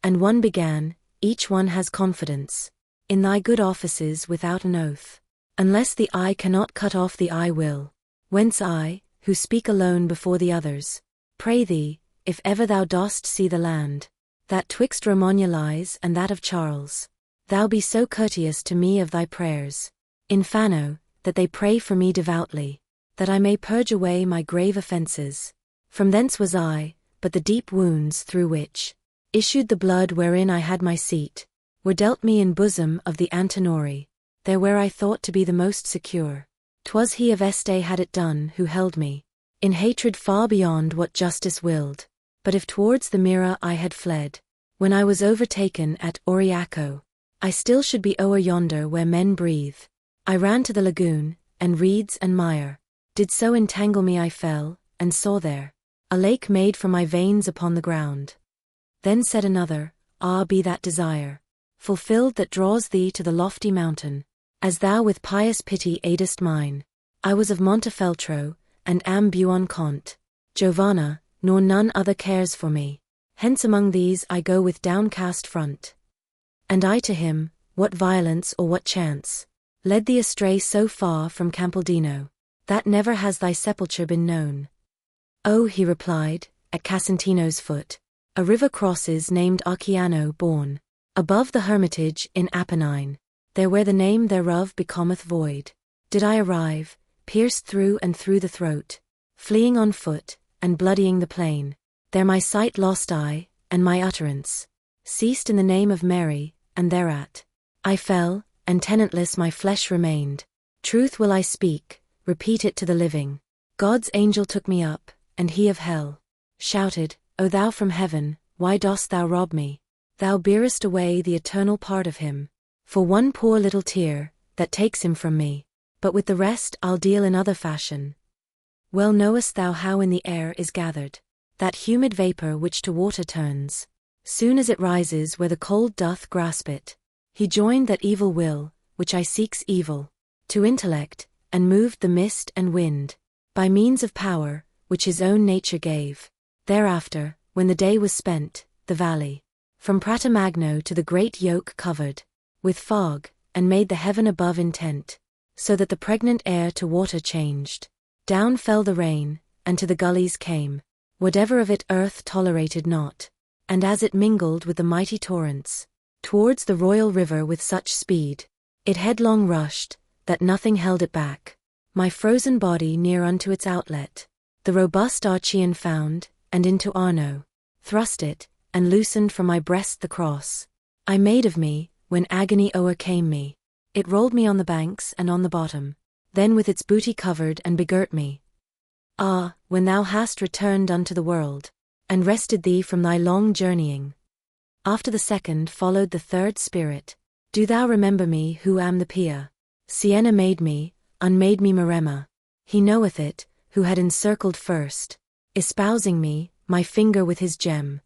Speaker 1: And one began, each one has confidence in thy good offices without an oath. Unless the eye cannot cut off the eye will. Whence I, who speak alone before the others, pray thee, if ever thou dost see the land, that twixt Romagna lies and that of Charles, thou be so courteous to me of thy prayers, Inferno, that they pray for me devoutly, that I may purge away my grave offences. From thence was I, but the deep wounds through which issued the blood wherein I had my seat, were dealt me in bosom of the Antenori, there where I thought to be the most secure. 'Twas he of Este had it done who held me in hatred far beyond what justice willed. But if towards the mirror I had fled, when I was overtaken at Auriaco, I still should be o'er yonder where men breathe. I ran to the lagoon, and reeds and mire did so entangle me I fell, and saw there a lake made from my veins upon the ground. Then said another, Ah, be that desire fulfilled that draws thee to the lofty mountain, as thou with pious pity aidest mine. I was of Montefeltro, and am Buon Conte, Giovanna, nor none other cares for me. Hence among these I go with downcast front. And I to him, what violence or what chance led thee astray so far from Campaldino, that never has thy sepulture been known? Oh, he replied, at Casentino's foot, a river crosses named Arciano born, above the hermitage in Apennine, there where the name thereof becometh void. Did I arrive, pierced through and through the throat, fleeing on foot, and bloodying the plain, there my sight lost I, and my utterance ceased in the name of Mary, and thereat I fell, and tenantless my flesh remained. Truth will I speak, repeat it to the living. God's angel took me up, and he of hell shouted, O thou from heaven, why dost thou rob me? Thou bearest away the eternal part of him, for one poor little tear, that takes him from me. But with the rest I'll deal in other fashion. Well knowest thou how in the air is gathered that humid vapor which to water turns, soon as it rises where the cold doth grasp it. He joined that evil will, which I seeks evil, to intellect, and moved the mist and wind, by means of power, which his own nature gave. Thereafter, when the day was spent, the valley, from Pratamagno to the great yoke covered with fog, and made the heaven above intent, so that the pregnant air to water changed. Down fell the rain, and to the gullies came whatever of it earth tolerated not, and as it mingled with the mighty torrents, towards the royal river with such speed, it headlong rushed, that nothing held it back. My frozen body near unto its outlet, the robust Archean found, and into Arno thrust it, and loosened from my breast the cross I made of me, when agony o'ercame me. It rolled me on the banks and on the bottom, then with its booty covered and begirt me. Ah, when thou hast returned unto the world, and rested thee from thy long journeying, after the second followed the third spirit, do thou remember me who am the Pia. Siena made me, unmade me Maremma. He knoweth it, who had encircled first, espousing me, my finger with his gem.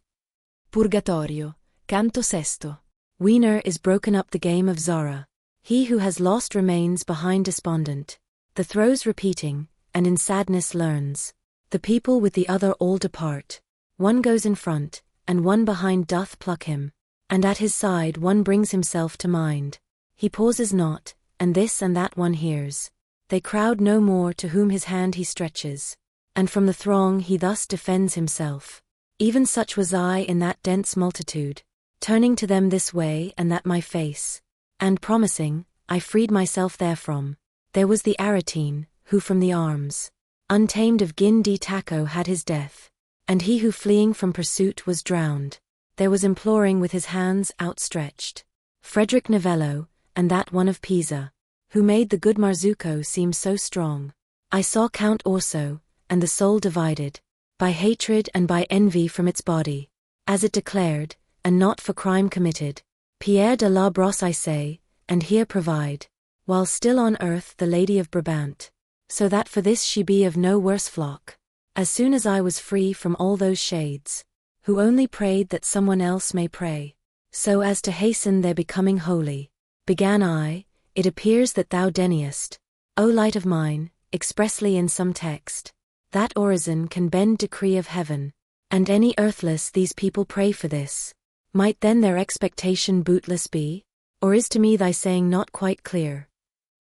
Speaker 3: Purgatorio, canto sesto.
Speaker 1: Wiener is broken up the game of Zara. He who has lost remains behind despondent, the throes repeating, and in sadness learns. The people with the other all depart. One goes in front, and one behind doth pluck him, and at his side one brings himself to mind. He pauses not, and this and that one hears. They crowd no more to whom his hand he stretches, and from the throng he thus defends himself. Even such was I in that dense multitude, turning to them this way and that my face, and promising, I freed myself therefrom. There was the Aretine, who from the arms untamed of Gin di Tacco had his death, and he who fleeing from pursuit was drowned. There was imploring with his hands outstretched Frederick Novello, and that one of Pisa, who made the good Marzucco seem so strong. I saw Count Orso, and the soul divided by hatred and by envy from its body, as it declared, and not for crime committed. Pierre de la Brosse I say, and here provide, while still on earth the Lady of Brabant, so that for this she be of no worse flock. As soon as I was free from all those shades, who only prayed that someone else may pray, so as to hasten their becoming holy, began I, it appears that thou deniest, O light of mine, expressly in some text, that orison can bend decree of heaven, And any earthless these people pray for this. Might then their expectation bootless be? Or is to me thy saying not quite clear?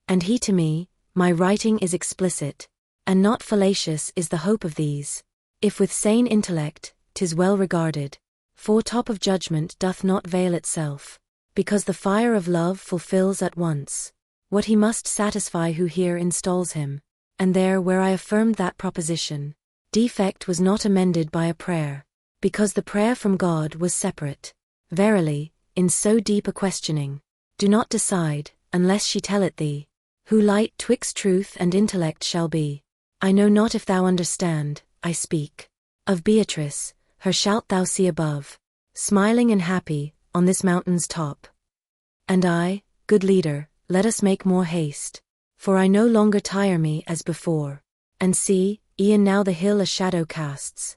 Speaker 1: And he to me, my writing is explicit, and not fallacious is the hope of these. If with sane intellect, 'tis well regarded, for top of judgment doth not veil itself, because the fire of love fulfills at once what he must satisfy who here installs him, and there where I affirmed that proposition, defect was not amended by a prayer, because the prayer from God was separate. Verily, in so deep a questioning, do not decide, unless she tell it thee, who light twixt truth and intellect shall be. I know not if thou understand, I speak of Beatrice, her shalt thou see above, smiling and happy, on this mountain's top. And I, good leader, let us make more haste, for I no longer tire me as before. And see, e'en now the hill a shadow casts.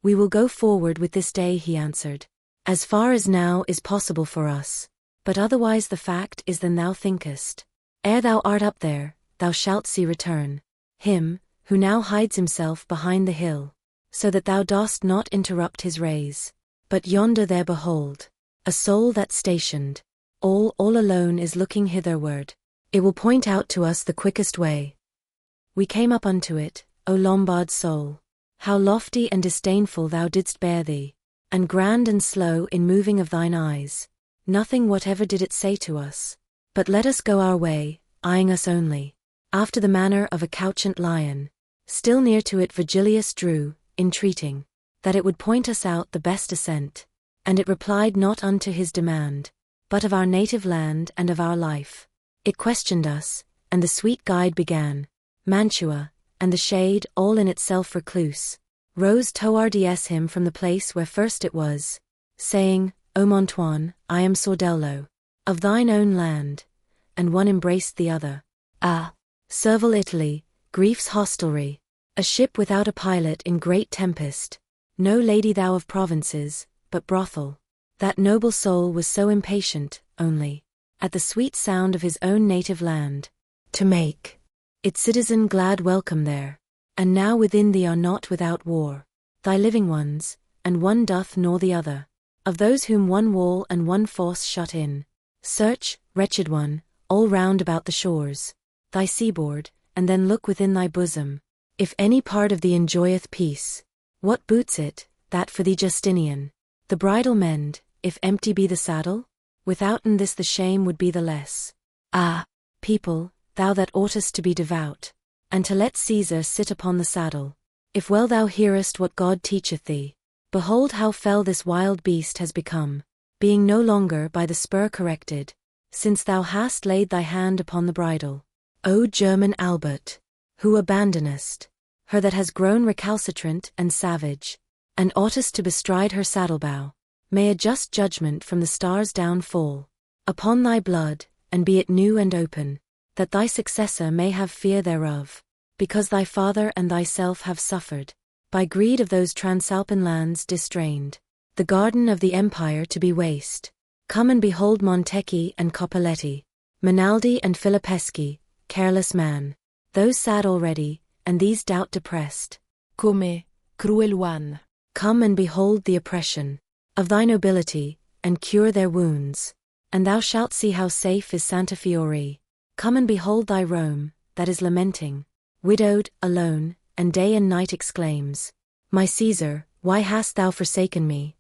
Speaker 1: We will go forward with this day, he answered, as far as now is possible for us, but otherwise the fact is than thou thinkest. Ere thou art up there, thou shalt see return him, who now hides himself behind the hill, so that thou dost not interrupt his rays. But yonder there behold, a soul that stationed, all alone is looking hitherward. It will point out to us the quickest way. We came up unto it, O Lombard soul. How lofty and disdainful thou didst bear thee, and grand and slow in moving of thine eyes. Nothing whatever did it say to us, but let us go our way, eyeing us only, after the manner of a couchant lion. Still near to it Virgilius drew, entreating that it would point us out the best ascent, and it replied not unto his demand, but of our native land and of our life. It questioned us, and the sweet guide began. Mantua, and the shade, all in itself recluse, rose towards him from the place where first it was, saying, O Montoine, I am Sordello, of thine own land, and one embraced the other. Ah, servile Italy, grief's hostelry, a ship without a pilot in great tempest, no lady thou of provinces, but brothel. That noble soul was so impatient, only, at the sweet sound of his own native land, to make its citizen glad welcome there. And now within thee are not without war, thy living ones, and one doth gnaw the other, of those whom one wall and one fosse shut in. Search, wretched one, all round about the shores, thy seaboard, and then look within thy bosom, if any part of thee enjoyeth peace. What boots it, that for thee Justinian the bridle mend, if empty be the saddle? Withouten this the shame would be the less. Ah, people, thou that oughtest to be devout, and to let Caesar sit upon the saddle, if well thou hearest what God teacheth thee, behold how fell this wild beast has become, being no longer by the spur corrected, since thou hast laid thy hand upon the bridle. O German Albert, who abandonest her that has grown recalcitrant and savage, and oughtest to bestride her saddle-bow, may a just judgment from the stars down fall upon thy blood, and be it new and open, that thy successor may have fear thereof, because thy father and thyself have suffered, by greed of those Transalpine lands distrained, the garden of the empire to be waste. Come and behold Montecchi and Coppoletti, Minaldi and Filippeschi, careless man, those sad already, and these doubt depressed. Come, cruel one, come and behold the oppression of thy nobility, and cure their wounds, and thou shalt see how safe is Santa Fiore. Come and behold thy Rome, that is lamenting, widowed, alone, and day and night exclaims, My Caesar, why hast thou forsaken me?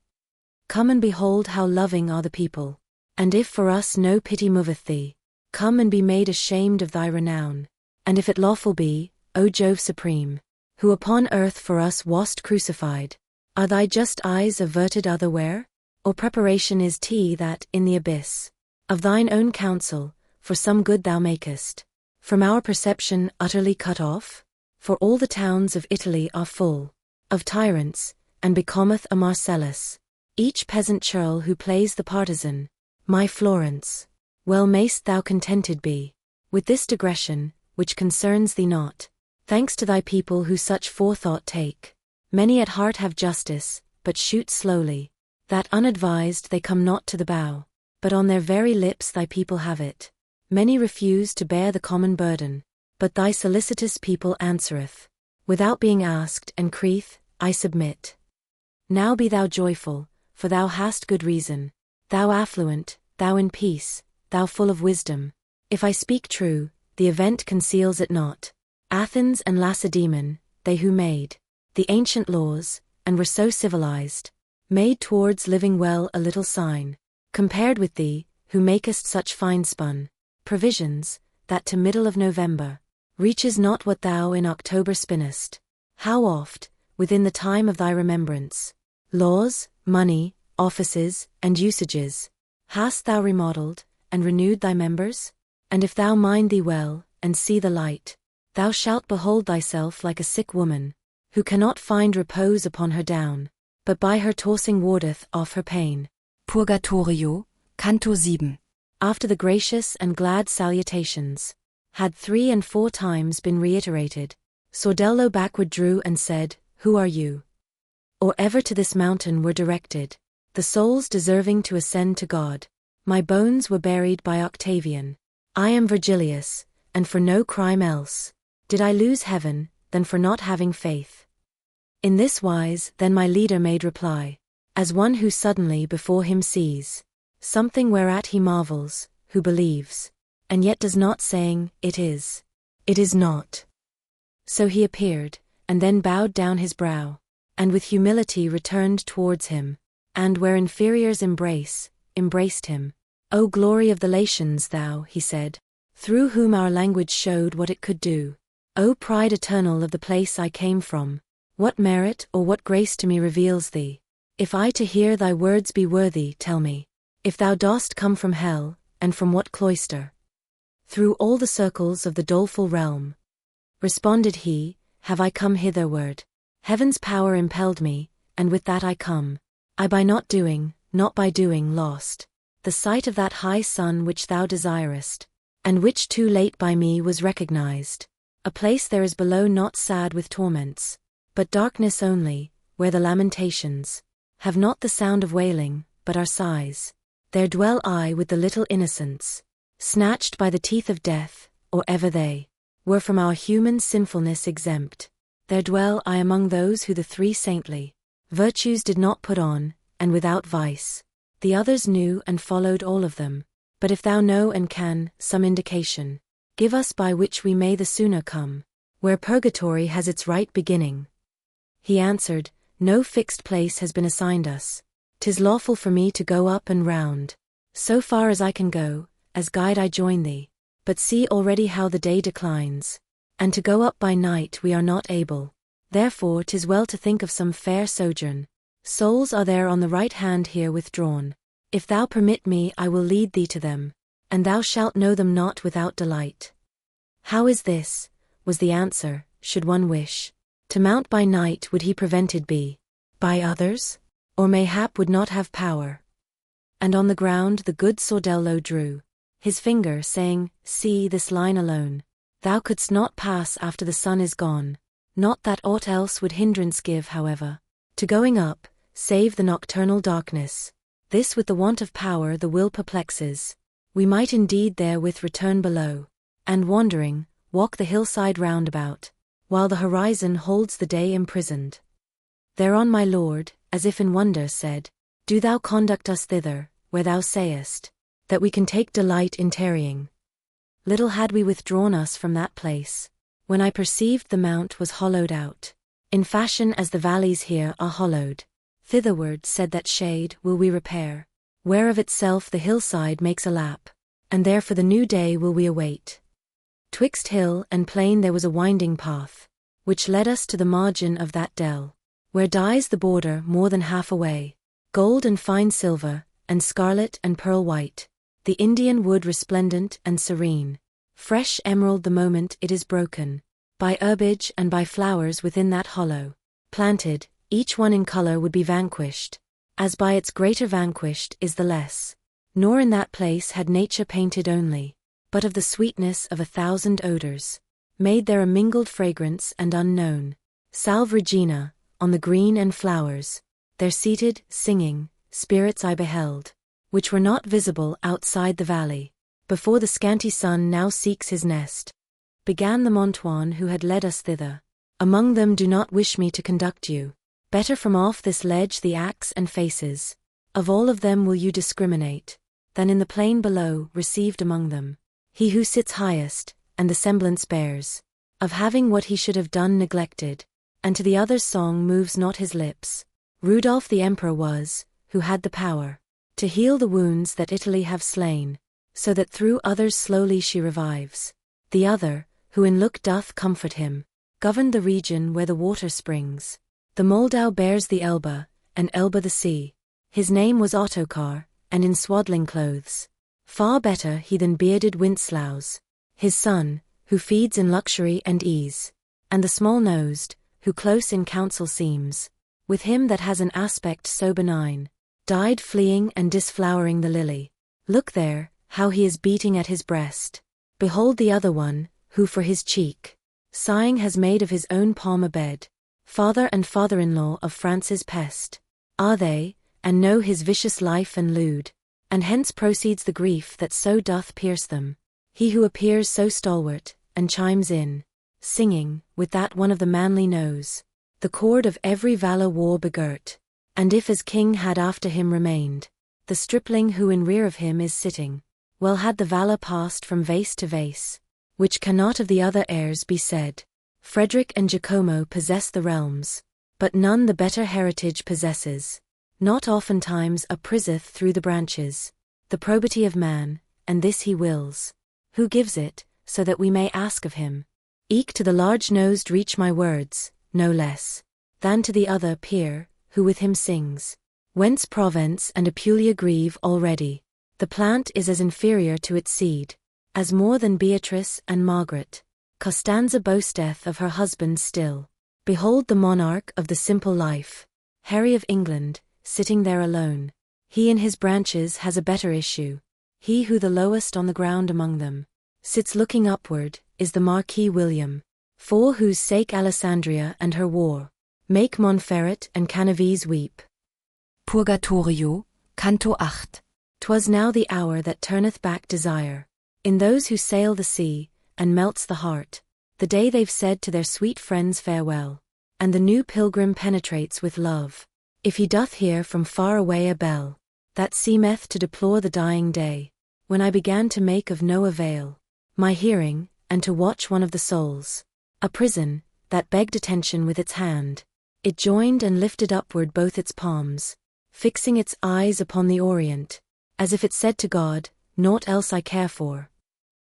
Speaker 1: Come and behold how loving are the people, and if for us no pity moveth thee, come and be made ashamed of thy renown, and if it lawful be, O Jove supreme, who upon earth for us wast crucified, are thy just eyes averted otherwhere? Or preparation is tea that, in the abyss of thine own counsel, for some good thou makest, from our perception utterly cut off? For all the towns of Italy are full of tyrants, and becometh a Marcellus, each peasant churl who plays the partisan. My Florence, well mayst thou contented be with this digression, which concerns thee not. Thanks to thy people who such forethought take. Many at heart have justice, but shoot slowly, that unadvised they come not to the bow, but on their very lips thy people have it. Many refuse to bear the common burden, but thy solicitous people answereth, without being asked, and Crete, I submit. Now be thou joyful, for thou hast good reason. Thou affluent, thou in peace, thou full of wisdom. If I speak true, the event conceals it not. Athens and Lacedaemon, they who made the ancient laws, and were so civilized, made towards living well a little sign, compared with thee, who makest such fine-spun provisions, that to middle of November reaches not what thou in October spinnest. How oft, within the time of thy remembrance, laws, money, offices, and usages, hast thou remodelled, and renewed thy members? And if thou mind thee well, and see the light, thou shalt behold thyself like a sick woman, who cannot find repose upon her down, but by her tossing wardeth off her pain.
Speaker 3: Purgatorio, Canto 7.
Speaker 1: After the gracious and glad salutations had 3 and 4 times been reiterated, Sordello backward drew and said, Who are you? Or ever to this mountain were directed the souls deserving to ascend to God. My bones were buried by Octavian. I am Virgilius, and for no crime else did I lose heaven, than for not having faith. In this wise then my leader made reply, as one who suddenly before him sees something whereat he marvels, who believes, and yet does not, saying, It is not. So he appeared, and then bowed down his brow, and with humility returned towards him, and where inferiors embraced him. O glory of the Latians thou, he said, through whom our language showed what it could do. O pride eternal of the place I came from, what merit or what grace to me reveals thee? If I to hear thy words be worthy, tell me, if thou dost come from hell, and from what cloister? Through all the circles of the doleful realm, responded he, have I come hitherward. Heaven's power impelled me, and with that I come. I by not by doing lost the sight of that high sun which thou desirest, and which too late by me was recognized. A place there is below not sad with torments, but darkness only, where the lamentations have not the sound of wailing, but are sighs. There dwell I with the little innocents, snatched by the teeth of death, or ever they were from our human sinfulness exempt. There dwell I among those who the 3 saintly virtues did not put on, and without vice. The others knew and followed all of them. But if thou know and can, some indication give us by which we may the sooner come, where purgatory has its right beginning. He answered, No fixed place has been assigned us. 'Tis lawful for me to go up and round, so far as I can go, as guide I join thee. But see already how the day declines, and to go up by night we are not able. Therefore 'tis well to think of some fair sojourn. Souls are there on the right hand here withdrawn. If thou permit me I will lead thee to them, and thou shalt know them not without delight. How is this? Was the answer, should one wish to mount by night, would he prevented be by others? Or mayhap would not have power? And on the ground the good Sordello drew his finger, saying, See this line alone. Thou couldst not pass after the sun is gone. Not that aught else would hindrance give, however, to going up, save the nocturnal darkness. This with the want of power the will perplexes. We might indeed therewith return below, and wandering, walk the hillside round about, while the horizon holds the day imprisoned. Thereon my lord, as if in wonder, said, Do thou conduct us thither, where thou sayest that we can take delight in tarrying. Little had we withdrawn us from that place, when I perceived the mount was hollowed out, in fashion as the valleys here are hollowed. Thitherward, said that shade, will we repair, where of itself the hillside makes a lap, and there for the new day will we await. Twixt hill and plain there was a winding path, which led us to the margin of that dell, where dies the border more than half away, gold and fine silver, and scarlet and pearl white, the Indian wood resplendent and serene, fresh emerald the moment it is broken, by herbage and by flowers within that hollow, planted, each one in color would be vanquished, as by its greater vanquished is the less. Nor in that place had nature painted only, but of the sweetness of 1,000 odors, made there a mingled fragrance and unknown. Salve Regina, on the green and flowers, there seated, singing, spirits I beheld, which were not visible outside the valley, before the scanty sun now seeks his nest. Began the Montuan who had led us thither. Among them do not wish me to conduct you. Better from off this ledge the axe and faces of all of them will you discriminate, than in the plain below received among them. He who sits highest, and the semblance bears of having what he should have done neglected, and to the other's song moves not his lips. Rudolph the emperor was, who had the power to heal the wounds that Italy have slain, so that through others slowly she revives. The other, who in look doth comfort him, governed the region where the water springs. The Moldau bears the Elbe, and Elbe the sea. His name was Ottokar, and in swaddling clothes. Far better he than bearded Winslaus. His son, who feeds in luxury and ease, and the small-nosed, who close in counsel seems, with him that has an aspect so benign, died fleeing and disflowering the lily. Look there, how he is beating at his breast. Behold the other one, who for his cheek, sighing has made of his own palm a bed. Father and father-in-law of France's pest are they, and know his vicious life and lewd, and hence proceeds the grief that so doth pierce them. He who appears so stalwart, and chimes in, singing, with that one of the manly knows, the chord of every valor war begirt, and if as king had after him remained, the stripling who in rear of him is sitting, well had the valor passed from vase to vase, which cannot of the other heirs be said. Frederick and Giacomo possess the realms, but none the better heritage possesses. Not oftentimes upriseth through the branches the probity of man, and this he wills, who gives it, so that we may ask of him. Eke to the large-nosed reach my words, no less than to the other peer, who with him sings. Whence Provence and Apulia grieve already. The plant is as inferior to its seed, as more than Beatrice and Margaret. Costanza boasteth of her husband still. Behold the monarch of the simple life, Harry of England, sitting there alone. He in his branches has a better issue. He who the lowest on the ground among them sits looking upward, is the Marquis William, for whose sake Alessandria and her war make Montferrat and Canaves weep.
Speaker 3: Purgatorio, Canto 8.
Speaker 1: 'Twas now the hour that turneth back desire in those who sail the sea, and melts the heart, the day they've said to their sweet friends farewell, and the new pilgrim penetrates with love. If he doth hear from far away a bell, that seemeth to deplore the dying day, when I began to make of no avail my hearing, and to watch one of the souls, a prison, that begged attention with its hand, it joined and lifted upward both its palms, fixing its eyes upon the Orient, as if it said to God, naught else I care for.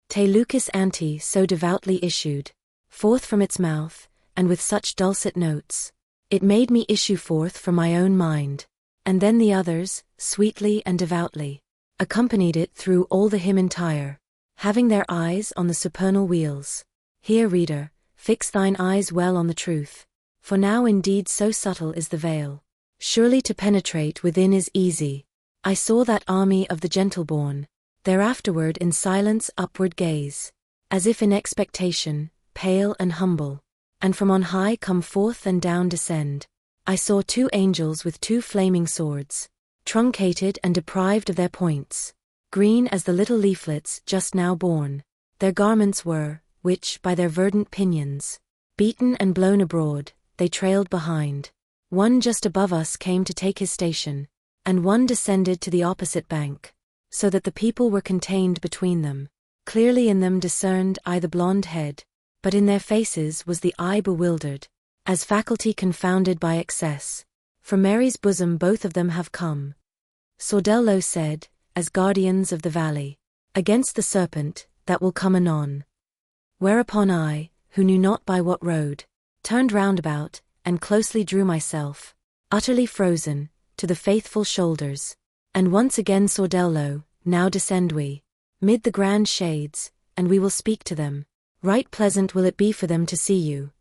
Speaker 1: Te lucis ante so devoutly issued forth from its mouth, and with such dulcet notes, it made me issue forth from my own mind, and then the others, sweetly and devoutly, accompanied it through all the hymn entire, having their eyes on the supernal wheels. Here, reader, fix thine eyes well on the truth, for now indeed so subtle is the veil, surely to penetrate within is easy. I saw that army of the gentle-born, thereafterward in silence upward gaze, as if in expectation, pale and humble, and from on high come forth and down descend. I saw two angels with two flaming swords, truncated and deprived of their points, green as the little leaflets just now born. Their garments were, which, by their verdant pinions, beaten and blown abroad, they trailed behind. One just above us came to take his station, and one descended to the opposite bank, so that the people were contained between them. Clearly in them discerned I the blonde head, but in their faces was the eye bewildered, as faculty confounded by excess. From Mary's bosom both of them have come. Sordello said, as guardians of the valley, against the serpent, that will come anon. Whereupon I, who knew not by what road, turned round about, and closely drew myself, utterly frozen, to the faithful shoulders. And once again Sordello, now descend we, mid the grand shades, and we will speak to them. Right pleasant will it be for them to see you.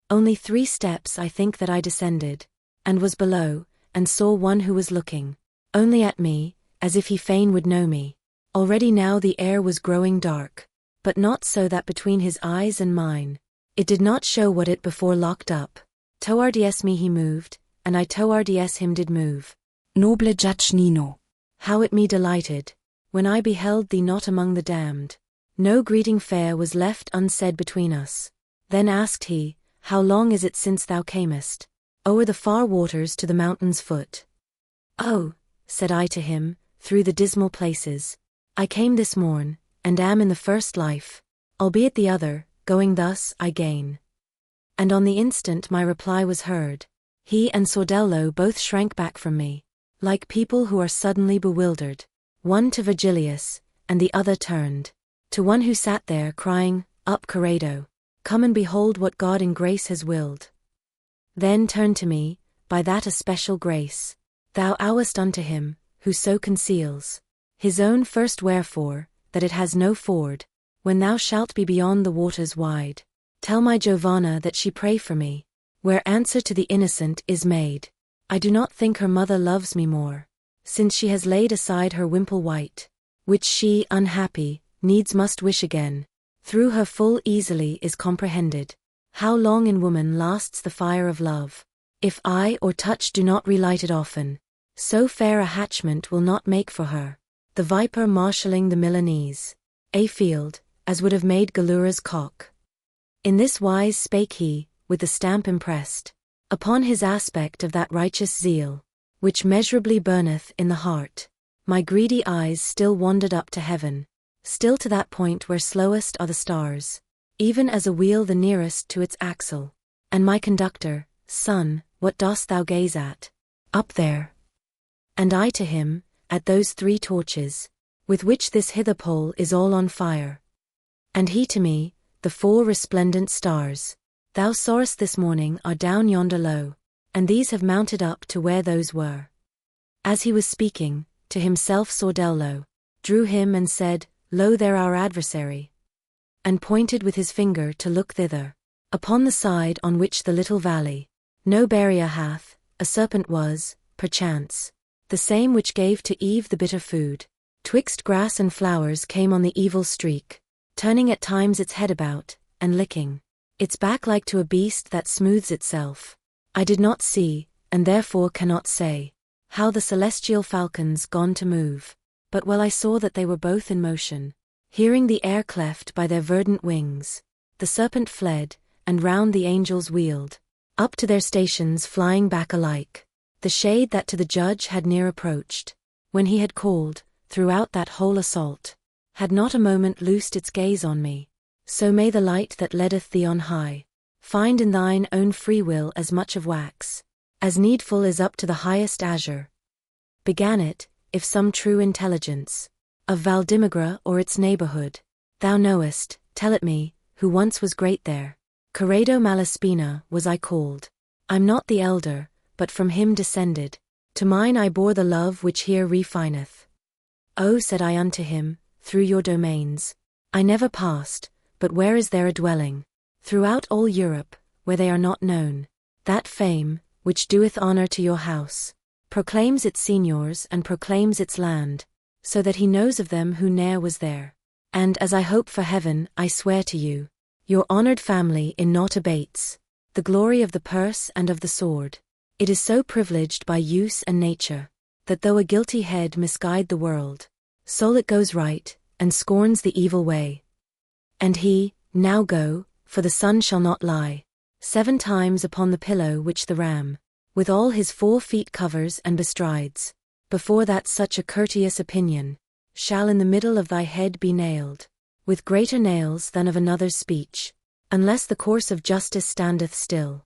Speaker 1: Only 3 steps I think that I descended, and was below, and saw one who was looking only at me, as if he fain would know me. Already now the air was growing dark, but not so that between his eyes and mine, it did not show what it before locked up. Towards me he moved, and I towards him did move.
Speaker 3: Noble Judge Nino,
Speaker 1: how it me delighted, when I beheld thee not among the damned. No greeting fair was left unsaid between us. Then asked he, how long is it since thou camest? o'er the far waters to the mountain's foot. Oh, said I to him, through the dismal places, I came this morn, and am in the first life, albeit the other, going thus, I gain. And on the instant my reply was heard. He and Sordello both shrank back from me, like people who are suddenly bewildered, one to Virgilius, and the other turned to one who sat there crying, Up, Corrado, come and behold what God in grace has willed. Then turned to me, by that especial grace, thou owest unto him, who so conceals his own first wherefore, that it has no ford, when thou shalt be beyond the waters wide. Tell my Giovanna that she pray for me, where answer to the innocent is made. I do not think her mother loves me more, since she has laid aside her wimple white, which she, unhappy, needs must wish again, through her full easily is comprehended. How long in woman lasts the fire of love, if eye or touch do not relight it often, so fair a hatchment will not make for her, the viper marshalling the Milanese, a field, as would have made Galura's cock. In this wise spake he, with the stamp impressed upon his aspect of that righteous zeal, which measurably burneth in the heart. My greedy eyes still wandered up to heaven, still to that point where slowest are the stars, even as a wheel the nearest to its axle. And my conductor, Son, what dost thou gaze at? Up there. And I to him, at those 3 torches, with which this hither pole is all on fire. And he to me, the 4 resplendent stars, thou sawest this morning are down yonder low, and these have mounted up to where those were. As he was speaking, to himself Sordello drew him and said, Lo there our adversary, and pointed with his finger to look thither, upon the side on which the little valley no barrier hath, a serpent was, perchance, the same which gave to Eve the bitter food. Twixt grass and flowers came on the evil streak, turning at times its head about, and licking its back like to a beast that smooths itself. I did not see, and therefore cannot say, how the celestial falcons gone to move, but well I saw that they were both in motion, hearing the air cleft by their verdant wings. The serpent fled, and round the angels wheeled, up to their stations flying back alike. The shade that to the judge had near approached, when he had called, throughout that whole assault, had not a moment loosed its gaze on me. So may the light that leadeth thee on high find in thine own free will as much of wax as needful is up to the highest azure. Began it, if some true intelligence of Valdimigra or its neighborhood thou knowest, tell it me, who once was great there. Corrado Malaspina was I called. I'm not the elder, but from him descended. To mine I bore the love which here refineth. Oh, said I unto him, through your domains I never passed, but where is there a dwelling, throughout all Europe, where they are not known? That fame, which doeth honor to your house, proclaims its seniors and proclaims its land, so that he knows of them who ne'er was there. And as I hope for heaven, I swear to you, your honored family in naught abates the glory of the purse and of the sword. It is so privileged by use and nature, that though a guilty head misguide the world, soul it goes right, and scorns the evil way. And he, now go, for the sun shall not lie 7 times upon the pillow which the ram, with all his 4 feet covers and bestrides, before that such a courteous opinion shall in the middle of thy head be nailed, with greater nails than of another's speech, unless the course of justice standeth still.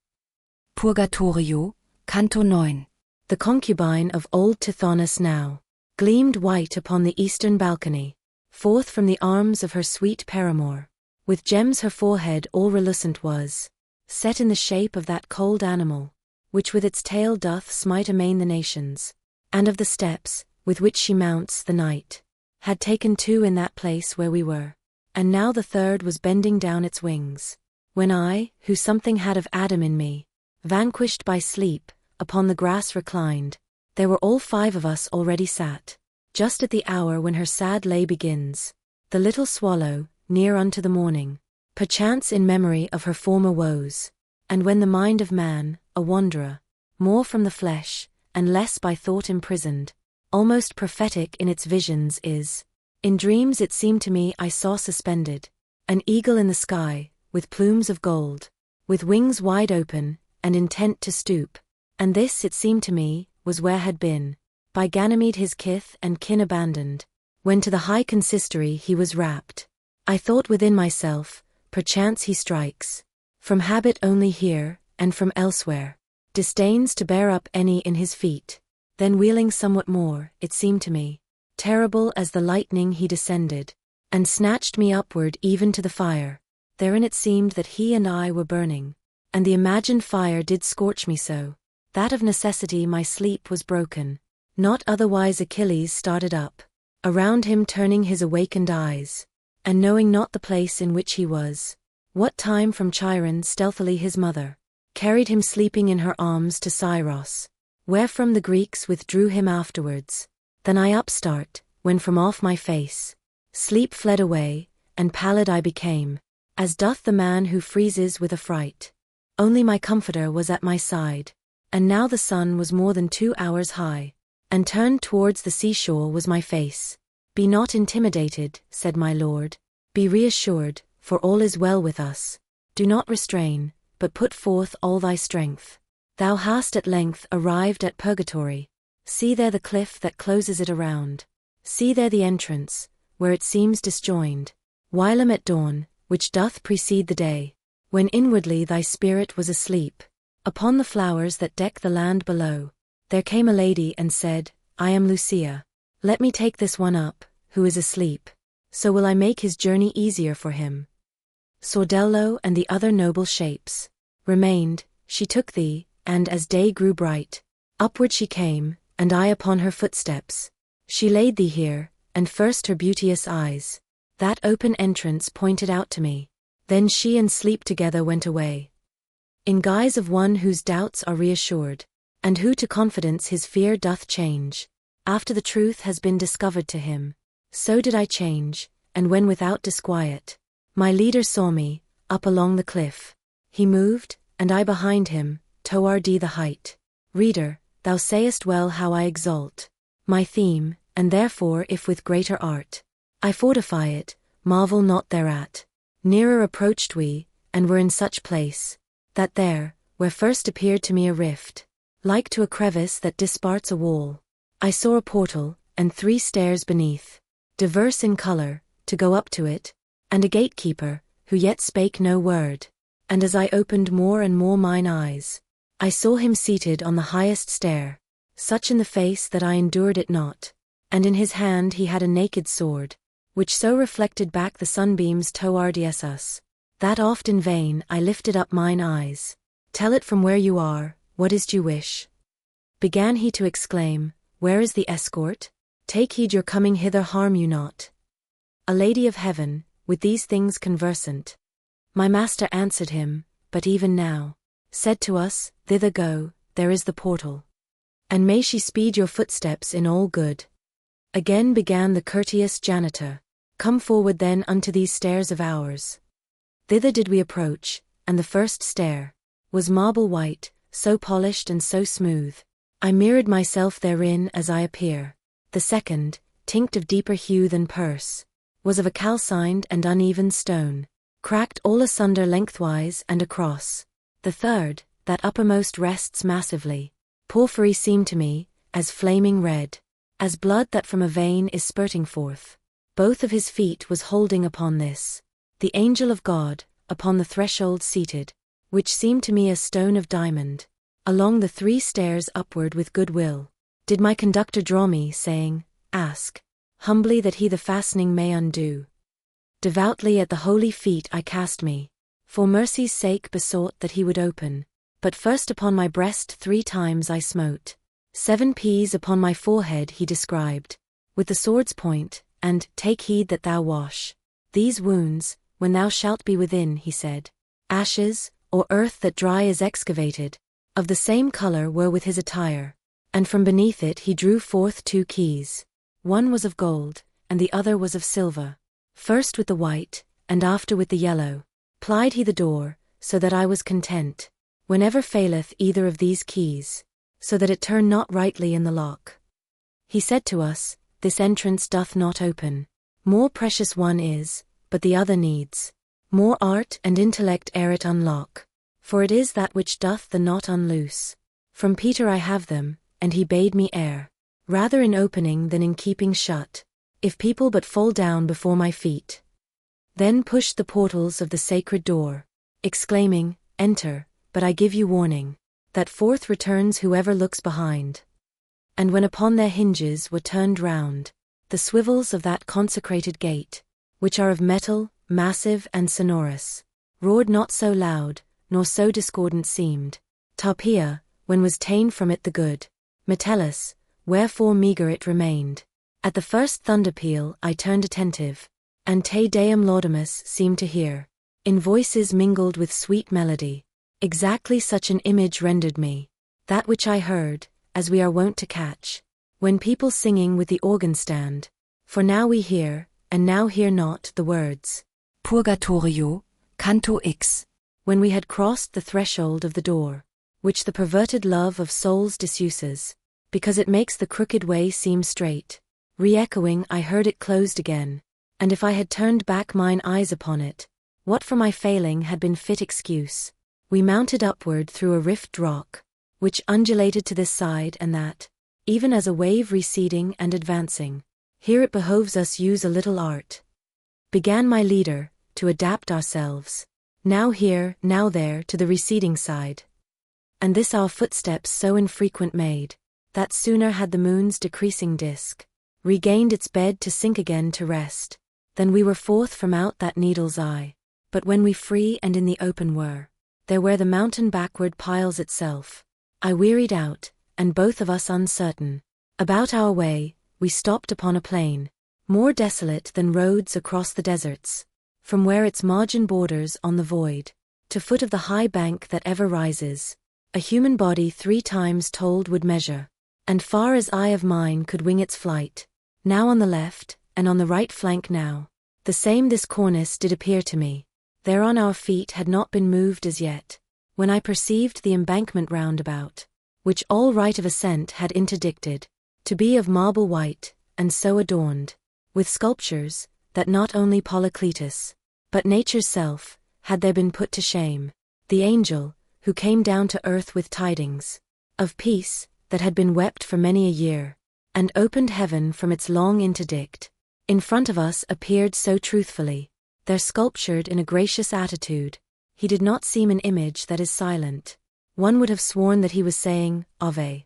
Speaker 3: Purgatorio, Canto 9.
Speaker 1: The concubine of old Tithonus now gleamed white upon the eastern balcony, forth from the arms of her sweet paramour. With gems her forehead all relucent was, set in the shape of that cold animal, which with its tail doth smite amain the nations, and of the steps, with which she mounts the night, had taken 2 in that place where we were, and now the 3rd was bending down its wings. When I, who something had of Adam in me, vanquished by sleep, upon the grass reclined, there were all 5 of us already sat, just at the hour when her sad lay begins, the little swallow, near unto the morning, perchance in memory of her former woes, and when the mind of man, a wanderer, more from the flesh, and less by thought imprisoned, almost prophetic in its visions is. In dreams it seemed to me I saw suspended an eagle in the sky, with plumes of gold, with wings wide open, and intent to stoop, And this, it seemed to me, was where had been, by Ganymede his kith and kin abandoned, when to the high consistory he was rapt. I thought within myself, perchance he strikes, from habit only here, and from elsewhere, disdains to bear up any in his feet. Then wheeling somewhat more, it seemed to me, terrible as the lightning he descended, and snatched me upward even to the fire. Therein it seemed that he and I were burning, and the imagined fire did scorch me so, that of necessity my sleep was broken. Not otherwise Achilles started up, around him turning his awakened eyes, and knowing not the place in which he was, what time from Chiron stealthily his mother carried him sleeping in her arms to Scyros, wherefrom the Greeks withdrew him afterwards. Then I upstart, when from off my face sleep fled away, and pallid I became, as doth the man who freezes with affright. Only my comforter was at my side, and now the sun was more than 2 hours high, and turned towards the seashore was my face. Be not intimidated, said my lord, be reassured, for all is well with us. Do not restrain, but put forth all thy strength. Thou hast at length arrived at Purgatory. See there the cliff that closes it around. See there the entrance, where it seems disjoined, whilom at dawn, which doth precede the day, when inwardly thy spirit was asleep, upon the flowers that deck the land below, there came a lady and said, I am Lucia. Let me take this one up, who is asleep, so will I make his journey easier for him. Sordello and the other noble shapes remained. She took thee, and as day grew bright, upward she came, and I upon her footsteps. She laid thee here, and first her beauteous eyes, that open entrance pointed out to me. Then she and sleep together went away, in guise of one whose doubts are reassured, and who to confidence his fear doth change, after the truth has been discovered to him. So did I change, and when without disquiet, my leader saw me, up along the cliff, he moved, and I behind him, toward the height. Reader, thou sayest well how I exalt my theme, and therefore if with greater art I fortify it, marvel not thereat. Nearer approached we, and were in such place, that there, where first appeared to me a rift, like to a crevice that disparts a wall, I saw a portal, and 3 stairs beneath, diverse in color, to go up to it, and a gatekeeper, who yet spake no word. And as I opened more and more mine eyes, I saw him seated on the highest stair, such in the face that I endured it not, and in his hand he had a naked sword, which so reflected back the sunbeams toward us, that oft in vain I lifted up mine eyes. Tell it from where you are, what is't you wish? Began he to exclaim, where is the escort? Take heed your coming hither harm you not. A lady of heaven, with these things conversant. My master answered him, but even now, said to us, thither go, there is the portal. And may she speed your footsteps in all good. Again began the courteous janitor, come forward then unto these stairs of ours. Thither did we approach, and the first stair was marble white, so polished and so smooth, I mirrored myself therein as I appear. The second, tinct of deeper hue than purse, was of a calcined and uneven stone, cracked all asunder lengthwise and across. The third, that uppermost rests massively. Porphyry seemed to me, as flaming red, as blood that from a vein is spurting forth. Both of his feet was holding upon this, the angel of God, upon the threshold seated, which seemed to me a stone of diamond. Along the 3 stairs upward with good will, did my conductor draw me, saying, ask, humbly that he the fastening may undo. Devoutly at the holy feet I cast me, for mercy's sake besought that he would open, but first upon my breast 3 times I smote. 7 P's upon my forehead he described, with the sword's point, and, take heed that thou wash these wounds, when thou shalt be within, he said. Ashes, or earth that dry is excavated, of the same color were with his attire, and from beneath it he drew forth 2 keys. One was of gold, and the other was of silver. First with the white, and after with the yellow, plied he the door, so that I was content, whenever faileth either of these keys, so that it turn not rightly in the lock. He said to us, this entrance doth not open. More precious one is, but the other needs more art and intellect ere it unlock, for it is that which doth the knot unloose. From Peter I have them, and he bade me err, rather in opening than in keeping shut, if people but fall down before my feet. Then pushed the portals of the sacred door, exclaiming, Enter, but I give you warning, that forth returns whoever looks behind. And when upon their hinges were turned round, the swivels of that consecrated gate, which are of metal, massive and sonorous, roared not so loud, nor so discordant seemed. Tarpeia, when was ta'en from it the good Metellus, wherefore meagre it remained. At the first thunder peal I turned attentive, and Te Deum Laudamus seemed to hear, in voices mingled with sweet melody. Exactly such an image rendered me, that which I heard, as we are wont to catch, when people singing with the organ stand. For now we hear, and now hear not the words.
Speaker 3: Purgatorio, Canto X.
Speaker 1: When we had crossed the threshold of the door, which the perverted love of souls disuses, because it makes the crooked way seem straight. Re-echoing I heard it closed again, and if I had turned back mine eyes upon it, what for my failing had been fit excuse? We mounted upward through a rift rock, which undulated to this side and that, even as a wave receding and advancing. Here it behoves us use a little art. Began my leader, to adapt ourselves, now here, now there to the receding side. And this our footsteps so infrequent made, that sooner had the moon's decreasing disk regained its bed to sink again to rest, than we were forth from out that needle's eye. But when we free and in the open were, there where the mountain backward piles itself, I wearied out, and both of us uncertain about our way, we stopped upon a plain, more desolate than roads across the deserts, from where its margin borders on the void, to foot of the high bank that ever rises, a human body 3 times told would measure, and far as eye of mine could wing its flight, now on the left, and on the right flank now. The same this cornice did appear to me. Thereon our feet had not been moved as yet, when I perceived the embankment round about, which all right of ascent had interdicted, to be of marble white, and so adorned with sculptures, that not only Polycletus, but nature's self, had there been put to shame. The angel, who came down to earth with tidings of peace, that had been wept for many a year, and opened heaven from its long interdict, in front of us appeared so truthfully, there sculptured in a gracious attitude. He did not seem an image that is silent. One would have sworn that he was saying, Ave.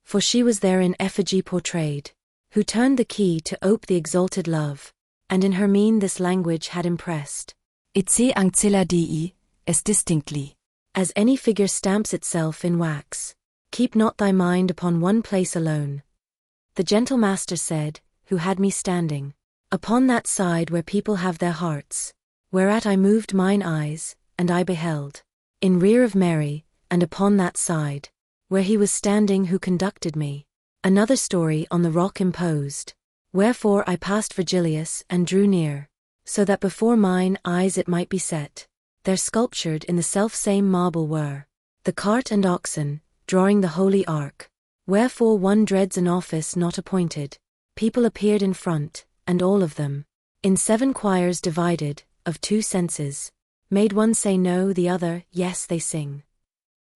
Speaker 1: For she was there in effigy portrayed, who turned the key to ope the exalted love, and in her mien this language had impressed.
Speaker 3: Ecce ancilla Dei, es distinctly.
Speaker 1: As any figure stamps itself in wax, keep not thy mind upon one place alone. The gentle master said, who had me standing upon that side where people have their hearts, whereat I moved mine eyes, and I beheld, in rear of Mary, and upon that side, where he was standing who conducted me, another story on the rock imposed. Wherefore I passed Virgilius and drew near, so that before mine eyes it might be set. There sculptured in the self-same marble were the cart and oxen, drawing the holy ark. Wherefore one dreads an office not appointed. People appeared in front, and all of them, in 7 choirs divided, of 2 senses, made one say no, the other yes they sing.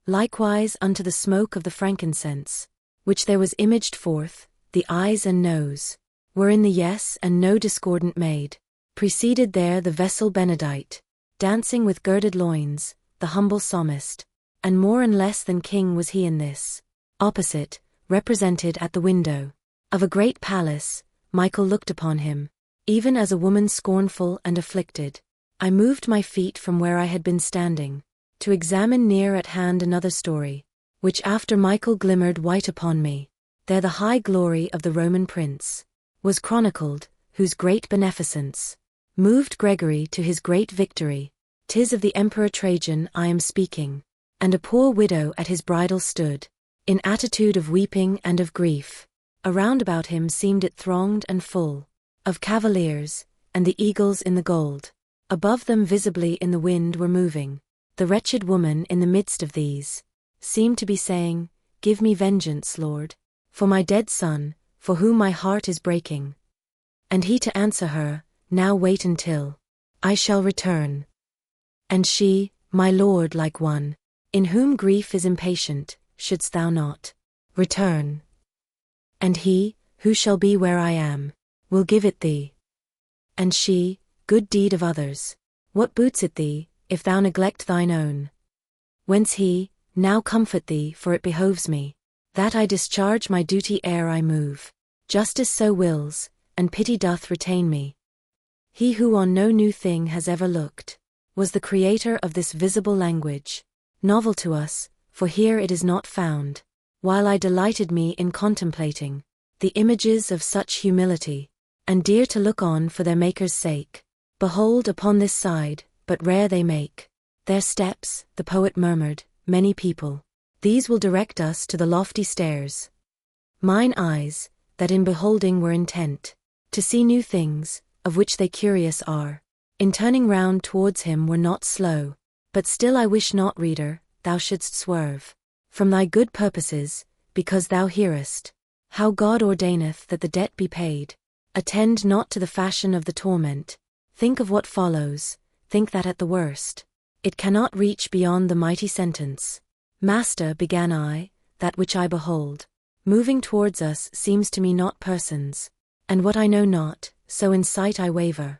Speaker 1: Likewise unto the smoke of the frankincense, which there was imaged forth, the eyes and nose, were in the yes and no discordant made. Preceded there the vessel benedict, dancing with girded loins, the humble psalmist, and more and less than king was he in this. Opposite, represented at the window of a great palace, Michael looked upon him, even as a woman scornful and afflicted. I moved my feet from where I had been standing, to examine near at hand another story, which after Michael glimmered white upon me. There the high glory of the Roman prince was chronicled, whose great beneficence moved Gregory to his great victory. 'Tis of the Emperor Trajan I am speaking, and a poor widow at his bridal stood, in attitude of weeping and of grief. Around about him seemed it thronged and full of cavaliers, and the eagles in the gold above them visibly in the wind were moving. The wretched woman in the midst of these seemed to be saying, Give me vengeance, Lord, for my dead son, for whom my heart is breaking. And he to answer her, Now wait until I shall return. And she, My Lord, like one in whom grief is impatient, shouldst thou not return. And he, who shall be where I am, will give it thee. And she, good deed of others, what boots it thee, if thou neglect thine own? Whence he, now comfort thee, for it behoves me, that I discharge my duty ere I move. Justice so wills, and pity doth retain me. He who on no new thing has ever looked, was the creator of this visible language, novel to us, for here it is not found, while I delighted me in contemplating the images of such humility, and dear to look on for their Maker's sake. Behold upon this side, but rare they make their steps, the poet murmured, many people. These will direct us to the lofty stairs. Mine eyes, that in beholding were intent, to see new things, of which they curious are, in turning round towards him were not slow. But still I wish not, reader, thou shouldst swerve from thy good purposes, because thou hearest how God ordaineth that the debt be paid. Attend not to the fashion of the torment. Think of what follows, think that at the worst it cannot reach beyond the mighty sentence. Master, began I, that which I behold moving towards us seems to me not persons, and what I know not, so in sight I waver.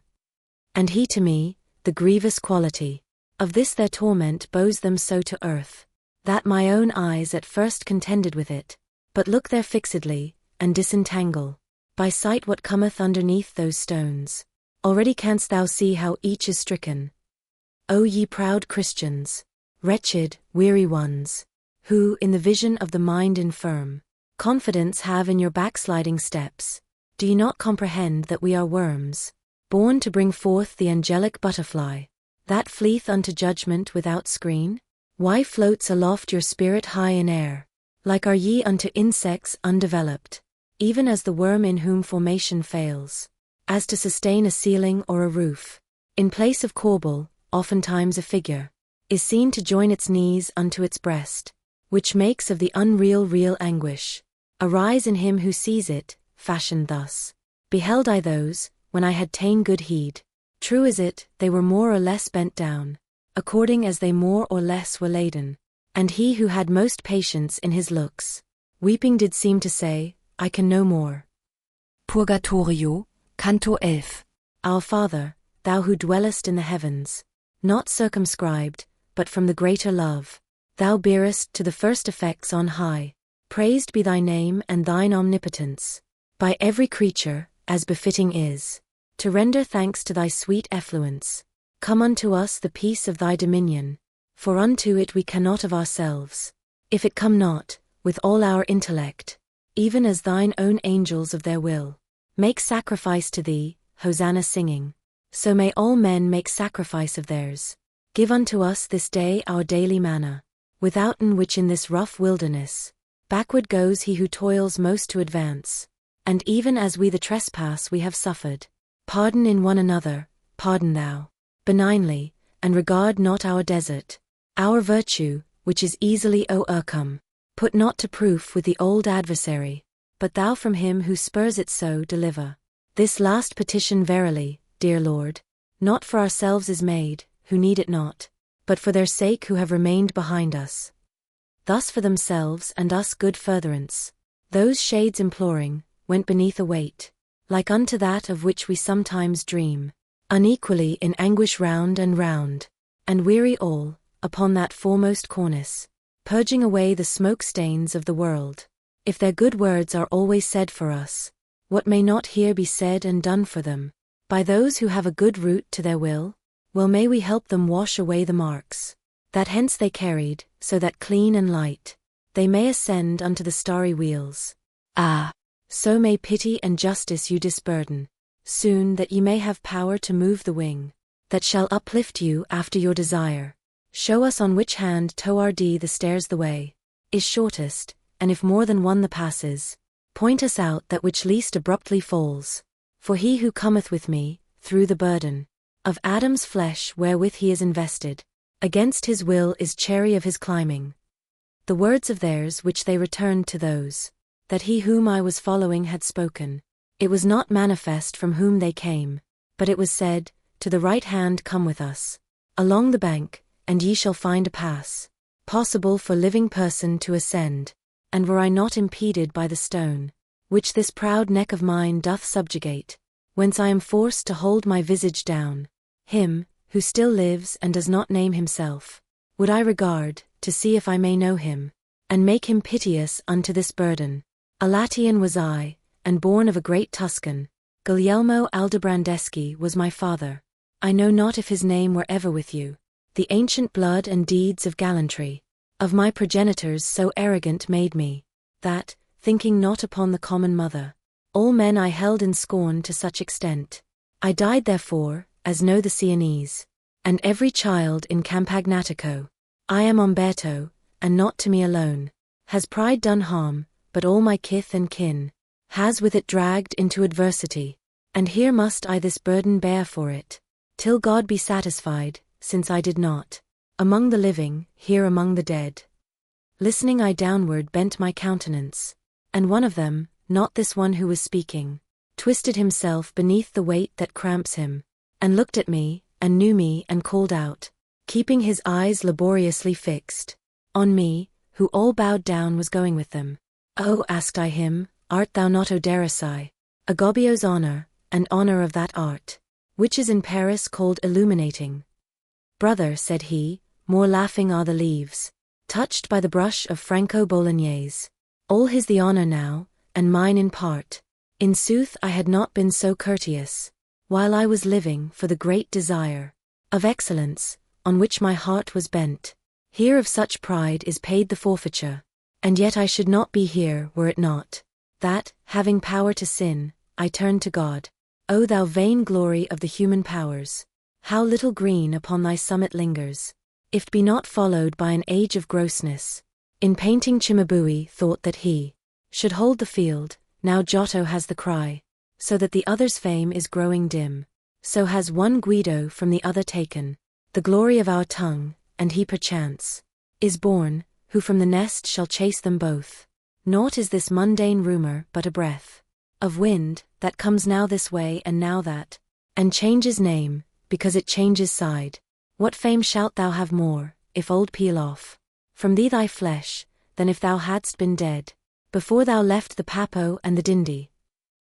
Speaker 1: And he to me, the grievous quality of this their torment bows them so to earth, that my own eyes at first contended with it, but look there fixedly, and disentangle by sight what cometh underneath those stones. Already canst thou see how each is stricken. O ye proud Christians, wretched, weary ones, who, in the vision of the mind infirm, confidence have in your backsliding steps, do ye not comprehend that we are worms, born to bring forth the angelic butterfly, that fleeth unto judgment without screen? Why floats aloft your spirit high in air? Like are ye unto insects undeveloped, even as the worm in whom formation fails, as to sustain a ceiling or a roof. In place of corbel, oftentimes a figure is seen to join its knees unto its breast, which makes of the unreal real anguish arise in him who sees it, fashioned thus. Beheld I those, when I had ta'en good heed. True is it, they were more or less bent down, according as they more or less were laden. And he who had most patience in his looks, weeping did seem to say, I can no more.
Speaker 3: Purgatorio, Canto 11.
Speaker 1: Our Father, thou who dwellest in the heavens, not circumscribed, but from the greater love, thou bearest to the first effects on high. Praised be thy name and thine omnipotence, by every creature, as befitting is, to render thanks to thy sweet effluence. Come unto us the peace of thy dominion, for unto it we cannot of ourselves. If it come not, with all our intellect, even as thine own angels of their will, make sacrifice to thee, Hosanna singing, so may all men make sacrifice of theirs. Give unto us this day our daily manna, withouten which in this rough wilderness, backward goes he who toils most to advance. And even as we the trespass we have suffered, pardon in one another, pardon thou, benignly, and regard not our desert, our virtue, which is easily o'ercome. Put not to proof with the old adversary, but thou from him who spurs it so deliver. This last petition verily, dear Lord, not for ourselves is made, who need it not, but for their sake who have remained behind us. Thus for themselves and us good furtherance, those shades imploring, went beneath a weight, like unto that of which we sometimes dream, unequally in anguish round, and weary all, upon that foremost cornice, purging away the smoke stains of the world. If their good words are always said for us, what may not here be said and done for them, by those who have a good root to their will? Well may we help them wash away the marks that hence they carried, so that clean and light they may ascend unto the starry wheels. Ah, so may pity and justice you disburden, soon that ye may have power to move the wing that shall uplift you after your desire. Show us on which hand toward the stairs the way is shortest, and if more than one the passes, point us out that which least abruptly falls. For he who cometh with me, through the burden of Adam's flesh wherewith he is invested, against his will is chary of his climbing. The words of theirs which they returned to those that he whom I was following had spoken, it was not manifest from whom they came, but it was said, to the right hand come with us, along the bank, and ye shall find a pass. possible for living person to ascend, and were I not impeded by the stone, which this proud neck of mine doth subjugate, whence I am forced to hold my visage down, him, who still lives and does not name himself, would I regard, to see if I may know him, and make him piteous unto this burden. A Latian was I, and born of a great Tuscan, Guglielmo Aldobrandeschi was my father. I know not if his name were ever with you. The ancient blood and deeds of gallantry of my progenitors so arrogant made me, that, thinking not upon the common mother, all men I held in scorn to such extent. I died therefore, as know the Sienese, and every child in Campagnatico. I am Umberto, and not to me alone, has pride done harm, but all my kith and kin, has with it dragged into adversity, and here must I this burden bear for it, till God be satisfied, since I did not, among the living, here among the dead. Listening I downward bent my countenance, and one of them, not this one who was speaking, twisted himself beneath the weight that cramps him, and looked at me, and knew me and called out, keeping his eyes laboriously fixed on me, who all bowed down was going with them. Oh, asked I him, art thou not Odericai, Agobio's honor, and honor of that art, which is in Paris called illuminating? Brother, said he, more laughing are the leaves, touched by the brush of Franco Bolognese. All his the honor now, and mine in part. In sooth I had not been so courteous, while I was living for the great desire of excellence, on which my heart was bent. Here of such pride is paid the forfeiture, and yet I should not be here were it not, that, having power to sin, I turned to God. O thou vain glory of the human powers! How little green upon thy summit lingers, if't be not followed by an age of grossness. In painting Cimabue thought that he should hold the field, now Giotto has the cry, so that the other's fame is growing dim. So has one Guido from the other taken the glory of our tongue, and he perchance is born, who from the nest shall chase them both. Naught is this mundane rumor but a breath of wind, that comes now this way and now that, and changes name, because it changes side. What fame shalt thou have more, if old peel off from thee thy flesh, than if thou hadst been dead before thou left the Papo and the Dindi?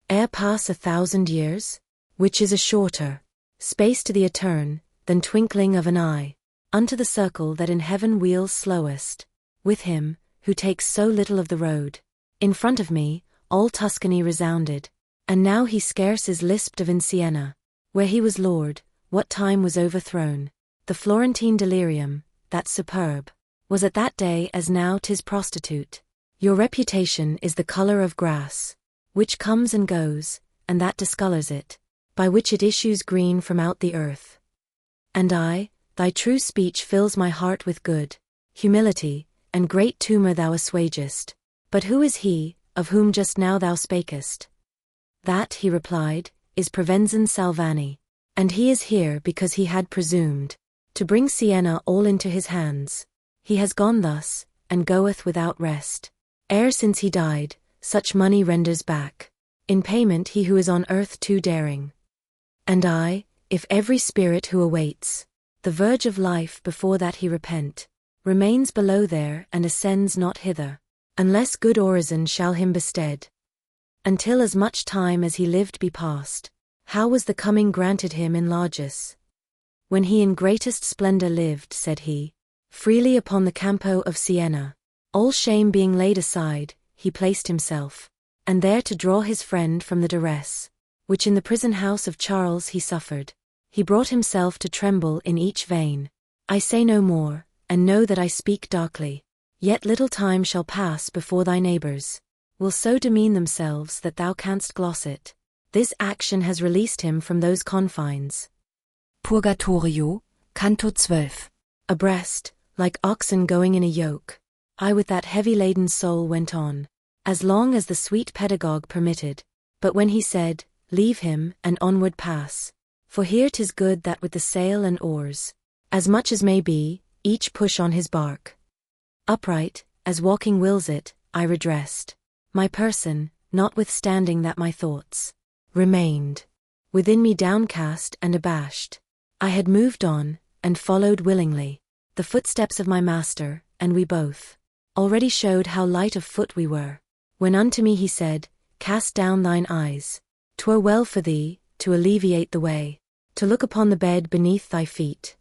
Speaker 1: Ere pass 1,000 years, which is a shorter space to the etern, than twinkling of an eye, unto the circle that in heaven wheels slowest, with him, who takes so little of the road. In front of me, all Tuscany resounded, and now he scarce is lisped of in Siena, where he was lord, what time was overthrown. The Florentine delirium, that superb, was at that day as now 'tis prostitute. Your reputation is the color of grass, which comes and goes, and that discolors it, by which it issues green from out the earth. And I, thy true speech fills my heart with good humility, and great tumor thou assuagest. But who is he, of whom just now thou spakest? That, he replied, is Provenzan Salvani, and he is here because he had presumed to bring Siena all into his hands. He has gone thus, and goeth without rest. Ere since he died, such money renders back in payment he who is on earth too daring. And I, if every spirit who awaits the verge of life before that he repent, remains below there and ascends not hither, unless good orison shall him bestead, until as much time as he lived be past, how was the coming granted him in largesse? When he in greatest splendor lived, said he, freely upon the Campo of Siena, all shame being laid aside, he placed himself, and there to draw his friend from the duress, which in the prison house of Charles he suffered, he brought himself to tremble in each vein. I say no more, and know that I speak darkly, yet little time shall pass before thy neighbors will so demean themselves that thou canst gloss it. This action has released him from those confines.
Speaker 3: Purgatorio, Canto 12.
Speaker 1: Abreast, like oxen going in a yoke, I with that heavy-laden soul went on, as long as the sweet pedagogue permitted. But when he said, leave him, and onward pass, for here 'tis good that with the sail and oars, as much as may be, each push on his bark. Upright, as walking wills it, I redressed my person, notwithstanding that my thoughts remained within me downcast and abashed. I had moved on, and followed willingly the footsteps of my master, and we both already showed how light of foot we were. When unto me he said, Cast down thine eyes. 'Twere well for thee, to alleviate the way, to look upon the bed beneath thy feet,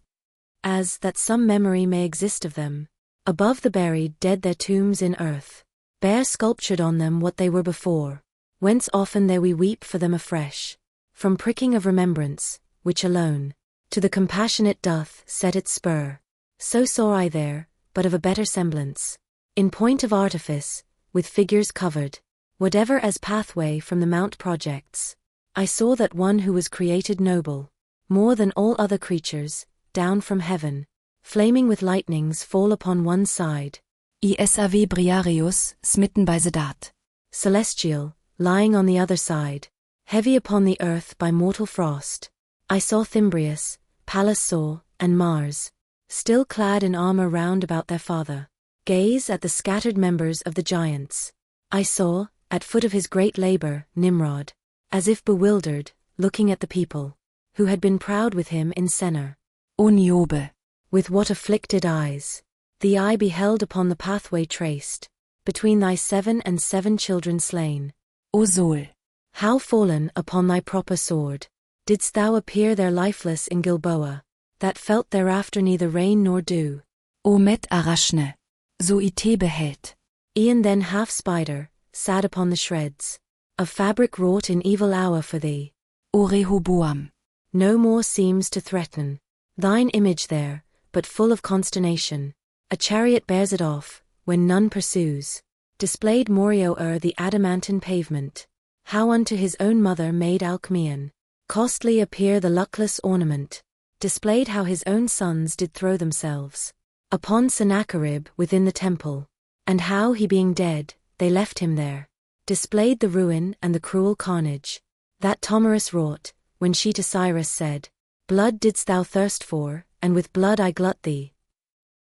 Speaker 1: as that some memory may exist of them. Above the buried dead their tombs in earth, bear sculptured on them what they were before, whence often there we weep for them afresh, from pricking of remembrance, which alone to the compassionate doth set its spur. So saw I there, but of a better semblance, in point of artifice, with figures covered, whatever as pathway from the mount projects. I saw that one who was created noble, more than all other creatures, down from heaven, flaming with lightnings fall upon one side.
Speaker 3: Isav Briareus, smitten by the dart.
Speaker 1: Celestial, lying on the other side, heavy upon the earth by mortal frost. I saw Thymbrius, Pallas saw, and Mars, still clad in armor round about their father, gaze at the scattered members of the giants. I saw, at foot of his great labor, Nimrod, as if bewildered, looking at the people, who had been proud with him in Sennaar.
Speaker 3: O Niobe!
Speaker 1: With what afflicted eyes the eye beheld upon the pathway traced, between thy 7 and 7 children slain.
Speaker 3: O Sol!
Speaker 1: How fallen upon thy proper sword didst thou appear there lifeless in Gilboa, that felt thereafter neither rain nor dew.
Speaker 3: O Met Arachne! So ite behält.
Speaker 1: E'en then half spider, sad upon the shreds of fabric wrought in evil hour for thee.
Speaker 3: O Rehoboam!
Speaker 1: No more seems to threaten thine image there, but full of consternation. A chariot bears it off, when none pursues. Displayed Morio o'er the adamantine pavement, how unto his own mother made Alcmaeon costly appear the luckless ornament. Displayed how his own sons did throw themselves upon Sennacherib within the temple, and how he being dead, they left him there. Displayed the ruin and the cruel carnage that Tomarus wrought, when she to Cyrus said, Blood didst thou thirst for, and with blood I glut thee.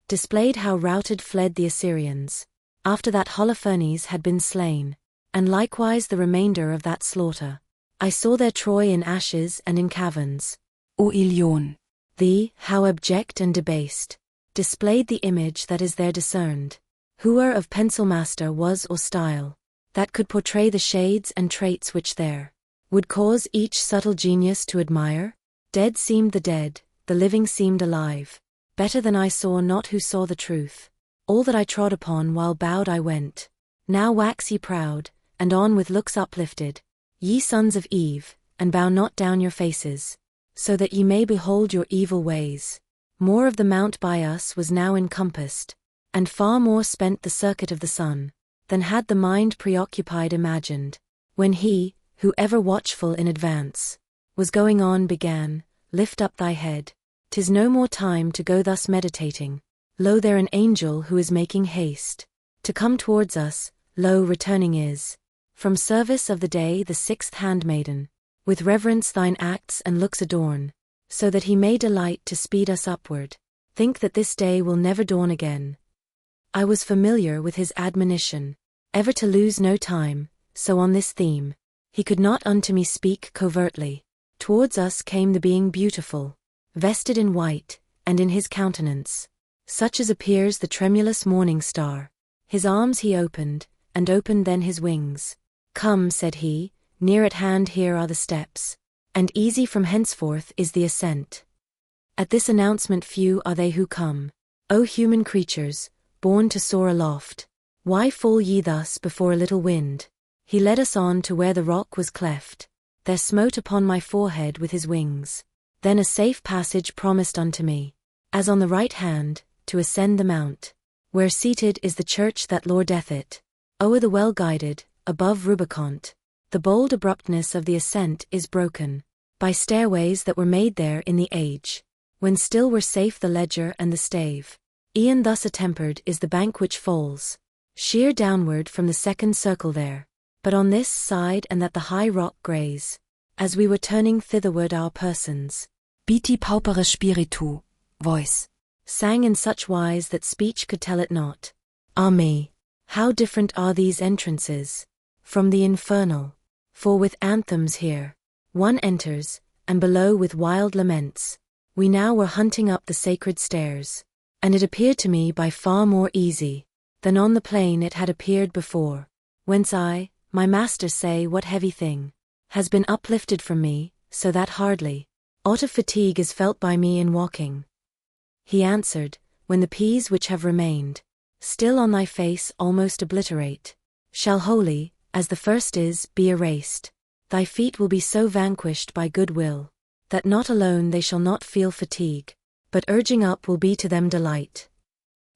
Speaker 1: Displayed how routed fled the Assyrians, after that Holofernes had been slain, and likewise the remainder of that slaughter. I saw their Troy in ashes and in caverns.
Speaker 3: O Ilion!
Speaker 1: Thee, how abject and debased, displayed the image that is there discerned. Whoe'er of pencil master was or style, that could portray the shades and traits which there would cause each subtle genius to admire? Dead seemed the dead, the living seemed alive. Better than I saw not who saw the truth. All that I trod upon while bowed I went. Now wax ye proud, and on with looks uplifted, ye sons of Eve, and bow not down your faces, so that ye may behold your evil ways. More of the mount by us was now encompassed, and far more spent the circuit of the sun, than had the mind preoccupied imagined. When he, who ever watchful in advance, was going on began, Lift up thy head. 'Tis no more time to go thus meditating. Lo, there an angel who is making haste to come towards us, lo, returning is from service of the day the 6th handmaiden. With reverence thine acts and looks adorn, so that he may delight to speed us upward. Think that this day will never dawn again. I was familiar with his admonition, ever to lose no time, so on this theme, he could not unto me speak covertly. Towards us came the being beautiful, vested in white, and in his countenance, such as appears the tremulous morning star. His arms he opened, and opened then his wings. Come, said he, near at hand here are the steps, and easy from henceforth is the ascent. At this announcement few are they who come. O human creatures, born to soar aloft, why fall ye thus before a little wind? He led us on to where the rock was cleft, there smote upon my forehead with his wings. Then a safe passage promised unto me, as on the right hand, to ascend the mount, where seated is the church that lordeth it. O'er the well-guided, above Rubicont, the bold abruptness of the ascent is broken by stairways that were made there in the age, when still were safe the ledger and the stave. E'en thus attempered is the bank which falls sheer downward from the second circle there, but on this side and that the high rock graze, as we were turning thitherward our persons.
Speaker 3: Biti paupere spiritu, voice,
Speaker 1: sang in such wise that speech could tell it not. Ah me, how different are these entrances from the infernal! For with anthems here one enters, and below with wild laments. We now were hunting up the sacred stairs. and it appeared to me by far more easy than on the plain it had appeared before, whence I, my master say what heavy thing has been uplifted from me, so that hardly aught of fatigue is felt by me in walking. He answered, when the peas which have remained still on thy face almost obliterate, shall wholly, as the first is, be erased, thy feet will be so vanquished by good will, that not alone they shall not feel fatigue, but urging up will be to them delight.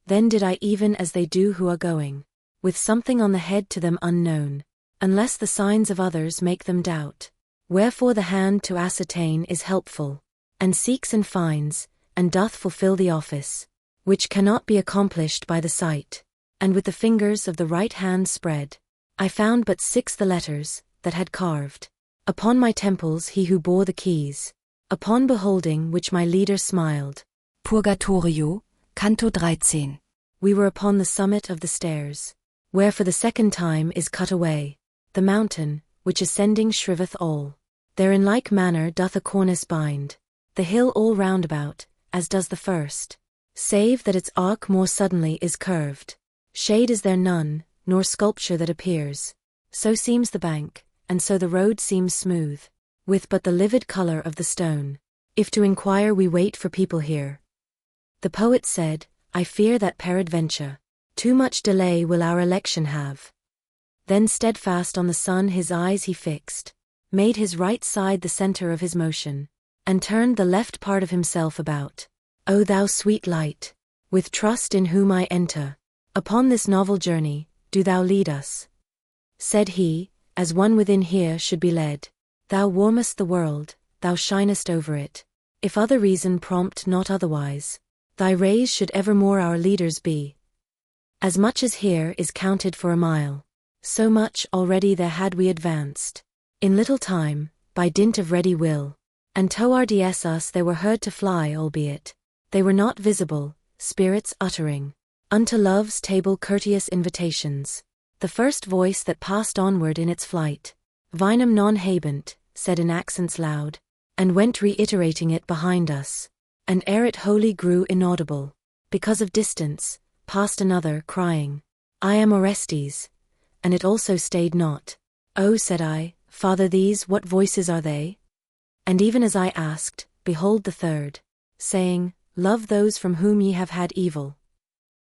Speaker 1: Then did I even as they do who are going, with something on the head to them unknown, unless the signs of others make them doubt. Wherefore the hand to ascertain is helpful, and seeks and finds, and doth fulfill the office, which cannot be accomplished by the sight. And with the fingers of the right hand spread, I found but 6 the letters, that had carved upon my temples he who bore the keys, upon beholding which my leader smiled.
Speaker 3: Purgatorio, Canto 13.
Speaker 1: We were upon the summit of the stairs, where for the second time is cut away the mountain, which ascending shriveth all. There in like manner doth a cornice bind the hill all round about, as does the first, save that its arc more suddenly is curved. Shade is there none, nor sculpture that appears. So seems the bank, and so the road seems smooth, with but the livid color of the stone. If to inquire we wait for people here, the poet said, I fear that peradventure too much delay will our election have. Then steadfast on the sun his eyes he fixed, made his right side the center of his motion, and turned the left part of himself about. O thou sweet light, with trust in whom I enter, upon this novel journey, do thou lead us. Said he, as one within here should be led. Thou warmest the world, thou shinest over it. If other reason prompt not otherwise, thy rays should evermore our leaders be. As much as here is counted for a mile, so much already there had we advanced. In little time, by dint of ready will, and towards us they were heard to fly, albeit they were not visible, spirits uttering unto love's table courteous invitations. The first voice that passed onward in its flight, Vinum non habent, said in accents loud, and went reiterating it behind us. And ere it wholly grew inaudible, because of distance, passed another, crying, I am Orestes. And it also stayed not. Oh, said I, Father, these what voices are they? And even as I asked, behold the third, saying, Love those from whom ye have had evil.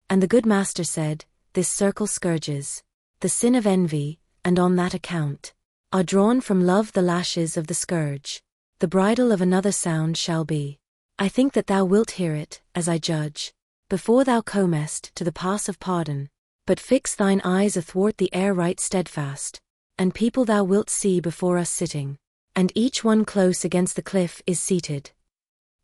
Speaker 1: And the good master said, This circle scourges the sin of envy, and on that account are drawn from love the lashes of the scourge. The bridle of another sound shall be. I think that thou wilt hear it, as I judge, before thou comest to the pass of pardon. But fix thine eyes athwart the air right steadfast, and people thou wilt see before us sitting, and each one close against the cliff is seated.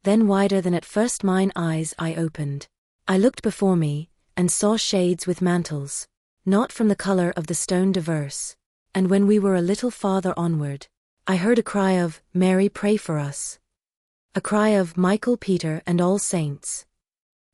Speaker 1: Then wider than at first mine eyes I opened. I looked before me, and saw shades with mantles, not from the color of the stone diverse. And when we were a little farther onward, I heard a cry of, Mary, pray for us. A cry of, Michael, Peter, and all saints.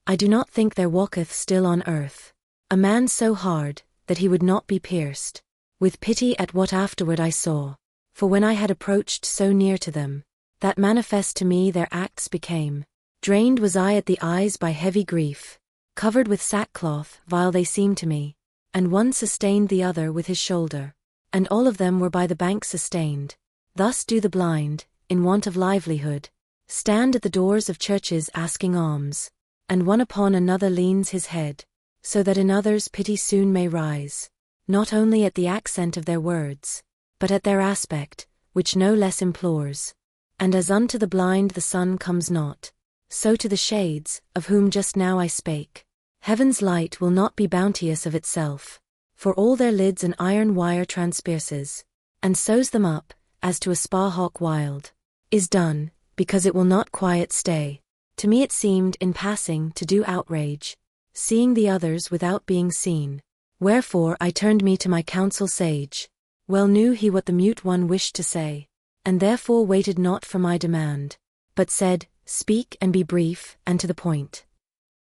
Speaker 1: I do not think there walketh still on earth a man so hard, that he would not be pierced with pity at what afterward I saw. For when I had approached so near to them, that manifest to me their acts became, drained was I at the eyes by heavy grief, covered with sackcloth, vile they seemed to me, and one sustained the other with his shoulder, and all of them were by the bank sustained. Thus do the blind, in want of livelihood, stand at the doors of churches asking alms, and one upon another leans his head, so that in others pity soon may rise, not only at the accent of their words, but at their aspect, which no less implores. And as unto the blind the sun comes not, so to the shades, of whom just now I spake, heaven's light will not be bounteous of itself, for all their lids an iron wire transpierces, and sews them up, as to a sparhawk wild is done, because it will not quiet stay. To me it seemed, in passing, to do outrage, seeing the others without being seen. Wherefore I turned me to my counsel sage. Well knew he what the mute one wished to say, and therefore waited not for my demand, but said, Speak and be brief, and to the point.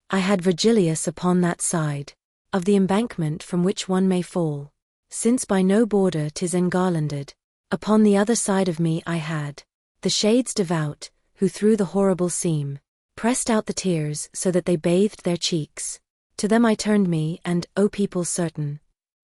Speaker 1: I had Virgilius upon that side of the embankment from which one may fall, since by no border 'tis engarlanded. Upon the other side of me I had the shades devout, who through the horrible seam pressed out the tears so that they bathed their cheeks. To them I turned me, and, O people certain,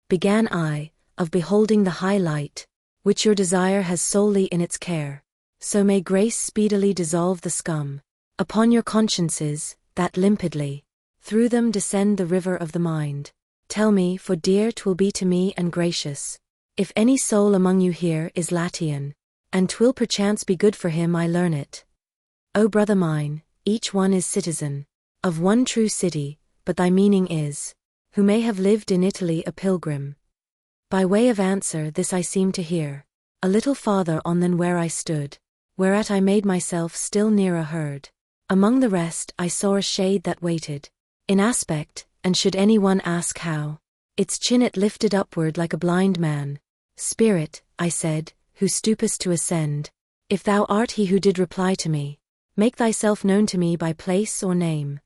Speaker 1: began I, of beholding the high light, which your desire has solely in its care. So may grace speedily dissolve the scum upon your consciences, that limpidly through them descend the river of the mind. Tell me, for dear 'twill be to me and gracious, if any soul among you here is Latian, and 'twill perchance be good for him I learn it. O brother mine, each one is citizen of one true city, but thy meaning is, who may have lived in Italy a pilgrim. By way of answer this I seem to hear, a little farther on than where I stood, whereat I made myself still nearer heard. Among the rest I saw a shade that waited in aspect, and should any one ask how, its chin it lifted upward like a blind man. Spirit, I said, who stoopest to ascend, if thou art he who did reply to me, make thyself known to me by place or name.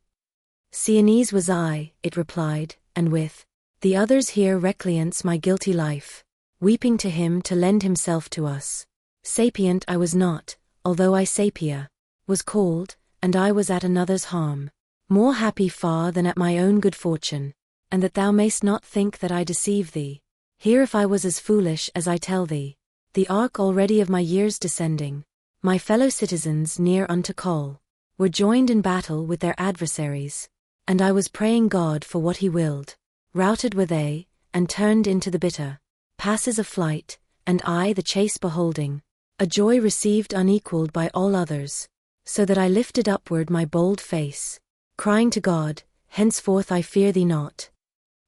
Speaker 1: Sienese was I, it replied, and with the others here recreants my guilty life, weeping to him to lend himself to us. Sapient I was not, although I sapia was called, and I was at another's harm, more happy far than at my own good fortune, and that thou mayst not think that I deceive thee. Here if I was as foolish as I tell thee, the arc already of my years descending, my fellow citizens near unto call, were joined in battle with their adversaries, and I was praying God for what he willed. Routed were they, and turned into the bitter passes of flight, and I the chase beholding, a joy received unequaled by all others, so that I lifted upward my bold face, crying to God, henceforth I fear thee not.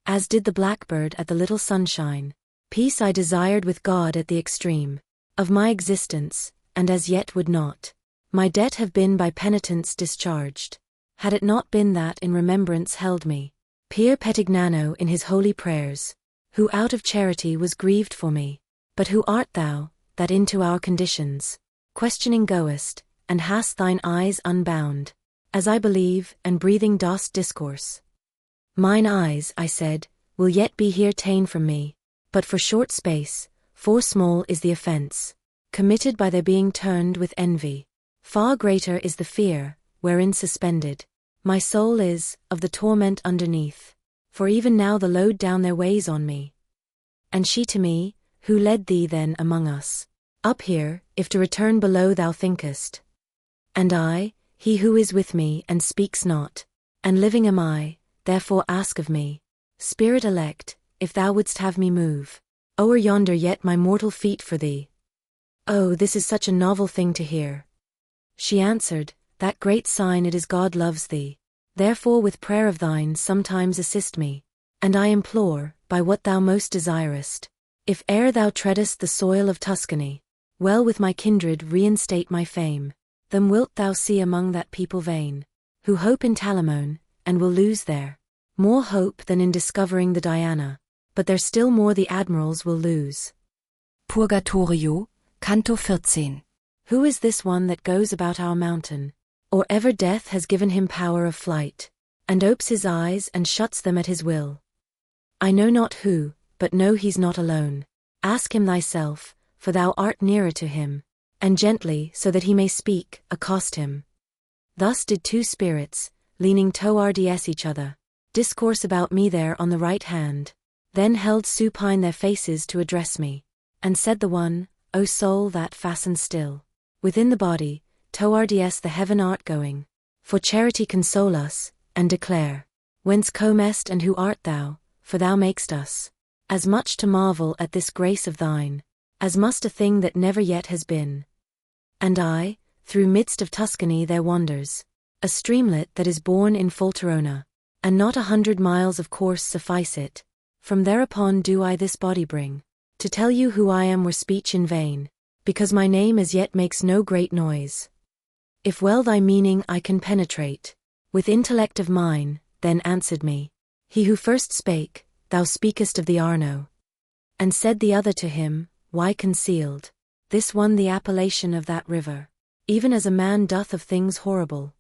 Speaker 1: As did the blackbird at the little sunshine, peace I desired with God at the extreme of my existence, and as yet would not my debt have been by penitence discharged, had it not been that in remembrance held me Pier Petignano in his holy prayers, who out of charity was grieved for me. But who art thou, that into our conditions questioning goest, and hast thine eyes unbound, as I believe, and breathing dost discourse? Mine eyes, I said, will yet be here ta'en from me, but for short space, for small is the offence committed by their being turned with envy. Far greater is the fear, wherein suspended my soul is, of the torment underneath, for even now the load down their ways on me. And she to me, who led thee then among us, up here, if to return below thou thinkest. And I, he who is with me and speaks not, and living am I, therefore ask of me, Spirit elect, if thou wouldst have me move o'er yonder yet my mortal feet for thee. Oh, this is such a novel thing to hear. She answered, that great sign it is God loves thee. Therefore with prayer of thine sometimes assist me, and I implore, by what thou most desirest, if e'er thou treadest the soil of Tuscany, well with my kindred reinstate my fame. Them wilt thou see among that people vain, who hope in Talamone, and will lose there more hope than in discovering the Diana, but there still more the admirals will lose.
Speaker 3: Purgatorio, Canto 14.
Speaker 1: Who is this one that goes about our mountain, or ever death has given him power of flight, and opes his eyes and shuts them at his will? I know not who, but know he's not alone. Ask him thyself, for thou art nearer to him, and gently, so that he may speak, accost him. Thus did two spirits, leaning towards each other, discourse about me there on the right hand, then held supine their faces to address me, and said the one, O soul that fastens still within the body, towards the heaven art going, for charity console us, and declare, whence comest and who art thou, for thou makest us as much to marvel at this grace of thine, as must a thing that never yet has been. And I, through midst of Tuscany there wanders a streamlet that is born in Folterona, and not 100 miles of course suffice it. From thereupon do I this body bring, to tell you who I am were speech in vain, because my name as yet makes no great noise. If well thy meaning I can penetrate, with intellect of mine, then answered me he who first spake, thou speakest of the Arno. And said the other to him, why concealed this one the appellation of that river, even as a man doth of things horrible?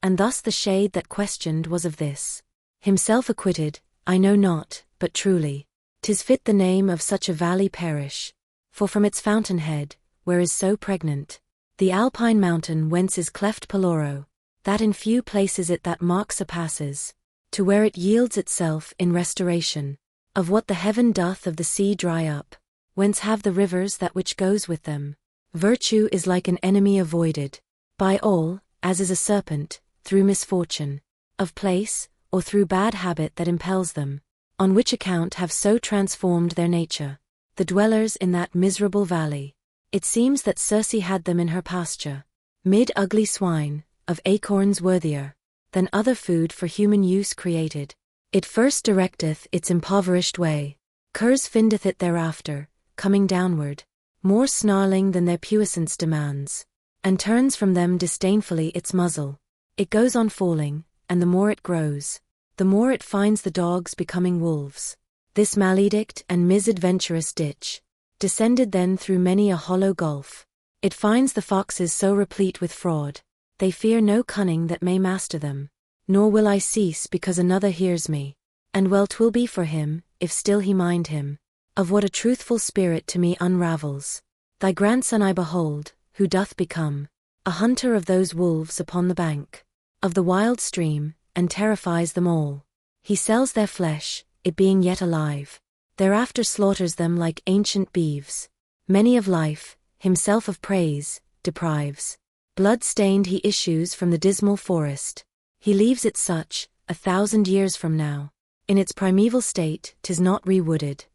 Speaker 1: And thus the shade that questioned was of this himself acquitted, I know not, but truly 'tis fit the name of such a valley perish, for from its fountainhead, where is so pregnant the Alpine mountain whence is cleft Peloro, that in few places it that mark surpasses, to where it yields itself in restoration, of what the heaven doth of the sea dry up, whence have the rivers that which goes with them. Virtue is like an enemy avoided by all, as is a serpent, through misfortune of place, or through bad habit that impels them, on which account have so transformed their nature, the dwellers in that miserable valley. It seems that Circe had them in her pasture, mid ugly swine, of acorns worthier than other food for human use created. It first directeth its impoverished way, curs findeth it thereafter, coming downward, more snarling than their puissance demands, and turns from them disdainfully its muzzle. It goes on falling, and the more it grows, the more it finds the dogs becoming wolves. This maledict and misadventurous ditch, descended then through many a hollow gulf, it finds the foxes so replete with fraud, they fear no cunning that may master them. Nor will I cease because another hears me, and well 'twill be for him, if still he mind him, of what a truthful spirit to me unravels. Thy grandson I behold, who doth become a hunter of those wolves upon the bank of the wild stream, and terrifies them all. He sells their flesh, it being yet alive, thereafter slaughters them like ancient beeves. Many of life, himself of praise, deprives. Blood-stained he issues from the dismal forest. He leaves it such, 1,000 years from now, in its primeval state, 'tis not re-wooded.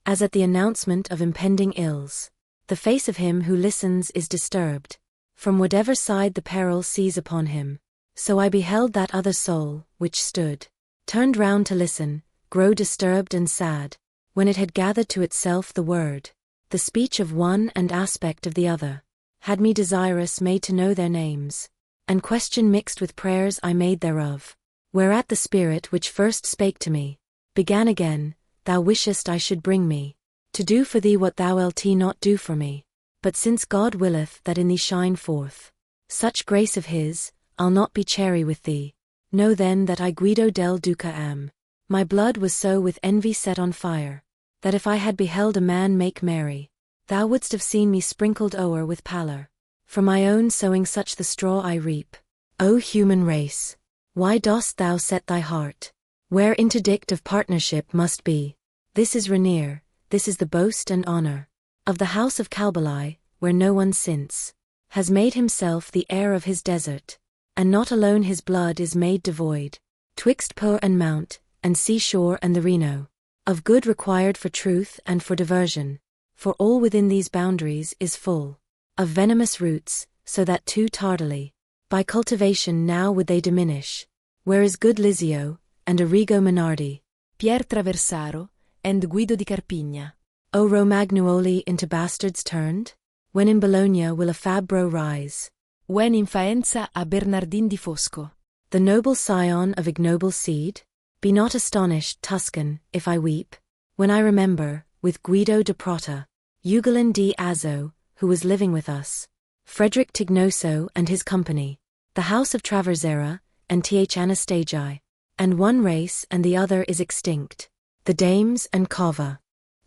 Speaker 1: As at the announcement of impending ills, the face of him who listens is disturbed, from whatever side the peril seize upon him. So I beheld that other soul, which stood, turned round to listen, grow disturbed and sad, when it had gathered to itself the word, the speech of one and aspect of the other, had me desirous made to know their names, and question mixed with prayers I made thereof. Whereat the spirit which first spake to me, began again, Thou wishest I should bring me, to do for thee what thou wilt not do for me. But since God willeth that in thee shine forth such grace of his, I'll not be chary with thee. Know then that I Guido del Duca am. My blood was so with envy set on fire, that if I had beheld a man make merry, thou wouldst have seen me sprinkled o'er with pallor. For my own sowing such the straw I reap. O human race, why dost thou set thy heart where interdict of partnership must be? This is Rainier, this is the boast and honor of the house of Calbali, where no one since has made himself the heir of his desert, and not alone his blood is made devoid, twixt Pur and Mount, and seashore and the Reno, of good required for truth and for diversion, for all within these boundaries is full of venomous roots, so that too tardily, by cultivation now would they diminish. Where is good Lizio, and Arrigo Menardi,
Speaker 3: Pier Traversaro, and Guido di Carpigna?
Speaker 1: O Romagnuoli into bastards turned? When in Bologna will a Fabbro rise?
Speaker 3: When in Faenza a Bernardin di Fosco?
Speaker 1: The noble scion of ignoble seed? Be not astonished, Tuscan, if I weep, when I remember, with Guido de Prota, Ugolin di Azzo, who was living with us, Frederick Tignoso and his company, the house of Traversera, and Th Anastagi, and one race and the other is extinct, the dames and cova,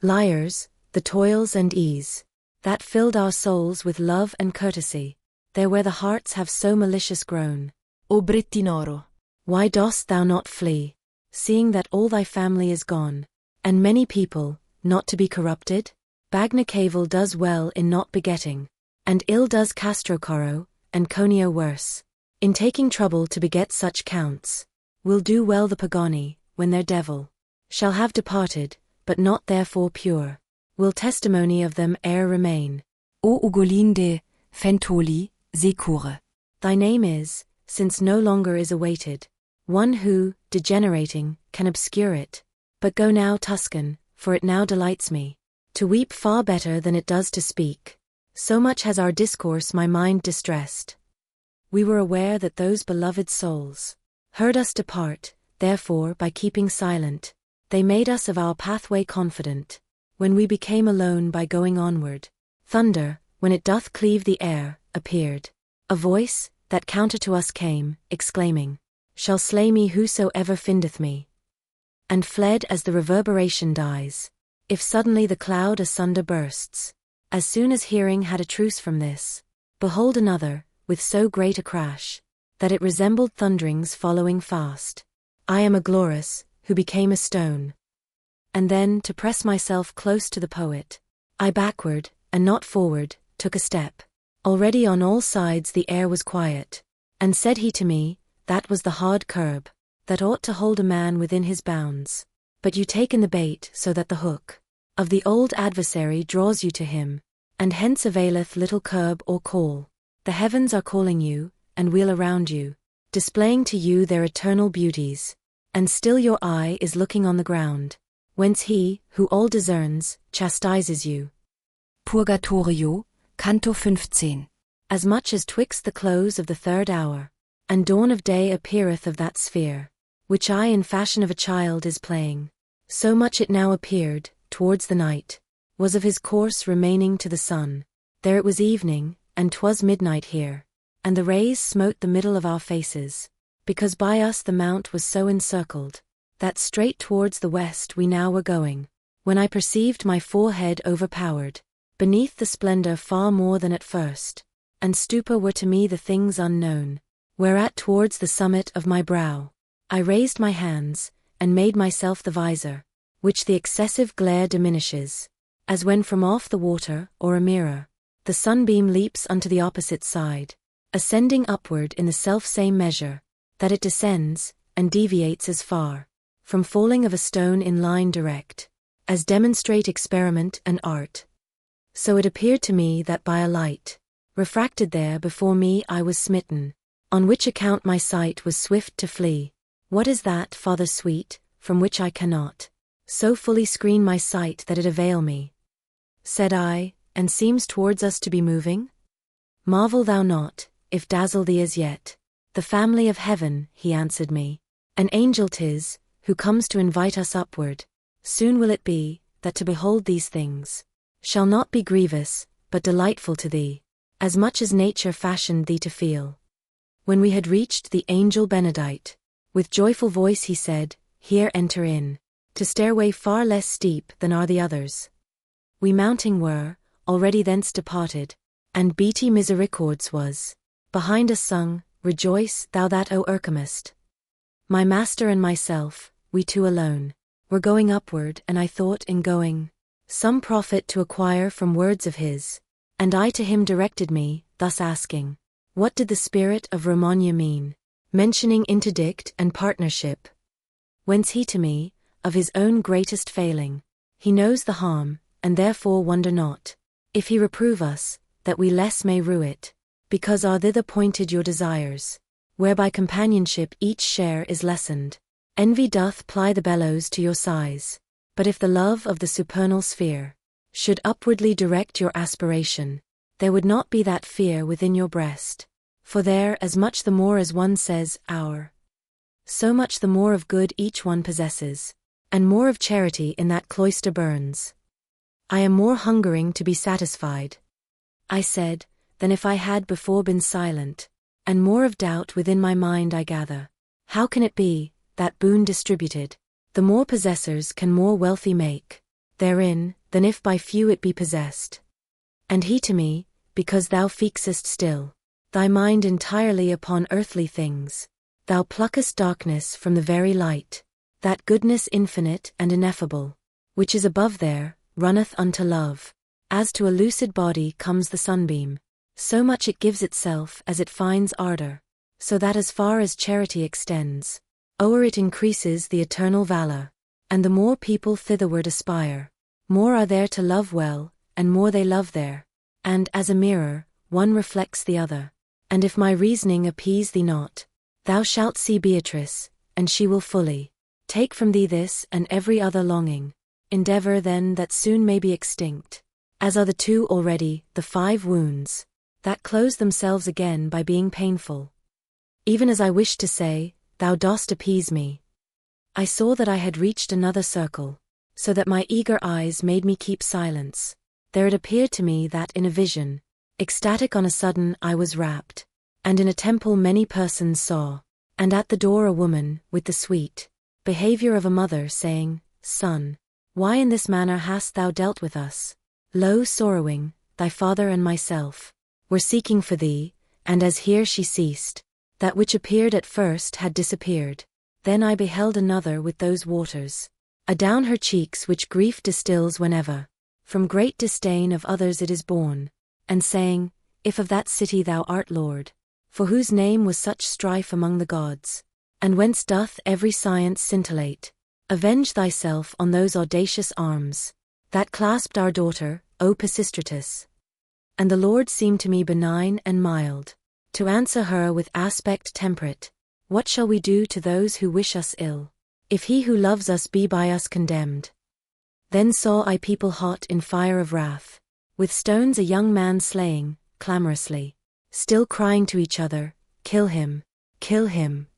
Speaker 1: liars, the toils and ease, that filled our souls with love and courtesy, there where the hearts have so malicious grown.
Speaker 3: O Brettinoro,
Speaker 1: why dost thou not flee, seeing that all thy family is gone, and many people, not to be corrupted? Bagnacaval does well in not begetting, and ill does Castrocoro, and Conio worse, in taking trouble to beget such counts. Will do well the Pagani, when their devil shall have departed, but not therefore pure, will testimony of them e'er remain.
Speaker 3: O Ugolin de Fentoli, Secure.
Speaker 1: Thy name is, since no longer is awaited, one who, degenerating, can obscure it. But go now, Tuscan, for it now delights me to weep far better than it does to speak. So much has our discourse my mind distressed. We were aware that those beloved souls heard us depart, therefore by keeping silent, they made us of our pathway confident. When we became alone by going onward, thunder, when it doth cleave the air, appeared. A voice, that counter to us came, exclaiming, Shall slay me whosoever findeth me. And fled as the reverberation dies, if suddenly the cloud asunder bursts. As soon as hearing had a truce from this, behold another, with so great a crash, that it resembled thunderings following fast. I am a glorous, who became a stone. And then, to press myself close to the poet, I backward, and not forward, took a step. Already on all sides the air was quiet. And said he to me, that was the hard curb, that ought to hold a man within his bounds. But you take in the bait so that the hook of the old adversary draws you to him, and hence availeth little curb or call. The heavens are calling you, and wheel around you, displaying to you their eternal beauties, and still your eye is looking on the ground, whence he, who all discerns, chastises you.
Speaker 3: Purgatorio, Canto 15.
Speaker 1: As much as twixt the close of the third hour, and dawn of day appeareth of that sphere, which I in fashion of a child is playing, so much it now appeared, towards the night, was of his course remaining to the sun. There it was evening, and 'twas midnight here, and the rays smote the middle of our faces, because by us the mount was so encircled, that straight towards the west we now were going, when I perceived my forehead overpowered, beneath the splendor far more than at first, and stupor were to me the things unknown, whereat towards the summit of my brow, I raised my hands, and made myself the visor, which the excessive glare diminishes, as when from off the water, or a mirror, the sunbeam leaps unto the opposite side, ascending upward in the self-same measure, that it descends, and deviates as far, from falling of a stone in line direct, as demonstrate experiment and art. So it appeared to me that by a light, refracted there before me I was smitten, on which account my sight was swift to flee. What is that, Father sweet, from which I cannot so fully screen my sight that it avail me? Said I, and seems towards us to be moving? Marvel thou not, if dazzle thee as yet. The family of heaven, he answered me. An angel 'tis, who comes to invite us upward. Soon will it be, that to behold these things shall not be grievous, but delightful to thee, as much as nature fashioned thee to feel. When we had reached the angel Benedict, with joyful voice he said, Here enter in, to stairway far less steep than are the others. We mounting were, already thence departed, and Beaty misericords was behind us sung, Rejoice thou that O Erchemist. My master and myself, we two alone, were going upward, and I thought in going some profit to acquire from words of his, and I to him directed me, thus asking, what did the spirit of Romagna mean, mentioning interdict and partnership? Whence he to me, of his own greatest failing, he knows the harm, and therefore wonder not, if he reprove us, that we less may rue it, because are thither pointed your desires, whereby companionship each share is lessened. Envy doth ply the bellows to your sighs, but if the love of the supernal sphere should upwardly direct your aspiration, there would not be that fear within your breast, for there as much the more as one says, our, so much the more of good each one possesses, and more of charity in that cloister burns. I am more hungering to be satisfied, I said, than if I had before been silent, and more of doubt within my mind I gather. How can it be, that boon distributed, the more possessors can more wealthy make therein, than if by few it be possessed? And he to me, because thou fixest still thy mind entirely upon earthly things, thou pluckest darkness from the very light, that goodness infinite and ineffable, which is above there, runneth unto love. As to a lucid body comes the sunbeam, so much it gives itself as it finds ardor, so that as far as charity extends, o'er it increases the eternal valor, and the more people thitherward aspire, more are there to love well, and more they love there, and as a mirror, one reflects the other. And if my reasoning appease thee not, thou shalt see Beatrice, and she will fully take from thee this and every other longing. Endeavor then that soon may be extinct, as are the two already, the 5 wounds, that close themselves again by being painful. Even as I wished to say, thou dost appease me, I saw that I had reached another circle, so that my eager eyes made me keep silence. There it appeared to me that in a vision, ecstatic on a sudden I was rapt, and in a temple many persons saw, and at the door a woman, with the sweet behavior of a mother, saying, Son, why in this manner hast thou dealt with us? Lo, sorrowing, thy father and myself were seeking for thee, and as here she ceased, That which appeared at first had disappeared. Then I beheld another with those waters. Adown her cheeks which grief distills whenever, from great disdain of others it is born, and saying, if of that city thou art Lord, for whose name was such strife among the gods, and whence doth every science scintillate, avenge thyself on those audacious arms, that clasped our daughter, O Pisistratus. And the Lord seemed to me benign and mild, to answer her with aspect temperate, what shall we do to those who wish us ill, if he who loves us be by us condemned? Then saw I people hot in fire of wrath, with stones a young man slaying, clamorously, still crying to each other, kill him, kill him.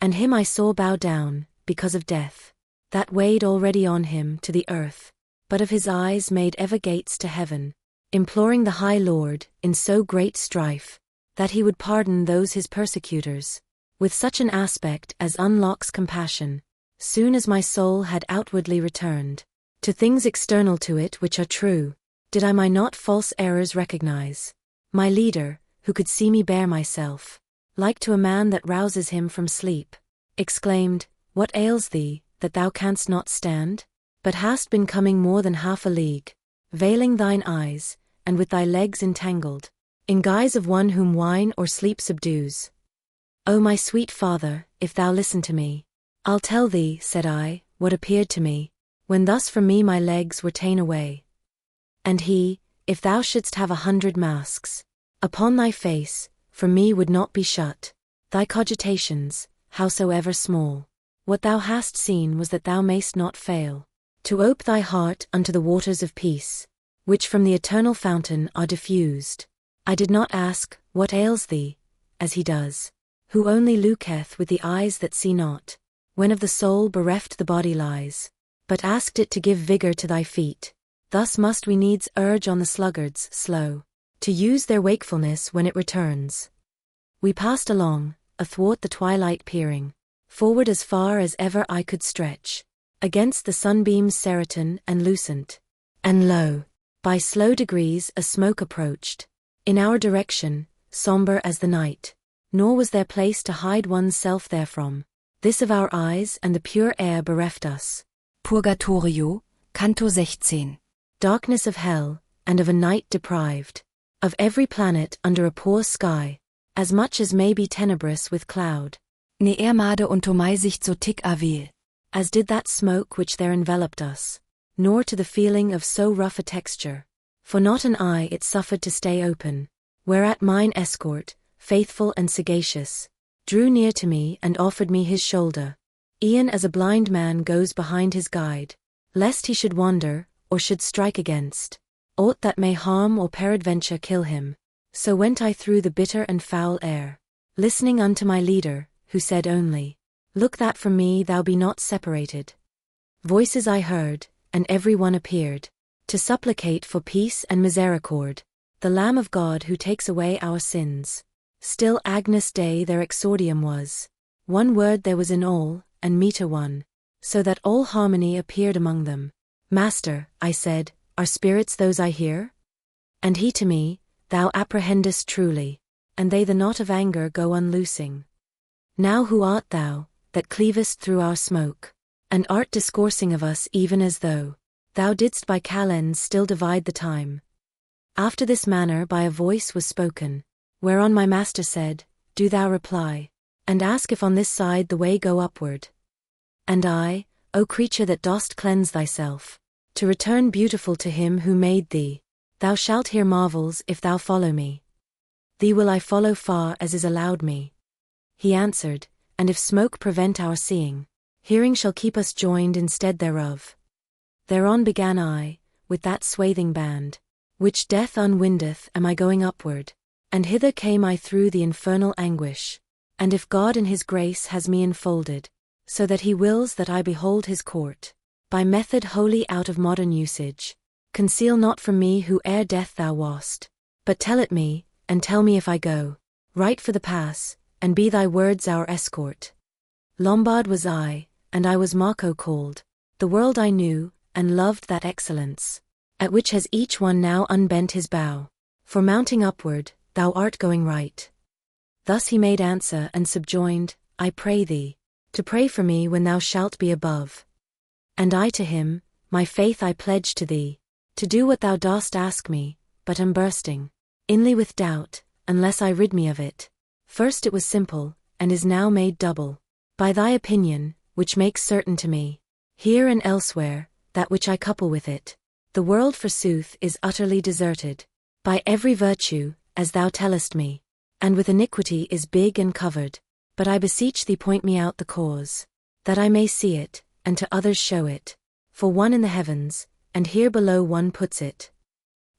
Speaker 1: And him I saw bow down, because of death, that weighed already on him to the earth, but of his eyes made ever gates to heaven, imploring the high Lord, in so great strife, that he would pardon those his persecutors, with such an aspect as unlocks compassion, soon as my soul had outwardly returned, to things external to it which are true, did I my not false errors recognize. My leader, who could see me bear myself, like to a man that rouses him from sleep, exclaimed, what ails thee, that thou canst not stand? But hast been coming more than half a league, veiling thine eyes, and with thy legs entangled, in guise of one whom wine or sleep subdues. O my sweet father, if thou listen to me, I'll tell thee, said I, what appeared to me, when thus from me my legs were ta'en away. And he, if thou shouldst have 100 masks upon thy face, from me would not be shut, thy cogitations, howsoever small. What thou hast seen was that thou mayst not fail to ope thy heart unto the waters of peace, which from the eternal fountain are diffused. I did not ask, what ails thee, as he does, who only looketh with the eyes that see not, when of the soul bereft the body lies, but asked it to give vigor to thy feet. Thus must we needs urge on the sluggards, slow, to use their wakefulness when it returns. We passed along, athwart the twilight peering, forward as far as ever I could stretch, against the sunbeams serotin and lucent. And lo, by slow degrees a smoke approached, in our direction, somber as the night, nor was there place to hide one's self therefrom. This of our eyes and the pure air bereft us.
Speaker 3: Purgatorio, Canto 16.
Speaker 1: Darkness of hell, and of a night deprived, of every planet under a poor sky, as much as may be tenebrous with cloud.
Speaker 3: Ne Made und Sicht so tick avil.
Speaker 1: As did that smoke which there enveloped us, nor to the feeling of so rough a texture, for not an eye it suffered to stay open, whereat mine escort, faithful and sagacious, drew near to me and offered me his shoulder, e'en as a blind man goes behind his guide, lest he should wander, or should strike against aught that may harm or peradventure kill him. So went I through the bitter and foul air, listening unto my leader, who said only, look that from me thou be not separated. Voices I heard, and every one appeared, to supplicate for peace and misericord, the Lamb of God who takes away our sins. Still Agnus Dei their exordium was, one word there was in all, and meter one, so that all harmony appeared among them. Master, I said, are spirits those I hear? And he to me, thou apprehendest truly, and they the knot of anger go unloosing. Now who art thou, that cleavest through our smoke, and art discoursing of us even as though thou didst by calends still divide the time? After this manner by a voice was spoken, whereon my master said, do thou reply, and ask if on this side the way go upward. And I, O creature that dost cleanse thyself, to return beautiful to him who made thee, thou shalt hear marvels if thou follow me. Thee will I follow far as is allowed me. He answered, and if smoke prevent our seeing, hearing shall keep us joined instead thereof. Thereon began I, with that swathing band, which death unwindeth am I going upward, and hither came I through the infernal anguish, and if God in his grace has me enfolded, so that he wills that I behold his court, by method wholly out of modern usage, conceal not from me who ere death thou wast, but tell it me, and tell me if I go right for the pass, and be thy words our escort. Lombard was I, and I was Marco called, the world I knew, and loved that excellence, at which has each one now unbent his bow, for mounting upward, thou art going right. Thus he made answer and subjoined, I pray thee, to pray for me when thou shalt be above. And I to him, my faith I pledge to thee, to do what thou dost ask me, but am bursting inly with doubt, unless I rid me of it. First it was simple, and is now made double, by thy opinion, which makes certain to me, here and elsewhere, that which I couple with it. The world forsooth is utterly deserted, by every virtue, as thou tellest me, and with iniquity is big and covered. But I beseech thee point me out the cause, that I may see it, and to others show it. For one in the heavens, and here below one puts it.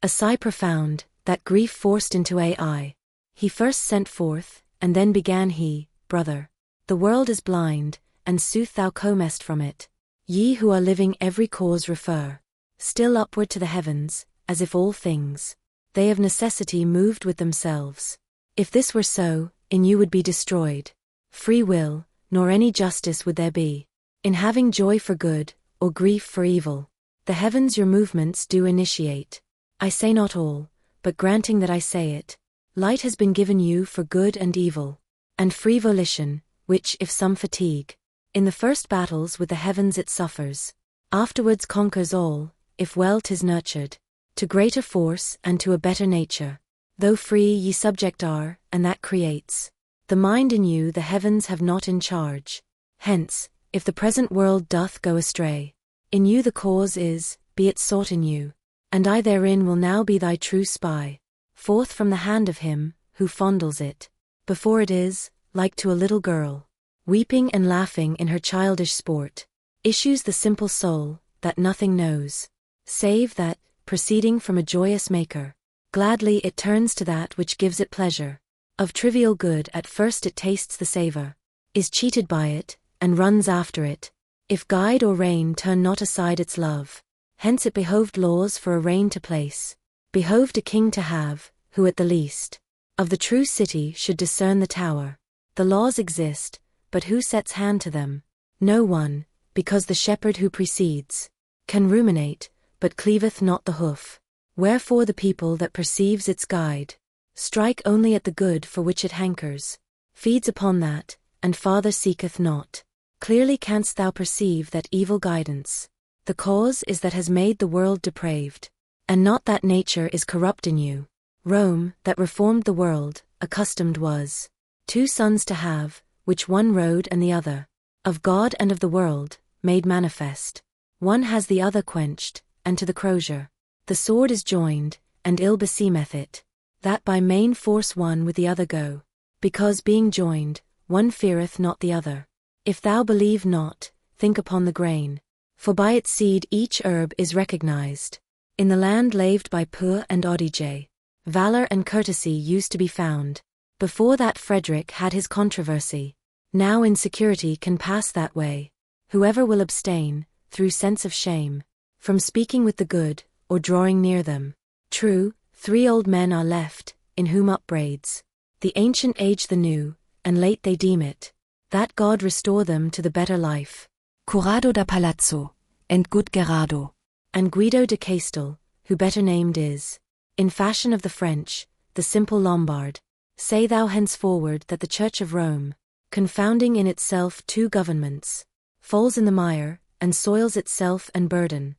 Speaker 1: A sigh profound, that grief forced into AI. He first sent forth, and then began he, brother. The world is blind, and sooth thou comest from it. Ye who are living every cause refer, still upward to the heavens, as if all things, they of necessity moved with themselves. If this were so, in you would be destroyed free will, nor any justice would there be, in having joy for good, or grief for evil. The heavens your movements do initiate. I say not all, but granting that I say it, light has been given you for good and evil, and free volition, which if some fatigue, in the first battles with the heavens it suffers, afterwards conquers all, if well 'tis nurtured, to greater force and to a better nature. Though free ye subject are, and that creates the mind in you the heavens have not in charge. Hence, if the present world doth go astray, in you the cause is, be it sought in you, and I therein will now be thy true spy, forth from the hand of him, who fondles it, before it is, like to a little girl, weeping and laughing in her childish sport, issues the simple soul, that nothing knows, save that, proceeding from a joyous maker, gladly it turns to that which gives it pleasure. Of trivial good at first it tastes the savor, is cheated by it, and runs after it. If guide or rein turn not aside its love, hence it behoved laws for a reign to place, behoved a king to have, who at the least, of the true city should discern the tower. The laws exist, but who sets hand to them? No one, because the shepherd who precedes, can ruminate, but cleaveth not the hoof. Wherefore the people that perceives its guide, strike only at the good for which it hankers, feeds upon that, and farther seeketh not. Clearly canst thou perceive that evil guidance, the cause is that has made the world depraved, and not that nature is corrupt in you. Rome, that reformed the world, accustomed was, two sons to have, which one rode and the other, of God and of the world, made manifest. One has the other quenched, and to the crozier, the sword is joined, and ill beseemeth it, that by main force one with the other go, because being joined, one feareth not the other. If thou believe not, think upon the grain, for by its seed each herb is recognized. In the land laved by Pur and Audiobook, valor and courtesy used to be found. Before that Frederick had his controversy. Now insecurity can pass that way. Whoever will abstain, through sense of shame, from speaking with the good, or drawing near them. True, 3 old men are left, in whom upbraids the ancient age the new, and late they deem it, that God restore them to the better life.
Speaker 3: Curado da Palazzo, and good Gerardo.
Speaker 1: And Guido de Castel, who better named is, in fashion of the French, the simple Lombard. Say thou henceforward that the Church of Rome, confounding in itself 2 governments, falls in the mire, and soils itself and burden.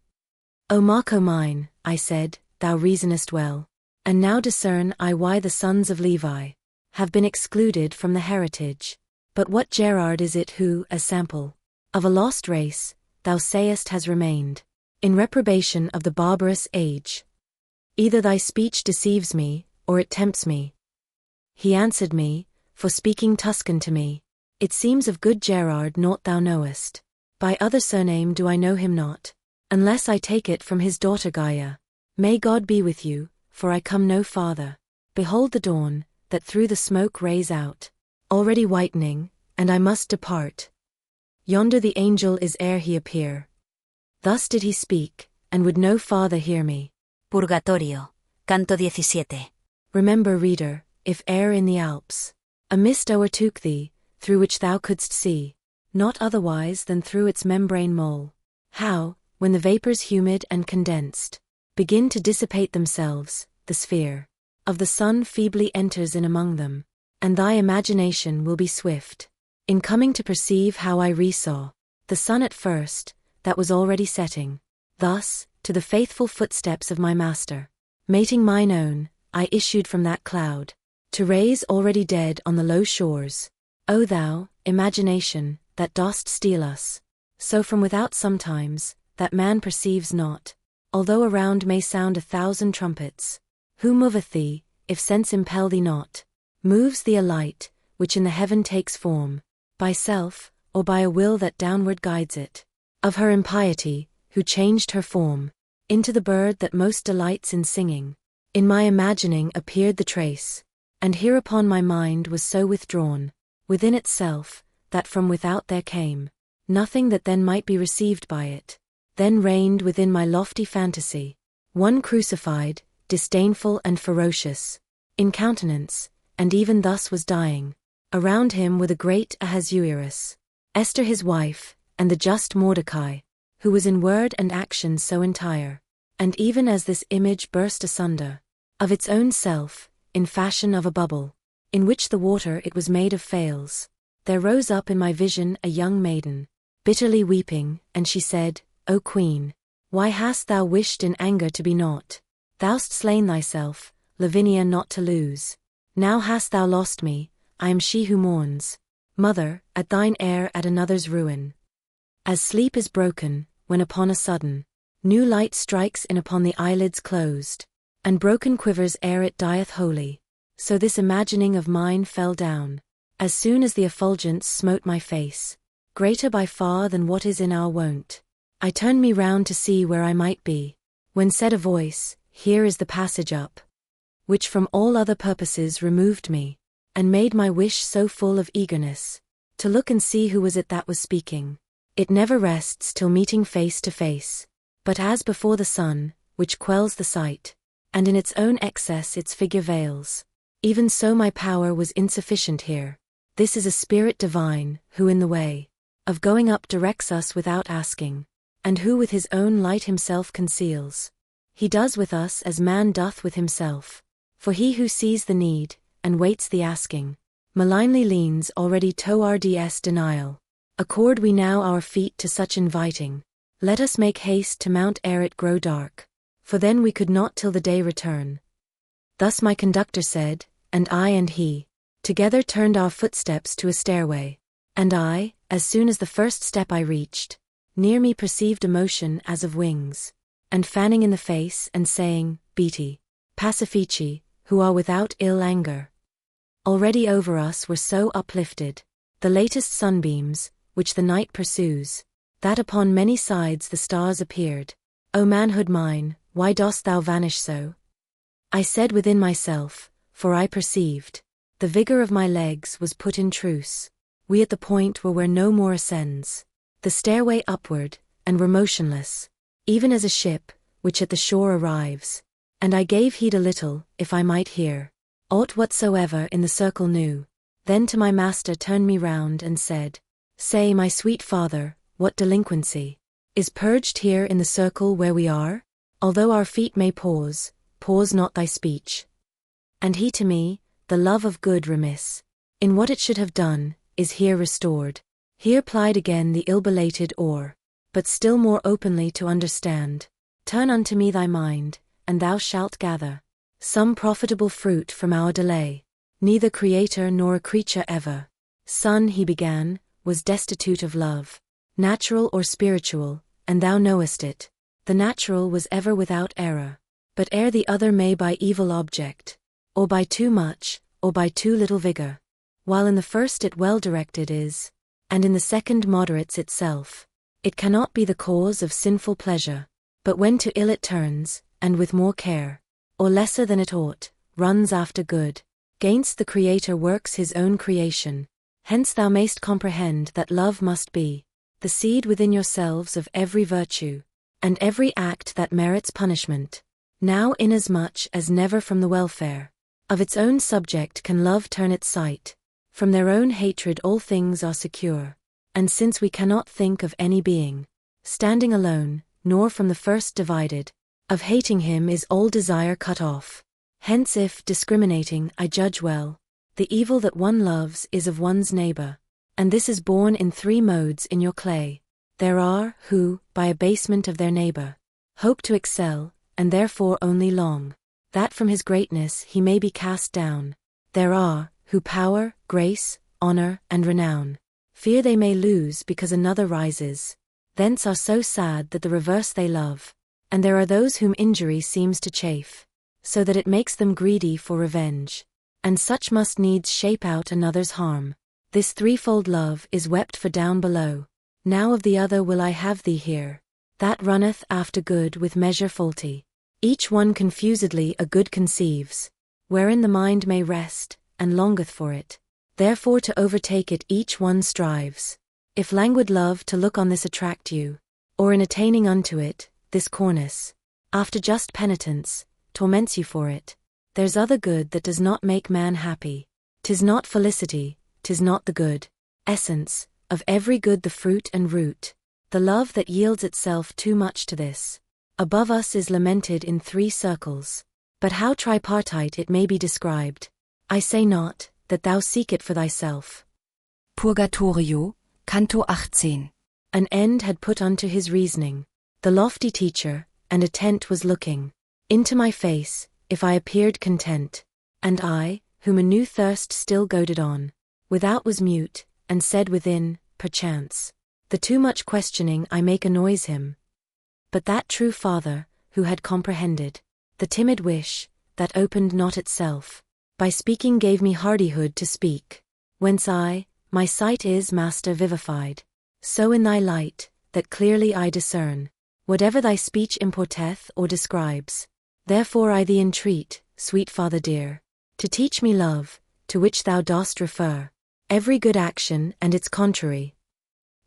Speaker 1: O Marco mine, I said, thou reasonest well, and now discern I why the sons of Levi have been excluded from the heritage. But what Gerard is it who, as sample of a lost race, thou sayest has remained, in reprobation of the barbarous age? Either thy speech deceives me, or it tempts me. He answered me, for speaking Tuscan to me, it seems of good Gerard naught thou knowest. By other surname do I know him not, unless I take it from his daughter Gaia. May God be with you, for I come no farther. Behold the dawn, that through the smoke rays out, already whitening, and I must depart. Yonder the angel is ere he appear. Thus did he speak, and would no farther hear me.
Speaker 2: Purgatorio, Canto 17.
Speaker 1: Remember, reader, if e'er in the Alps a mist o'ertook thee, through which thou couldst see, not otherwise than through its membrane mole, how, when the vapors humid and condensed begin to dissipate themselves, the sphere of the sun feebly enters in among them, and thy imagination will be swift in coming to perceive how I resaw the sun at first, that was already setting. Thus, to the faithful footsteps of my master, mating mine own, I issued from that cloud, to raise already dead on the low shores. O thou, imagination, that dost steal us, so from without sometimes, that man perceives not, although around may sound 1,000 trumpets. Who moveth thee, if sense impel thee not? Moves thee a light, which in the heaven takes form, by self, or by a will that downward guides it? Of her impiety, who changed her form into the bird that most delights in singing, in my imagining appeared the trace, and hereupon my mind was so withdrawn within itself, that from without there came nothing that then might be received by it. Then reigned within my lofty fantasy one crucified, disdainful and ferocious in countenance, and even thus was dying. Around him were the great Ahasuerus, Esther his wife, and the just Mordecai, who was in word and action so entire. And even as this image burst asunder, of its own self, in fashion of a bubble, in which the water it was made of fails, there rose up in my vision a young maiden, bitterly weeping, and she said, O Queen, why hast thou wished in anger to be naught? Thou'st slain thyself, Lavinia not to lose. Now hast thou lost me, I am she who mourns, mother, at thine heir at another's ruin. As sleep is broken, when upon a sudden, new light strikes in upon the eyelids closed, and broken quivers ere it dieth wholly, so this imagining of mine fell down, as soon as the effulgence smote my face, greater by far than what is in our wont. I turned me round to see where I might be, when said a voice, Here is the passage up, which from all other purposes removed me, and made my wish so full of eagerness, to look and see who was it that was speaking. It never rests till meeting face to face, but as before the sun, which quells the sight, and in its own excess its figure veils, even so my power was insufficient here. This is a spirit divine, who in the way of going up directs us without asking, and who with his own light himself conceals. He does with us as man doth with himself, for he who sees the need, and waits the asking, malignly leans already toward denial. Accord we now our feet to such inviting, let us make haste to mount ere it grow dark, for then we could not till the day return. Thus my conductor said, and I and he together turned our footsteps to a stairway, and I, as soon as the first step I reached, near me perceived a motion as of wings, and fanning in the face and saying, Beati, pacifici, who are without ill anger. Already over us were so uplifted the latest sunbeams, which the night pursues, that upon many sides the stars appeared. O manhood mine, why dost thou vanish so? I said within myself, for I perceived the vigor of my legs was put in truce. We at the point were where no more ascends the stairway upward, and were motionless, even as a ship, which at the shore arrives. And I gave heed a little, if I might hear aught whatsoever in the circle new. Then to my master turned me round and said, Say, my sweet father, what delinquency is purged here in the circle where we are? Although our feet may pause, pause not thy speech. And he to me, the love of good remiss, in what it should have done, is here restored. Here plied again the ill-belated oar, but still more openly to understand. Turn unto me thy mind, and thou shalt gather some profitable fruit from our delay. Neither creator nor a creature ever, son he began, was destitute of love, natural or spiritual, and thou knowest it. The natural was ever without error, but ere the other may by evil object, or by too much, or by too little vigor, while in the first it well directed is, and in the second moderates itself, it cannot be the cause of sinful pleasure, but when to ill it turns, and with more care, or lesser than it ought, runs after good, gainst the Creator works his own creation. Hence thou mayst comprehend that love must be the seed within yourselves of every virtue, and every act that merits punishment. Now inasmuch as never from the welfare of its own subject can love turn its sight, from their own hatred all things are secure. And since we cannot think of any being standing alone, nor from the first divided, of hating him is all desire cut off. Hence if, discriminating, I judge well, The evil that one loves is of one's neighbor. And this is born in 3 modes in your clay. There are, who, by abasement of their neighbor, hope to excel, and therefore only long, that from his greatness he may be cast down. There are, who power, grace, honor, and renown, fear they may lose because another rises. Thence are so sad that the reverse they love. And there are those whom injury seems to chafe, so that it makes them greedy for revenge. And such must needs shape out another's harm. This threefold love is wept for down below. Now of the other will I have thee here, that runneth after good with measure faulty. Each one confusedly a good conceives, wherein the mind may rest, and longeth for it. Therefore to overtake it each one strives. If languid love to look on this attract you, or in attaining unto it, this cornice, after just penitence, torments you for it, there's other good that does not make man happy. 'Tis not felicity, 'tis not the good essence, of every good the fruit and root. The love that yields itself too much to this, above us is lamented in 3 circles. But how tripartite it may be described, I say not, that thou seek it for thyself.
Speaker 3: Purgatorio, Canto 18.
Speaker 1: An end had put unto his reasoning. The lofty teacher, and attent was looking into my face, if I appeared content. And I, whom a new thirst still goaded on, without was mute, and said within, perchance, the too much questioning I make annoys him. But that true father, who had comprehended the timid wish, that opened not itself, by speaking gave me hardihood to speak. Whence my sight is, master, vivified. So in thy light, that clearly I discern, whatever thy speech importeth or describes. Therefore I thee entreat, sweet father dear, to teach me love, to which thou dost refer every good action and its contrary.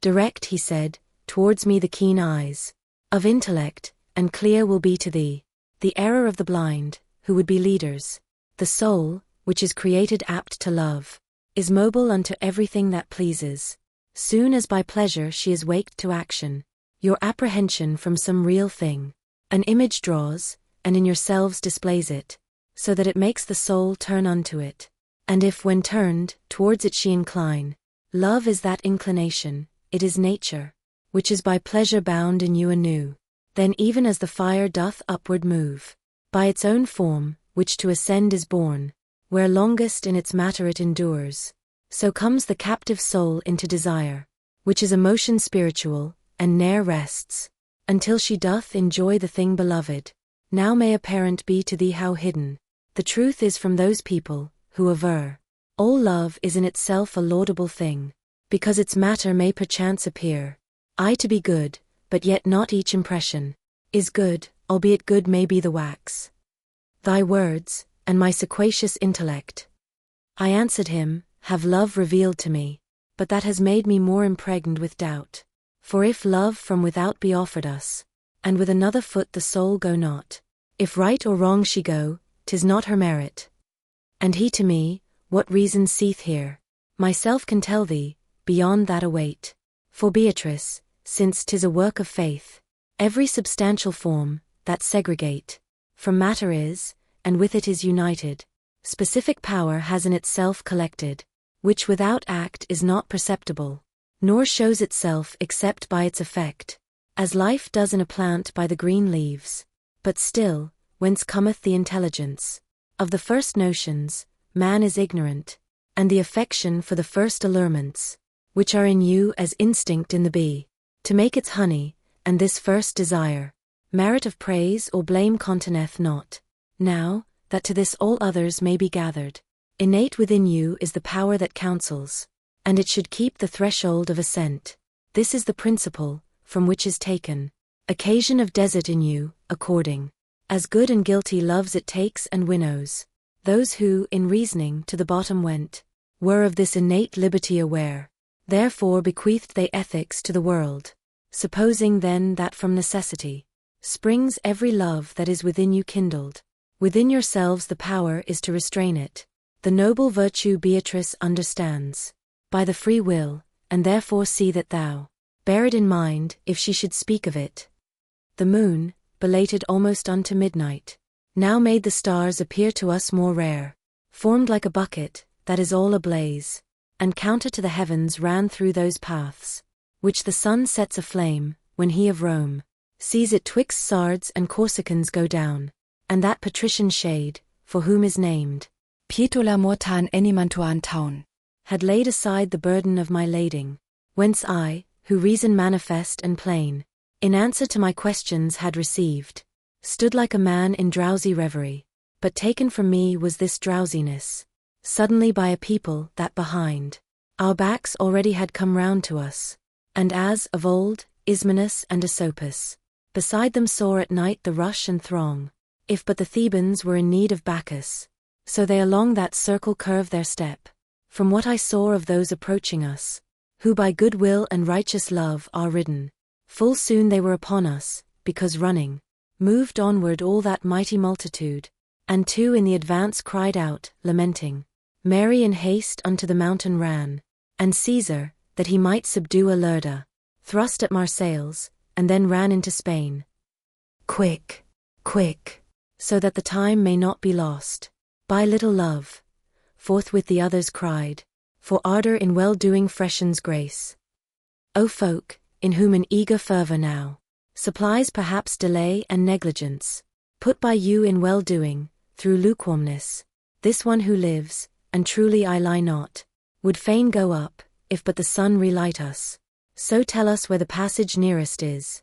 Speaker 1: Direct, he said, towards me the keen eyes of intellect, and clear will be to thee the error of the blind, who would be leaders. The soul, which is created apt to love, is mobile unto everything that pleases. Soon as by pleasure she is waked to action, your apprehension from some real thing, an image draws, and in yourselves displays it, so that it makes the soul turn unto it. And if when turned, towards it she incline, love is that inclination, it is nature, which is by pleasure bound in you anew. Then even as the fire doth upward move, by its own form, which to ascend is born, where longest in its matter it endures, so comes the captive soul into desire, which is a motion spiritual, and ne'er rests, until she doth enjoy the thing beloved. Now may apparent be to thee how hidden the truth is from those people, who aver all love is in itself a laudable thing, because its matter may perchance appear to be good, but yet not each impression is good, albeit good may be the wax. Thy words, and my sequacious intellect, I answered him, have love revealed to me, but that has made me more impregned with doubt. For if love from without be offered us, and with another foot the soul go not, if right or wrong she go, 'tis not her merit. And he to me, what reason seeth here? Myself can tell thee, beyond that await. For Beatrice, since 'tis a work of faith, every substantial form, that segregate from matter is, and with it is united, specific power has in itself collected, which without act is not perceptible, nor shows itself except by its effect, as life does in a plant by the green leaves. But still, whence cometh the intelligence of the first notions, man is ignorant, and the affection for the first allurements, which are in you as instinct in the bee, to make its honey, and this first desire, merit of praise or blame conteneth not. Now, that to this all others may be gathered, innate within you is the power that counsels, and it should keep the threshold of assent. This is the principle, from which is taken occasion of desert in you, according as good and guilty loves it takes and winnows. Those who, in reasoning, to the bottom went, were of this innate liberty aware, therefore bequeathed they ethics to the world, supposing then that from necessity springs every love that is within you kindled. Within yourselves the power is to restrain it. The noble virtue Beatrice understands by the free will, and therefore see that thou bear it in mind, if she should speak of it. The moon, belated almost unto midnight, now made the stars appear to us more rare, formed like a bucket, that is all ablaze, and counter to the heavens ran through those paths, which the sun sets aflame, when he of Rome sees it twixt Sards and Corsicans go down, and that patrician shade, for whom is named
Speaker 3: Pietola mortan enimantuan taun,
Speaker 1: had laid aside the burden of my lading, whence I, who reason manifest and plain, in answer to my questions had received, stood like a man in drowsy reverie, but taken from me was this drowsiness, suddenly by a people that behind our backs already had come round to us, and as, of old, Ismenus and Asopus, beside them saw at night the rush and throng, if but the Thebans were in need of Bacchus, so they along that circle curve their step, from what I saw of those approaching us, who by good will and righteous love are ridden, full soon they were upon us, because running, moved onward all that mighty multitude, and two in the advance cried out, lamenting. Mary in haste unto the mountain ran, and Caesar, that he might subdue Alerda, thrust at Marseilles, and then ran into Spain. Quick, quick, so that the time may not be lost. By little love, forthwith the others cried, for ardor in well-doing freshens grace. O folk, in whom an eager fervor now supplies perhaps delay and negligence, put by you in well-doing, through lukewarmness, this one who lives, and truly I lie not, would fain go up, if but the sun relight us. So tell us where the passage nearest is.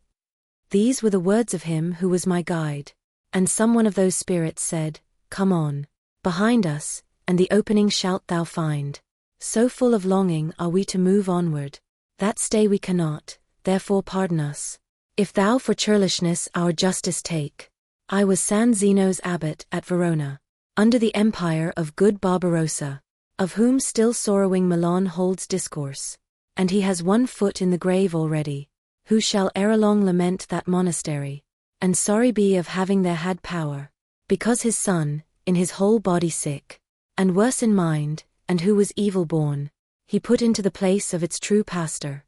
Speaker 1: These were the words of him who was my guide, and some one of those spirits said, Come on, behind us, and the opening shalt thou find. So full of longing are we to move onward, that stay we cannot, therefore pardon us. If thou for churlishness our justice take. I was San Zeno's abbot at Verona, under the empire of good Barbarossa, of whom still sorrowing Milan holds discourse, and he has one foot in the grave already, who shall ere long lament that monastery, and sorry be of having there had power, because his son, in his whole body sick, and worse in mind, and who was evil born, he put into the place of its true pastor.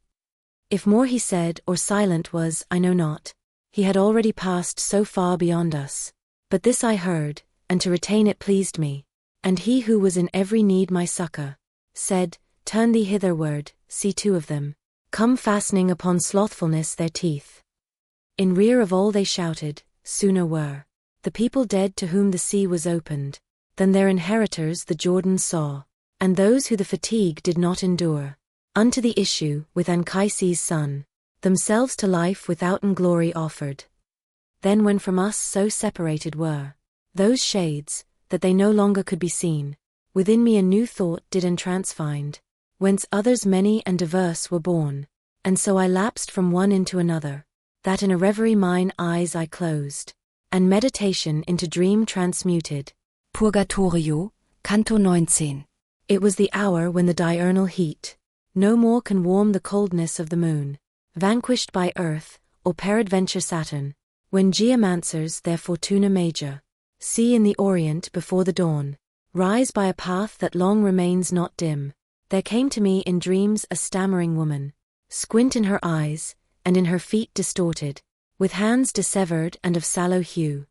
Speaker 1: If more he said or silent was, I know not, he had already passed so far beyond us, but this I heard, and to retain it pleased me, and he who was in every need my succor, said, Turn thee hitherward, see two of them, come fastening upon slothfulness their teeth. In rear of all they shouted, sooner were the people dead to whom the sea was opened, than their inheritors the Jordan saw, and those who the fatigue did not endure, unto the issue with Anchises' son, themselves to life withouten glory offered. Then when from us so separated were those shades, that they no longer could be seen, within me a new thought did entrance find, whence others many and diverse were born, and so I lapsed from one into another, that in a reverie mine eyes I closed, and meditation into dream transmuted.
Speaker 3: Purgatorio, Canto 19.
Speaker 1: It was the hour when the diurnal heat no more can warm the coldness of the moon, vanquished by earth, or peradventure Saturn, when geomancers their fortuna major see in the orient before the dawn rise by a path that long remains not dim. There came to me in dreams a stammering woman, squint in her eyes, and in her feet distorted, with hands dissevered and of sallow hue.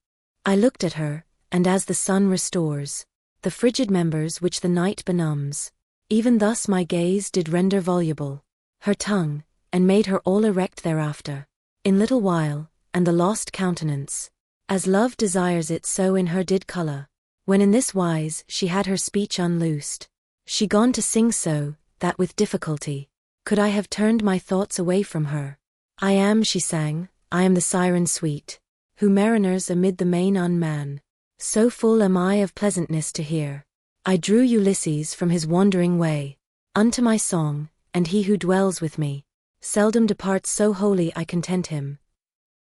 Speaker 1: I looked at her, and as the sun restores the frigid members which the night benumbs, even thus my gaze did render voluble her tongue, and made her all erect thereafter, in little while, and the lost countenance, as love desires it so in her did colour, when in this wise she had her speech unloosed. She gone to sing so, that with difficulty could I have turned my thoughts away from her. I am, she sang, I am the siren sweet, who mariners amid the main unman. So full am I of pleasantness to hear. I drew Ulysses from his wandering way unto my song, and he who dwells with me seldom departs, so wholly I content him.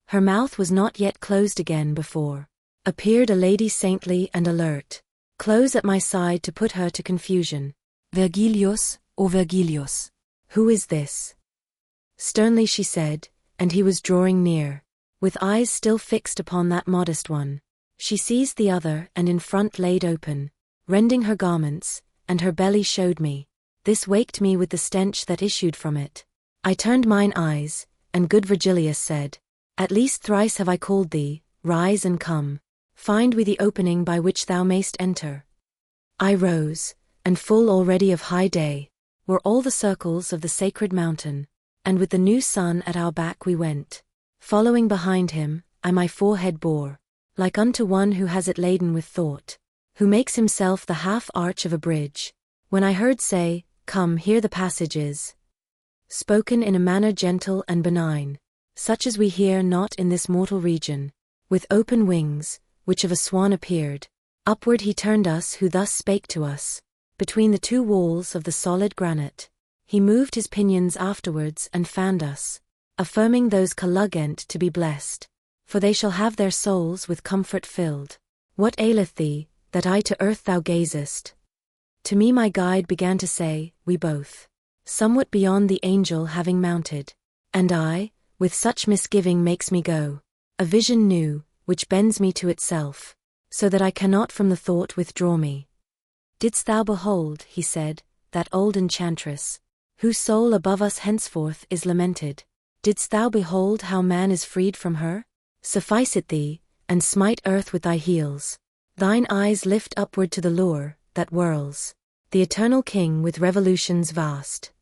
Speaker 1: Her mouth was not yet closed again before appeared a lady saintly and alert, close at my side to put her to confusion.
Speaker 3: Virgilius, O Virgilius.
Speaker 1: Who is this? Sternly she said, and he was drawing near, with eyes still fixed upon that modest one. She seized the other and in front laid open, rending her garments, and her belly showed me. This waked me with the stench that issued from it. I turned mine eyes, and good Virgilius said, At least thrice have I called thee, rise and come. Find we the opening by which thou mayst enter. I rose, and full already of high day, were all the circles of the sacred mountain, and with the new sun at our back we went. Following behind him, I my forehead bore, like unto one who has it laden with thought, who makes himself the half-arch of a bridge, when I heard say, Come, here the passage is, spoken in a manner gentle and benign, such as we hear not in this mortal region, with open wings, which of a swan appeared. Upward he turned us who thus spake to us, between the two walls of the solid granite. He moved his pinions afterwards and fanned us, affirming those calugent to be blessed, for they shall have their souls with comfort filled. What aileth thee, that I to earth thou gazest? To me my guide began to say, we both, somewhat beyond the angel having mounted, and I, with such misgiving makes me go, a vision new, which bends me to itself, so that I cannot from the thought withdraw me. Didst thou behold, he said, that old enchantress, whose soul above us henceforth is lamented? Didst thou behold how man is freed from her? Suffice it thee, and smite earth with thy heels. Thine eyes lift upward to the lure that whirls, the eternal King with revolutions vast.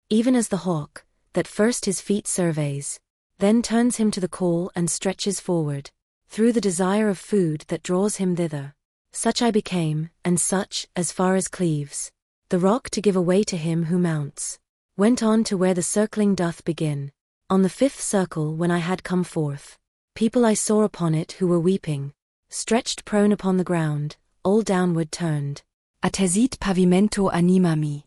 Speaker 1: Even as the hawk, that first his feet surveys, then turns him to the call and stretches forward, through the desire of food that draws him thither. Such I became, and such, as far as cleaves the rock to give away to him who mounts, went on to where the circling doth begin. On the fifth circle when I had come forth, people I saw upon it who were weeping, stretched prone upon the ground, all downward turned.
Speaker 3: Attesit pavimento animami.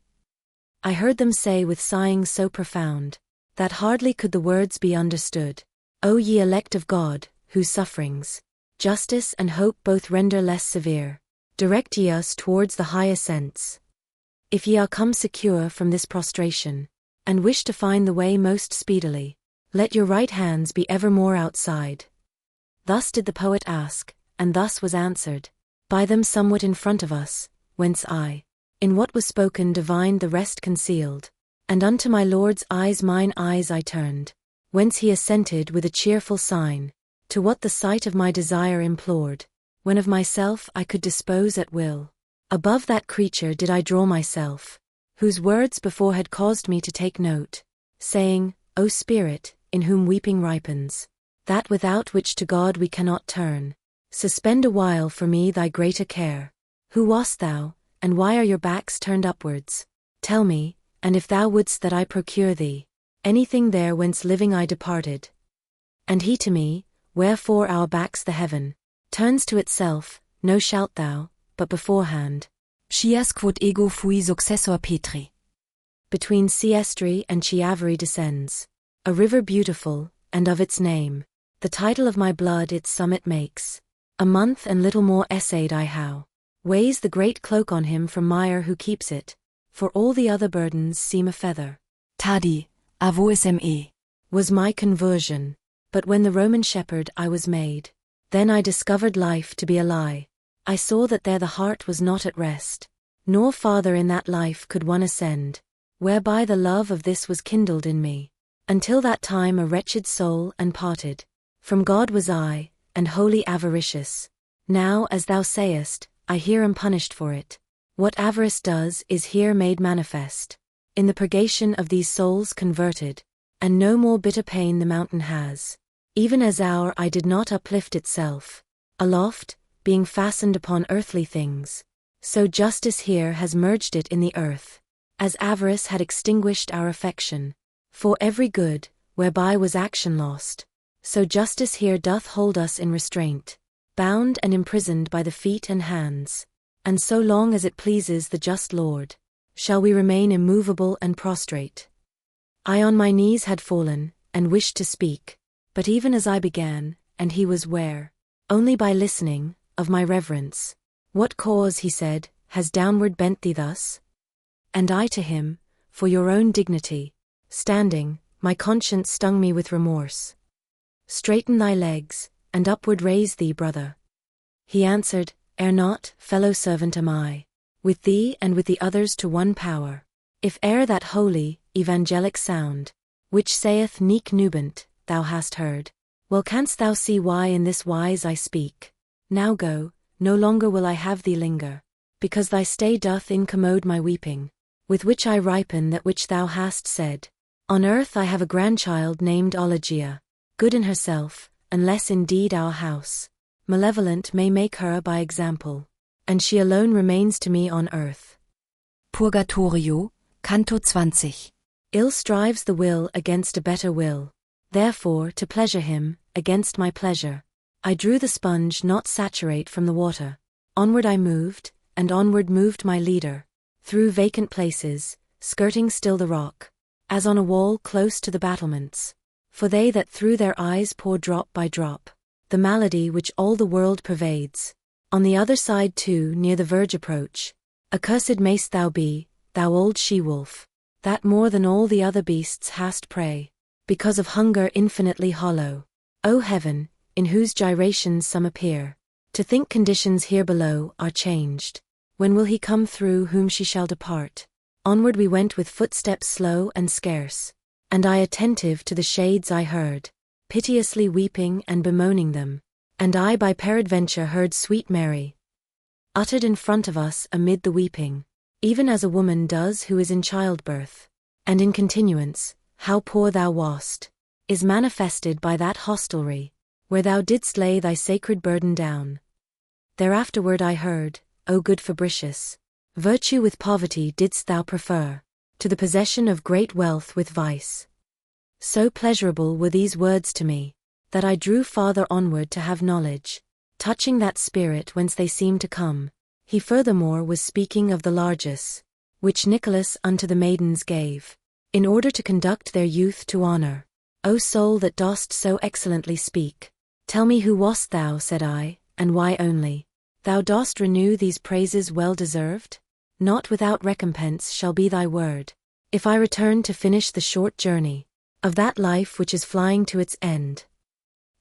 Speaker 1: I heard them say with sighing so profound, that hardly could the words be understood. O ye elect of God, whose sufferings, justice and hope both render less severe, direct ye us towards the high ascents. If ye are come secure from this prostration, and wish to find the way most speedily, let your right hands be evermore outside. Thus did the poet ask, and thus was answered, by them somewhat in front of us, whence I, in what was spoken divined the rest concealed, and unto my Lord's eyes mine eyes I turned, whence he assented with a cheerful sign, to what the sight of my desire implored, when of myself I could dispose at will. Above that creature did I draw myself, whose words before had caused me to take note, saying, O Spirit, in whom weeping ripens, that without which to God we cannot turn, suspend a while for me thy greater care. Who wast thou, and why are your backs turned upwards? Tell me, and if thou wouldst that I procure thee anything there whence living I departed. And he to me, wherefore our backs the heaven turns to itself, no shalt thou, but beforehand.
Speaker 3: Scias quod ego fui successor Petri.
Speaker 1: Between Siestri and Chiavari descends a river beautiful, and of its name, the title of my blood its summit makes. A month and little more essayed I how weighs the great cloak on him from mire who keeps it, for all the other burdens seem a feather.
Speaker 3: Tadi, avois me.
Speaker 1: Was my conversion, but when the Roman shepherd I was made, then I discovered life to be a lie. I saw that there the heart was not at rest, nor farther in that life could one ascend, whereby the love of this was kindled in me. Until that time a wretched soul and parted from God was I, and wholly avaricious. Now, as thou sayest, I here am punished for it. What avarice does is here made manifest, in the purgation of these souls converted, and no more bitter pain the mountain has. Even as our eye did not uplift itself aloft, being fastened upon earthly things, so justice here has merged it in the earth, as avarice had extinguished our affection for every good, whereby was action lost, so justice here doth hold us in restraint, bound and imprisoned by the feet and hands, and so long as it pleases the just Lord, shall we remain immovable and prostrate. I on my knees had fallen, and wished to speak, but even as I began, and he was ware, only by listening, of my reverence. What cause, he said, has downward bent thee thus? And I to him, for your own dignity, standing, my conscience stung me with remorse. Straighten thy legs, and upward raise thee, brother. He answered, Ere not, fellow servant am I, with thee and with the others to one power. If ere that holy, evangelic sound, which saith nec nubant, thou hast heard, well canst thou see why in this wise I speak. Now go, no longer will I have thee linger. because thy stay doth incommode my weeping, with which I ripen that which thou hast said. On earth I have a grandchild named Alighieri, good in herself, unless indeed our house, malevolent, may make her by example, and she alone remains to me on earth.
Speaker 3: Purgatorio, Canto 20.
Speaker 1: Ill strives the will against a better will, therefore to pleasure him, against my pleasure, I drew the sponge not saturate from the water. Onward I moved, and onward moved my leader, through vacant places, skirting still the rock, as on a wall close to the battlements. For they that through their eyes pour drop by drop, the malady which all the world pervades. On the other side too near the verge approach. Accursed mayst thou be, thou old she-wolf, that more than all the other beasts hast prey, because of hunger infinitely hollow. O heaven, in whose gyrations some appear, to think conditions here below are changed. When will he come through whom she shall depart? Onward we went with footsteps slow and scarce, and I attentive to the shades I heard, piteously weeping and bemoaning them, and I by peradventure heard sweet Mary, uttered in front of us amid the weeping, even as a woman does who is in childbirth, and in continuance, how poor thou wast, is manifested by that hostelry, where thou didst lay thy sacred burden down. Thereafterward I heard, O good Fabricius, virtue with poverty didst thou prefer, to the possession of great wealth with vice. So pleasurable were these words to me, that I drew farther onward to have knowledge, touching that spirit whence they seemed to come. He furthermore was speaking of the largesse, which Nicholas unto the maidens gave, in order to conduct their youth to honor. O soul that dost so excellently speak, tell me who wast thou, said I, and why only thou dost renew these praises well deserved? Not without recompense shall be thy word, if I return to finish the short journey of that life which is flying to its end.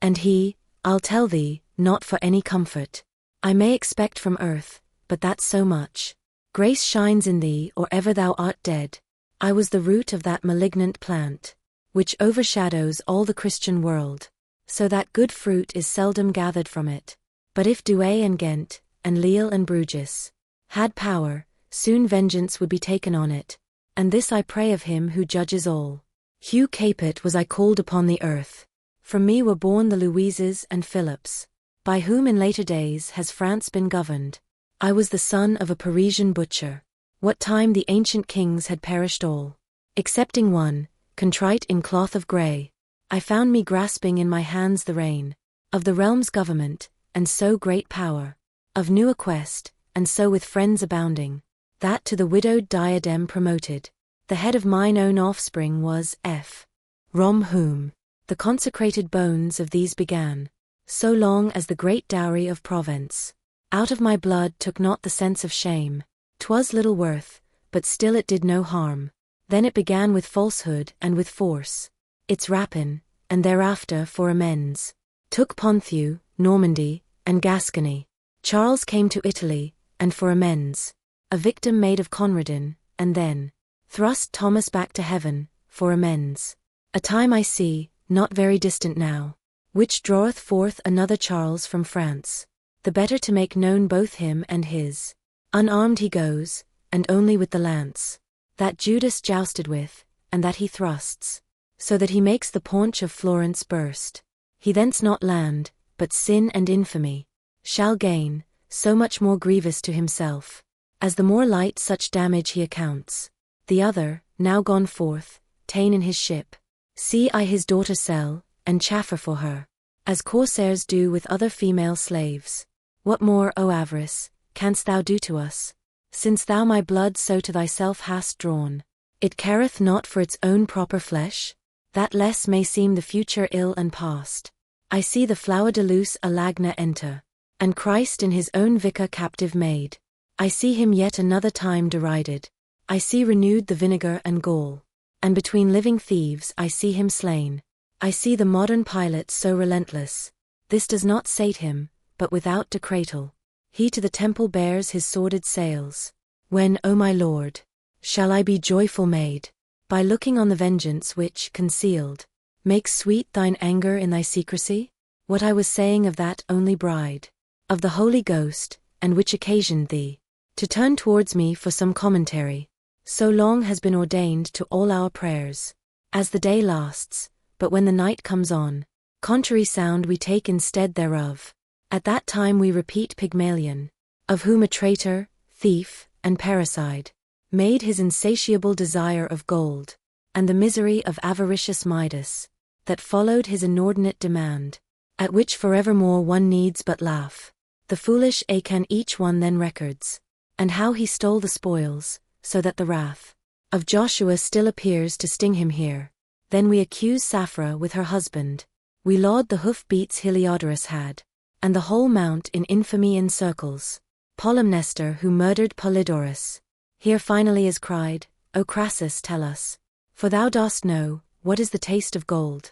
Speaker 1: And he, I'll tell thee, not for any comfort I may expect from earth, but that so much grace shines in thee or ever thou art dead. I was the root of that malignant plant, which overshadows all the Christian world, so that good fruit is seldom gathered from it. But if Douay and Ghent, and Lille and Bruges, had power, soon vengeance would be taken on it, and this I pray of him who judges all. Hugh Capet was I called upon the earth. From me were born the Louises and Philips, by whom in later days has France been governed. I was the son of a Parisian butcher. What time the ancient kings had perished all, excepting one, contrite in cloth of grey, I found me grasping in my hands the rein of the realm's government, and so great power of new acquest, and so with friends abounding, that to the widowed diadem promoted, the head of mine own offspring was F. Rom whom the consecrated bones of these began, so long as the great dowry of Provence out of my blood took not the sense of shame. 'Twas little worth, but still it did no harm. Then it began with falsehood and with force its rapine, and thereafter for amends took Ponthieu, Normandy, and Gascony. Charles came to Italy, and for amends a victim made of Conradin, and then thrust Thomas back to heaven, for amends. A time I see, not very distant now, which draweth forth another Charles from France, the better to make known both him and his. Unarmed he goes, and only with the lance that Judas jousted with, and that he thrusts, so that he makes the paunch of Florence burst. He thence not land, but sin and infamy shall gain, so much more grievous to himself, as the more light such damage he accounts. The other, now gone forth, ta'en in his ship, see I his daughter sell, and chaffer for her, as corsairs do with other female slaves. What more, O avarice, canst thou do to us? Since thou my blood so to thyself hast drawn, it careth not for its own proper flesh, that less may seem the future ill and past. I see the flower de luce Alagna enter, and Christ in his own vicar captive made. I see him yet another time derided. I see renewed the vinegar and gall, and between living thieves I see him slain. I see the modern pilot so relentless. This does not sate him, but without decretal, he to the temple bears his sordid sails. When, O my Lord, shall I be joyful made, by looking on the vengeance which, concealed, makes sweet thine anger in thy secrecy? What I was saying of that only bride, of the Holy Ghost, and which occasioned thee to turn towards me for some commentary. So long has been ordained to all our prayers. As the day lasts, but when the night comes on, contrary sound we take instead thereof. At that time we repeat Pygmalion, of whom a traitor, thief, and parricide made his insatiable desire of gold, and the misery of avaricious Midas, that followed his inordinate demand, at which forevermore one needs but laugh. The foolish Achan each one then records, and how he stole the spoils, so that the wrath of Joshua still appears to sting him here. Then we accuse Sapphira with her husband, we laud the hoof-beats Heliodorus had, and the whole mount in infamy encircles. Polymnestor who murdered Polydorus, here finally is cried, O Crassus, tell us, for thou dost know, what is the taste of gold.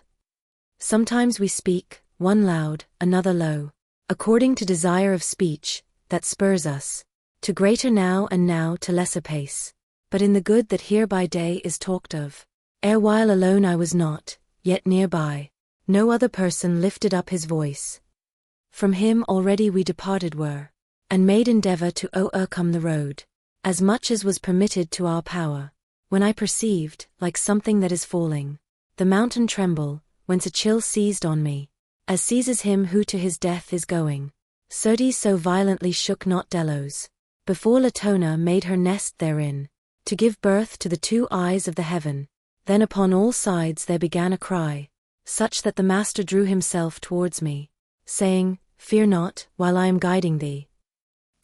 Speaker 1: Sometimes we speak, one loud, another low, according to desire of speech, that spurs us to greater now and now to lesser pace, but in the good that here by day is talked of. Erewhile alone I was not, yet near by, no other person lifted up his voice. From him already we departed were, and made endeavor to o'ercome the road, as much as was permitted to our power, when I perceived, like something that is falling, the mountain tremble, whence a chill seized on me, as seizes him who to his death is going. Certes so violently shook not Delos, before Latona made her nest therein, to give birth to the two eyes of the heaven. Then upon all sides there began a cry, such that the master drew himself towards me, saying, Fear not, while I am guiding thee.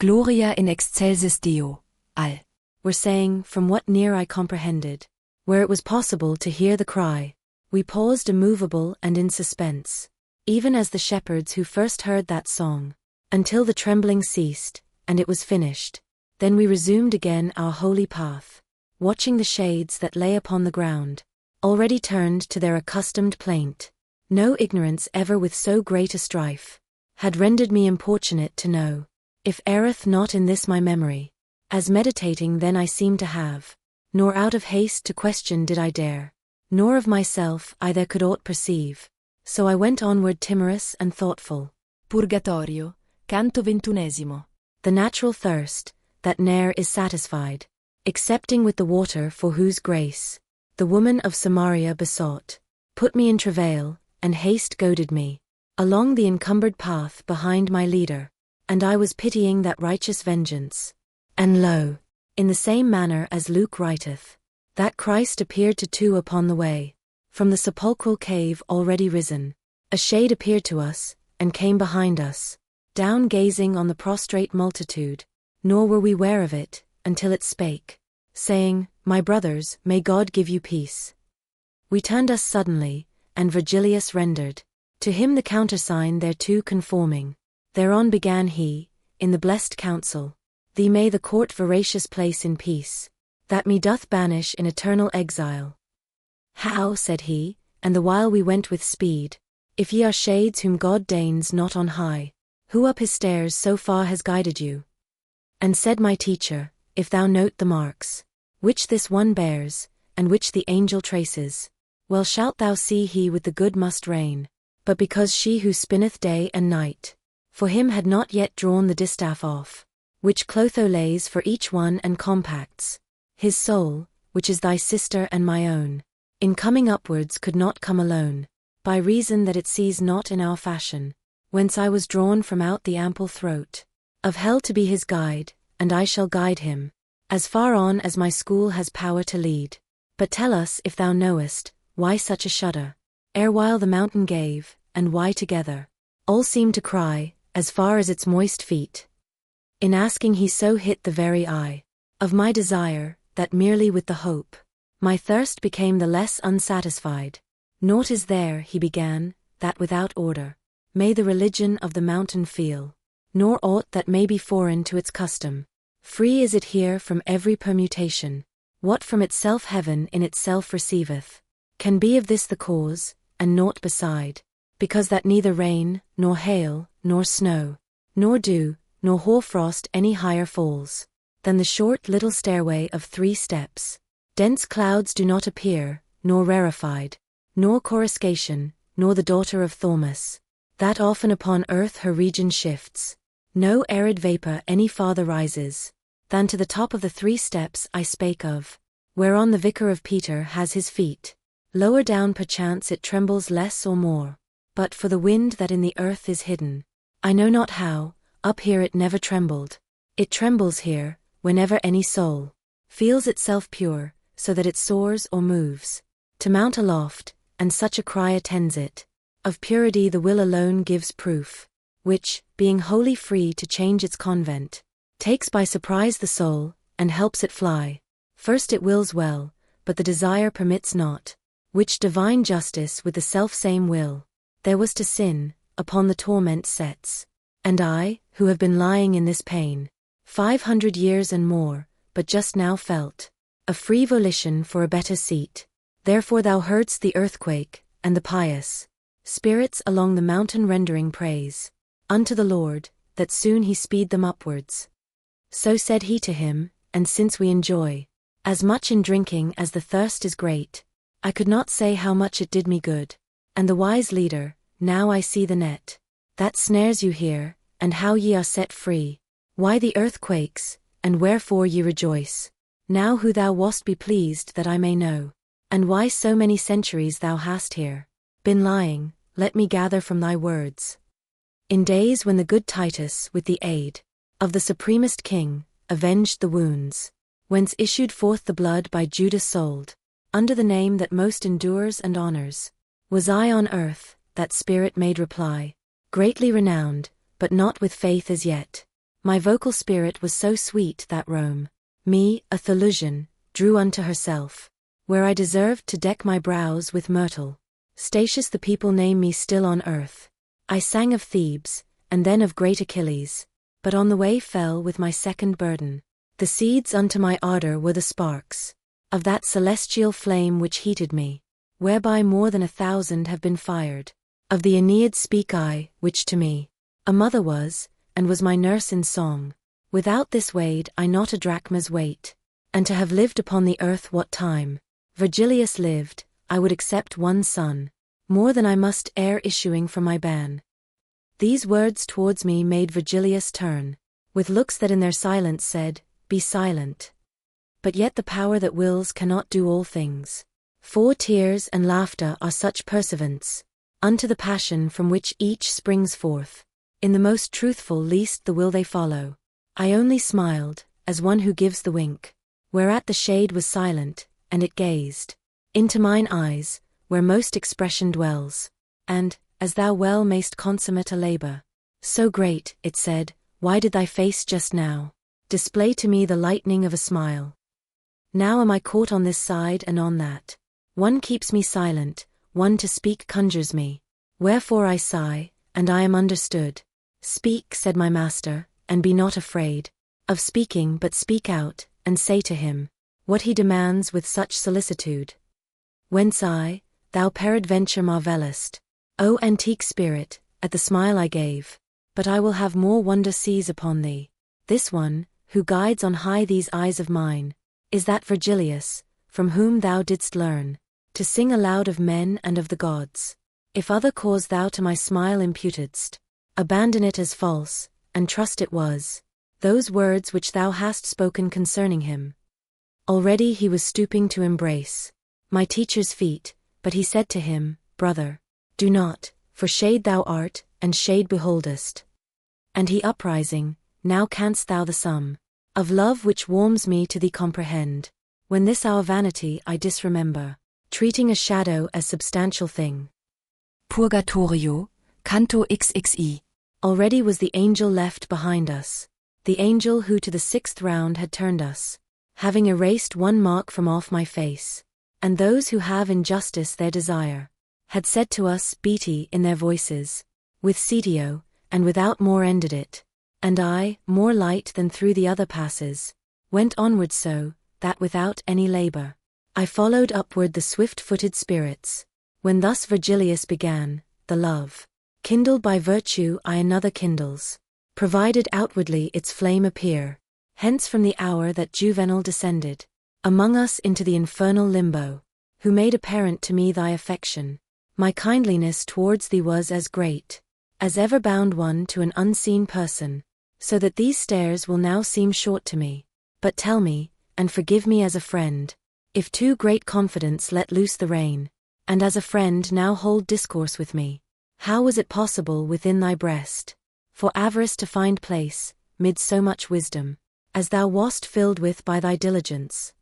Speaker 3: Gloria in excelsis Deo, al.
Speaker 1: Were saying, from what near I comprehended, where it was possible to hear the cry, we paused immovable and in suspense, even as the shepherds who first heard that song, until the trembling ceased, and it was finished. Then we resumed again our holy path, watching the shades that lay upon the ground, already turned to their accustomed plaint. No ignorance ever with so great a strife had rendered me importunate to know, if erreth not in this my memory, as meditating then I seemed to have, nor out of haste to question did I dare, nor of myself I there could aught perceive. So I went onward timorous and thoughtful.
Speaker 3: Purgatorio, canto 21.
Speaker 1: The natural thirst, that ne'er is satisfied, excepting with the water for whose grace the woman of Samaria besought, put me in travail, and haste goaded me along the encumbered path behind my leader, and I was pitying that righteous vengeance. And lo, in the same manner as Luke writeth, that Christ appeared to two upon the way, from the sepulchral cave already risen, a shade appeared to us, and came behind us, down gazing on the prostrate multitude, nor were we ware of it, until it spake, saying, My brothers, may God give you peace. We turned us suddenly, and Virgilius rendered to him the countersign thereto conforming. Thereon began he, in the blessed counsel, Thee may the court veracious place in peace, that me doth banish in eternal exile. How, said he, and the while we went with speed, if ye are shades whom God deigns not on high, who up his stairs so far has guided you? And said my teacher, if thou note the marks, which this one bears, and which the angel traces, well shalt thou see he with the good must reign, but because she who spinneth day and night, for him had not yet drawn the distaff off, which Clotho lays for each one and compacts, his soul, which is thy sister and my own, in coming upwards could not come alone, by reason that it sees not in our fashion, whence I was drawn from out the ample throat of hell to be his guide, and I shall guide him, as far on as my school has power to lead. But tell us if thou knowest, why such a shudder, erewhile the mountain gave, and why together all seemed to cry, as far as its moist feet. In asking he so hit the very eye of my desire, that merely with the hope my thirst became the less unsatisfied. Naught is there, he began, that without order may the religion of the mountain feel, nor aught that may be foreign to its custom. Free is it here from every permutation. What from itself heaven in itself receiveth, can be of this the cause, and naught beside, because that neither rain, nor hail, nor snow, nor dew, nor hoarfrost any higher falls than the short little stairway of 3 steps. Dense clouds do not appear, nor rarefied, nor coruscation, nor the daughter of Thaumas, that often upon earth her region shifts. No arid vapor any farther rises, than to the top of the 3 steps I spake of, whereon the vicar of Peter has his feet. Lower down perchance it trembles less or more, but for the wind that in the earth is hidden, I know not how, up here it never trembled. It trembles here, whenever any soul feels itself pure, so that it soars or moves to mount aloft, and such a cry attends it. Of purity the will alone gives proof, which, being wholly free to change its convent, takes by surprise the soul, and helps it fly. First it wills well, but the desire permits not, which divine justice with the self-same will there was to sin, upon the torment sets. And I, who have been lying in this pain 500 years and more, but just now felt a free volition for a better seat. Therefore thou heardst the earthquake, and the pious spirits along the mountain rendering praise unto the Lord, that soon he speed them upwards. So said he to him, and since we enjoy as much in drinking as the thirst is great, I could not say how much it did me good. And the wise leader, now I see the net that snares you here, and how ye are set free. Why the earth quakes, and wherefore ye rejoice. Now who thou wast be pleased that I may know, and why so many centuries thou hast here been lying, let me gather from thy words. In days when the good Titus with the aid of the supremest king avenged the wounds, whence issued forth the blood by Judas sold, under the name that most endures and honors, was I on earth, that spirit made reply, greatly renowned, but not with faith as yet. My vocal spirit was so sweet that Rome me, a Thelusian, drew unto herself, where I deserved to deck my brows with myrtle. Statius the people name me still on earth. I sang of Thebes, and then of great Achilles, but on the way fell with my second burden. The seeds unto my ardor were the sparks of that celestial flame which heated me, whereby more than 1,000 have been fired. Of the Aeneid speak I, which to me a mother was, and was my nurse in song. Without this weighed I not a drachma's weight, and to have lived upon the earth what time Virgilius lived, I would accept one son, more than I must ere issuing from my ban. These words towards me made Virgilius turn, with looks that in their silence said, Be silent. But yet the power that wills cannot do all things. For tears and laughter are such pursuivants unto the passion from which each springs forth. In the most truthful least the will they follow. I only smiled, as one who gives the wink, whereat the shade was silent, and it gazed into mine eyes, where most expression dwells, and, as thou well mayst consummate a labor so great, it said, why did thy face just now display to me the lightning of a smile? Now am I caught on this side and on that. One keeps me silent, one to speak conjures me. Wherefore I sigh, and I am understood. Speak, said my master, and be not afraid of speaking, but speak out, and say to him what he demands with such solicitude. Whence I, thou peradventure marvellest, O antique spirit, at the smile I gave, but I will have more wonder seize upon thee. This one, who guides on high these eyes of mine, is that Virgilius, from whom thou didst learn to sing aloud of men and of the gods. If other cause thou to my smile imputedst, abandon it as false, and trust it was those words which thou hast spoken concerning him. Already he was stooping to embrace my teacher's feet, but he said to him, Brother, do not, for shade thou art, and shade beholdest. And he uprising, now canst thou the sum of love which warms me to thee comprehend, when this our vanity I disremember, treating a shadow as substantial thing.
Speaker 3: Purgatorio, Canto XXI.
Speaker 1: Already was the angel left behind us, the angel who to the 6th round had turned us, having erased one mark from off my face, and those who have in justice their desire, had said to us Beati in their voices, with Cetio, and without more ended it, and I, more light than through the other passes, went onward so, that without any labor, I followed upward the swift-footed spirits. When thus Virgilius began, the love kindled by virtue I another kindles, provided outwardly its flame appear. Hence from the hour that Juvenal descended among us into the infernal limbo, who made apparent to me thy affection, my kindliness towards thee was as great as ever bound one to an unseen person, so that these stairs will now seem short to me, But tell me, and forgive me as a friend, if too great confidence let loose the rein, and as a friend now hold discourse with me, how was it possible within thy breast, for avarice to find place, mid so much wisdom, as thou wast filled with by thy diligence?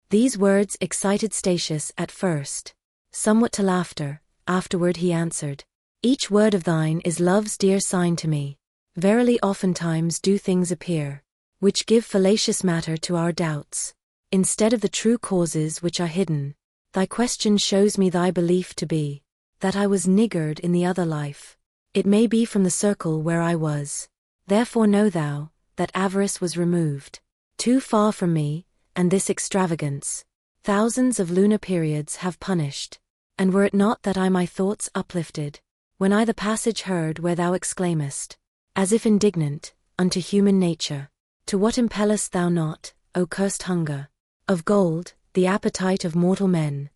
Speaker 1: These words excited Statius at first, somewhat to laughter. Afterward he answered, Each word of thine is love's dear sign to me. Verily oftentimes do things appear, which give fallacious matter to our doubts, instead of the true causes which are hidden. Thy question shows me thy belief to be, that I was niggard in the other life. It may be from the circle where I was. Therefore know thou, that avarice was removed too far from me, and this extravagance thousands of lunar periods have punished. And were it not that I my thoughts uplifted, when I the passage heard where thou exclaimest, as if indignant, unto human nature, to what impellest thou not, O cursed hunger of gold, the appetite of mortal men?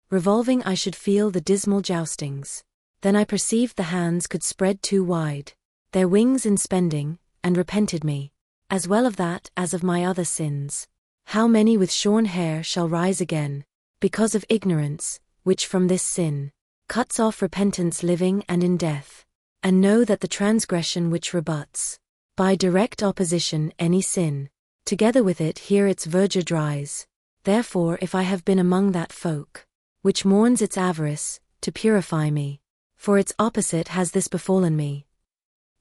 Speaker 1: Revolving I should feel the dismal joustings. Then I perceived the hands could spread too wide their wings in spending, and repented me, as well of that as of my other sins. How many with shorn hair shall rise again, because of ignorance, which from this sin cuts off repentance living and in death, and know that the transgression which rebuts, by direct opposition any sin, together with it here its verdure dries. Therefore if I have been among that folk, which mourns its avarice, to purify me, for its opposite has this befallen me.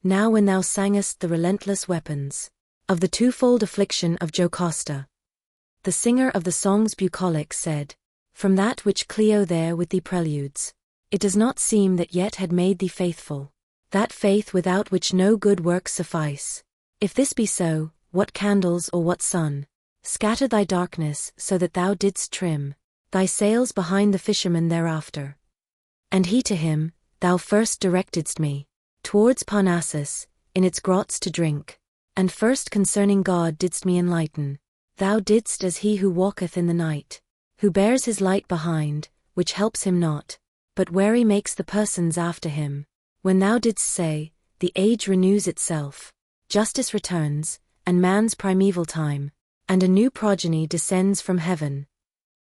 Speaker 1: Now when thou sangest the relentless weapons of the twofold affliction of Jocasta, the singer of the songs bucolic said, From that which Clio there with thee preludes, it does not seem that yet had made thee faithful, that faith without which no good works suffice. If this be so, what candles or what sun scatter thy darkness so that thou didst trim thy sails behind the fisherman thereafter? And he to him, Thou first directedst me towards Parnassus, in its grots to drink, and first concerning God didst me enlighten. Thou didst as he who walketh in the night, who bears his light behind, which helps him not, but wary makes the persons after him. When thou didst say, the age renews itself, justice returns, and man's primeval time, and a new progeny descends from heaven.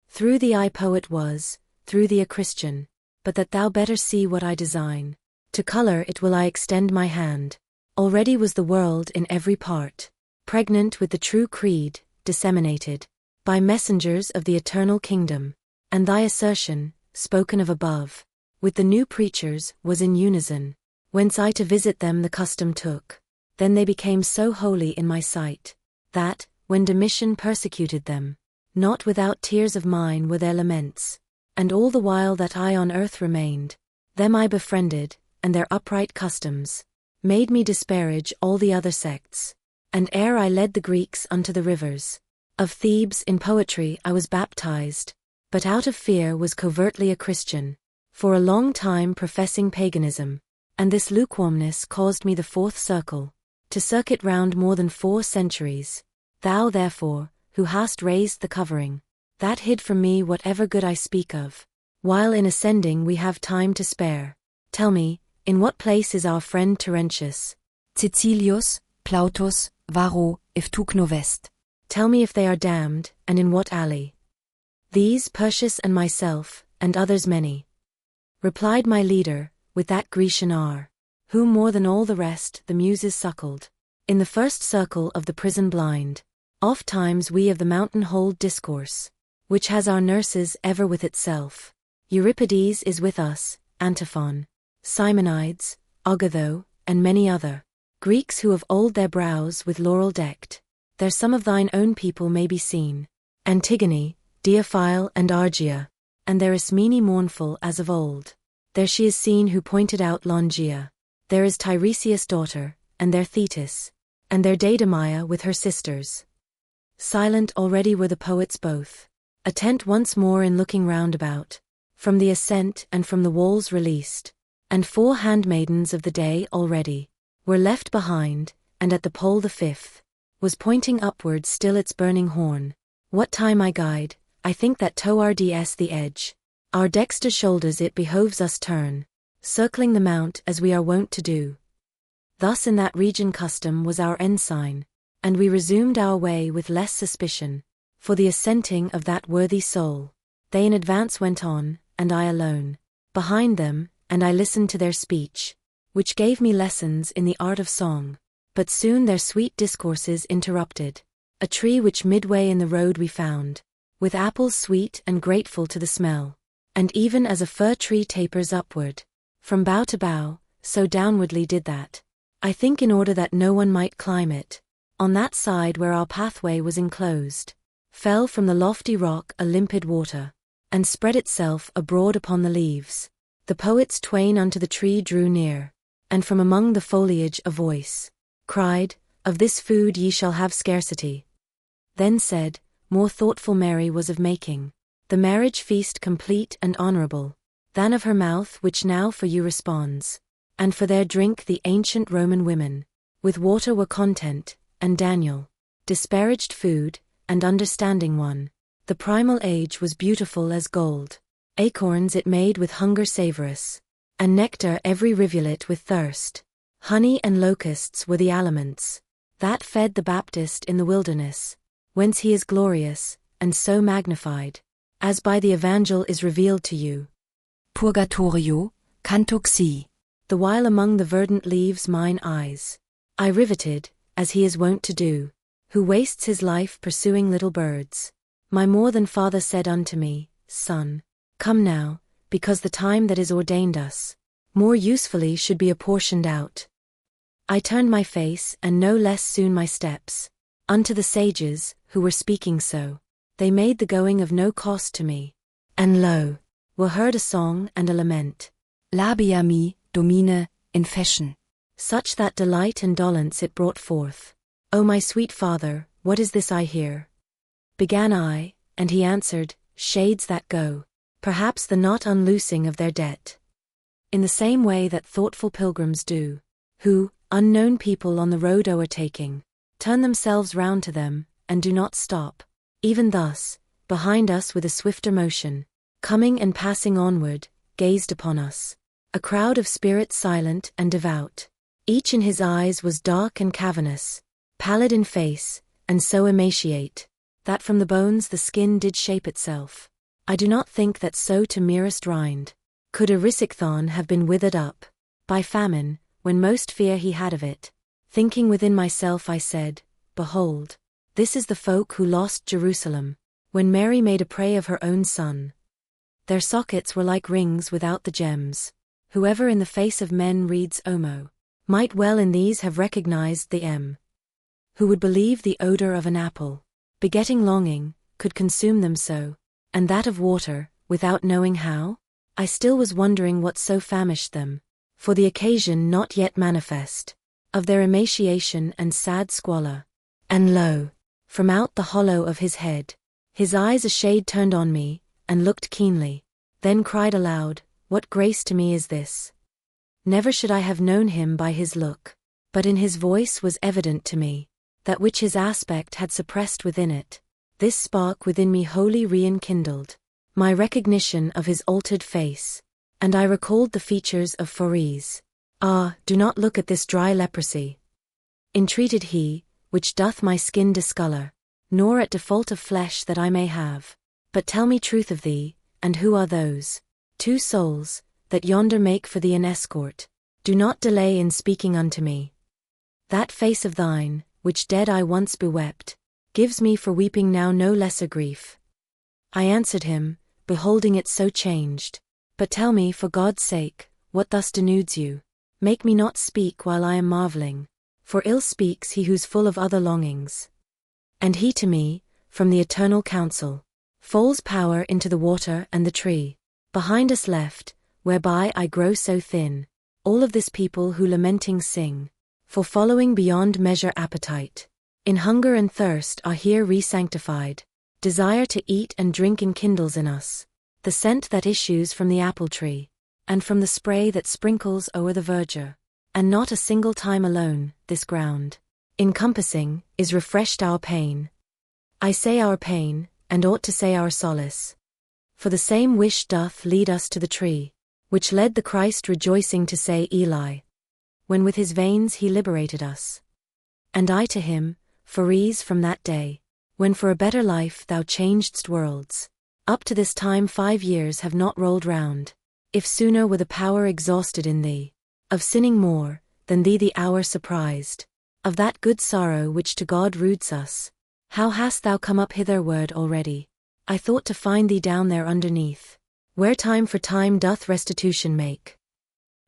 Speaker 1: Through thee I poet was, through thee a Christian, but that thou better see what I design, to colour it will I extend my hand. Already was the world in every part, pregnant with the true creed, disseminated by messengers of the eternal kingdom, and thy assertion, spoken of above, with the new preachers was in unison, whence I to visit them the custom took. Then they became so holy in my sight, that, when Domitian persecuted them, not without tears of mine were their laments, and all the while that I on earth remained, them I befriended, and their upright customs made me disparage all the other sects. And ere I led the Greeks unto the rivers of Thebes in poetry I was baptized, but out of fear was covertly a Christian, for a long time professing paganism, and this lukewarmness caused me the fourth circle to circuit round more than 4 centuries. Thou therefore, who hast raised the covering, that hid from me whatever good I speak of, while in ascending we have time to spare, tell me, in what place is our friend Terentius,
Speaker 3: Cecilius, Plautus, Varro, if tu knovest?
Speaker 1: Tell me if they are damned, and in what alley? These Persius and myself, and others many. Replied my leader, with that Grecian R, whom more than all the rest the Muses suckled, in the first circle of the prison blind. Oft times we of the mountain hold discourse, which has our nurses ever with itself. Euripides is with us, Antiphon, Simonides, Agatho, and many other Greeks who of old their brows with laurel decked. There some of thine own people may be seen, Antigone, Deiphile and Argia, and there Ismene mournful as of old. There she is seen who pointed out Longia. There is Tiresias' daughter, and there Thetis, and there Deidamia with her sisters. Silent already were the poets both, attent once more in looking round about, from the ascent and from the walls released, and 4 handmaidens of the day already were left behind, and at the pole the 5th was pointing upward still its burning horn. What time I guide, I think that towards the edge, our dexter shoulders it behoves us turn, circling the mount as we are wont to do. Thus in that region custom was our ensign, and we resumed our way with less suspicion. For the assenting of that worthy soul. They in advance went on, and I alone. Behind them, and I listened to their speech, which gave me lessons in the art of song. But soon their sweet discourses interrupted. A tree which midway in the road we found, with apples sweet and grateful to the smell. And even as a fir tree tapers upward, from bough to bough, so downwardly did that. I think in order that no one might climb it. On that side where our pathway was enclosed, fell from the lofty rock a limpid water, and spread itself abroad upon the leaves. The poets twain unto the tree drew near, and from among the foliage a voice cried, "Of this food ye shall have scarcity." Then said, more thoughtful Mary was of making the marriage feast complete and honorable, than of her mouth which now for you responds. And for their drink the ancient Roman women with water were content, and Daniel disparaged food, and understanding one. The primal age was beautiful as gold. Acorns it made with hunger savorous, and nectar every rivulet with thirst. Honey and locusts were the aliments that fed the Baptist in the wilderness, whence he is glorious, and so magnified, as by the Evangel is revealed to you.
Speaker 3: Purgatorio, canto XI.
Speaker 1: The while among the verdant leaves mine eyes I riveted, as he is wont to do, who wastes his life pursuing little birds. My more than father said unto me, Son, come now, because the time that is ordained us more usefully should be apportioned out. I turned my face, and no less soon my steps, unto the sages, who were speaking so. They made the going of no cost to me. And lo, were heard a song and a lament.
Speaker 3: Labia mi, Domine, in fashion.
Speaker 1: Such that delight and dolence it brought forth. O my sweet father, what is this I hear? Began I, and he answered, Shades that go, perhaps the not unloosing of their debt. In the same way that thoughtful pilgrims do, who, unknown people on the road o'ertaking, turn themselves round to them, and do not stop. Even thus, behind us with a swifter motion, coming and passing onward, gazed upon us a crowd of spirits silent and devout. Each in his eyes was dark and cavernous, pallid in face, and so emaciate, that from the bones the skin did shape itself. I do not think that so to merest rind could Erisichthon have been withered up by famine, when most fear he had of it. Thinking within myself I said, Behold, this is the folk who lost Jerusalem, when Mary made a prey of her own son. Their sockets were like rings without the gems. Whoever in the face of men reads Omo, might well in these have recognized the M. Who would believe the odor of an apple, begetting longing, could consume them so, and that of water, without knowing how? I still was wondering what so famished them, for the occasion not yet manifest, of their emaciation and sad squalor. And lo, from out the hollow of his head, his eyes a shade turned on me, and looked keenly, then cried aloud, What grace to me is this? Never should I have known him by his look, but in his voice was evident to me, that which his aspect had suppressed within it. This spark within me wholly re-enkindled my recognition of his altered face, and I recalled the features of Phorese. Ah, do not look at this dry leprosy, entreated he, which doth my skin discolor, nor at default of flesh that I may have, but tell me truth of thee, and who are those 2 souls, that yonder make for thee an escort? Do not delay in speaking unto me. That face of thine, which dead I once bewept, gives me for weeping now no lesser grief. I answered him, beholding it so changed, But tell me for God's sake, what thus denudes you? Make me not speak while I am marveling, for ill speaks he who's full of other longings. And he to me, from the eternal counsel, falls power into the water and the tree, behind us left, whereby I grow so thin, all of this people who lamenting sing, for following beyond measure appetite, in hunger and thirst are here re-sanctified, desire to eat and drink enkindles in us, the scent that issues from the apple tree, and from the spray that sprinkles o'er the verdure, and not a single time alone, this ground, encompassing, is refreshed our pain. I say our pain, and ought to say our solace. For the same wish doth lead us to the tree, which led the Christ rejoicing to say Eli, when with his veins he liberated us. And I to him, for ease from that day, when for a better life thou changedst worlds. Up to this time 5 years have not rolled round, if sooner were the power exhausted in thee, of sinning more, than thee the hour surprised, of that good sorrow which to God roots us. How hast thou come up hitherward already? I thought to find thee down there underneath, where time for time doth restitution make.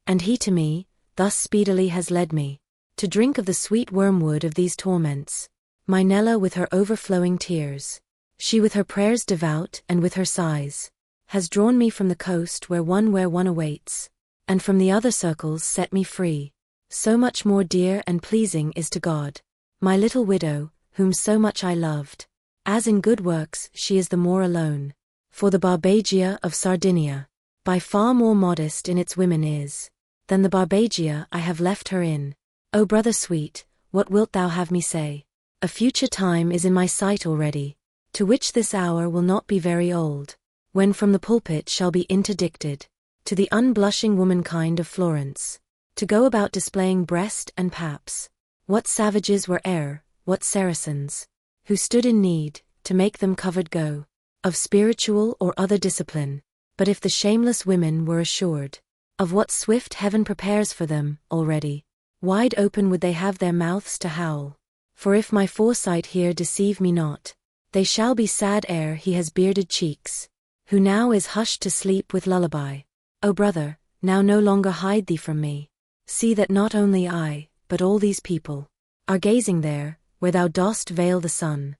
Speaker 1: And he to me, thus speedily has led me, to drink of the sweet wormwood of these torments. My Nella with her overflowing tears, she with her prayers devout and with her sighs, has drawn me from the coast where one awaits, and from the other circles set me free. So much more dear and pleasing is to God, my little widow, whom so much I loved, as in good works she is the more alone. For the Barbagia of Sardinia, by far more modest in its women is, than the Barbagia I have left her in. O brother sweet, what wilt thou have me say? A future time is in my sight already, to which this hour will not be very old, when from the pulpit shall be interdicted, to the unblushing womankind of Florence, to go about displaying breast and paps, what savages were e'er, what Saracens, who stood in need, to make them covered go, of spiritual or other discipline. But if the shameless women were assured, of what swift heaven prepares for them, already, wide open would they have their mouths to howl. For if my foresight here deceive me not, they shall be sad ere he has bearded cheeks, who now is hushed to sleep with lullaby. O brother, now no longer hide thee from me. See that not only I, but all these people, are gazing there, where thou dost veil the sun.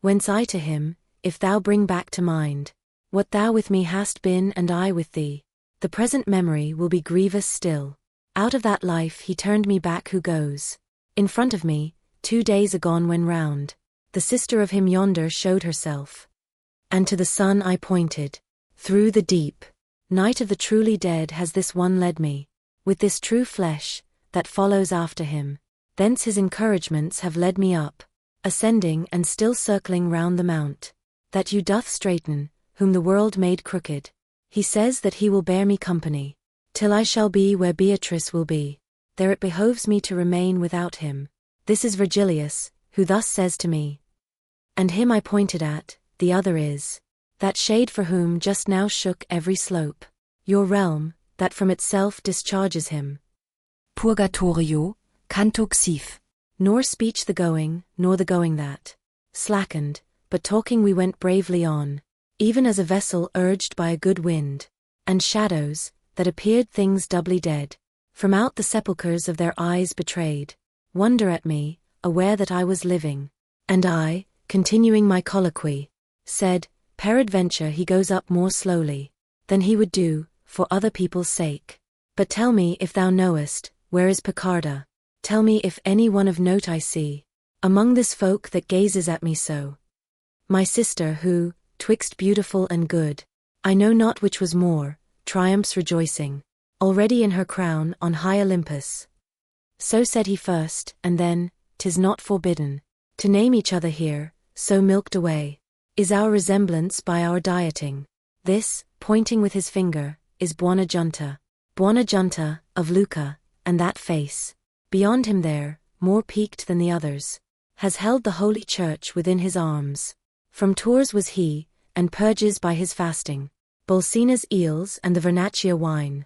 Speaker 1: Whence I to him, if thou bring back to mind, what thou with me hast been and I with thee, the present memory will be grievous still. Out of that life he turned me back who goes. In front of me, 2 days agone when round, the sister of him yonder showed herself. And to the sun I pointed, through the deep night of the truly dead has this one led me, with this true flesh, that follows after him. Thence his encouragements have led me up, ascending and still circling round the mount, that you doth straighten, whom the world made crooked. He says that he will bear me company, till I shall be where Beatrice will be. There it behoves me to remain without him. This is Virgilius, who thus says to me. And him I pointed at, the other is that shade for whom just now shook every slope, your realm, that from itself discharges him.
Speaker 3: Purgatorio, canto xiv.
Speaker 1: Nor speech the going, nor the going that slackened, but talking we went bravely on, even as a vessel urged by a good wind, and shadows, that appeared things doubly dead, from out the sepulchres of their eyes betrayed, wonder at me, aware that I was living. And I, continuing my colloquy, said, peradventure he goes up more slowly than he would do, for other people's sake. But tell me if thou knowest, where is Picarda? Tell me if any one of note I see, among this folk that gazes at me so. My sister who, twixt beautiful and good, I know not which was more, triumphs rejoicing, already in her crown on high Olympus. So said he first, and then, 'tis not forbidden to name each other here, so milked away is our resemblance by our dieting. This, pointing with his finger, is Buona Giunta, of Lucca, and that face, beyond him there, more peaked than the others, has held the Holy Church within his arms. From Tours was he, and purges by his fasting, Bolsina's eels and the Vernaccia wine.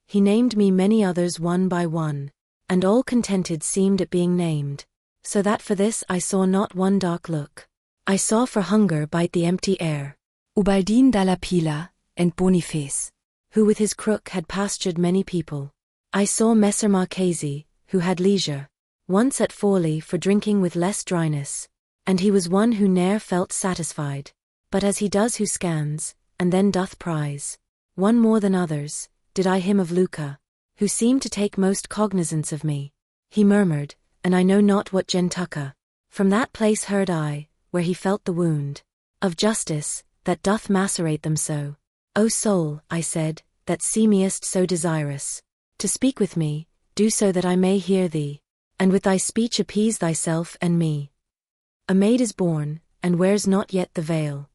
Speaker 1: He named me many others one by one, and all contented seemed at being named, so that for this I saw not one dark look. I saw for hunger bite the empty air.
Speaker 3: Ubaldin dalla Pila, and Boniface,
Speaker 1: who with his crook had pastured many people. I saw Messer Marchesi, who had leisure, once at Forli for drinking with less dryness, and he was one who ne'er felt satisfied, but as he does who scans, and then doth prize, one more than others, did I him of Lucca, who seemed to take most cognizance of me. He murmured, and I know not what gentucca. From that place heard I, where he felt the wound of justice, that doth macerate them so. O soul, I said, that seemest so desirous to speak with me, do so that I may hear thee, and with thy speech appease thyself and me. A maid is born, and wears not yet the veil.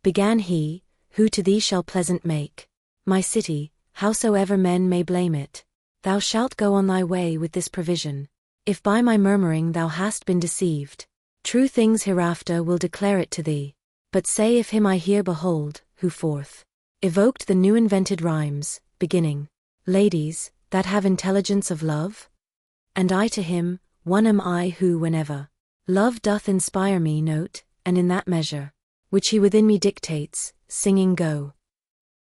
Speaker 1: Began he, who to thee shall pleasant make my city, howsoever men may blame it. Thou shalt go on thy way with this provision. if by my murmuring thou hast been deceived. True things hereafter will declare it to thee. But say if him I here behold, who forth evoked the new invented rhymes, beginning, ladies, that have intelligence of love? And I to him, one am I who whenever love doth inspire me note, and in that measure, which he within me dictates, singing go.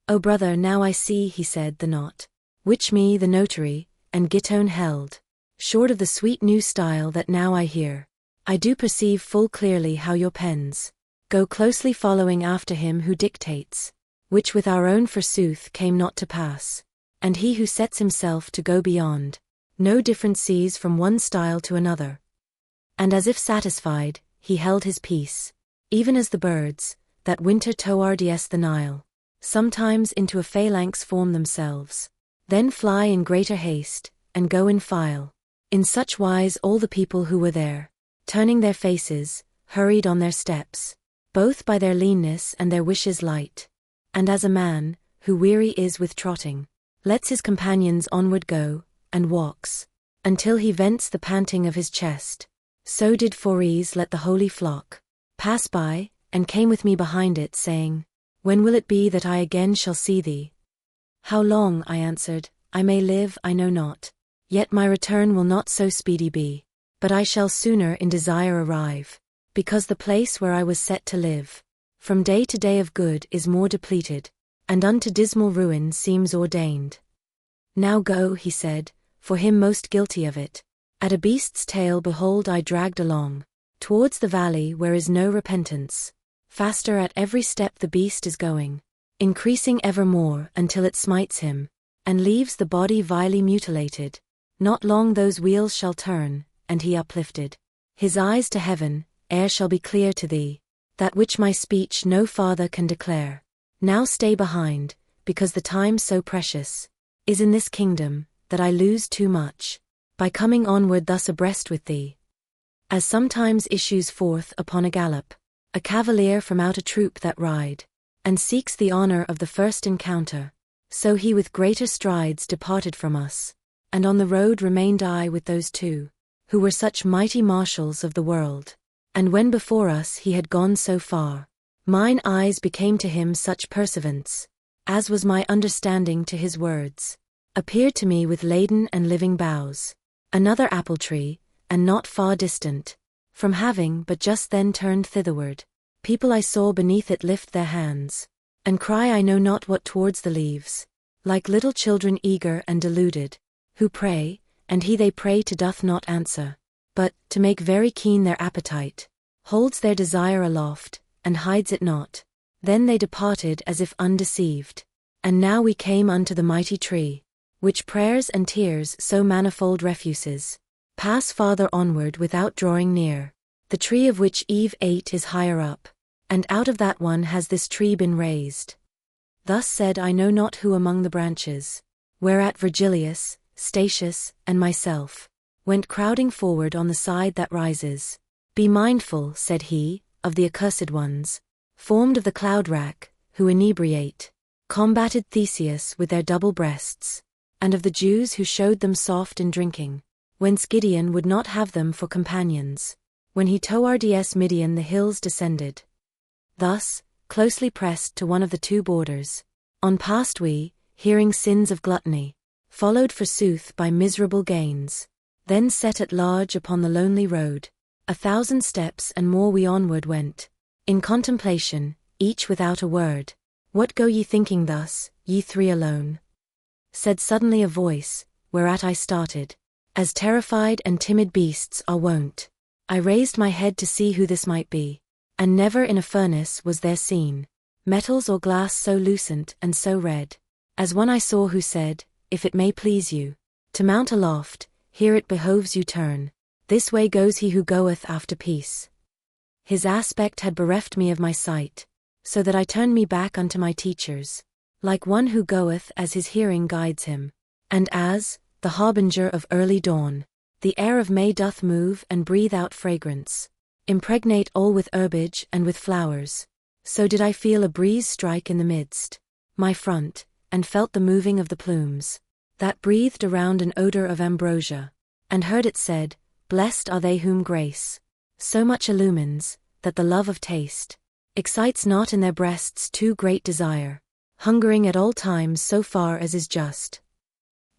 Speaker 1: O brother, now I see, he said, the knot, which me the notary, and Gittone held, short of the sweet new style that now I hear. I do perceive full clearly how your pens go closely following after him who dictates, which with our own forsooth came not to pass. And he who sets himself to go beyond, no difference sees from one style to another. And as if satisfied, he held his peace, even as the birds, that winter toward the Nile, sometimes into a phalanx form themselves, then fly in greater haste, and go in file. In such wise all the people who were there, turning their faces, hurried on their steps, both by their leanness and their wishes light. And as a man, who weary is with trotting, lets his companions onward go, and walks, until he vents the panting of his chest, so did Phorese let the holy flock pass by, and came with me behind it, saying, when will it be that I again shall see thee? How long, I answered, I may live I know not, yet my return will not so speedy be, but I shall sooner in desire arrive, because the place where I was set to live, from day to day of good is more depleted, and unto dismal ruin seems ordained. Now go, he said, for him most guilty of it. At a beast's tail behold I dragged along, towards the valley where is no repentance. Faster at every step the beast is going, increasing ever more until it smites him, and leaves the body vilely mutilated. Not long those wheels shall turn, and he uplifted his eyes to heaven, ere shall be clear to thee that which my speech no farther can declare. Now stay behind, because the time so precious is in this kingdom, that I lose too much by coming onward thus abreast with thee. As sometimes issues forth upon a gallop a cavalier from out a troop that ride, and seeks the honor of the first encounter, so he with greater strides departed from us, and on the road remained I with those two, who were such mighty marshals of the world. And when before us he had gone so far, mine eyes became to him such pursuivants, as was my understanding to his words, appeared to me with laden and living boughs, another apple tree, and not far distant, from having but just then turned thitherward, people I saw beneath it lift their hands, and cry I know not what towards the leaves, like little children eager and deluded, who pray, and he they pray to doth not answer, but, to make very keen their appetite, holds their desire aloft, and hides it not. Then they departed as if undeceived. And now we came unto the mighty tree, which prayers and tears so manifold refuses pass farther onward without drawing near. The tree of which Eve ate is higher up, and out of that one has this tree been raised. Thus said I know not who among the branches, whereat Virgilius, Statius, and myself went crowding forward on the side that rises. Be mindful, said he, of the accursed ones, formed of the cloud-rack, who inebriate, combated Theseus with their double breasts, and of the Jews who showed them soft in drinking, whence Gideon would not have them for companions, when he toward Midian the hills descended. Thus, closely pressed to one of the two borders, on passed we, hearing sins of gluttony, followed forsooth by miserable gains, then set at large upon the lonely road, 1,000 steps and more we onward went, in contemplation, each without a word. What go ye thinking thus, ye three alone? Said suddenly a voice, whereat I started, as terrified and timid beasts are wont. I raised my head to see who this might be, and never in a furnace was there seen metals or glass so lucent and so red, as one I saw who said, if it may please you, to mount aloft, here it behoves you turn, this way goes he who goeth after peace. His aspect had bereft me of my sight, so that I turned me back unto my teachers, like one who goeth as his hearing guides him, and as, the harbinger of early dawn, the air of May doth move and breathe out fragrance, impregnate all with herbage and with flowers, so did I feel a breeze strike in the midst, my front, and felt the moving of the plumes, that breathed around an odor of ambrosia, and heard it said, blessed are they whom grace so much illumines, that the love of taste excites not in their breasts too great desire, hungering at all times so far as is just.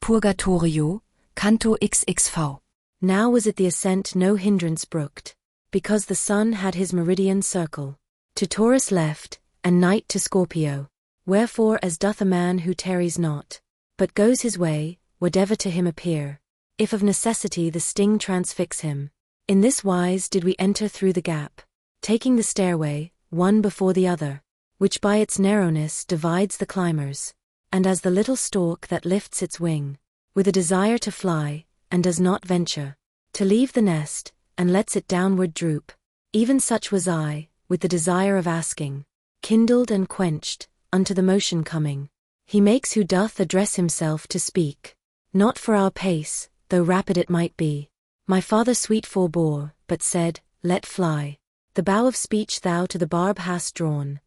Speaker 3: Purgatorio, Canto XXV.
Speaker 1: Now was it the ascent no hindrance brooked, because the sun had his meridian circle to Taurus left, and night to Scorpio. Wherefore as doth a man who tarries not, but goes his way, whatever to him appear, if of necessity the sting transfix him. In this wise did we enter through the gap, taking the stairway, one before the other, which by its narrowness divides the climbers, and as the little stork that lifts its wing, with a desire to fly, and does not venture to leave the nest, and lets it downward droop, even such was I, with the desire of asking, kindled and quenched, unto the motion coming. He makes who doth address himself to speak, not for our pace, though rapid it might be. My father sweet forbore, but said, let fly. The bow of speech thou to the barb hast drawn.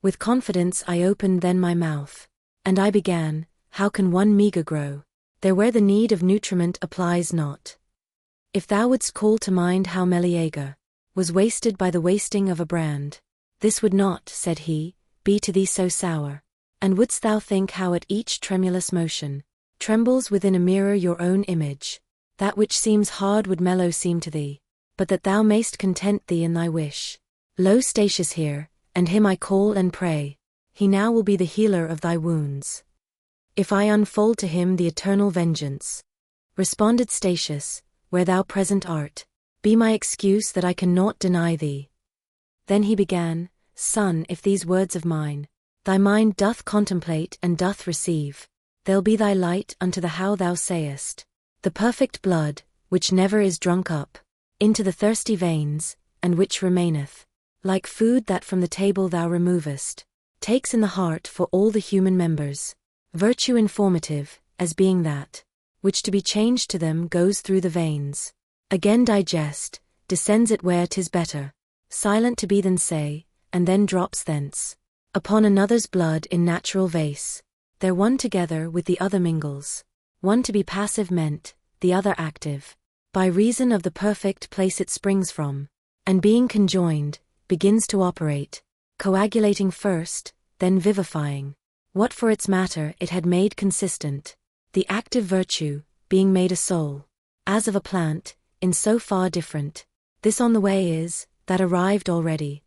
Speaker 1: With confidence I opened then my mouth, and I began, how can one meagre grow, there where the need of nutriment applies not? If thou wouldst call to mind how Meleager was wasted by the wasting of a brand, this would not, said he, be to thee so sour. And wouldst thou think how at each tremulous motion trembles within a mirror your own image, that which seems hard would mellow seem to thee, but that thou mayst content thee in thy wish. Lo, Statius here, and him I call and pray, he now will be the healer of thy wounds. If I unfold to him the eternal vengeance, responded Statius, where thou present art, be my excuse that I cannot deny thee. Then he began, son, if these words of mine thy mind doth contemplate and doth receive, they'll be thy light unto the how thou sayest, the perfect blood, which never is drunk up into the thirsty veins, and which remaineth, like food that from the table thou removest, takes in the heart for all the human members, virtue informative, as being that which to be changed to them goes through the veins, again digest, descends it where 'tis better, silent to be than say, and then drops thence upon another's blood in natural vase. There one together with the other mingles, one to be passive meant, the other active, by reason of the perfect place it springs from, and being conjoined, begins to operate, coagulating first, then vivifying what for its matter it had made consistent, the active virtue, being made a soul, as of a plant, in so far different, this on the way is, that arrived already,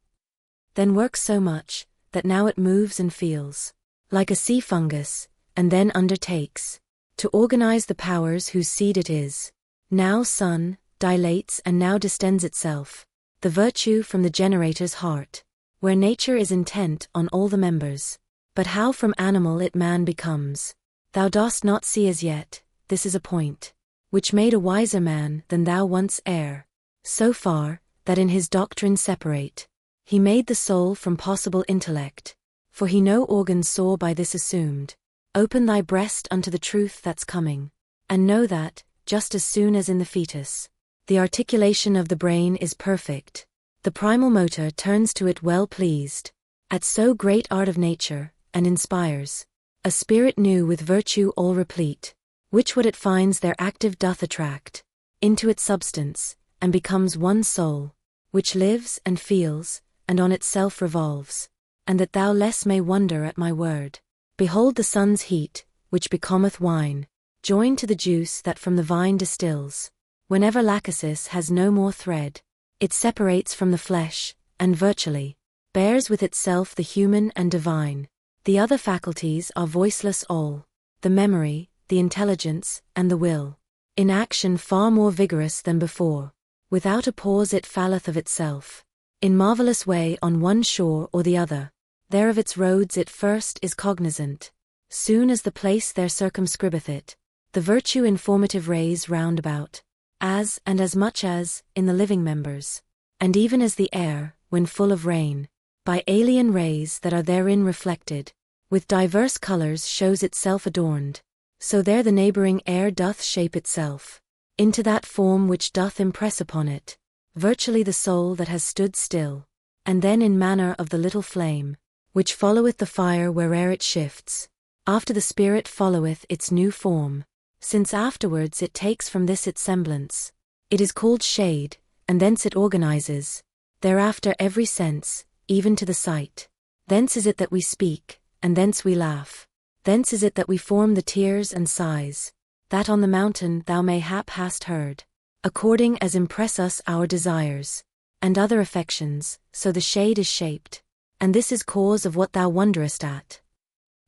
Speaker 1: then works so much, that now it moves and feels, like a sea fungus, and then undertakes to organize the powers whose seed it is. Now sun, dilates and now distends itself, the virtue from the generator's heart, where nature is intent on all the members. But how from animal it man becomes, thou dost not see as yet, this is a point, which made a wiser man than thou once ere, so far, that in his doctrine separate, he made the soul from possible intellect, for he no organ saw by this assumed. Open thy breast unto the truth that's coming, and know that, just as soon as in the fetus, the articulation of the brain is perfect, the primal motor turns to it well pleased, at so great art of nature, and inspires a spirit new with virtue all replete, which what it finds there active doth attract into its substance, and becomes one soul, which lives and feels, and on itself revolves. And that thou less may wonder at my word, behold the sun's heat, which becometh wine, joined to the juice that from the vine distills. Whenever lachesis has no more thread, it separates from the flesh, and virtually bears with itself the human and divine. The other faculties are voiceless all, the memory, the intelligence, and the will, in action far more vigorous than before. Without a pause it falleth of itself, in marvelous way on one shore or the other. There of its roads it first is cognizant, soon as the place there circumscribeth it, the virtue informative rays round about, as and as much as, in the living members, and even as the air, when full of rain, by alien rays that are therein reflected, with diverse colours shows itself adorned, so there the neighbouring air doth shape itself into that form which doth impress upon it, virtually the soul that has stood still, and then in manner of the little flame, which followeth the fire where'er it shifts, after the spirit followeth its new form, since afterwards it takes from this its semblance, It is called shade, and thence it organizes. Thereafter every sense, even to the sight. Thence is it that we speak, and thence we laugh. Thence is it that we form the tears and sighs, that on the mountain thou mayhap hast heard. According as impress us our desires, and other affections, so the shade is shaped. And this is cause of what thou wonderest at.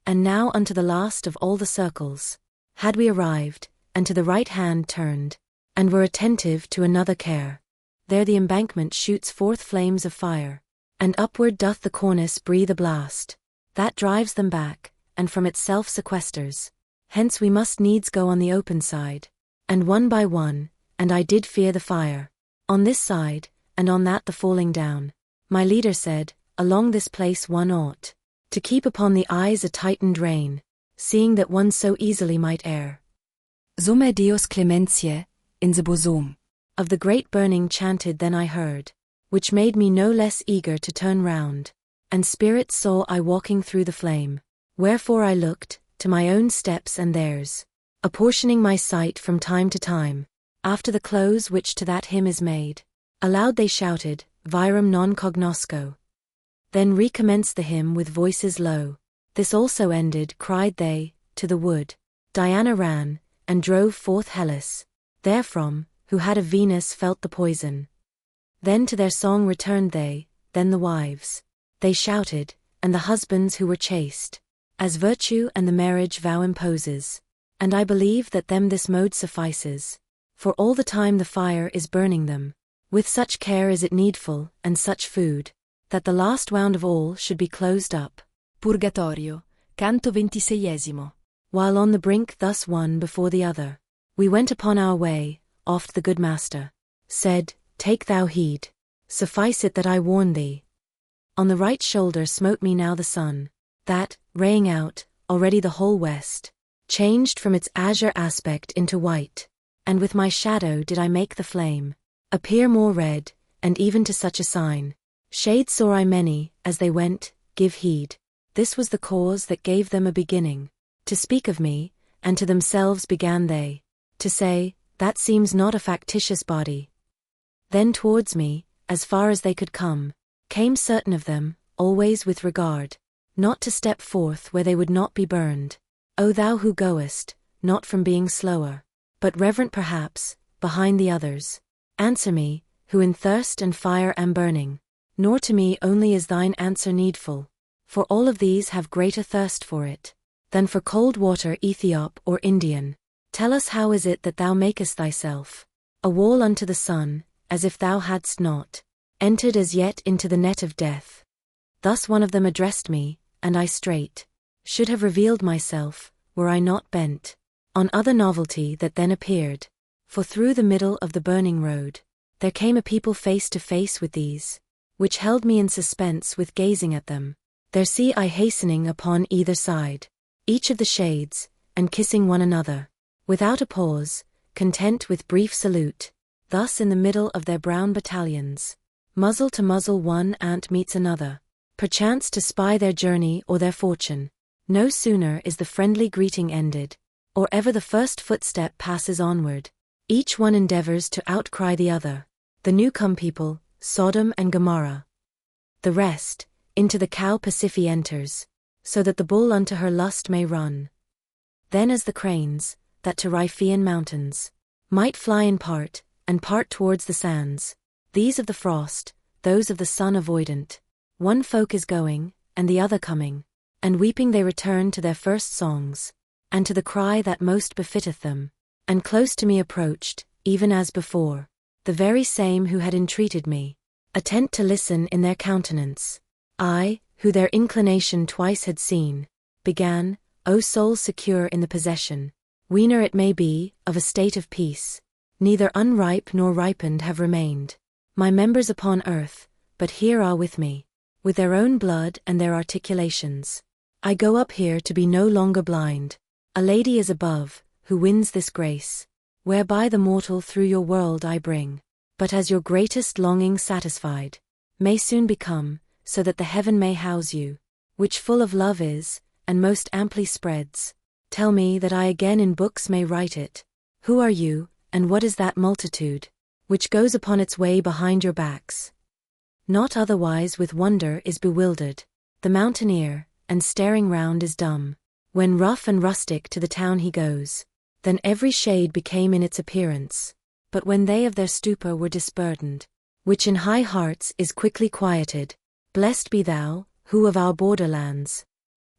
Speaker 1: And now unto the last of all the circles had we arrived, and to the right hand turned, and were attentive to another care. There the embankment shoots forth flames of fire, and upward doth the cornice breathe a blast, that drives them back, and from itself sequesters. Hence we must needs go on the open side, and one by one, and I did fear the fire. On this side, and on that the falling down. My leader said, along this place one ought to keep upon the eyes a tightened rein, seeing that one so easily might err.
Speaker 3: Summe Deus clementiae, in the bosom.
Speaker 1: Of the great burning chanted then I heard, which made me no less eager to turn round, and spirits saw I walking through the flame. Wherefore I looked, to my own steps and theirs, apportioning my sight from time to time, after the close which to that hymn is made. Aloud they shouted, Virum non cognosco. Then recommenced the hymn with voices low. This also ended, cried they, to the wood. Diana ran, and drove forth Hellas. Therefrom, who had of Venus felt the poison. Then to their song returned they, then the wives. They shouted, and the husbands who were chaste, as virtue and the marriage vow imposes. And I believe that them this mode suffices. For all the time the fire is burning them. With such care is it needful, and such food, that the last wound of all should be closed up.
Speaker 3: Purgatorio, canto 26.
Speaker 1: While on the brink thus one before the other, we went upon our way. Oft the good master said, Take thou heed. Suffice it that I warn thee. On the right shoulder smote me now the sun, that, raying out, already the whole west, changed from its azure aspect into white, and with my shadow did I make the flame appear more red, and even to such a sign. Shades saw I many, as they went, give heed. This was the cause that gave them a beginning to speak of me, and to themselves began they to say, That seems not a factitious body. Then towards me, as far as they could come, came certain of them, always with regard, not to step forth where they would not be burned. O thou who goest, not from being slower, but reverent perhaps, behind the others, answer me, who in thirst and fire am burning. Nor to me only is thine answer needful, for all of these have greater thirst for it, than for cold water Ethiop or Indian. Tell us how is it that thou makest thyself a wall unto the sun, as if thou hadst not entered as yet into the net of death. Thus one of them addressed me, and I straight should have revealed myself, were I not bent on other novelty that then appeared. For through the middle of the burning road, there came a people face to face with these, which held me in suspense with gazing at them. There see I hastening upon either side, each of the shades, and kissing one another, without a pause, content with brief salute. Thus in the middle of their brown battalions, muzzle to muzzle one ant meets another, perchance to spy their journey or their fortune. No sooner is the friendly greeting ended, or ever the first footstep passes onward, each one endeavors to outcry the other. The new-come people, Sodom and Gomorrah. The rest, into the cow Pasiphae enters, so that the bull unto her lust may run. Then as the cranes, that to Riphaean mountains, might fly in part, and part towards the sands, these of the frost, those of the sun avoidant, one folk is going, and the other coming, and weeping they return to their first songs, and to the cry that most befitteth them, and close to me approached, even as before, the very same who had entreated me, attent to listen in their countenance. I, who their inclination twice had seen, began, O soul secure in the possession, weaner it may be, of a state of peace, neither unripe nor ripened have remained my members upon earth, but here are with me, with their own blood and their articulations. I go up here to be no longer blind. A lady is above, who wins this grace, whereby the mortal through your world I bring, but as your greatest longing satisfied, may soon become, so that the heaven may house you, which full of love is, and most amply spreads. Tell me that I again in books may write it. Who are you, and what is that multitude? which goes upon its way behind your backs. Not otherwise with wonder is bewildered the mountaineer, and staring round is dumb. When rough and rustic to the town he goes, then every shade became in its appearance. But when they of their stupor were disburdened, which in high hearts is quickly quieted, blessed be thou, who of our borderlands.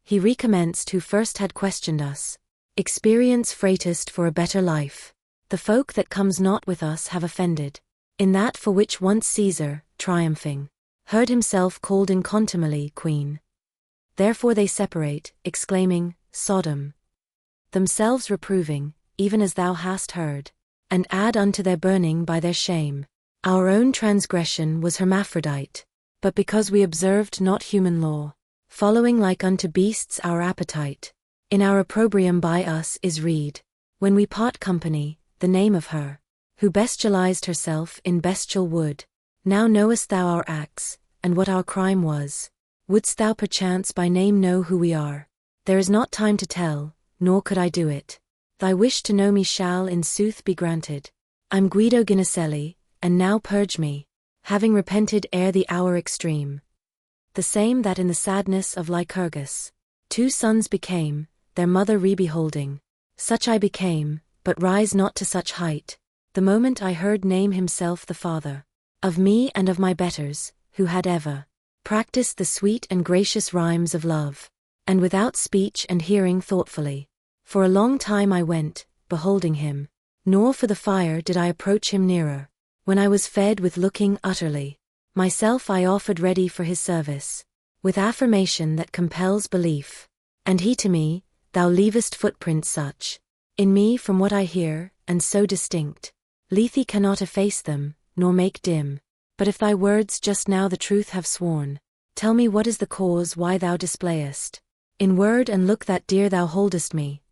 Speaker 1: He recommenced who first had questioned us. Experience freightest for a better life. The folk that comes not with us have offended. In that for which once Caesar, triumphing, heard himself called in contumely queen. Therefore they separate, exclaiming, Sodom. Themselves reproving, even as thou hast heard, and add unto their burning by their shame. Our own transgression was hermaphrodite, but because we observed not human law, following like unto beasts our appetite, in our opprobrium by us is read, when we part company, the name of her, who bestialized herself in bestial wood. Now knowest thou our acts, and what our crime was. Wouldst thou perchance by name know who we are? There is not time to tell, nor could I do it. Thy wish to know me shall in sooth be granted. I'm Guido Ginicelli, and now purge me, having repented ere the hour extreme. The same that in the sadness of Lycurgus, 2 sons became, their mother re-beholding. Such I became, but rise not to such height, the moment I heard name himself the father of me and of my betters, who had ever practiced the sweet and gracious rhymes of love, and without speech and hearing thoughtfully. For a long time I went, beholding him, nor for the fire did I approach him nearer. When I was fed with looking utterly, myself I offered ready for his service, with affirmation that compels belief. And he to me, thou leavest footprints such in me from what I hear, and so distinct, Lethe cannot efface them, nor make dim. But if thy words just now the truth have sworn, tell me what is the cause why thou displayest, in word and look that dear thou holdest me.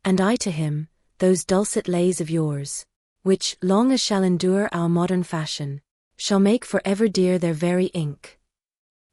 Speaker 1: And I to him, those dulcet lays of yours, which, long as shall endure our modern fashion, shall make for ever dear their very ink.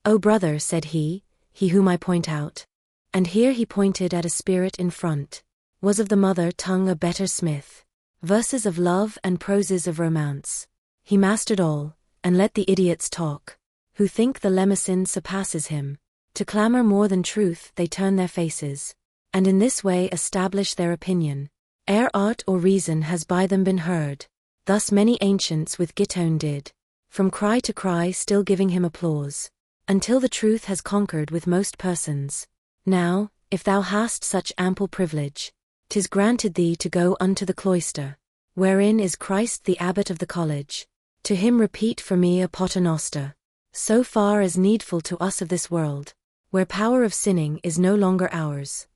Speaker 1: O brother, said he whom I point out, and here he pointed at a spirit in front, was of the mother tongue a better smith, verses of love and proses of romance. He mastered all, and let the idiots talk, who think the Lemecin surpasses him. To clamor more than truth they turn their faces, and in this way establish their opinion, ere art or reason has by them been heard. Thus many ancients with Gittone did, from cry to cry still giving him applause, until the truth has conquered with most persons. Now, if thou hast such ample privilege, 'tis granted thee to go unto the cloister, wherein is Christ the abbot of the college. To him repeat for me a paternoster, so far as needful to us of this world, where power of sinning is no longer ours.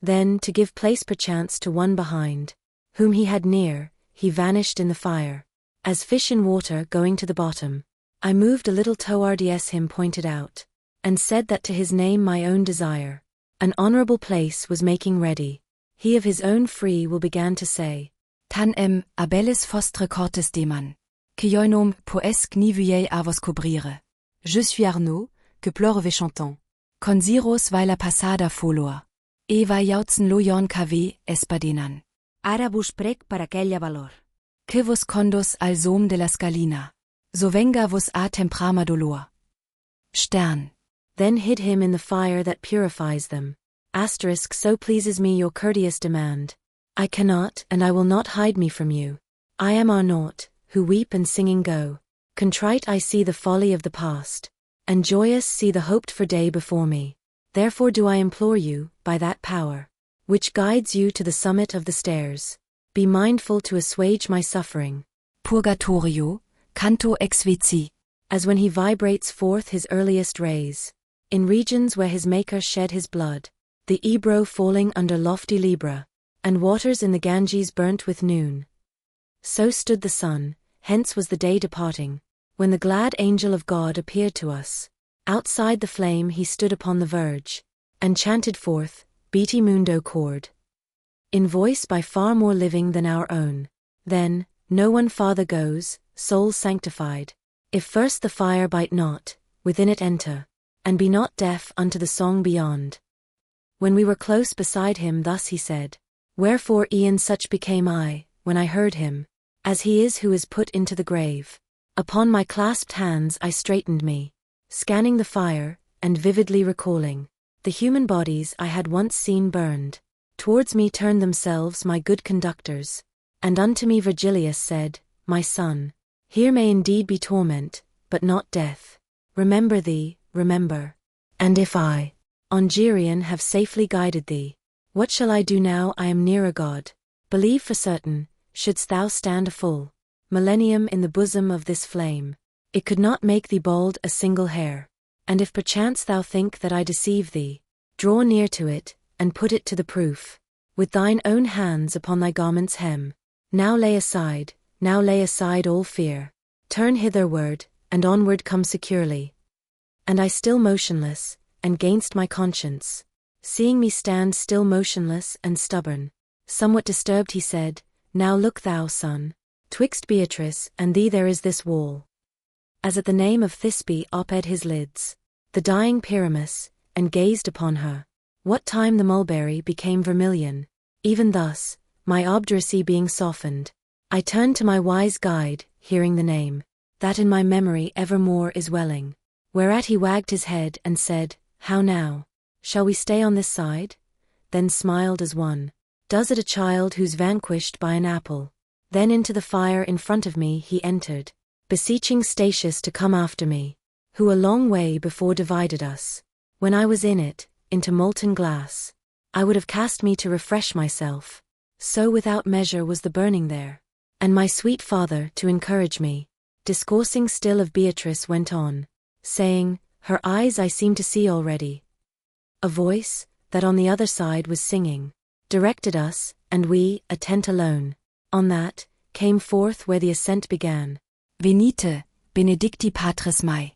Speaker 1: Then, to give place perchance to one behind, whom he had near, he vanished in the fire, as fish in water going to the bottom. I moved a little towards him pointed out, and said that to his name my own desire, an honorable place was making ready. He of his own free will began to say,
Speaker 3: Tan abellis fostre cortes deman, que joinom poesc ni vuiei avos cobrire. Je suis Arnaud, que pleure chantant. Consiros vai la passada folor. Eva jautzen lojon kv espadenan.
Speaker 2: Ara vos prec per aquella valor.
Speaker 3: Que vos condos al som de la scalina. So venga vos a temprama dolor. Stern.
Speaker 1: Then hid him in the fire that purifies them. Asterisk, so pleases me your courteous demand. I cannot and I will not hide me from you. I am Arnaut, who weep and singing go. Contrite I see the folly of the past, and joyous see the hoped-for day before me. Therefore do I implore you, by that power, which guides you to the summit of the stairs, be mindful to assuage my suffering.
Speaker 3: Purgatorio, canto ex vici.
Speaker 1: As when he vibrates forth his earliest rays, in regions where his maker shed his blood, the Ebro falling under lofty Libra, and waters in the Ganges burnt with noon. So stood the sun, hence was the day departing, when the glad angel of God appeared to us. Outside the flame he stood upon the verge, and chanted forth, Beati Mundo chord, in voice by far more living than our own. Then, no one farther goes, souls sanctified, if first the fire bite not, within it enter, and be not deaf unto the song beyond. When we were close beside him thus he said, Wherefore e'en such became I, when I heard him, as he is who is put into the grave. Upon my clasped hands I straightened me, scanning the fire, and vividly recalling the human bodies I had once seen burned. Towards me turned themselves my good conductors, and unto me Virgilius said, My son, here may indeed be torment, but not death. Remember thee, remember. And if I, Ongerian, have safely guided thee, what shall I do now I am near a god? Believe for certain, shouldst thou stand a full millennium in the bosom of this flame, it could not make thee bald a single hair. And if perchance thou think that I deceive thee, draw near to it, and put it to the proof, with thine own hands upon thy garment's hem. Now lay aside all fear. Turn hitherward, and onward come securely. And I still motionless, and gainst my conscience, seeing me stand still motionless and stubborn, somewhat disturbed he said, Now look thou, son, twixt Beatrice and thee there is this wall. As at the name of Thisbe oped his lids, the dying Pyramus, and gazed upon her. What time the mulberry became vermilion, even thus, my obduracy being softened, I turned to my wise guide, hearing the name, that in my memory evermore is welling. Whereat he wagged his head and said, How now? Shall we stay on this side? Then smiled as one does at a child who's vanquished by an apple. Then into the fire in front of me he entered, beseeching Statius to come after me, who a long way before divided us. When I was in it, into molten glass, I would have cast me to refresh myself, so without measure was the burning there. And my sweet father, to encourage me, discoursing still of Beatrice, went on, saying, Her eyes I seem to see already. A voice, that on the other side was singing, directed us, and we, attent alone, on that, came forth where the ascent began.
Speaker 3: Venite, benedicti patris mei.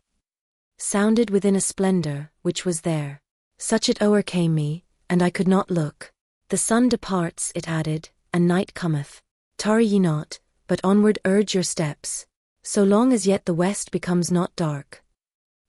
Speaker 1: Sounded within a splendor, which was there. Such it o'ercame me, and I could not look. The sun departs, it added, and night cometh. Tarry ye not, but onward urge your steps, so long as yet the west becomes not dark.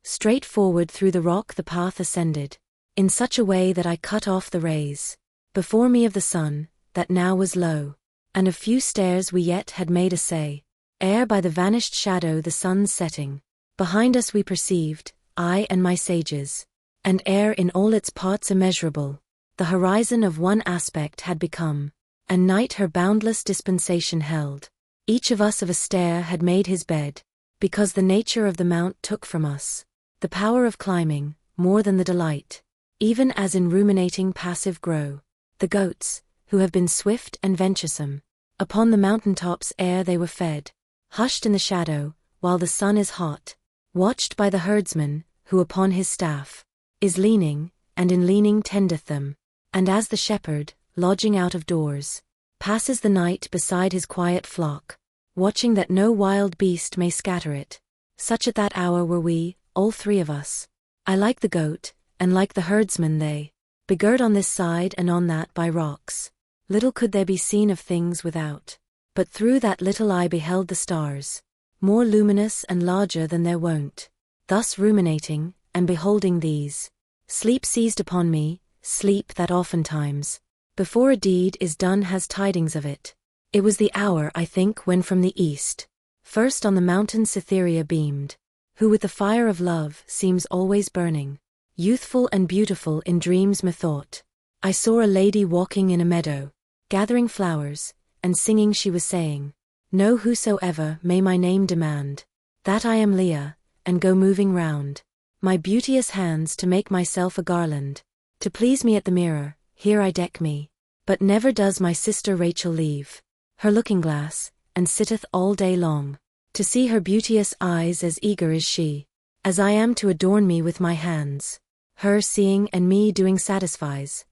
Speaker 1: Straight forward through the rock the path ascended, in such a way that I cut off the rays before me of the sun, that now was low, and a few stairs we yet had made essay, ere by the vanished shadow the sun's setting, behind us we perceived, I and my sages, and ere in all its parts immeasurable, the horizon of one aspect had become, and night her boundless dispensation held. Each of us of a stair had made his bed, because the nature of the mount took from us the power of climbing, more than the delight, even as in ruminating passive grow the goats, who have been swift and venturesome, upon the mountain tops ere they were fed, hushed in the shadow, while the sun is hot, watched by the herdsman, who upon his staff is leaning, and in leaning tendeth them, and as the shepherd, lodging out of doors, passes the night beside his quiet flock, watching that no wild beast may scatter it. Such at that hour were we, all three of us. I like the goat, and like the herdsman they, begirt on this side and on that by rocks. Little could there be seen of things without, but through that little I beheld the stars, more luminous and larger than their wont. Thus ruminating, and beholding these, sleep seized upon me, sleep that oftentimes, before a deed is done has tidings of it. It was the hour, I think, when from the east, first on the mountain Cytherea beamed, who with the fire of love seems always burning, youthful and beautiful in dreams methought. I saw a lady walking in a meadow, gathering flowers, and singing she was saying, Know whosoever may my name demand, that I am Leah, and go moving round my beauteous hands to make myself a garland, to please me at the mirror, here I deck me. But never does my sister Rachel leave her looking-glass, and sitteth all day long, to see her beauteous eyes as eager is she, as I am to adorn me with my hands. Her seeing and me doing satisfies.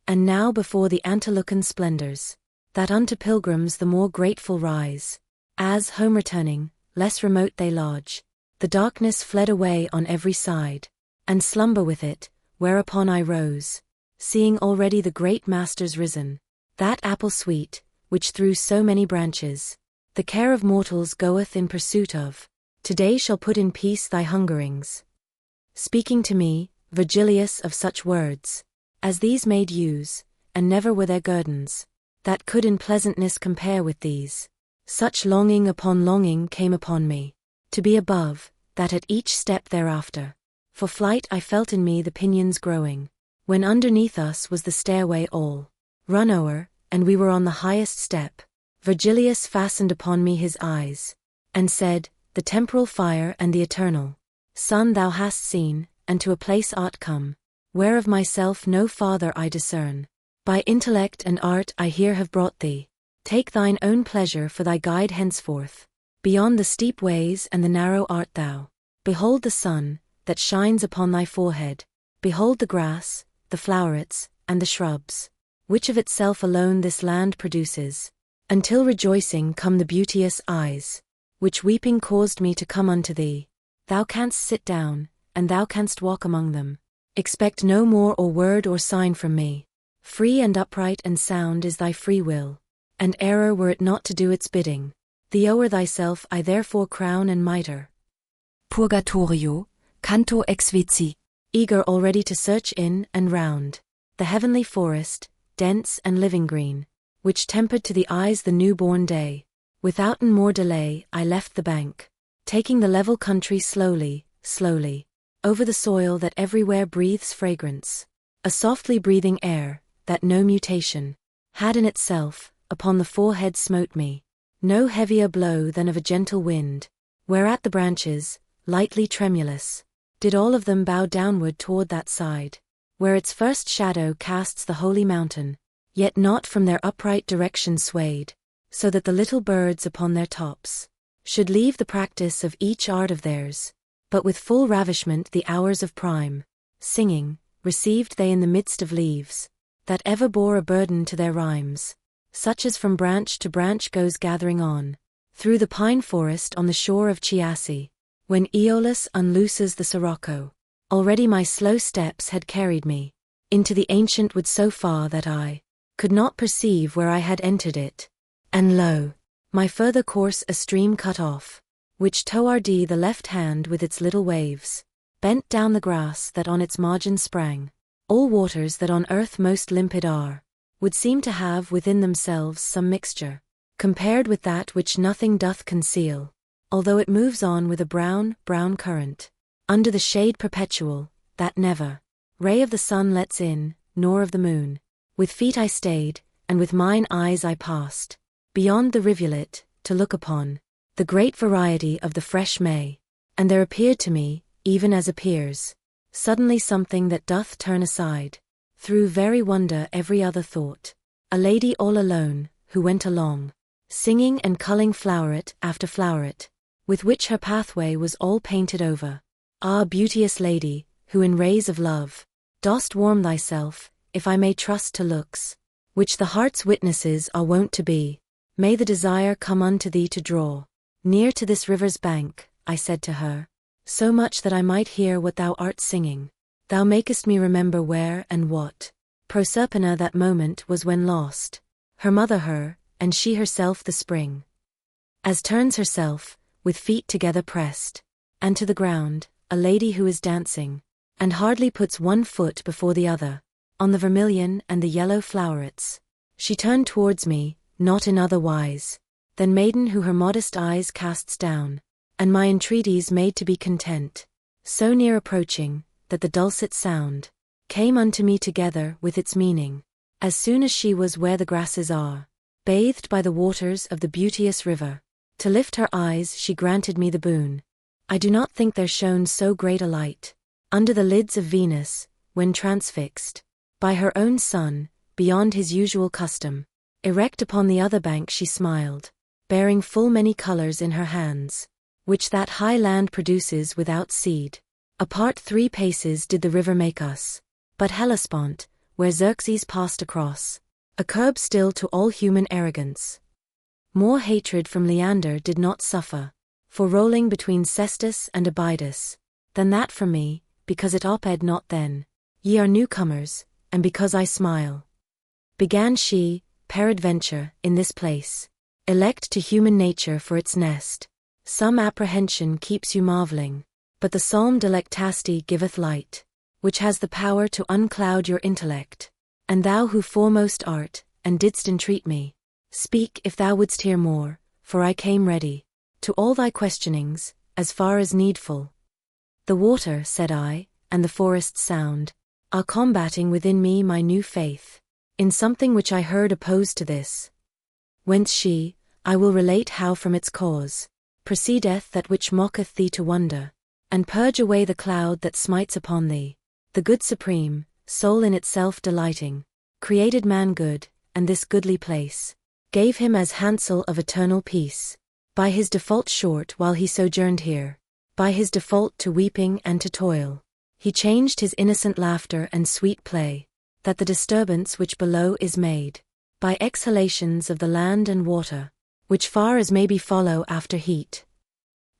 Speaker 1: And now before the antelocan splendors, that unto pilgrims the more grateful rise, as, home returning, less remote they lodge, the darkness fled away on every side, and slumber with it, whereupon I rose, seeing already the great masters risen, that apple sweet, which through so many branches, the care of mortals goeth in pursuit of, today shall put in peace thy hungerings. Speaking to me, Virgilius, of such words as these made use, and never were there guerdons that could in pleasantness compare with these. Such longing upon longing came upon me. To be above, that at each step thereafter. For flight I felt in me the pinions growing. When underneath us was the stairway all run o'er, and we were on the highest step. Virgilius fastened upon me his eyes, and said, The temporal fire and the eternal Sun thou hast seen, and to a place art come, where of myself no farther I discern. By intellect and art I here have brought thee. Take thine own pleasure for thy guide henceforth. Beyond the steep ways and the narrow art thou. Behold the sun, that shines upon thy forehead. Behold the grass, the flowerets, and the shrubs, which of itself alone this land produces. Until rejoicing come the beauteous eyes, which weeping caused me to come unto thee. Thou canst sit down, and thou canst walk among them. Expect no more or word or sign from me. Free and upright and sound is thy free will, and error were it not to do its bidding. Thee o'er thyself I therefore crown and mitre.
Speaker 3: Purgatorio, canto ex vici.
Speaker 1: Eager already to search in and round the heavenly forest, dense and living green, which tempered to the eyes the new-born day. Withouten more delay I left the bank, taking the level country slowly, slowly, over the soil that everywhere breathes fragrance, a softly breathing air, that no mutation had in itself, upon the forehead smote me, no heavier blow than of a gentle wind, whereat the branches, lightly tremulous, did all of them bow downward toward that side, where its first shadow casts the holy mountain, yet not from their upright direction swayed, so that the little birds upon their tops should leave the practice of each art of theirs, but with full ravishment the hours of prime, singing, received they in the midst of leaves, that ever bore a burden to their rhymes, such as from branch to branch goes gathering on, through the pine forest on the shore of Chiasse, when Aeolus unlooses the sirocco. Already my slow steps had carried me into the ancient wood so far that I could not perceive where I had entered it, and lo, my further course a stream cut off, which towardee the left hand with its little waves, bent down the grass that on its margin sprang. All waters that on earth most limpid are, would seem to have within themselves some mixture, compared with that which nothing doth conceal, although it moves on with a brown current, under the shade perpetual, that never ray of the sun lets in, nor of the moon. With feet I stayed, and with mine eyes I passed beyond the rivulet, to look upon the great variety of the fresh May, and there appeared to me, even as appears suddenly something that doth turn aside, through very wonder every other thought, a lady all alone, who went along, singing and culling floweret after floweret, with which her pathway was all painted over. Ah, beauteous lady, who in rays of love dost warm thyself, if I may trust to looks, which the heart's witnesses are wont to be, may the desire come unto thee to draw near to this river's bank, I said to her, so much that I might hear what thou art singing. Thou makest me remember where and what Proserpina that moment was when lost, her mother her, and she herself the spring. As turns herself, with feet together pressed, and to the ground, a lady who is dancing, and hardly puts one foot before the other, on the vermilion and the yellow flowerets. She turned towards me, not in other wise than maiden who her modest eyes casts down, and my entreaties made to be content, so near approaching, that the dulcet sound came unto me together with its meaning. As soon as she was where the grasses are, bathed by the waters of the beauteous river, to lift her eyes she granted me the boon. I do not think there shone so great a light under the lids of Venus, when transfixed by her own sun, beyond his usual custom. Erect upon the other bank she smiled, bearing full many colors in her hands, which that high land produces without seed. Apart 3 paces did the river make us, but Hellespont, where Xerxes passed across, a curb still to all human arrogance. More hatred from Leander did not suffer, for rolling between Cestus and Abydos, than that from me, because it oped not then. Ye are newcomers, and because I smile. Began she, peradventure, in this place, elect to human nature for its nest. Some apprehension keeps you marveling, but the psalm delectasti giveth light, which has the power to uncloud your intellect. And thou who foremost art, and didst entreat me, speak if thou wouldst hear more, for I came ready to all thy questionings, as far as needful. The water, said I, and the forest sound, are combating within me my new faith, in something which I heard opposed to this. Whence she, I will relate how from its cause, proceedeth that which mocketh thee to wonder, and purge away the cloud that smites upon thee. The good supreme, soul in itself delighting, created man good, and this goodly place, gave him as hansel of eternal peace. By his default short while he sojourned here, by his default to weeping and to toil, he changed his innocent laughter and sweet play, that the disturbance which below is made, by exhalations of the land and water, which far as may be follow after heat,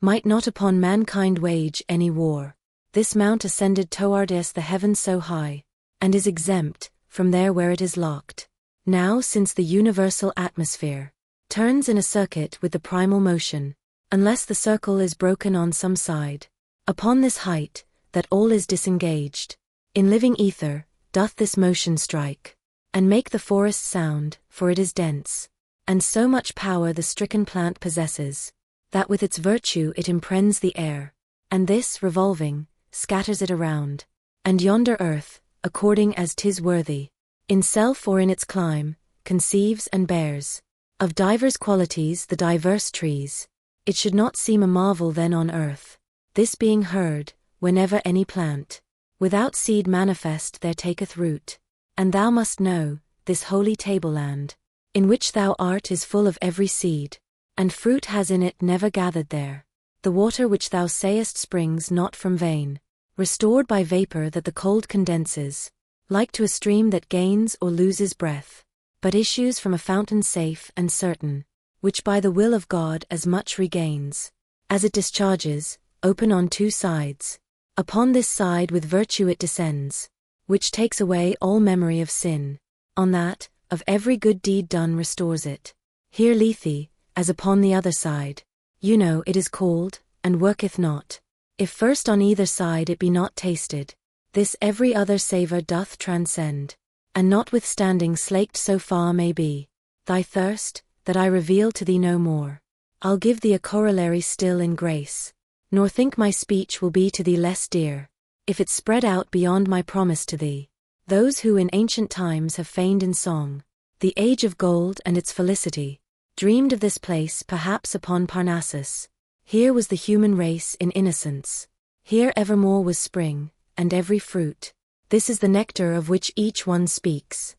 Speaker 1: might not upon mankind wage any war. This mount ascended towards the heavens so high, and is exempt from there where it is locked. Now since the universal atmosphere turns in a circuit with the primal motion, unless the circle is broken on some side, upon this height, that all is disengaged, in living ether, doth this motion strike, and make the forest sound, for it is dense, and so much power the stricken plant possesses, that with its virtue it impregns the air, and this, revolving, scatters it around, and yonder earth, according as 'tis worthy, in self or in its clime, conceives and bears, of divers qualities the diverse trees. It should not seem a marvel then on earth, this being heard, whenever any plant, without seed manifest there taketh root. And thou must know, this holy tableland, in which thou art is full of every seed, and fruit has in it never gathered there. The water which thou sayest springs not from vein, restored by vapor that the cold condenses, like to a stream that gains or loses breath, but issues from a fountain safe and certain, which by the will of God as much regains, as it discharges, open on two sides. Upon this side with virtue it descends, which takes away all memory of sin. On that, of every good deed done restores it. Here Lethe, as upon the other side, you know it is cold, and worketh not. If first on either side it be not tasted, this every other savour doth transcend, and notwithstanding slaked so far may be thy thirst, that I reveal to thee no more. I'll give thee a corollary still in grace, nor think my speech will be to thee less dear, if it spread out beyond my promise to thee. Those who in ancient times have feigned in song the age of gold and its felicity, dreamed of this place perhaps upon Parnassus. Here was the human race in innocence. Here evermore was spring, and every fruit. This is the nectar of which each one speaks.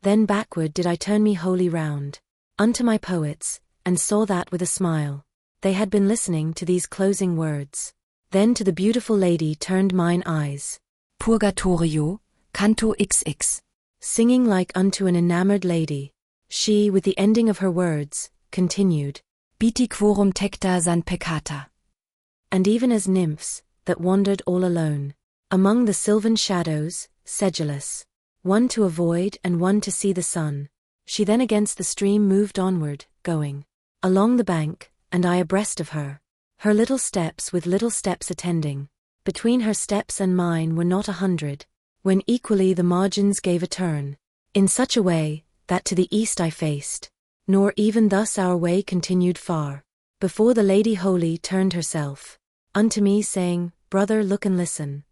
Speaker 1: Then backward did I turn me wholly round, unto my poets, and saw that with a smile they had been listening to these closing words. Then to the beautiful lady turned mine eyes.
Speaker 3: Purgatorio, Canto XX.
Speaker 1: Singing like unto an enamored lady, she, with the ending of her words, continued,
Speaker 3: Biti quorum tecta san peccata.
Speaker 1: And even as nymphs, that wandered all alone, among the sylvan shadows, sedulous, one to avoid and one to see the sun, she then against the stream moved onward, going along the bank, and I abreast of her, her little steps with little steps attending. Between her steps and mine were not 100, when equally the margins gave a turn, in such a way, that to the east I faced, nor even thus our way continued far, before the Lady Holy turned herself unto me, saying, Brother, look and listen.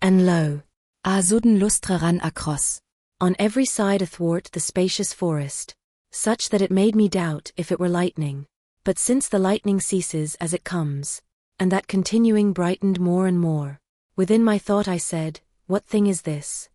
Speaker 1: And lo,
Speaker 3: A sudden lustre ran across.
Speaker 1: On every side athwart the spacious forest, such that it made me doubt if it were lightning. But since the lightning ceases as it comes, and that continuing brightened more and more, within my thought I said, What thing is this?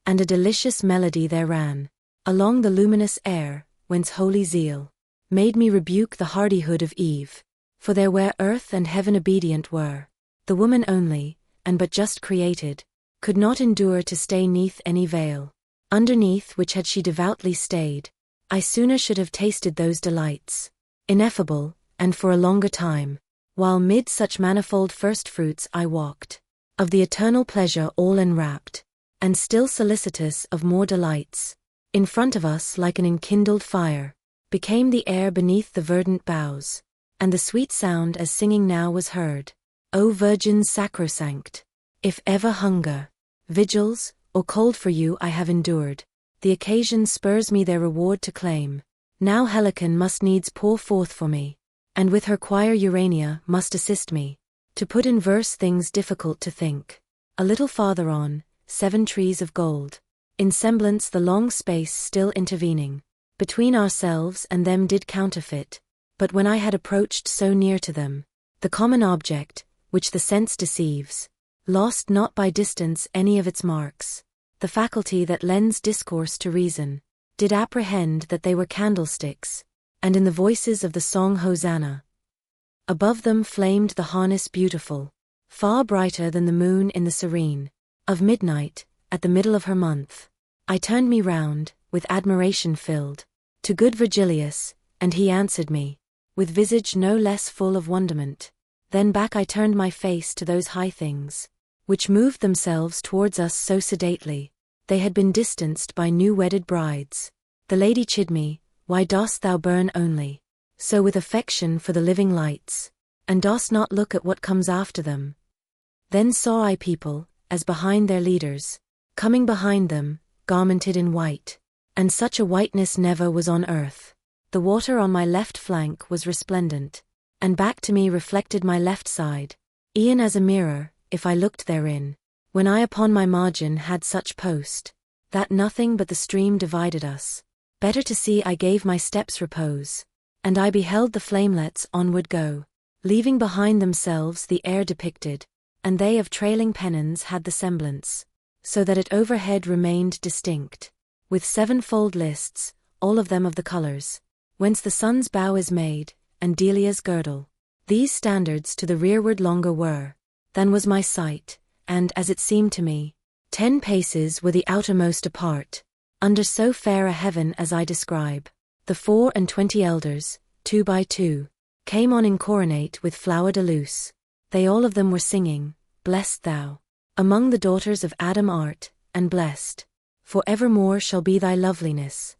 Speaker 1: And a delicious melody there ran along the luminous air, whence holy zeal made me rebuke the hardihood of Eve. For there where earth and heaven obedient were, the woman only, and but just created, could not endure to stay neath any veil, underneath which had she devoutly stayed. I sooner should have tasted those delights, ineffable, and for a longer time, while mid such manifold first-fruits I walked, of the eternal pleasure all enwrapped, and still solicitous of more delights. In front of us like an enkindled fire, became the air beneath the verdant boughs, and the sweet sound as singing now was heard. O Virgins sacrosanct, if ever hunger, vigils, or cold for you I have endured, the occasion spurs me their reward to claim. Now Helicon must needs pour forth for me, and with her choir Urania must assist me, to put in verse things difficult to think. A little farther on, 7 trees of gold, in semblance the long space still intervening, between ourselves and them did counterfeit, but when I had approached so near to them, the common object, which the sense deceives, lost not by distance any of its marks, the faculty that lends discourse to reason, did apprehend that they were candlesticks, and in the voices of the song Hosanna. Above them flamed the harness beautiful, far brighter than the moon in the serene of midnight, at the middle of her month. I turned me round, with admiration filled, to good Virgilius, and he answered me, with visage no less full of wonderment. Then back I turned my face to those high things, which moved themselves towards us so sedately. They had been distanced by new-wedded brides. The lady chid me, why dost thou burn only so with affection for the living lights, and dost not look at what comes after them? Then saw I people, as behind their leaders, coming behind them, garmented in white, and such a whiteness never was on earth. The water on my left flank was resplendent, and back to me reflected my left side, e'en as a mirror, if I looked therein, when I upon my margin had such post, that nothing but the stream divided us. Better to see I gave my steps repose, and I beheld the flamelets onward go, leaving behind themselves the air depicted, and they of trailing pennons had the semblance, so that it overhead remained distinct, with 7-fold lists, all of them of the colours, whence the sun's bow is made, and Delia's girdle. These standards to the rearward longer were, than was my sight, and, as it seemed to me, 10 paces were the outermost apart, under so fair a heaven as I describe. The 24 elders, 2 by 2, came on in coronate with flower de luce. They all of them were singing, Blessed thou among the daughters of Adam art, and blessed for evermore shall be thy loveliness.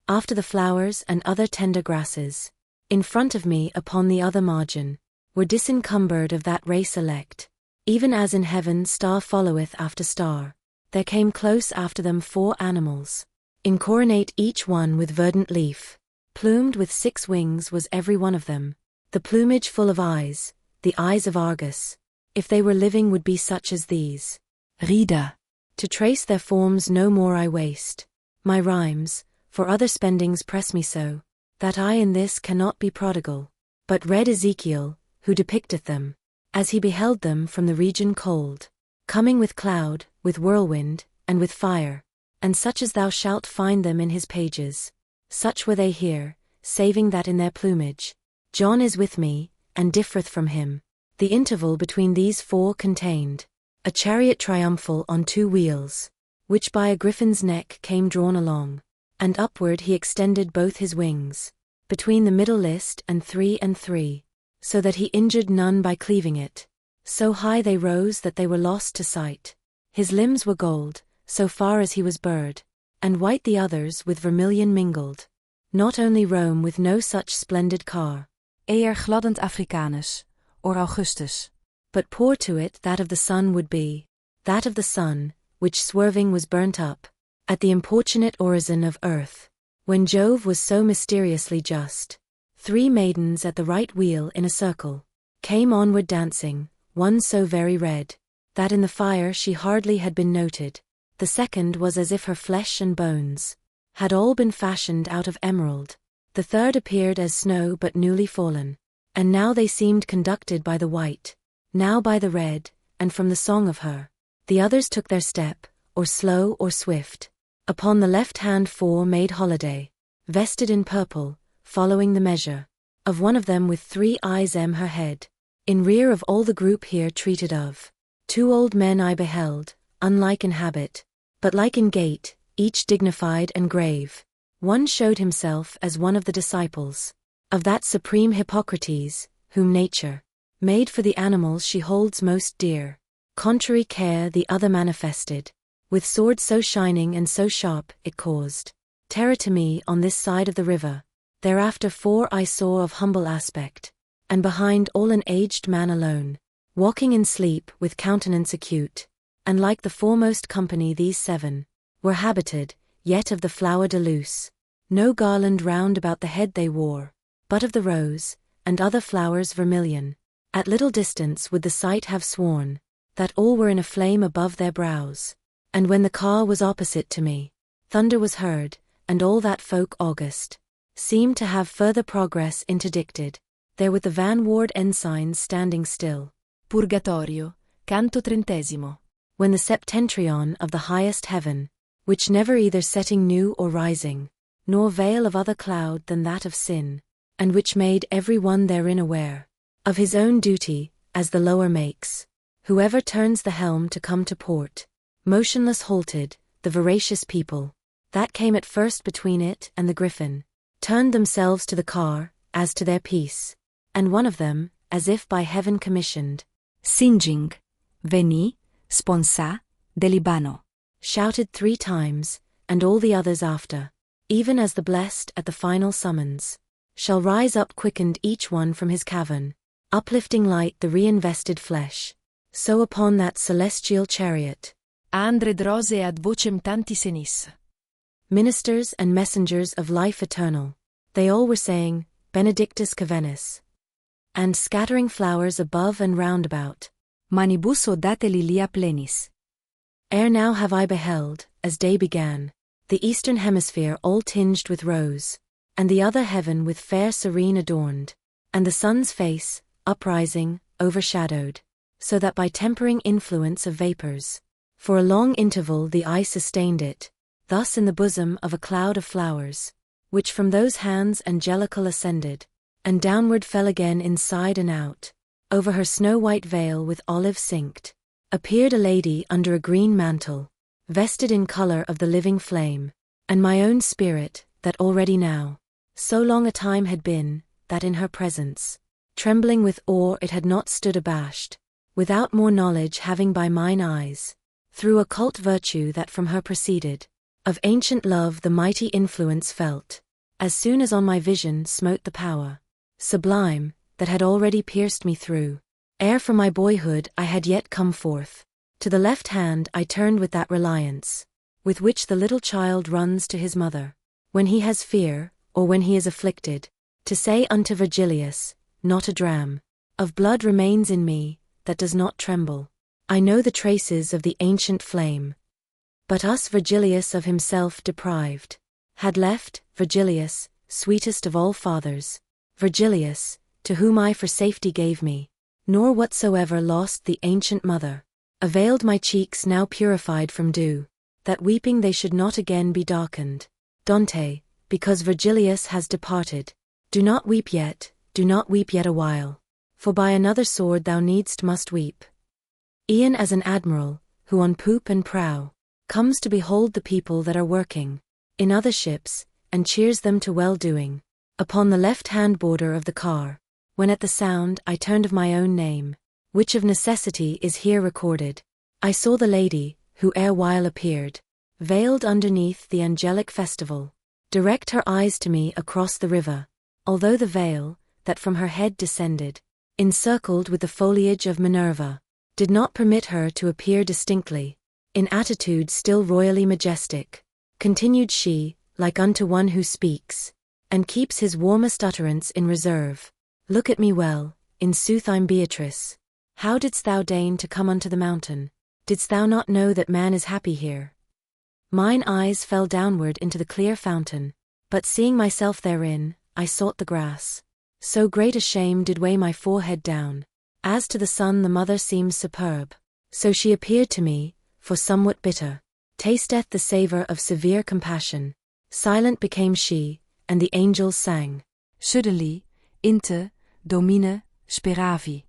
Speaker 1: After the flowers and other tender grasses, in front of me upon the other margin, were disencumbered of that race elect, even as in heaven star followeth after star. There came close after them 4 animals, incoronate each one with verdant leaf, plumed with 6 wings was every one of them, the plumage full of eyes, the eyes of Argus, if they were living would be such as these.
Speaker 3: Rida.
Speaker 1: To trace their forms no more I waste my rhymes, for other spendings press me so, that I in this cannot be prodigal. But read Ezekiel, who depicteth them, as he beheld them from the region cold, coming with cloud, with whirlwind, and with fire, and such as thou shalt find them in his pages. Such were they here, saving that in their plumage, John is with me, and differeth from him. The interval between these 4 contained a chariot triumphal on 2 wheels, which by a griffin's neck came drawn along, and upward he extended both his wings, between the middle list and 3 and 3, so that he injured none by cleaving it. So high they rose that they were lost to sight. His limbs were gold, so far as he was bird, and white the others with vermilion mingled. Not only Rome with no such splendid car,
Speaker 3: Eer gladdend Africanus, or Augustus,
Speaker 1: but poor to it that of the sun would be, that of the sun, which swerving was burnt up, at the importunate orison of earth, when Jove was so mysteriously just. 3 maidens at the right wheel in a circle, came onward dancing, one so very red, that in the fire she hardly had been noted. The second was as if her flesh and bones had all been fashioned out of emerald. The third appeared as snow but newly fallen, and now they seemed conducted by the white, now by the red, and from the song of her. The others took their step, or slow or swift. Upon the left hand 4 made holiday, vested in purple, following the measure of one of them with 3 eyes her head. In rear of all the group here treated of, 2 old men I beheld, unlike in habit, but like in gait, each dignified and grave. One showed himself as one of the disciples of that supreme Hippocrates, whom nature made for the animals she holds most dear. Contrary care the other manifested, with sword so shining and so sharp it caused terror to me on this side of the river. Thereafter 4 I saw of humble aspect, and behind all an aged man alone, walking in sleep with countenance acute, and like the foremost company these 7 were habited, yet of the flower de luce. No garland round about the head they wore, but of the rose, and other flowers vermilion. At little distance would the sight have sworn, that all were in a flame above their brows. And when the car was opposite to me, thunder was heard, and all that folk august seemed to have further progress interdicted. There with the vanward ensigns standing still.
Speaker 3: Purgatorio, canto 30.
Speaker 1: When the septentrion of the highest heaven, which never either setting new or rising, nor veil of other cloud than that of sin, and which made every one therein aware of his own duty, as the lower makes, whoever turns the helm to come to port, motionless halted, the voracious people, that came at first between it and the griffin, turned themselves to the car, as to their peace, and one of them, as if by heaven commissioned,
Speaker 3: Singing, veni, sponsa, delibano,
Speaker 1: shouted 3 times, and all the others after, even as the blessed at the final summons, shall rise up quickened each one from his cavern, uplifting light the reinvested flesh, so upon that celestial chariot,
Speaker 3: Andred rose ad vocem tanti senis.
Speaker 1: Ministers and messengers of life eternal, they all were saying, Benedictus Cavenis, and scattering flowers above and round about.
Speaker 3: Manibus odate lilia plenis.
Speaker 1: Ere now have I beheld, as day began, the eastern hemisphere all tinged with rose, and the other heaven with fair serene adorned, and the sun's face, uprising, overshadowed, so that by tempering influence of vapors, for a long interval the eye sustained it, thus in the bosom of a cloud of flowers, which from those hands angelical ascended, and downward fell again inside and out, over her snow-white veil with olive synced, appeared a lady under a green mantle, vested in color of the living flame, and my own spirit, that already now, so long a time had been, that in her presence, trembling with awe it had not stood abashed, without more knowledge having by mine eyes, through occult virtue that from her proceeded, of ancient love the mighty influence felt, as soon as on my vision smote the power, sublime, that had already pierced me through, ere from my boyhood I had yet come forth. To the left hand I turned with that reliance, with which the little child runs to his mother, when he has fear, or when he is afflicted, to say unto Virgilius, not a dram of blood remains in me, that does not tremble. I know the traces of the ancient flame. But us Virgilius of himself deprived, had left, Virgilius, sweetest of all fathers, Virgilius, to whom I for safety gave me, nor whatsoever lost the ancient mother, availed my cheeks now purified from dew, that weeping they should not again be darkened. Dante, because Virgilius has departed, do not weep yet a while, for by another sword thou needst must weep. E'en as an admiral, who on poop and prow, comes to behold the people that are working, in other ships, and cheers them to well-doing, upon the left-hand border of the car, when at the sound I turned of my own name, which of necessity is here recorded, I saw the lady, who erewhile appeared, veiled underneath the angelic festival, direct her eyes to me across the river, although the veil, that from her head descended, encircled with the foliage of Minerva, did not permit her to appear distinctly, in attitude still royally majestic, continued she, like unto one who speaks, and keeps his warmest utterance in reserve. Look at me well, in sooth I'm Beatrice. How didst thou deign to come unto the mountain? Didst thou not know that man is happy here? Mine eyes fell downward into the clear fountain, but seeing myself therein, I sought the grass. So great a shame did weigh my forehead down. As to the sun the mother seems superb, so she appeared to me, for somewhat bitter, tasteth the savor of severe compassion. Silent became she, and the angels sang,
Speaker 3: Suddenly, inte, domine, speravi.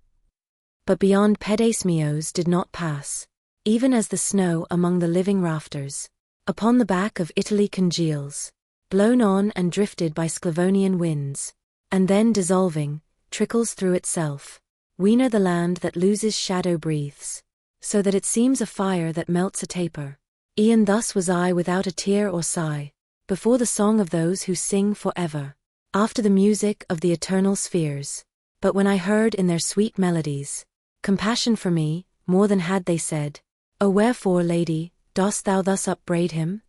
Speaker 1: But beyond pedes meos did not pass, even as the snow among the living rafters, upon the back of Italy congeals, blown on and drifted by Sclavonian winds, and then dissolving, trickles through itself. Wiener the land that loses shadow breathes, so that it seems a fire that melts a taper. E'en thus was I without a tear or sigh, before the song of those who sing forever, after the music of the eternal spheres. But when I heard in their sweet melodies, compassion for me, more than had they said, O wherefore, lady, dost thou thus upbraid him?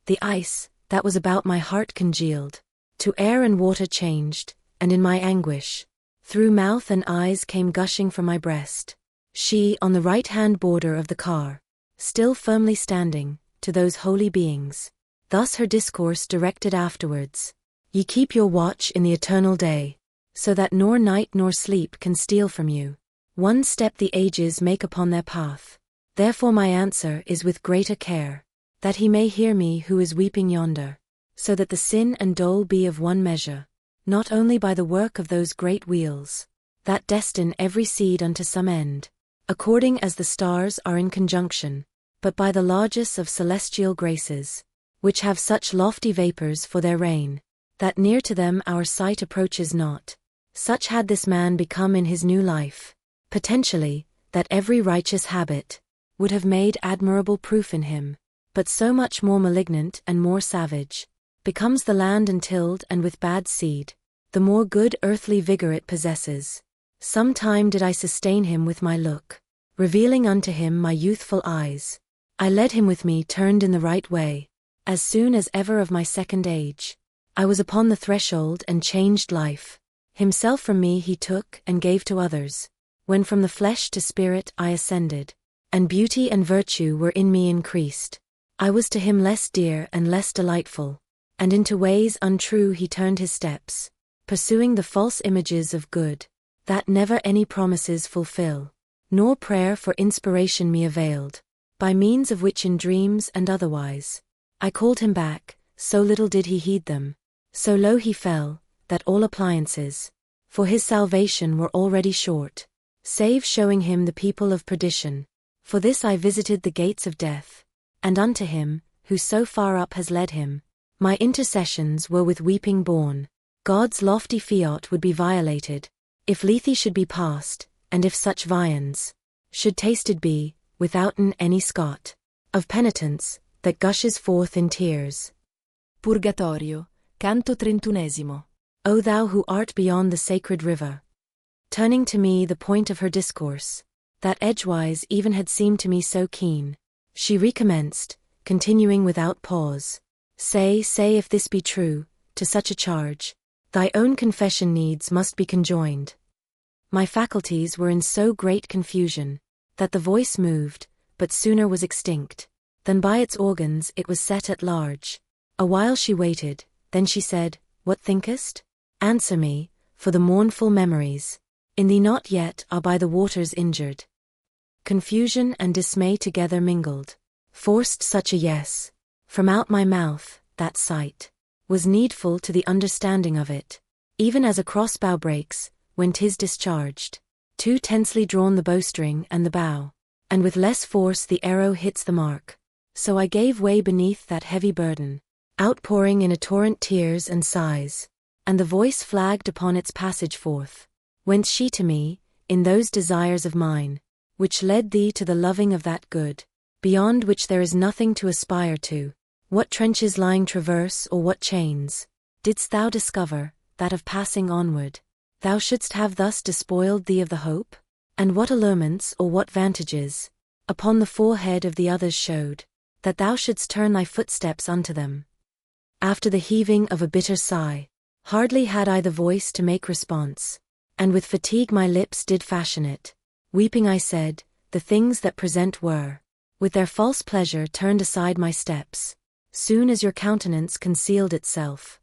Speaker 1: The ice, that was about my heart congealed. To air and water changed, and in my anguish, through mouth and eyes came gushing from my breast. She, on the right-hand border of the car, still firmly standing, to those holy beings. Thus her discourse directed afterwards. Ye keep your watch in the eternal day, so that nor night nor sleep can steal from you. One step the ages make upon their path. Therefore my answer is with greater care, that he may hear me who is weeping yonder, so that the sin and dole be of one measure, not only by the work of those great wheels, that destine every seed unto some end, according as the stars are in conjunction, but by the largess of celestial graces, which have such lofty vapors for their reign, that near to them our sight approaches not. Such had this man become in his new life, potentially, that every righteous habit would have made admirable proof in him, but so much more malignant and more savage becomes the land untilled and with bad seed, the more good earthly vigor it possesses. Some time did I sustain him with my look, revealing unto him my youthful eyes. I led him with me turned in the right way. As soon as ever of my second age, I was upon the threshold and changed life. Himself from me he took and gave to others. When from the flesh to spirit I ascended, and beauty and virtue were in me increased, I was to him less dear and less delightful, and into ways untrue he turned his steps, pursuing the false images of good, that never any promises fulfill, nor prayer for inspiration me availed, by means of which in dreams and otherwise, I called him back, so little did he heed them, so low he fell, that all appliances for his salvation were already short, save showing him the people of perdition. For this I visited the gates of death, and unto him, who so far up has led him, my intercessions were with weeping borne. God's lofty fiat would be violated, if Lethe should be passed, and if such viands should tasted be, withouten any scot of penitence, that gushes forth in tears.
Speaker 3: Purgatorio, canto 31.
Speaker 1: O thou who art beyond the sacred river. Turning to me the point of her discourse, that edgewise even had seemed to me so keen, she recommenced, continuing without pause. Say if this be true, to such a charge, thy own confession needs must be conjoined. My faculties were in so great confusion, that the voice moved, but sooner was extinct, than by its organs it was set at large. A while she waited, then she said, What thinkest? Answer me, for the mournful memories in thee not yet are by the waters injured. Confusion and dismay together mingled, forced such a yes from out my mouth, that sight was needful to the understanding of it, even as a crossbow breaks, when 'tis discharged. Too tensely drawn the bowstring and the bow, and with less force the arrow hits the mark. So I gave way beneath that heavy burden, outpouring in a torrent tears and sighs, and the voice flagged upon its passage forth. Went she to me, in those desires of mine, which led thee to the loving of that good, beyond which there is nothing to aspire to. What trenches lying traverse or what chains didst thou discover, that of passing onward, thou shouldst have thus despoiled thee of the hope? And what allurements or what vantages upon the forehead of the others showed, that thou shouldst turn thy footsteps unto them? After the heaving of a bitter sigh, hardly had I the voice to make response, and with fatigue my lips did fashion it. Weeping I said, the things that present were, with their false pleasure turned aside my steps, soon as your countenance concealed itself.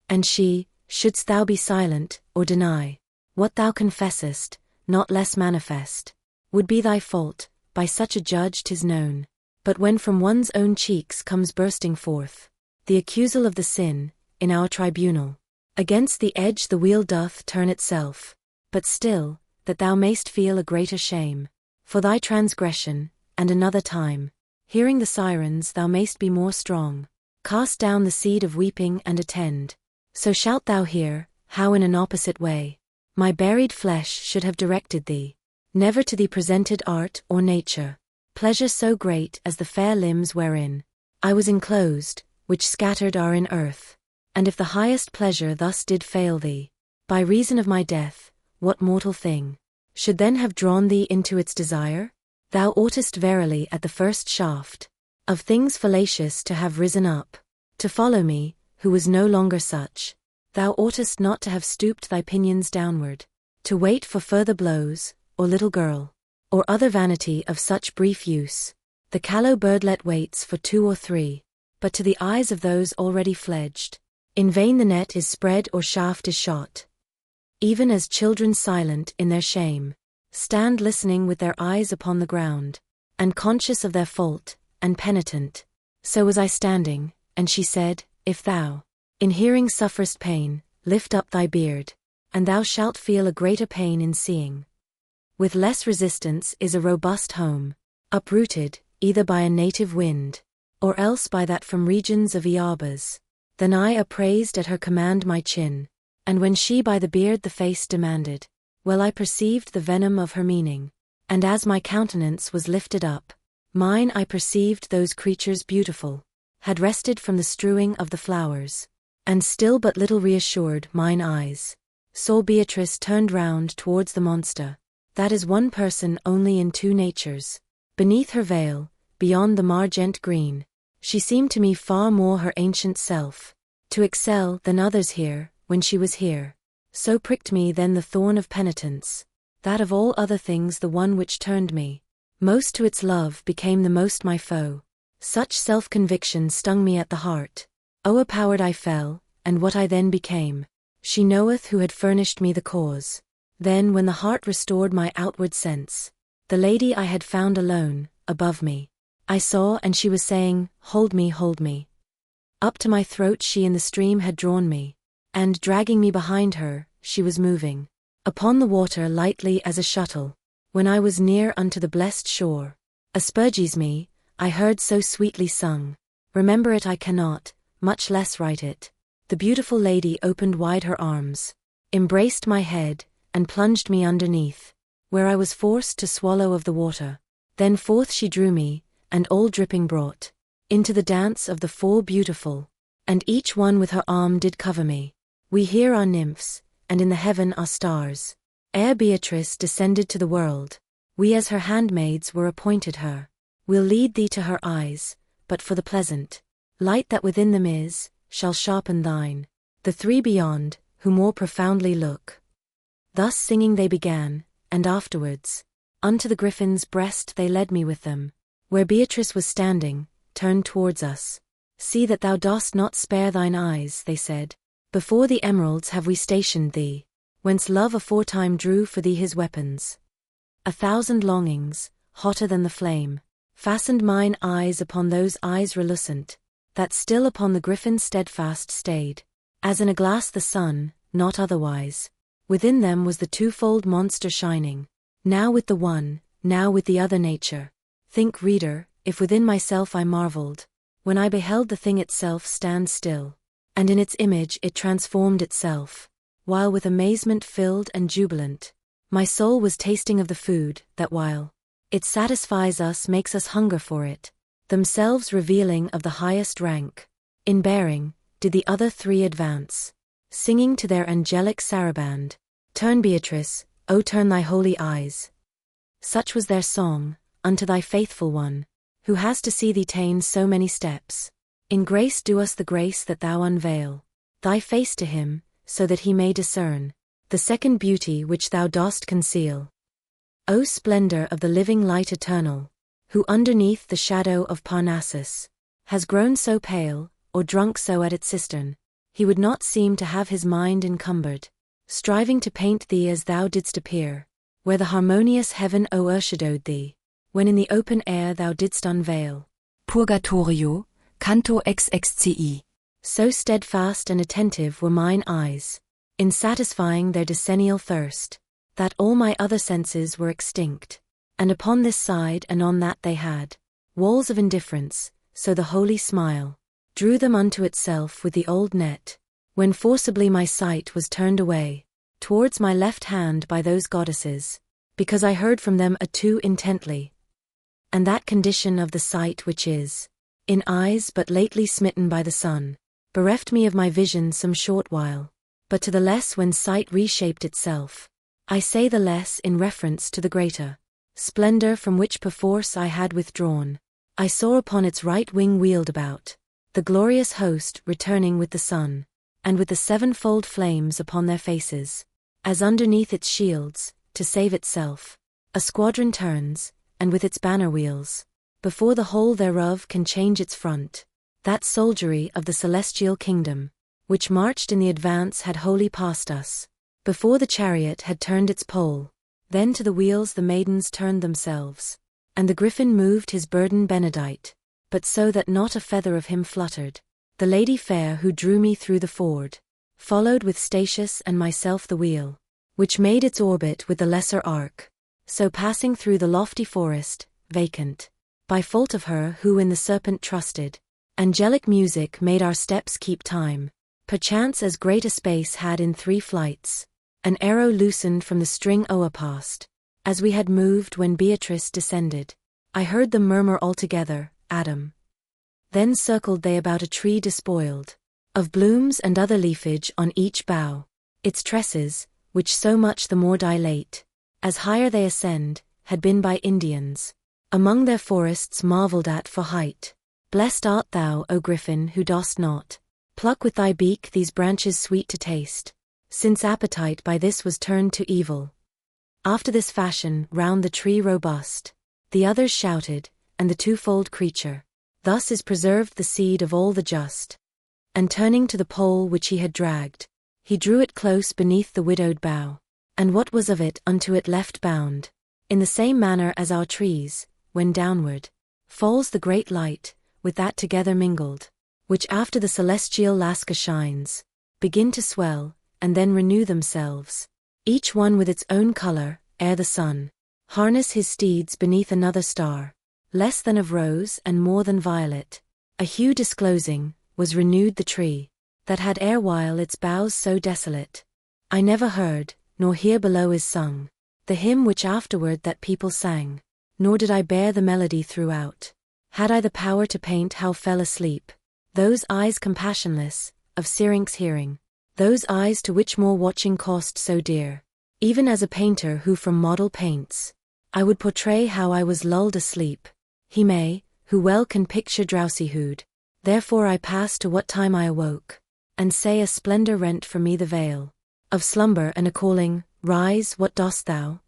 Speaker 1: And she, shouldst thou be silent, or deny what thou confessest, not less manifest would be thy fault, by such a judge 'tis known. But when from one's own cheeks comes bursting forth the accusal of the sin, in our tribunal, against the edge the wheel doth turn itself. But still, that thou mayst feel a greater shame for thy transgression, and another time, hearing the sirens thou mayst be more strong, cast down the seed of weeping and attend. So shalt thou hear, how in an opposite way, my buried flesh should have directed thee, never to thee presented art or nature, pleasure so great as the fair limbs wherein I was enclosed, which scattered are in earth. And if the highest pleasure thus did fail thee, by reason of my death, what mortal thing should then have drawn thee into its desire? Thou oughtest verily at the first shaft of things fallacious to have risen up, To follow me, who was no longer such. Thou oughtest not to have stooped thy pinions downward, to wait for further blows, or little girl, or other vanity of such brief use. The callow birdlet waits for 2 or 3, but to the eyes of those already fledged, in vain the net is spread or shaft is shot. Even as children silent in their shame, stand listening with their eyes upon the ground, and conscious of their fault, and penitent, so was I standing, and she said, If thou, in hearing sufferest pain, lift up thy beard, and thou shalt feel a greater pain in seeing. With less resistance is a robust home, uprooted, either by a native wind, or else by that from regions of Iarbas. Then I appraised at her command my chin, and when she by the beard the face demanded, well I perceived the venom of her meaning, and as my countenance was lifted up, mine I perceived those creatures beautiful, had rested from the strewing of the flowers, and still but little reassured mine eyes, saw Beatrice turned round towards the monster, that is one person only in 2 natures. Beneath her veil, beyond the margent green, she seemed to me far more her ancient self, to excel than others here, when she was here. So pricked me then the thorn of penitence, that of all other things the one which turned me most to its love became the most my foe. Such self-conviction stung me at the heart. O'erpowered I fell, and what I then became, she knoweth who had furnished me the cause. Then when the heart restored my outward sense, the lady I had found alone, above me, I saw, and she was saying, Hold me, hold me. Up to my throat she in the stream had drawn me, and dragging me behind her, she was moving upon the water lightly as a shuttle. When I was near unto the blessed shore, asperges me, I heard so sweetly sung. Remember it I cannot, much less write it. The beautiful lady opened wide her arms, embraced my head, and plunged me underneath, where I was forced to swallow of the water. Then forth she drew me, and all dripping brought, into the dance of the 4 beautiful, and each one with her arm did cover me. We here are nymphs, and in the heaven are stars. Ere Beatrice descended to the world, we as her handmaids were appointed her. We'll lead thee to her eyes, but for the pleasant light that within them is, shall sharpen thine. The 3 beyond, who more profoundly look. Thus singing they began, and afterwards, unto the griffin's breast they led me with them, where Beatrice was standing, turned towards us. See that thou dost not spare thine eyes, they said. Before the emeralds have we stationed thee, whence love aforetime drew for thee his weapons. 1,000 longings, hotter than the flame, fastened mine eyes upon those eyes relucent, that still upon the griffin steadfast stayed, as in a glass the sun, not otherwise. Within them was the 2-fold monster shining, now with the one, now with the other nature. Think, reader, if within myself I marveled, when I beheld the thing itself stand still, and in its image it transformed itself, while with amazement filled and jubilant, my soul was tasting of the food that while it satisfies us makes us hunger for it, themselves revealing of the highest rank. In bearing, did the other 3 advance, singing to their angelic saraband, Turn Beatrice, O turn thy holy eyes. Such was their song, unto thy faithful one, who has to see thee ta'en so many steps. In grace do us the grace that thou unveil thy face to him, so that he may discern the second beauty which thou dost conceal. O splendor of the living light eternal, who underneath the shadow of Parnassus has grown so pale, or drunk so at its cistern, he would not seem to have his mind encumbered, striving to paint thee as thou didst appear, where the harmonious heaven o'ershadowed thee, when in the open air thou didst unveil.
Speaker 3: Purgatorio, canto XXCI.
Speaker 1: So steadfast and attentive were mine eyes, in satisfying their decennial thirst, that all my other senses were extinct, and upon this side and on that they had walls of indifference, so the holy smile drew them unto itself with the old net, when forcibly my sight was turned away towards my left hand by those goddesses, because I heard from them too intently. And that condition of the sight which is in eyes but lately smitten by the sun, bereft me of my vision some short while, but to the less when sight reshaped itself. I say the less in reference to the greater splendor from which perforce I had withdrawn. I saw upon its right wing wheeled about, the glorious host returning with the sun, and with the sevenfold flames upon their faces. As underneath its shields, to save itself, a squadron turns, and with its banner wheels, before the whole thereof can change its front, that soldiery of the celestial kingdom, which marched in the advance had wholly passed us, before the chariot had turned its pole, then to the wheels the maidens turned themselves, and the griffin moved his burden benedight, but so that not a feather of him fluttered. The lady fair who drew me through the ford, followed with Statius and myself the wheel, which made its orbit with the lesser arc, so passing through the lofty forest, vacant, by fault of her who in the serpent trusted, angelic music made our steps keep time, perchance as great a space had in 3 flights, an arrow loosened from the string o'erpast, as we had moved when Beatrice descended. I heard them murmur all together, Adam. Then circled they about a tree despoiled of blooms and other leafage on each bough, its tresses, which so much the more dilate, as higher they ascend, had been by Indians, among their forests marvelled at for height. Blessed art thou, O Griffin, who dost not pluck with thy beak these branches sweet to taste, since appetite by this was turned to evil. After this fashion, round the tree robust, the others shouted, and the twofold creature, thus is preserved the seed of all the just. And turning to the pole which he had dragged, he drew it close beneath the widowed bough, and what was of it unto it left bound, in the same manner as our trees, when downward falls the great light, with that together mingled, which after the celestial lasca shines, begin to swell, and then renew themselves, each one with its own color, ere the sun harness his steeds beneath another star, less than of rose and more than violet, a hue disclosing, was renewed the tree, that had erewhile its boughs so desolate. I never heard, nor here below is sung, the hymn which afterward that people sang, nor did I bear the melody throughout. Had I the power to paint how fell asleep those eyes compassionless, of Syrinx hearing, those eyes to which more watching cost so dear, even as a painter who from model paints, I would portray how I was lulled asleep. He may, who well can picture drowsyhood, therefore I pass to what time I awoke, and say a splendor rent from me the veil of slumber and a calling, rise, what dost thou?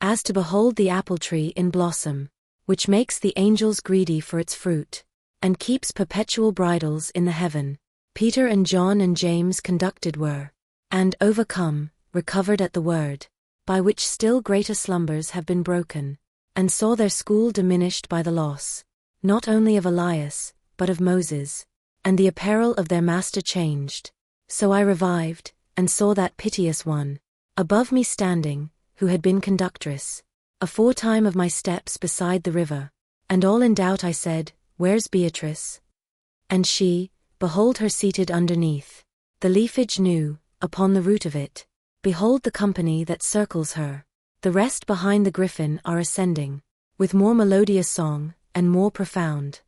Speaker 1: As to behold the apple tree in blossom, which makes the angels greedy for its fruit, and keeps perpetual bridals in the heaven. Peter and John and James conducted were, and overcome, recovered at the word, by which still greater slumbers have been broken, and saw their school diminished by the loss, not only of Elias, but of Moses, and the apparel of their master changed. So I revived, and saw that piteous one, above me standing, who had been conductress, aforetime of my steps beside the river, and all in doubt I said, where's Beatrice? And she, behold her seated underneath the leafage new, upon the root of it, behold the company that circles her, the rest behind the griffin are ascending, with more melodious song, and more profound.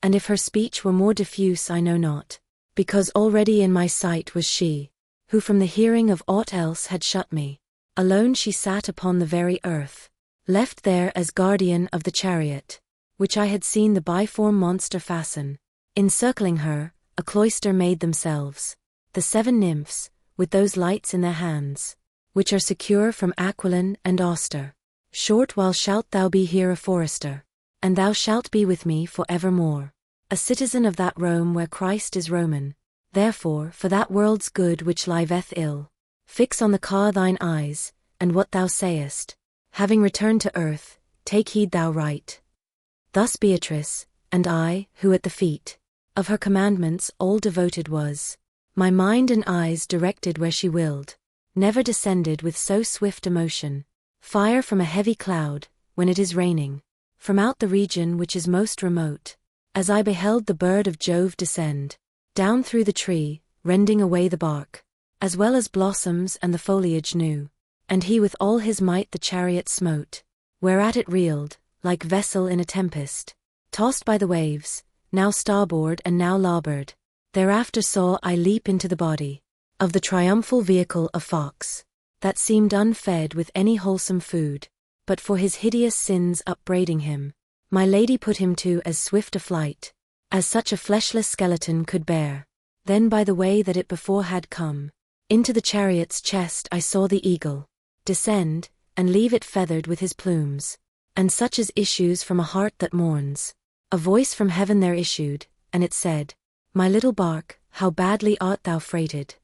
Speaker 1: And if her speech were more diffuse I know not, because already in my sight was she, who from the hearing of aught else had shut me. Alone she sat upon the very earth, left there as guardian of the chariot, which I had seen the biform monster fasten. Encircling her, a cloister made themselves, the 7 nymphs, with those lights in their hands, which are secure from aquiline and auster. Short while shalt thou be here a forester, and thou shalt be with me for evermore, a citizen of that Rome where Christ is Roman. Therefore, for that world's good which liveth ill, fix on the car thine eyes, and what thou sayest, having returned to earth, take heed thou write. Thus Beatrice, and I, who at the feet of her commandments all devoted was, my mind and eyes directed where she willed, never descended with so swift a motion, fire from a heavy cloud, when it is raining, from out the region which is most remote, as I beheld the bird of Jove descend, down through the tree, rending away the bark, as well as blossoms and the foliage new, and he with all his might the chariot smote, whereat it reeled, like vessel in a tempest, tossed by the waves, now starboard and now larboard. Thereafter saw I leap into the body of the triumphal vehicle a fox, that seemed unfed with any wholesome food, but for his hideous sins upbraiding him, my lady put him to as swift a flight, as such a fleshless skeleton could bear. Then by the way that it before had come, into the chariot's chest I saw the eagle descend, and leave it feathered with his plumes. And such as issues from a heart that mourns. A voice from heaven there issued, and it said, My little bark, how badly art thou freighted.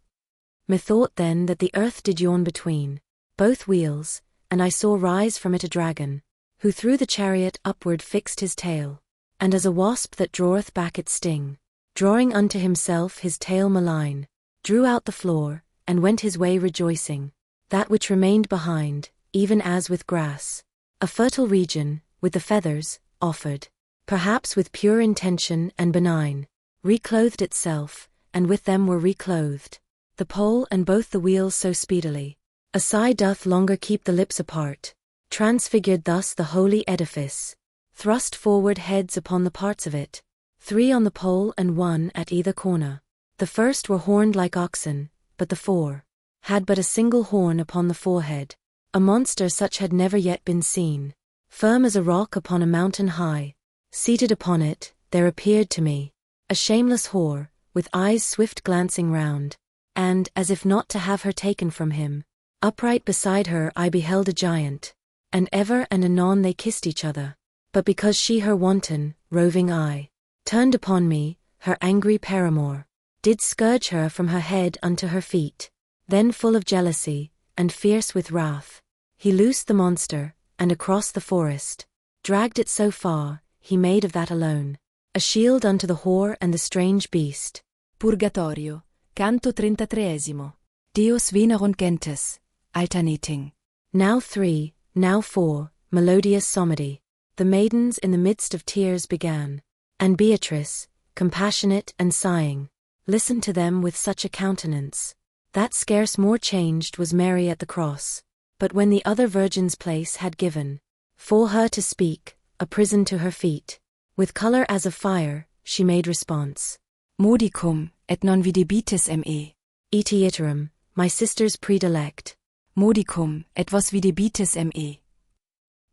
Speaker 1: Methought then that the earth did yawn between both wheels, and I saw rise from it a dragon, who through the chariot upward fixed his tail, and as a wasp that draweth back its sting, drawing unto himself his tail malign, drew out the floor, and went his way rejoicing. That which remained behind, even as with grass, a fertile region, with the feathers, offered, perhaps with pure intention and benign, reclothed itself, and with them were reclothed, the pole and both the wheels so speedily. A sigh doth longer keep the lips apart, transfigured thus the holy edifice, thrust forward heads upon the parts of it, 3 on the pole and 1 at either corner. The first were horned like oxen, but the 4 had but a single horn upon the forehead. A monster such had never yet been seen. Firm as a rock upon a mountain high, seated upon it, there appeared to me a shameless whore, with eyes swift glancing round, and, as if not to have her taken from him, upright beside her I beheld a giant, and ever and anon they kissed each other. But because she her wanton, roving eye turned upon me, her angry paramour did scourge her from her head unto her feet. Then full of jealousy, and fierce with wrath, he loosed the monster, and across the forest dragged it so far, he made of that alone a shield unto the whore and the strange beast.
Speaker 3: Purgatorio, canto 33. Dios venerunt gentes, alternating.
Speaker 1: Now 3, now 4, melodious psalmody. The maidens in the midst of tears began, and Beatrice, compassionate and sighing, listened to them with such a countenance, that scarce more changed was Mary at the cross. But when the other virgin's place had given, for her to speak, a prison to her feet, with color as of fire, she made response.
Speaker 3: Modicum, et non videbitis me.
Speaker 1: Et iterum, my sisters predilect.
Speaker 3: Modicum, et vos videbitis me.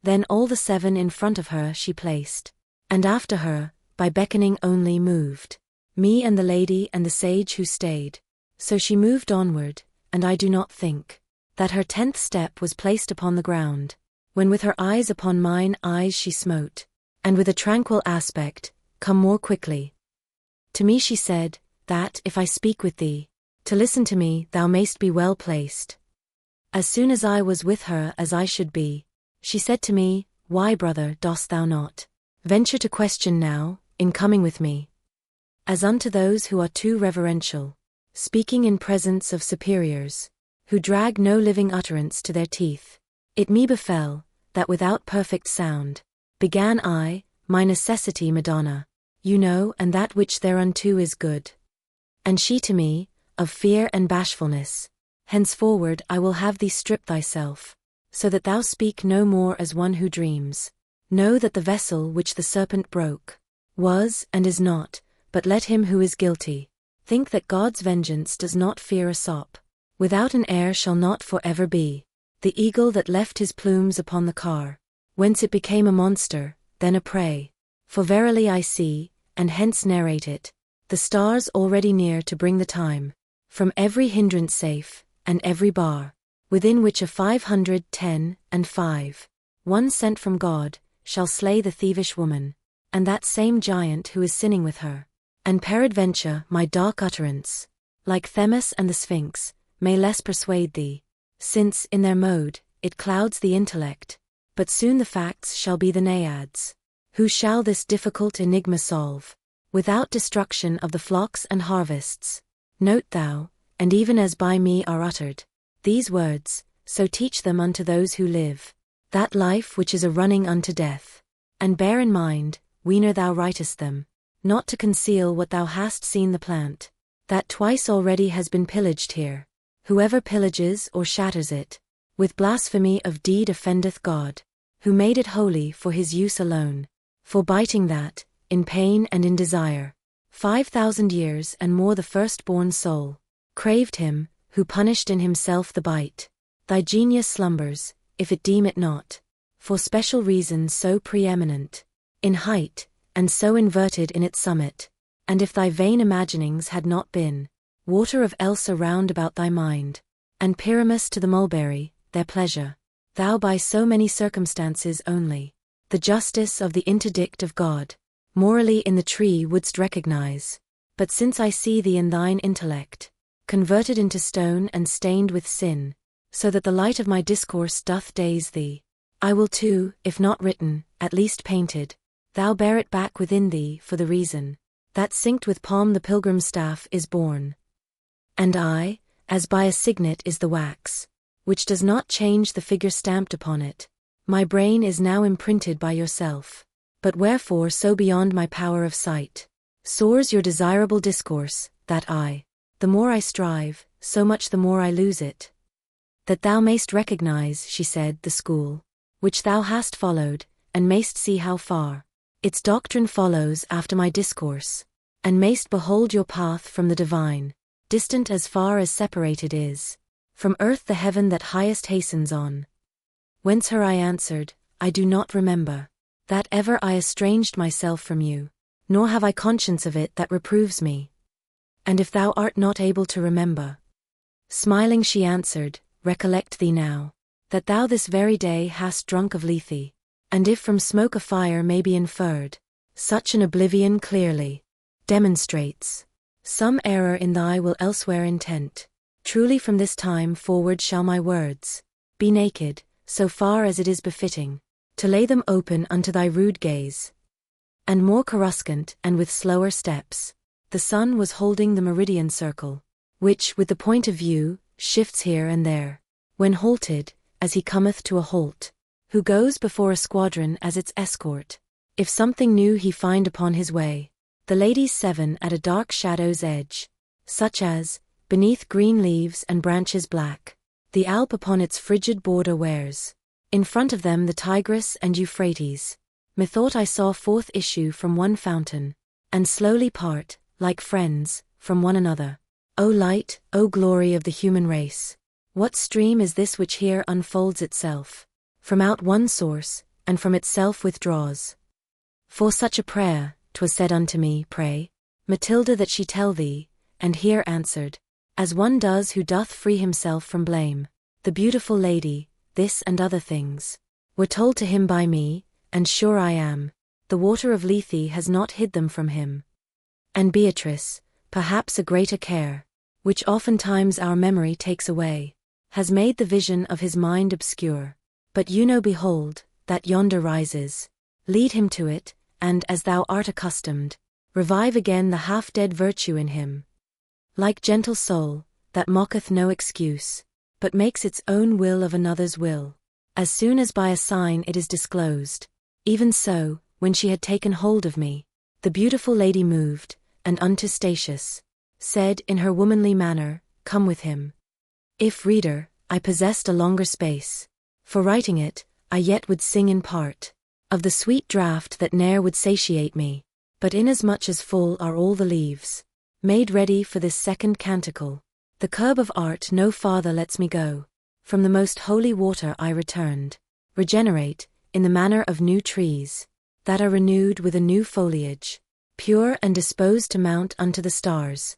Speaker 1: Then all the 7 in front of her she placed, and after her, by beckoning only moved, me and the lady and the sage who stayed. So she moved onward, and I do not think that her 10th step was placed upon the ground, when with her eyes upon mine eyes she smote, and with a tranquil aspect, Come more quickly. To me she said, that, if I speak with thee, to listen to me thou mayst be well placed. As soon as I was with her as I should be, she said to me, Why, brother, dost thou not venture to question now, in coming with me? As unto those who are too reverential, speaking in presence of superiors, who drag no living utterance to their teeth. It me befell, that without perfect sound, began I, my necessity Madonna, you know, and that which thereunto is good. And she to me, of fear and bashfulness, henceforward I will have thee strip thyself, so that thou speak no more as one who dreams. Know that the vessel which the serpent broke, was and is not, but let him who is guilty think that God's vengeance does not fear a sop. Without an heir shall not for ever be. The eagle that left his plumes upon the car, whence it became a monster, then a prey. For verily I see, and hence narrate it, the stars already near to bring the time, from every hindrance safe, and every bar, within which a 510 and 5, one sent from God, shall slay the thievish woman, and that same giant who is sinning with her. And peradventure my dark utterance, like Themis and the Sphinx, may less persuade thee, since, in their mode, it clouds the intellect, but soon the facts shall be the naiads, who shall this difficult enigma solve, without destruction of the flocks and harvests. Note thou, and even as by me are uttered, these words, so teach them unto those who live, that life which is a running unto death. And bear in mind, whene'er thou writest them, not to conceal what thou hast seen the plant, that twice already has been pillaged here. Whoever pillages or shatters it, with blasphemy of deed offendeth God, who made it holy for his use alone. For biting that, in pain and in desire, 5,000 years and more the firstborn soul, craved him, who punished in himself the bite. Thy genius slumbers, if it deem it not, for special reasons so preeminent, in height, and so inverted in its summit. And if thy vain imaginings had not been water of Elsa round about thy mind, and Pyramus to the mulberry, their pleasure, thou by so many circumstances only, the justice of the interdict of God, morally in the tree wouldst recognize. But since I see thee in thine intellect, converted into stone and stained with sin, so that the light of my discourse doth daze thee, I will too, if not written, at least painted, thou bear it back within thee for the reason, that synced with palm the pilgrim's staff is born. And I, as by a signet is the wax, which does not change the figure stamped upon it, my brain is now imprinted by yourself. But wherefore so beyond my power of sight soars your desirable discourse, that the more I strive, so much the more I lose it. That thou mayst recognize, she said, the school, which thou hast followed, and mayst see how far its doctrine follows after my discourse, and mayst behold your path from the divine, distant as far as separated is from earth the heaven that highest hastens on. Whence her I answered, I do not remember that ever I estranged myself from you, nor have I conscience of it that reproves me. And if thou art not able to remember, smiling she answered, recollect thee now, that thou this very day hast drunk of Lethe, and if from smoke a fire may be inferred, such an oblivion clearly demonstrates some error in thy will elsewhere intent. Truly from this time forward shall my words be naked, so far as it is befitting, to lay them open unto thy rude gaze. And more coruscant and with slower steps, the sun was holding the meridian circle, which with the point of view, shifts here and there, when halted, as he cometh to a halt, who goes before a squadron as its escort, if something new he find upon his way. The ladies 7 at a dark shadow's edge, such as, beneath green leaves and branches black, the Alp upon its frigid border wears. In front of them the Tigris and Euphrates. Methought I saw forth issue from one fountain, and slowly part, like friends, from one another. O light, O glory of the human race! What stream is this which here unfolds itself from out one source, and from itself withdraws? For such a prayer, 'twas said unto me, pray, Matilda, that she tell thee, and here answered, as one does who doth free himself from blame. The beautiful lady, this and other things, were told to him by me, and sure I am, the water of Lethe has not hid them from him. And Beatrice, perhaps a greater care, which oftentimes our memory takes away, has made the vision of his mind obscure. But you know, behold, that yonder rises. Lead him to it, and as thou art accustomed, revive again the half-dead virtue in him. Like gentle soul, that mocketh no excuse, but makes its own will of another's will, as soon as by a sign it is disclosed. Even so, when she had taken hold of me, the beautiful lady moved, and unto Statius said in her womanly manner, come with him. If, reader, I possessed a longer space for writing it, I yet would sing in part of the sweet draught that ne'er would satiate me, but inasmuch as full are all the leaves made ready for this second canticle, the curb of art no farther lets me go. From the most holy water I returned, regenerate, in the manner of new trees, that are renewed with a new foliage, pure and disposed to mount unto the stars.